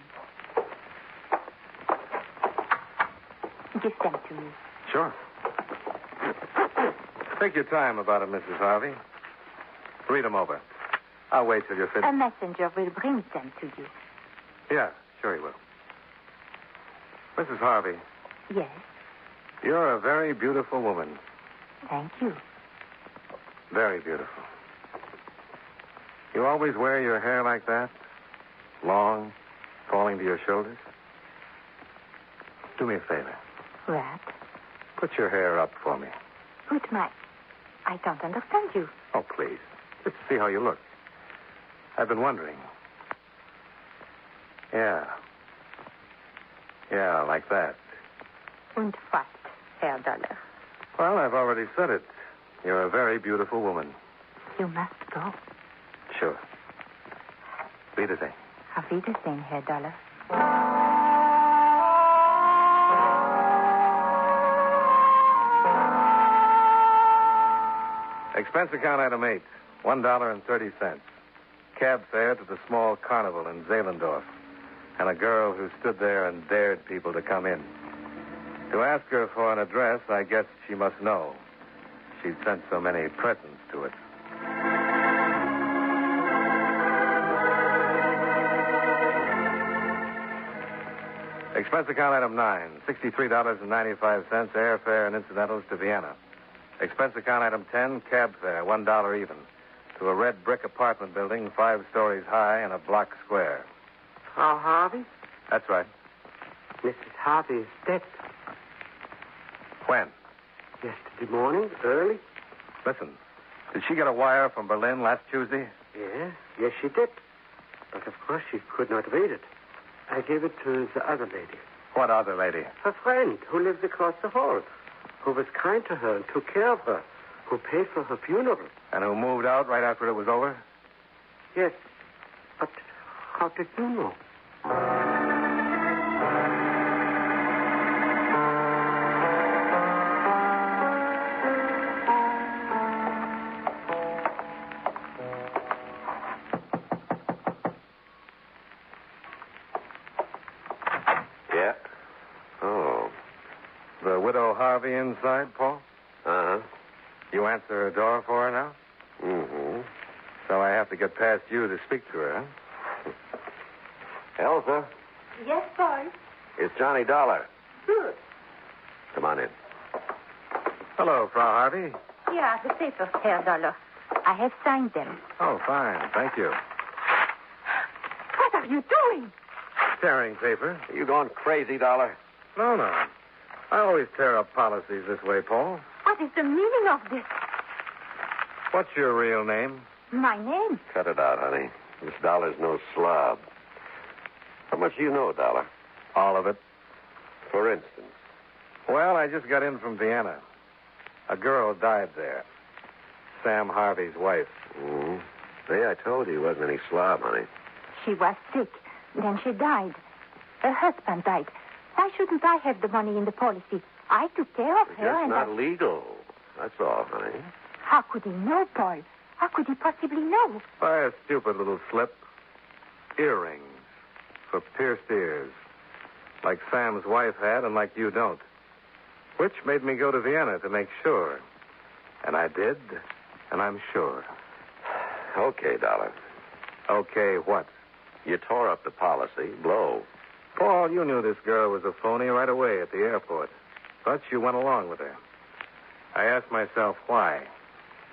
Give them to me. Sure. Take your time about it, Mrs. Harvey. Read them over. I'll wait till you're finished. A messenger will bring them to you. Yeah, sure he will. Mrs. Harvey. Yes. You're a very beautiful woman. Thank you. Very beautiful. You always wear your hair like that? Long, falling to your shoulders? Do me a favor. What? Put your hair up for me. Put my... I don't understand you. Oh, please. Just see how you look. I've been wondering. Yeah. Yeah, like that. Und what, Herr Dollar? Well, I've already said it. You're a very beautiful woman. You must go. Sure. Wiedersehen. Auf Wiedersehen, Herr Dollar. Expense account item 8, $1.30. Cab fare to the small carnival in Zehlendorf. And a girl who stood there and dared people to come in. To ask her for an address, I guess she must know. She'd sent so many presents to it. Expense account item 9, $63.95, airfare and incidentals to Vienna. Expense account item 10, cab fare, $1 even, to a red brick apartment building 5 stories high and a block square. Frau Harvey? That's right. Mrs. Harvey is dead. When? Yesterday morning, early. Listen, did she get a wire from Berlin last Tuesday? Yes, she did. But of course she could not read it. I gave it to the other lady. What other lady? Her friend, who lives across the hall, who was kind to her and took care of her, who paid for her funeral. And who moved out right after it was over? Yes, but how did you know? Harvey inside, Paul? Uh-huh. You answer her door for her now? Mm-hmm. So I have to get past you to speak to her, huh? Elsa, Yes, Paul. it's Johnny Dollar. Good. Come on in. Hello, Frau Harvey. Here are the papers, Herr Dollar. I have signed them. Oh, fine. Thank you. What are you doing? Tearing paper. Are you going crazy, Dollar? No. I always tear up policies this way, Paul. What is the meaning of this? What's your real name? My name? Cut it out, honey. This Dollar's no slob. How much do you know, Dollar? All of it. For instance? Well, I just got in from Vienna. A girl died there. Sam Harvey's wife. Mm-hmm. See, I told you he wasn't any slob, honey. She was sick. Then she died. Her husband died. Why shouldn't I have the money in the policy? I took care of her It's and not legal. That's all, honey. How could he know, Paul? How could he possibly know? By a stupid little slip. Earrings for pierced ears. Like Sam's wife had and like you don't. Which made me go to Vienna to make sure. And I did, and I'm sure. Okay, Dollar. Okay, what? You tore up the policy. Blow. Paul, you knew this girl was a phony right away at the airport. But you went along with her. I asked myself why.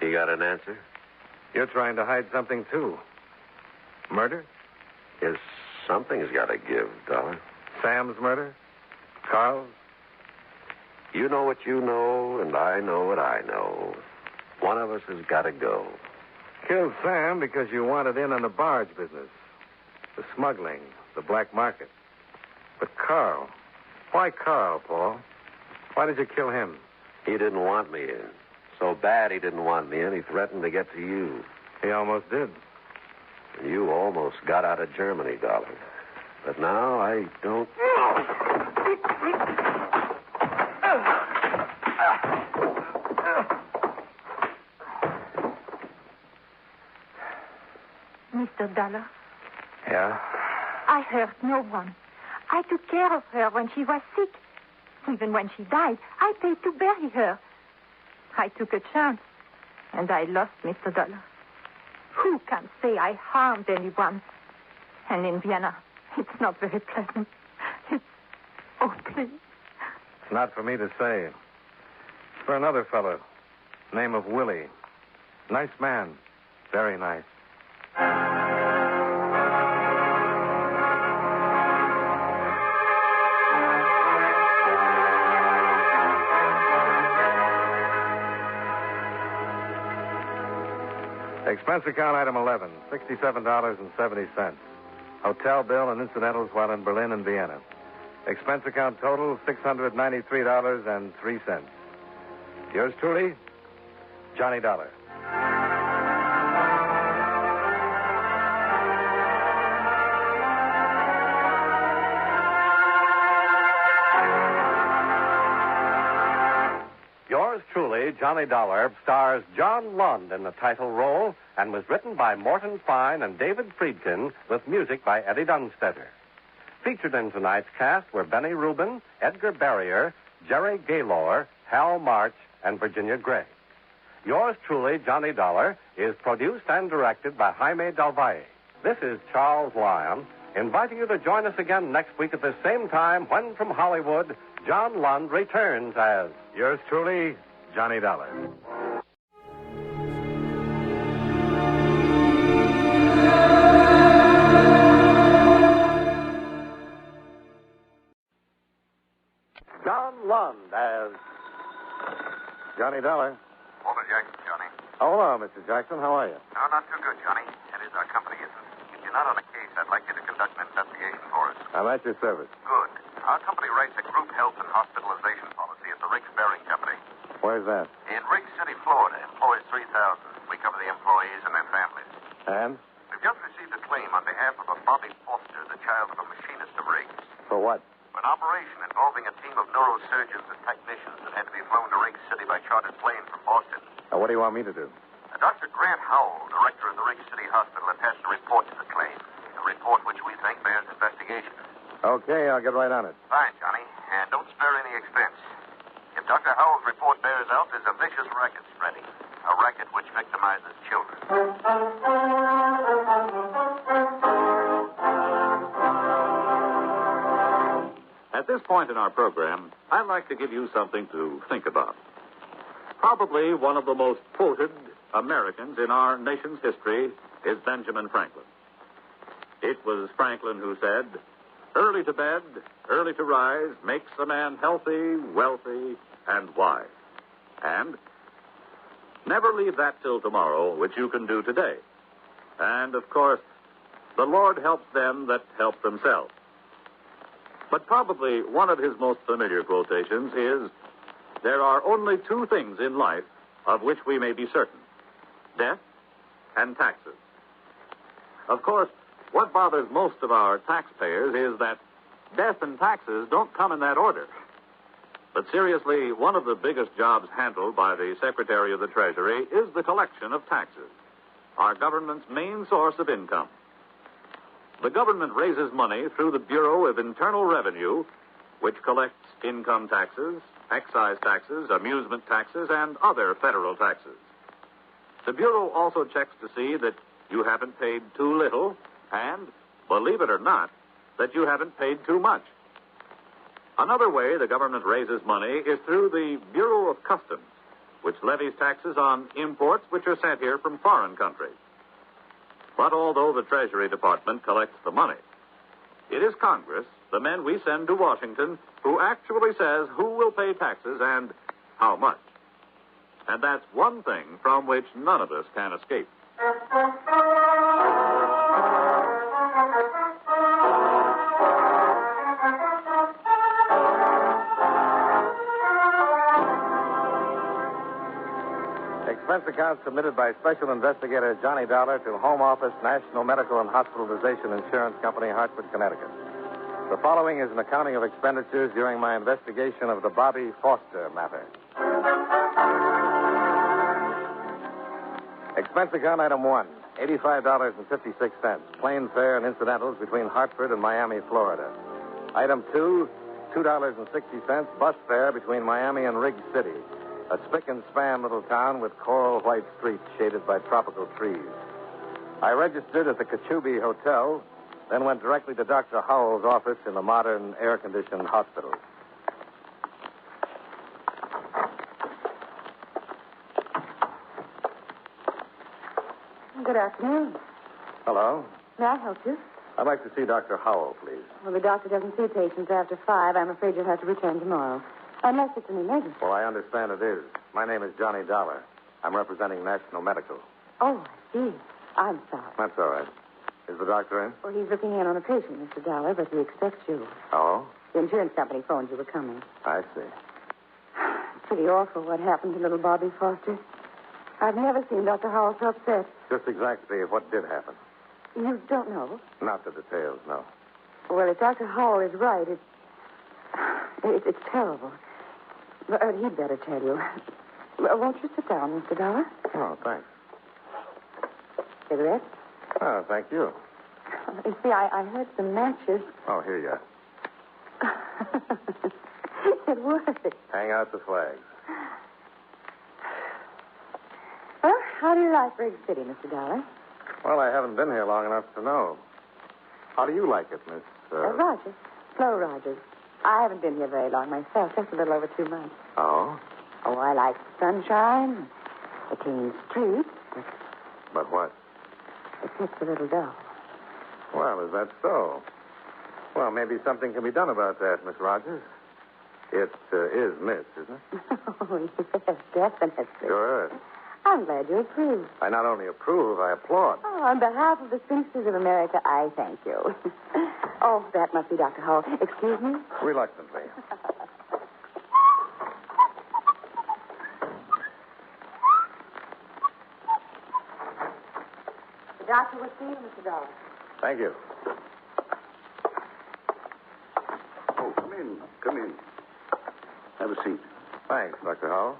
You got an answer? You're trying to hide something, too. Murder? Yes, something's got to give, Dollar. Sam's murder? Carl's? You know what you know, and I know what I know. One of us has got to go. Killed Sam because you wanted in on the barge business. The smuggling, the black market. But Carl. Why Carl, Paul? Why did you kill him? He didn't want me in. So bad he didn't want me in, he threatened to get to you. He almost did. You almost got out of Germany, Dollar. But now I don't... Mr. Dollar? Yeah? I hurt no one. I took care of her when she was sick. Even when she died, I paid to bury her. I took a chance, and I lost Mr. Dollar. Who can say I harmed anyone? And in Vienna, it's not very pleasant. Oh, please. It's not for me to say. It's for another fellow. Name of Willie. Nice man. Very nice. Expense account item 11, $67.70. Hotel bill and incidentals while in Berlin and Vienna. Expense account total, $693.03. Yours truly, Johnny Dollar. Yours truly, Johnny Dollar, stars John Lund in the title role and was written by Morton Fine and David Friedkin with music by Eddie Dunstetter. Featured in tonight's cast were Benny Rubin, Edgar Barrier, Jerry Gaylor, Hal March, and Virginia Gray. Yours truly, Johnny Dollar, is produced and directed by Jaime Del Valle. This is Charles Lyon, inviting you to join us again next week at the same time when, from Hollywood, John Lund returns as Yours truly, Johnny Dollar. John Lund as Johnny Dollar. Walter Jackson, Johnny. Oh, hello, Mr. Jackson. How are you? No, not too good, Johnny. That is, our company isn't. If you're not on a case, I'd like you to conduct an investigation for us. I'm at your service. Good. Our company writes a group health and hospitalization policy at the Riggs Bearing Company. Where's that? In Riggs City, Florida. Employees 3,000. We cover the employees and their families. And? We've just received a claim on behalf of a Bobby Foster, the child of a machinist of Riggs. For what? For an operation involving a team of neurosurgeons and technicians that had to be flown to Riggs City by chartered plane from Boston. Now, what do you want me to do? Dr. Grant Howell, director of the Riggs City Hospital, attached a report to the claim. A report which we think bears investigation. Okay, I'll get right on it. Fine, Johnny. And don't spare any expense. If Dr. Howell's report bears out, there's a vicious racket spreading. A racket which victimizes children. At this point in our program, I'd like to give you something to think about. Probably one of the most quoted Americans in our nation's history is Benjamin Franklin. It was Franklin who said, "Early to bed, early to rise makes a man healthy, wealthy, and wise." And never leave that till tomorrow, which you can do today. And, of course, the Lord helps them that help themselves. But probably one of his most familiar quotations is, "There are only two things in life of which we may be certain: death and taxes." Of course, what bothers most of our taxpayers is that death and taxes don't come in that order. But seriously, one of the biggest jobs handled by the Secretary of the Treasury is the collection of taxes, our government's main source of income. The government raises money through the Bureau of Internal Revenue, which collects income taxes, excise taxes, amusement taxes, and other federal taxes. The Bureau also checks to see that you haven't paid too little and, believe it or not, that you haven't paid too much. Another way the government raises money is through the Bureau of Customs, which levies taxes on imports which are sent here from foreign countries. But although the Treasury Department collects the money, it is Congress, the men we send to Washington, who actually says who will pay taxes and how much. And that's one thing from which none of us can escape. Expense account submitted by Special Investigator Johnny Dollar to Home Office, National Medical and Hospitalization Insurance Company, Hartford, Connecticut. The following is an accounting of expenditures during my investigation of the Bobby Foster matter. Expense account item 1, $85.56, plane fare and incidentals between Hartford and Miami, Florida. Item 2, $2.60, bus fare between Miami and Riggs City, a spick and span little town with coral white streets shaded by tropical trees. I registered at the Cachubi Hotel, then went directly to Dr. Howell's office in the modern air-conditioned hospital. Good afternoon. Hello. May I help you? I'd like to see Dr. Howell, please. Well, the doctor doesn't see patients after 5. I'm afraid you'll have to return tomorrow. Unless it's an emergency. Well, I understand it is. My name is Johnny Dollar. I'm representing National Medical. Oh, I see. I'm sorry. That's all right. Is the doctor in? Well, he's looking in on a patient, Mr. Dollar, but he expects you. Oh? The insurance company phoned you were coming. I see. It's pretty awful what happened to little Bobby Foster. I've never seen Dr. Howell so upset. Just exactly what did happen. You don't know? Not the details, no. Well, if Dr. Howell is right, it's terrible. But he'd better tell you. Won't you sit down, Mr. Dollar? Oh, thanks. Cigarette? Oh, thank you. You see, I heard some matches. Oh, here you are. It worked. Hang out the flags. Well, how do you like Briggs City, Mr. Dollar? Well, I haven't been here long enough to know. How do you like it, Miss... Rogers. Flo Rogers. I haven't been here very long myself, just a little over 2 months. Oh? Oh, I like the sunshine, the clean streets. But what? It gets a little dull. Well, is that so? Well, maybe something can be done about that, Miss Rogers. It is Miss, isn't it? Oh, yes, definitely. Sure. I'm glad you approve. I not only approve, I applaud. Oh, on behalf of the Sphinxes of America, I thank you. Oh, that must be Dr. Hall. Excuse me? Reluctantly. The doctor will see you, Mr. Dollar. Thank you. Oh, come in. Come in. Have a seat. Thanks, Dr. Howell.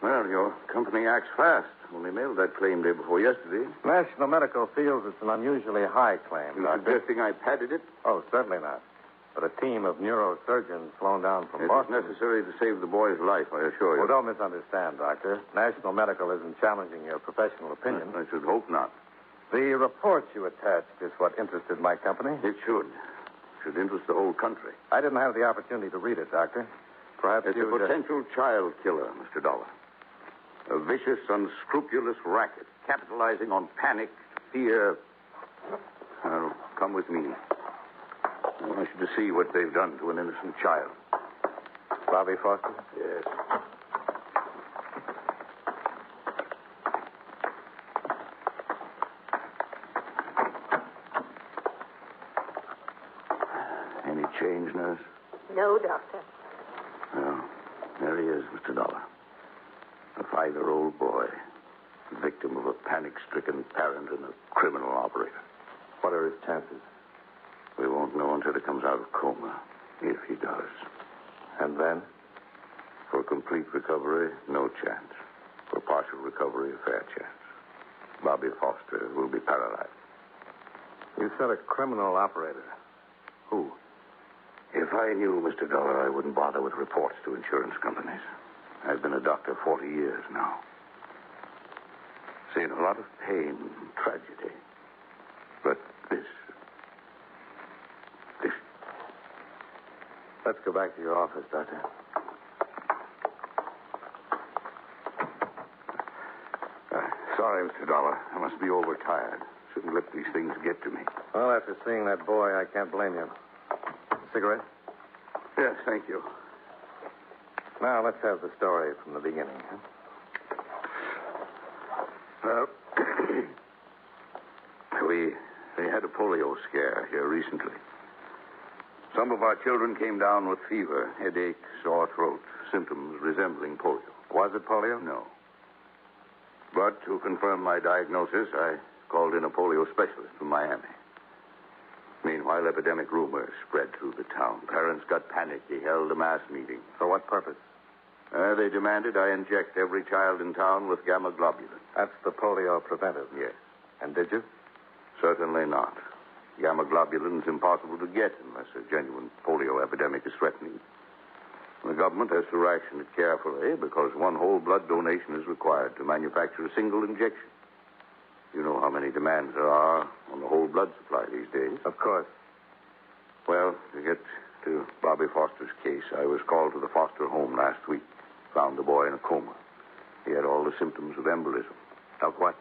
Well, your company acts fast. Only mailed that claim day before yesterday. National Medical feels it's an unusually high claim, You Doctor. suggesting I padded it? Oh, certainly not. But a team of neurosurgeons flown down from It is Boston... necessary to save the boy's life, I assure you. Well, don't misunderstand, Doctor. National Medical isn't challenging your professional opinion. I should hope not. The report you attached is what interested my company. It should. Should interest the whole country. I didn't have the opportunity to read it, Doctor. Perhaps It's a potential child killer, Mr. Dollar. A vicious, unscrupulous racket, capitalizing on panic, fear. Well, come with me. I want you to see what they've done to an innocent child. Bobby Foster? Yes. Any change, nurse? No, Doctor. Well, there he is, Mr. Dollar. A 5-year-old boy, victim of a panic-stricken parent and a criminal operator. What are his chances? We won't know until he comes out of coma, if he does. And then? For complete recovery, no chance. For partial recovery, a fair chance. Bobby Foster will be paralyzed. You said a criminal operator. Who? If I knew, Mr. Dollar, I wouldn't bother with reports to insurance companies. I've been a doctor 40 years now. Seen a lot of pain and tragedy. But this... Let's go back to your office, Doctor. Sorry, Mr. Dollar. I must be overtired. Shouldn't let these things get to me. Well, after seeing that boy, I can't blame you. Cigarette? Yes, thank you. Now, let's have the story from the beginning, huh? Well, we had a polio scare here recently. Some of our children came down with fever, headache, sore throat, symptoms resembling polio. Was it polio? No. But to confirm my diagnosis, I called in a polio specialist from Miami. Meanwhile, epidemic rumors spread through the town. Parents got panicked. He held a mass meeting. For what purpose? They demanded I inject every child in town with gamma globulin. That's the polio preventive? Yes. And did you? Certainly not. Gamma globulin's impossible to get unless a genuine polio epidemic is threatening. The government has to ration it carefully because one whole blood donation is required to manufacture a single injection. You know how many demands there are on the whole blood supply these days. Of course. Well, to get to Bobby Foster's case, I was called to the Foster home last week. Found the boy in a coma. He had all the symptoms of embolism. Of what?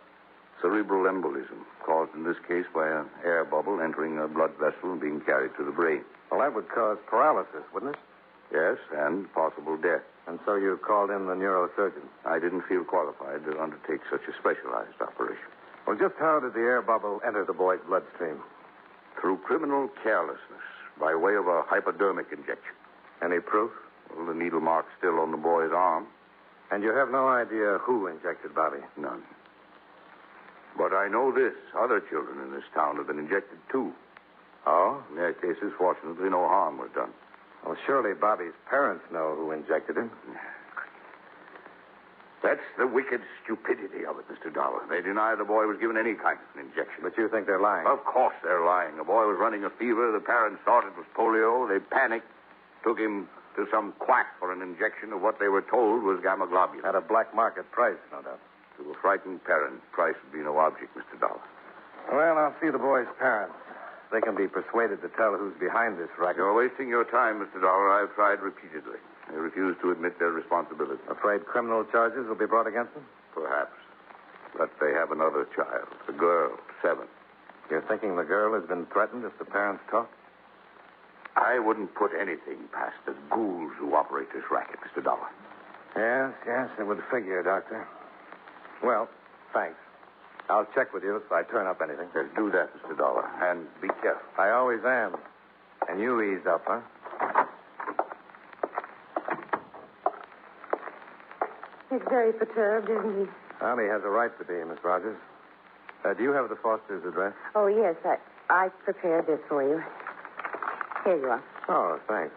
Cerebral embolism, caused in this case by an air bubble entering a blood vessel and being carried to the brain. Well, that would cause paralysis, wouldn't it? Yes, and possible death. And so you called in the neurosurgeon? I didn't feel qualified to undertake such a specialized operation. Well, just how did the air bubble enter the boy's bloodstream? Through criminal carelessness, by way of a hypodermic injection. Any proof? Well, the needle mark's still on the boy's arm. And you have no idea who injected Bobby? None. But I know this. Other children in this town have been injected, too. Oh? In their cases, fortunately, no harm was done. Well, surely Bobby's parents know who injected him. That's the wicked stupidity of it, Mr. Dollar. They deny the boy was given any kind of an injection. But you think they're lying? Of course they're lying. The boy was running a fever. The parents thought it was polio. They panicked, took him to some quack for an injection of what they were told was gamma globulin. At a black market price, no doubt. To a frightened parent, price would be no object, Mr. Dollar. Well, I'll see the boy's parents. They can be persuaded to tell who's behind this racket. You're wasting your time, Mr. Dollar. I've tried repeatedly. They refuse to admit their responsibility. Afraid criminal charges will be brought against them? Perhaps. But they have another child, a girl, 7. You're thinking the girl has been threatened if the parents talk? I wouldn't put anything past the ghouls who operate this racket, Mr. Dollar. Yes, it would figure, Doctor. Well, thanks. I'll check with you if I turn up anything. Just do that, Mr. Dollar, and be careful. I always am. And you ease up, huh? He's very perturbed, isn't he? Well, he has a right to be, Miss Rogers. Do you have the Foster's address? Oh, yes. I prepared this for you. Here you are. Oh, thanks.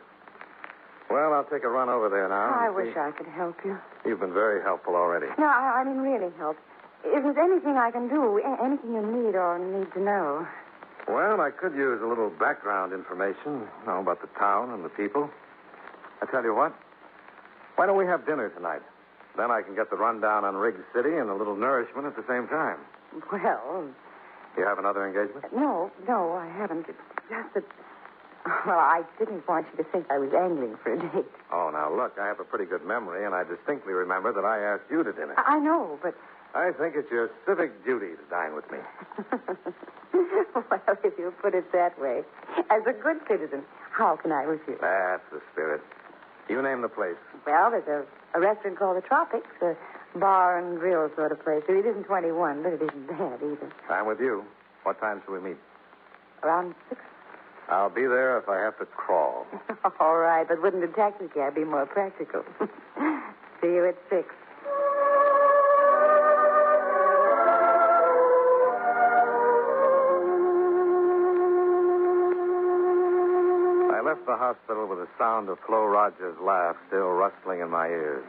Well, I'll take a run over there now. I wish I could help you. You've been very helpful already. No, I mean really help. If there's anything I can do, anything you need or need to know. Well, I could use a little background information, about the town and the people. I tell you what, why don't we have dinner tonight? Then I can get the rundown on Riggs City and a little nourishment at the same time. Well... You have another engagement? No, I haven't. It's just that... Well, I didn't want you to think I was angling for a date. Oh, now, look, I have a pretty good memory, and I distinctly remember that I asked you to dinner. I know, but... I think it's your civic duty to dine with me. Well, if you put it that way, as a good citizen, how can I refuse? That's the spirit. You name the place. Well, there's a restaurant called the Tropics, a bar and grill sort of place. It isn't 21, but it isn't bad either. I'm with you. What time shall we meet? Around 6. I'll be there if I have to crawl. All right, but wouldn't a taxi cab be more practical? See you at 6. I left the hospital with the sound of Flo Rogers' laugh still rustling in my ears.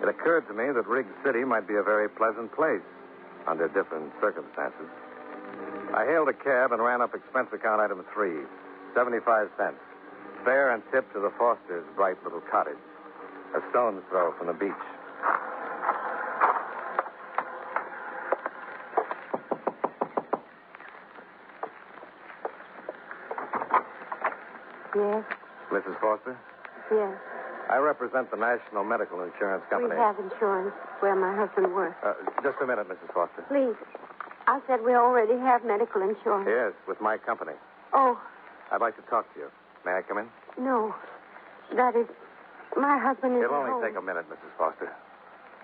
It occurred to me that Riggs City might be a very pleasant place under different circumstances. I hailed a cab and ran up expense account item 3, 75 cents. Fare and tip to the Fosters' bright little cottage, a stone's throw from the beach. Yes? Mrs. Foster? Yes. I represent the National Medical Insurance Company. We have insurance where my husband works. Just a minute, Mrs. Foster. Please. I said we already have medical insurance. Yes, with my company. Oh. I'd like to talk to you. May I come in? No. That is, my husband is It'll at only home. take a minute, Mrs. Foster.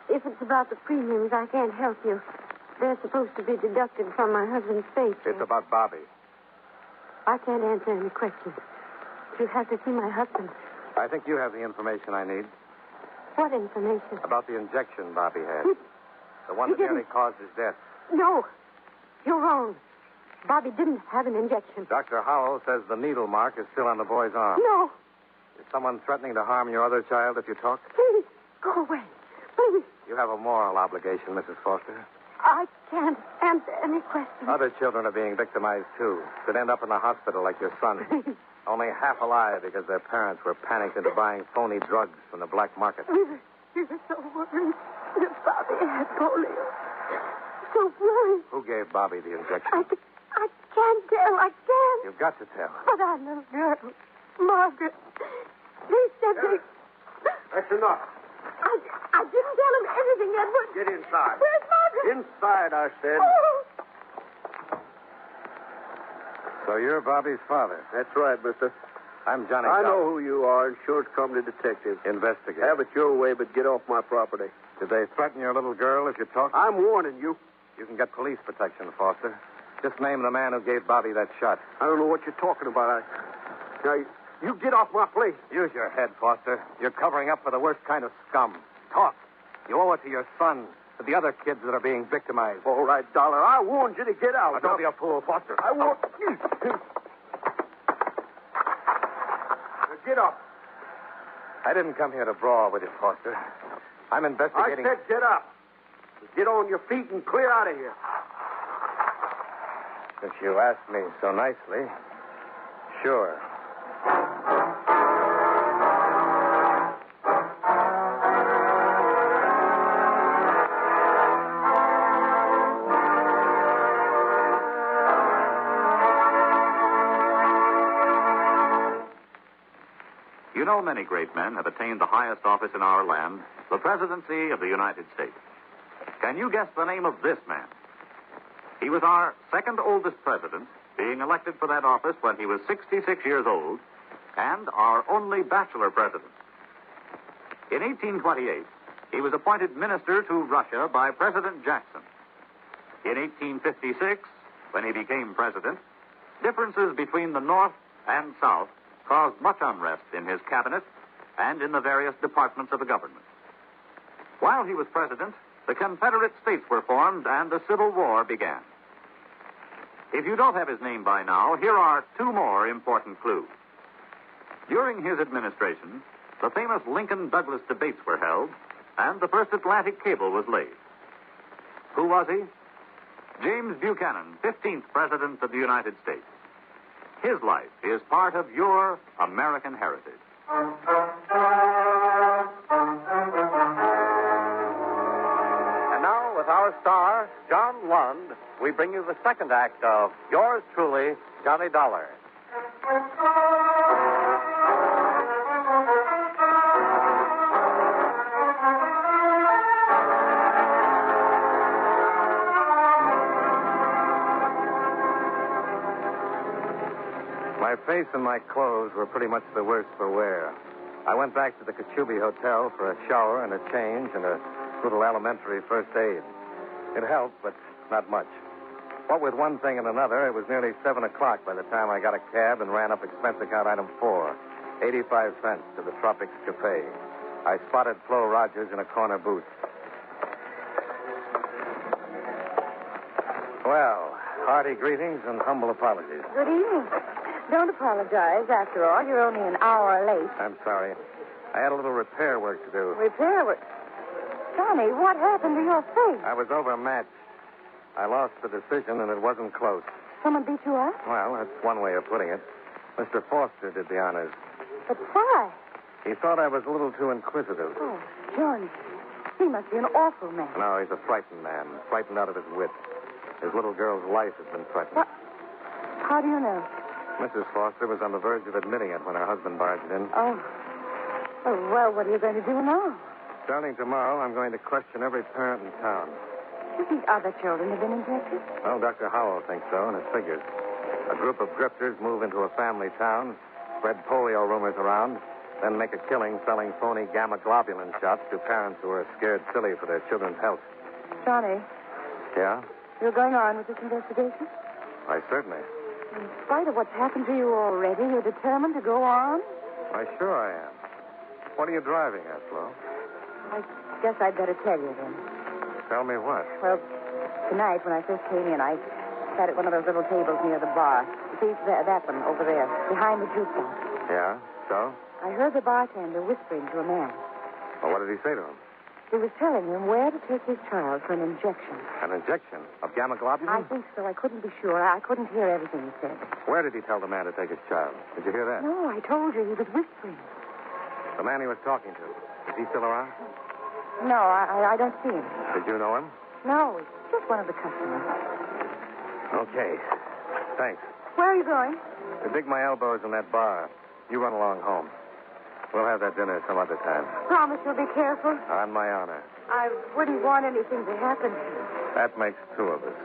If it's about the premiums, I can't help you. They're supposed to be deducted from my husband's paycheck. It's about Bobby. I can't answer any questions. You have to see my husband. I think you have the information I need. What information? About the injection Bobby had. The one He that nearly didn't. caused his death. No. You're wrong. Bobby didn't have an injection. Dr. Howell says the needle mark is still on the boy's arm. No. Is someone threatening to harm your other child if you talk? Please, go away. Please. You have a moral obligation, Mrs. Foster. I can't answer any questions. Other children are being victimized, too. Could end up in the hospital like your son. Only half alive because their parents were panicked into buying phony drugs from the black market. We were so worried that Bobby had polio. So worried. Who gave Bobby the injection? I can't tell. I can't. You've got to tell. But our little girl, Margaret. They said they... That's enough. I didn't tell him anything, Edward. Get inside. Where's Margaret? Inside, I said. Oh. So you're Bobby's father. That's right, mister. I'm Johnny. I know who you are, insurance company detective. Investigate. Have it your way, but get off my property. Did they threaten your little girl if you talk? I'm warning you. You can get police protection, Foster. Just name the man who gave Bobby that shot. I don't know what you're talking about. Now, you get off my place. Use your head, Foster. You're covering up for the worst kind of scum. Talk. You owe it to your son, to the other kids that are being victimized. All right, Dollar. I warned you to get out. Now, don't be a fool, Foster. I warned you. Get up. I didn't come here to brawl with you, Foster. I'm investigating. I said get up. Get on your feet and clear out of here. Since you asked me so nicely, sure. You know, many great men have attained the highest office in our land, the presidency of the United States. Can you guess the name of this man? He was our second oldest president, being elected for that office when he was 66 years old, and our only bachelor president. In 1828, he was appointed minister to Russia by President Jackson. In 1856, when he became president, differences between the North and South caused much unrest in his cabinet and in the various departments of the government. While he was president, the Confederate States were formed and the Civil War began. If you don't have his name by now, here are two more important clues. During his administration, the famous Lincoln-Douglas debates were held, and the first Atlantic cable was laid. Who was he? James Buchanan, 15th President of the United States. His life is part of your American heritage. And now, with our star, John Lund, we bring you the second act of yours truly, Johnny Dollar. My face and my clothes were pretty much the worse for wear. I went back to the Kachubi Hotel for a shower and a change and a little elementary first aid. It helped, but not much. What with one thing and another, it was nearly 7 o'clock by the time I got a cab and ran up expense account item 4, 85 cents to the Tropics Cafe. I spotted Flo Rogers in a corner booth. Well, hearty greetings and humble apologies. Good evening. Don't apologize. After all, you're only an hour late. I'm sorry. I had a little repair work to do. Repair work? Johnny, what happened to your face? I was overmatched. I lost the decision, and it wasn't close. Someone beat you up? Well, that's one way of putting it. Mr. Foster did the honors. But why? He thought I was a little too inquisitive. Oh, Johnny, he must be an awful man. No, he's a frightened man, frightened out of his wits. His little girl's life has been threatened. What? How do you know? Mrs. Foster was on the verge of admitting it when her husband barged in. Oh. Oh, well, what are you going to do now? Starting tomorrow, I'm going to question every parent in town. Do you think other children have been injected? Well, Dr. Howell thinks so, and it figures. A group of grifters move into a family town, spread polio rumors around, then make a killing selling phony gamma globulin shots to parents who are scared silly for their children's health. Johnny. Yeah? You're going on with this investigation? Why, certainly. In spite of what's happened to you already, you're determined to go on? Why, sure I am. What are you driving at, Flo? I guess I'd better tell you then. Tell me what? Well, tonight when I first came in, I sat at one of those little tables near the bar. You see, that one over there, behind the jukebox. Yeah? So? I heard the bartender whispering to a man. Well, what did he say to him? He was telling him where to take his child for an injection. An injection? Of gamma globulin? I think so. I couldn't be sure. I couldn't hear everything he said. Where did he tell the man to take his child? Did you hear that? No, I told you he was whispering. The man he was talking to, is he still around? No, I don't see him. Did you know him? No, it's just one of the customers. Okay. Thanks. Where are you going? To dig my elbows in that bar. You run along home. We'll have that dinner some other time. Promise you'll be careful. On my honor. I wouldn't want anything to happen. That makes two of us.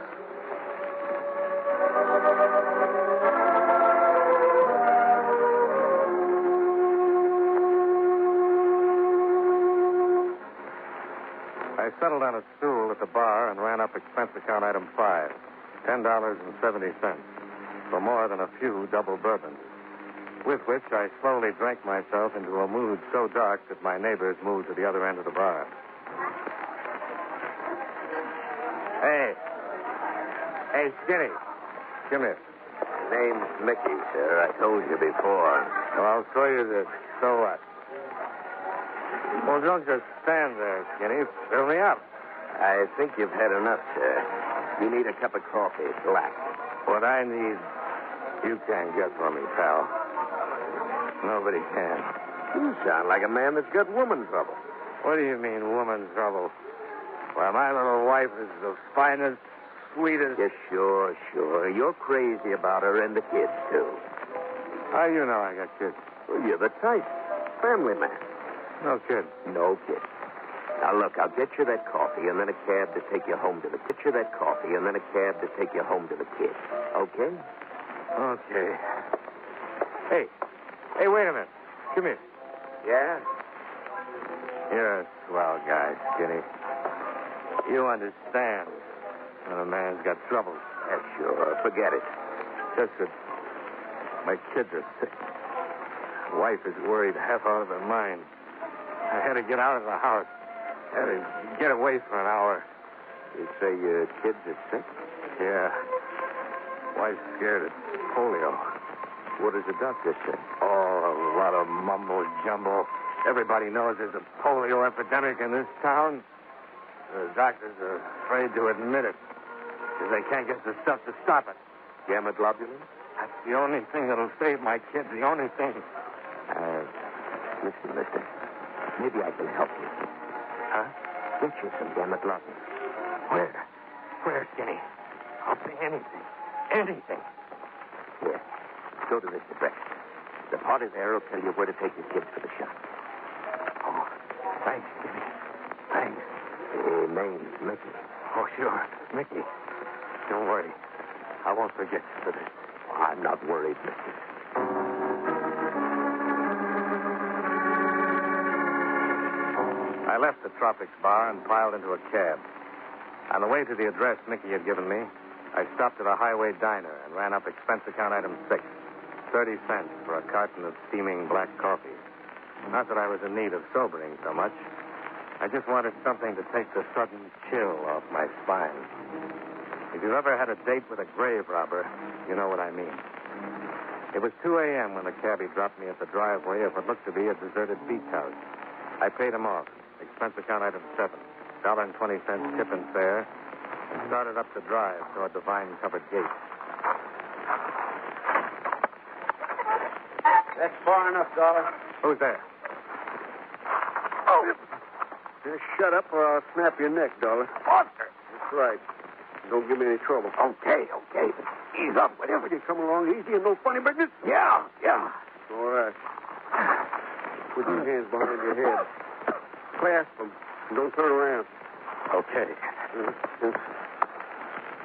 I settled on a stool at the bar and ran up expense account item 5, $10.70, for more than a few double bourbons, with which I slowly drank myself into a mood so dark that my neighbors moved to the other end of the bar. Hey, Skinny. Come here. Name's Mickey, sir. I told you before. Well, I'll show you this. So what? Well, don't just stand there, Skinny. Fill me up. I think you've had enough, sir. You need a cup of coffee, black. What I need, you can't get for me, pal. Nobody can. You sound like a man that's got woman trouble. What do you mean, woman trouble? Why, my little wife is the finest, sweetest... Yes, sure. You're crazy about her and the kids, too. How do you know I got kids? Well, you're the type. Family man. No kid. No kid. Now, look, I'll get you that coffee and then a cab to take you home to the... Get you that coffee and then a cab to take you home to the kids. Okay? Okay. Hey, wait a minute. Come here. Yeah? You're a swell guy, Skinny. You understand when a man's got trouble. Yeah, sure. Forget it. Just that my kids are sick. Wife is worried half out of her mind. I had to get out of the house. I had to get away for an hour. You say your kids are sick? Yeah. Wife's scared of polio. What does the doctor say? Oh, a lot of mumbo-jumbo. Everybody knows there's a polio epidemic in this town. The doctors are afraid to admit it because they can't get the stuff to stop it. Gamma globulin? That's the only thing that'll save my kids, the only thing. Listen, mister. Maybe I can help you. Huh? Get you some gamma globulin. Where, Skinny? I'll pay anything. Anything. Here. Go to this address. The party there will tell you where to take your kids for the shot. Oh, thanks, Skinny. Thanks. Name's Mickey. Oh, sure. Mickey. Don't worry. I won't forget you for this. I'm not worried, mister. I left the Tropics bar and piled into a cab. On the way to the address Mickey had given me, I stopped at a highway diner and ran up expense account item 6, 30 cents for a carton of steaming black coffee. Not that I was in need of sobering so much. I just wanted something to take the sudden chill off my spine. If you've ever had a date with a grave robber, you know what I mean. It was 2 a.m. when the cabbie dropped me at the driveway of what looked to be a deserted beach house. I paid him off. Expense account item 7, $1.20 tip and fare, and started up the drive toward the vine-covered gate. That's far enough, Dolar. Who's there? Oh. Just shut up or I'll snap your neck, Dolar. Foster! That's right. Don't give me any trouble. Okay. Ease up. Whenever you come along easy and no funny business. Yeah. All right. Put your hands behind your head. Clasp them. Don't turn around. Okay.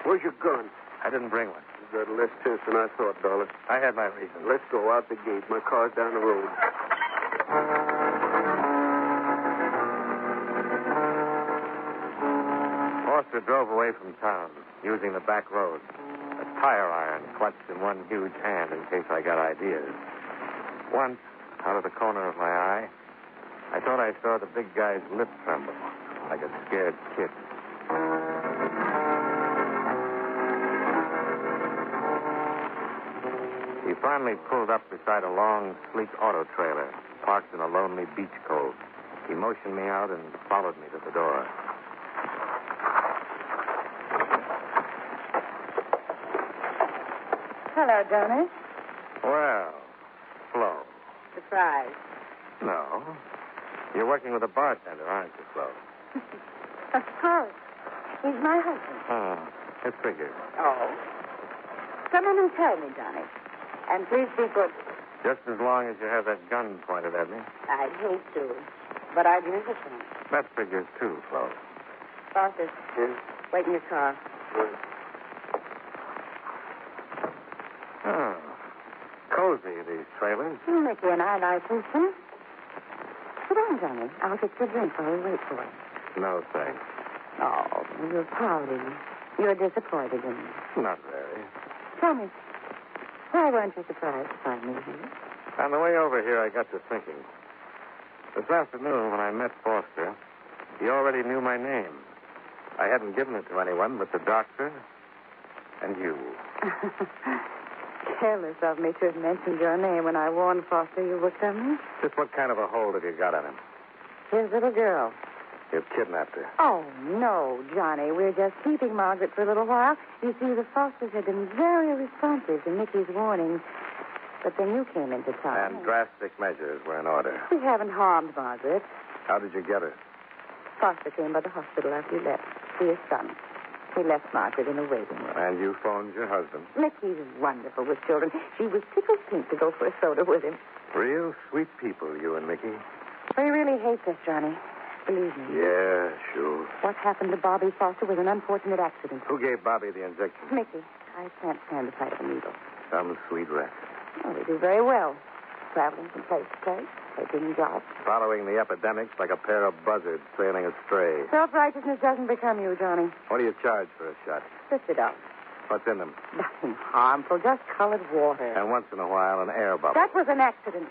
Where's your gun? I didn't bring one. You got less sense than I thought, Dolar. I had my reasons. Let's go out the gate. My car's down the road. Foster drove away from town, using the back road. A tire iron clutched in one huge hand in case I got ideas. Once, out of the corner of my eye, I thought I saw the big guy's lip tremble, like a scared kid. He finally pulled up beside a long, sleek auto trailer, parked in a lonely beach cove. He motioned me out and followed me to the door. Hello, Denny. Well, Flo. Surprise. No. You're working with a bartender, aren't you, Flo? Of course. He's my husband. Oh, it figures. Oh. Come in and tell me, Johnny. And please be good. Just as long as you have that gun pointed at me. I'd hate to, but I'd use it then. That figures, too, Flo. Foster, wait in your car. Oh. Cozy, these trailers. Mickey and I like this one. Sit down, Johnny. I'll get you a drink while we wait for it. No, thanks. Oh, you're pouting. You're disappointed in me. Not very. Tell me, why weren't you surprised to find me here? On the way over here, I got to thinking. This afternoon, when I met Foster, he already knew my name. I hadn't given it to anyone but the doctor and you. Careless of me to have mentioned your name when I warned Foster you were coming. Just what kind of a hold have you got on him? His little girl. You've kidnapped her. Oh, no, Johnny. We're just keeping Margaret for a little while. You see, the Fosters have been very responsive to Mickey's warnings. But then you came into town. And drastic measures were in order. We haven't harmed Margaret. How did you get her? Foster came by the hospital after you left. See his son. He left Margaret in the waiting room. And you phoned your husband. Mickey's wonderful with children. She was tickled pink to go for a soda with him. Real sweet people, you and Mickey. But he really hates us, Johnny. Believe me. Yeah, sure. What happened to Bobby Foster was an unfortunate accident. Who gave Bobby the injection? Mickey. I can't stand the sight of a needle. Some sweet rat. Oh, we do very well. Traveling from place to place, taking jobs. Following the epidemics like a pair of buzzards sailing astray. Self-righteousness doesn't become you, Johnny. What do you charge for a shot? $50. What's in them? Nothing harmful, just colored water. And once in a while, an air bubble. That was an accident.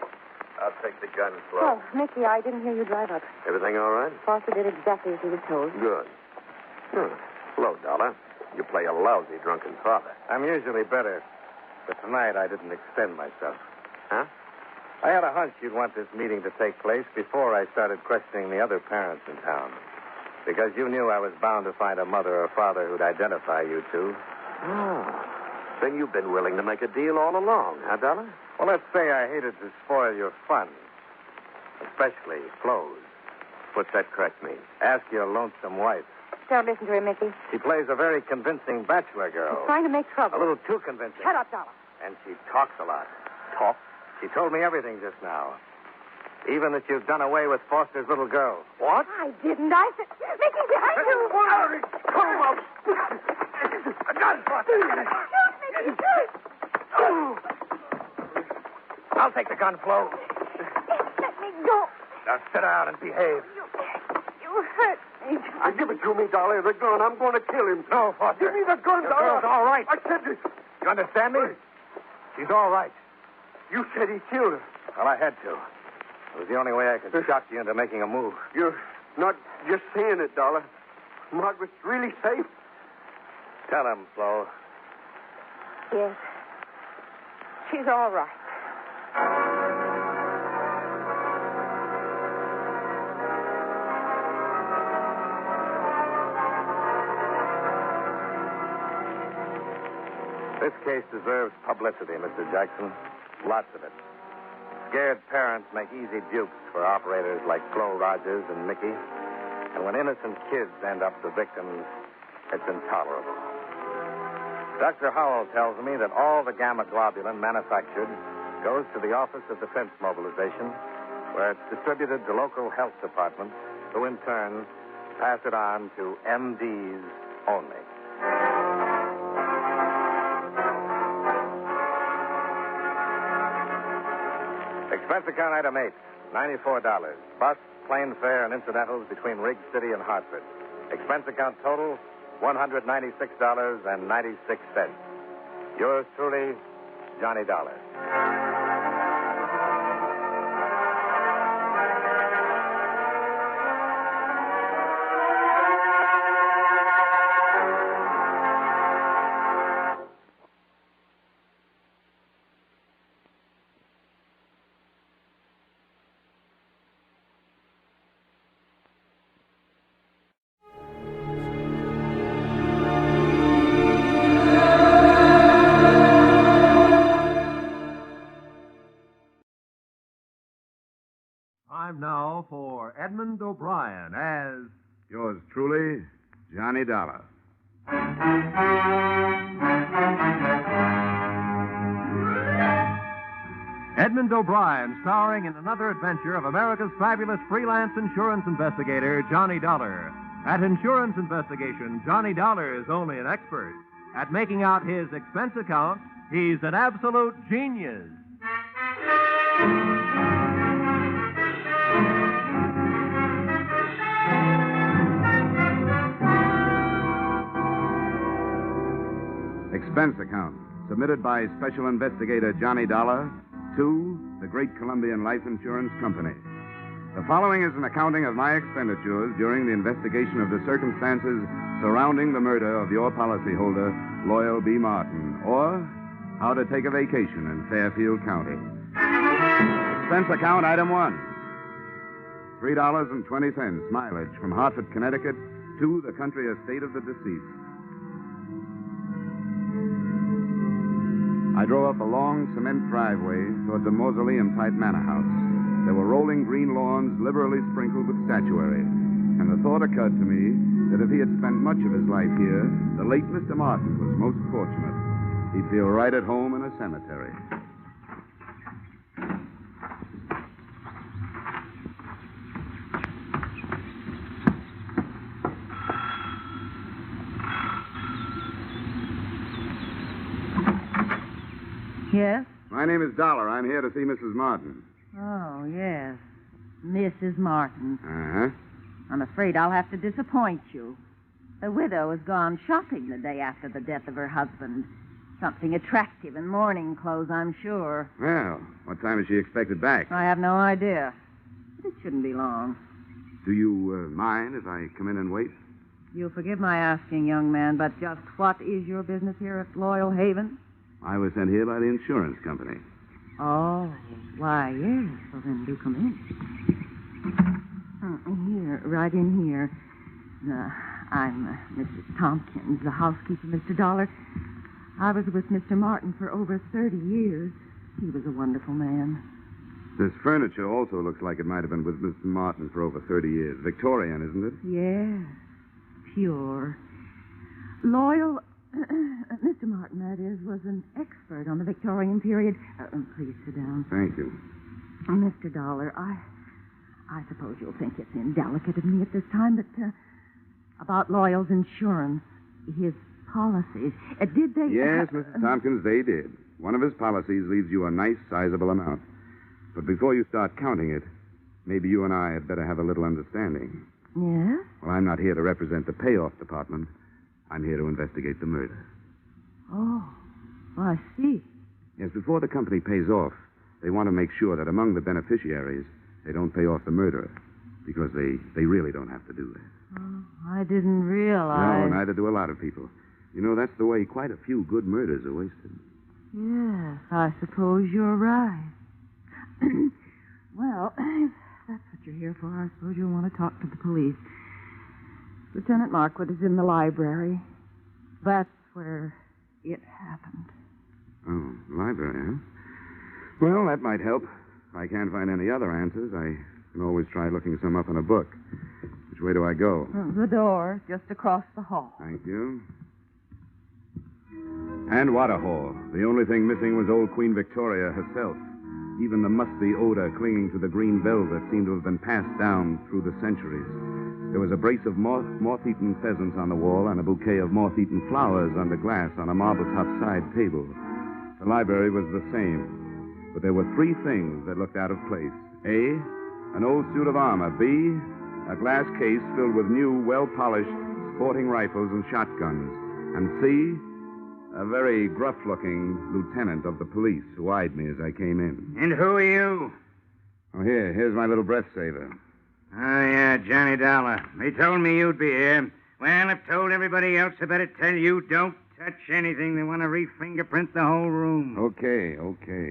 I'll take the gun, Flo. Oh, Mickey, I didn't hear you drive up. Everything all right? Foster did exactly as he was told. Good. Hello, Dollar. You play a lousy drunken father. I'm usually better, but tonight I didn't extend myself. Huh? I had a hunch you'd want this meeting to take place before I started questioning the other parents in town. Because you knew I was bound to find a mother or father who'd identify you two. Ah. Then you've been willing to make a deal all along, huh, Dollar? Well, let's say I hated to spoil your fun. Especially Flo's. What's that crack mean? Ask your lonesome wife. Don't listen to him, Mickey. She plays a very convincing bachelor girl. He's trying to make trouble. A little too convincing. Shut up, Dollar. And she talks a lot. Talk? She told me everything just now. Even that you've done away with Foster's little girl. What? I didn't. I said, Mickey, behind you. Come on. A gun, Foster. Shoot, Mickey, shoot. I'll take the gun, Flo. Let me go. Now sit down and behave. You hurt me. Give it to me, Dolly. The gun. I'm going to kill him. No, Foster. Give me the gun, Your Dolly. girl's all right. I said this. You understand me? She's all right. You said he killed her. Well, I had to. It was the only way I could shock you into making a move. You're not just saying it, Dollar. Margaret's really safe. Tell him, Flo. Yes. She's all right. This case deserves publicity, Mr. Jackson. Lots of it. Scared parents make easy dupes for operators like Flo Rogers and Mickey. And when innocent kids end up the victims, it's intolerable. Dr. Howell tells me that all the gamma globulin manufactured goes to the Office of Defense Mobilization, where it's distributed to local health departments, who in turn pass it on to MDs only. Expense account item 8, $94. Bus, plane fare, and incidentals between Riggs City and Hartford. Expense account total, $196.96. Yours truly, Johnny Dollar. Time now for Edmund O'Brien as... Yours truly, Johnny Dollar. Edmund O'Brien, starring in another adventure of America's fabulous freelance insurance investigator, Johnny Dollar. At insurance investigation, Johnny Dollar is only an expert. At making out his expense account, he's an absolute genius. Expense account, submitted by Special Investigator Johnny Dollar to the Great Columbian Life Insurance Company. The following is an accounting of my expenditures during the investigation of the circumstances surrounding the murder of your policyholder, Loyal B. Martin, or how to take a vacation in Fairfield County. Expense account item 1. $3.20 mileage from Hartford, Connecticut to the country estate of the deceased. I drove up a long cement driveway towards a mausoleum-type manor house. There were rolling green lawns liberally sprinkled with statuary. And the thought occurred to me that if he had spent much of his life here, the late Mr. Martin was most fortunate. He'd feel right at home in a cemetery. Yes? My name is Dolar. I'm here to see Mrs. Martin. Oh, yes. Mrs. Martin. Uh-huh. I'm afraid I'll have to disappoint you. The widow has gone shopping the day after the death of her husband. Something attractive in mourning clothes, I'm sure. Well, what time is she expected back? I have no idea. But it shouldn't be long. Do you mind if I come in and wait? You'll forgive my asking, young man, but just what is your business here at Loyal Haven? I was sent here by the insurance company. Oh, why, yes. Well, then do come in. Here, right in here. I'm Mrs. Tompkins, the housekeeper, Mr. Dolar. I was with Mr. Martin for over 30 years. He was a wonderful man. This furniture also looks like it might have been with Mr. Martin for over 30 years. Victorian, isn't it? Yes, pure. Loyal... Mr. Martin, that is, was an expert on the Victorian period. Please sit down. Thank you. Mr. Dolar, I suppose you'll think it's indelicate of me at this time, but about Loyal's insurance, his policies, did they... Yes, Mrs. Tompkins, they did. One of his policies leaves you a nice, sizable amount. But before you start counting it, maybe you and I had better have a little understanding. Yes? Well, I'm not here to represent the payoff department. I'm here to investigate the murder. Oh, I see. Yes, before the company pays off, they want to make sure that among the beneficiaries, they don't pay off the murderer, because they really don't have to do that. Oh, I didn't realize. No, neither do a lot of people. You know, that's the way quite a few good murders are wasted. Yes, I suppose you're right. Well, if that's what you're here for, I suppose you'll want to talk to the police. Lieutenant Markwood is in the library. That's where it happened. Oh, library, huh? Well, that might help. If I can't find any other answers, I can always try looking some up in a book. Which way do I go? The door, just across the hall. Thank you. And what a hall. The only thing missing was old Queen Victoria herself. Even the musty odor clinging to the green velvet seemed to have been passed down through the centuries. There was a brace of moth-eaten pheasants on the wall and a bouquet of moth-eaten flowers under glass on a marble-top side table. The library was the same, but there were three things that looked out of place. A, an old suit of armor. B, a glass case filled with new, well-polished sporting rifles and shotguns. And C, a very gruff-looking lieutenant of the police who eyed me as I came in. And who are you? Oh, here's my little breath saver. Oh, yeah, Johnny Dollar. They told me you'd be here. Well, I've told everybody else I better tell you don't touch anything. They want to re-fingerprint the whole room. Okay.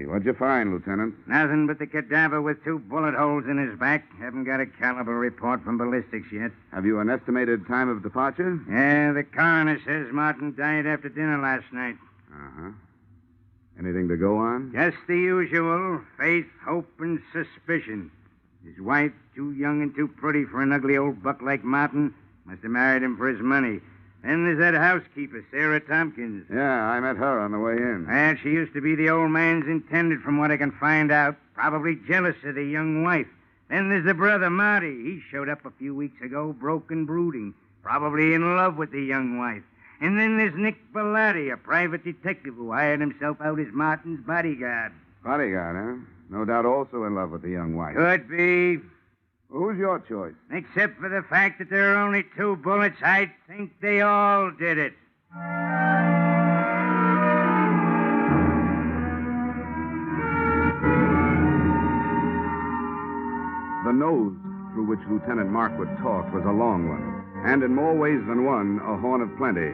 What'd you find, Lieutenant? Nothing but the cadaver with 2 bullet holes in his back. Haven't got a caliber report from ballistics yet. Have you an estimated time of departure? Yeah, the coroner says Martin died after dinner last night. Uh-huh. Anything to go on? Just the usual. Faith, hope, and suspicion. His wife, too young and too pretty for an ugly old buck like Martin, must have married him for his money. Then there's that housekeeper, Sarah Tompkins. Yeah, I met her on the way in. And she used to be the old man's intended, from what I can find out. Probably jealous of the young wife. Then there's the brother, Marty. He showed up a few weeks ago, broke and brooding. Probably in love with the young wife. And then there's Nick Bellotti, a private detective who hired himself out as Martin's bodyguard. Bodyguard, huh? No doubt also in love with the young wife. Could be. Who's your choice? Except for the fact that there are only 2 bullets, I think they all did it. The nose through which Lieutenant Markwood talked was a long one, and in more ways than one, a horn of plenty.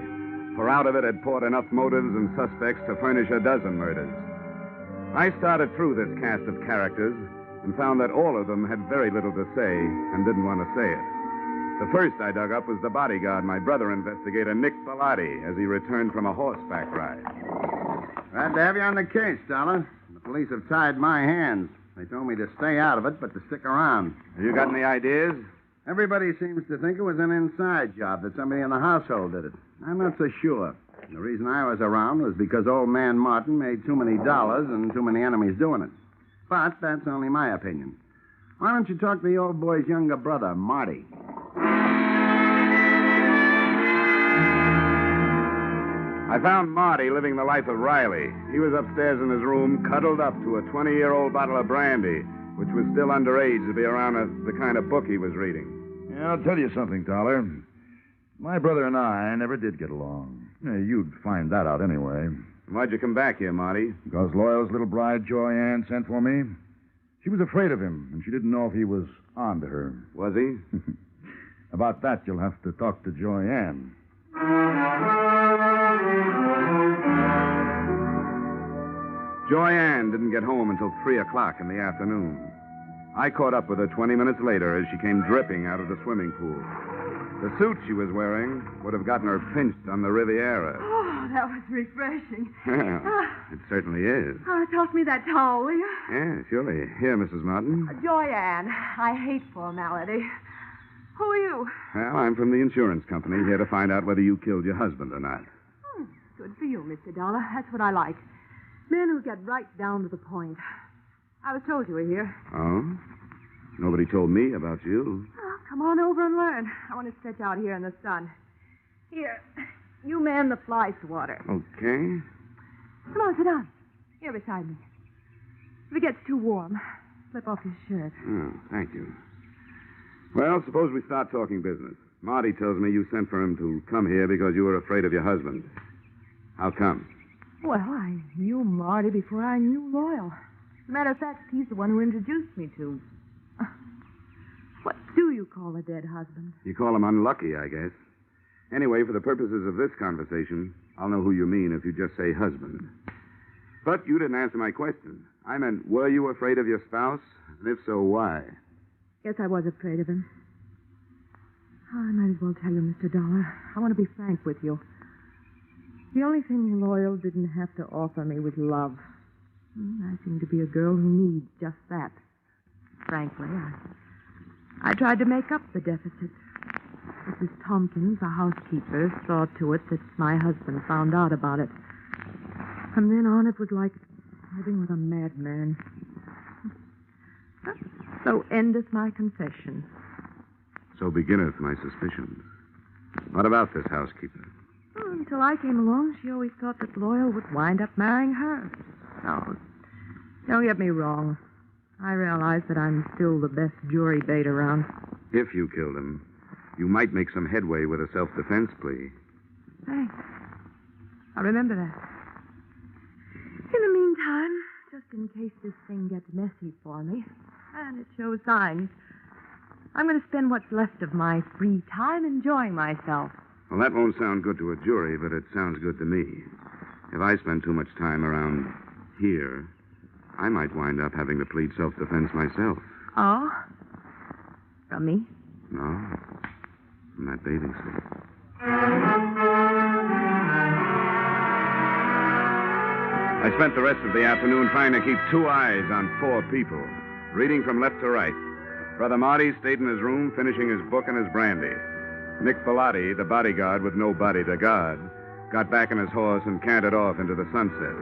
For out of it had poured enough motives and suspects to furnish a dozen murders. I started through this cast of characters and found that all of them had very little to say and didn't want to say it. The first I dug up was the bodyguard, my brother investigator, Nick Bellotti, as he returned from a horseback ride. Glad to have you on the case, Dollar. The police have tied my hands. They told me to stay out of it, but to stick around. Have you got any ideas? Everybody seems to think it was an inside job, that somebody in the household did it. I'm not so sure. The reason I was around was because old man Martin made too many dollars and too many enemies doing it. But that's only my opinion. Why don't you talk to the old boy's younger brother, Marty? I found Marty living the life of Riley. He was upstairs in his room, cuddled up to a 20-year-old bottle of brandy, which was still underage to be around the kind of book he was reading. Yeah, I'll tell you something, Dollar. My brother and I never did get along. Yeah, you'd find that out anyway. Why'd you come back here, Marty? Because Loyal's little bride, Joy Ann, sent for me. She was afraid of him, and she didn't know if he was on to her. Was he? About that, you'll have to talk to Joy Ann. Joy Ann didn't get home until 3 o'clock in the afternoon. I caught up with her 20 minutes later as she came dripping out of the swimming pool. The suit she was wearing would have gotten her pinched on the Riviera. Oh, that was refreshing. Well, it certainly is. Oh, toss me that towel, will you? Yeah, surely. Here, Mrs. Martin. Joyanne, I hate formality. Who are you? Well, I'm from the insurance company, here to find out whether you killed your husband or not. Good for you, Mr. Dollar. That's what I like. Men who get right down to the point. I was told you were here. Oh? Nobody told me about you. Oh, come on over and learn. I want to stretch out here in the sun. Here, you man the fly swatter. Okay. Come on, sit down. Here beside me. If it gets too warm, slip off your shirt. Oh, thank you. Well, suppose we start talking business. Marty tells me you sent for him to come here because you were afraid of your husband. How come? Well, I knew Marty before I knew Loyal. As a matter of fact, he's the one who introduced me to. What do you call a dead husband? You call him unlucky, I guess. Anyway, for the purposes of this conversation, I'll know who you mean if you just say husband. But you didn't answer my question. I meant, were you afraid of your spouse? And if so, why? Yes, I was afraid of him. Oh, I might as well tell you, Mr. Dollar. I want to be frank with you. The only thing Loyal didn't have to offer me was love. I seem to be a girl who needs just that. Frankly, I tried to make up the deficit. Mrs. Tompkins, the housekeeper, saw to it that my husband found out about it. From then on, it was like living with a madman. So endeth my confession. So beginneth my suspicions. What about this housekeeper? Well, until I came along, she always thought that Loyal would wind up marrying her. No, don't get me wrong. I realize that I'm still the best jury bait around. If you killed him, you might make some headway with a self-defense plea. Thanks. I'll remember that. In the meantime, just in case this thing gets messy for me, and it shows signs, I'm going to spend what's left of my free time enjoying myself. Well, that won't sound good to a jury, but it sounds good to me. If I spend too much time around here, I might wind up having to plead self-defense myself. Oh? From me? No. From that bathing suit. I spent the rest of the afternoon trying to keep 2 eyes on 4 people, reading from left to right. Brother Marty stayed in his room finishing his book and his brandy. Nick Bellotti, the bodyguard with no body to guard, got back on his horse and cantered off into the sunset.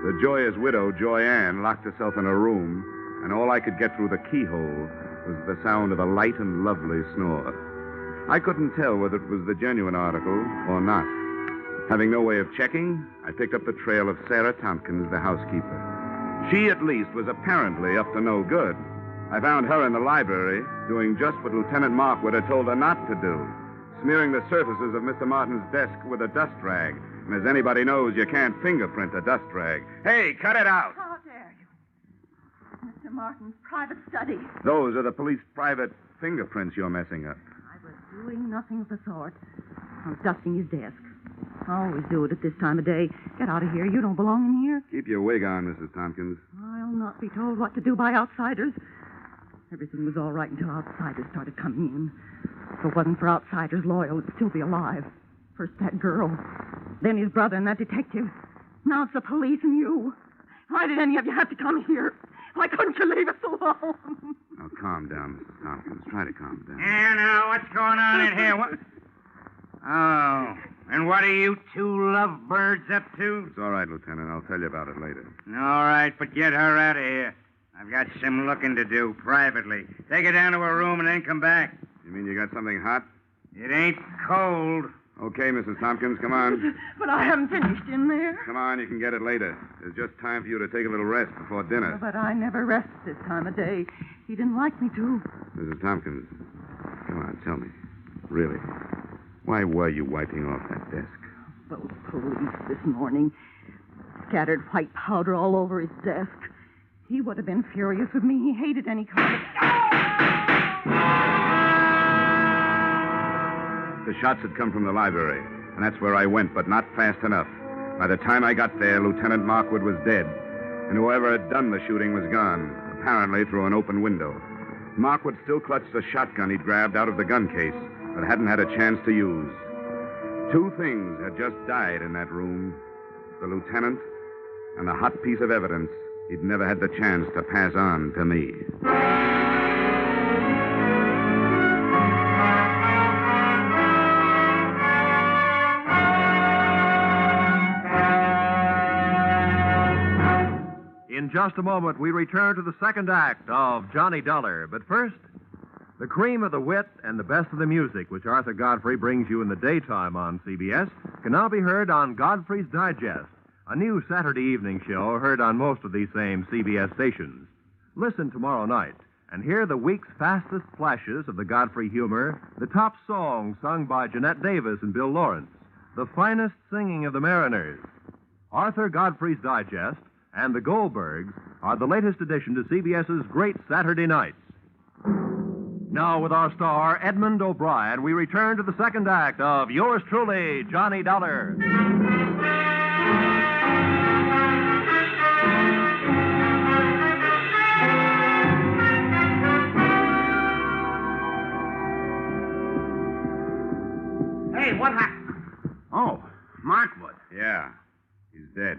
The joyous widow, Joy Ann, locked herself in her room, and all I could get through the keyhole was the sound of a light and lovely snore. I couldn't tell whether it was the genuine article or not. Having no way of checking, I picked up the trail of Sarah Tompkins, the housekeeper. She, at least, was apparently up to no good. I found her in the library doing just what Lieutenant Markwood had told her not to do, smearing the surfaces of Mr. Martin's desk with a dust rag. And as anybody knows, you can't fingerprint a dust rag. Hey, cut it out! How dare you? Mr. Martin's private study. Those are the police private fingerprints you're messing up. I was doing nothing of the sort. I was dusting his desk. I always do it at this time of day. Get out of here. You don't belong in here. Keep your wig on, Mrs. Tompkins. I'll not be told what to do by outsiders. Everything was all right until outsiders started coming in. If it wasn't for outsiders loyal, it'd still be alive. First that girl, then his brother and that detective. Now it's the police and you. Why did any of you have to come here? Why couldn't you leave us alone? Now, calm down, Mrs. Tompkins. Try to calm down. Yeah, now, what's going on in here? What? Oh, and what are you two lovebirds up to? It's all right, Lieutenant. I'll tell you about it later. All right, but get her out of here. I've got some looking to do privately. Take her down to her room and then come back. You mean you got something hot? It ain't cold. Okay, Mrs. Tompkins, come on. But I haven't finished in there. Come on, you can get it later. There's just time for you to take a little rest before dinner. But I never rest this time of day. He didn't like me to. Mrs. Tompkins, come on, tell me. Really, why were you wiping off that desk? Those police this morning scattered white powder all over his desk. He would have been furious with me. He hated any kind of... The shots had come from the library, and that's where I went, but not fast enough. By the time I got there, Lieutenant Markwood was dead, and whoever had done the shooting was gone, apparently through an open window. Markwood still clutched the shotgun he'd grabbed out of the gun case, but hadn't had a chance to use. Two things had just died in that room, the lieutenant and a hot piece of evidence he'd never had the chance to pass on to me. In just a moment, we return to the second act of Johnny Dollar. But first, the cream of the wit and the best of the music, which Arthur Godfrey brings you in the daytime on CBS, can now be heard on Godfrey's Digest, a new Saturday evening show heard on most of these same CBS stations. Listen tomorrow night and hear the week's fastest flashes of the Godfrey humor, the top song sung by Jeanette Davis and Bill Lawrence, the finest singing of the Mariners. Arthur Godfrey's Digest and the Goldbergs are the latest addition to CBS's great Saturday nights. Now, with our star, Edmund O'Brien, we return to the second act of yours truly, Johnny Dollar. Hey, what happened? Oh, Markwood. Yeah, he's dead.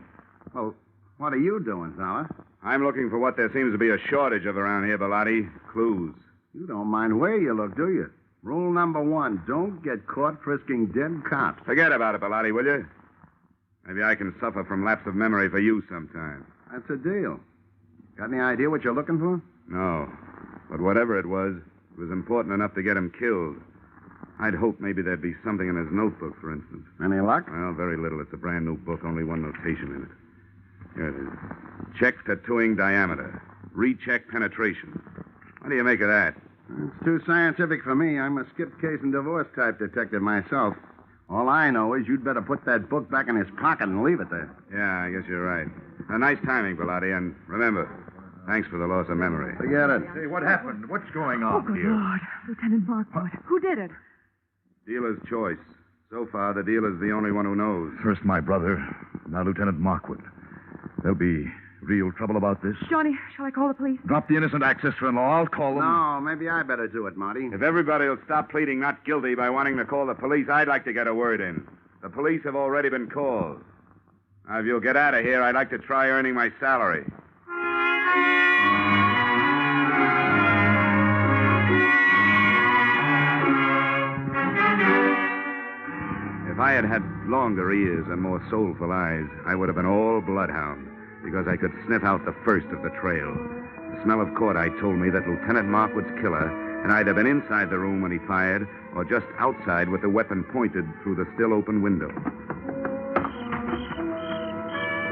Well, what are you doing, fella? I'm looking for what there seems to be a shortage of around here, Bellotti. Clues. You don't mind where you look, do you? Rule number 1, don't get caught frisking dead cops. Forget about it, Bellotti, will you? Maybe I can suffer from lapse of memory for you sometime. That's a deal. Got any idea what you're looking for? No. But whatever it was important enough to get him killed. I'd hoped maybe there'd be something in his notebook, for instance. Any luck? Well, very little. It's a brand new book, only one notation in it. Here it is. Check tattooing diameter. Recheck penetration. What do you make of that? It's too scientific for me. I'm a skip case and divorce type detective myself. All I know is you'd better put that book back in his pocket and leave it there. Yeah, I guess you're right. Nice timing, Bellotti, and remember, thanks for the loss of memory. Forget it. Hey, what happened? What's going Oh, good Lord. Lieutenant Markwood. Who did it? Dealer's choice. So far, the dealer's the only one who knows. First my brother, now Lieutenant Markwood. There'll be real trouble about this. Johnny, shall I call the police? Drop the innocent act, sister-in-law. I'll call them. No, maybe I better do it, Marty. If everybody will stop pleading not guilty by wanting to call the police, I'd like to get a word in. The police have already been called. Now, if you'll get out of here, I'd like to try earning my salary. If I had had longer ears and more soulful eyes, I would have been all bloodhound, because I could sniff out the first of the trail. The smell of cordite told me that Lieutenant Markwood's killer had either been inside the room when he fired or just outside with the weapon pointed through the still open window.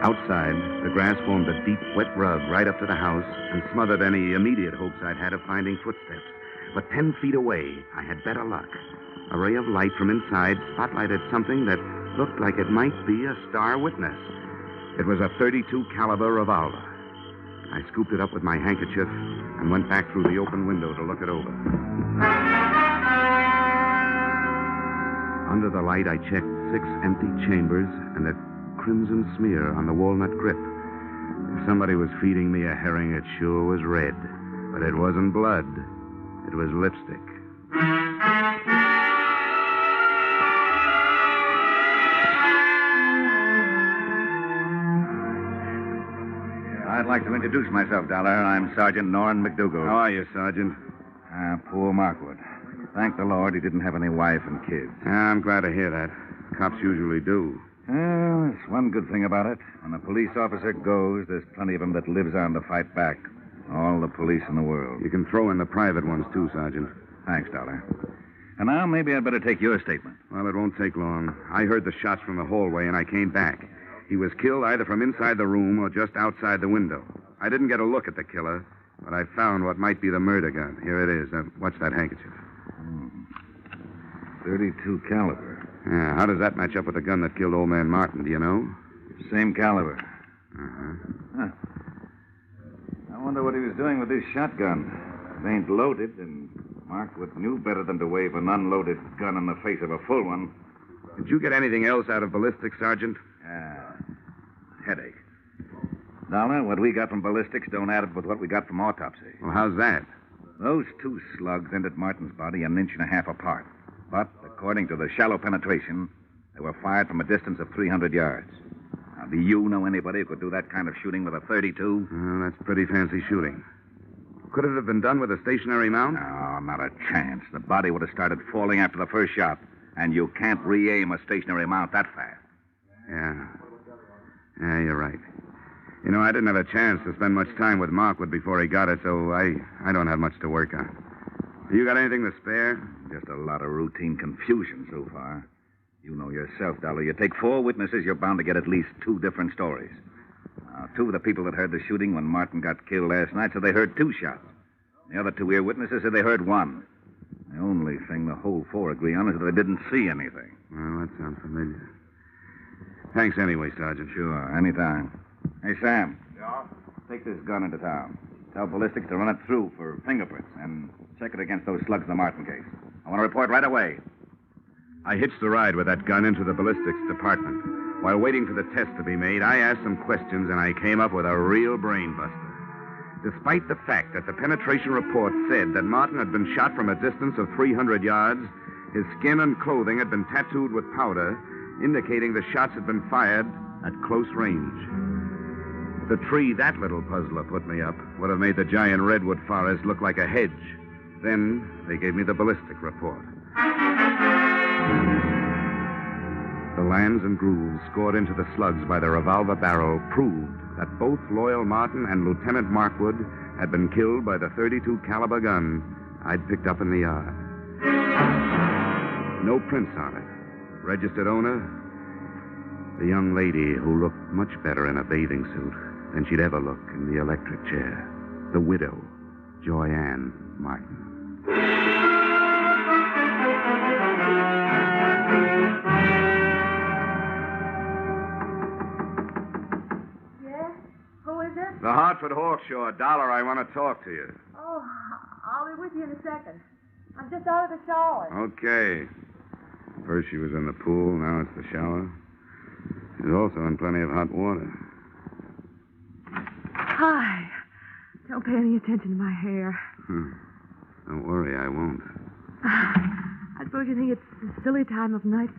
Outside, the grass formed a deep, wet rug right up to the house and smothered any immediate hopes I'd had of finding footsteps. But 10 feet away, I had better luck. A ray of light from inside spotlighted something that looked like it might be a star witness. It was a .32 caliber revolver. I scooped it up with my handkerchief and went back through the open window to look it over. Under the light, I checked 6 empty chambers and a crimson smear on the walnut grip. If somebody was feeding me a herring, it sure was red. But it wasn't blood. It was lipstick. I'd like to introduce myself, Dollar. I'm Sergeant Norrin McDougal. How are you, Sergeant? Poor Markwood. Thank the Lord he didn't have any wife and kids. I'm glad to hear that. Cops usually do. Well, there's one good thing about it. When a police officer goes, there's plenty of them that lives on to fight back. All the police in the world. You can throw in the private ones, too, Sergeant. Thanks, Dollar. And now maybe I'd better take your statement. Well, it won't take long. I heard the shots from the hallway, and I came back. He was killed either from inside the room or just outside the window. I didn't get a look at the killer, but I found what might be the murder gun. Here it is. What's that handkerchief? 32 caliber. Yeah, how does that match up with the gun that killed old man Martin? Do you know? Same caliber. Uh-huh. I wonder what he was doing with this shotgun. It ain't loaded, and Markwood knew better than to wave an unloaded gun in the face of a full one. Did you get anything else out of ballistics, Sergeant? Headache. Dollar, what we got from ballistics don't add up with what we got from autopsy. Well, how's that? Those two slugs entered Martin's body an inch and a half apart. But, according to the shallow penetration, they were fired from a distance of 300 yards. Now, do you know anybody who could do that kind of shooting with a 32? Well, that's pretty fancy shooting. Could it have been done with a stationary mount? No, not a chance. The body would have started falling after the first shot, and you can't re-aim a stationary mount that fast. Yeah, you're right. You know, I didn't have a chance to spend much time with Markwood before he got it, so I don't have much to work on. You got anything to spare? Just a lot of routine confusion so far. You know yourself, Dollar. You take 4 witnesses, you're bound to get at least 2 different stories. Now, 2 of the people that heard the shooting when Martin got killed last night said they heard 2 shots. The other 2 earwitnesses said they heard 1. The only thing the whole 4 agree on is that they didn't see anything. Well, that sounds familiar. Thanks anyway, Sergeant. Sure, anytime. Hey, Sam. Yeah? Take this gun into town. Tell ballistics to run it through for fingerprints and check it against those slugs in the Martin case. I want to report right away. I hitched the ride with that gun into the ballistics department. While waiting for the test to be made, I asked some questions, and I came up with a real brain buster. Despite the fact that the penetration report said that Martin had been shot from a distance of 300 yards, his skin and clothing had been tattooed with powder, indicating the shots had been fired at close range. The tree that little puzzler put me up would have made the giant redwood forest look like a hedge. Then they gave me the ballistic report. The lands and grooves scored into the slugs by the revolver barrel proved that both Loyal Martin and Lieutenant Markwood had been killed by the 32 caliber gun I'd picked up in the yard. No prints on it. Registered owner, the young lady who looked much better in a bathing suit than she'd ever look in the electric chair. The widow, Joyanne Martin. Yeah? Who is it? The Hartford Hawkshaw. Dollar, I want to talk to you. Oh, I'll be with you in a second. I'm just out of the shower. Okay. First she was in the pool, now it's the shower. She's also in plenty of hot water. Hi. Don't pay any attention to my hair. Don't worry, I won't. I suppose you think it's a silly time of night.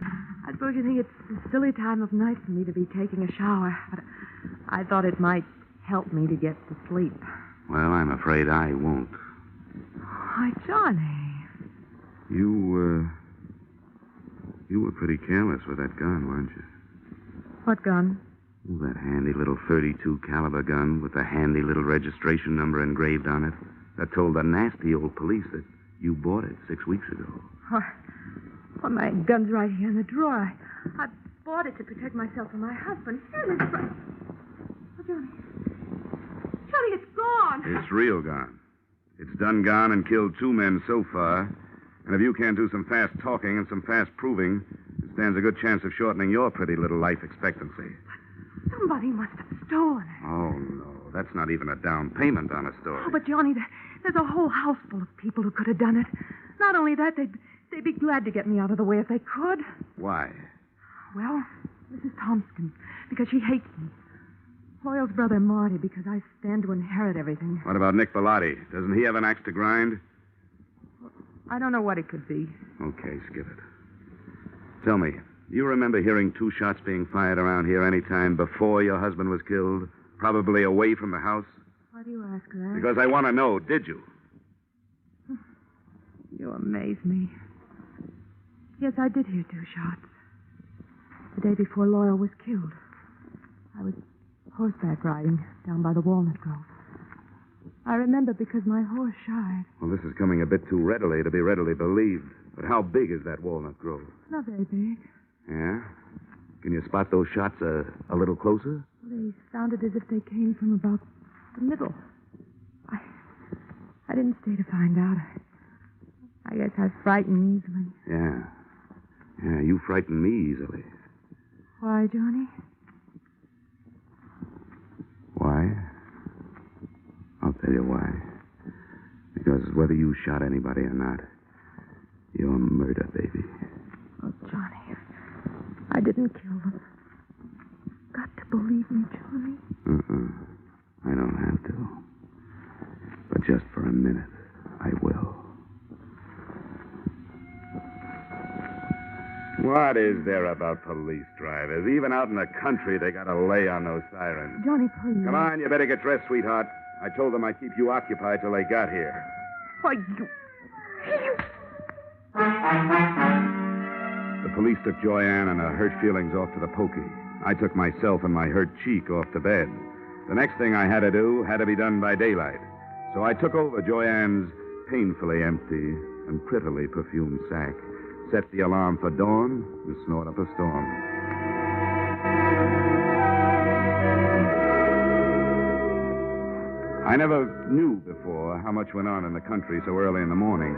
for me to be taking a shower, but I thought it might help me to get to sleep. Well, I'm afraid I won't. Why, Johnny. You were pretty careless with that gun, weren't you? What gun? Oh, that handy little 32 caliber gun with the handy little registration number engraved on it that told the nasty old police that you bought it 6 weeks ago. Well, my gun's right here in the drawer. I bought it to protect myself from my husband. Here it is. Oh, Johnny. Johnny, it's gone. It's real gone. It's done gone and killed 2 men so far. And if you can't do some fast talking and some fast proving, it stands a good chance of shortening your pretty little life expectancy. Somebody must have stolen it. Oh, no. That's not even a down payment on a story. Oh, but Johnny, there's a whole house full of people who could have done it. Not only that, they'd be glad to get me out of the way if they could. Why? Well, Mrs. Thompson, because she hates me. Loyal's brother Marty, because I stand to inherit everything. What about Nick Bellotti? Doesn't he have an axe to grind? I don't know what it could be. Okay, skip it. Tell me, do you remember hearing 2 shots being fired around here any time before your husband was killed? Probably away from the house? Why do you ask that? Because I want to know, did you? You amaze me. Yes, I did hear 2 shots. The day before Loyal was killed. I was horseback riding down by the walnut grove. I remember because my horse shied. Well, this is coming a bit too readily to be readily believed. But how big is that walnut grove? Not very big. Yeah? Can you spot those shots a little closer? They sounded as if they came from about the middle. I didn't stay to find out. I guess I frighten easily. Yeah. Yeah, you frighten me easily. Why, Johnny? Why? I'll tell you why. Because whether you shot anybody or not, you're a murder, baby. Oh, Johnny, I didn't kill them. Got to believe me, Johnny. I don't have to. But just for a minute, I will. What is there about police drivers? Even out in the country, they got to lay on those sirens. Johnny, please. Come on, you better get dressed, sweetheart. I told them I'd keep you occupied till they got here. Why, you... The police took Joyanne and her hurt feelings off to the pokey. I took myself and my hurt cheek off to bed. The next thing I had to do had to be done by daylight. So I took over Joyanne's painfully empty and prettily perfumed sack, set the alarm for dawn, and snort up a storm. I never knew before how much went on in the country so early in the morning.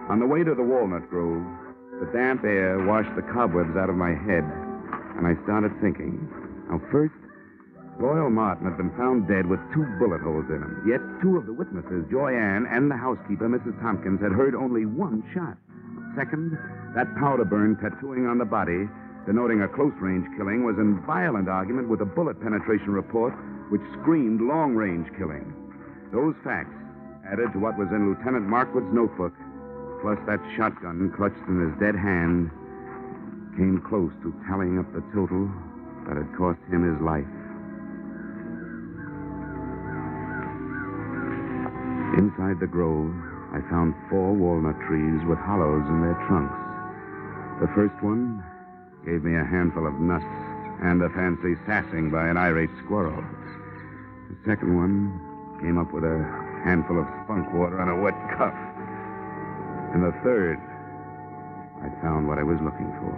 On the way to the walnut grove, the damp air washed the cobwebs out of my head, and I started thinking. Now, first, Loyal Martin had been found dead with 2 bullet holes in him. Yet 2 of the witnesses, Joyanne and the housekeeper, Mrs. Tompkins, had heard only 1 shot. Second, that powder burn tattooing on the body, denoting a close-range killing, was in violent argument with a bullet penetration report which screamed long-range killing. Those facts, added to what was in Lieutenant Markwood's notebook, plus that shotgun clutched in his dead hand, came close to tallying up the total that had cost him his life. Inside the grove, I found 4 walnut trees with hollows in their trunks. The first one gave me a handful of nuts and a fancy sassing by an irate squirrel. The second one came up with a handful of spunk water and a wet cuff. And the third, I found what I was looking for.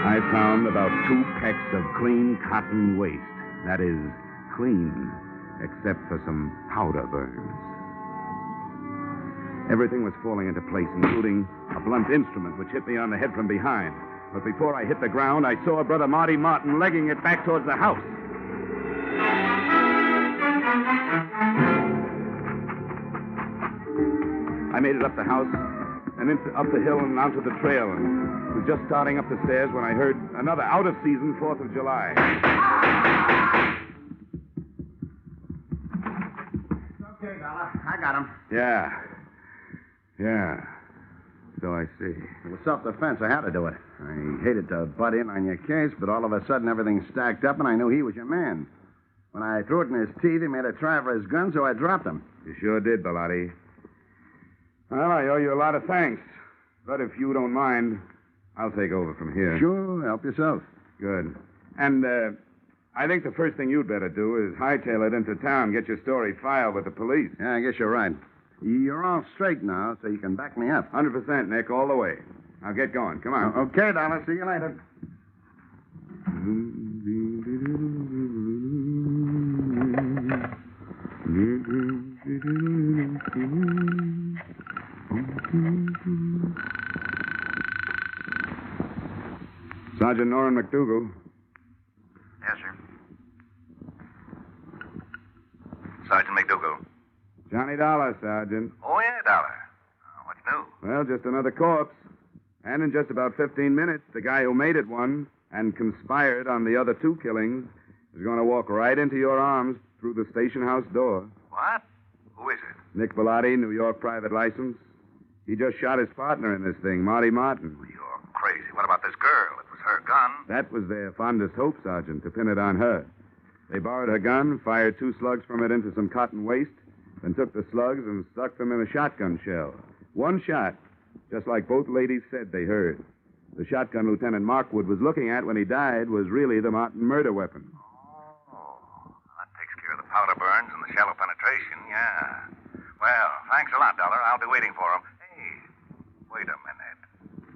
I found about 2 pecks of clean cotton waste. That is, clean, except for some powder burns. Everything was falling into place, including a blunt instrument which hit me on the head from behind. But before I hit the ground, I saw Brother Marty Martin legging it back towards the house. I made it up the house and up the hill and onto the trail, and was just starting up the stairs when I heard another out-of-season 4th of July. Okay, Dollar. I got him. Yeah. So I see. It was self-defense. I had to do it. I hated to butt in on your case, but all of a sudden everything stacked up, and I knew he was your man. When I threw it in his teeth, he made a try for his gun, so I dropped him. You sure did, Bellotti. Well, I owe you a lot of thanks. But if you don't mind, I'll take over from here. Sure, help yourself. Good. And, I think the first thing you'd better do is hightail it into town, get your story filed with the police. Yeah, I guess you're right. You're all straight now, so you can back me up. 100%, Nick, all the way. Now get going. Come on. Okay, Dollar. See you later. Sergeant Norman McDougal. Yes, sir. Sergeant McDougal. Johnny Dollar, Sergeant. Oh, yeah, Dollar. What's new? Well, just another corpse. And in just about 15 minutes, the guy who made it one and conspired on the other 2 killings is going to walk right into your arms through the station house door. What? Who is it? Nick Bellotti, New York private license. He just shot his partner in this thing, Marty Martin. You're crazy. What about this girl? It was her gun. That was their fondest hope, Sergeant, to pin it on her. They borrowed her gun, fired 2 slugs from it into some cotton waste, then took the slugs and stuck them in a shotgun shell. 1 shot, just like both ladies said they heard. The shotgun Lieutenant Markwood was looking at when he died was really the Martin murder weapon. Oh, that takes care of the powder burns and the shallow penetration, yeah. Well, thanks a lot, Dollar. I'll be waiting for him. Hey, wait a minute.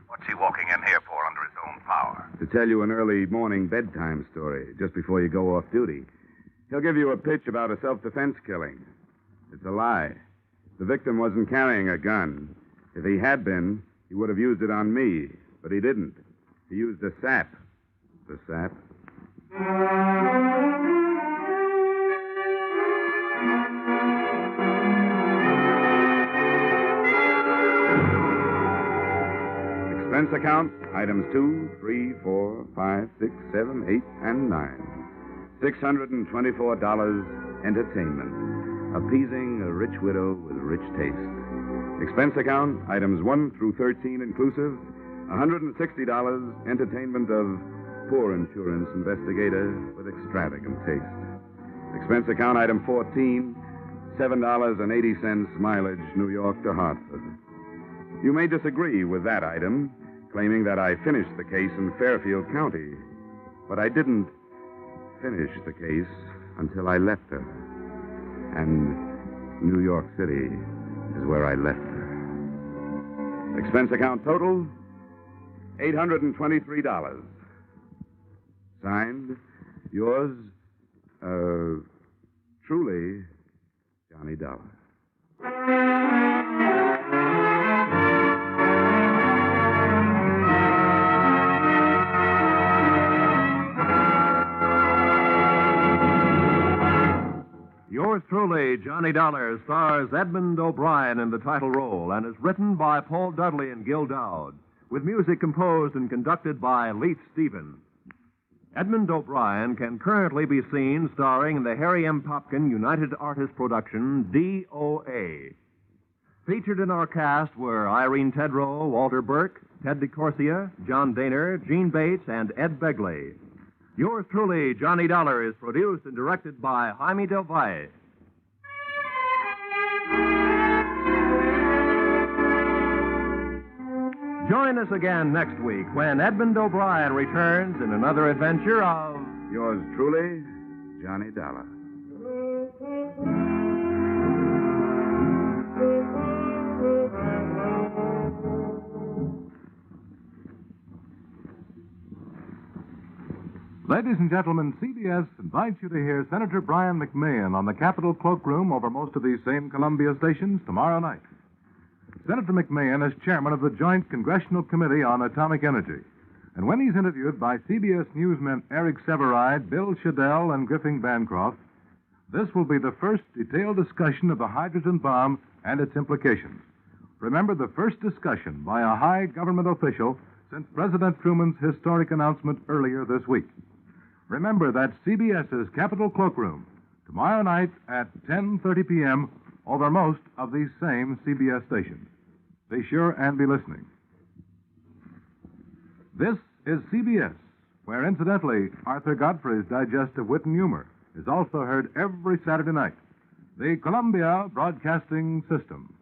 What's he walking in here for under his own power? To tell you an early morning bedtime story, just before you go off duty. He'll give you a pitch about a self-defense killing. It's a lie. The victim wasn't carrying a gun. If he had been, he would have used it on me. But he didn't. He used a sap. The sap. Expense account, items 2, 3, 4, 5, 6, 7, 8, and 9. $624 entertainment. Appeasing a rich widow with rich taste. Expense account, items 1 through 13 inclusive, $160 entertainment of poor insurance investigator with extravagant taste. Expense account, item 14, $7.80 mileage New York to Hartford. You may disagree with that item, claiming that I finished the case in Fairfield County, but I didn't finish the case until I left her. And New York City is where I left her. Expense account total, $823. Signed, yours, truly, Johnny Dollar. Yours truly, Johnny Dollar, stars Edmund O'Brien in the title role and is written by Paul Dudley and Gil Dowd, with music composed and conducted by Leith Stevens. Edmund O'Brien can currently be seen starring in the Harry M. Popkin United Artists production, DOA. Featured in our cast were Irene Tedrow, Walter Burke, Ted DeCorsia, John Daner, Gene Bates, and Ed Begley. Yours truly, Johnny Dollar, is produced and directed by Jaime Del Valle. Join us again next week when Edmund O'Brien returns in another adventure of... Yours truly, Johnny Dollar. Ladies and gentlemen, CBS invites you to hear Senator Brian McMahon on the Capitol Cloakroom over most of these same Columbia stations tomorrow night. Senator McMahon is chairman of the Joint Congressional Committee on Atomic Energy. And when he's interviewed by CBS newsmen Eric Severide, Bill Shadell, and Griffin Bancroft, this will be the first detailed discussion of the hydrogen bomb and its implications. Remember, the first discussion by a high government official since President Truman's historic announcement earlier this week. Remember, that's CBS's Capitol Cloakroom, tomorrow night at 10:30 p.m. over most of these same CBS stations. Be sure and be listening. This is CBS, where, incidentally, Arthur Godfrey's Digest of Wit and Humor is also heard every Saturday night. The Columbia Broadcasting System.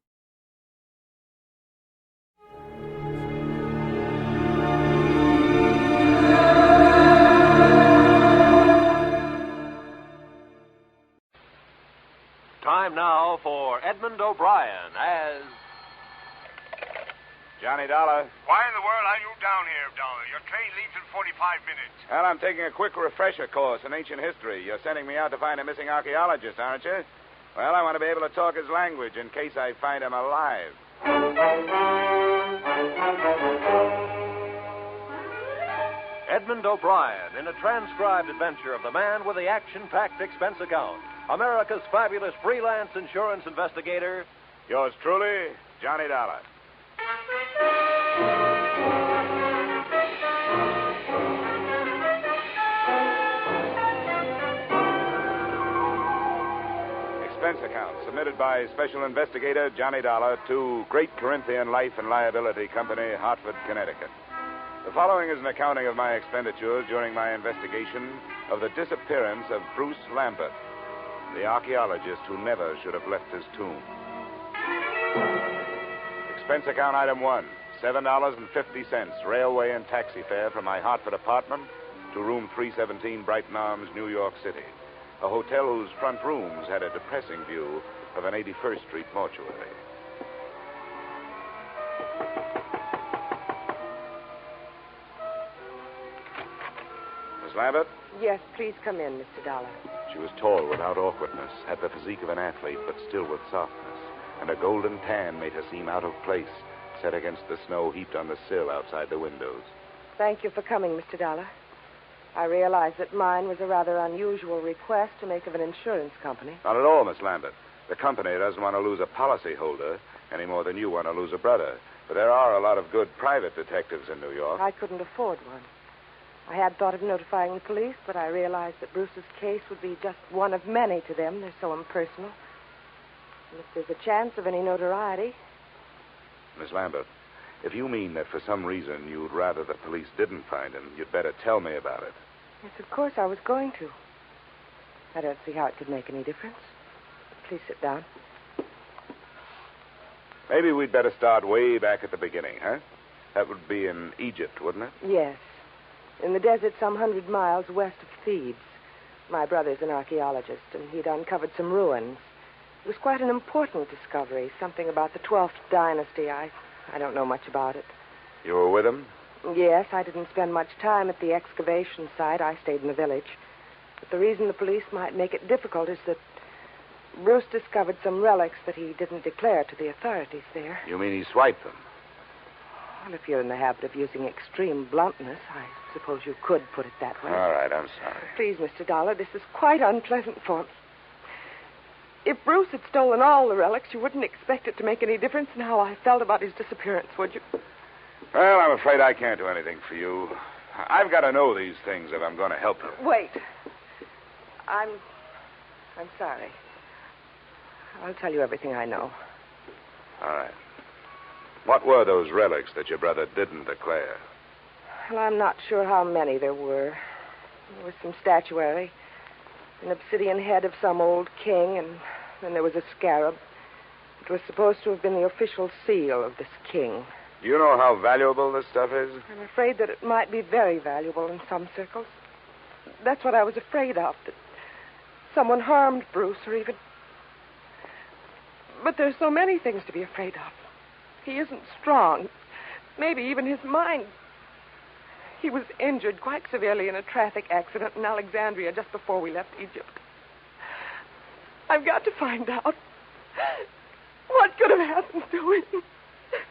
Time now for Edmund O'Brien as... Johnny Dollar. Why in the world are you down here, Dollar? Your train leaves in 45 minutes. Well, I'm taking a quick refresher course in ancient history. You're sending me out to find a missing archaeologist, aren't you? Well, I want to be able to talk his language in case I find him alive. Edmund O'Brien in a transcribed adventure of the man with the action-packed expense account. America's fabulous freelance insurance investigator. Yours truly, Johnny Dollar. expense account submitted by Special Investigator Johnny Dollar to Great Corinthian Life and Liability Company, Hartford, Connecticut. The following is an accounting of my expenditures during my investigation of the disappearance of Bruce Lambert, the archaeologist who never should have left his tomb. Expense account item 1, $7.50, railway and taxi fare from my Hartford apartment to room 317, Brighton Arms, New York City, a hotel whose front rooms had a depressing view of an 81st Street mortuary. Miss Lambert? Yes, please come in, Mr. Dollar. She was tall without awkwardness, had the physique of an athlete, but still with softness, and a golden tan made her seem out of place, set against the snow heaped on the sill outside the windows. Thank you for coming, Mr. Dollar. I realize that mine was a rather unusual request to make of an insurance company. Not at all, Miss Lambert. The company doesn't want to lose a policyholder any more than you want to lose a brother. But there are a lot of good private detectives in New York. I couldn't afford one. I had thought of notifying the police, but I realized that Bruce's case would be just one of many to them. They're so impersonal. And if there's a chance of any notoriety... Miss Lambert, if you mean that for some reason you'd rather the police didn't find him, you'd better tell me about it. Yes, of course I was going to. I don't see how it could make any difference. Please sit down. Maybe we'd better start way back at the beginning, huh? That would be in Egypt, wouldn't it? Yes. In the desert some 100 miles west of Thebes. My brother's an archaeologist, and he'd uncovered some ruins. It was quite an important discovery, something about the 12th dynasty. I don't know much about it. You were with him? Yes, I didn't spend much time at the excavation site. I stayed in the village. But the reason the police might make it difficult is that Bruce discovered some relics that he didn't declare to the authorities there. You mean he swiped them? Well, if you're in the habit of using extreme bluntness, I suppose you could put it that way. All right, I'm sorry. Please, Mr. Dollar, this is quite unpleasant for me. If Bruce had stolen all the relics, you wouldn't expect it to make any difference in how I felt about his disappearance, would you? Well, I'm afraid I can't do anything for you. I've got to know these things if I'm going to help you. Wait. I'm sorry. I'll tell you everything I know. All right. What were those relics that your brother didn't declare? Well, I'm not sure how many there were. There was some statuary, an obsidian head of some old king, and then there was a scarab. It was supposed to have been the official seal of this king. Do you know how valuable this stuff is? I'm afraid that it might be very valuable in some circles. That's what I was afraid of, that someone harmed Bruce or even... But there's so many things to be afraid of. He isn't strong. Maybe even his mind. He was injured quite severely in a traffic accident in Alexandria just before we left Egypt. I've got to find out what could have happened to him.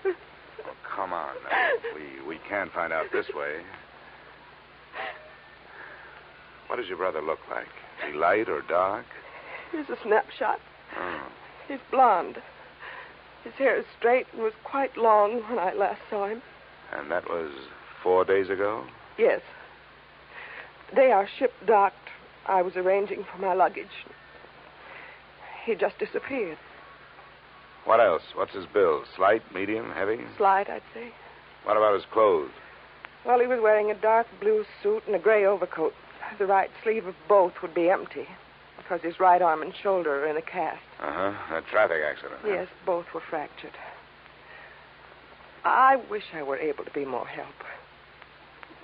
Oh, come on now. We can't find out this way. What does your brother look like? Is he light or dark? Here's a snapshot. Oh. He's blonde. His hair is straight and was quite long when I last saw him. And that was 4 days ago? Yes. The day our ship docked, I was arranging for my luggage. He just disappeared. What else? What's his build? Slight, medium, heavy? Slight, I'd say. What about his clothes? Well, he was wearing a dark blue suit and a gray overcoat. The right sleeve of both would be empty because his right arm and shoulder are in a cast. Uh-huh. A traffic accident. Yes, both were fractured. I wish I were able to be more help.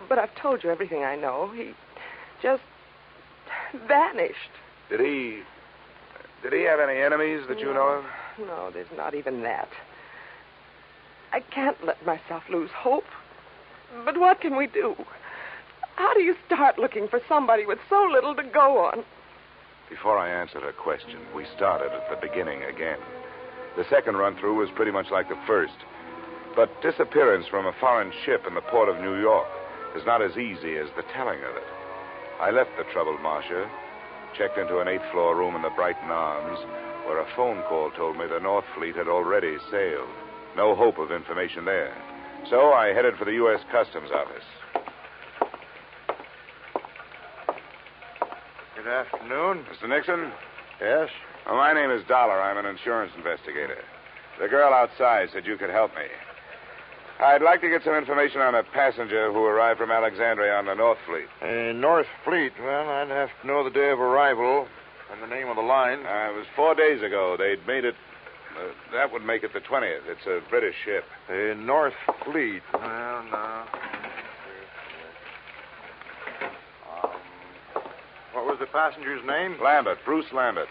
But I've told you everything I know. He just vanished. Did he have any enemies that you know of? No, there's not even that. I can't let myself lose hope. But what can we do? How do you start looking for somebody with so little to go on? Before I answer her question, we started at the beginning again. The second run-through was pretty much like the first. But disappearance from a foreign ship in the port of New York is not as easy as the telling of it. I left the troubled Marcia, checked into an 8th-floor room in the Brighton Arms, where a phone call told me the North Fleet had already sailed. No hope of information there. So I headed for the U.S. Customs Office. Good afternoon. Mr. Nixon? Yes? Well, my name is Dolar. I'm an insurance investigator. The girl outside said you could help me. I'd like to get some information on a passenger who arrived from Alexandria on the North Fleet. North Fleet. Well, I'd have to know the day of arrival and the name of the line. It was 4 days ago. They'd made it... that would make it the 20th. It's a British ship. North Fleet. Well, no. What was the passenger's name? Lambert. Bruce Lambert.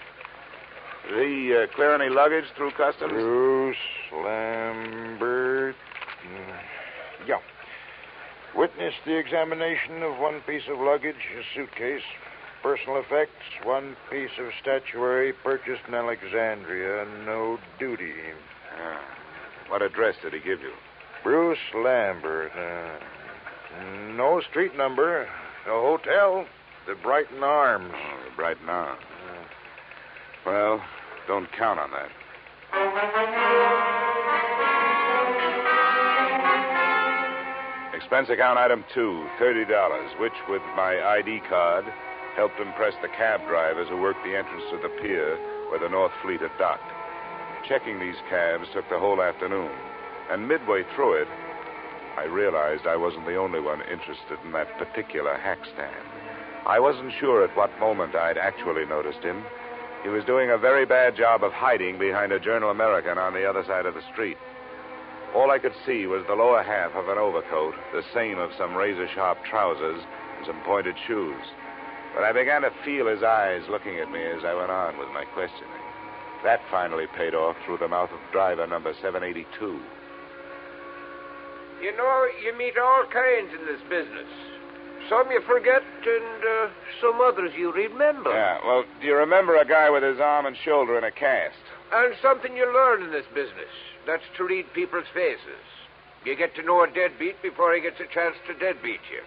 Did he clear any luggage through customs? Bruce Lambert. Yeah. Witnessed the examination of one piece of luggage, a suitcase, personal effects, one piece of statuary purchased in Alexandria, no duty. What address did he give you? Bruce Lambert. No street number. No hotel. The Brighton Arms. Oh, the Brighton Arms. Well, don't count on that. Expense account item 2, $30, which, with my ID card, helped impress the cab drivers who worked the entrance to the pier where the North Fleet had docked. Checking these cabs took the whole afternoon, and midway through it, I realized I wasn't the only one interested in that particular hack stand. I wasn't sure at what moment I'd actually noticed him. He was doing a very bad job of hiding behind a Journal American on the other side of the street. All I could see was the lower half of an overcoat, the seam of some razor-sharp trousers, and some pointed shoes. But I began to feel his eyes looking at me as I went on with my questioning. That finally paid off through the mouth of driver number 782. You know, you meet all kinds in this business. Some you forget, and some others you remember. Yeah, well, do you remember a guy with his arm and shoulder in a cast? And something you learn in this business. That's to read people's faces. You get to know a deadbeat before he gets a chance to deadbeat you.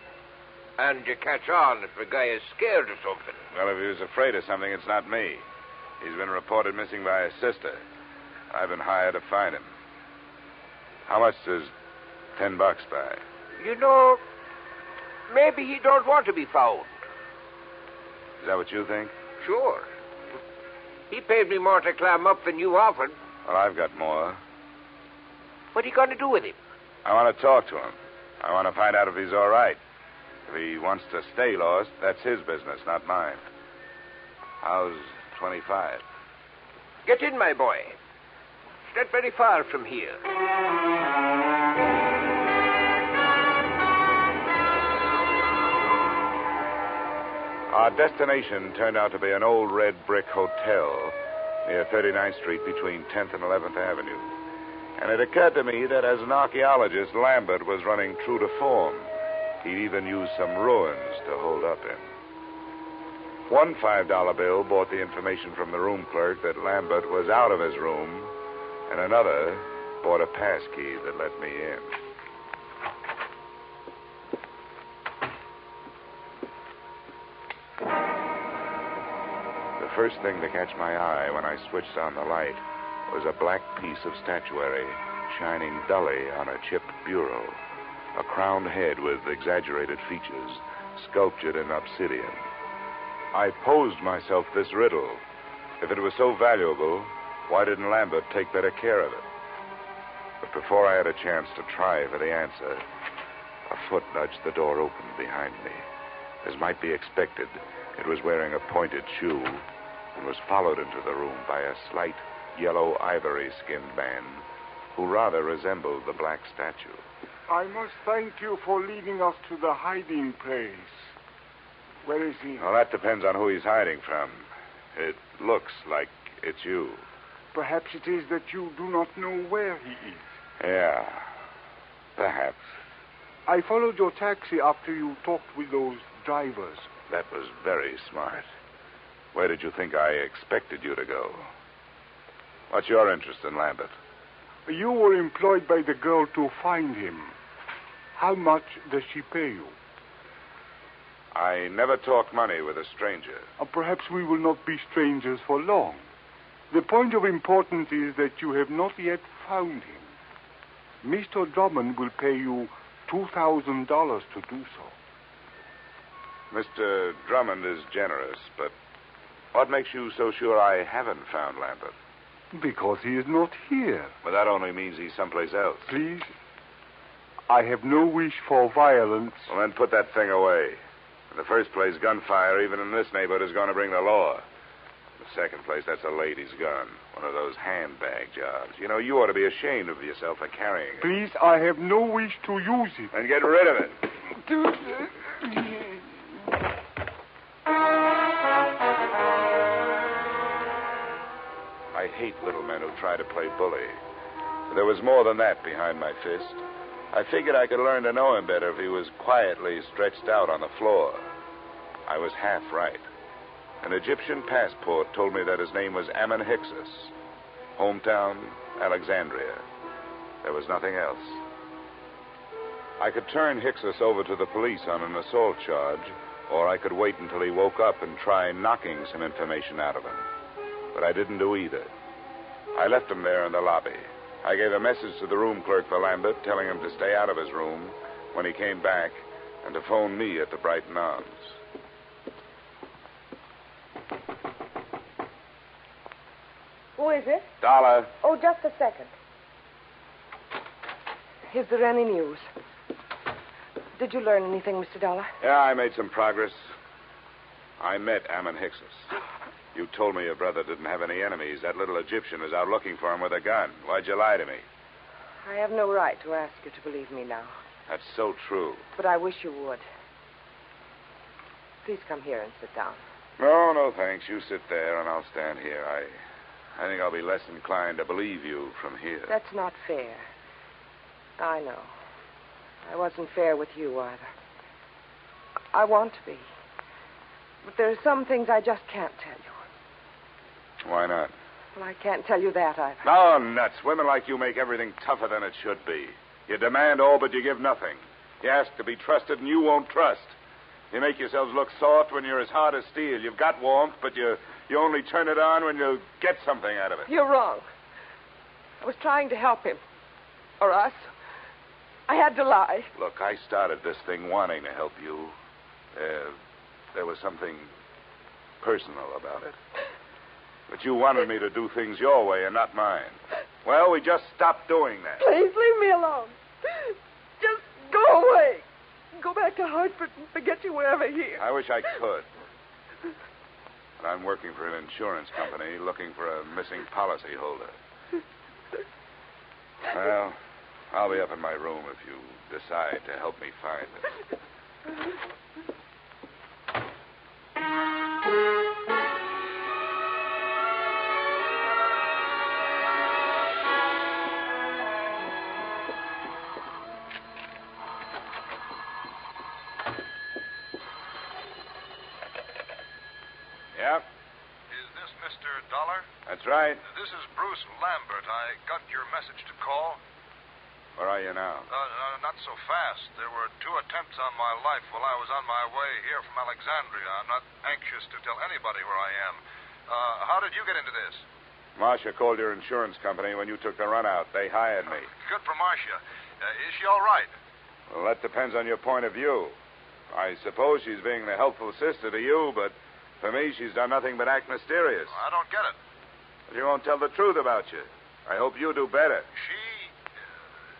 And you catch on if a guy is scared of something. Well, if he was afraid of something, it's not me. He's been reported missing by his sister. I've been hired to find him. How much does $10 buy? You know, maybe he don't want to be found. Is that what you think? Sure. He paid me more to climb up than you offered. Well, I've got more. What are you going to do with him? I want to talk to him. I want to find out if he's all right. If he wants to stay lost, that's his business, not mine. How's 25? Get in, my boy. It's not very far from here. Our destination turned out to be an old red brick hotel near 39th Street between 10th and 11th Avenue. And it occurred to me that as an archaeologist, Lambert was running true to form. He'd even used some ruins to hold up in. One $5 bill brought the information from the room clerk that Lambert was out of his room, and another brought a pass key that let me in. The first thing to catch my eye when I switched on the light was a black piece of statuary shining dully on a chipped bureau, a crowned head with exaggerated features sculptured in obsidian. I posed myself this riddle. If it was so valuable, why didn't Lambert take better care of it? But before I had a chance to try for the answer, a foot nudged the door open behind me. As might be expected, it was wearing a pointed shoe and was followed into the room by a slight yellow ivory-skinned man who rather resembled the black statue. I must thank you for leading us to the hiding place. Where is he? Well, that depends on who he's hiding from. It looks like it's you. Perhaps it is that you do not know where he is. Yeah, perhaps. I followed your taxi after you talked with those drivers. That was very smart. Where did you think I expected you to go? What's your interest in Lambert? You were employed by the girl to find him. How much does she pay you? I never talk money with a stranger. Perhaps we will not be strangers for long. The point of importance is that you have not yet found him. Mr. Drummond will pay you $2,000 to do so. Mr. Drummond is generous, but What makes you so sure I haven't found Lambert? Because he is not here. Well, that only means he's someplace else. Please, I have no wish for violence. Well, then put that thing away. In the first place, gunfire, even in this neighborhood, is going to bring the law. In the second place, that's a lady's gun. One of those handbag jobs. You know, you ought to be ashamed of yourself for carrying it. Please, I have no wish to use it. Then get rid of it. I hate little men who try to play bully. But there was more than that behind my fist. I figured I could learn to know him better if he was quietly stretched out on the floor. I was half right. An Egyptian passport told me that his name was Ammon Hyksos. Hometown, Alexandria. There was nothing else. I could turn Hyksos over to the police on an assault charge, or I could wait until he woke up and try knocking some information out of him. But I didn't do either. I left him there in the lobby. I gave a message to the room clerk for Lambert, telling him to stay out of his room when he came back and to phone me at the Brighton Arms. Who is it? Dolar. Oh, just a second. Is there any news? Did you learn anything, Mr. Dolar? Yeah, I made some progress. I met Ammon Hyksos. You told me your brother didn't have any enemies. That little Egyptian is out looking for him with a gun. Why'd you lie to me? I have no right to ask you to believe me now. That's so true. But I wish you would. Please come here and sit down. No, thanks. You sit there and I'll stand here. I think I'll be less inclined to believe you from here. That's not fair. I know. I wasn't fair with you either. I want to be. But there are some things I just can't tell you. Why not? Well, I can't tell you that either. No, nuts. Women like you make everything tougher than it should be. You demand all, but you give nothing. You ask to be trusted, and you won't trust. You make yourselves look soft when you're as hard as steel. You've got warmth, but you only turn it on when you get something out of it. You're wrong. I was trying to help him. Or us. I had to lie. Look, I started this thing wanting to help you. There was something personal about it. But you wanted me to do things your way and not mine. Well, we just stopped doing that. Please leave me alone. Just go away. Go back to Hartford and forget you were ever here. I wish I could. But I'm working for an insurance company looking for a missing policyholder. Well, I'll be up in my room if you decide to help me find it. Yeah? Is this Mr. Dolar? That's right. This is Bruce Lambert. I got your message to call. Where are you now? Not so fast. There were 2 attempts on my life while I was on my way here from Alexandria. I'm not anxious to tell anybody where I am. How did you get into this? Marcia called your insurance company when you took the run out. They hired me. Good for Marcia. Is she all right? Well, that depends on your point of view. I suppose she's being the helpful sister to you, but for me, she's done nothing but act mysterious. I don't get it. She won't tell the truth about you. I hope you do better.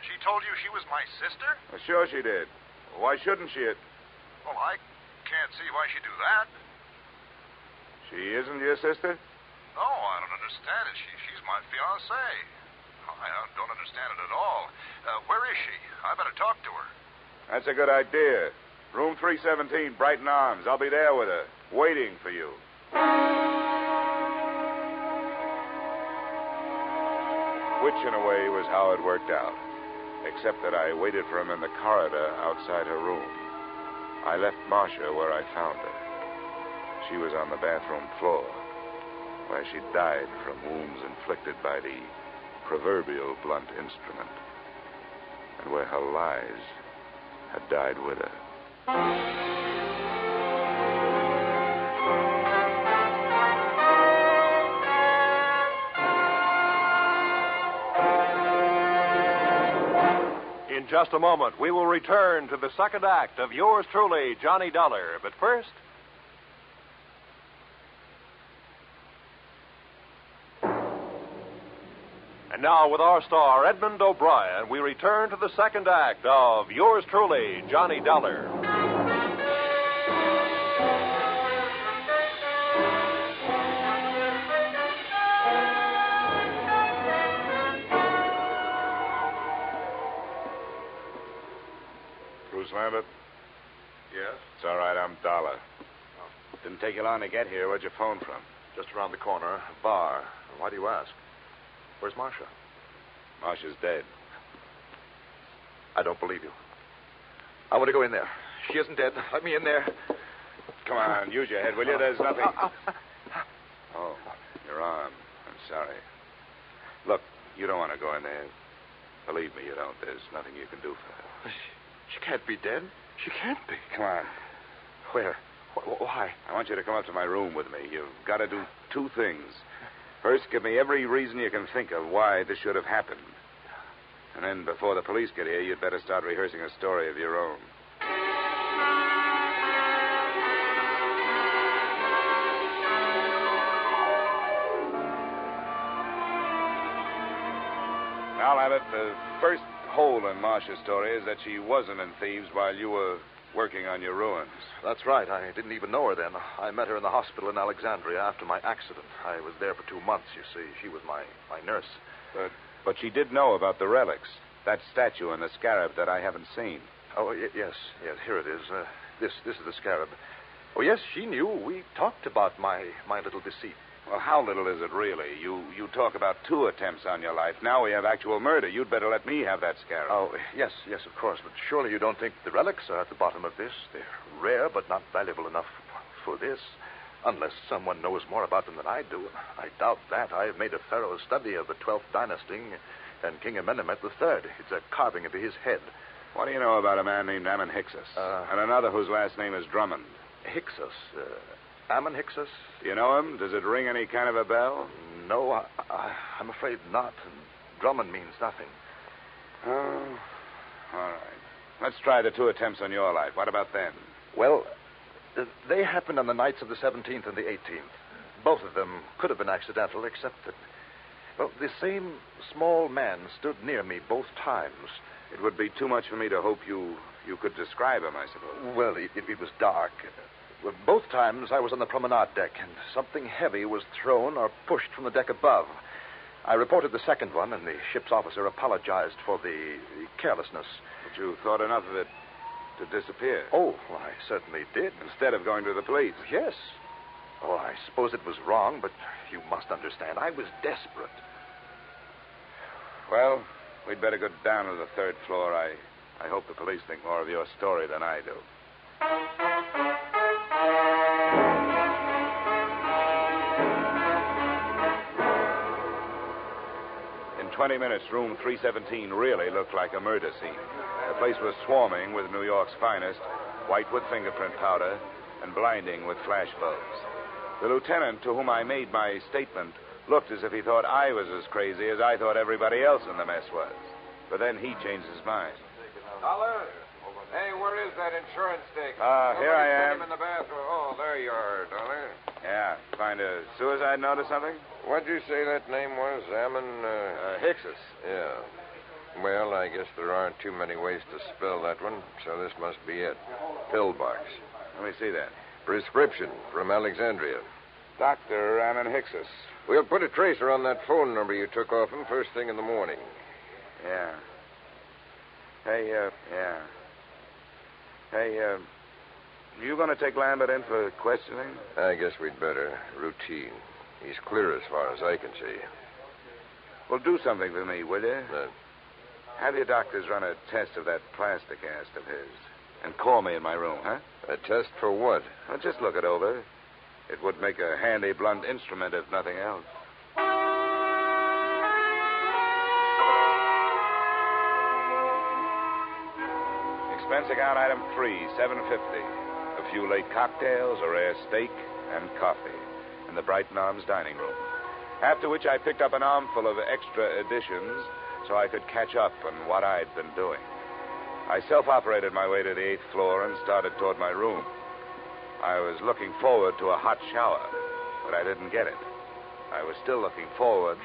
She told you she was my sister? Well, sure she did. Why shouldn't she? Well, I can't see why she'd do that. She isn't your sister? No, I don't understand it. She's my fiancée. I don't understand it at all. Where is she? I better talk to her. That's a good idea. Room 317, Brighton Arms. I'll be there with her, waiting for you. Which, in a way, was how it worked out. Except that I waited for him in the corridor outside her room. I left Marcia where I found her. She was on the bathroom floor, where she died from wounds inflicted by the proverbial blunt instrument, and where her lies had died with her. In just a moment, we will return to the second act of yours truly, Johnny Dollar. But first... And now, with our star, Edmund O'Brien, we return to the second act of yours truly, Johnny Dollar. Bruce Lambert? Yes? It's all right, I'm Dolar. Didn't take you long to get here. Where'd you phone from? Just around the corner, a bar. Why do you ask? Where's Marcia? Marcia's dead. I don't believe you. I want to go in there. She isn't dead. Let me in there. Come on, use your head, will you? There's nothing. Oh, your arm. I'm sorry. Look, you don't want to go in there. Believe me, you don't. There's nothing you can do for her. She can't be dead. She can't be. Come on. Where? Why? I want you to come up to my room with me. You've got to do two things. First, give me every reason you can think of why this should have happened. And then, before the police get here, you'd better start rehearsing a story of your own. Now, Abbott, the first hole in Marcia's story is that she wasn't in Thieves while you were working on your ruins. That's right. I didn't even know her then. I met her in the hospital in Alexandria after my accident. I was there for 2 months, you see. She was my nurse. But she did know about the relics. That statue and the scarab that I haven't seen. Oh, yes. Here it is. This is the scarab. Oh, yes, she knew. We talked about my little deceit. Well, how little is it really? You talk about 2 attempts on your life. Now we have actual murder. You'd better let me have that scarab. Oh, yes, of course. But surely you don't think the relics are at the bottom of this? They're rare, but not valuable enough for this. Unless someone knows more about them than I do. I doubt that. I've made a thorough study of the 12th dynasty and King Amenemhet III. It's a carving of his head. What do you know about a man named Ammon Hyksos? And another whose last name is Drummond? Hyksos? Ammon Hyksos? Do you know him? Does it ring any kind of a bell? No, I'm afraid not. Drummond means nothing. Oh, all right. Let's try the 2 attempts on your life. What about them? Well, they happened on the nights of the 17th and the 18th. Both of them could have been accidental, except that, well, the same small man stood near me both times. It would be too much for me to hope you could describe him, I suppose. Well, it was dark. Both times I was on the promenade deck, and something heavy was thrown or pushed from the deck above. I reported the second one, and the ship's officer apologized for the carelessness. But you thought enough of it to disappear? Oh, well, I certainly did. Instead of going to the police? Yes. Oh, I suppose it was wrong, but you must understand, I was desperate. Well, we'd better go down to the 3rd floor. I hope the police think more of your story than I do. In 20 minutes, room 317 really looked like a murder scene. The place was swarming with New York's finest, white with fingerprint powder and blinding with flash bulbs. The lieutenant to whom I made my statement looked as if he thought I was as crazy as I thought everybody else in the mess was. But then he changed his mind. Dollar? Hey, where is that insurance stick? Here I am. Put him in the bathroom. Oh, there you are, Dollar. Yeah, find a suicide note or something? What'd you say that name was? Ammon, Hyksos. Yeah. Well, I guess there aren't too many ways to spell that one, so this must be it. Pillbox. Let me see that. Prescription from Alexandria. Dr. Ammon Hyksos. We'll put a tracer on that phone number you took off him first thing in the morning. Yeah. Hey, you going to take Lambert in for questioning? I guess we'd better. Routine. He's clear as far as I can see. Well, do something for me, will you? Have your doctors run a test of that plaster cast of his. And call me in my room, huh? A test for what? Well, just look it over. It would make a handy blunt instrument, if nothing else. Expense account item 3, $7.50. A few late cocktails, a rare steak, and coffee in the Brighton Arms dining room. After which I picked up an armful of extra editions so I could catch up on what I'd been doing. I self-operated my way to the 8th floor and started toward my room. I was looking forward to a hot shower, but I didn't get it. I was still looking forward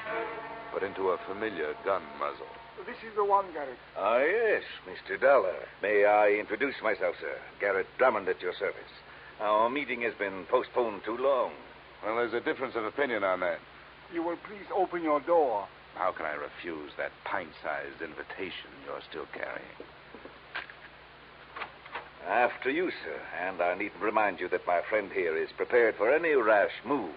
but into a familiar gun muzzle. This is the one, Garrett. Ah, yes, Mr. Dollar. May I introduce myself, sir? Garrett Drummond at your service. Our meeting has been postponed too long. Well, there's a difference of opinion on that. You will please open your door. How can I refuse that pint-sized invitation you're still carrying? After you, sir. And I needn't remind you that my friend here is prepared for any rash move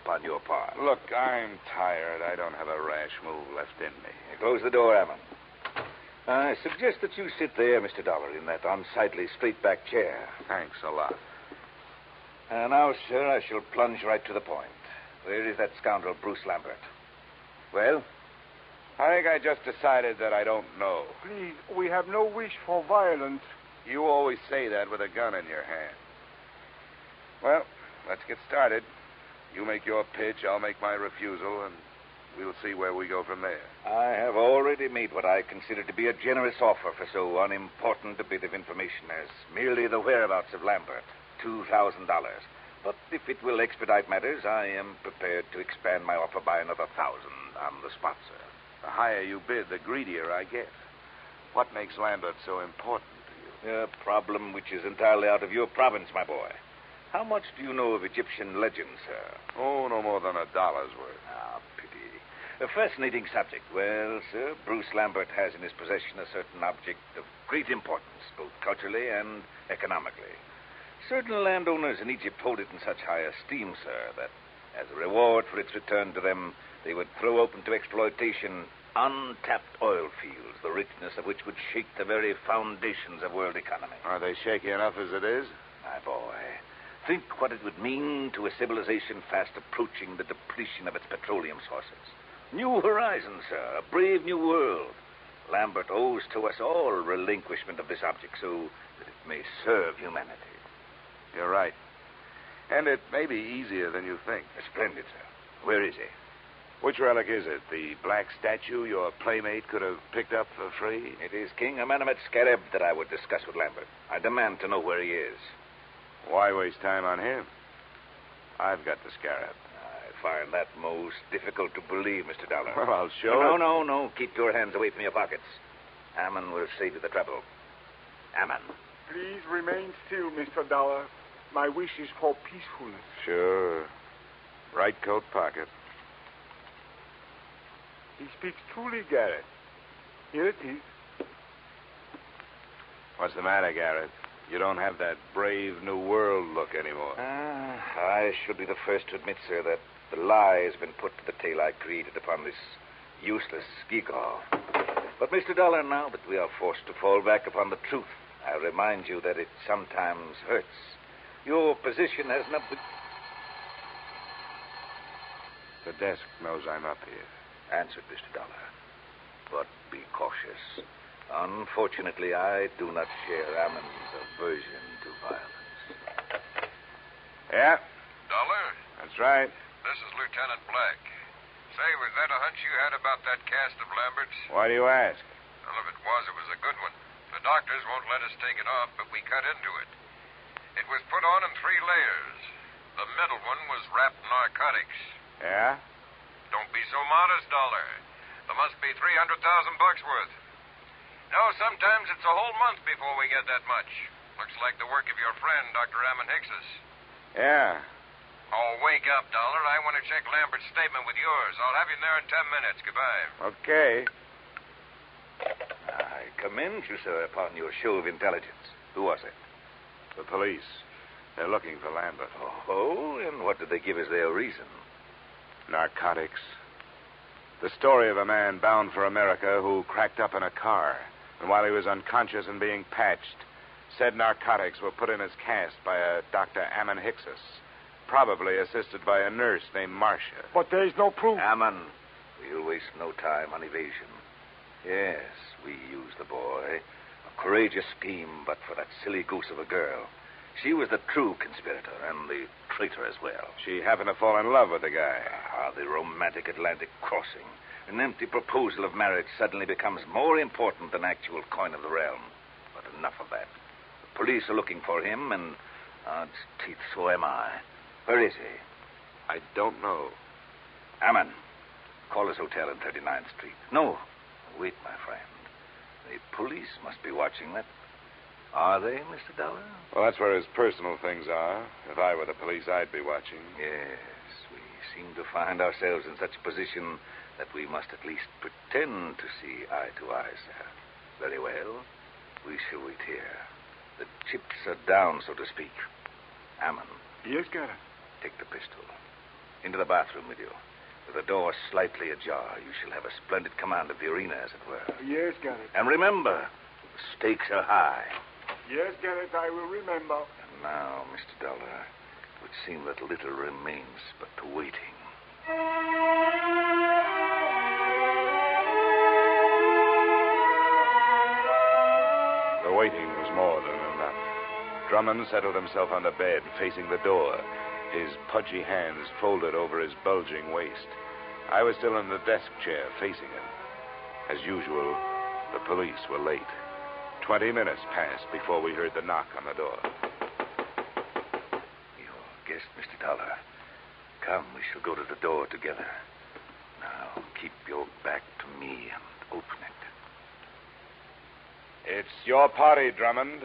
upon your part. Look, I'm tired. I don't have a rash move left in me. Close the door, Ammon. I suggest that you sit there, Mr. Dollar, in that unsightly straight-back chair. Thanks a lot. Now, sir, I shall plunge right to the point. Where is that scoundrel, Bruce Lambert? Well? I think I just decided that I don't know. Please, we have no wish for violence. You always say that with a gun in your hand. Well, let's get started. You make your pitch, I'll make my refusal, and we'll see where we go from there. I have already made what I consider to be a generous offer for so unimportant a bit of information as merely the whereabouts of Lambert. $2,000. But if it will expedite matters, I am prepared to expand my offer by another 1,000 on the spot, sir. The higher you bid, the greedier I get. What makes Lambert so important to you? A problem which is entirely out of your province, my boy. How much do you know of Egyptian legends, sir? Oh, no more than $1 worth. Ah, pity. A fascinating subject. Well, sir, Bruce Lambert has in his possession a certain object of great importance, both culturally and economically. Certain landowners in Egypt hold it in such high esteem, sir, that as a reward for its return to them, they would throw open to exploitation untapped oil fields, the richness of which would shake the very foundations of world economy. Are they shaky enough as it is? My boy, think what it would mean to a civilization fast approaching the depletion of its petroleum sources. New horizons, sir, a brave new world. Lambert owes to us all relinquishment of this object so that it may serve humanity. You're right. And it may be easier than you think. Splendid, sir. Where is he? Which relic is it? The black statue your playmate could have picked up for free? It is King Amenemhet's scarab that I would discuss with Lambert. I demand to know where he is. Why waste time on him? I've got the scarab. I find that most difficult to believe, Mr. Dollar. Well, I'll show it. No. Keep your hands away from your pockets. Ammon will save you the trouble. Ammon. Please remain still, Mr. Dollar. My wish is for peacefulness. Sure. Right coat pocket. He speaks truly, Garrett. Here it is. What's the matter, Garrett? You don't have that brave new world look anymore. I should be the first to admit, sir, that the lie has been put to the tale I created upon this useless gewgaw. But, Mr. Dollar, now that we are forced to fall back upon the truth, I remind you that it sometimes hurts. Your position has nothing... The desk knows I'm up here. Answered, Mr. Dollar. But be cautious. Unfortunately, I do not share Ammon's aversion to violence. Yeah? Dollar? That's right. This is Lieutenant Black. Say, was that a hunch you had about that cast of Lambert's? Why do you ask? Well, if it was a good one. The doctors won't let us take it off, but we cut into it. It was put on in 3 layers. The middle one was wrapped in narcotics. Yeah? Don't be so modest, Dollar. There must be $300,000 worth. No, sometimes it's a whole month before we get that much. Looks like the work of your friend, Dr. Ammon Hickses. Yeah. Oh, wake up, Dollar. I want to check Lambert's statement with yours. I'll have you there in 10 minutes. Goodbye. Okay. I commend you, sir, upon your show of intelligence. Who was it? The police. They're looking for Lambert. Oh, and what did they give as their reason? Narcotics. The story of a man bound for America who cracked up in a car, and while he was unconscious and being patched, said narcotics were put in his cast by a Dr. Ammon Hickses, probably assisted by a nurse named Marcia. But there is no proof. Ammon, we'll waste no time on evasion. Yes, we used the boy. A courageous scheme, but for that silly goose of a girl. She was the true conspirator and the traitor as well. She happened to fall in love with the guy. The romantic Atlantic crossing. An empty proposal of marriage suddenly becomes more important than actual coin of the realm. But enough of that. The police are looking for him, and odds teeth, so am I. Where is he? I don't know. Ammon, Caller's Hotel on 39th Street. No, wait, my friend. The police must be watching that. Are they, Mr. Dollar? Well, that's where his personal things are. If I were the police, I'd be watching. Yes, we seem to find ourselves in such a position that we must at least pretend to see eye to eye, sir. Very well. We shall wait here. The chips are down, so to speak. Ammon. Yes, Garrett. Take the pistol. Into the bathroom with you. With the door slightly ajar, you shall have a splendid command of the arena, as it were. Yes, Garrett. And remember, the stakes are high. Yes, Garrett, I will remember. And now, Mr. Dollar, it would seem that little remains but to waiting. The waiting was more than enough. Drummond settled himself on the bed, facing the door, his pudgy hands folded over his bulging waist. I was still in the desk chair, facing him. As usual, the police were late. 20 minutes passed before we heard the knock on the door. Your guest, Mr. Dollar. Come, we shall go to the door together. Now, keep your back to me and open it. It's your party, Drummond.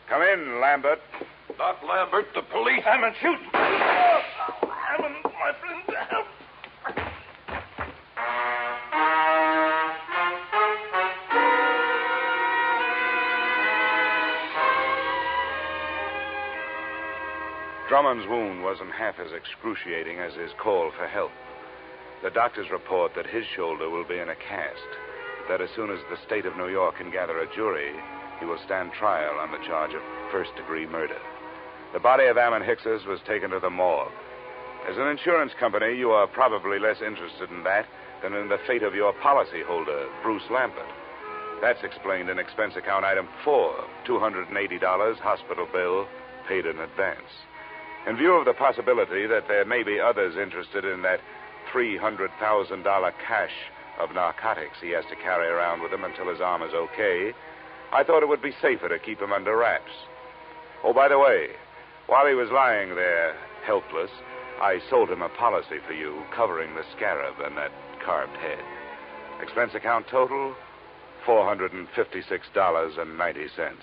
Come in, Lambert. Not Lambert, the police. Hammond, shoot! Hammond, my friend, help! Drummond's wound wasn't half as excruciating as his call for help. The doctors report that his shoulder will be in a cast, that as soon as the state of New York can gather a jury, he will stand trial on the charge of first-degree murder. The body of Ammon Hickses was taken to the morgue. As an insurance company, you are probably less interested in that than in the fate of your policyholder, Bruce Lambert. That's explained in expense account item 4, $280 hospital bill paid in advance. In view of the possibility that there may be others interested in that $300,000 cache of narcotics he has to carry around with him until his arm is okay, I thought it would be safer to keep him under wraps. Oh, by the way, while he was lying there helpless, I sold him a policy for you covering the scarab and that carved head. Expense account total, $456.90.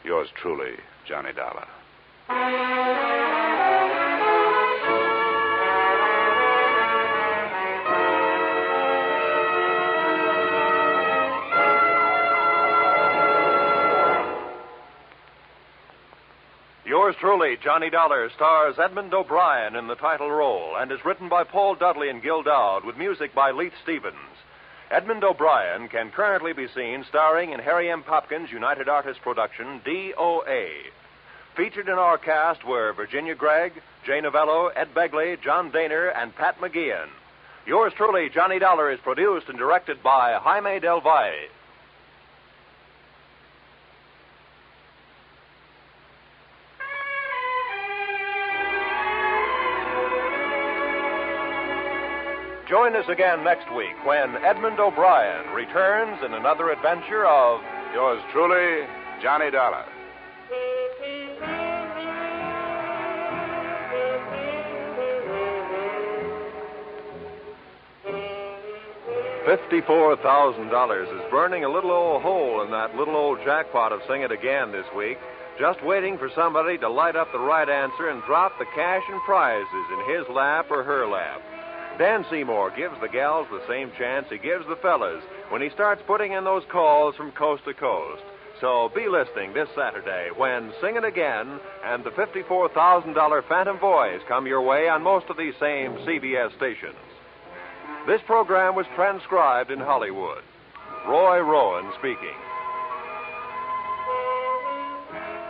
Yours truly, Johnny Dollar. Yours truly, Johnny Dollar, stars Edmund O'Brien in the title role and is written by Paul Dudley and Gil Dowd with music by Leith Stevens. Edmund O'Brien can currently be seen starring in Harry M. Popkins' United Artists production, DOA. Featured in our cast were Virginia Gregg, Jay Novello, Ed Begley, John Daner, and Pat McGeehan. Yours truly, Johnny Dollar, is produced and directed by Jaime Del Valle. Join us again next week when Edmund O'Brien returns in another adventure of Yours truly, Johnny Dollar. $54,000 is burning a little old hole in that little old jackpot of Sing It Again this week, just waiting for somebody to light up the right answer and drop the cash and prizes in his lap or her lap. Dan Seymour gives the gals the same chance he gives the fellas when he starts putting in those calls from coast to coast. So be listening this Saturday when Sing It Again and the $54,000 Phantom Voice come your way on most of these same CBS stations. This program was transcribed in Hollywood. Roy Rowan speaking.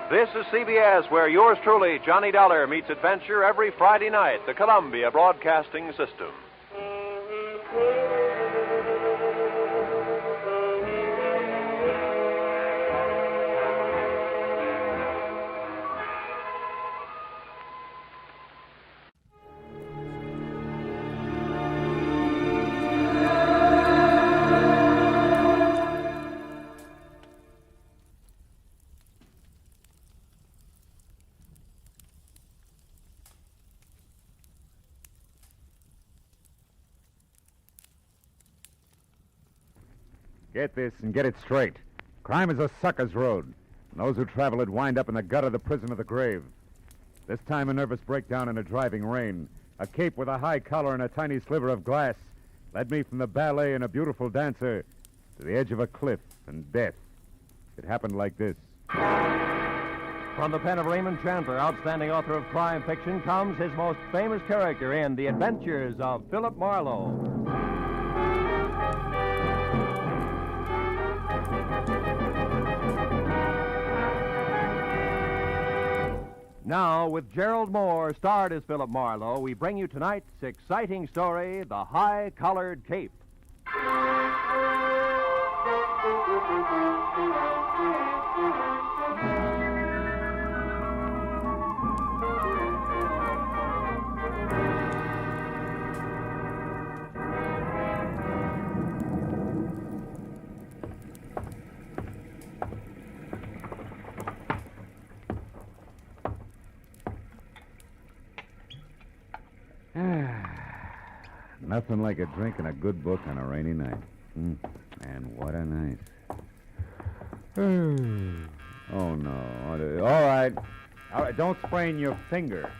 This is CBS, where yours truly, Johnny Dollar, meets adventure every Friday night, the Columbia Broadcasting System. Get this and get it straight. Crime is a sucker's road. And those who travel it wind up in the gut of the prison of the grave. This time a nervous breakdown in a driving rain. A cape with a high collar and a tiny sliver of glass led me from the ballet and a beautiful dancer to the edge of a cliff and death. It happened like this. From the pen of Raymond Chandler, outstanding author of crime fiction, comes his most famous character in The Adventures of Philip Marlowe. Now, with Gerald Moore, starred as Philip Marlowe, we bring you tonight's exciting story, The High-Collared Cape. Nothing like a drink and a good book on a rainy night. And what a night. Oh, no. All right. Don't sprain your finger.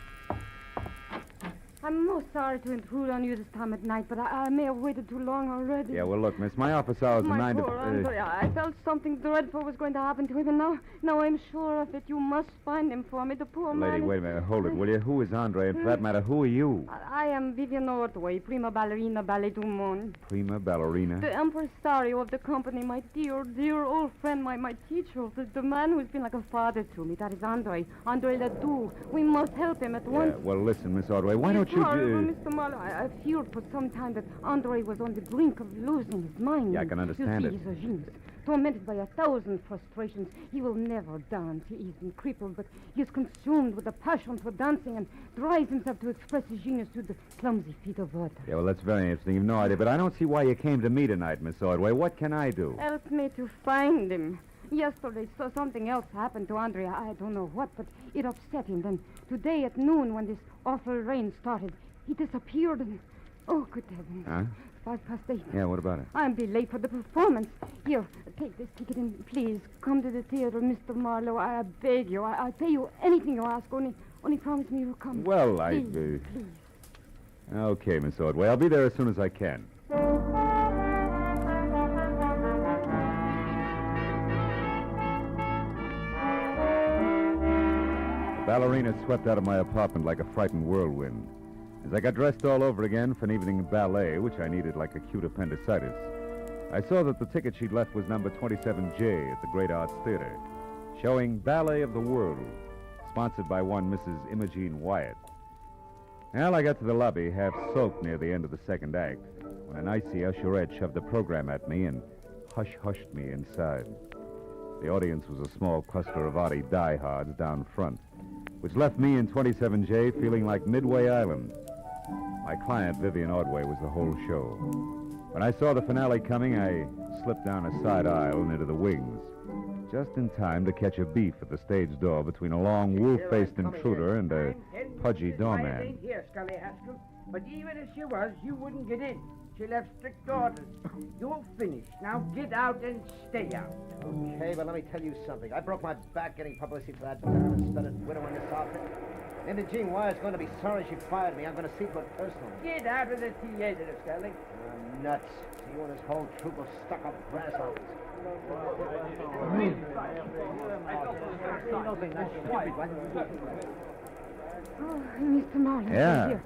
I'm most sorry to intrude on you this time at night, but I may have waited too long already. Yeah, well, look, miss, my office hours are 9 to... Poor Andre, I felt something dreadful was going to happen to him, and now I'm sure of it. You must find him for me, the poor man. Lady, wait a minute. Hold it, will you? Who is Andre? And for that matter, who are you? I am Vivian Ordway, prima ballerina ballet du monde. Prima ballerina? The impresario of the company, my dear old friend, my teacher, the man who's been like a father to me. That is Andre Ledoux. We must help him at once. Well, listen, Miss Ordway, why don't you... Mr. Marlowe, I feared for some time that Andre was on the brink of losing his mind. Yeah, I can understand you see, he's a genius. Tormented by 1,000 frustrations, he will never dance. He isn't crippled, but he is consumed with a passion for dancing and drives himself to express his genius to the clumsy feet of water. Yeah, well, that's very interesting. You've no idea, but I don't see why you came to me tonight, Miss Ordway. What can I do? Help me to find him. Yesterday, so something else happened to Andre. I don't know what, but it upset him. Then today at noon, when this awful rain started, he disappeared and... Oh, good heavens. Huh? 8:05. Yeah, what about it? I'll be late for the performance. Here, take this ticket and please come to the theater, Mr. Marlowe. I beg you. I'll pay you anything you ask. Only promise me you'll come. Well, please. Okay, Miss Ordway. I'll be there as soon as I can. The ballerina swept out of my apartment like a frightened whirlwind. As I got dressed all over again for an evening ballet, which I needed like acute appendicitis, I saw that the ticket she'd left was number 27J at the Great Arts Theater, showing Ballet of the World, sponsored by one Mrs. Imogene Wyatt. Well, I got to the lobby, half soaked near the end of the second act, when an icy usherette shoved the program at me and hush-hushed me inside. The audience was a small cluster of Artie diehards down front, which left me in 27J feeling like Midway Island. My client, Vivian Ordway, was the whole show. When I saw the finale coming, I slipped down a side aisle and into the wings, just in time to catch a beef at the stage door between a long, wolf-faced intruder and a pudgy doorman. ain't here, Scully Haskell, but even if she was, you wouldn't get in. She left strict orders. You're finished. Now get out and stay out. Okay, but let me tell you something. I broke my back getting publicity for that diamond-studded widow in this outfit. Imogene Wire's going to be sorry she fired me. I'm going to see to it personally. Get out of the theater, Scully. Nuts. You and this whole troop of stuck-up grasshoppers. Oh, Mr. Marlowe. Yeah. Here.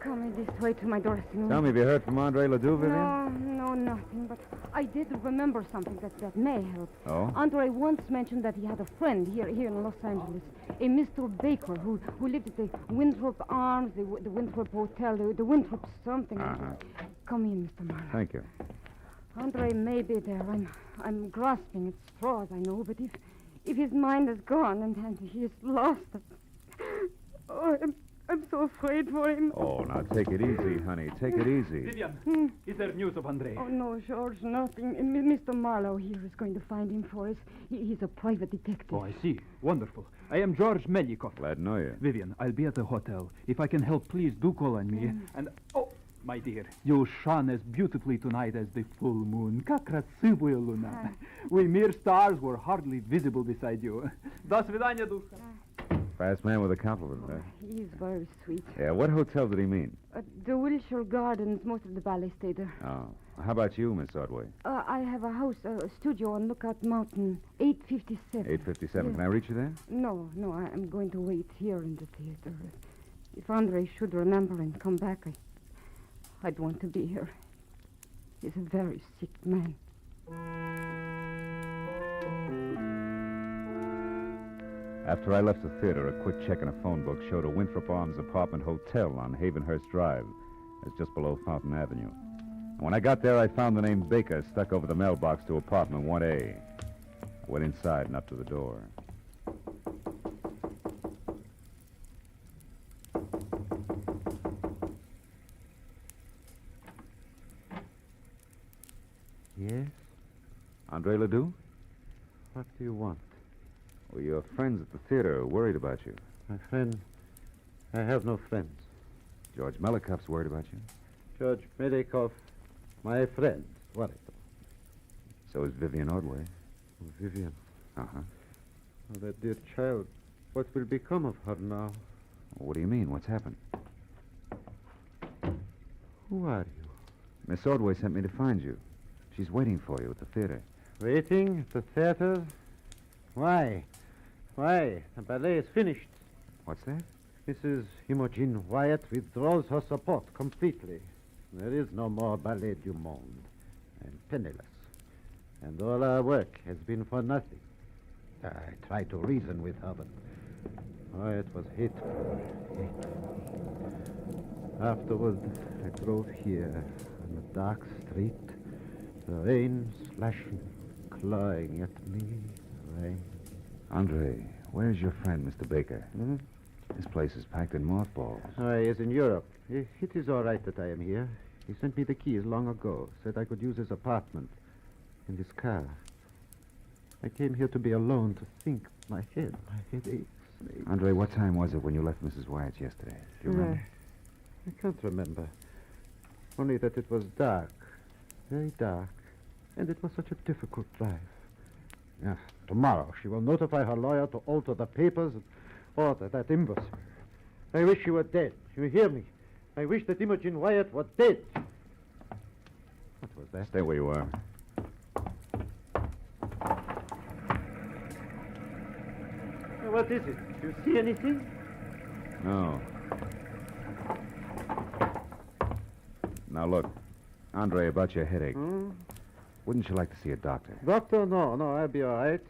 Come this way to my dressing room. Tell me, have you heard from Andre Ledoux, Vivian? No, nothing. But I did remember something that may help. Oh? Andre once mentioned that he had a friend here in Los Angeles, a Mr. Baker, who lived at the Winthrop Arms, the Winthrop Hotel, the Winthrop something. Come in, Mr. Marlowe. Thank you. Andre may be there. I'm grasping at straws, I know, but if his mind is gone and he is lost, I'm so afraid for him. Oh, now take it easy, honey. Take it easy. Vivian, is there news of Andre? Oh, no, George, nothing. Mr. Marlowe here is going to find him for us. He's a private detective. Oh, I see. Wonderful. I am George Melikov. Glad to know you. Vivian, I'll be at the hotel. If I can help, please do call on me. And, oh, my dear. You shone as beautifully tonight as the full moon. Как красивая луна. We mere stars were hardly visible beside you. До свидания, душка. Fast man with a compliment, huh? He's very sweet. Yeah, what hotel did he mean? The Wilshire Gardens, most of the ballet stay there. Oh. How about you, Miss Ordway? I have a house, a studio on Lookout Mountain, 857. 857. Yes. Can I reach you there? No, I'm going to wait here in the theater. If Andre should remember and come back, I'd want to be here. He's a very sick man. After I left the theater, a quick check in a phone book showed a Winthrop Arms apartment hotel on Havenhurst Drive. It's just below Fountain Avenue. And when I got there, I found the name Baker stuck over the mailbox to apartment 1A. I went inside and up to the door. Yes? Andre Ledoux? What do you want? Well, your friends at the theater are worried about you. My friend, I have no friends. George Melikoff's worried about you. George Melikoff, my friend, worried. So is Vivian Ordway. Oh, Vivian. Uh-huh. Oh, that dear child. What will become of her now? What do you mean? What's happened? Who are you? Miss Ordway sent me to find you. She's waiting for you at the theater. Waiting at the theater? Why? Why? The ballet is finished. What's that? Mrs. Imogen Wyatt withdraws her support completely. There is no more Ballet du Monde. I'm penniless. And all our work has been for nothing. I tried to reason with her, but it was hateful. Afterward, I drove here on the dark street, the rain splashing, clawing at me. Rain. Andre, where's your friend, Mr. Baker? Hmm? This place is packed in mothballs. He is in Europe. It is all right that I am here. He sent me the keys long ago, said I could use his apartment and his car. I came here to be alone, to think. My head aches. Andre, what time was it when you left Mrs. Wyatt's yesterday? Do you remember? I can't remember. Only that it was dark. Very dark. And it was such a difficult drive. Tomorrow she will notify her lawyer to alter the papers and order that imbecile. I wish she were dead. You hear me? I wish that Imogen Wyatt were dead. What was that? Stay where you are. What is it? Do you see anything? No. Now, look. Andre, about your headache. Wouldn't you like to see a doctor? Doctor? No, I'll be all right.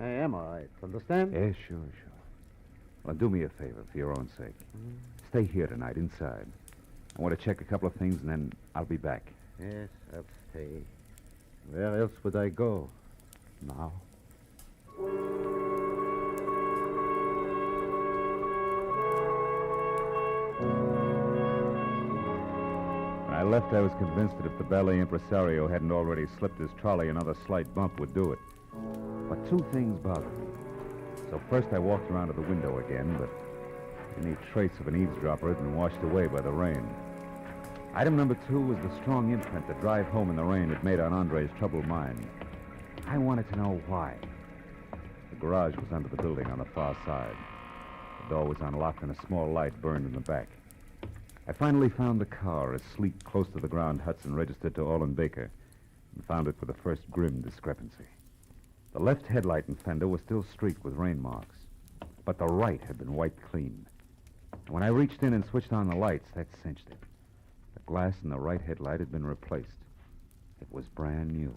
I am all right. Understand? Yes, sure. Well, do me a favor, for your own sake. Stay here tonight, inside. I want to check a couple of things, and then I'll be back. Yes, I'll stay. Where else would I go now? When I left, I was convinced that if the ballet impresario hadn't already slipped his trolley, another slight bump would do it. But two things bothered me. So first I walked around to the window again, but any trace of an eavesdropper had been washed away by the rain. Item number 2 was the strong imprint the drive home in the rain had made on Andre's troubled mind. I wanted to know why. The garage was under the building on the far side. The door was unlocked and a small light burned in the back. I finally found the car, a sleek, close-to-the-ground Hudson registered to Olin Baker, and found it with the first grim discrepancy. The left headlight and fender were still streaked with rain marks, but the right had been wiped clean. And when I reached in and switched on the lights, that cinched it. The glass in the right headlight had been replaced. It was brand new.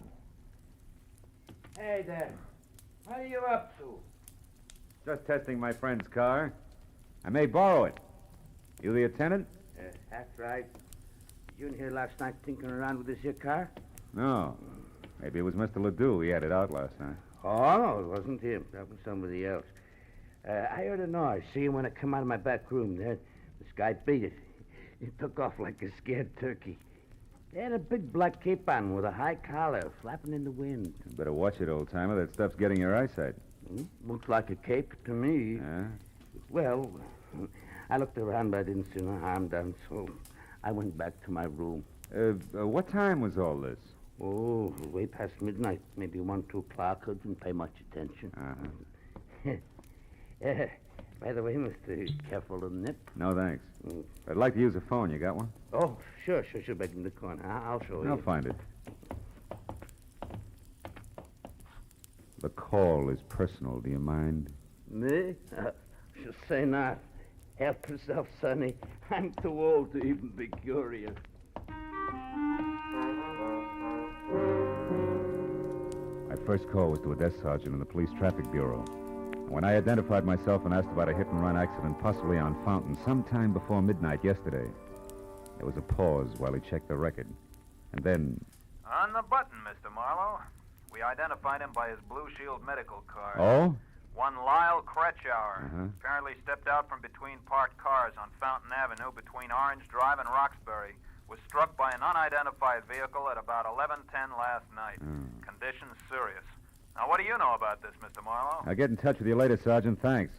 Hey there. What are you up to? Just testing my friend's car. I may borrow it. You the attendant? That's right. You in here last night tinkering around with this here car? No. Maybe it was Mr. Ledoux. He had it out last night. Oh, no, it wasn't him. That was somebody else. I heard a noise. See, when I come out of my back room there, this guy beat it. He took off like a scared turkey. They had a big black cape on with a high collar flapping in the wind. You better watch it, old-timer. That stuff's getting your eyesight. Looks like a cape to me. Yeah? Well, I looked around, but I didn't see no harm done, so I went back to my room. What time was all this? Oh, way past midnight. Maybe 1, 2 o'clock. I didn't pay much attention. By the way, Mr. Careful of the nip. No, thanks. I'd like to use a phone. You got one? Oh, sure. Back in the corner. I'll show you. I'll find it. The call is personal. Do you mind? Me? Should say not. Help yourself, Sonny. I'm too old to even be curious. My first call was to a desk sergeant in the police traffic bureau. When I identified myself and asked about a hit-and-run accident possibly on Fountain sometime before midnight yesterday, there was a pause while he checked the record. And then... On the button, Mr. Marlowe. We identified him by his Blue Shield medical card. Oh? One Lyle Kretschauer. Uh-huh. Apparently stepped out from between parked cars on Fountain Avenue between Orange Drive and Roxbury. Was struck by an unidentified vehicle at about 11:10 last night. Condition serious. Now, what do you know about this, Mr. Marlowe? I'll get in touch with you later, Sergeant. Thanks.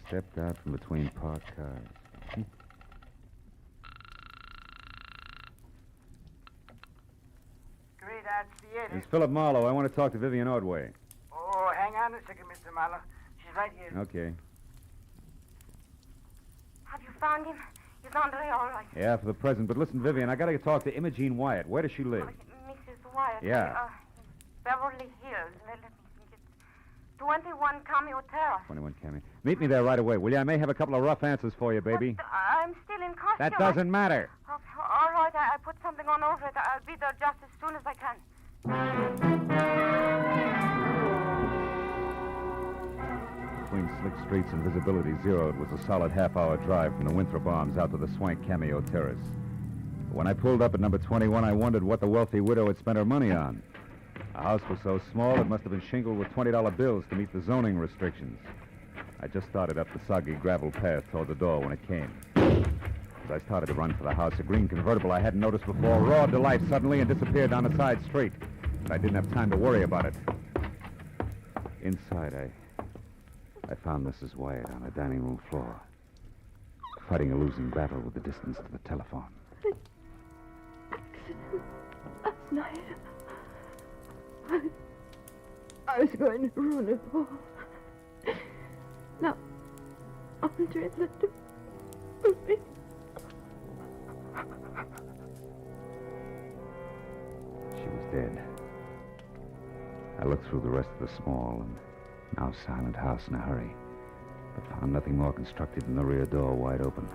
Stepped out from between parked cars. Great Theater. It's Philip Marlowe. I want to talk to Vivian Ordway. Oh, hang on a second, Mr. Marlowe. She's right here. Okay. Have you found him? Is Andre all right? Yeah, for the present. But listen, Vivian, I got to talk to Imogene Wyatt. Where does she live? Mrs. Wyatt. Yeah. Beverly Hills. Let me think. It's 21 Cameo Terrace. 21 Cammy. Meet me there right away, will you? I may have a couple of rough answers for you, baby. But I'm still in costume. That doesn't matter. Oh, all right, I put something on over it. I'll be there just as soon as I can. Between slick streets and visibility zeroed was a solid half-hour drive from the Winthrop Arms out to the swank Cameo Terrace. But when I pulled up at number 21, I wondered what the wealthy widow had spent her money on. The house was so small it must have been shingled with $20 bills to meet the zoning restrictions. I just started up the soggy gravel path toward the door when it came. As I started to run for the house, a green convertible I hadn't noticed before roared to life suddenly and disappeared down a side street. But I didn't have time to worry about it. Inside, I found Mrs. Wyatt on the dining room floor, fighting a losing battle with the distance to the telephone. Accident last night. I was going to ruin it all. Now, Andre let them put me. She was dead. I looked through the rest of the small and now silent house in a hurry, but found nothing more constructive than the rear door wide open.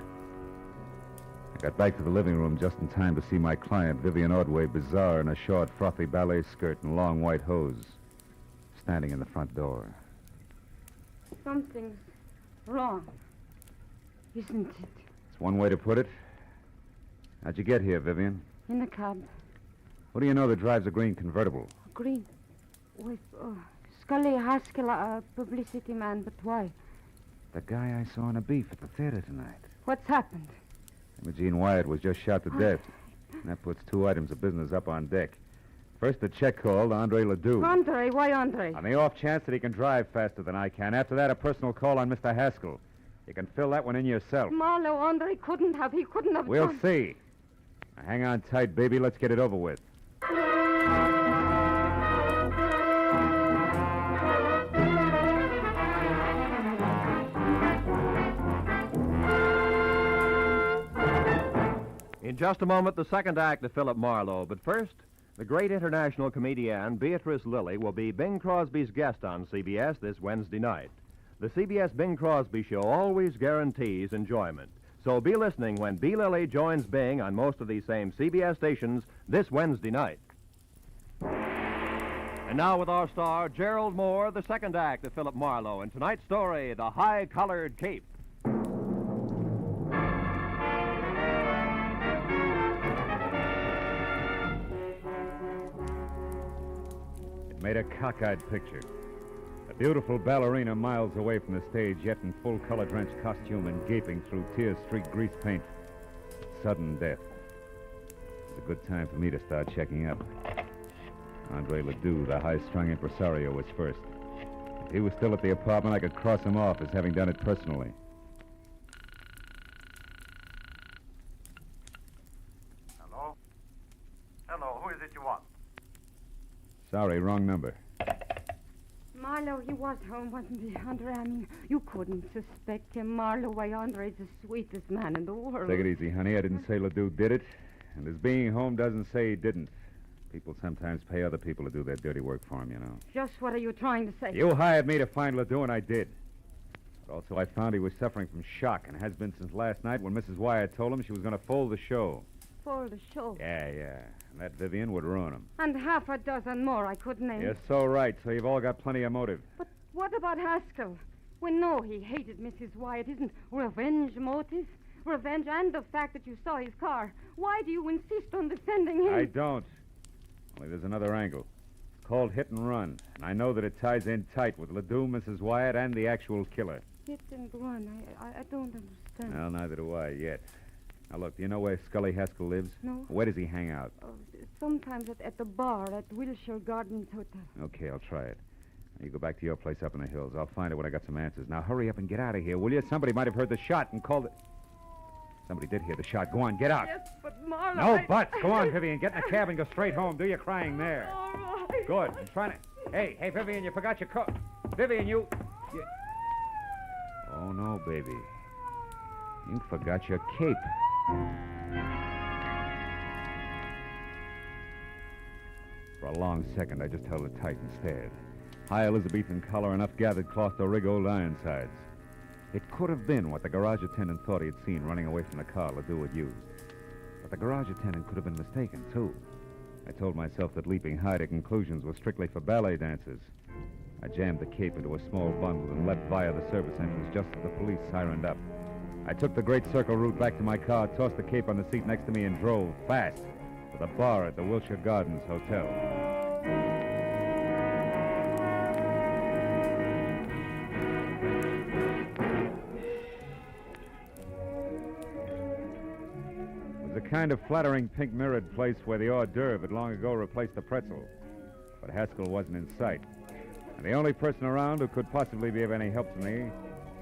I got back to the living room just in time to see my client, Vivian Ordway, bizarre in a short, frothy ballet skirt and long white hose, standing in the front door. Something's wrong, isn't it? It's one way to put it. How'd you get here, Vivian? In the cab. What do you know that drives a green convertible? Green. With Scully Haskell, a publicity man, but why? The guy I saw in a beef at the theater tonight. What's happened? Imogene Wyatt was just shot to death. And that puts 2 items of business up on deck. First, a check call to Andre Ledoux. Andre? Why Andre? On the off chance that he can drive faster than I can. After that, a personal call on Mr. Haskell. You can fill that one in yourself. Marlowe, Andre couldn't have. He couldn't have We'll done... see. Now, hang on tight, baby. Let's get it over with. In just a moment, the second act of Philip Marlowe. But first, the great international comedian Beatrice Lilly will be Bing Crosby's guest on CBS this Wednesday night. The CBS Bing Crosby Show always guarantees enjoyment. So be listening when B. Lilly joins Bing on most of these same CBS stations this Wednesday night. And now with our star, Gerald Moore, the second act of Philip Marlowe. And tonight's story, The High-Collared Cape. Made a cockeyed picture. A beautiful ballerina miles away from the stage, yet in full color-drenched costume and gaping through tear-streaked grease paint. Sudden death. It was a good time for me to start checking up. Andre Ledoux, the high-strung impresario, was first. If he was still at the apartment, I could cross him off as having done it personally. Sorry, wrong number. Marlowe, he was home, wasn't he, Andre? I mean, you couldn't suspect him. Marlowe, why, Andre's the sweetest man in the world. Take it easy, honey. I didn't say Ledoux did it. And his being home doesn't say he didn't. People sometimes pay other people to do their dirty work for them, you know. Just what are you trying to say? You hired me to find Ledoux, and I did. But also, I found he was suffering from shock, and has been since last night when Mrs. Wyatt told him she was going to fold the show. For the show? Yeah. And that Vivian would ruin him. And half a dozen more I could name. You're so right, so you've all got plenty of motive. But what about Haskell? We know he hated Mrs. Wyatt. Isn't revenge motive? Revenge and the fact that you saw his car. Why do you insist on defending him? I don't. Only there's another angle. It's called hit and run. And I know that it ties in tight with Ledoux, Mrs. Wyatt, and the actual killer. Hit and run? I don't understand. Well, neither do I yet. Now, look, do you know where Scully Haskell lives? No. Where does he hang out? Sometimes at the bar at Wilshire Gardens Hotel. Okay, I'll try it. Now, you go back to your place up in the hills. I'll find it when I got some answers. Now, hurry up and get out of here, will you? Somebody might have heard the shot and called it... Somebody did hear the shot. Go on, get out. Yes, but Marlowe... No buts. Go on, Vivian. Get in a cab and go straight home. Do your crying there. All right. Good. I'm trying to... Hey, Vivian, you forgot your coat. Vivian, you... Oh, no, baby. You forgot your cape. For a long second, I just held it tight and stared. High Elizabethan collar, enough gathered cloth to rig old Ironsides. It could have been what the garage attendant thought he had seen running away from the car Ledoux had used. But the garage attendant could have been mistaken, too. I told myself that leaping high to conclusions was strictly for ballet dancers. I jammed the cape into a small bundle and leapt via the service entrance just as the police sirened up. I took the great circle route back to my car, tossed the cape on the seat next to me, and drove fast to the bar at the Wilshire Gardens Hotel. It was a kind of flattering pink-mirrored place where the hors d'oeuvre had long ago replaced the pretzel. But Haskell wasn't in sight. And the only person around who could possibly be of any help to me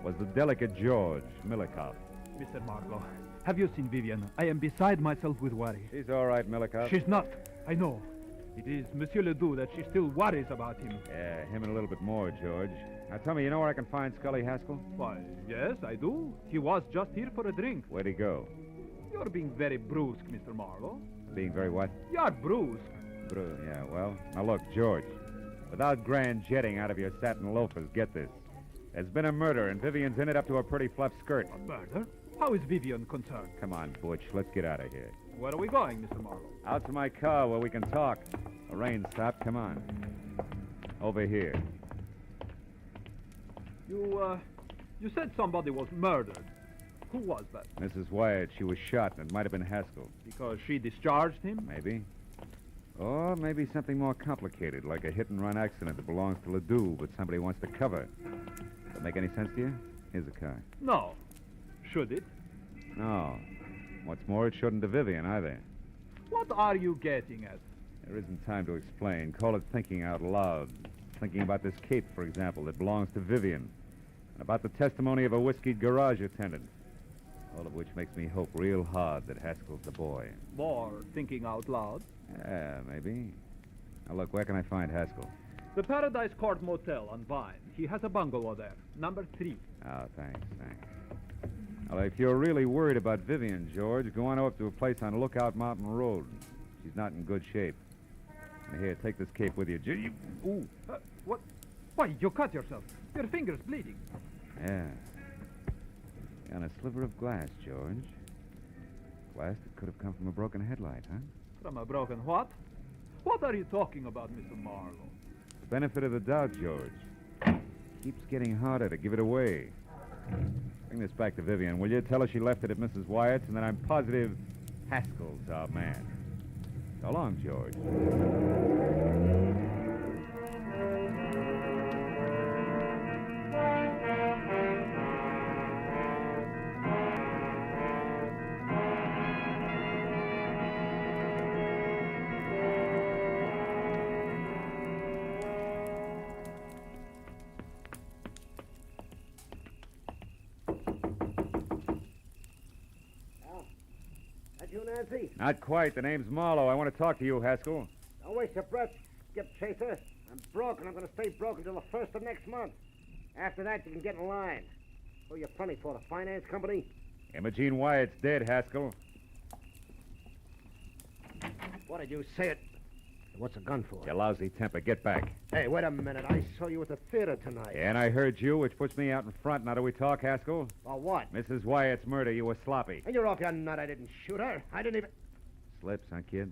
was the delicate George Milikoff. Mr. Marlowe, have you seen Vivian? I am beside myself with worry. She's all right, Milikoff. She's not. I know. It is Monsieur Ledoux that she still worries about him. Yeah, him and a little bit more, George. Now, tell me, you know where I can find Scully Haskell? Why, yes, I do. He was just here for a drink. Where'd he go? You're being very brusque, Mr. Marlowe. Being very what? You're brusque. Yeah, well, now look, George. Without grand jetting out of your satin loafers, get this. There's been a murder, and Vivian's in it up to her pretty fluff skirt. A murder? How is Vivian concerned? Come on, Butch. Let's get out of here. Where are we going, Mr. Marlowe? Out to my car where we can talk. The rain stopped. Come on. Over here. You said somebody was murdered. Who was that? Mrs. Wyatt. She was shot, and it might have been Haskell. Because she discharged him? Maybe. Or maybe something more complicated, like a hit-and-run accident that belongs to Ledoux, but somebody wants to cover. Does that make any sense to you? Here's a car. No. Should it? No. What's more, it shouldn't to Vivian, either. What are you getting at? There isn't time to explain. Call it thinking out loud. Thinking about this cape, for example, that belongs to Vivian. And about the testimony of a whiskeyed garage attendant. All of which makes me hope real hard that Haskell's the boy. More thinking out loud? Yeah, maybe. Now, look, where can I find Haskell? The Paradise Court Motel on Vine. He has a bungalow there, number 3. Oh, thanks. Well, if you're really worried about Vivian, George, go on up to a place on Lookout Mountain Road. She's not in good shape. Now, here, take this cape with you. Ooh. What? Why, you cut yourself. Your finger's bleeding. Yeah. On a sliver of glass, George. Glass that could have come from a broken headlight, huh? From a broken what? What are you talking about, Mr. Marlowe? The benefit of the doubt, George. Keeps getting harder to give it away. Bring this back to Vivian, will you? Tell her she left it at Mrs. Wyatt's, and that I'm positive Haskell's our man. So long, George. You, Nancy? Not quite. The name's Marlowe. I want to talk to you, Haskell. Don't waste your breath. skip chaser. I'm broke, and I'm going to stay broke until the 1st of next month. After that, you can get in line. Who are you funny for, the finance company? Imogene Wyatt's dead, Haskell. What did you say it? What's a gun for? You lousy temper. Get back. Hey, wait a minute. I saw you at the theater tonight. Yeah, and I heard you, which puts me out in front. Now do we talk, Haskell? About what? Mrs. Wyatt's murder. You were sloppy. And you're off your nut. I didn't shoot her. I didn't even... Slips, huh, kid?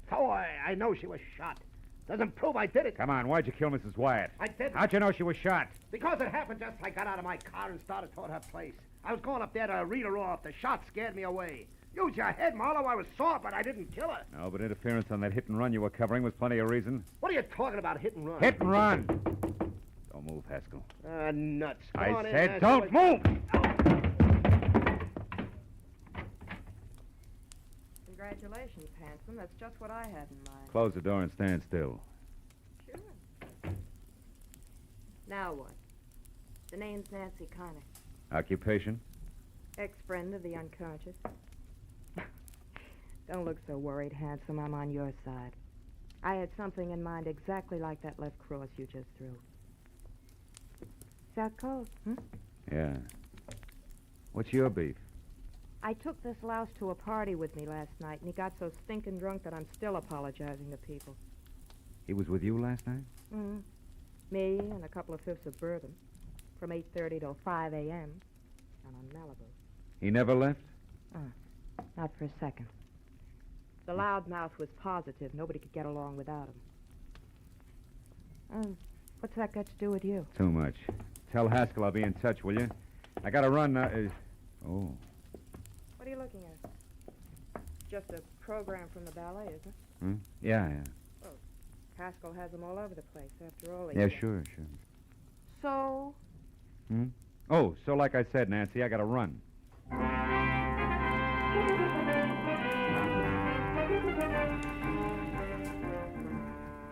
Oh, I know she was shot. Doesn't prove I did it. Come on, why'd you kill Mrs. Wyatt? I did. How'd you know she was shot? Because it happened just as I got out of my car and started toward her place. I was going up there to read her off. The shot scared me away. Use your head, Marlowe. I was sore, but I didn't kill her. No, but interference on that hit and run you were covering was plenty of reason. What are you talking about, hit and run? Hit and run! Don't move, Haskell. Nuts. I said don't move! Congratulations, handsome. That's just what I had in mind. Close the door and stand still. Sure. Now what? The name's Nancy Connor. Occupation? Ex-friend of the unconscious. Don't look so worried, handsome. I'm on your side. I had something in mind exactly like that left cross you just threw. Is that cold, Yeah. What's your beef? I took this louse to a party with me last night, and he got so stinking drunk that I'm still apologizing to people. He was with you last night? Mm-hmm. Me and a couple of fifths of bourbon. From 8:30 till 5 a.m. And on Malibu. He never left? Not for a second. The loudmouth was positive. Nobody could get along without him. What's that got to do with you? Too much. Tell Haskell I'll be in touch, will you? I gotta run now. Oh. What are you looking at? Just a program from the ballet, isn't it? Hmm? Yeah. Well, Haskell has them all over the place, after all. Yeah, sure. So? Hmm? Oh, so like I said, Nancy, I gotta run.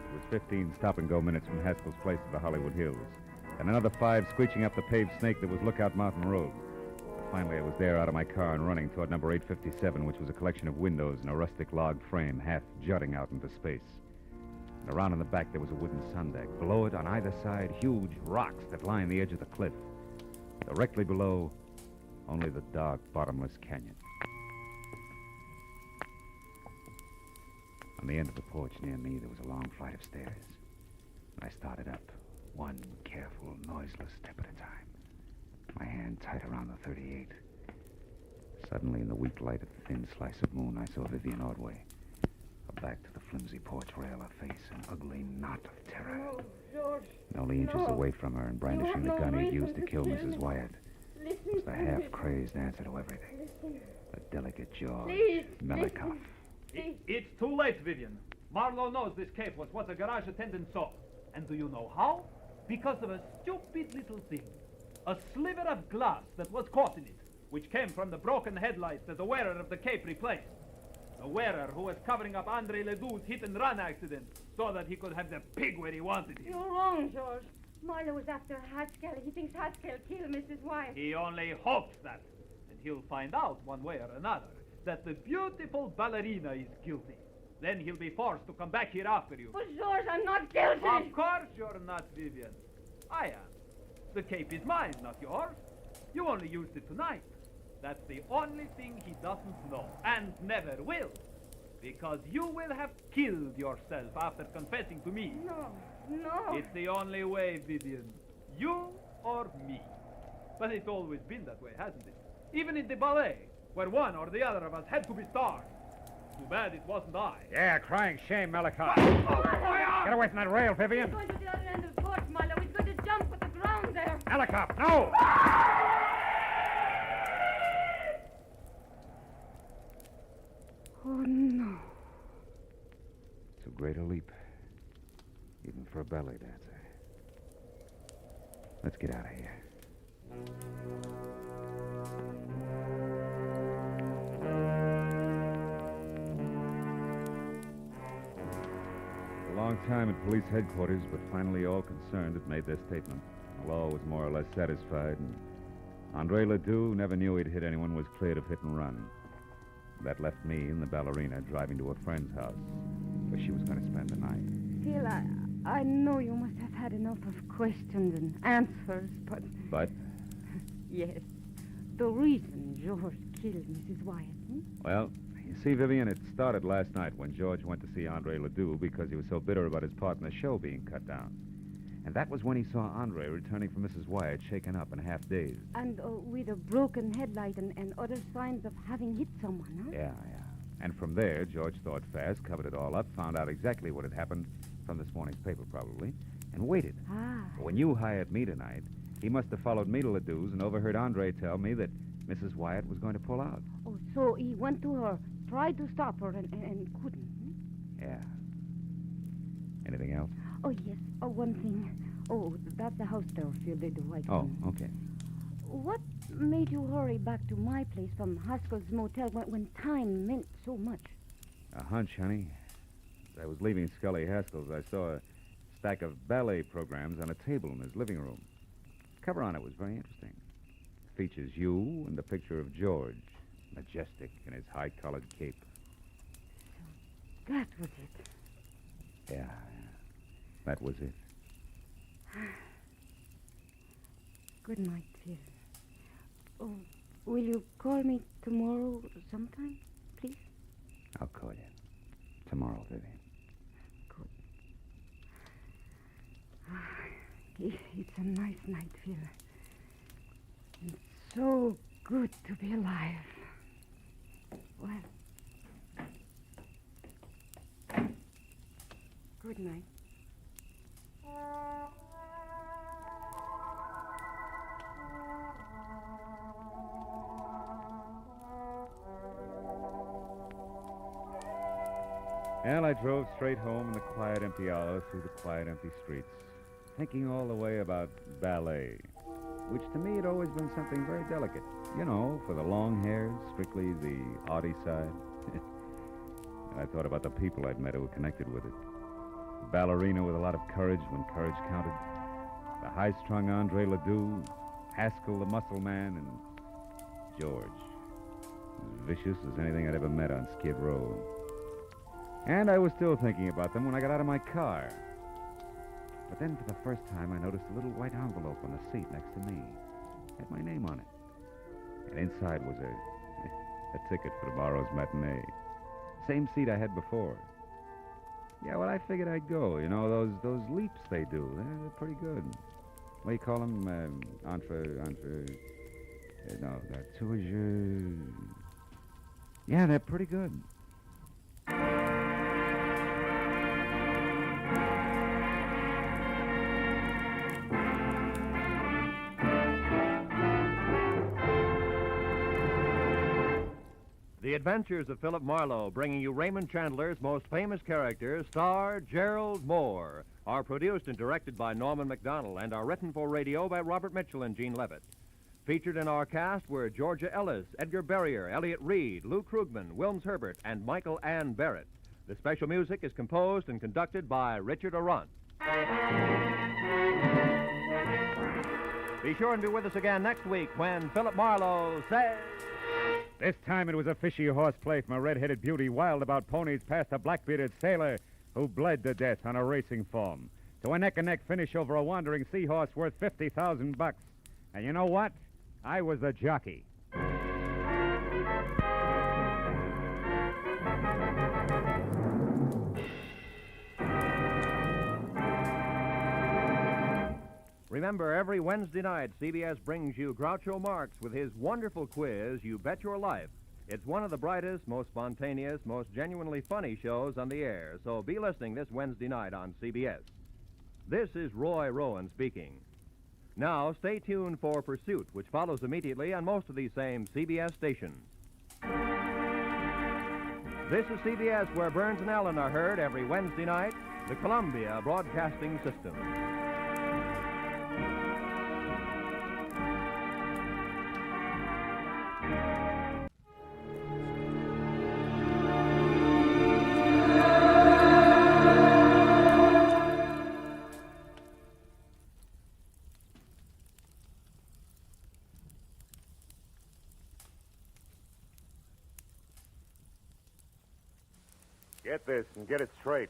It was 15 stop-and-go minutes from Haskell's place to the Hollywood Hills, and another 5 screeching up the paved snake that was Lookout Mountain Road. But finally, I was there out of my car and running toward number 857, which was a collection of windows and a rustic log frame half jutting out into space. And around in the back, there was a wooden sun deck. Below it, on either side, huge rocks that lined the edge of the cliff. Directly below, only the dark, bottomless canyon. On the end of the porch near me, there was a long flight of stairs. I started up, one careful, noiseless step at a time, my hand tight around the 38. Suddenly, in the weak light of the thin slice of moon, I saw Vivian Ordway. Her back to the flimsy porch rail, her face an ugly knot of terror. Oh, George. And only inches away from her and brandishing the gun he'd used to kill Mrs. Wyatt was the half-crazed answer to everything. The delicate jaw, Melikoff. It's too late, Vivian. Marlowe knows this cape was what the garage attendant saw. And do you know how? Because of a stupid little thing. A sliver of glass that was caught in it, which came from the broken headlights that the wearer of the cape replaced. The wearer who was covering up Andre Ledoux's hit-and-run accident so that he could have the pig where he wanted him. You're wrong, George. Marlowe was after Haskell. He thinks Haskell killed Mrs. Wyatt. He only hopes that. And he'll find out one way or another that the beautiful ballerina is guilty. Then he'll be forced to come back here after you. But, George, I'm not guilty. Of course you're not, Vivian. I am. The cape is mine, not yours. You only used it tonight. That's the only thing he doesn't know, and never will. Because you will have killed yourself after confessing to me. No. It's the only way, Vivian. You or me. But it's always been that way, hasn't it? Even in the ballet, where one or the other of us had to be stars. Too bad it wasn't I. Yeah, crying shame, Melikoff. Get away from that rail, Vivian. He's going to the other end of the porch, Marlowe. He's going to jump with the ground there. Melikoff, no! Oh, no. Too great a leap, even for a ballet dancer. Let's get out of here. A long time at police headquarters, but finally all concerned had made their statement. The law was more or less satisfied, and Andre Ledoux never knew he'd hit anyone, was cleared of hit and run. That left me and the ballerina driving to a friend's house, where she was going to spend the night. Phil, I know you must have had enough of questions and answers, but... But? Yes. The reason George killed Mrs. Wyatt. Well, you see, Vivian, it started last night when George went to see Andre Ledoux because he was so bitter about his part in the show being cut down. And that was when he saw Andre returning from Mrs. Wyatt, shaken up and half dazed. And with a broken headlight and other signs of having hit someone, huh? Yeah. And from there, George thought fast, covered it all up, found out exactly what had happened from this morning's paper, probably, and waited. When you hired me tonight, he must have followed me to Ledoux's and overheard Andre tell me that Mrs. Wyatt was going to pull out. Oh, so he went to her, tried to stop her, and couldn't. Yeah. Anything else? Oh, yes. Oh, one thing. Oh, that's the house there, Phil, the white one. Oh, okay. What made you hurry back to my place from Haskell's motel when time meant so much? A hunch, honey. As I was leaving Scully Haskell's, I saw a stack of ballet programs on a table in his living room. The cover on it was very interesting. It features you and the picture of George, majestic in his high-collared cape. So that was it. Yeah, that was it. Good night, Phil. Oh, will you call me tomorrow sometime, please? I'll call you. Tomorrow, Vivian. It's a nice night, Phil. It's so good to be alive. Well, good night. And I drove straight home in the quiet, empty hours through the quiet, empty streets, thinking all the way about ballet, which to me had always been something very delicate. You know, for the long hairs, strictly the arty side. And I thought about the people I'd met who were connected with it. The ballerina with a lot of courage when courage counted. The high-strung Andre Ledoux, Haskell the muscle man, and George. As vicious as anything I'd ever met on Skid Row. And I was still thinking about them when I got out of my car. But then, for the first time, I noticed a little white envelope on the seat next to me. It had my name on it. And inside was a ticket for tomorrow's matinee. Same seat I had before. Yeah, well, I figured I'd go. You know, those leaps they do, they're pretty good. What do you call them? Yeah, they're pretty good. The Adventures of Philip Marlowe, bringing you Raymond Chandler's most famous characters, star Gerald Moore, are produced and directed by Norman MacDonald and are written for radio by Robert Mitchell and Gene Levitt. Featured in our cast were Georgia Ellis, Edgar Barrier, Elliot Reed, Lou Krugman, Wilms Herbert, and Michael Ann Barrett. The special music is composed and conducted by Richard Arant. Be sure and be with us again next week when Philip Marlowe says... This time it was a fishy horseplay from a red-headed beauty wild about ponies past a black-bearded sailor who bled to death on a racing form, to a neck-and-neck finish over a wandering seahorse worth $50,000. And you know what? I was the jockey. Remember, every Wednesday night, CBS brings you Groucho Marx with his wonderful quiz, You Bet Your Life. It's one of the brightest, most spontaneous, most genuinely funny shows on the air, so be listening this Wednesday night on CBS. This is Roy Rowan speaking. Now, stay tuned for Pursuit, which follows immediately on most of these same CBS stations. This is CBS, where Burns and Allen are heard every Wednesday night, the Columbia Broadcasting System. Get this and get it straight.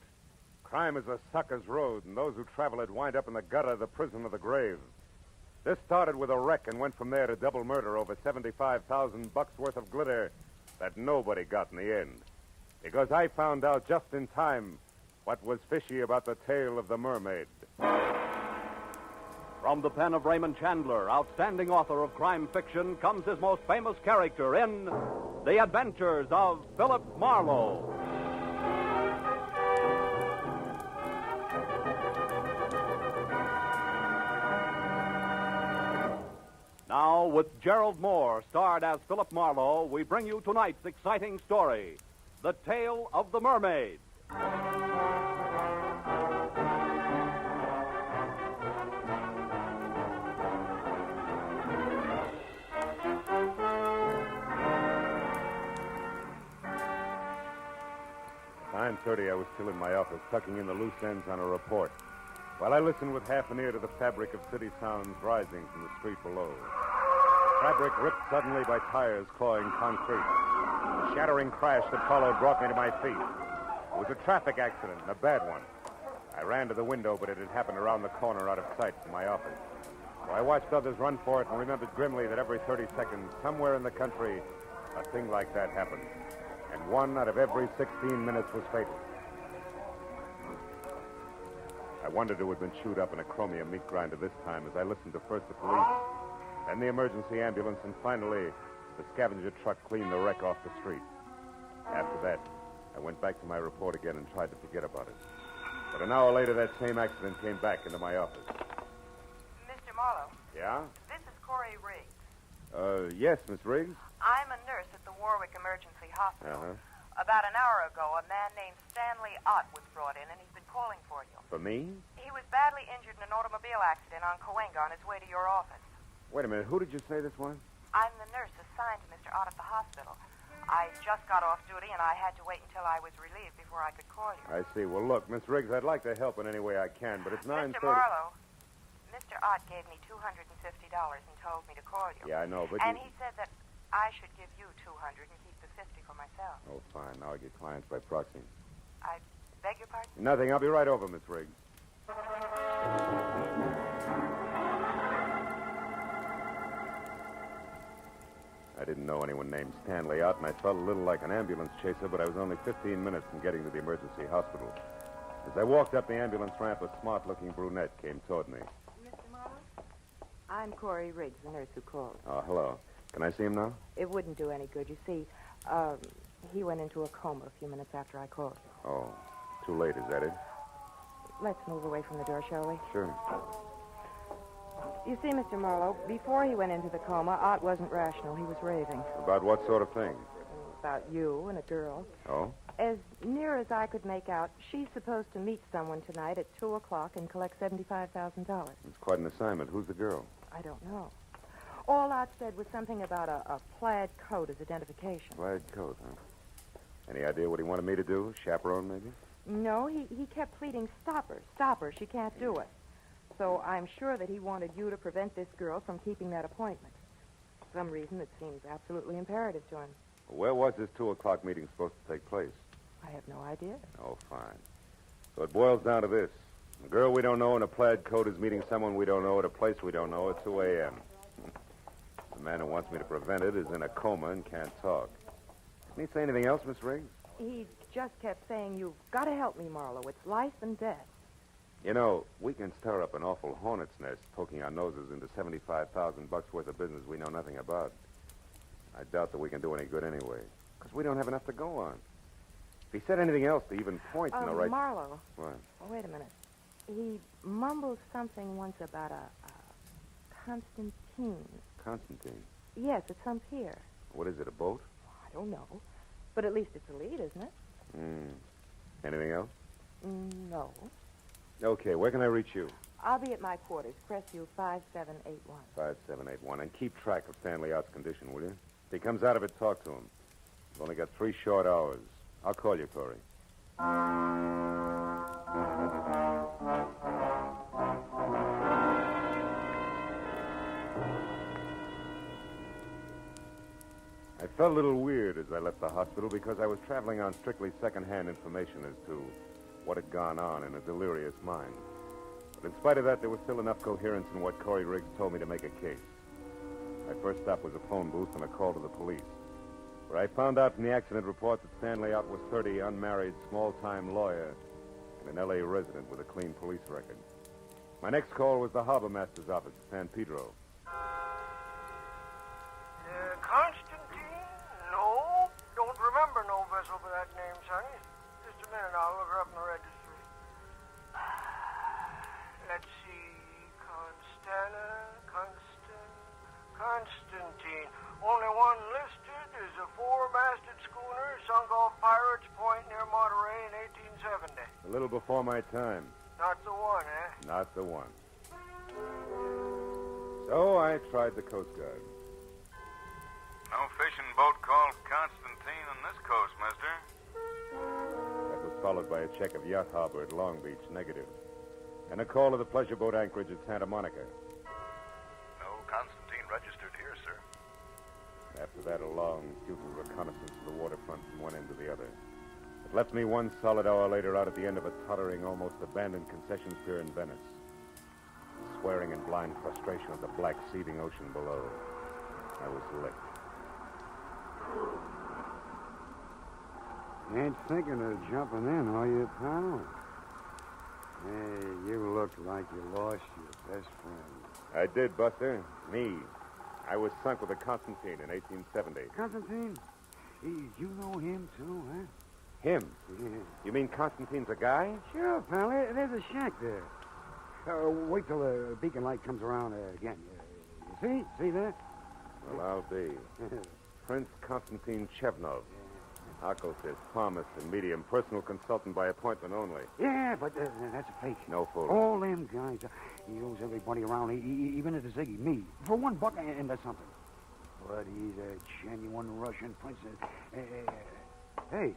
Crime is a sucker's road, and those who travel it wind up in the gutter, the prison, or the grave. This started with a wreck and went from there to double murder over $75,000 worth of glitter that nobody got in the end. Because I found out just in time what was fishy about the tale of the mermaid. From the pen of Raymond Chandler, outstanding author of crime fiction, comes his most famous character in The Adventures of Philip Marlowe. Now, with Gerald Moore, starred as Philip Marlowe, we bring you tonight's exciting story, The Tale of the Mermaid. At 9:30, I was still in my office, tucking in the loose ends on a report, while I listened with half an ear to the fabric of city sounds rising from the street below. Fabric ripped suddenly by tires clawing concrete. The shattering crash that followed brought me to my feet. It was a traffic accident, and a bad one. I ran to the window, but it had happened around the corner out of sight from my office. So I watched others run for it and remembered grimly that every 30 seconds, somewhere in the country, a thing like that happened. And 1 out of every 16 minutes was fatal. I wondered who had been chewed up in a chromium meat grinder this time as I listened to first the police, then the emergency ambulance, and finally the scavenger truck cleaned the wreck off the street. After that, I went back to my report again and tried to forget about it. But an hour later, that same accident came back into my office. Mr. Marlowe. Yeah? This is Corey Riggs. Yes, Miss Riggs? I'm a nurse at the Warwick Emergency Hospital. Uh-huh. About an hour ago, a man named Stanley Ott was brought in, and he's been calling for you. For me? He was badly injured in an automobile accident on Cahuenga on his way to your office. Wait a minute, who did you say this was? I'm the nurse assigned to Mr. Ott at the hospital. I just got off duty, and I had to wait until I was relieved before I could call you. I see. Well, look, Miss Riggs, I'd like to help in any way I can, but it's 9:30. Mr. Marlowe, Mr. Ott gave me $250 and told me to call you. Yeah, I know, but And he said that I should give you $200 and keep the $50 for myself. Oh, fine. Now I get clients by proxy. I beg your pardon? Nothing. I'll be right over, Miss Riggs. I didn't know anyone named Stanley Ott, and I felt a little like an ambulance chaser, but I was only 15 minutes from getting to the emergency hospital. As I walked up the ambulance ramp, a smart-looking brunette came toward me. Mr. Marlowe? I'm Corey Riggs, the nurse who called. Oh, hello. Can I see him now? It wouldn't do any good. You see, he went into a coma a few minutes after I called you. Oh, too late, is that it? Let's move away from the door, shall we? Sure. You see, Mr. Marlowe, before he went into the coma, Ott wasn't rational. He was raving. About what sort of thing? About you and a girl. Oh? As near as I could make out, she's supposed to meet someone tonight at 2 o'clock and collect $75,000. It's quite an assignment. Who's the girl? I don't know. All Ott said was something about a plaid coat as identification. Plaid coat, huh? Any idea what he wanted me to do? Chaperone, maybe? No, he kept pleading, stop her, she can't do it. So I'm sure that he wanted you to prevent this girl from keeping that appointment. For some reason that seems absolutely imperative to him. Where was this 2 o'clock meeting supposed to take place? I have no idea. Oh, fine. So it boils down to this. A girl we don't know in a plaid coat is meeting someone we don't know at a place we don't know at 2 a.m. The man who wants me to prevent it is in a coma and can't talk. Didn't he say anything else, Miss Riggs? He just kept saying, you've got to help me, Marlowe. It's life and death. You know, we can stir up an awful hornet's nest poking our noses into $75,000 worth of business we know nothing about. I doubt that we can do any good anyway, because we don't have enough to go on. If he said anything else to even point in the right... Marlowe. What? Oh, wait a minute. He mumbled something once about a Constantine. Constantine? Yes, it's some pier. What is it, a boat? I don't know. But at least it's a lead, isn't it? Anything else? No. Okay, where can I reach you? I'll be at my quarters, Crestview 5781. 5781. And keep track of Stanley Ott's condition, will you? If he comes out of it, talk to him. We've only got 3 short hours. I'll call you, Corey. I felt a little weird as I left the hospital because I was traveling on strictly second-hand information as to what had gone on in a delirious mind. But in spite of that, there was still enough coherence in what Corey Riggs told me to make a case. My first stop was a phone booth and a call to the police, where I found out from the accident report that Stanley Ott was 30, unmarried, small-time lawyer, and an L.A. resident with a clean police record. My next call was the harbor master's office at San Pedro. Constantine? No, don't remember no vessel by that name, Sonny. Just a minute, I'll look her up in the registry. Let's see, Constantine. Only one listed is a four-masted schooner sunk off Pirates Point near Monterey in 1870. A little before my time. Not the one, eh? Not the one. So I tried the Coast Guard. No fishing boat called Constantine on this coast, mister. That was followed by a check of Yacht Harbor at Long Beach, negative. And a call to the pleasure boat anchorage at Santa Monica. No Constantine registered here, sir. After that, a long, futile reconnaissance of the waterfront from one end to the other. It left me 1 solid hour later out at the end of a tottering, almost abandoned concessions pier in Venice, swearing in blind frustration at the black seething ocean below. I was licked. You ain't thinking of jumping in, are you, pal? Hey, you look like you lost your best friend. I did, Buster. Me. I was sunk with a Constantine in 1870. Constantine? You know him, too, huh? Him? Yeah. You mean Constantine's a guy? Sure, pal. There's a shack there. Wait till the beacon light comes around again. You see? See there? Well, I'll be. Prince Constantine Chevnov. Archeologist, palmist, and medium. Personal consultant by appointment only. Yeah, but that's a fake. No fooling. All them guys, he owes everybody around, even at the Ziggy, me. For $1, and that's something. But he's a genuine Russian prince. Hey,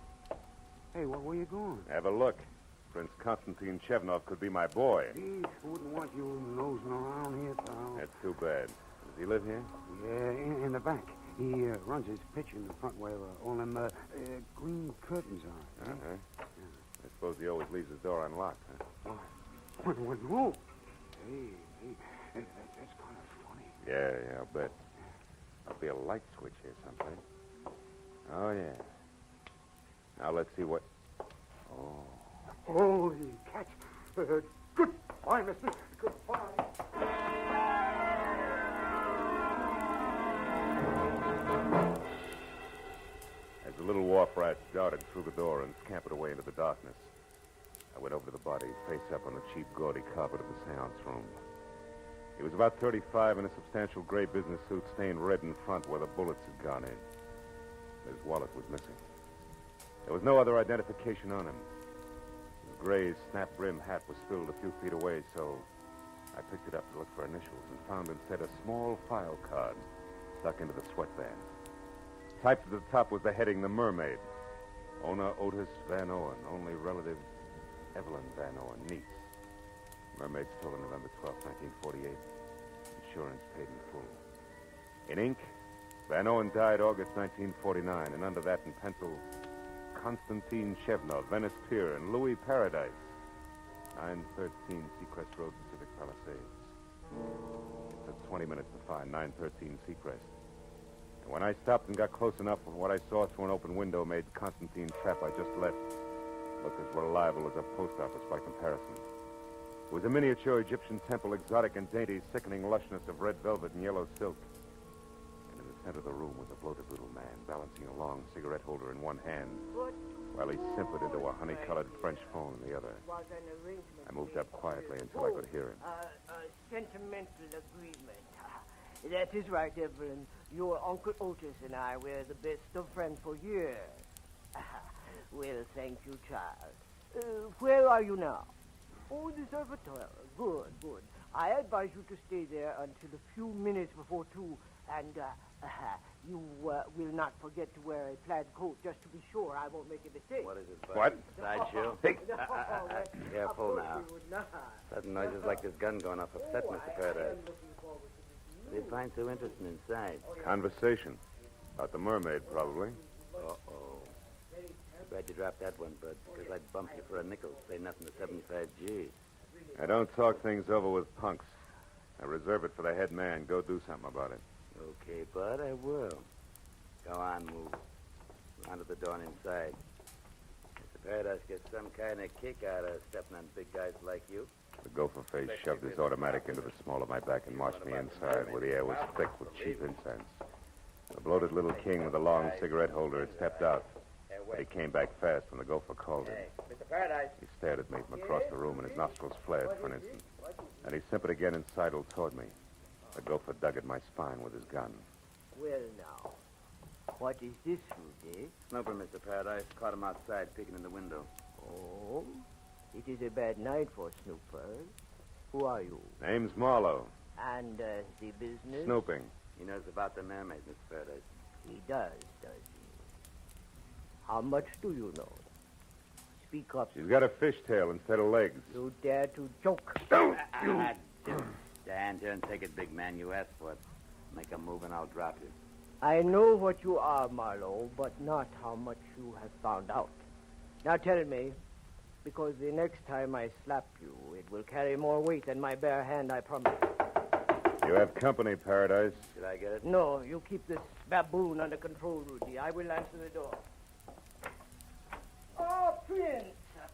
where you going? Have a look. Prince Constantine Chevnov could be my boy. He wouldn't want you nosing around here, pal. That's too bad. Does he live here? Yeah, in the back. He runs his pitch in the front where all them green curtains are. Uh-huh. Yeah. I suppose he always leaves his door unlocked, huh? No. Hey, that's kind of funny. Yeah, I'll bet. There'll be a light switch here someplace. Oh, yeah. Now let's see what... Oh. Holy cat. Goodbye, mister. Goodbye. As the little wharf rat darted through the door and scampered away into the darkness, I went over to the body, face up on the cheap, gaudy carpet of the seance room. He was about 35 in a substantial gray business suit stained red in front where the bullets had gone in. His wallet was missing. There was no other identification on him. His gray, snap-brim hat was spilled a few feet away, so I picked it up to look for initials and found instead a small file card stuck into the sweatband. Typed at the top was the heading, The Mermaid. Owner Otis Van Owen, only relative Evelyn Van Owen, niece. Mermaid stolen November 12, 1948. Insurance paid in full. In ink, Van Owen died August 1949, and under that in pencil, Constantine Chevnov, Venice Pier, and Louis Paradise, 913 Seacrest Road, Pacific Palisades. It took 20 minutes to find 913 Seacrest. And when I stopped and got close enough, what I saw through an open window made Constantine's trap I just left look as reliable as a post office by comparison. It was a miniature Egyptian temple, exotic and dainty, sickening lushness of red velvet and yellow silk. And in the center of the room was a bloated little man, balancing a long cigarette holder in one hand, while he simpered into a honey-colored French phone in the other. I moved up quietly until I could hear him. A sentimental agreement. That is right, Evelyn. Your Uncle Otis and I were the best of friends for years. Well, thank you, child. Where are you now? Oh, the observatory. Good. I advise you to stay there until a few minutes before 2, and you will not forget to wear a plaid coat, just to be sure I won't make a mistake. What is it, bud? What? Sideshow? Hey. Careful now. Sudden noises like this gun going off upset Mr. Paradise. What do you find so interesting inside? Conversation. About the mermaid, probably. Uh-oh. Glad you dropped that one, Bud, because I'd bump you for a nickel. Say nothing to 75G. I don't talk things over with punks. I reserve it for the head man. Go do something about it. Okay, Bud, I will. Go on, move. Round to the door and inside. Mr. Paradise gets some kind of kick out of stepping on big guys like you. The gopher face shoved his automatic into the small of my back and marched me inside, where the air was thick with cheap incense. The bloated little king with a long cigarette holder had stepped out. But he came back fast when the gopher called him. Mr. Paradise. He stared at me from across the room, and his nostrils flared for an instant. And he simpered again and sidled toward me. The gopher dug at my spine with his gun. Well, now, what is this, Rudy? Snooper, Mr. Paradise. Caught him outside, peeking in the window. Oh, it is a bad night for snoopers. Who are you? Name's Marlowe. And the business? Snooping. He knows about the mermaid, Mr. Paradise. He does he? How much do you know? Speak up. She's got a fishtail instead of legs. You dare to joke? Don't you! Stand here and take it, big man. You asked for it. Make a move and I'll drop you. I know what you are, Marlowe, but not how much you have found out. Now tell me, because the next time I slap you, it will carry more weight than my bare hand, I promise. You have company, Paradise. Did I get it? No, you keep this baboon under control, Rudy. I will answer the door. Oh, Prince,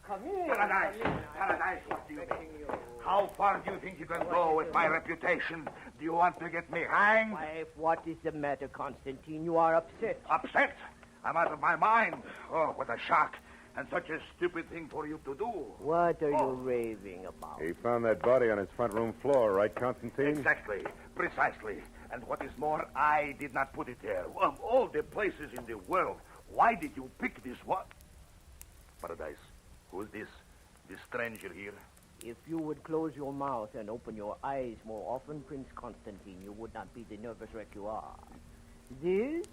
come in. Paradise, Paradise, what do you mean? How far do you think you can go with my reputation? Do you want to get me hanged? Wife, what is the matter, Constantine? You are upset. Upset? I'm out of my mind. Oh, what a shock. And such a stupid thing for you to do. What are you raving about? He found that body on his front room floor, right, Constantine? Exactly. Precisely. And what is more, I did not put it there. Of all the places in the world, why did you pick this one? Paradise, who is this? This stranger here? If you would close your mouth and open your eyes more often, Prince Constantine, you would not be the nervous wreck you are. This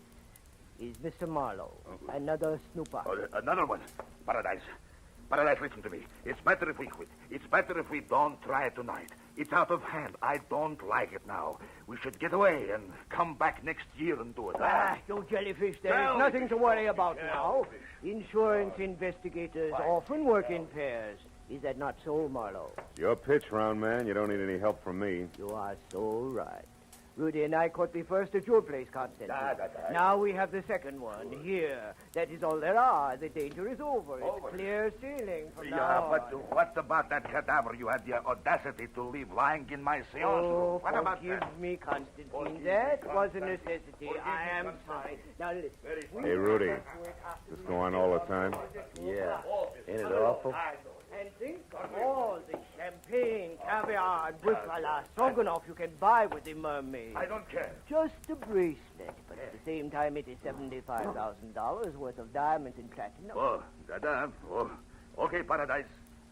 is Mr. Marlowe, another snooper. Another one. Paradise. Paradise, listen to me. It's better if we quit. It's better if we don't try it tonight. It's out of hand. I don't like it now. We should get away and come back next year and do it. You jellyfish, there is nothing to worry about now. Insurance investigators often work in pairs. Is that not so, Marlowe? Your pitch, round man. You don't need any help from me. You are so right. Rudy and I caught the first at your place, Constantine. Now we have the second one here. That is all there are. The danger is over. It's clear sailing from now on. But what about that cadaver you had the audacity to leave lying in my seance room? What about forgive that? me, Constantine. That was a necessity. I am sorry. Now listen. Hey, Rudy. Does this go on all the time? Yeah. Ain't it awful? And think of all the champagne, caviar, and buffalo stroganoff you can buy with the Mermaid. I don't care. Just a bracelet, but at the same time it is $75,000 worth of diamonds and platinum. Oh, da-da. Oh. Okay, Paradise.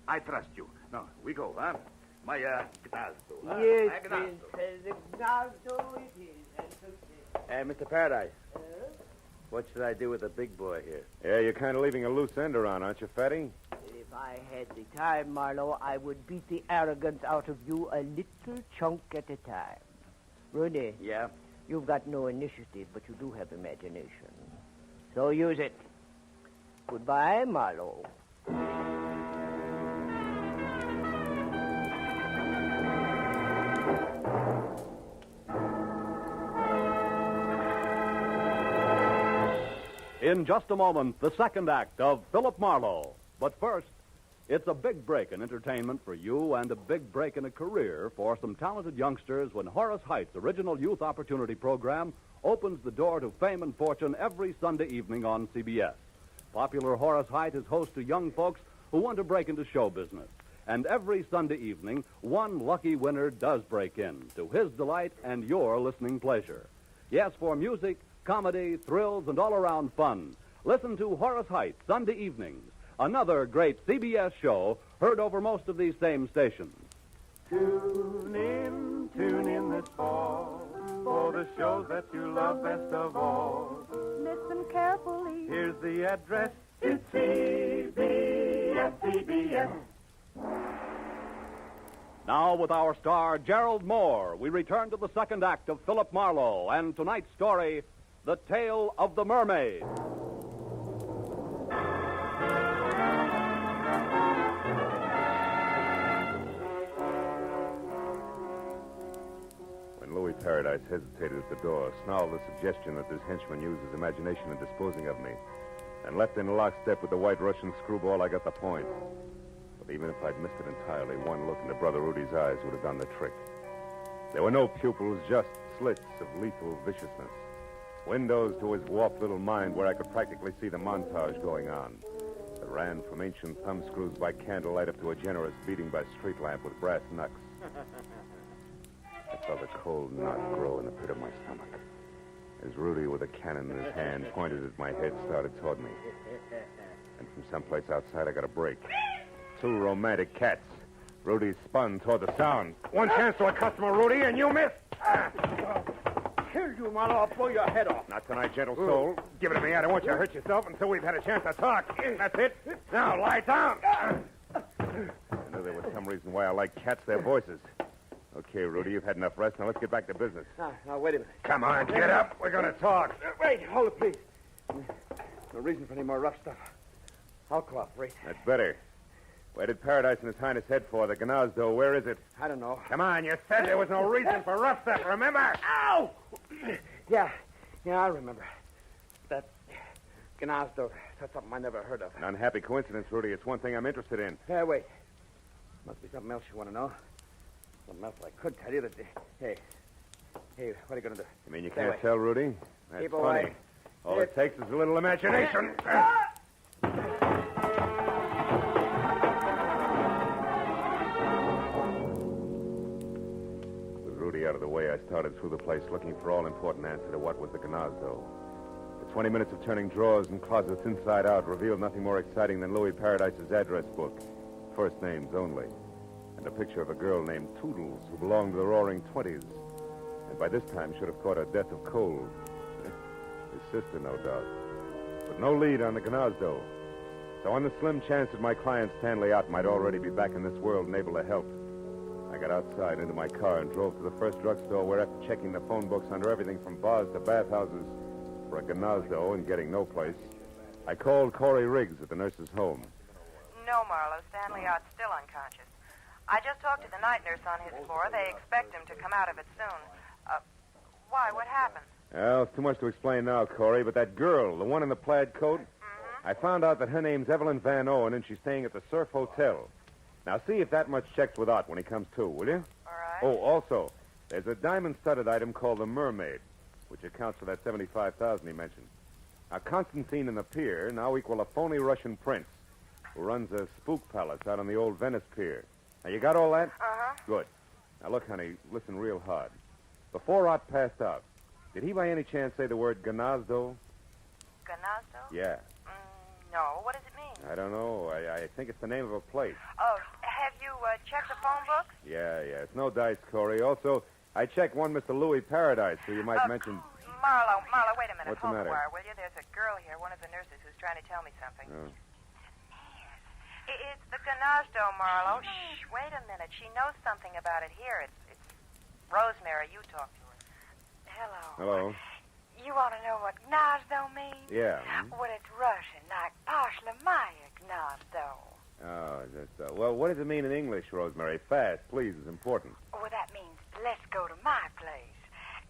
I trust you. Now, we go, huh? My, gnazdo. Yes, My Prince. The gnazdo it is. And so Mr. Paradise. What should I do with the big boy here? Yeah, you're kind of leaving a loose end around, aren't you, Fatty? If I had the time, Marlowe, I would beat the arrogance out of you a little chunk at a time. Rudy. Yeah? You've got no initiative, but you do have imagination. So use it. Goodbye, Marlowe. In just a moment, the second act of Philip Marlowe. But first, it's a big break in entertainment for you and a big break in a career for some talented youngsters when Horace Height's original youth opportunity program opens the door to fame and fortune every Sunday evening on CBS. Popular Horace Height is host to young folks who want to break into show business. And every Sunday evening, one lucky winner does break in, to his delight and your listening pleasure. Yes, for music, comedy, thrills, and all-around fun. Listen to Horace Height Sunday evenings, another great CBS show heard over most of these same stations. Tune in this fall for the shows that you love best of all. Listen carefully. Here's the address. It's CBS. Now, with our star, Gerald Moore, we return to the second act of Philip Marlowe and tonight's story, The Tale of the Mermaid. Louis Paradise hesitated at the door, snarled the suggestion that this henchman used his imagination in disposing of me, and left in lockstep with the white Russian screwball. I got the point. But even if I'd missed it entirely, one look into Brother Rudy's eyes would have done the trick. There were no pupils, just slits of lethal viciousness. Windows to his warped little mind where I could practically see the montage going on. It ran from ancient thumbscrews by candlelight up to a generous beating by street lamp with brass knucks. I felt a cold knot grow in the pit of my stomach. As Rudy, with a cannon in his hand, pointed at my head, started toward me. And from someplace outside, I got a break. Two romantic cats. Rudy spun toward the sound. One chance to a customer, Rudy, and you missed. Kill you, Marlowe. I'll blow your head off. Not tonight, gentle soul. Give it to me. I don't want you to hurt yourself until we've had a chance to talk. That's it. Now, lie down. I knew there was some reason why I like cats, their voices. Okay, Rudy, you've had enough rest. Now, let's get back to business. Now, wait a minute. Come on, get up. We're going to talk. Wait, hold it, please. No reason for any more rough stuff. I'll cooperate. That's better. Where did Paradise and His Highness head for? The Gnazdo. Where is it? I don't know. Come on, you said there was no reason for rough stuff, remember? Ow! Yeah, I remember. That Gnazdo, that's something I never heard of. An unhappy coincidence, Rudy. It's one thing I'm interested in. Wait. Must be something else you want to know. Something else I could tell you that... Hey, what are you going to do? You mean you can't tell, Rudy? That's Keep funny. away. All it takes is a little imagination. With Rudy out of the way, I started through the place looking for all-important answer to what was the Gnazdo. The 20 minutes of turning drawers and closets inside out revealed nothing more exciting than Louis Paradise's address book. First names only. And a picture of a girl named Toodles who belonged to the Roaring Twenties. And by this time should have caught a death of cold. His sister, no doubt. But no lead on the Gnazdo. So on the slim chance that my client Stanley Ott might already be back in this world and able to help, I got outside into my car and drove to the first drugstore where, after checking the phone books under everything from bars to bathhouses for a Gnazdo and getting no place, I called Corey Riggs at the nurse's home. No, Marlowe. Stanley Ott's still unconscious. I just talked to the night nurse on his floor. They expect him to come out of it soon. Why? What happened? Well, it's too much to explain now, Corey, but that girl, the one in the plaid coat, I found out that her name's Evelyn Van Owen, and she's staying at the Surf Hotel. Now, see if that much checks with Ott when he comes to, will you? All right. Oh, also, there's a diamond-studded item called the Mermaid, which accounts for that $75,000 he mentioned. Now, Constantine and the pier now equal a phony Russian prince who runs a spook palace out on the old Venice pier. Now, you got all that? Uh-huh. Good. Now, look, honey, listen real hard. Before Ott passed out, did he by any chance say the word Gnazdo? Gnazdo? Yeah. No. What does it mean? I don't know. I think it's the name of a place. Oh, have you checked the phone books? Yeah. It's no dice, Corey. Also, I checked one Mr. Louis Paradise, who you might mention... Marlowe, wait a minute. What's the Hold matter? the wire, will you? There's a girl here, one of the nurses, who's trying to tell me something. Oh. It's the Gnazdo, Marlowe. Shh, wait a minute. She knows something about it here. It's Rosemary. You talk to her. Hello. You want to know what Gnazdo means? Yeah. Well, it's Russian, like Pashlamaya Gnazdo. Oh, well, what does it mean in English, Rosemary? Fast, please, is important. Well, that means let's go to my place.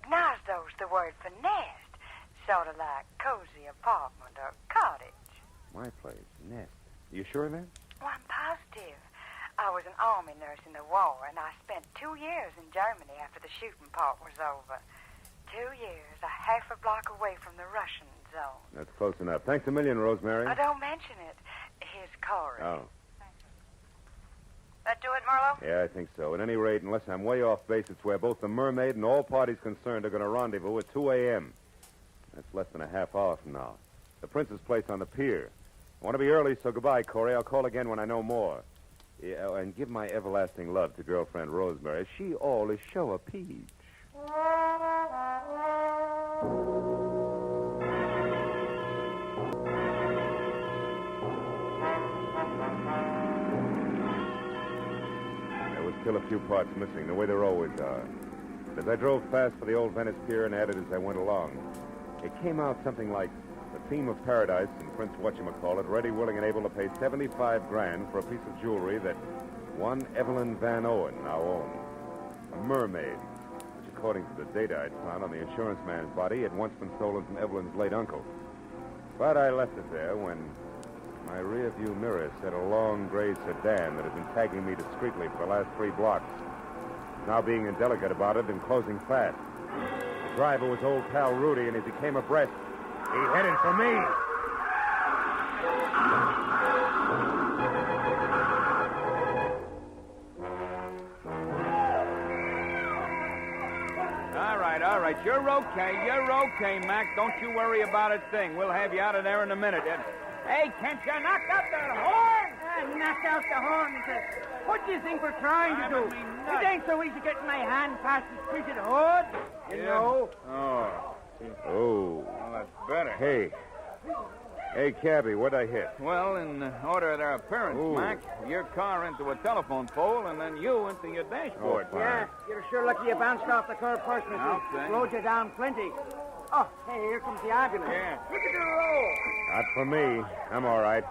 Gnazdo's the word for nest, sort of like cozy apartment or cottage. My place, nest. You sure of that? Well, I'm positive. I was an army nurse in the war, and I spent 2 years in Germany after the shooting part was over. 2 years, a half a block away from the Russian zone. That's close enough. Thanks a million, Rosemary. Don't mention it. Here's Corey. Oh. That do it, Marlowe? Yeah, I think so. At any rate, unless I'm way off base, it's where both the Mermaid and all parties concerned are going to rendezvous at 2 a.m. That's less than a half hour from now. The Prince's place on the pier. I want to be early, so goodbye, Corey. I'll call again when I know more. Yeah, and give my everlasting love to girlfriend Rosemary. She all is show a peach. There was still a few parts missing, the way there always are. As I drove fast for the old Venice pier and added as I went along, it came out something like the theme of Paradise and Prince Whatchamacallit ready, willing, and able to pay $75,000 for a piece of jewelry that one Evelyn Van Owen now owned. A mermaid, which according to the data I'd found on the insurance man's body, had once been stolen from Evelyn's late uncle. But I left it there when my rearview mirror said a long gray sedan that had been tagging me discreetly for the last 3 blocks, now being indelicate about it and closing fast. The driver was old pal Rudy, and as he came abreast, he headed for me. All right. You're okay, Mac. Don't you worry about a thing. We'll have you out of there in a minute. Hey, can't you knock out that horn? Knock out the horn. What do you think we're trying to do? It ain't so easy getting my hand past the treated hood. You know. Oh. Well, that's better. Hey, cabbie, what'd I hit? Well, in order of their appearance, Ooh. Mac, your car into a telephone pole, and then you into your dashboard. Oh, fine. Yeah, you're sure lucky you bounced off the curb first, Missy. Okay. Slowed you down plenty. Oh, hey, here comes the ambulance. Yeah. Look at the roll. Not for me. I'm all right.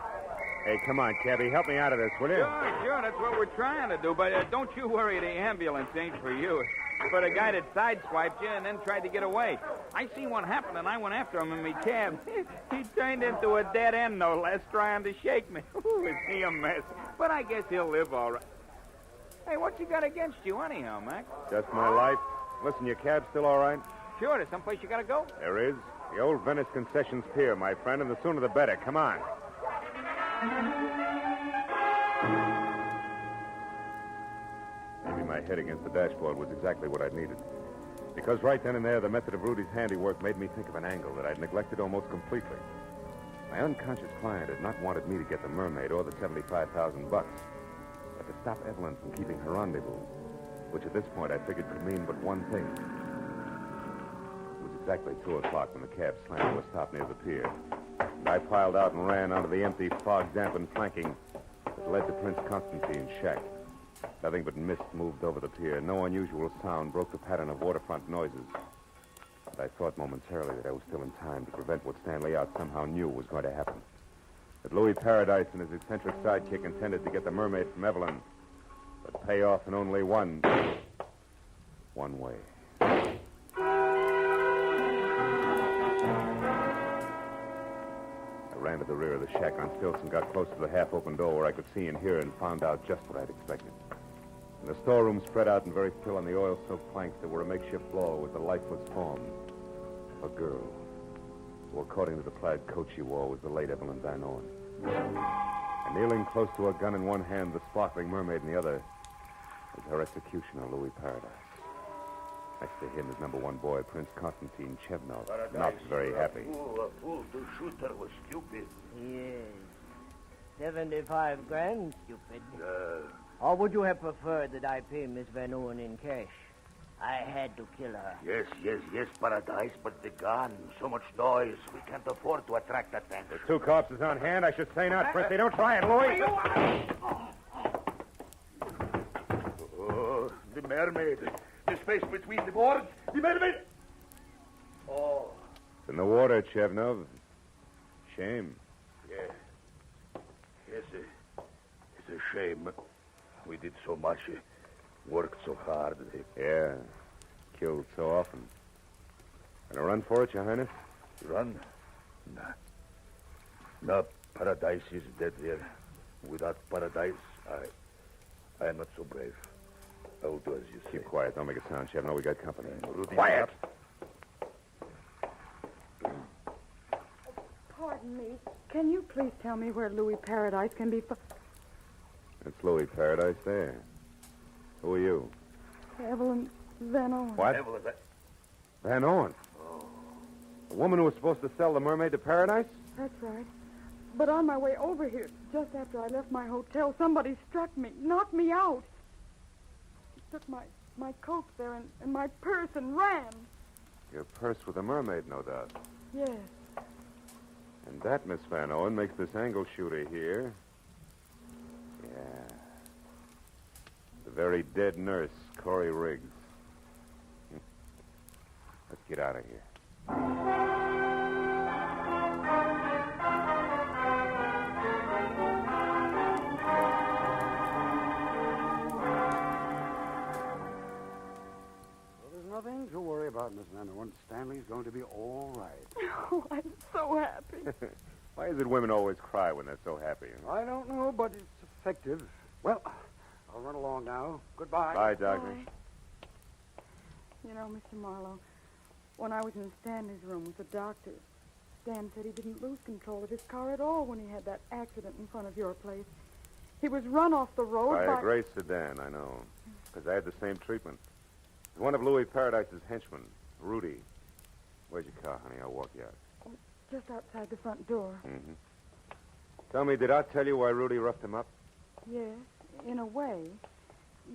Hey, come on, cabbie. Help me out of this, will you? Sure. That's what we're trying to do. But don't you worry, the ambulance ain't for you. It's for the guy that sideswiped you and then tried to get away. I seen what happened, and I went after him in my cab. He turned into a dead end, no less, trying to shake me. Ooh, is he a mess? But I guess he'll live all right. Hey, what you got against you anyhow, Mac? Just my life. Listen, your cab's still all right? Sure, there's someplace you gotta go. There is. The old Venice Concessions Pier, my friend, and the sooner the better. Come on. Maybe my head against the dashboard was exactly what I'd needed. Because right then and there, the method of Rudy's handiwork made me think of an angle that I'd neglected almost completely. My unconscious client had not wanted me to get the Mermaid or the $75,000, but to stop Evelyn from keeping her rendezvous, which at this point I figured could mean but one thing. It was exactly 2 o'clock when the cab slammed to a stop near the pier. And I piled out and ran onto the empty, fog-dampened flanking that led to Prince Constantine's shack. Nothing but mist moved over the pier. No unusual sound broke the pattern of waterfront noises. But I thought momentarily that I was still in time to prevent what Stanley Out somehow knew was going to happen. That Louis Paradise and his eccentric sidekick intended to get the Mermaid from Evelyn, but pay off in only one way. I ran to the rear of the shack on stilts and got close to the half-open door where I could see and hear and found out just what I'd expected. In the storeroom, spread out and very still on the oil-soaked planks that were a makeshift floor, was the lifeless form of a girl, who, according to the plaid coat she wore, was the late Evelyn Van Orn. And kneeling close to a gun in one hand, the sparkling Mermaid in the other, was her executioner, Louis Paradise. Next to him, his number 1 boy, Prince Constantine Chevnov, not very happy. A fool to shoot her was stupid. Yes. 75 grand, stupid. Or would you have preferred that I pay Miss Van Owen in cash? I had to kill her. Yes, Paradise, but the gun, so much noise. We can't afford to attract attention. There's 2 corpses on hand. I should say not, Fristy. Don't try it, Louis. Oh, the Mermaid. The space between the boards. The Mermaid. Oh. It's in the water, Chevnov. Shame. Yeah. Yes, it's a shame. We did so much. Worked so hard. Yeah. Killed so often. Gonna run for it, Your Highness? Run? Nah. No, Paradise is dead there. Without Paradise, I am not so brave. I will do as you say. Keep quiet. Don't make a sound, Chevnov. We got company. Quiet! Pardon me. Can you please tell me where Louis Paradise can be found? It's Louis Paradise there. Who are you? Evelyn Van Owen. What? Van Owen? Oh. The woman who was supposed to sell the Mermaid to Paradise? That's right. But on my way over here, just after I left my hotel, somebody struck me, knocked me out. He took my coat there and my purse and ran. Your purse with the Mermaid, no doubt. Yes. And that, Miss Van Owen, makes this angle shooter here. Yeah. The very dead nurse, Corey Riggs. Let's get out of here. Well, there's nothing. one, Stanley's going to be all right. Oh, I'm so happy. Why is it women always cry when they're so happy? I don't know, but it's effective. Well, I'll run along now. Goodbye. Bye, Dagger. You know, Mr. Marlowe, when I was in Stanley's room with the doctor, Stan said he didn't lose control of his car at all when he had that accident in front of your place. He was run off the road By by... a gray sedan, I know. Because I had the same treatment. It was one of Louis Paradise's henchmen, Rudy. Where's your car, honey? I'll walk you out. Just outside the front door. Mm-hmm. Tell me, did I tell you why Rudy roughed him up? Yes, in a way.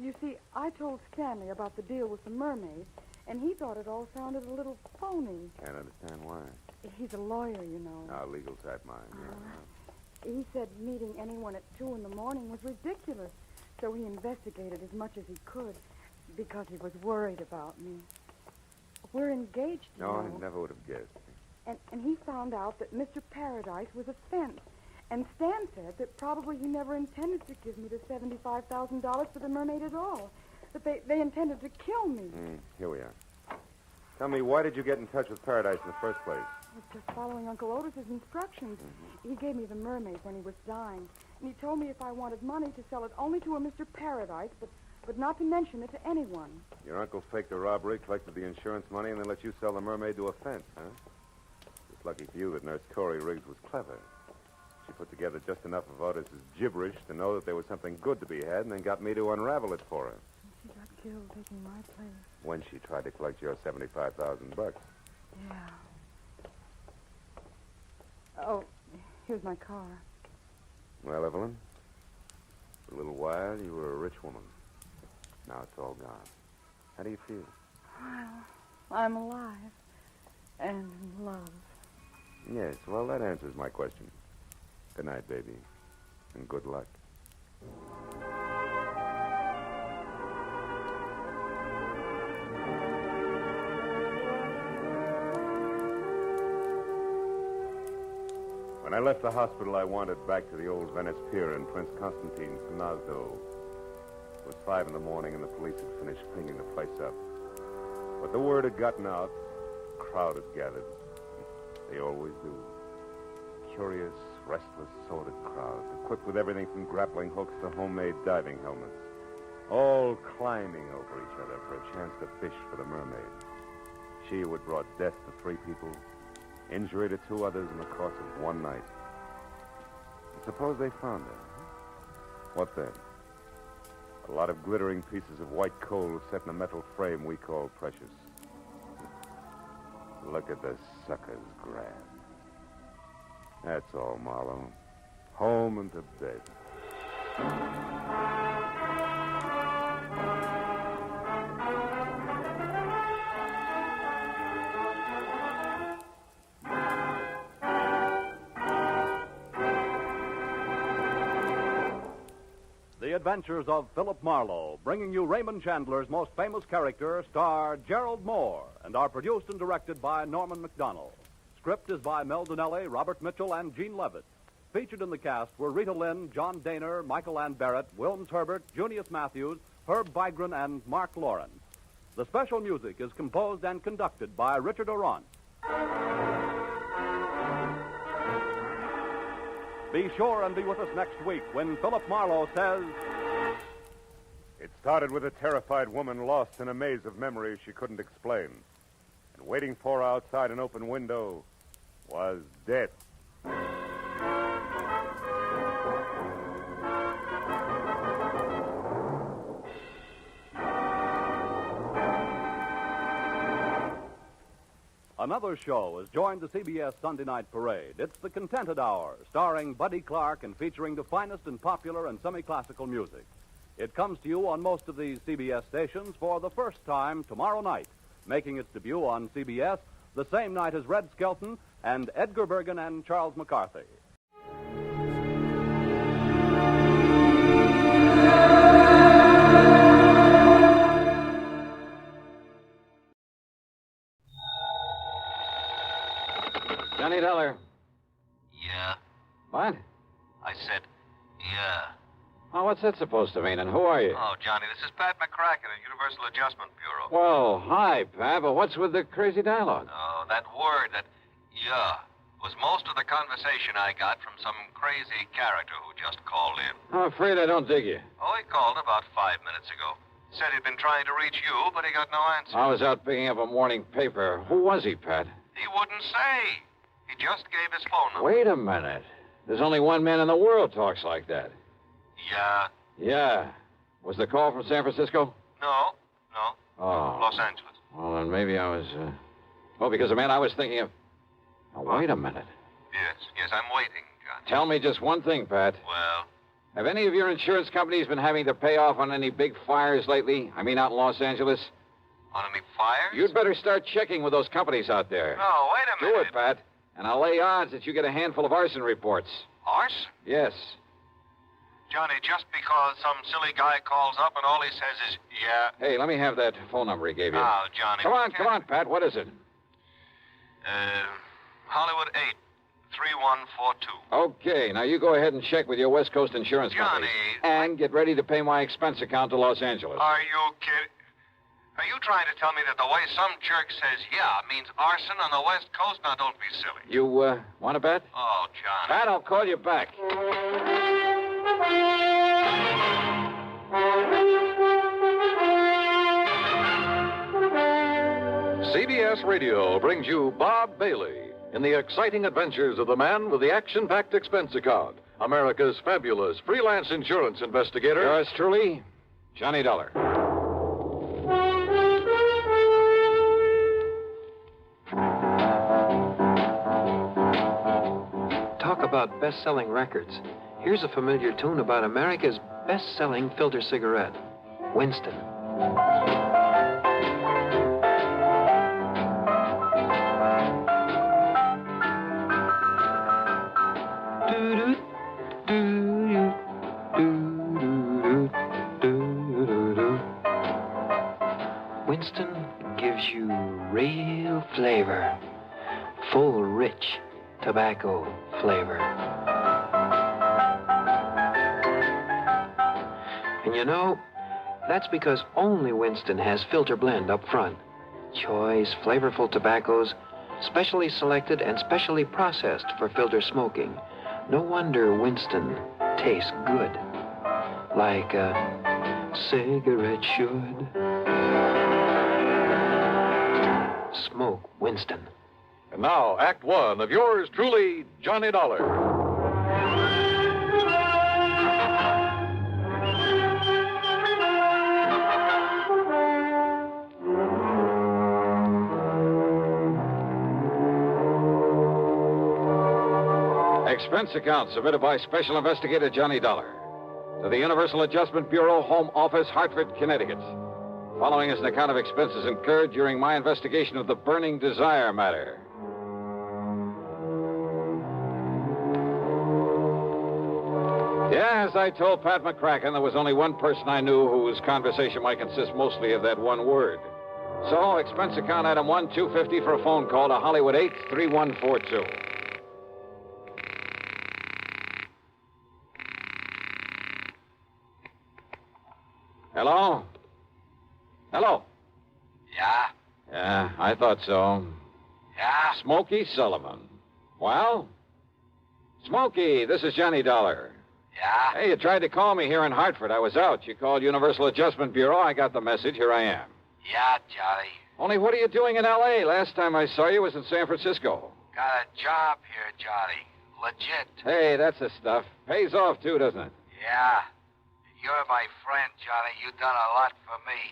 You see, I told Stanley about the deal with the Mermaid, and he thought it all sounded a little phony. Can't understand why. He's a lawyer, you know. Ah, legal type mind. Yeah. He said meeting anyone at 2 in the morning was ridiculous, so he investigated as much as he could because he was worried about me. We're engaged, you No, know. I never would have guessed. And he found out that Mr. Paradise was a fence. And Stan said that probably he never intended to give me the $75,000 for the Mermaid at all. That they intended to kill me. Here we are. Tell me, why did you get in touch with Paradise in the first place? I was just following Uncle Otis's instructions. He gave me the Mermaid when he was dying. And he told me if I wanted money to sell it only to a Mr. Paradise, but not to mention it to anyone. Your uncle faked the robbery, collected the insurance money, and then let you sell the Mermaid to a fence, huh? It's lucky for you that Nurse Corey Riggs was clever. She put together just enough of Otis's gibberish to know that there was something good to be had, and then got me to unravel it for her. She got killed taking my place. When she tried to collect your $75,000. Yeah. Oh, here's my car. Well, Evelyn, for a little while, you were a rich woman. Now it's all gone. How do you feel? Well, I'm alive. And in love. Yes, well, that answers my question. Good night, baby. And good luck. When I left the hospital, I wandered back to the old Venice Pier in Prince Constantine's Nasdo. It was 5 in the morning, and the police had finished cleaning the place up. But the word had gotten out. A crowd had gathered. They always do. Curious, restless, sordid crowd, equipped with everything from grappling hooks to homemade diving helmets, all climbing over each other for a chance to fish for the Mermaid. She who had brought death to 3 people, injury to 2 others in the course of one night. And suppose they found her. What then? A lot of glittering pieces of white coal set in a metal frame we call precious. Look at the suckers grab. That's all, Marlowe. Home and to bed. The Adventures of Philip Marlowe, bringing you Raymond Chandler's most famous character, star Gerald Moore, and are produced and directed by Norman MacDonald. Script is by Mel Donnelly, Robert Mitchell, and Gene Levitt. Featured in the cast were Rita Lynn, John Daner, Michael Ann Barrett, Wilms Herbert, Junius Matthews, Herb Vigran, and Mark Lawrence. The special music is composed and conducted by Richard Orant. Be sure and be with us next week when Philip Marlowe says... It started with a terrified woman lost in a maze of memories she couldn't explain. And waiting for her outside an open window was death. Another show has joined the CBS Sunday Night Parade. It's The Contented Hour, starring Buddy Clark and featuring the finest in popular and semi-classical music. It comes to you on most of these CBS stations for the first time tomorrow night, making its debut on CBS the same night as Red Skelton and Edgar Bergen and Charles McCarthy. Johnny Dollar. Yeah. What? I said, yeah. Oh, what's that supposed to mean, and who are you? Oh, Johnny, this is Pat McCracken at Universal Adjustment Bureau. Well, hi, Pat, but what's with the crazy dialogue? Oh, that word, that yeah, was most of the conversation I got from some crazy character who just called in. I'm afraid I don't dig you. Oh, he called about 5 minutes ago. Said he'd been trying to reach you, but he got no answer. I was out picking up a morning paper. Who was he, Pat? He wouldn't say. He just gave his phone number. Wait a minute. There's only one man in the world talks like that. Yeah. Yeah. Was the call from San Francisco? No. Oh. Los Angeles. Well, then maybe I was, Oh, because the man I was thinking of... Now, wait a minute. Yes, I'm waiting, John. Tell me just one thing, Pat. Well? Have any of your insurance companies been having to pay off on any big fires lately? I mean, out in Los Angeles? On any fires? You'd better start checking with those companies out there. No, wait a minute. Do it, Pat. And I'll lay odds that you get a handful of arson reports. Arson? Yes. Johnny, just because some silly guy calls up and all he says is, yeah. Hey, let me have that phone number he gave you. Oh, Johnny. Come on, Pat. What is it? Hollywood 8, 3142. Okay, now you go ahead and check with your West Coast insurance company. And get ready to pay my expense account to Los Angeles. Are you kidding? Are you trying to tell me that the way some jerk says yeah means arson on the West Coast? Now, don't be silly. You, want to bet? Oh, Johnny. Pat, I'll call you back. CBS Radio brings you Bob Bailey in the exciting adventures of the man with the action-packed expense account, America's fabulous freelance insurance investigator. Yours truly, Johnny Dollar. Talk about best-selling records. Here's a familiar tune about America's best-selling filter cigarette, Winston. Winston gives you real flavor, full, rich tobacco flavor. And you know, that's because only Winston has filter blend up front. Choice, flavorful tobaccos, specially selected and specially processed for filter smoking. No wonder Winston tastes good, like a cigarette should. Smoke Winston. And now, Act One of yours truly, Johnny Dollar. Expense account submitted by Special Investigator Johnny Dollar to the Universal Adjustment Bureau, Home Office, Hartford, Connecticut. Following is an account of expenses incurred during my investigation of the burning desire matter. Yeah, as I told Pat McCracken, there was only one person I knew whose conversation might consist mostly of that one word. So, expense account item 1, $250 for a phone call to Hollywood 8, 3142. Hello? Hello? Yeah? Yeah, I thought so. Yeah? Smokey Sullivan. Well? Smokey, this is Johnny Dollar. Yeah? Hey, you tried to call me here in Hartford. I was out. You called Universal Adjustment Bureau. I got the message. Here I am. Yeah, Johnny. Only what are you doing in L.A.? Last time I saw you was in San Francisco. Got a job here, Johnny. Legit. Hey, that's the stuff. Pays off, too, doesn't it? Yeah. You're my friend, Johnny. You've done a lot for me.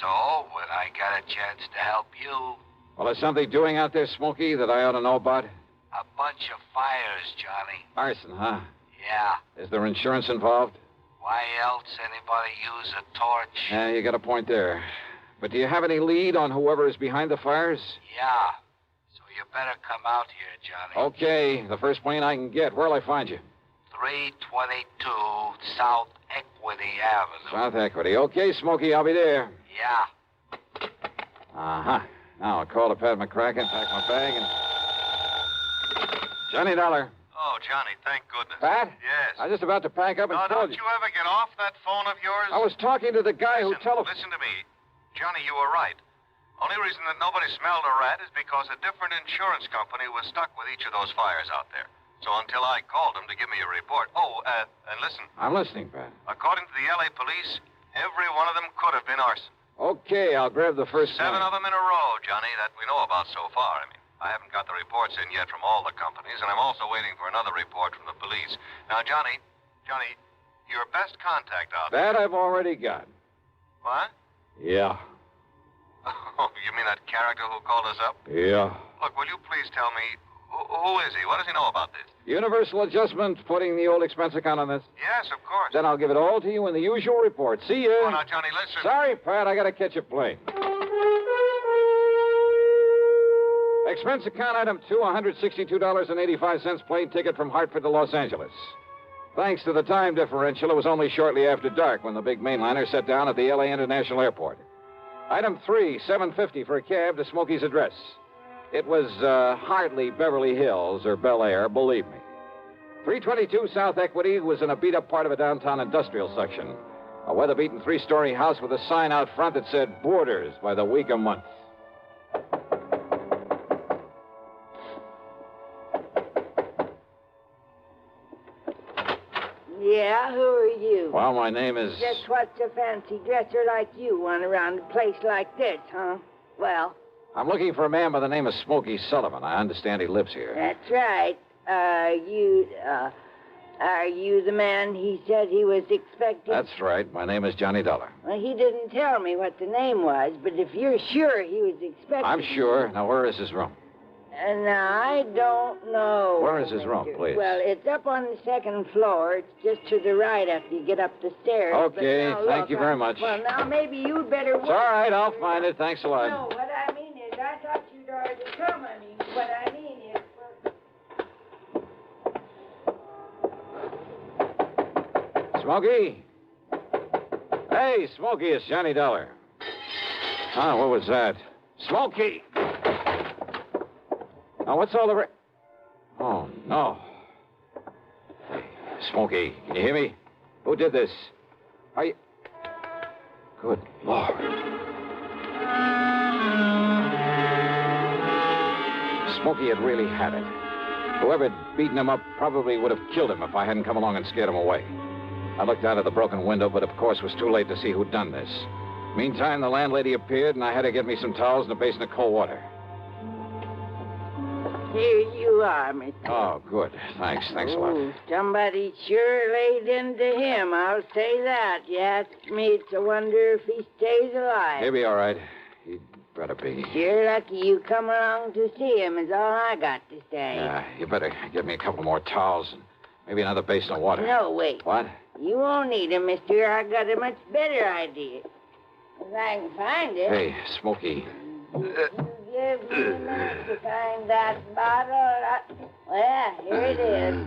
So, when I got a chance to help you... Well, is something doing out there, Smokey, that I ought to know about? A bunch of fires, Johnny. Arson, huh? Yeah. Is there insurance involved? Why else anybody use a torch? Yeah, you got a point there. But do you have any lead on whoever is behind the fires? Yeah. So you better come out here, Johnny. Okay. The first plane I can get. Where'll I find you? 322 South Equity Avenue. South Equity. Okay, Smokey, I'll be there. Yeah. Uh-huh. Now I'll call to Pat McCracken, pack my bag, and... Johnny Dollar. Oh, Oh, Johnny, thank goodness. Pat? Yes. I was just about to pack up and Now, call don't you ever get off that phone of yours? I was talking to the guy who Listen to me. Johnny, you were right. Only reason that nobody smelled a rat is because a different insurance company was stuck with each of those fires out there. So until I called them to give me a report. Oh, and listen. I'm listening, Pat. According to the L.A. police, every one of them could have been arson. Okay, I'll grab the first 7 one. of them in a row, Johnny, that we know about so far. I haven't got the reports in yet from all the companies, and I'm also waiting for another report from the police. Now, Johnny, your best contact out there. That I've already got. What? Yeah. Oh, you mean that character who called us up? Yeah. Look, will you please tell me, who is he? What does he know about this? Universal Adjustment putting the old expense account on this? Yes, of course. Then I'll give it all to you in the usual report. See ya. Oh, now, Johnny, listen. Sorry, Pat, I gotta catch a plane. Expense account item 2, $162.85 plane ticket from Hartford to Los Angeles. Thanks to the time differential, it was only shortly after dark when the big mainliner set down at the L.A. International Airport. Item 3, $750 for a cab to Smokey's address. It was hardly Beverly Hills or Bel Air, believe me. 322 South Equity was in a beat-up part of a downtown industrial section. A weather-beaten 3-story house with a sign out front that said Boarders by the week a month. Yeah, who are you? Well, my name is... Just what's a fancy dresser like you want around a place like this, huh? Well... I'm looking for a man by the name of Smokey Sullivan. I understand he lives here. That's right. Are you the man he said he was expecting? That's right. My name is Johnny Dollar. Well, he didn't tell me what the name was, but if you're sure he was expecting... I'm sure. Now, where is his room? Now, I don't know. Where is his room, please? Well, it's up on the 2nd floor. It's just to the right after you get up the stairs. Okay, now, thank you very much. Well, now, maybe you'd better... It's all right. I'll find it. Thanks a lot. No, what I mean is, I thought you'd already come. What I mean is... Smokey? Hey, Smokey, it's Johnny Dollar. Oh, what was that? Smokey! Now, what's all the... Oh, no. Hey, Smokey, can you hear me? Who did this? Are you... Good Lord. Smokey had really had it. Whoever had beaten him up probably would have killed him if I hadn't come along and scared him away. I looked out of the broken window, but of course it was too late to see who'd done this. Meantime, the landlady appeared, and I had to get me some towels and a basin of cold water. Here you are, Mr. Oh, good. Thanks a lot. Somebody sure laid into him, I'll say that. You ask me, it's a wonder if he stays alive. He'll be all right. He'd better be. You're lucky you come along to see him, is all I got to say. Yeah, you better get me a couple more towels and maybe another basin of water. No, wait. What? You won't need him, mister. I got a much better idea. If I can find it. Hey, Smokey. Give me a minute to find that bottle. Well, here it is.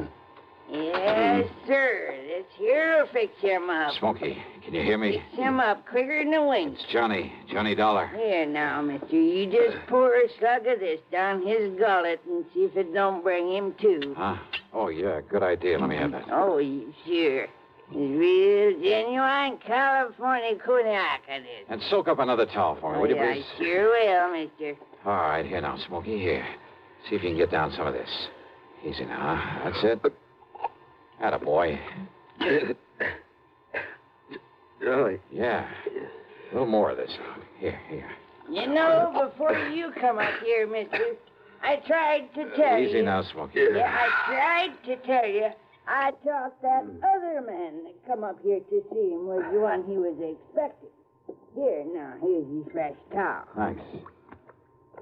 Yes, sir. This here'll fix him up. Smokey, can you hear me? Fix him up quicker than a wink. It's Johnny Dollar. Here now, mister. You just pour a slug of this down his gullet and see if it don't bring him to. Huh? Oh, yeah, good idea. Let me have that. Oh, sure. It's real genuine California cognac, it is. And soak up another towel for me, will you, please? I sure will, mister. All right, here now, Smokey, here. See if you can get down some of this. Easy now, huh? That's it. Attaboy. Really? Yeah. A little more of this. Here. You know, before you come up here, mister, I tried to tell you. Easy now, Smokey. Yeah, I tried to tell you. I thought that other man that come up here to see him was the one he was expecting. Here, now, here's your fresh towel. Thanks.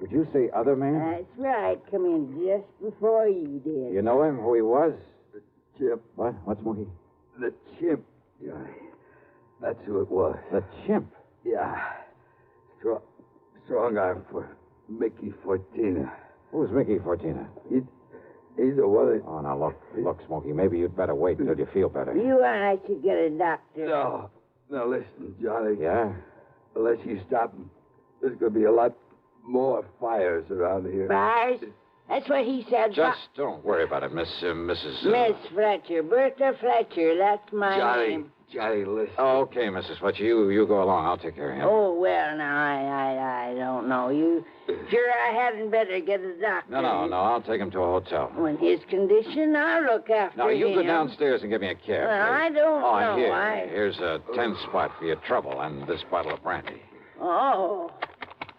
Did you say other man? That's right. Come in just before you did. You know him, who he was? The chimp. What? What, Smokey? The chimp, Johnny. That's who it was. The chimp? Yeah. Strong arm for Mickey Fortina. Who's Mickey Fortina? He's the one that... Oh, now, look, Smokey, maybe you'd better wait until you feel better. You and I should get a doctor. No. Now, listen, Johnny. Yeah? Unless you stop him, there's going to be a lot more fires around here. Fires? That's what he said. Just don't worry about it, Mrs. Miss Fletcher. Bertha Fletcher. That's my name. Johnny, listen. Oh, okay, Mrs. Fletcher. You go along. I'll take care of him. Oh, well, now, I don't know. You sure I hadn't better get a doctor? No. I'll take him to a hotel. In his condition, I'll look after him. Now, you go downstairs and give me a cab. Well, I don't know. Here's a 10 spot for your trouble and this bottle of brandy. Oh,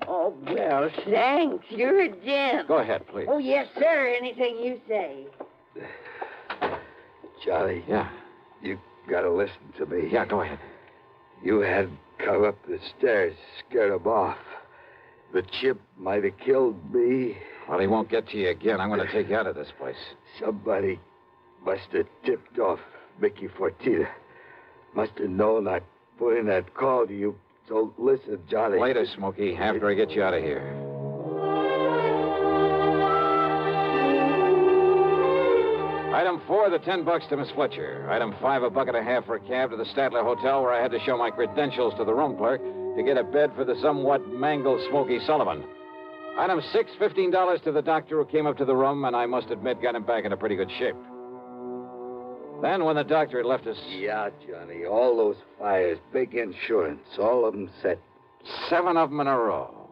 well, thanks. You're a gent. Go ahead, please. Oh, yes, sir. Anything you say. Johnny. Yeah? You gotta listen to me. Yeah, go ahead. You had come up the stairs, scared him off. The chip might have killed me. Well, he won't get to you again. I'm going to take you out of this place. Somebody must have tipped off Mickey Fortina. Must have known I'd put in that call to you. So listen, Johnny. Later, Smokey, after I get you out of here. Item 4, the $10 to Miss Fletcher. Item 5, $1.50 for a cab to the Statler Hotel, where I had to show my credentials to the room clerk to get a bed for the somewhat mangled Smokey Sullivan. Item 6, $15 to the doctor who came up to the room, and I must admit got him back in a pretty good shape. Then, when the doctor had left us... Yeah, Johnny, all those fires, big insurance, all of them set. 7 of them in a row.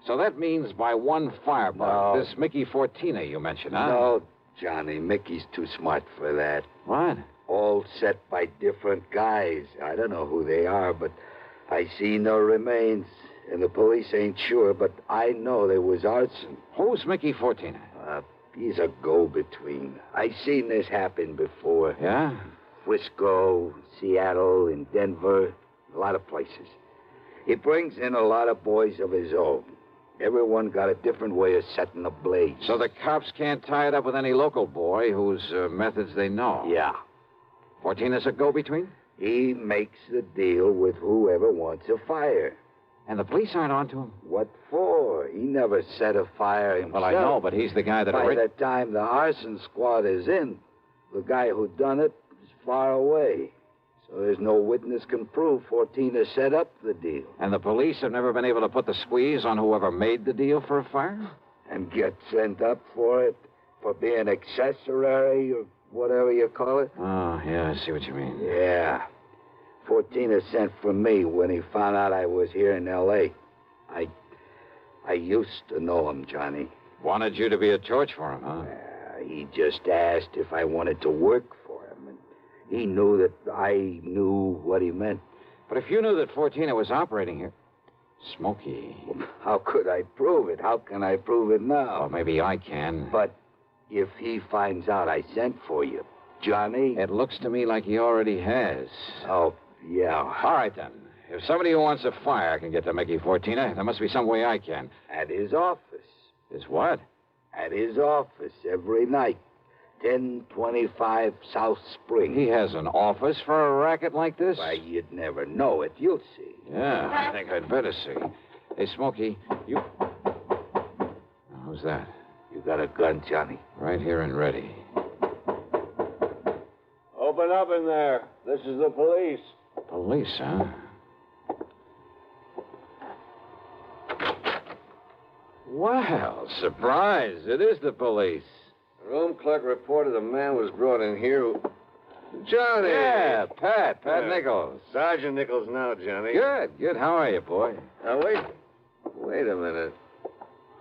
So that means by one firebug, this Mickey Fortina you mentioned, huh? No, Johnny, Mickey's too smart for that. What? All set by different guys. I don't know who they are, but I see no remains. And the police ain't sure, but I know there was arson. Who's Mickey Fortina? He's a go-between. I seen this happen before. Yeah? Frisco, Seattle, and Denver, a lot of places. He brings in a lot of boys of his own. Everyone got a different way of setting a blaze. So the cops can't tie it up with any local boy whose methods they know? Yeah. Fortina's a go-between? He makes the deal with whoever wants a fire. And the police aren't onto him? What for? He never set a fire himself. Well, I know, but he's the guy that... By the time the arson squad is in, the guy who done it is far away. So there's no witness can prove Fortina set up the deal. And the police have never been able to put the squeeze on whoever made the deal for a fire? And get sent up for it? For being accessory or whatever you call it? Oh, yeah, I see what you mean. Yeah. Fortina sent for me when he found out I was here in L.A. I used to know him, Johnny. Wanted you to be a torch for him, huh? He just asked if I wanted to work for him, and he knew that I knew what he meant. But if you knew that Fortina was operating here... Smokey... How could I prove it? How can I prove it now? Well, maybe I can. But if he finds out I sent for you, Johnny... It looks to me like he already has. Oh, yeah. All right, then. If somebody who wants a fire can get to Mickey Fortina, there must be some way I can. At his office. His what? At his office every night. 1025 South Spring. He has an office for a racket like this? Why, you'd never know it. You'll see. Yeah, I think I'd better see. Hey, Smokey, you... Who's that? You got a gun, Johnny? Right here and ready. Open up in there. This is the police. Police, huh? Well, surprise. It is the police. The room clerk reported a man was brought in here who... Johnny! Yeah, Pat Nichols. Sergeant Nichols now, Johnny. Good. How are you, boy? Now, wait a minute.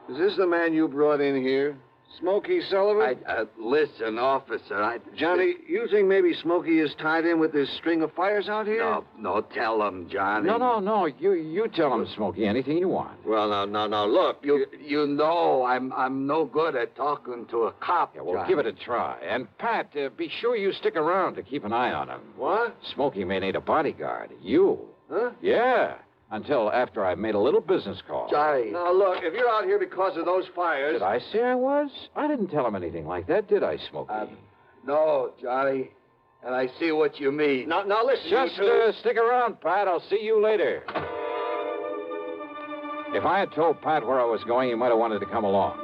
Is this the man you brought in here? Smokey Sullivan? Listen, officer, Johnny, you think maybe Smokey is tied in with this string of fires out here? No, tell him, Johnny. No. You tell him, Smokey, anything you want. Well, now, look, you know I'm no good at talking to a cop, Yeah, well, Johnny. give it a try. And, Pat, be sure you stick around to keep an eye on him. What? Smokey may need a bodyguard. You. Huh? Yeah. Until after I've made a little business call. Johnny. Now, look, if you're out here because of those fires... Did I say I was? I didn't tell him anything like that, did I, Smokey? No, Johnny. And I see what you mean. Now listen, Just stick around, Pat. I'll see you later. If I had told Pat where I was going, he might have wanted to come along.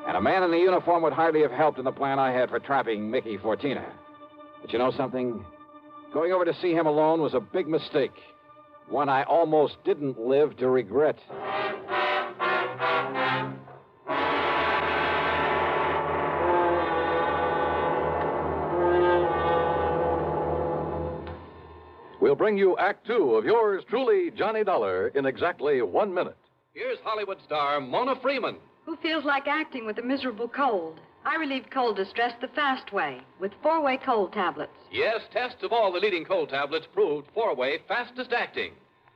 And a man in the uniform would hardly have helped in the plan I had for trapping Mickey Fortina. But you know something? Going over to see him alone was a big mistake. One I almost didn't live to regret. We'll bring you Act Two of yours truly, Johnny Dollar, in exactly 1 minute. Here's Hollywood star Mona Freeman. Who feels like acting with a miserable cold? I relieve cold distress the fast way with 4-way cold tablets. Yes, tests of all the leading cold tablets proved 4-way fastest acting.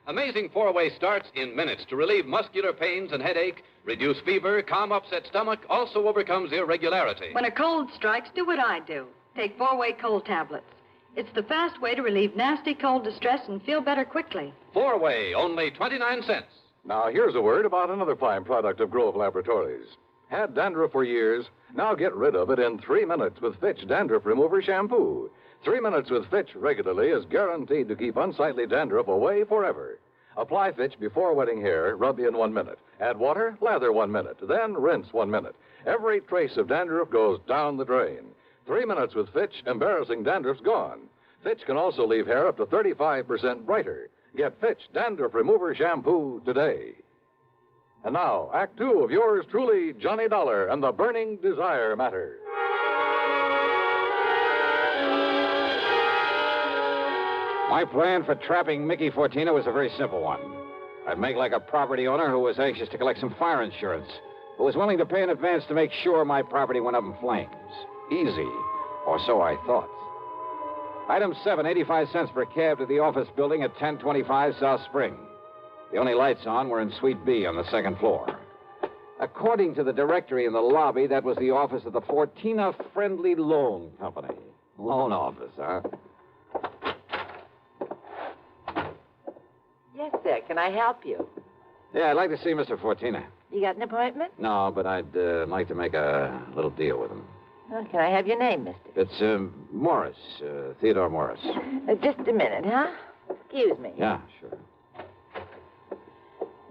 Amazing 4-way starts in minutes to relieve muscular pains and headache, reduce fever, calm upset stomach, also overcomes irregularity. When a cold strikes, do what I do. Take 4-way cold tablets. It's the fast way to relieve nasty cold distress and feel better quickly. 4-way, only 29 cents. Now, here's a word about another fine product of Grove Laboratories. Had dandruff for years, now get rid of it in 3 minutes with Fitch Dandruff Remover Shampoo. 3 minutes with Fitch regularly is guaranteed to keep unsightly dandruff away forever. Apply Fitch before wetting hair, rub in 1 minute. Add water, lather 1 minute, then rinse 1 minute. Every trace of dandruff goes down the drain. 3 minutes with Fitch, embarrassing dandruff's gone. Fitch can also leave hair up to 35% brighter. Get Fitch Dandruff Remover Shampoo today. And now, Act Two of yours truly, Johnny Dollar and the Burning Desire Matter. My plan for trapping Mickey Fortina was a very simple one. I'd make like a property owner who was anxious to collect some fire insurance, who was willing to pay in advance to make sure my property went up in flames. Easy, or so I thought. Item 7, 85 cents per cab to the office building at 1025 South Spring. The only lights on were in Suite B on the second floor. According to the directory in the lobby, that was the office of the Fortina Friendly Loan Company. Loan office, huh? Yes, sir. Can I help you? Yeah, I'd like to see Mr. Fortina. You got an appointment? No, but I'd like to make a little deal with him. Well, can I have your name, mister? It's Morris, Theodore Morris. Just a minute, huh? Excuse me. Yeah, sure.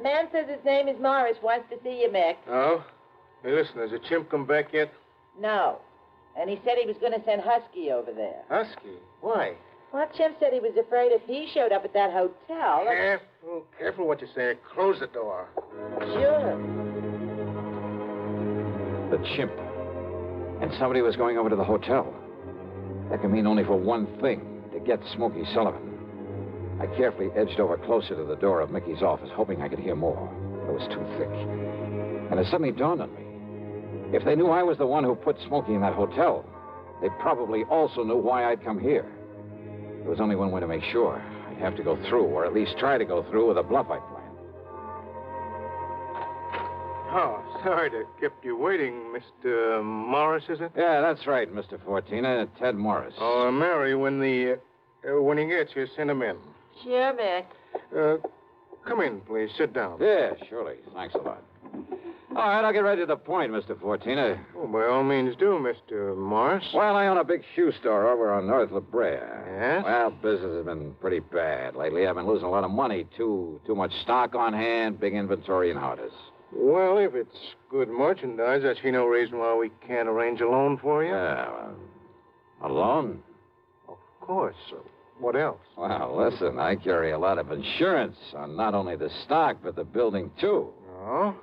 Man says his name is Morris, wants to see you, Mick. Oh? Hey, listen, has the chimp come back yet? No. And he said he was going to send Husky over there. Husky? Why? Well, Chimp said he was afraid if he showed up at that hotel... Careful what you say. Close the door. Sure. The chimp. And somebody was going over to the hotel. That can mean only for one thing, to get Smokey Sullivan. I carefully edged over closer to the door of Mickey's office, hoping I could hear more. It was too thick. And it suddenly dawned on me. If they knew I was the one who put Smokey in that hotel, they probably also knew why I'd come here. There was only one way to make sure. I'd have to go through, or at least try to go through, with a bluff I planned. Oh, sorry to keep you waiting, Mr. Morris, is it? Yeah, that's right, Mr. Fortina. Ted Morris. Oh, Mary, when he gets here, send him in. Sure, Mick. Come in, please. Sit down. Yeah, surely. Thanks a lot. All right, I'll get right to the point, Mr. Fortina. Oh, by all means do, Mr. Morris. Well, I own a big shoe store over on North La Brea. Yes? Well, business has been pretty bad lately. I've been losing a lot of money. Too much stock on hand, big inventory, and how it is. Well, if it's good merchandise, I see no reason why we can't arrange a loan for you. Yeah, a loan? Of course. What else? Well, listen, I carry a lot of insurance on not only the stock, but the building, too. Oh?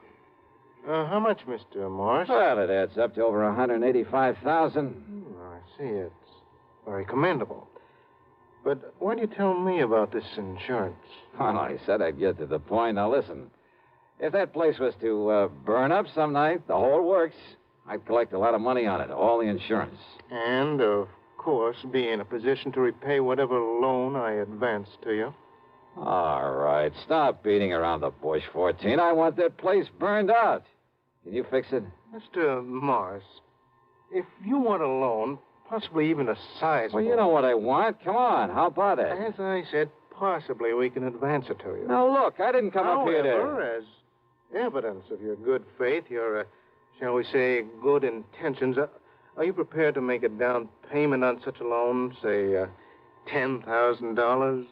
How much, Mr. Morris? Well, it adds up to over $185,000. I see. It's very commendable. But why do you tell me about this insurance? Well, I said I'd get to the point. Now, listen. If that place was to burn up some night, the whole works, I'd collect a lot of money on it, all the insurance. And, of course, be in a position to repay whatever loan I advance to you. All right, stop beating around the bush, 14. I want that place burned out. Can you fix it? Mr. Morris, if you want a loan, possibly even a sizable... Well, you know what I want. Come on, how about it? As I said, possibly we can advance it to you. Now, look, I didn't come up here to... However, as evidence of your good faith, your, shall we say, good intentions, are you prepared to make a down payment on such a loan, say, $10,000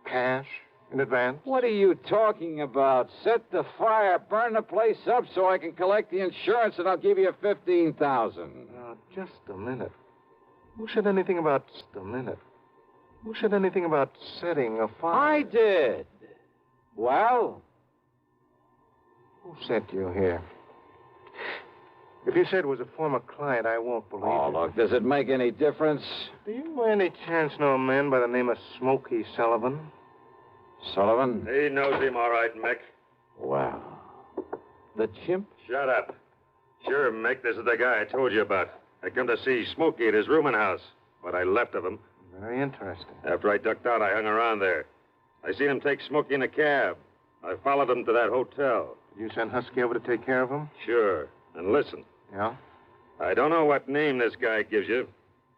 cash in advance? What are you talking about? Set the fire, burn the place up so I can collect the insurance, and I'll give you $15,000. Now, just a minute. Who said anything about just a minute? Who said anything about setting a fire? I did. Well? Who sent you here? If you said it was a former client, I won't believe Oh, it. look, does it make any difference? Do you By any chance know a man by the name of Smokey Sullivan? Sullivan? He knows him all right, Mick. Wow. The chimp? Shut up. Sure, Mick, this is the guy I told you about. I come to see Smokey at his rooming house. What I left of him. Very interesting. After I ducked out, I hung around there. I seen him take Smokey in a cab. I followed him to that hotel. Did you send Husky over to take care of him? Sure. And listen. Yeah? I don't know what name this guy gives you,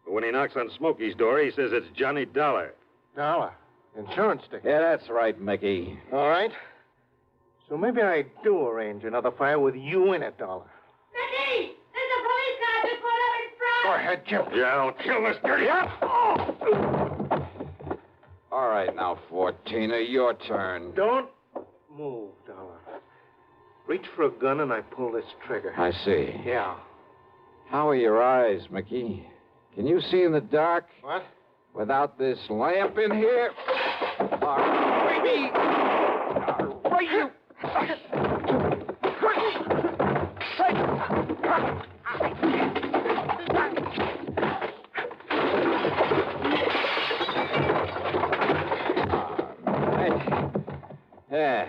but when he knocks on Smokey's door, he says it's Johnny Dollar. Dollar? Insurance ticket? Yeah, that's right, Mickey. All right. So maybe I do arrange another fire with you in it, Dollar. Mickey! There's a police car just pulled out in front! Go ahead, Chip. Yeah, I'll kill this dirty... All right, now, 14er, your turn. Don't move, Dollar. Reach for a gun and I pull this trigger. I see. Yeah. How are your eyes, Mickey? Can you see in the dark? What? Without this lamp in here? All right, Mickey! All right, you... Yeah.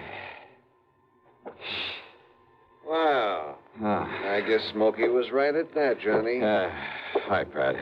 Wow. I guess Smokey was right at that, Johnny. Hi, Pat.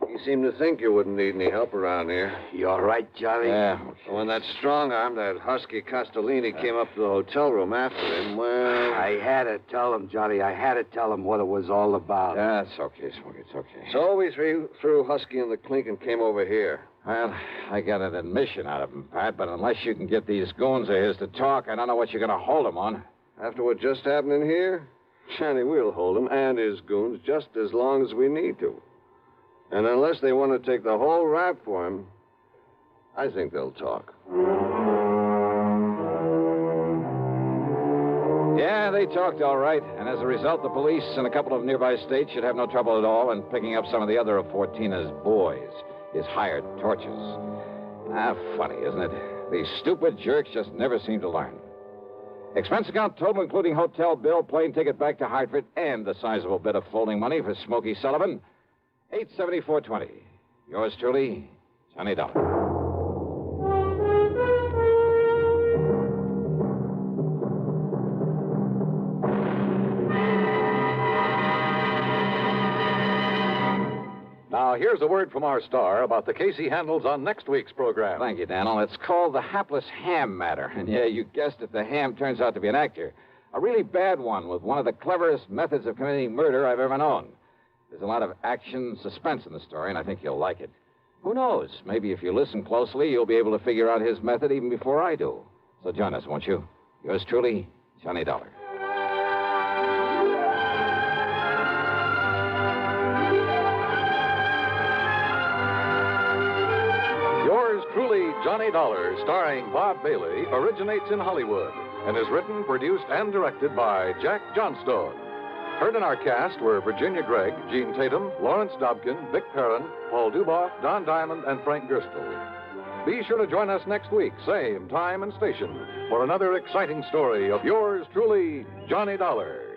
You seem to think you wouldn't need any help around here. You all right, Johnny? Yeah. When that strong arm, that husky Castellini, came up to the hotel room after him, well... I had to tell him, Johnny. I had to tell him what it was all about. That's okay, Smokey. It's okay. So we threw Husky in the clink and came over here. Well, I got an admission out of him, Pat, but unless you can get these goons of his to talk, I don't know what you're going to hold him on. After what just happened in here, Johnny, we'll hold him and his goons just as long as we need to. And unless they want to take the whole rap for him, I think they'll talk. Yeah, they talked all right. And as a result, the police and a couple of nearby states should have no trouble at all in picking up some of the other of Fortina's boys, his hired torches. Funny, isn't it? These stupid jerks just never seem to learn. Expense account total, including hotel bill, plane ticket back to Hartford, and the sizable bit of folding money for Smokey Sullivan, $874.20. Yours truly, Johnny Dollar. Now, here's a word from our star about the case he handles on next week's program. Thank you, Daniel. It's called the hapless ham matter. And yeah, you guessed it, the ham turns out to be an actor. A really bad one with one of the cleverest methods of committing murder I've ever known. There's a lot of action, suspense in the story, and I think you'll like it. Who knows? Maybe if you listen closely, you'll be able to figure out his method even before I do. So join us, won't you? Yours truly, Johnny Dollar. Yours truly, Johnny Dollar, starring Bob Bailey, originates in Hollywood and is written, produced, and directed by Jack Johnstone. Heard in our cast were Virginia Gregg, Gene Tatum, Lawrence Dobkin, Vic Perrin, Paul Duboff, Don Diamond, and Frank Gerstle. Be sure to join us next week, same time and station, for another exciting story of yours truly, Johnny Dollar.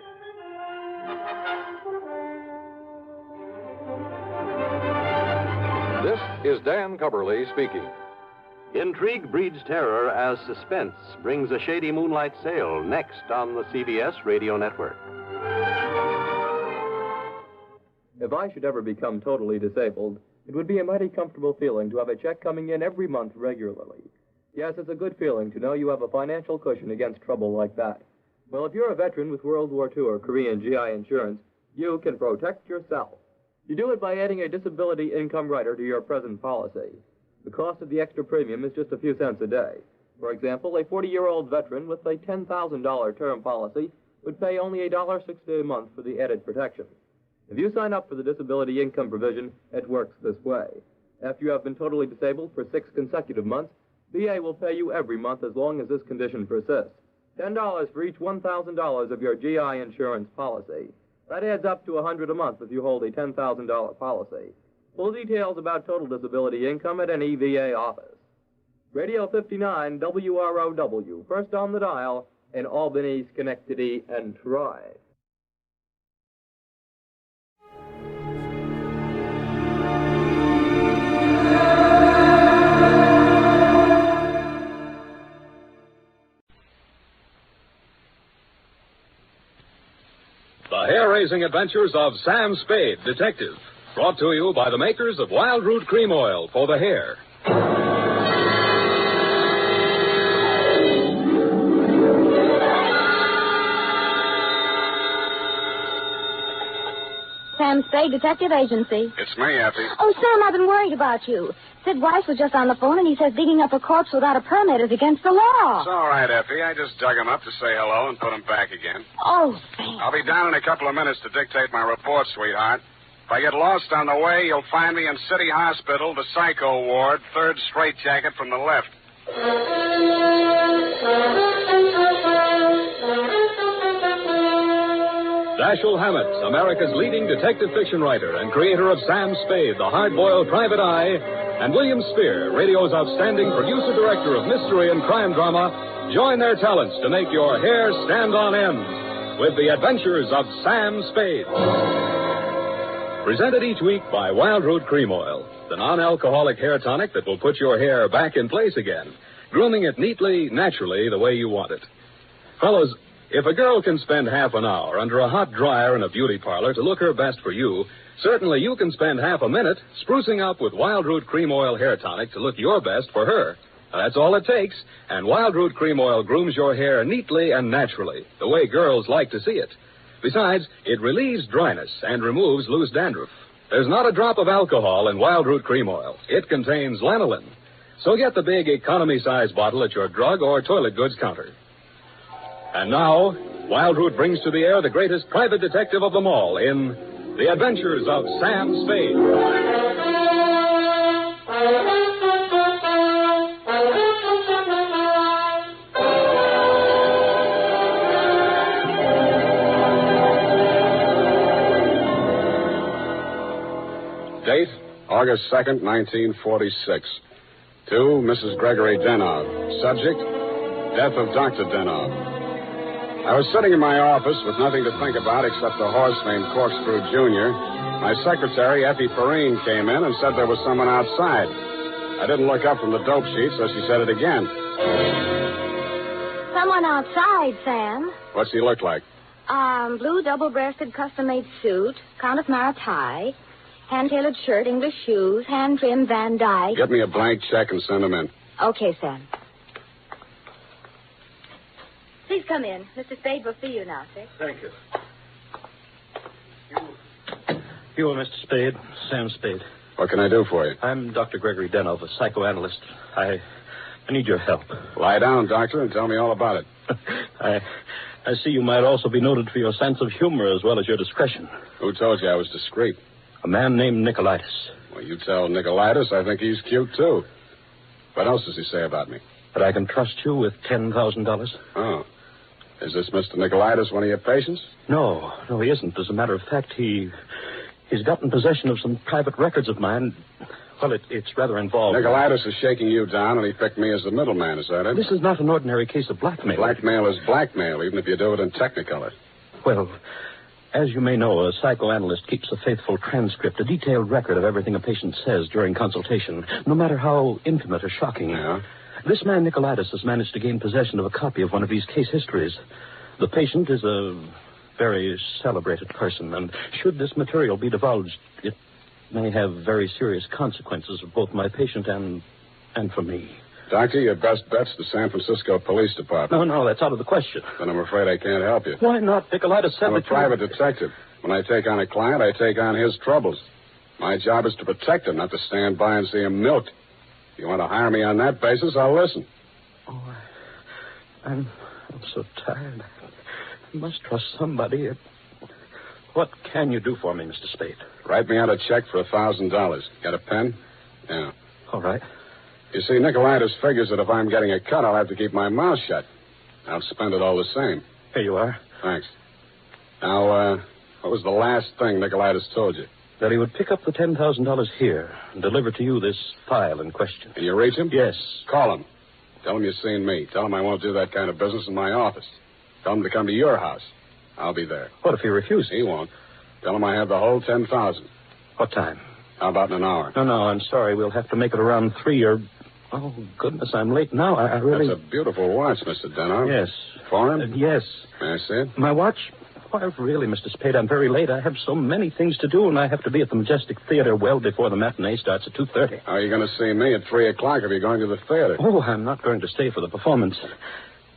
This is Dan Cubberly speaking. Intrigue breeds terror as Suspense brings a shady moonlight sail next on the CBS radio network. If I should ever become totally disabled, it would be a mighty comfortable feeling to have a check coming in every month regularly. Yes, it's a good feeling to know you have a financial cushion against trouble like that. Well, if you're a veteran with World War II or Korean GI insurance, you can protect yourself. You do it by adding a disability income rider to your present policy. The cost of the extra premium is just a few cents a day. For example, a 40-year-old veteran with a $10,000 term policy would pay only $1.60 a month for the added protection. If you sign up for the disability income provision, it works this way. After you have been totally disabled for 6 consecutive months, VA will pay you every month as long as this condition persists. $10 for each $1,000 of your GI insurance policy. That adds up to $100 a month if you hold a $10,000 policy. Full details about total disability income at any VA office. Radio 59 WROW, first on the dial in Albany, Schenectady, and Troy. amazing adventures of Sam Spade, Detective. Brought to you by the makers of Wild Root Cream Oil for the hair. Sam Spade Detective Agency. It's me, Effie. Oh, Sam, I've been worried about you. Sid Weiss was just on the phone, and he says digging up a corpse without a permit is against the law. It's all right, Effie. I just dug him up to say hello and put him back again. Oh, thanks. I'll be down in a couple of minutes to dictate my report, sweetheart. If I get lost on the way, you'll find me in City Hospital, the Psycho Ward, third straitjacket from the left. Dashiell Hammett, America's leading detective fiction writer and creator of Sam Spade, the hard-boiled private eye, and William Spear, radio's outstanding producer-director of mystery and crime drama, join their talents to make your hair stand on end with the adventures of Sam Spade. Presented each week by Wild Root Cream Oil, the non-alcoholic hair tonic that will put your hair back in place again, grooming it neatly, naturally, the way you want it. Fellows, if a girl can spend half an hour under a hot dryer in a beauty parlor to look her best for you, certainly you can spend half a minute sprucing up with Wild Root Cream Oil hair tonic to look your best for her. That's all it takes, and Wild Root Cream Oil grooms your hair neatly and naturally, the way girls like to see it. Besides, it relieves dryness and removes loose dandruff. There's not a drop of alcohol in Wild Root Cream Oil. It contains lanolin. So get the big economy-size bottle at your drug or toilet goods counter. And now, Wild Root brings to the air the greatest private detective of them all in The Adventures of Sam Spade. Date, August 2nd, 1946. To Mrs. Gregory Denov. Subject, death of Dr. Denov. I was sitting in my office with nothing to think about except a horse named Corkscrew Jr. My secretary, Effie Perrine, came in and said there was someone outside. I didn't look up from the dope sheet, so she said it again. Someone outside, Sam. What's he look like? Blue double-breasted custom-made suit, Countess Mara tie, hand-tailored shirt, English shoes, hand-trimmed Van Dyke. Get me a blank check and send him in. Okay, Sam. Please come in. Mr. Spade will see you now, sir. Thank you. You are Mr. Spade, Sam Spade. What can I do for you? I'm Dr. Gregory Denov, a psychoanalyst. I need your help. Lie down, doctor, and tell me all about it. I see you might also be noted for your sense of humor as well as your discretion. Who told you I was discreet? A man named Nicolaitis. Well, you tell Nicolaitis I think he's cute, too. What else does he say about me? That I can trust you with $10,000. Oh. Is this Mr. Nicolaitis one of your patients? No, he isn't. As a matter of fact, he's gotten possession of some private records of mine. Well, it's rather involved. Nicolaitis is shaking you down, and he picked me as the middleman, is that it? This is not an ordinary case of blackmail. Blackmail is blackmail, even if you do it in Technicolor. Well, as you may know, a psychoanalyst keeps a faithful transcript, a detailed record of everything a patient says during consultation, no matter how intimate or shocking. Yeah? This man, Nicolaitis, has managed to gain possession of a copy of one of these case histories. The patient is a very celebrated person, and should this material be divulged, it may have very serious consequences for both my patient and for me. Doctor, your best bet's the San Francisco Police Department. No, that's out of the question. Then I'm afraid I can't help you. Why not? Nicolaitis said I'm a private detective. When I take on a client, I take on his troubles. My job is to protect him, not to stand by and see him milked. If you want to hire me on that basis, I'll listen. Oh, I'm so tired. I must trust somebody. What can you do for me, Mr. Spade? Write me out a check for $1,000. Got a pen? Yeah. All right. You see, Nicolaitis figures that if I'm getting a cut, I'll have to keep my mouth shut. I'll spend it all the same. Here you are. Thanks. Now, what was the last thing Nicolaitis told you? That he would pick up the $10,000 here and deliver to you this file in question. Can you reach him? Yes. Call him. Tell him you've seen me. Tell him I won't do that kind of business in my office. Tell him to come to your house. I'll be there. What if he refuses? He won't. Tell him I have the whole $10,000. What time? How about in an hour? No, I'm sorry. We'll have to make it around 3 or... Oh, goodness, I'm late now. I really... That's a beautiful watch, Mr. Denner. Yes. Foreign? Yes. May I see it? My watch? Why, really, Mr. Spade, I'm very late. I have so many things to do, and I have to be at the Majestic Theater well before the matinee starts at 2:30. How are you going to see me at 3 o'clock if you're going to the theater? Oh, I'm not going to stay for the performance.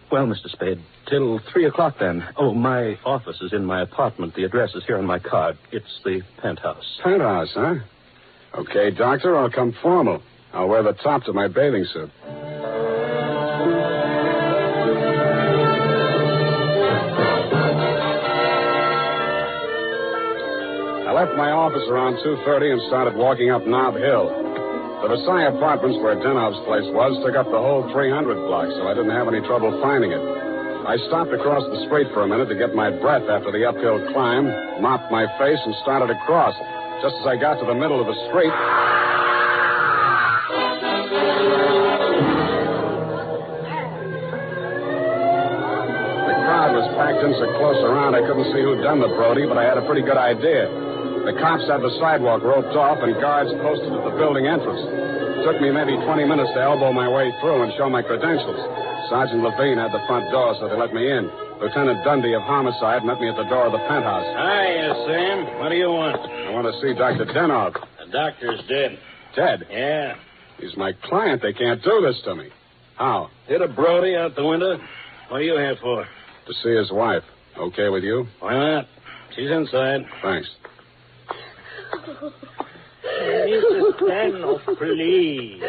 Well, Mr. Spade, till 3 o'clock then. Oh, my office is in my apartment. The address is here on my card. It's the penthouse. Penthouse, huh? Okay, Doctor, I'll come formal. I'll wear the top to my bathing suit. I left my office around 2:30 and started walking up Nob Hill. The Versailles Apartments, where Denov's place was, took up the whole 300 block, so I didn't have any trouble finding it. I stopped across the street for a minute to get my breath after the uphill climb, mopped my face, and started across. Just as I got to the middle of the street... The crowd was packed in so close around I couldn't see who'd done the Brody, but I had a pretty good idea. The cops had the sidewalk roped off and guards posted at the building entrance. It took me maybe 20 minutes to elbow my way through and show my credentials. Sergeant Levine had the front door, so they let me in. Lieutenant Dundee of Homicide met me at the door of the penthouse. Hiya, Sam. What do you want? I want to see Dr. Denov. The doctor's dead. Dead? Yeah. He's my client. They can't do this to me. How? Hit a Brody out the window. What are you here for? To see his wife. Okay with you? Why not? She's inside. Thanks. Mrs. Denov, please.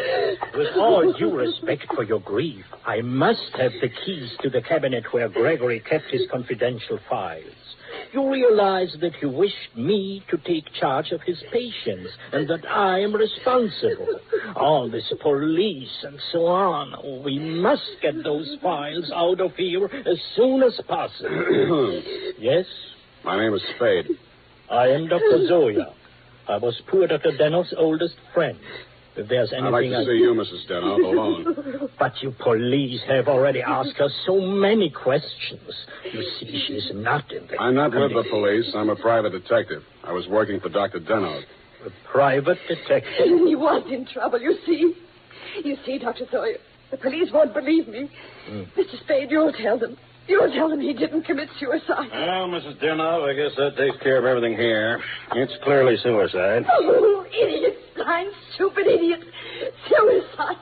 With all due respect for your grief, I must have the keys to the cabinet where Gregory kept his confidential files. You realize that you wished me to take charge of his patients and that I am responsible. All this police and so on. Oh, we must get those files out of here as soon as possible. Yes? My name is Spade. I am Dr. Zoya. I was poor Dr. Denov's oldest friend. If there's anything I'd like to see you, Mrs. Denov, alone. But you police have already asked her so many questions. You see, she's not in the... I'm not with the police. I'm a private detective. I was working for Dr. Denov. A private detective? He was in trouble, you see. You see, Dr. Sawyer, the police won't believe me. Mr. Spade, you'll tell them. You'll tell them he didn't commit suicide. Well, Mrs. Denov, I guess that takes care of everything here. It's clearly suicide. Oh, idiots. Blind, stupid idiots. Suicide.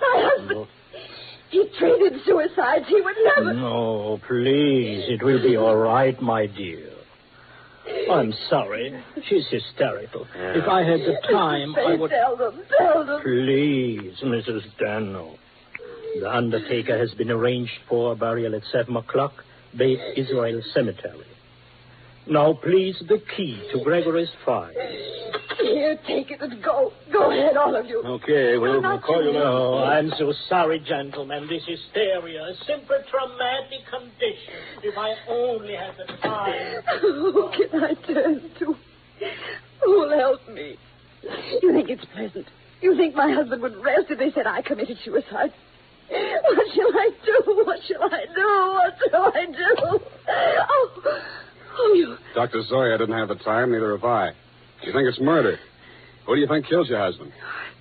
My husband, he treated suicides. He would never... No, please. It will be all right, my dear. I'm sorry. She's hysterical. Yeah. If I had the time, I would... Tell them. Please, Mrs. Denov. The undertaker has been arranged for burial at 7 o'clock, Beit Israel Cemetery. Now, please, the key to Gregory's files. Here, take it and go. Go ahead, all of you. Okay, we'll call you now. Oh, I'm so sorry, gentlemen. This hysteria, a simple traumatic condition. If I only had the time. Who can I turn to? Who'll help me? You think it's pleasant? You think my husband would rest if they said I committed suicide? What shall I do? What shall I do? What shall I do? Oh, you... Dr. Zoya didn't have the time, neither have I. You think it's murder? Who do you think killed your husband?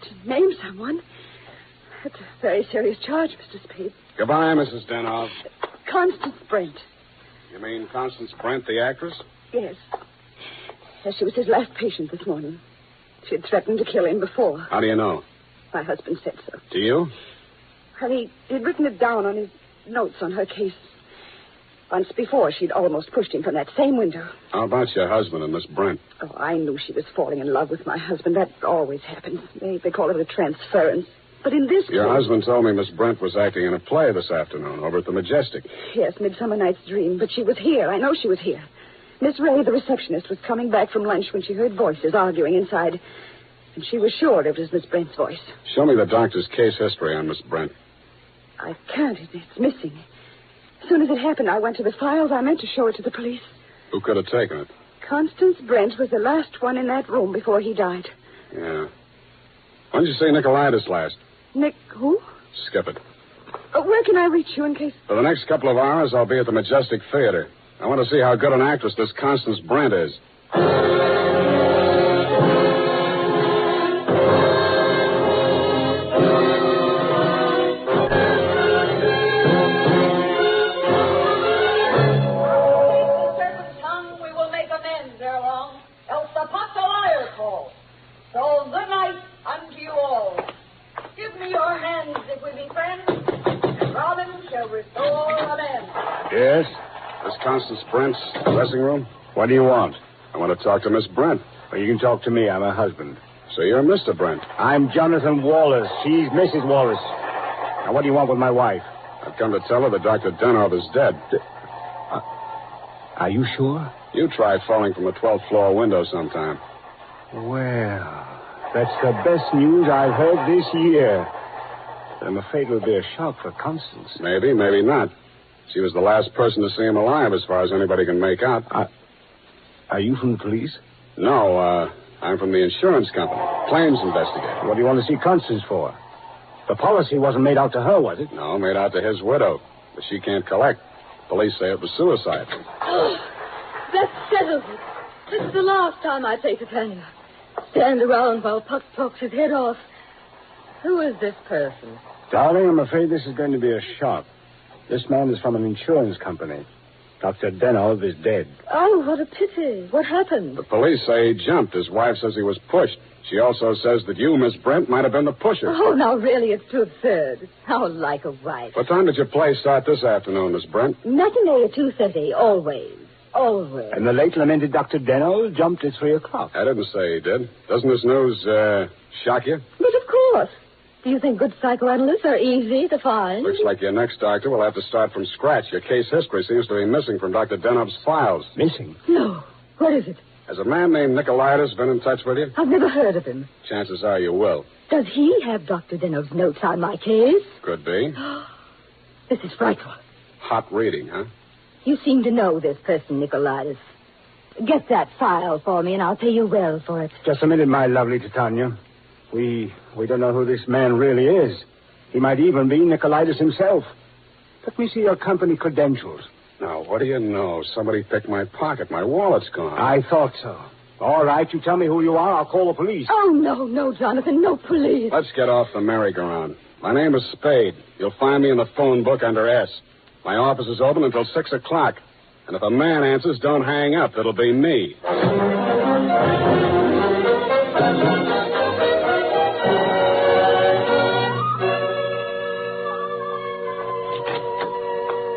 To name someone? That's a very serious charge, Mr. Spade. Goodbye, Mrs. Denov. Constance Brent. You mean Constance Brent, the actress? Yes. Yes, she was his last patient this morning. She had threatened to kill him before. How do you know? My husband said so. Do you? Well, he'd written it down on his notes on her case. Once before, she'd almost pushed him from that same window. How about your husband and Miss Brent? Oh, I knew she was falling in love with my husband. That always happens. They call it a transference. But in this Your case... husband told me Miss Brent was acting in a play this afternoon over at the Majestic. Yes, Midsummer Night's Dream. But she was here. I know she was here. Miss Ray, the receptionist, was coming back from lunch when she heard voices arguing inside. And she was sure it was Miss Brent's voice. Show me the doctor's case history on Miss Brent. I can't. It's missing. As soon as it happened, I went to the files. I meant to show it to the police. Who could have taken it? Constance Brent was the last one in that room before he died. Yeah. When did you see Nicolaitis last? Nick, who? Skip it. Where can I reach you in case... For the next couple of hours, I'll be at the Majestic Theater. I want to see how good an actress this Constance Brent is. Yes? Miss Constance Brent's dressing room? What do you want? I want to talk to Miss Brent. Well, you can talk to me. I'm her husband. So you're Mr. Brent. I'm Jonathan Wallace. She's Mrs. Wallace. Now, what do you want with my wife? I've come to tell her that Dr. Denov is dead. Are you sure? You tried falling from a 12th floor window sometime. Well, that's the best news I've heard this year. I'm afraid it will be a shock for Constance. Maybe, maybe not. She was the last person to see him alive, as far as anybody can make out. Are you from the police? No, I'm from the insurance company. Claims investigator. What do you want to see Constance for? The policy wasn't made out to her, was it? No, made out to his widow. But she can't collect. Police say it was suicide. Oh, that settles it. This is the last time I take Titania. Stand around while Puck talks his head off. Who is this person? Darling, I'm afraid this is going to be a shock. This man is from an insurance company. Dr. Denov is dead. Oh, what a pity. What happened? The police say he jumped. His wife says he was pushed. She also says that you, Miss Brent, might have been the pusher. Oh, now, really, it's too absurd. How like a wife. What time did your play start this afternoon, Miss Brent? Matinee at 2:30, always. Always. And the late lamented Dr. Denov jumped at 3 o'clock. I didn't say he did. Doesn't this news, shock you? But of course. Do you think good psychoanalysts are easy to find? Looks like your next doctor will have to start from scratch. Your case history seems to be missing from Dr. Denov's files. Missing? No. What is it? Has a man named Nicolaitis been in touch with you? I've never heard of him. Chances are you will. Does he have Dr. Denov's notes on my case? Could be. This is frightful. Hot reading, huh? You seem to know this person, Nicolaitis. Get that file for me, and I'll pay you well for it. Just a minute, my lovely Titania. We don't know who this man really is. He might even be Nicolaitis himself. Let me see your company credentials. Now, what do you know? Somebody picked my pocket. My wallet's gone. I thought so. All right, you tell me who you are. I'll call the police. Oh, no, Jonathan. No police. Let's get off the merry-go-round. My name is Spade. You'll find me in the phone book under S. My office is open until 6 o'clock. And if a man answers, don't hang up. It'll be me.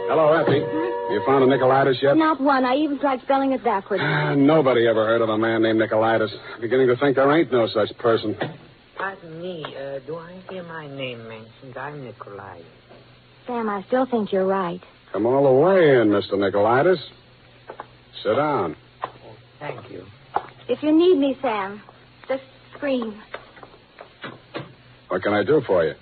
Hello, Effie. You found a Nicolaitis yet? Not one. I even tried spelling it backwards. Nobody ever heard of a man named Nicolaitis. Beginning to think there ain't no such person. Pardon me. Do I hear my name mentioned? I'm Nicolaitis. Sam, I still think you're right. Come all the way in, Mr. Nicolaitis. Sit down. Oh, thank you. If you need me, Sam, just scream. What can I do for you?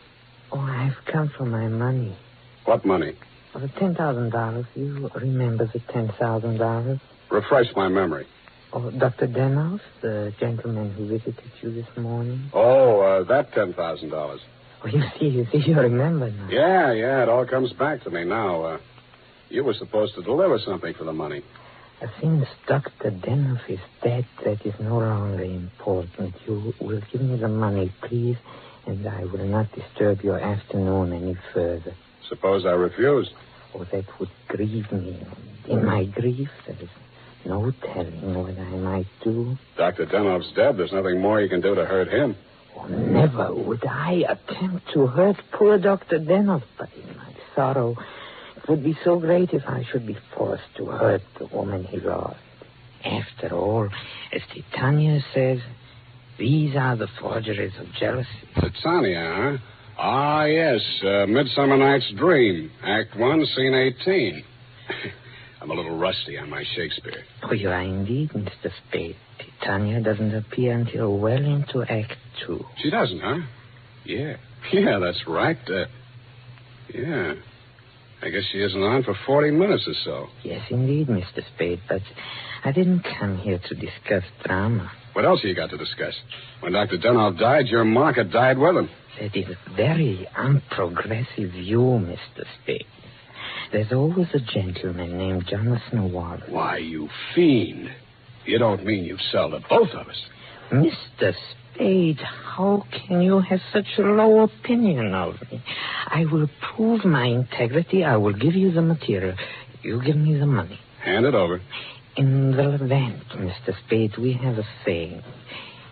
Oh, I've come for my money. What money? Oh, the $10,000. You remember the $10,000? Refresh my memory. Oh, Dr. Denov, the gentleman who visited you this morning? Oh, that $10,000. Oh, you see, you remember now. Yeah, it all comes back to me now. You were supposed to deliver something for the money. Since Dr. Denov is dead, that is no longer important. You will give me the money, please, and I will not disturb your afternoon any further. Suppose I refuse? Oh, that would grieve me. In my grief, there is no telling what I might do. Dr. Denov's dead. There's nothing more you can do to hurt him. Oh, never would I attempt to hurt poor Dr. Denov, but in my sorrow, it would be so great if I should be forced to hurt the woman he loved. After all, as Titania says, these are the forgeries of jealousy. Titania, huh? Ah, yes. Midsummer Night's Dream. Act 1, Scene 18. I'm a little rusty on my Shakespeare. Oh, you are indeed, Mr. Spade. Titania doesn't appear until well into Act 2. She doesn't, huh? Yeah. Yeah, that's right. Yeah. I guess she isn't on for 40 minutes or so. Yes, indeed, Mr. Spade, but I didn't come here to discuss drama. What else have you got to discuss? When Dr. Denov died, your market died with him. That is a very unprogressive view, Mr. Spade. There's always a gentleman named Jonathan Wallace. Why, you fiend. You don't mean you'd sell to both of us. Mr. Spade, how can you have such a low opinion of me? I will prove my integrity. I will give you the material. You give me the money. Hand it over. In the Levant, Mr. Spade, we have a saying.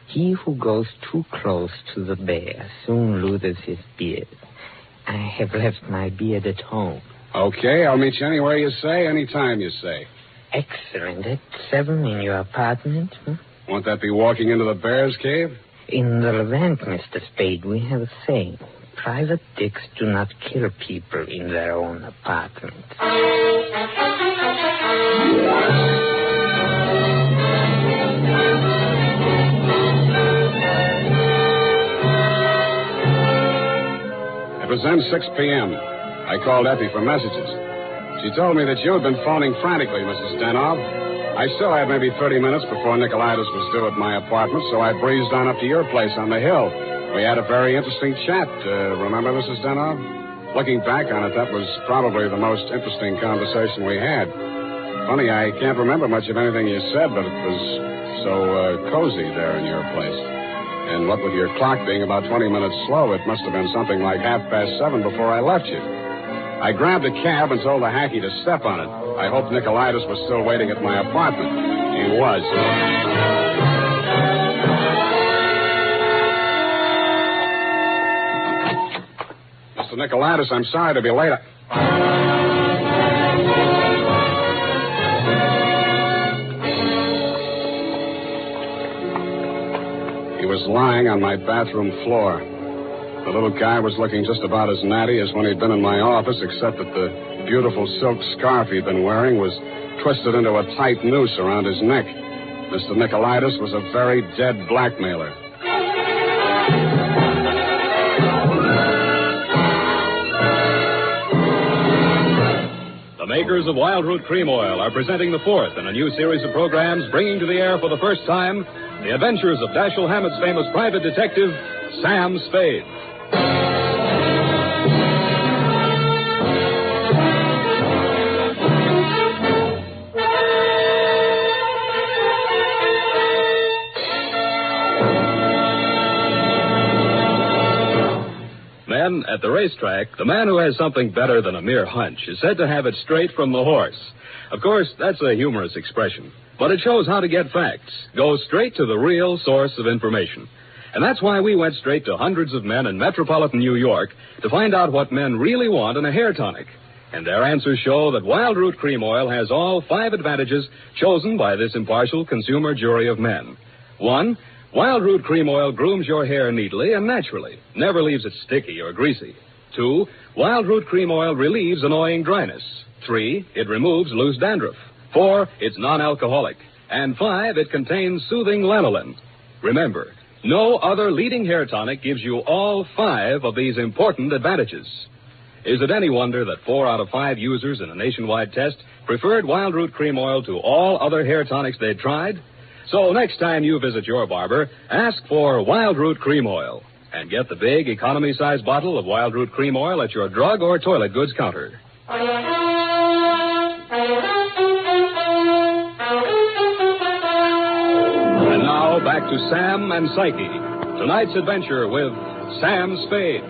He who goes too close to the bear soon loses his beard. I have left my beard at home. Okay, I'll meet you anywhere you say, anytime you say. Excellent. At 7 in your apartment? Won't that be walking into the bear's cave? In the Levant, Mr. Spade, we have a saying. Private dicks do not kill people in their own apartment. It was then 6 p.m. I called Effie for messages. She told me that you had been phoning frantically, Mrs. Denov. I still had maybe 30 minutes before Nicolaitis was due at my apartment, so I breezed on up to your place on the hill. We had a very interesting chat. Remember, Mrs. Denov? Looking back on it, that was probably the most interesting conversation we had. Funny, I can't remember much of anything you said, but it was so cozy there in your place. And what with your clock being about 20 minutes slow, it must have been something like 7:30 before I left you. I grabbed a cab and told the hacky to step on it. I hoped Nicolaitis was still waiting at my apartment. He was. Mr. Nicolaitis, I'm sorry to be late. He was lying on my bathroom floor. The little guy was looking just about as natty as when he'd been in my office, except that the beautiful silk scarf he'd been wearing was twisted into a tight noose around his neck. Mr. Nicolaitis was a very dead blackmailer. The makers of Wild Root Cream Oil are presenting the fourth in a new series of programs bringing to the air for the first time the adventures of Dashiell Hammett's famous private detective, Sam Spade. Then, at the racetrack, the man who has something better than a mere hunch is said to have it straight from the horse. Of course, that's a humorous expression, but it shows how to get facts. Go straight to the real source of information. And that's why we went straight to hundreds of men in metropolitan New York to find out what men really want in a hair tonic. And their answers show that Wild Root Cream Oil has all 5 advantages chosen by this impartial consumer jury of men. 1, Wild Root Cream Oil grooms your hair neatly and naturally, never leaves it sticky or greasy. 2, Wild Root Cream Oil relieves annoying dryness. 3, it removes loose dandruff. 4, it's non-alcoholic. And 5, it contains soothing lanolin. Remember, no other leading hair tonic gives you all 5 of these important advantages. Is it any wonder that 4 out of 5 users in a nationwide test preferred Wild Root Cream Oil to all other hair tonics they'd tried? So next time you visit your barber, ask for Wild Root Cream Oil and get the big economy-size bottle of Wild Root Cream Oil at your drug or toilet goods counter. And now back to Sam and Psyche. Tonight's adventure with Sam Spade.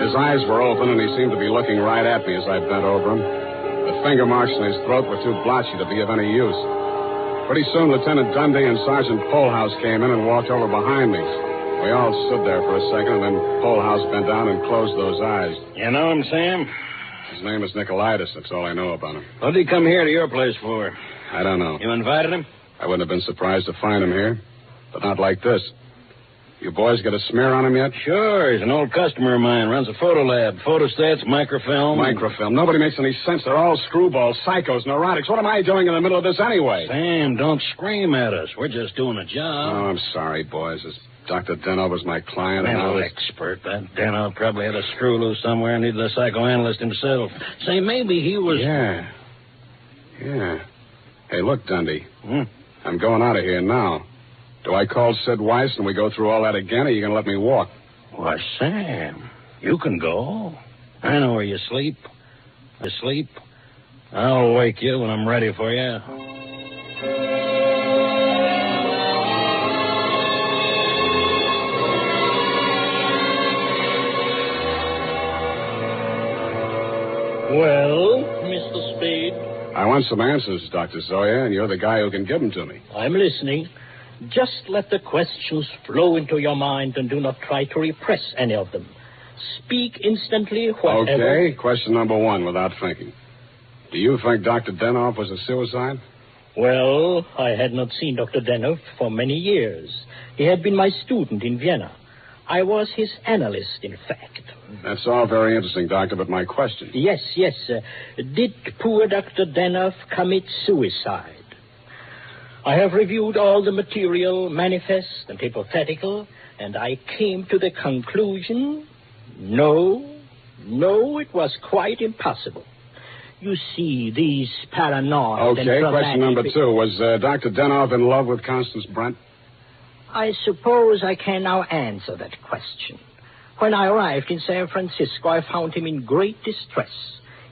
His eyes were open, and he seemed to be looking right at me as I bent over him. The finger marks in his throat were too blotchy to be of any use. Pretty soon, Lieutenant Dundee and Sergeant Polehouse came in and walked over behind me. We all stood there for a second, and then Polehouse bent down and closed those eyes. You know him, Sam? His name is Nicolaitis. That's all I know about him. What did he come here to your place for? I don't know. You invited him? I wouldn't have been surprised to find him here, but not like this. You boys got a smear on him yet? Sure. He's an old customer of mine. Runs a photo lab. Photostats, microfilm. Microfilm. Nobody makes any sense. They're all screwballs, psychos, neurotics. What am I doing in the middle of this anyway? Sam, don't scream at us. We're just doing a job. Oh, I'm sorry, boys. This Dr. Denno was my client. Mental expert. That Denno probably had a screw loose somewhere and needed a psychoanalyst himself. Say, maybe he was... Yeah. Hey, look, Dundee. I'm going out of here now. Do I call Sid Weiss and we go through all that again, or are you going to let me walk? Why, Sam, you can go. I know where you sleep. Asleep. I'll wake you when I'm ready for you. Well, Mr. Spade? I want some answers, Dr. Zoya, and you're the guy who can give them to me. I'm listening. Just let the questions flow into your mind and do not try to repress any of them. Speak instantly, whatever... Okay, question number one, without thinking. Do you think Dr. Denoff was a suicide? Well, I had not seen Dr. Denoff for many years. He had been my student in Vienna. I was his analyst, in fact. That's all very interesting, Doctor, but my question... Yes. Did poor Dr. Denoff commit suicide? I have reviewed all the material, manifest and hypothetical, and I came to the conclusion... No, it was quite impossible. You see, these paranoid... Okay, question number two. Was Dr. Denoff in love with Constance Brent? I suppose I can now answer that question. When I arrived in San Francisco, I found him in great distress.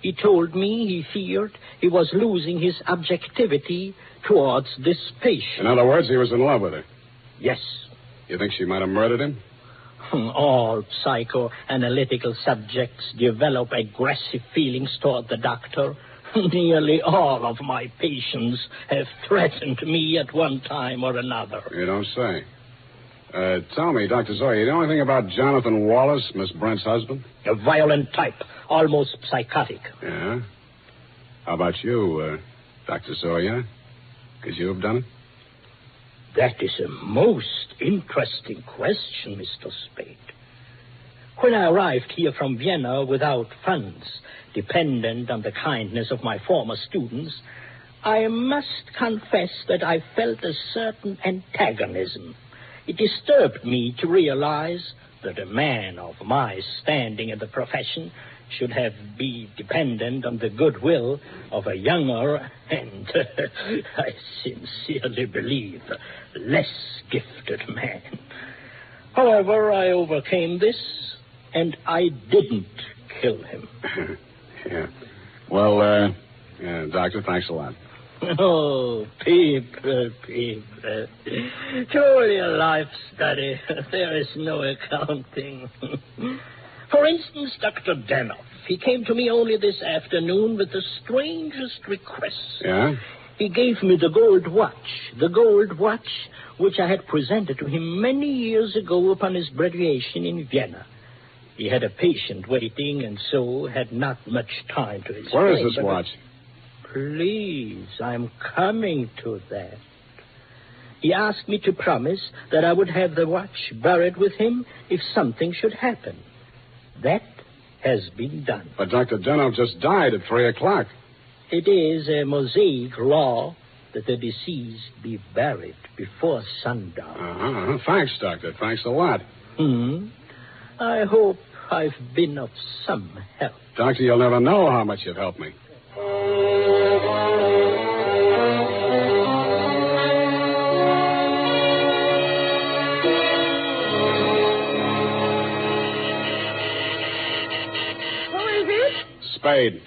He told me he feared he was losing his objectivity towards this patient. In other words, he was in love with her? Yes. You think she might have murdered him? All psychoanalytical subjects develop aggressive feelings toward the doctor. Nearly all of my patients have threatened me at one time or another. You don't say. Tell me, Dr. Zoya, you know anything about Jonathan Wallace, Miss Brent's husband? A violent type, almost psychotic. Yeah? How about you, Dr. Zoya? Could you have done it? That is a most interesting question, Mr. Spade. When I arrived here from Vienna without funds, dependent on the kindness of my former students, I must confess that I felt a certain antagonism. It disturbed me to realize that a man of my standing in the profession should have been dependent on the goodwill of a younger and, I sincerely believe, less gifted man. However, I overcame this, and I didn't kill him. Yeah. Well, Doctor, thanks a lot. Oh, people. Truly a life study. There is no accounting. For instance, Dr. Denoff. He came to me only this afternoon with the strangest requests. Yeah? He gave me the gold watch which I had presented to him many years ago upon his graduation in Vienna. He had a patient waiting, and so had not much time to explain. Where is this watch? Please, I'm coming to that. He asked me to promise that I would have the watch buried with him if something should happen. That has been done. But Dr. Denoff just died at 3 o'clock. It is a Mosaic law that the deceased be buried before sundown. Thanks, Doctor. Thanks a lot. I hope I've been of some help. Doctor, you'll never know how much you've helped me. Spade.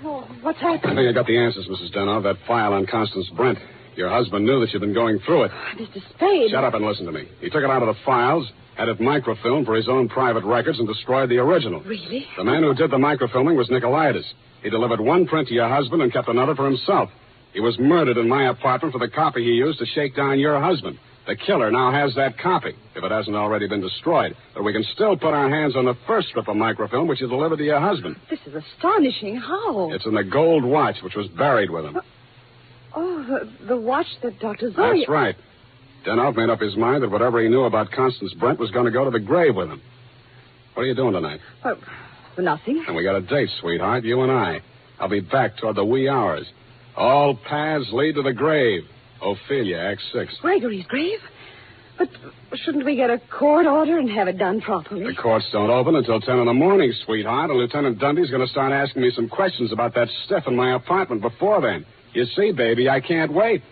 Oh, what's happened? I think I got the answers, Mrs. Denoff. That file on Constance Brent. Your husband knew that you'd been going through it. Mr. Spade. Shut up and listen to me. He took it out of the files, had it microfilmed for his own private records, and destroyed the original. Really? The man who did the microfilming was Nicolaitis. He delivered one print to your husband and kept another for himself. He was murdered in my apartment for the copy he used to shake down your husband. The killer now has that copy, if it hasn't already been destroyed. But we can still put our hands on the first strip of microfilm, which you delivered to your husband. This is astonishing. How? It's in the gold watch, which was buried with him. Oh, the watch that Dr. Zoya... That's right. Denoff made up his mind that whatever he knew about Constance Brent was going to go to the grave with him. What are you doing tonight? Nothing. And we got a date, sweetheart, you and I. I'll be back toward the wee hours. All paths lead to the grave. Ophelia, Act 6. Gregory's grave? But shouldn't we get a court order and have it done properly? The courts don't open until 10 in the morning, sweetheart, and Lieutenant Dundee's going to start asking me some questions about that stiff in my apartment before then. You see, baby, I can't wait.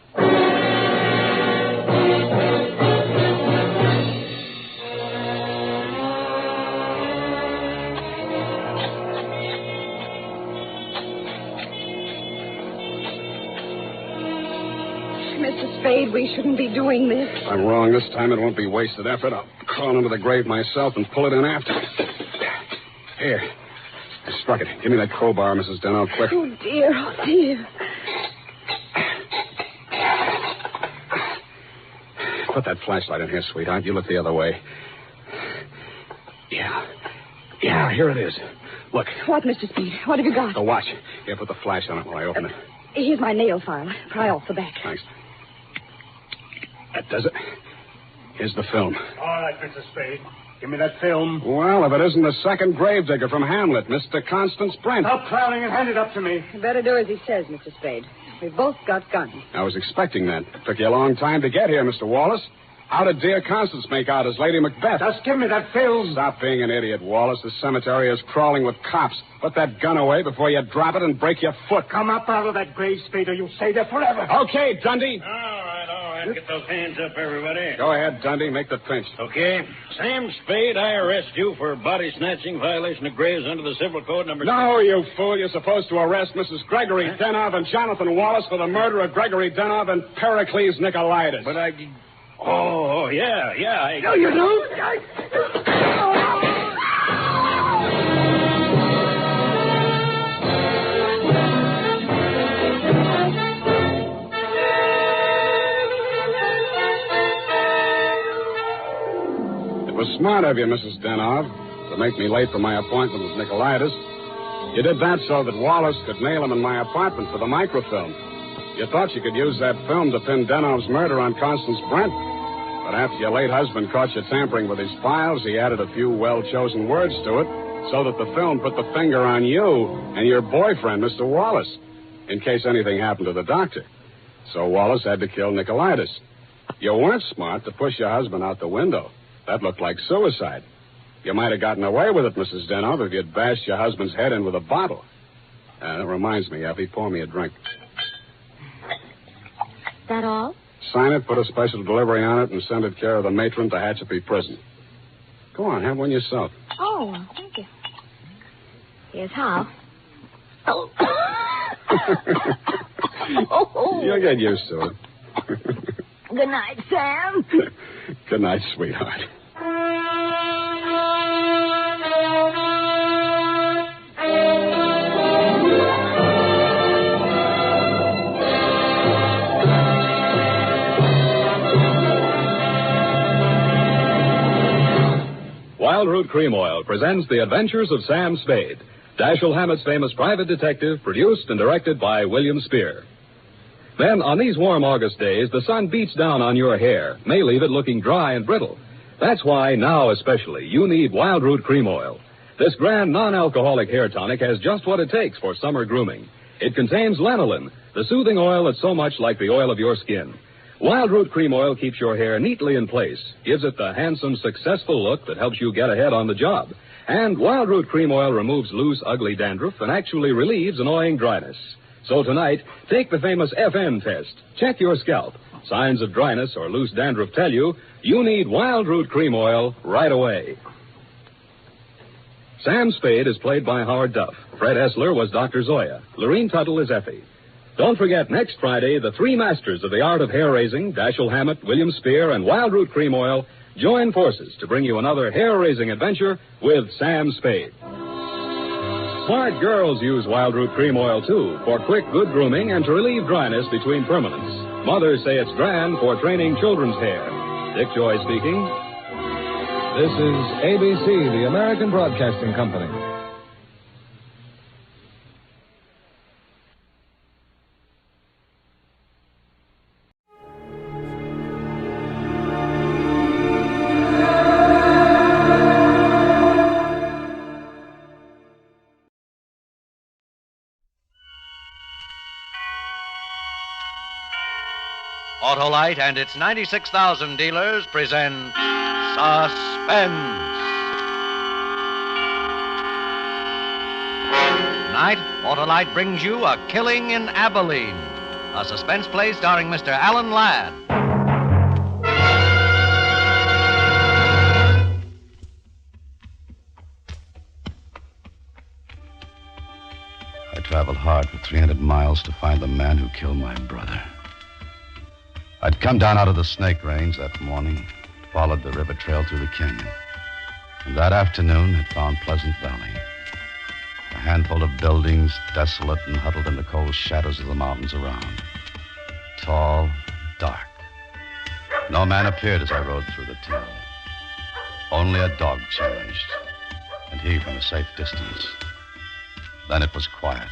Mr. Spade, we shouldn't be doing this. I'm wrong this time. It won't be wasted effort. I'll crawl into the grave myself and pull it in after. Here. I struck it. Give me that crowbar, Mrs. Denoff, quick. Oh, dear. Put that flashlight in here, sweetheart. You look the other way. Yeah, here it is. Look. What, Mr. Spade? What have you got? The watch. Here, put the flash on it while I open it. Here's my nail file. Pry off the back. Thanks. That does it. Here's the film. All right, Mr. Spade. Give me that film. Well, if it isn't the second gravedigger from Hamlet, Mr. Constance Brent. Stop clowning and hand it up to me. You better do as he says, Mr. Spade. We've both got guns. I was expecting that. It took you a long time to get here, Mr. Wallace. How did dear Constance make out as Lady Macbeth? Just give me that film. Stop being an idiot, Wallace. The cemetery is crawling with cops. Put that gun away before you drop it and break your foot. Come up out of that grave, Spade, or you'll stay there forever. Okay, Dundee. All right. Get those hands up, everybody. Go ahead, Dundee. Make the pinch. Okay. Sam Spade, I arrest you for body snatching, violation of graves under the Civil Code number... No, you fool. You're supposed to arrest Mrs. Gregory Denov and Jonathan Wallace for the murder of Gregory Denov and Pericles Nicolaitis. But I... Oh, yeah. No, you don't. It was smart of you, Mrs. Denov, to make me late for my appointment with Nicolaitis. You did that so that Wallace could nail him in my apartment for the microfilm. You thought you could use that film to pin Denov's murder on Constance Brent. But after your late husband caught you tampering with his files, he added a few well-chosen words to it so that the film put the finger on you and your boyfriend, Mr. Wallace, in case anything happened to the doctor. So Wallace had to kill Nicolaitis. You weren't smart to push your husband out the window. That looked like suicide. You might have gotten away with it, Mrs. Denov, if you'd bashed your husband's head in with a bottle. That reminds me, Effie, pour me a drink. That all? Sign it, put a special delivery on it, and send it care of the matron to Hatchapee Prison. Go on, have one yourself. Oh, thank you. Here's how. Oh. You'll get used to it. Good night, Sam. Good night, sweetheart. Wild Root Cream Oil presents The Adventures of Sam Spade, Dashiell Hammett's famous private detective, produced and directed by William Spear. Then, on these warm August days, the sun beats down on your hair, may leave it looking dry and brittle. That's why, now especially, you need Wild Root Cream Oil. This grand non-alcoholic hair tonic has just what it takes for summer grooming. It contains lanolin, the soothing oil that's so much like the oil of your skin. Wild Root Cream Oil keeps your hair neatly in place, gives it the handsome, successful look that helps you get ahead on the job. And Wild Root Cream Oil removes loose, ugly dandruff and actually relieves annoying dryness. So tonight, take the famous FN test. Check your scalp. Signs of dryness or loose dandruff tell you need Wild Root Cream Oil right away. Sam Spade is played by Howard Duff. Fred Essler was Dr. Zoya. Lorene Tuttle is Effie. Don't forget, next Friday, the three masters of the art of hair-raising, Dashiell Hammett, William Spear, and Wild Root Cream Oil, join forces to bring you another hair-raising adventure with Sam Spade. Smart girls use Wild Root Cream Oil, too, for quick, good grooming and to relieve dryness between permanents. Mothers say it's grand for training children's hair. Dick Joy speaking. This is ABC, the American Broadcasting Company. Autolite and its 96,000 dealers present Suspense. Tonight, Autolite brings you A Killing in Abilene, a suspense play starring Mr. Alan Ladd. I traveled hard for 300 miles to find the man who killed my brother. I'd come down out of the Snake Range that morning, followed the river trail through the canyon. And that afternoon had found Pleasant Valley. A handful of buildings, desolate and huddled in the cold shadows of the mountains around. Tall, dark. No man appeared as I rode through the town. Only a dog challenged, and he from a safe distance. Then it was quiet.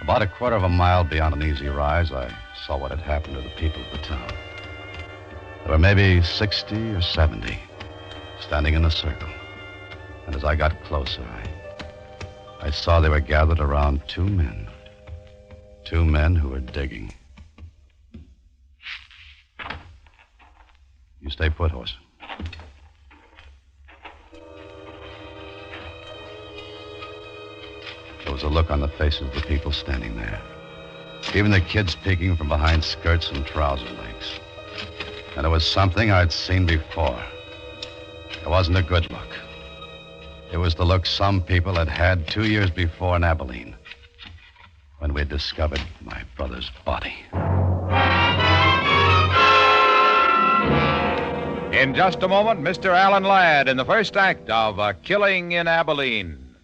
About a quarter of a mile beyond Uneasy Rise, I saw what had happened to the people of the town. There were maybe 60 or 70 standing in a circle. And as I got closer, I saw they were gathered around two men. Two men who were digging. You stay put, horse. There was a look on the faces of the people standing there. Even the kids peeking from behind skirts and trouser legs. And it was something I'd seen before. It wasn't a good look. It was the look some people had had 2 years before in Abilene, when we discovered my brother's body. In just a moment, Mr. Alan Ladd in the first act of A Killing in Abilene.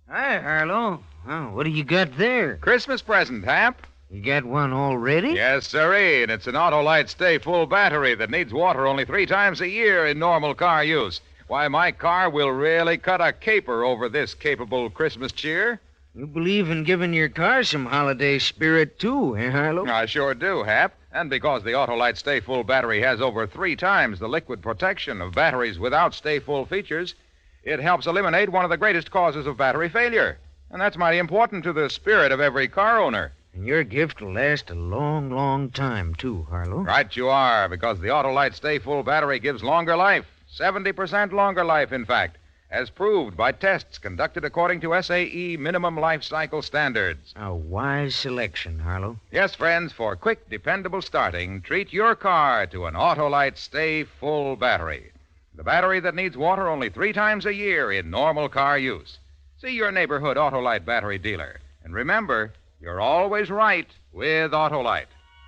Hi, Harlow. Oh, what do you got there? Christmas present, Hap. You got one already? Yes, sirree, and it's an Autolite Stay Full battery that needs water only 3 times a year in normal car use. Why, my car will really cut a caper over this capable Christmas cheer. You believe in giving your car some holiday spirit, too, eh, Harlow? I sure do, Hap. And because the Autolite Stay Full battery has over 3 times the liquid protection of batteries without Stay Full features, it helps eliminate one of the greatest causes of battery failure. And that's mighty important to the spirit of every car owner. And your gift will last a long, long time, too, Harlow. Right you are, because the Autolite Stay Full battery gives longer life. 70% longer life, in fact, as proved by tests conducted according to SAE minimum life cycle standards. A wise selection, Harlow. Yes, friends, for quick, dependable starting, treat your car to an Autolite Stay Full battery. The battery that needs water only 3 times a year in normal car use. See your neighborhood Autolite battery dealer. And remember, you're always right with Autolite.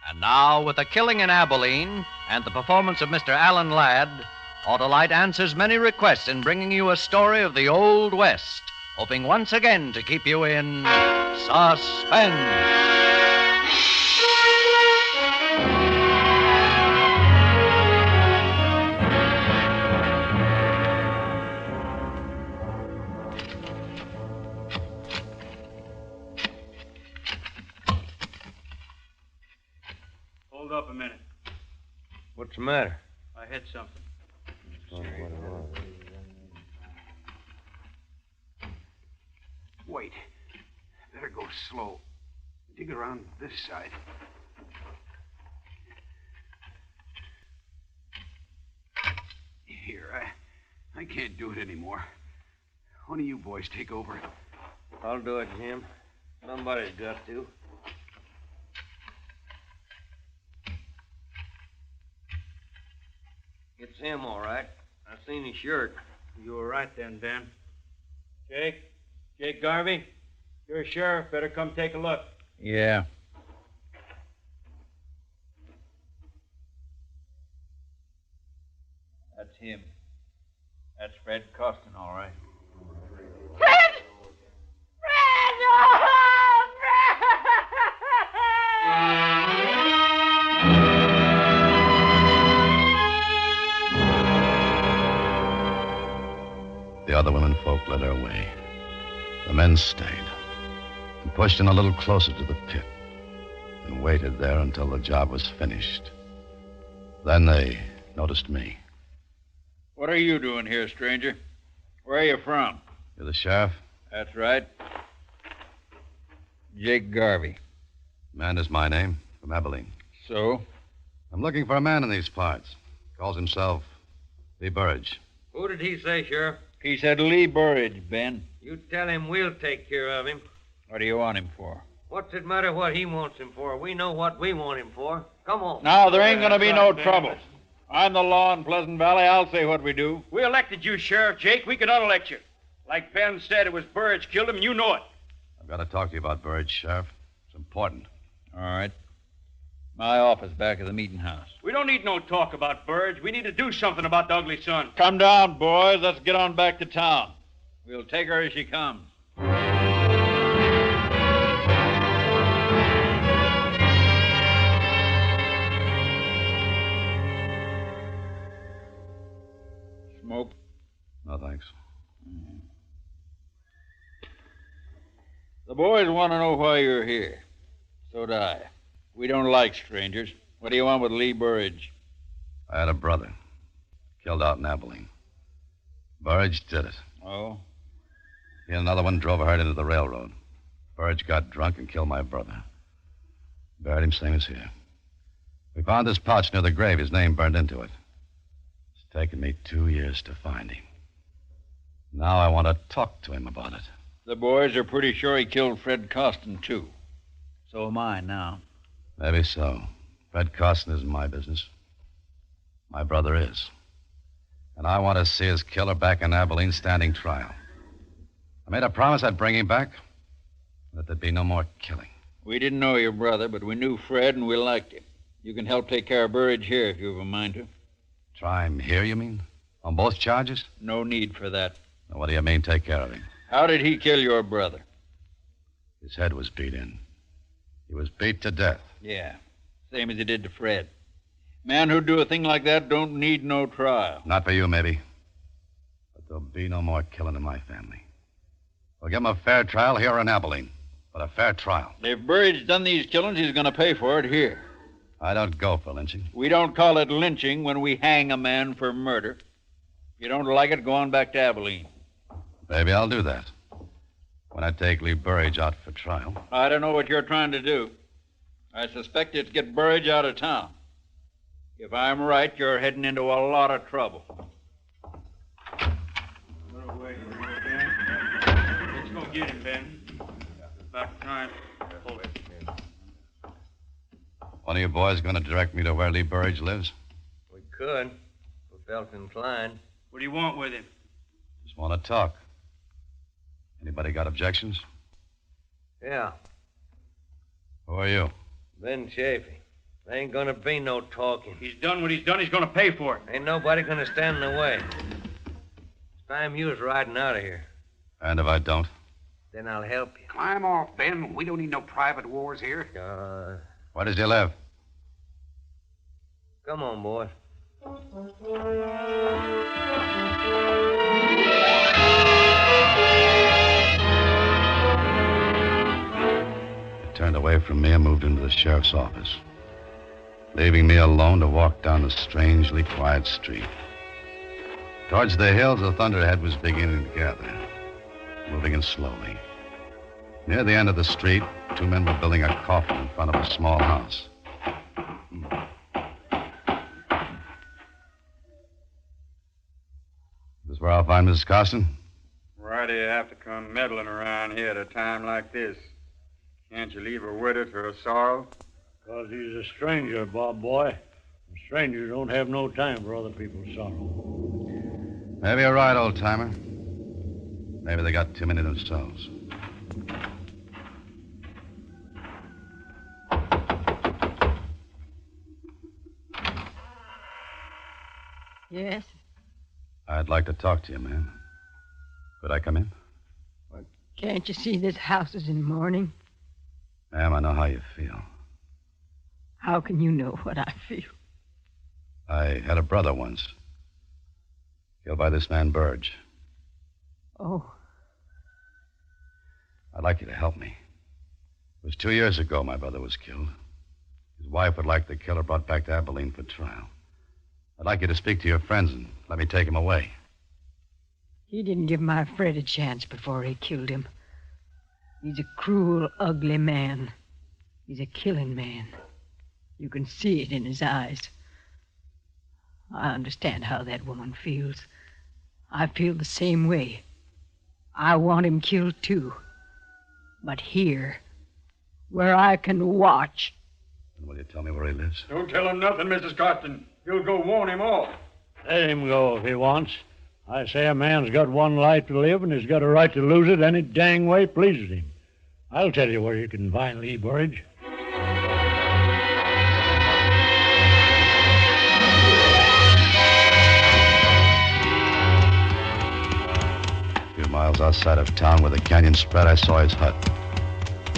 And now, with A Killing in Abilene and the performance of Mr. Alan Ladd, Autolite answers many requests in bringing you a story of the Old West, hoping once again to keep you in suspense. Hold up a minute. What's the matter? I hit something. Wait. Better go slow. Dig around this side. Here, I can't do it anymore. One of you boys take over. I'll do it, Jim. Somebody's got to. It's him, all right. I seen his shirt. You were right then, Ben. Jake Garvey, you're a sheriff. Better come take a look. Yeah. That's him. That's Fred Costin, all right. Fred! Fred! Oh, The other women folk led our way. The men stayed and pushed in a little closer to the pit and waited there until the job was finished. Then they noticed me. What are you doing here, stranger? Where are you from? You're the sheriff? That's right. Jake Garvey. Man is my name, from Abilene. So? I'm looking for a man in these parts. Calls himself Lee Burridge. Who did he say, Sheriff? He said Lee Burridge, Ben. You tell him we'll take care of him. What do you want him for? What's it matter what he wants him for? We know what we want him for. Come on. Now, there ain't going to be no trouble. I'm the law in Pleasant Valley. I'll say what we do. We elected you, Sheriff Jake. We can unelect you. Like Ben said, it was Burridge killed him, and you know it. I've got to talk to you about Burridge, Sheriff. It's important. All right. My office back at the meeting house. We don't need no talk about Burridge. We need to do something about the ugly son. Come down, boys. Let's get on back to town. We'll take her as she comes. boys want to know why you're here. So do I. We don't like strangers. What do you want with Lee Burridge? I had a brother. Killed out in Abilene. Burridge did it. Oh? He and another one drove a herd into the railroad. Burridge got drunk and killed my brother. Buried him same as here. We found this pouch near the grave. His name burned into it. It's taken me 2 years to find him. Now I want to talk to him about it. The boys are pretty sure he killed Fred Costin, too. So am I now. Maybe so. Fred Costin isn't my business. My brother is. And I want to see his killer back in Abilene standing trial. I made a promise I'd bring him back, that there'd be no more killing. We didn't know your brother, but we knew Fred and we liked him. You can help take care of Burridge here if you have a mind to. Try him here, you mean? On both charges? No need for that. Now, what do you mean, take care of him? How did he kill your brother? His head was beat in. He was beat to death. Yeah, same as he did to Fred. Man who'd do a thing like that don't need no trial. Not for you, maybe. But there'll be no more killing in my family. We'll give him a fair trial here in Abilene. But a fair trial. If Burridge done these killings, he's going to pay for it here. I don't go for lynching. We don't call it lynching when we hang a man for murder. If you don't like it, go on back to Abilene. Maybe I'll do that. When I take Lee Burridge out for trial. I don't know what you're trying to do. I suspect you to get Burridge out of town. If I'm right, you're heading into a lot of trouble. Let's go get him, Ben. About time. Hold it. One of you boys going to direct me to where Lee Burridge lives? We could, if we felt inclined. What do you want with him? Just want to talk. Anybody got objections? Yeah, Who are you? Ben Chafee. There ain't gonna be no talking. He's done what he's done. He's gonna pay for it. Ain't nobody gonna stand in the way. It's time you was riding out of here. And if I don't? Then I'll help you. Climb off, Ben. We don't need no private wars here. Where does he live? Come on, boy. He turned away from me and moved into the sheriff's office, leaving me alone to walk down the strangely quiet street. Towards the hills, the thunderhead was beginning to gather, moving in slowly. Near the end of the street, two men were building a coffin in front of a small house. Is this where I'll find Mrs. Costin? Why do you have to come meddling around here at a time like this? Can't you leave her with us for her sorrow? Because he's a stranger, Bob boy. And strangers don't have no time for other people's sorrow. Maybe you're right, old-timer. Maybe they got too many themselves. Yes? I'd like to talk to you, ma'am. Could I come in? Can't you see this house is in mourning? Ma'am, I know how you feel. How can you know what I feel? I had a brother once. Killed by this man, Burge. Oh. I'd like you to help me. It was 2 years ago my brother was killed. His wife would like the killer brought back to Abilene for trial. I'd like you to speak to your friends and let me take him away. He didn't give my Fred a chance before he killed him. He's a cruel, ugly man. He's a killing man. You can see it in his eyes. I understand how that woman feels. I feel the same way. I want him killed, too. But here, where I can watch. And will you tell me where he lives? Don't tell him nothing, Mrs. Costin. You'll go warn him off. Let him go if he wants. I say a man's got one life to live, and he's got a right to lose it any dang way pleases him. I'll tell you where you can find Lee Burridge. A few miles outside of town where the canyon spread, I saw his hut.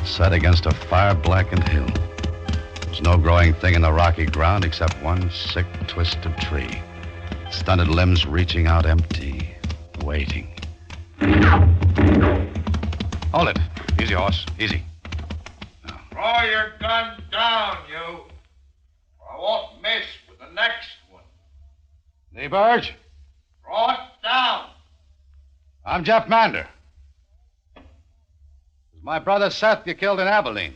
Set against a fire-blackened hill. There was no growing thing in the rocky ground except one sick, twisted tree. Stunted limbs reaching out empty, waiting. Hold it. Easy, horse. Easy. Throw your gun down, you. Or I won't miss with the next one. Lee Burge? Throw it down. I'm Jeff Mander. It's my brother Seth you killed in Abilene.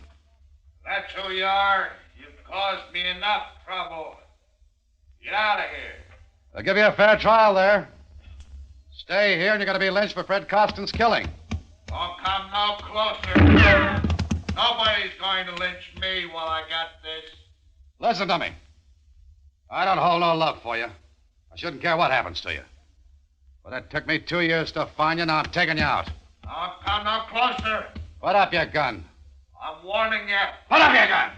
That's who you are. You've caused me enough trouble. Get out of here. They'll give you a fair trial there. Stay here and you're going to be lynched for Fred Costin's killing. Don't come no closer. Nobody's going to lynch me while I got this. Listen to me. I don't hold no love for you. I shouldn't care what happens to you. But it took me 2 years to find you. Now I'm taking you out. Don't come no closer. Put up your gun. I'm warning you. Put up your gun!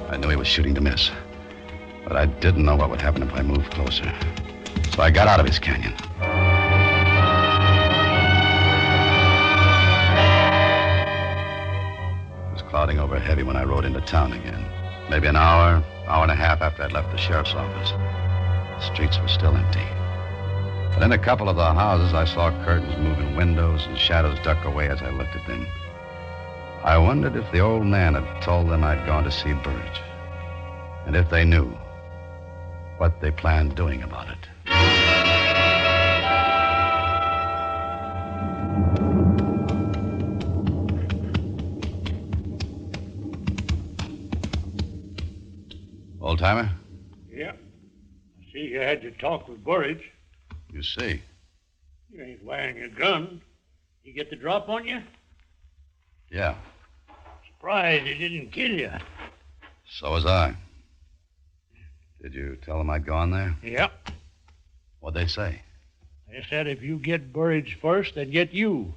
I knew he was shooting to miss. But I didn't know what would happen if I moved closer. So I got out of his canyon. It was clouding over heavy when I rode into town again. Maybe an hour and a half after I'd left the sheriff's office. The streets were still empty. But in a couple of the houses, I saw curtains move in windows and shadows duck away as I looked at them. I wondered if the old man had told them I'd gone to see Burge. And if they knew what they planned doing about it. Old-timer? Yeah. I see you had your talk with Burge. You see. You ain't wearing a gun. He get the drop on you? Yeah. Surprised he didn't kill you. So was I. Did you tell them I'd gone there? Yep. What'd they say? They said if you get Burge first, they'd get you.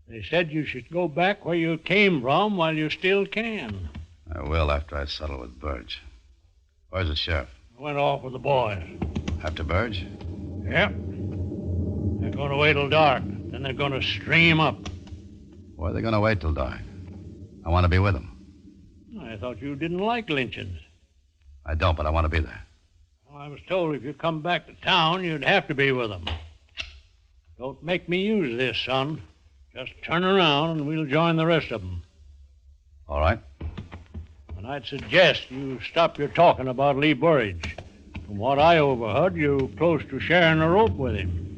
They said you should go back where you came from while you still can. I will after I settle with Burge. Where's the sheriff? I went off with the boys. After Burge? Yep. They're going to wait till dark. Then they're going to string him up. Why are they going to wait till dark? I want to be with them. I thought you didn't like lynchings. I don't, but I want to be there. Well, I was told if you come back to town, you'd have to be with them. Don't make me use this, son. Just turn around and we'll join the rest of them. All right. And I'd suggest you stop your talking about Lee Burge. From what I overheard, you're close to sharing a rope with him.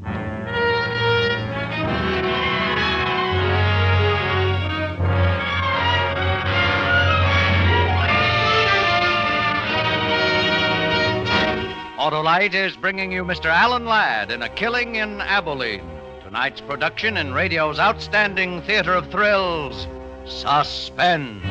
Autolite is bringing you Mr. Alan Ladd in A Killing in Abilene. Tonight's production in radio's outstanding theater of thrills, Suspense.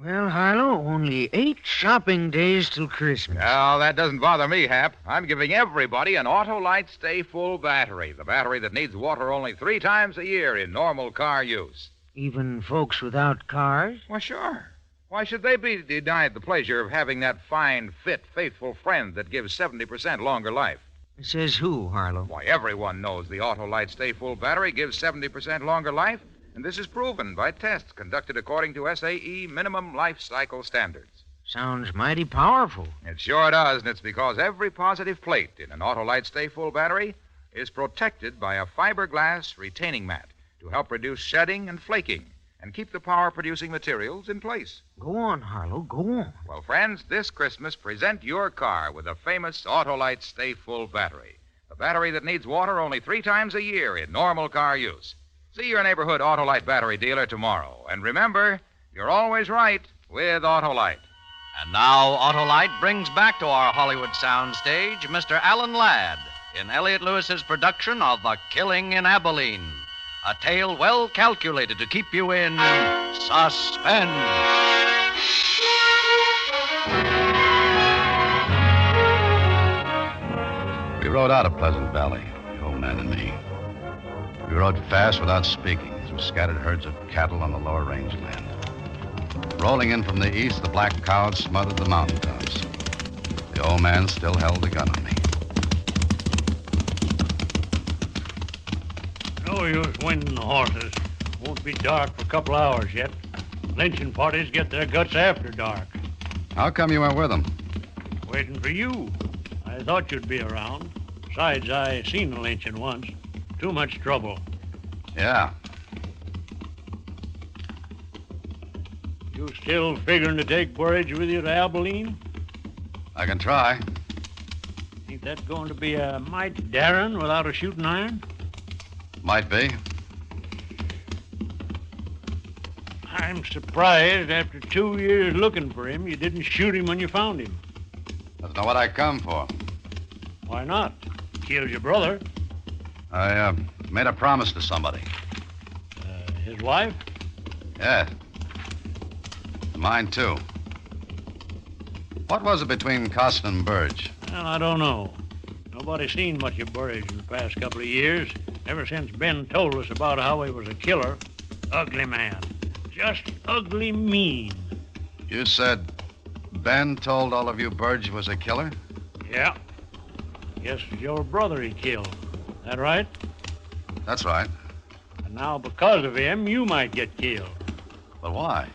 Well, Harlow, only 8 shopping days till Christmas. Well, that doesn't bother me, Hap. I'm giving everybody an Autolite Stay Full battery, the battery that needs water only 3 times a year in normal car use. Even folks without cars? Why, sure. Why should they be denied the pleasure of having that fine, fit, faithful friend that gives 70% longer life? Says who, Harlow? Why, everyone knows the Autolite Stay Full battery gives 70% longer life. And this is proven by tests conducted according to SAE minimum life cycle standards. Sounds mighty powerful. It sure does, and it's because every positive plate in an Autolite Stay Full battery is protected by a fiberglass retaining mat to help reduce shedding and flaking and keep the power-producing materials in place. Go on, Harlow, go on. Well, friends, this Christmas, present your car with a famous Autolite Stay Full battery, a battery that needs water only 3 times a year in normal car use. See your neighborhood Autolite battery dealer tomorrow. And remember, you're always right with Autolite. And now Autolite brings back to our Hollywood soundstage Mr. Alan Ladd in Elliott Lewis's production of A Killing in Abilene, a tale well calculated to keep you in suspense. We rode out of Pleasant Valley, the old man and me. We rode fast without speaking through scattered herds of cattle on the lower rangeland. Rolling in from the east, the black clouds smothered the mountaintops. The old man still held the gun on me. No use winding the horses. Won't be dark for a couple hours yet. Lynching parties get their guts after dark. How come you went with him? Waiting for you. I thought you'd be around. Besides, I seen the lynching once. Too much trouble. Yeah. You still figuring to take Burridge with you to Abilene? I can try. Ain't that going to be a mite daring without a shooting iron? Might be. I'm surprised after 2 years looking for him, you didn't shoot him when you found him. That's not what I come for. Why not? Killed your brother. I made a promise to somebody. His wife? Yeah. Mine, too. What was it between Costin and Burge? Well, I don't know. Nobody's seen much of Burridge in the past couple of years. Ever since Ben told us about how he was a killer. Ugly man. Just ugly mean. You said Ben told all of you Burge was a killer? Yeah. Guess it's your brother he killed. That right? That's right. And now because of him, you might get killed. But why?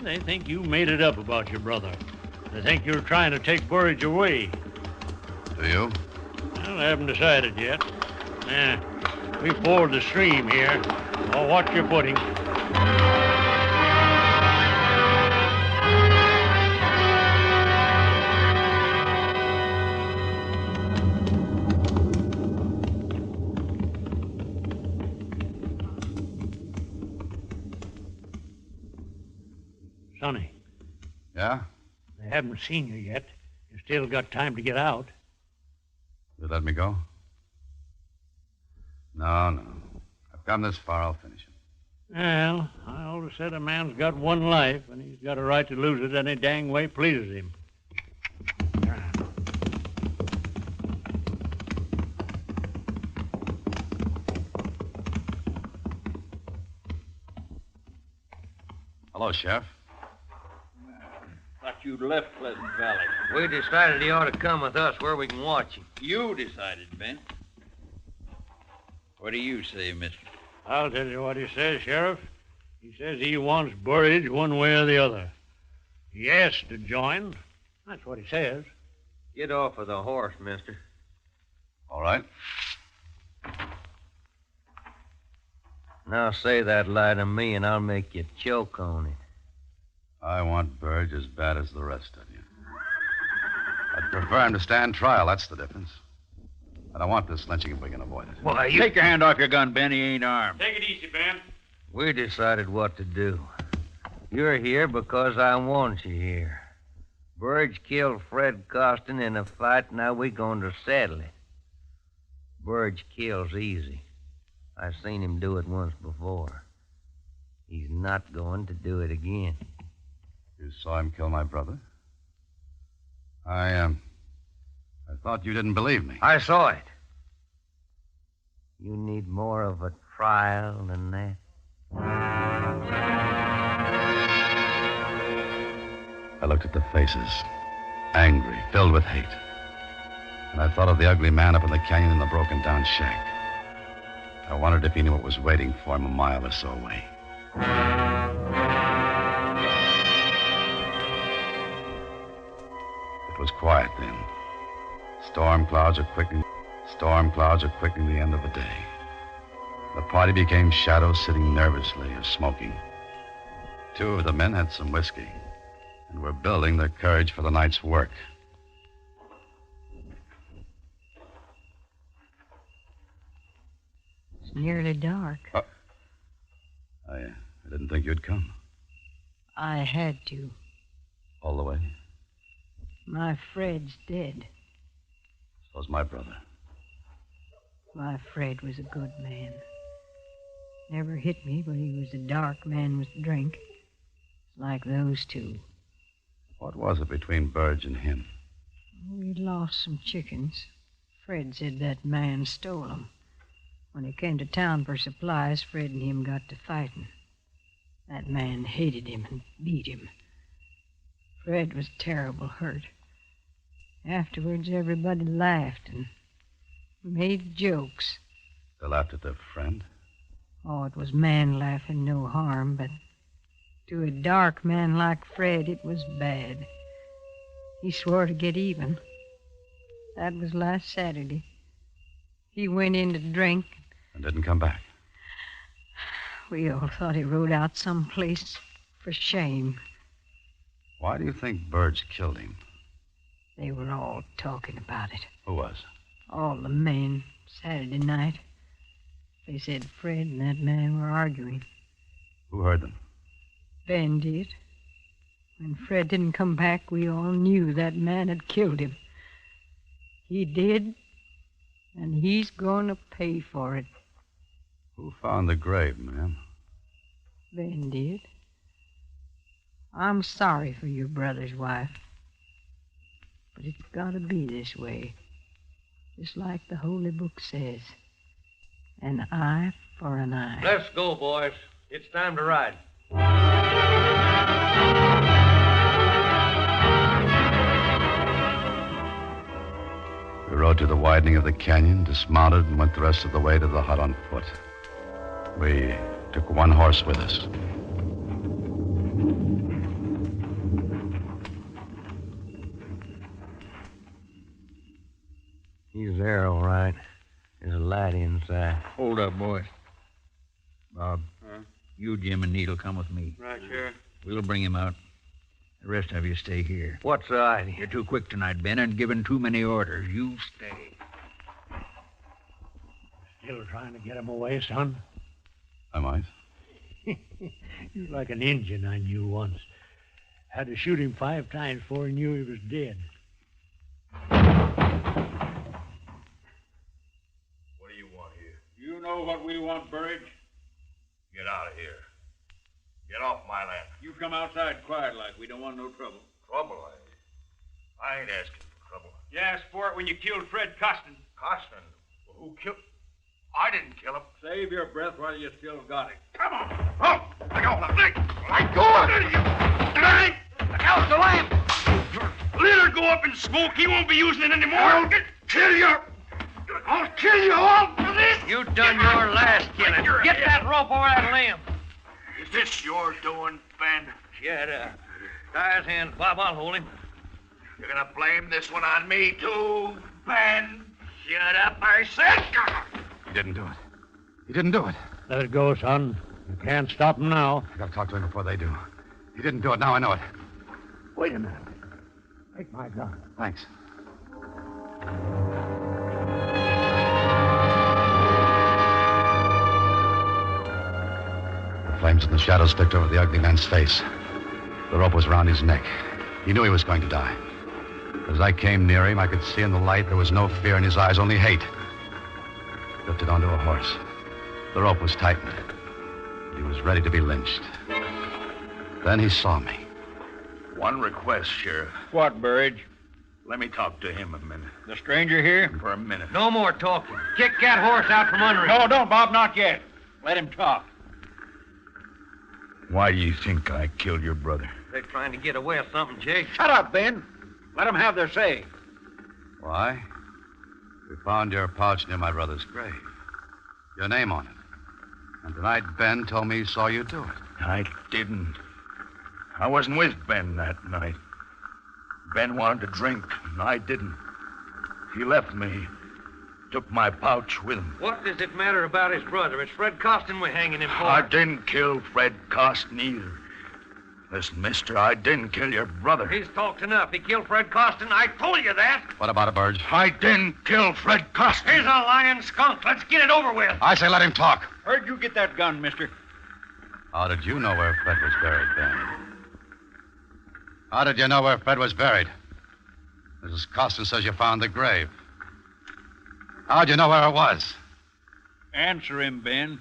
They think you made it up about your brother. They think you're trying to take Burridge away. Do you? Well, I haven't decided yet. We ford the stream here. Oh, watch your footing. Sonny. Yeah? They haven't seen you yet. You still got time to get out. You let me go? No. I've come this far, I'll finish it. Well, I always said a man's got one life, and he's got a right to lose it any dang way pleases him. Hello, Sheriff. Thought you'd left Pleasant Valley. We decided he ought to come with us where we can watch him. You decided, Ben. What do you say, mister? I'll tell you what he says, Sheriff. He says he wants Burridge one way or the other. He asked to join. That's what he says. Get off of the horse, mister. All right. Now say that lie to me, and I'll make you choke on it. I want Burge as bad as the rest of you. I'd prefer him to stand trial, that's the difference. I don't want this lynching if we can avoid it. Why, you... Take your hand off your gun, Ben. He ain't armed. Take it easy, Ben. We decided what to do. You're here because I want you here. Burge killed Fred Costin in a fight, now we're going to settle it. Burge kills easy. I've seen him do it once before. He's not going to do it again. You saw him kill my brother? I thought you didn't believe me. I saw it. You need more of a trial than that. I looked at the faces, angry, filled with hate. And I thought of the ugly man up in the canyon in the broken-down shack. I wondered if he knew what was waiting for him a mile or so away. It was quiet then. Storm clouds are quickening the end of the day. The party became shadows sitting nervously or smoking. Two of the men had some whiskey and were building their courage for the night's work. It's nearly dark. I didn't think you'd come. I had to. All the way? My Fred's dead. So's my brother. My Fred was a good man. Never hit me, but he was a dark man with drink. Like those two. What was it between Burge and him? We'd lost some chickens. Fred said that man stole them. When he came to town for supplies, Fred and him got to fighting. That man hated him and beat him. Fred was terrible hurt. Afterwards, everybody laughed and made jokes. They laughed at their friend? Oh, it was man laughing, no harm, but to a dark man like Fred, it was bad. He swore to get even. That was last Saturday. He went in to drink. And didn't come back. We all thought he rode out someplace for shame. Why do you think Burge killed him? They were all talking about it. Who was? All the men, Saturday night. They said Fred and that man were arguing. Who heard them? Ben did. When Fred didn't come back, we all knew that man had killed him. He did, and he's going to pay for it. Who found the grave, ma'am? Ben did. I'm sorry for your brother's wife. But it's got to be this way. Just like the Holy Book says. An eye for an eye. Let's go, boys. It's time to ride. We rode to the widening of the canyon, dismounted, and went the rest of the way to the hut on foot. We took one horse with us. He's there, all right. There's a light inside. Hold up, boys. Bob, you, Jim, and Need'll come with me. Right, Sheriff. We'll bring him out. The rest of you stay here. What's the idea? You're too quick tonight, Ben, and giving too many orders. You stay. Still trying to get him away, son? I might. You're like an Injun I knew once. Had to shoot him 5 times before he knew he was dead. What do you want here? You know what we want, Burridge? Get out of here. Get off my land. You come outside quiet like. We don't want no trouble. Trouble? I ain't asking for trouble. You asked for it when you killed Fred Costin. Costin? Well, who killed... I didn't kill him. Save your breath while you still got it. Come on. Oh, let go. Let go of it. Look out, the lamp. Let her go up in smoke. He won't be using it anymore. I'll kill you. I'll kill you all for this. You done your last killing. Get that rope over that limb. Is this your doing, Ben? Shut up. Tie his hands, Bob. I'll hold him. You're gonna blame this one on me, too, Ben? Shut up, I said. He didn't do it. He didn't do it. Let it go, son. You can't stop him now. I gotta talk to him before they do. He didn't do it. Now I know it. Wait a minute. Take my gun. Thanks. The flames in the shadows flicked over the ugly man's face. The rope was around his neck. He knew he was going to die. As I came near him, I could see in the light there was no fear in his eyes, only hate. He lifted onto a horse. The rope was tightened. He was ready to be lynched. Then he saw me. One request, Sheriff. What, Burridge? Let me talk to him a minute. The stranger here? For a minute. No more talking. Kick that horse out from under him. No, don't, Bob, not yet. Let him talk. Why do you think I killed your brother? They're trying to get away with something, Jake. Shut up, Ben. Let them have their say. Why? We found your pouch near my brother's grave. Your name on it. And tonight Ben told me he saw you do it. I didn't. I wasn't with Ben that night. Ben wanted to drink, and I didn't. He left me. Took my pouch with him. What does it matter about his brother? It's Fred Costin we're hanging him for. I didn't kill Fred Costin either. Listen, mister, I didn't kill your brother. He's talked enough. He killed Fred Costin. I told you that. What about it, Burge? I didn't kill Fred Costin. He's a lying skunk. Let's get it over with. I say let him talk. Where'd you get that gun, mister? How did you know where Fred was buried, Ben? How did you know where Fred was buried? Mrs. Costin says you found the grave. How'd you know where it was? Answer him, Ben.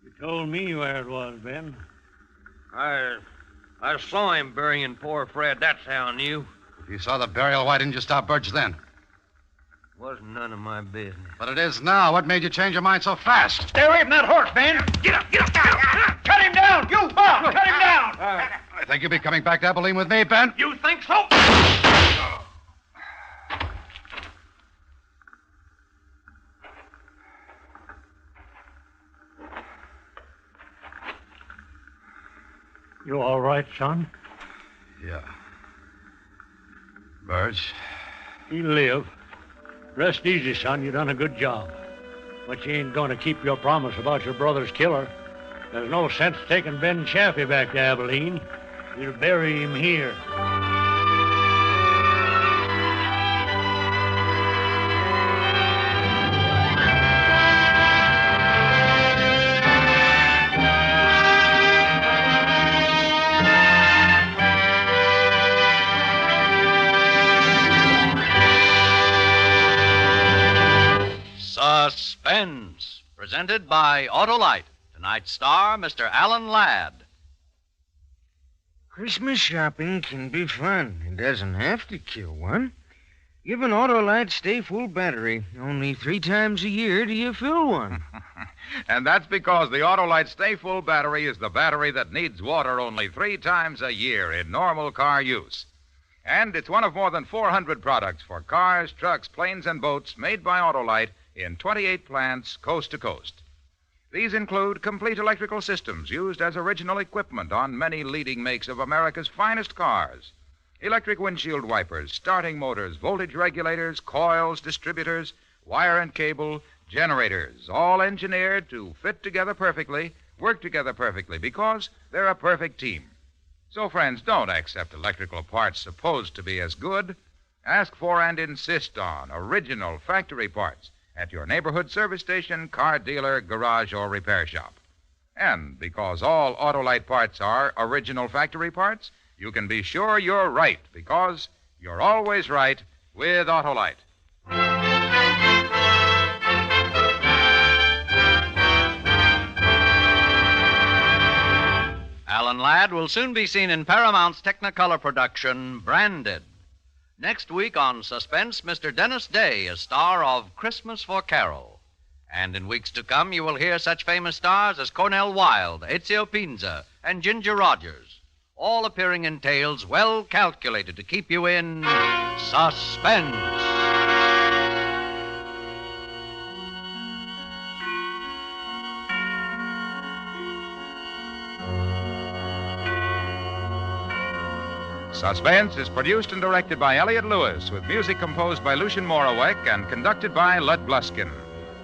You told me where it was, Ben. I saw him burying poor Fred. That's how I knew. If you saw the burial, why didn't you stop Burge then? Wasn't none of my business. But it is now. What made you change your mind so fast? Stay away from that horse, Ben. Get up down. Cut him down. You, Bob, cut him down. I think you'll be coming back to Abilene with me, Ben. You think so? You all right, son? Yeah. Burge? You live. Rest easy, son. You done a good job. But you ain't going to keep your promise about your brother's killer. There's no sense taking Ben Chaffee back to Abilene. We'll bury him here. Suspense, presented by Autolite. Tonight's star, Mr. Alan Ladd. Christmas shopping can be fun. It doesn't have to kill one. Give an Autolite Stay Full battery. Only 3 times a year do you fill one. And that's because the Autolite Stay Full battery is the battery that needs water only 3 times a year in normal car use. And it's one of more than 400 products for cars, trucks, planes, and boats made by Autolite in 28 plants coast to coast. These include complete electrical systems used as original equipment on many leading makes of America's finest cars. Electric windshield wipers, starting motors, voltage regulators, coils, distributors, wire and cable, generators, all engineered to fit together perfectly, work together perfectly, because they're a perfect team. So, friends, don't accept electrical parts supposed to be as good. Ask for and insist on original factory parts at your neighborhood service station, car dealer, garage, or repair shop. And because all Autolite parts are original factory parts, you can be sure you're right, because you're always right with Autolite. Alan Ladd will soon be seen in Paramount's Technicolor production, Branded. Next week on Suspense, Mr. Dennis Day is star of Christmas for Carol. And in weeks to come, you will hear such famous stars as Cornell Wilde, Ezio Pinza, and Ginger Rogers, all appearing in tales well calculated to keep you in suspense. Suspense is produced and directed by Elliott Lewis, with music composed by Lucien Moraweck and conducted by Lud Bluskin.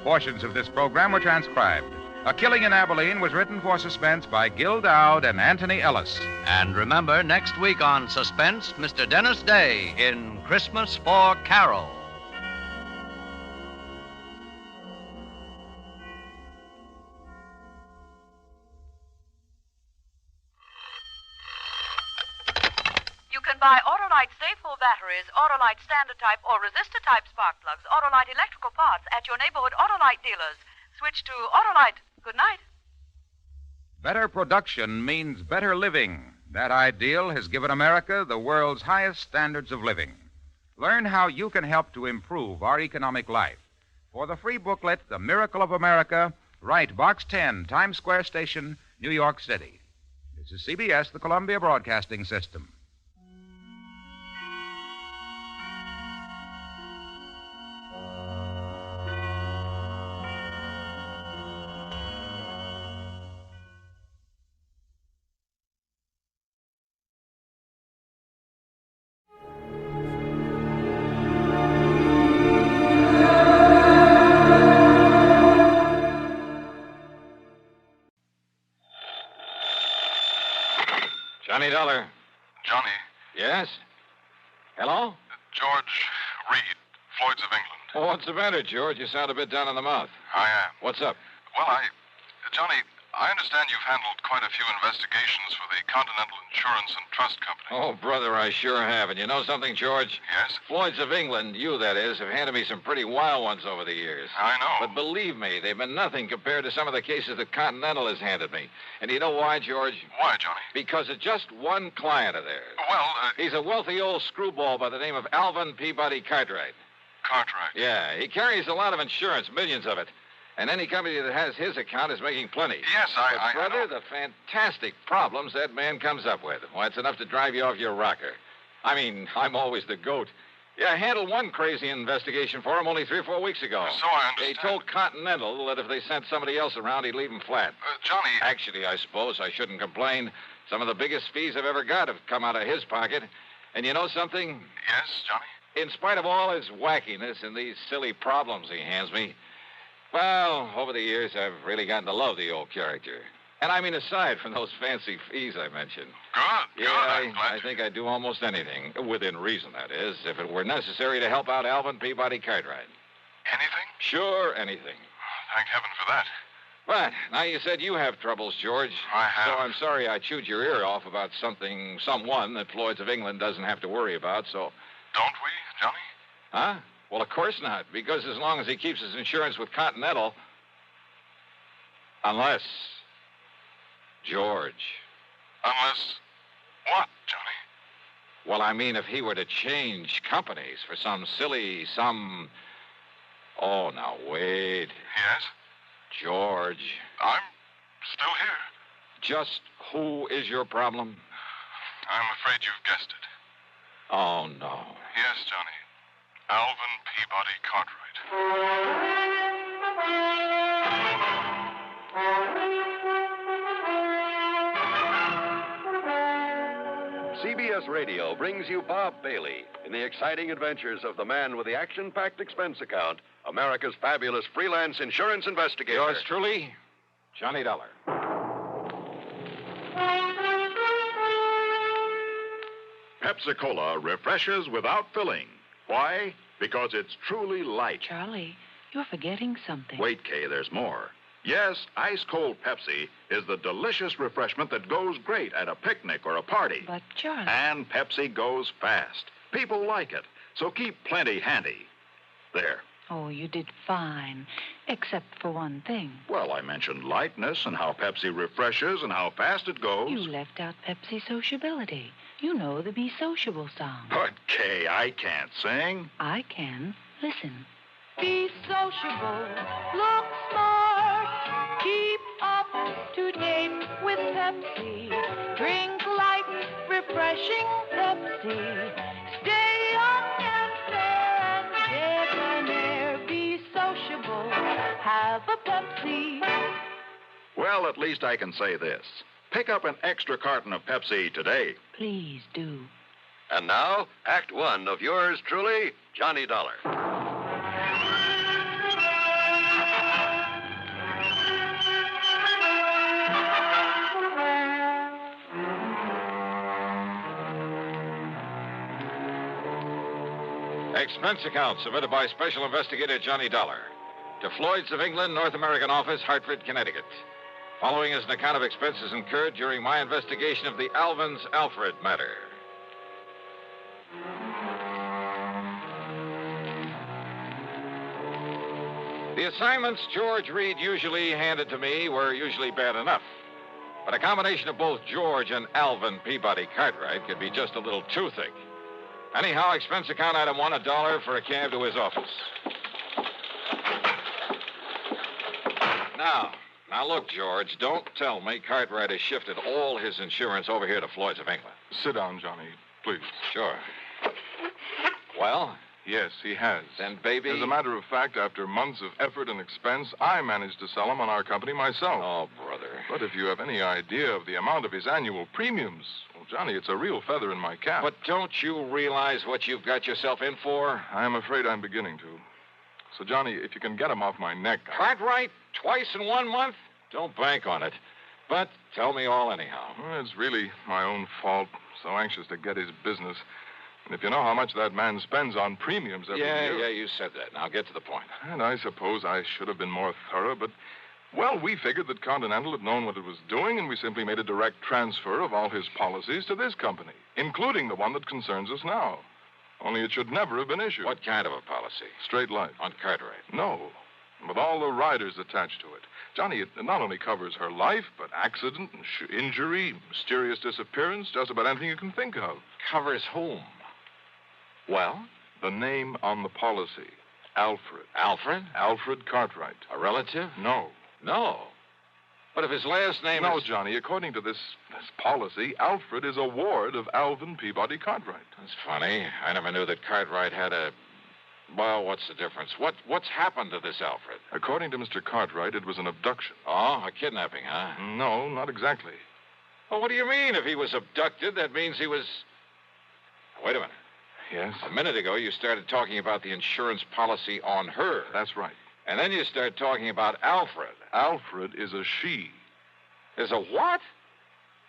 Portions of this program were transcribed. A Killing in Abilene was written for Suspense by Gil Dowd and Anthony Ellis. And remember, next week on Suspense, Mr. Dennis Day in Christmas for Carol. Buy Autolite Stay Full batteries, Autolite Standard Type, or Resistor Type spark plugs, Autolite electrical parts at your neighborhood Autolite dealers. Switch to Autolite. Good night. Better production means better living. That ideal has given America the world's highest standards of living. Learn how you can help to improve our economic life. For the free booklet, The Miracle of America, write Box 10, Times Square Station, New York City. This is CBS, the Columbia Broadcasting System. Johnny Dollar. Johnny. Yes? Hello? George Reed, Floyd's of England. Oh, what's the matter, George? You sound a bit down in the mouth. I am. What's up? Well, Johnny, I understand you've handled quite a few investigations for the Continental Insurance and Trust Company. Oh, brother, I sure have. And you know something, George? Yes? Floyd's of England, you that is, have handed me some pretty wild ones over the years. I know. But believe me, they've been nothing compared to some of the cases that Continental has handed me. And do you know why, George? Why, Johnny? Because of just one client of theirs. Well, He's a wealthy old screwball by the name of Alvin Peabody Cartwright. Cartwright? Yeah, he carries a lot of insurance, millions of it. And any company that has his account is making plenty. Yes, But, brother, the fantastic problems that man comes up with. Why, it's enough to drive you off your rocker. I mean, I'm always the goat. Yeah, I handled one crazy investigation for him only 3 or 4 weeks ago. So I understand. They told Continental that if they sent somebody else around, he'd leave him flat. Johnny... Actually, I suppose I shouldn't complain. Some of the biggest fees I've ever got have come out of his pocket. And you know something? Yes, Johnny? In spite of all his wackiness and these silly problems he hands me, well, over the years, I've really gotten to love the old character. And I mean, aside from those fancy fees I mentioned. Good, Yeah, I think I'd do almost anything, within reason, that is, if it were necessary to help out Alvin Peabody Cartwright. Anything? Sure, anything. Thank heaven for that. But now you said you have troubles, George. I have. So I'm sorry I chewed your ear off about someone that Floyd's of England doesn't have to worry about, so... Don't we, Johnny? Huh? Well, of course not, because as long as he keeps his insurance with Continental... Unless... George. Unless what, Johnny? Well, I mean, if he were to change companies for some... Oh, now, wait. Yes? George. I'm still here. Just who is your problem? I'm afraid you've guessed it. Oh, no. Yes, Johnny. Alvin Peabody Cartwright. CBS Radio brings you Bob Bailey in the exciting adventures of the man with the action-packed expense account, America's fabulous freelance insurance investigator. Yours truly, Johnny Dollar. Pepsi-Cola refreshes without filling. Why? Because it's truly light. Charlie, you're forgetting something. Wait, Kay, there's more. Yes, ice-cold Pepsi is the delicious refreshment that goes great at a picnic or a party. But, Charlie... And Pepsi goes fast. People like it, so keep plenty handy. There. Oh, you did fine, except for one thing. Well, I mentioned lightness and how Pepsi refreshes and how fast it goes. You left out Pepsi sociability. You know the Be Sociable song. But, Kay, I can't sing. I can. Listen. Be sociable, look smart, keep up to date with Pepsi. Drink light, refreshing Pepsi. Stay young and fair and debonair. Be sociable, have a Pepsi. Well, at least I can say this. Pick up an extra carton of Pepsi today. Please do. And now, Act One of yours truly, Johnny Dollar. Expense account submitted by Special Investigator Johnny Dollar to Floyd's of England, North American Office, Hartford, Connecticut. Following is an account of expenses incurred during my investigation of the Alvin's Alfred matter. The assignments George Reed usually handed to me were usually bad enough. But a combination of both George and Alvin Peabody Cartwright could be just a little too thick. Anyhow, expense account item one, $1 for a cab to his office. Now look, George, don't tell me Cartwright has shifted all his insurance over here to Floyd's of England. Sit down, Johnny, please. Sure. Well? Yes, he has. Then, baby... As a matter of fact, after months of effort and expense, I managed to sell him on our company myself. Oh, brother. But if you have any idea of the amount of his annual premiums, well, Johnny, it's a real feather in my cap. But don't you realize what you've got yourself in for? I'm afraid I'm beginning to. So, Johnny, if you can get him off my neck... Cartwright? Twice in 1 month? Don't bank on it. But tell me all anyhow. Well, it's really my own fault. So anxious to get his business. And if you know how much that man spends on premiums every year... Yeah, you said that. Now get to the point. And I suppose I should have been more thorough, but... Well, we figured that Continental had known what it was doing, and we simply made a direct transfer of all his policies to this company, including the one that concerns us now. Only it should never have been issued. What kind of a policy? Straight life. On Cartwright? No. With all the riders attached to it. Johnny, it not only covers her life, but accident, injury, mysterious disappearance, just about anything you can think of. Covers whom? Well? The name on the policy. Alfred. Alfred? Alfred Cartwright. A relative? No. No. But if his last name No, is... Johnny, according to this policy, Alfred is a ward of Alvin Peabody Cartwright. That's funny. I never knew that Cartwright had a... Well, what's the difference? What's happened to this Alfred? According to Mr. Cartwright, it was an abduction. Oh, a kidnapping, huh? No, not exactly. Well, what do you mean? If he was abducted, that means he was... Wait a minute. Yes? A minute ago, you started talking about the insurance policy on her. That's right. And then you started talking about Alfred. Alfred is a she. Is a what?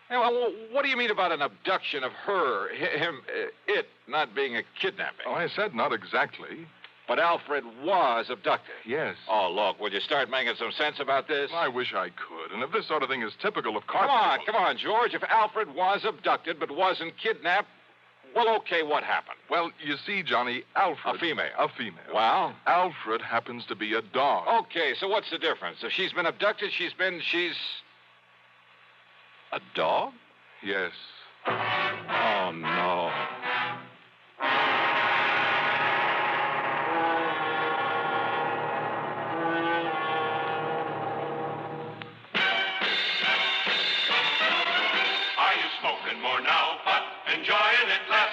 Hey, well, what do you mean about an abduction of her, it not being a kidnapping? Oh, I said not exactly. But Alfred was abducted. Yes. Oh, look, will you start making some sense about this? I wish I could. And if this sort of thing is typical of Cartwright... Come on, George. If Alfred was abducted but wasn't kidnapped, well, okay, what happened? Well, you see, Johnny, Alfred... A female. A female. Well? Alfred happens to be a dog. Okay, so what's the difference? If she's been abducted, she's... A dog? Yes. Oh, no. Are you smoking more now, but enjoying it less?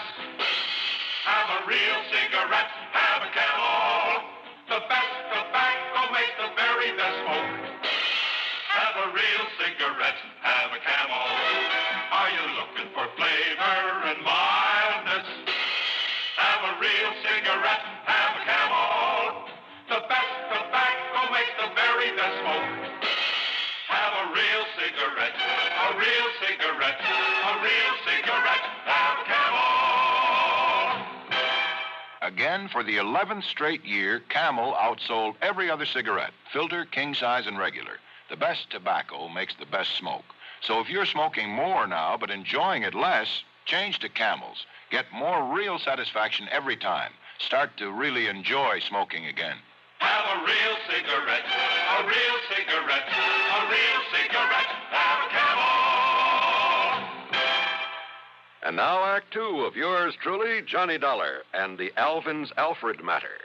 Have a real cigarette, have a Camel. The best tobacco makes the very best smoke. Have a real cigarette, have a Camel. Are you looking for flavor and mildness? Have a real cigarette, have a Camel. The best tobacco makes the very best smoke. Have a real cigarette, a real cigarette, a real cigarette, have a Camel. Again, for the 11th straight year, Camel outsold every other cigarette, filter, king size, and regular. The best tobacco makes the best smoke. So if you're smoking more now but enjoying it less, change to Camels. Get more real satisfaction every time. Start to really enjoy smoking again. Have a real cigarette, a real cigarette, a real cigarette, have a Camel. And now, Act Two of yours truly, Johnny Dollar, and the Alvin's Alfred Matter.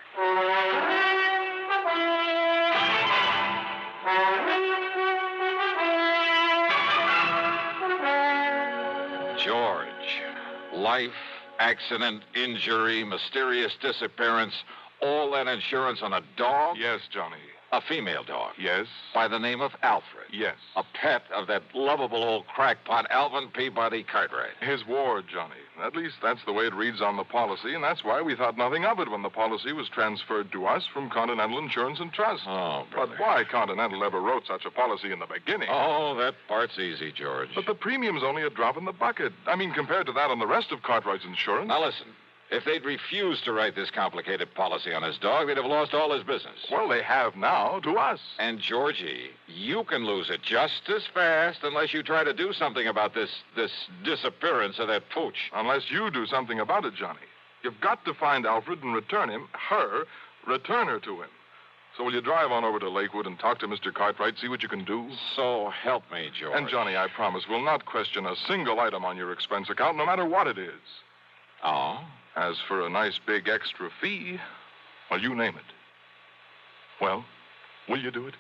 George. Life, accident, injury, mysterious disappearance, all that insurance on a dog? Yes, Johnny. A female dog? Yes. By the name of Alfred? Yes. A pet of that lovable old crackpot, Alvin Peabody Cartwright? His ward, Johnny. At least that's the way it reads on the policy, and that's why we thought nothing of it when the policy was transferred to us from Continental Insurance and Trust. Oh, brother. But why Continental ever wrote such a policy in the beginning? Oh, that part's easy, George. But the premium's only a drop in the bucket. I mean, compared to that on the rest of Cartwright's insurance. Now, listen. If they'd refused to write this complicated policy on his dog, they'd have lost all his business. Well, they have now, to us. And, Georgie, you can lose it just as fast unless you try to do something about this disappearance of that pooch. Unless you do something about it, Johnny. You've got to find Alfred and return her to him. So will you drive on over to Lakewood and talk to Mr. Cartwright, see what you can do? So help me, George. And, Johnny, I promise we'll not question a single item on your expense account, no matter what it is. Oh? As for a nice big extra fee, well, you name it. Well, will you do it?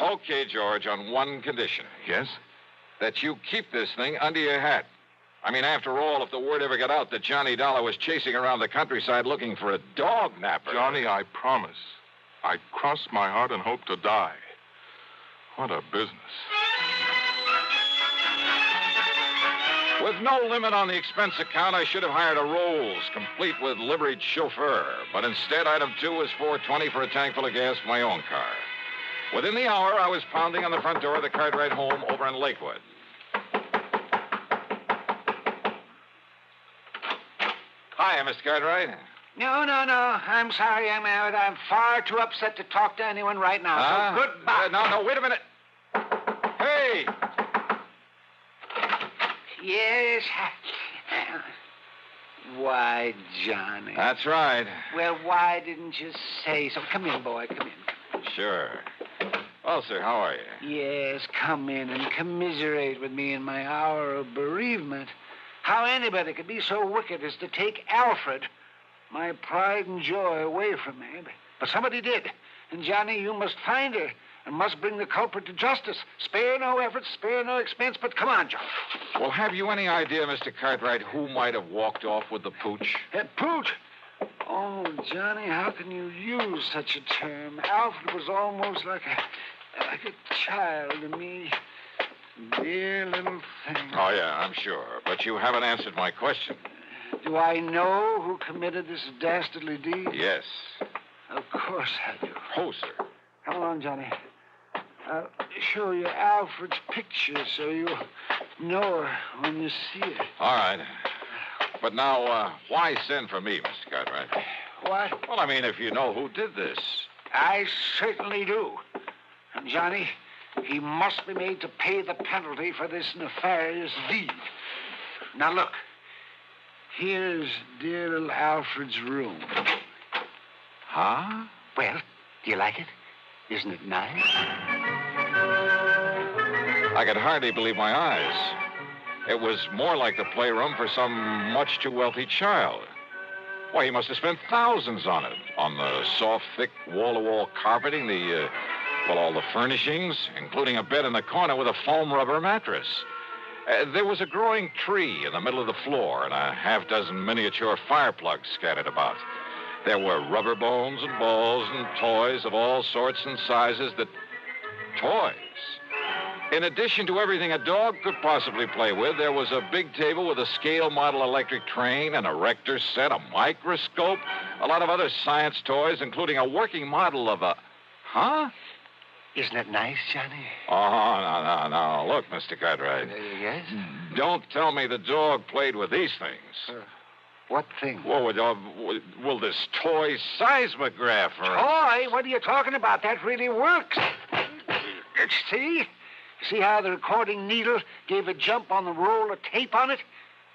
Okay, George, on one condition. Yes? That you keep this thing under your hat. I mean, after all, if the word ever got out that Johnny Dollar was chasing around the countryside looking for a dog napper... Johnny, I promise. I cross my heart and hope to die. What a business. With no limit on the expense account, I should have hired a Rolls, complete with liveried chauffeur. But instead, item 2 was $4.20 for a tank full of gas for my own car. Within the hour, I was pounding on the front door of the Cartwright home over in Lakewood. Hi, Mr. Cartwright. No. I'm sorry, I'm out. I'm far too upset to talk to anyone right now. So goodbye. No, wait a minute. Hey! Yes. Why, Johnny? That's right. Well, why didn't you say so? Come in, boy, come in. Sure. Well, sir, how are you? Yes, come in and commiserate with me in my hour of bereavement. How anybody could be so wicked as to take Alfred, my pride and joy, away from me. But somebody did. And, Johnny, you must find her and must bring the culprit to justice. Spare no effort, spare no expense, but come on, Johnny. Well, have you any idea, Mr. Cartwright, who might have walked off with the pooch? Pooch? Oh, Johnny, how can you use such a term? Alfred was almost like a child to me. Dear little thing. Oh, yeah, I'm sure. But you haven't answered my question. Do I know who committed this dastardly deed? Yes. Of course I do. Oh, sir. Come along, Johnny. I'll show you Alfred's picture so you'll know her when you see it. All right. But now, why send for me, Mr. Cartwright? What? Well, I mean, if you know who did this. I certainly do. And Johnny, he must be made to pay the penalty for this nefarious deed. Now, look. Here's dear little Alfred's room. Huh? Well, do you like it? Isn't it nice? I could hardly believe my eyes. It was more like the playroom for some much too wealthy child. Why, he must have spent thousands on it. On the soft, thick, wall-to-wall carpeting, all the furnishings, including a bed in the corner with a foam rubber mattress. There was a growing tree in the middle of the floor and a half-dozen miniature fire plugs scattered about. There were rubber bones and balls and toys of all sorts and sizes Toys? In addition to everything a dog could possibly play with, there was a big table with a scale model electric train, an erector set, a microscope, a lot of other science toys, including a working model of a... Huh? Isn't it nice, Johnny? Oh, no. Look, Mr. Cartwright. Yes? Don't tell me the dog played with these things. What thing? Well, this toy seismograph. Toy? What are you talking about? That really works. See? See how the recording needle gave a jump on the roll of tape on it?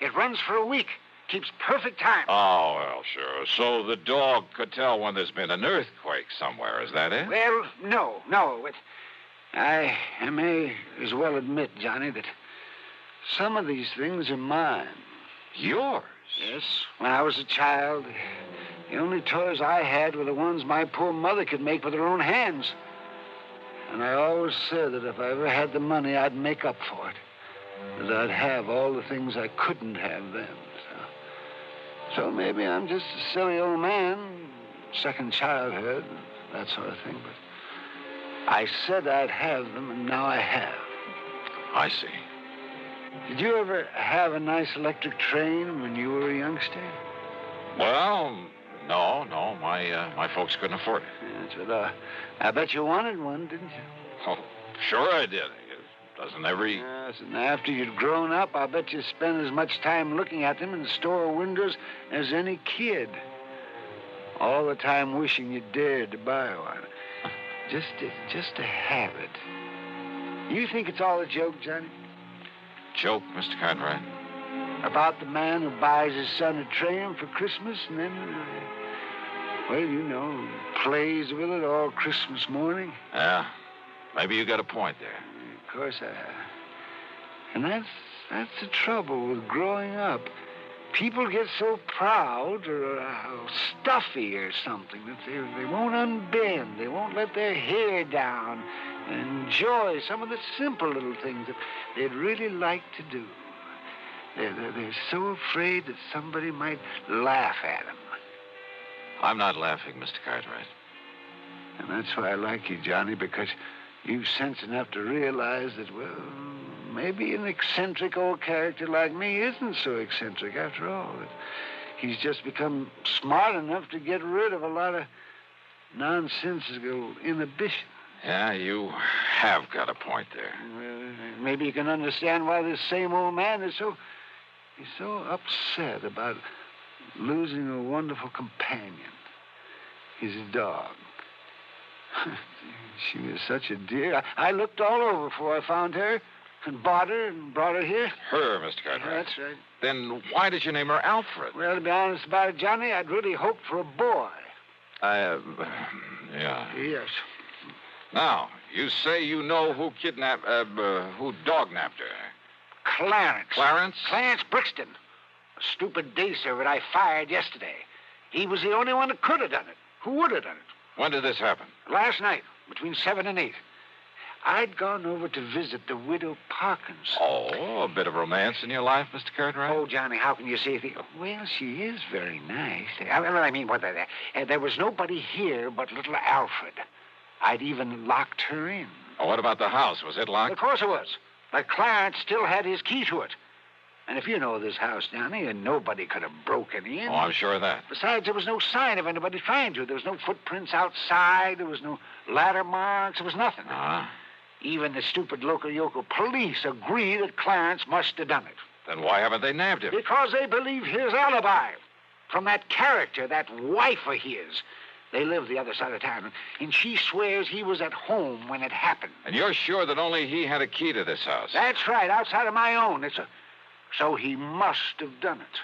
It runs for a week. Keeps perfect time. Oh, well, sure. So the dog could tell when there's been an earthquake somewhere. Is that it? Well, no. I may as well admit, Johnny, that some of these things are mine. Yours? Yes. When I was a child, the only toys I had were the ones my poor mother could make with her own hands. And I always said that if I ever had the money, I'd make up for it. That I'd have all the things I couldn't have then. So maybe I'm just a silly old man, second childhood, that sort of thing. But I said I'd have them, and now I have. I see. Did you ever have a nice electric train when you were a youngster? Well, no. My folks couldn't afford it. Yes, but I bet you wanted one, didn't you? Oh, sure I did. Doesn't every... Yes, and after you'd grown up, I bet you spent as much time looking at them in the store windows as any kid. All the time wishing you dared to buy one. Just to have it. You think it's all a joke, Johnny? Joke, Mr. Cartwright? About the man who buys his son a train for Christmas and then, plays with it all Christmas morning? Yeah, maybe you got a point there. Of course I have. And that's the trouble with growing up. People get so proud or stuffy or something that they won't unbend. They won't let their hair down and enjoy some of the simple little things that they'd really like to do. They're so afraid that somebody might laugh at them. I'm not laughing, Mr. Cartwright. And that's why I like you, Johnny, because you've sense enough to realize that, well, maybe an eccentric old character like me isn't so eccentric after all. That he's just become smart enough to get rid of a lot of nonsensical inhibition. Yeah, you have got a point there. Well, maybe you can understand why this same old man is so upset about losing a wonderful companion, his dog. She was such a dear. I looked all over before I found her and bought her and brought her here. Her, Mr. Cartwright? Yeah, that's right. Then why did you name her Alfred? Well, to be honest about it, Johnny, I'd really hoped for a boy. Yeah. Yes. Now, you say you know who who dog-napped her? Clarence. Clarence? Clarence Brixton. A stupid day servant I fired yesterday. He was the only one that could have done it. Who would have done it? When did this happen? Last night, between 7 and 8. I'd gone over to visit the widow Parkins. Oh, a bit of romance in your life, Mr. Cartwright? Oh, Johnny, how can you say anything? Well, she is very nice. There was nobody here but little Alfred. I'd even locked her in. Oh, what about the house? Was it locked? Of course it was. But Clarence still had his key to it. And if you know this house, Johnny, and nobody could have broken in. Oh, I'm sure of that. Besides, there was no sign of anybody trying to. There was no footprints outside. There was no ladder marks. There was nothing. Even the stupid local police agree that Clarence must have done it. Then why haven't they nabbed him? Because they believe his alibi. From that character, that wife of his. They live the other side of town, and she swears he was at home when it happened. And you're sure that only he had a key to this house? That's right, outside of my own. So he must have done it.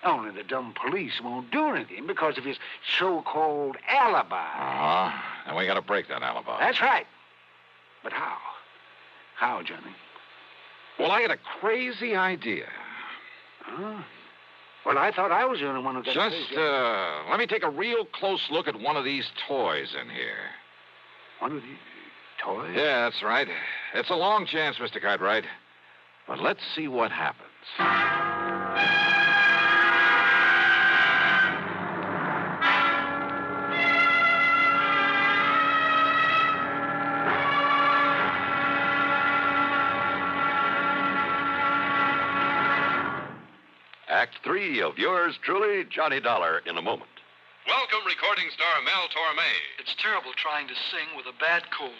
Only the dumb police won't do anything because of his so-called alibi. And we got to break that alibi. That's right. But how? How, Johnny? Well, I had a crazy idea. Huh? Well, I thought I was the only one who got Just, let me take a real close look at one of these toys in here. One of these toys? Yeah, that's right. It's a long chance, Mr. Cartwright. But let's see what happens. Act 3 of yours truly, Johnny Dollar, in a moment. Welcome, recording star Mel Torme. It's terrible trying to sing with a bad cold.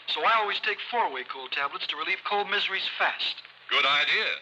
So I always take 4-way cold tablets to relieve cold miseries fast. Good idea.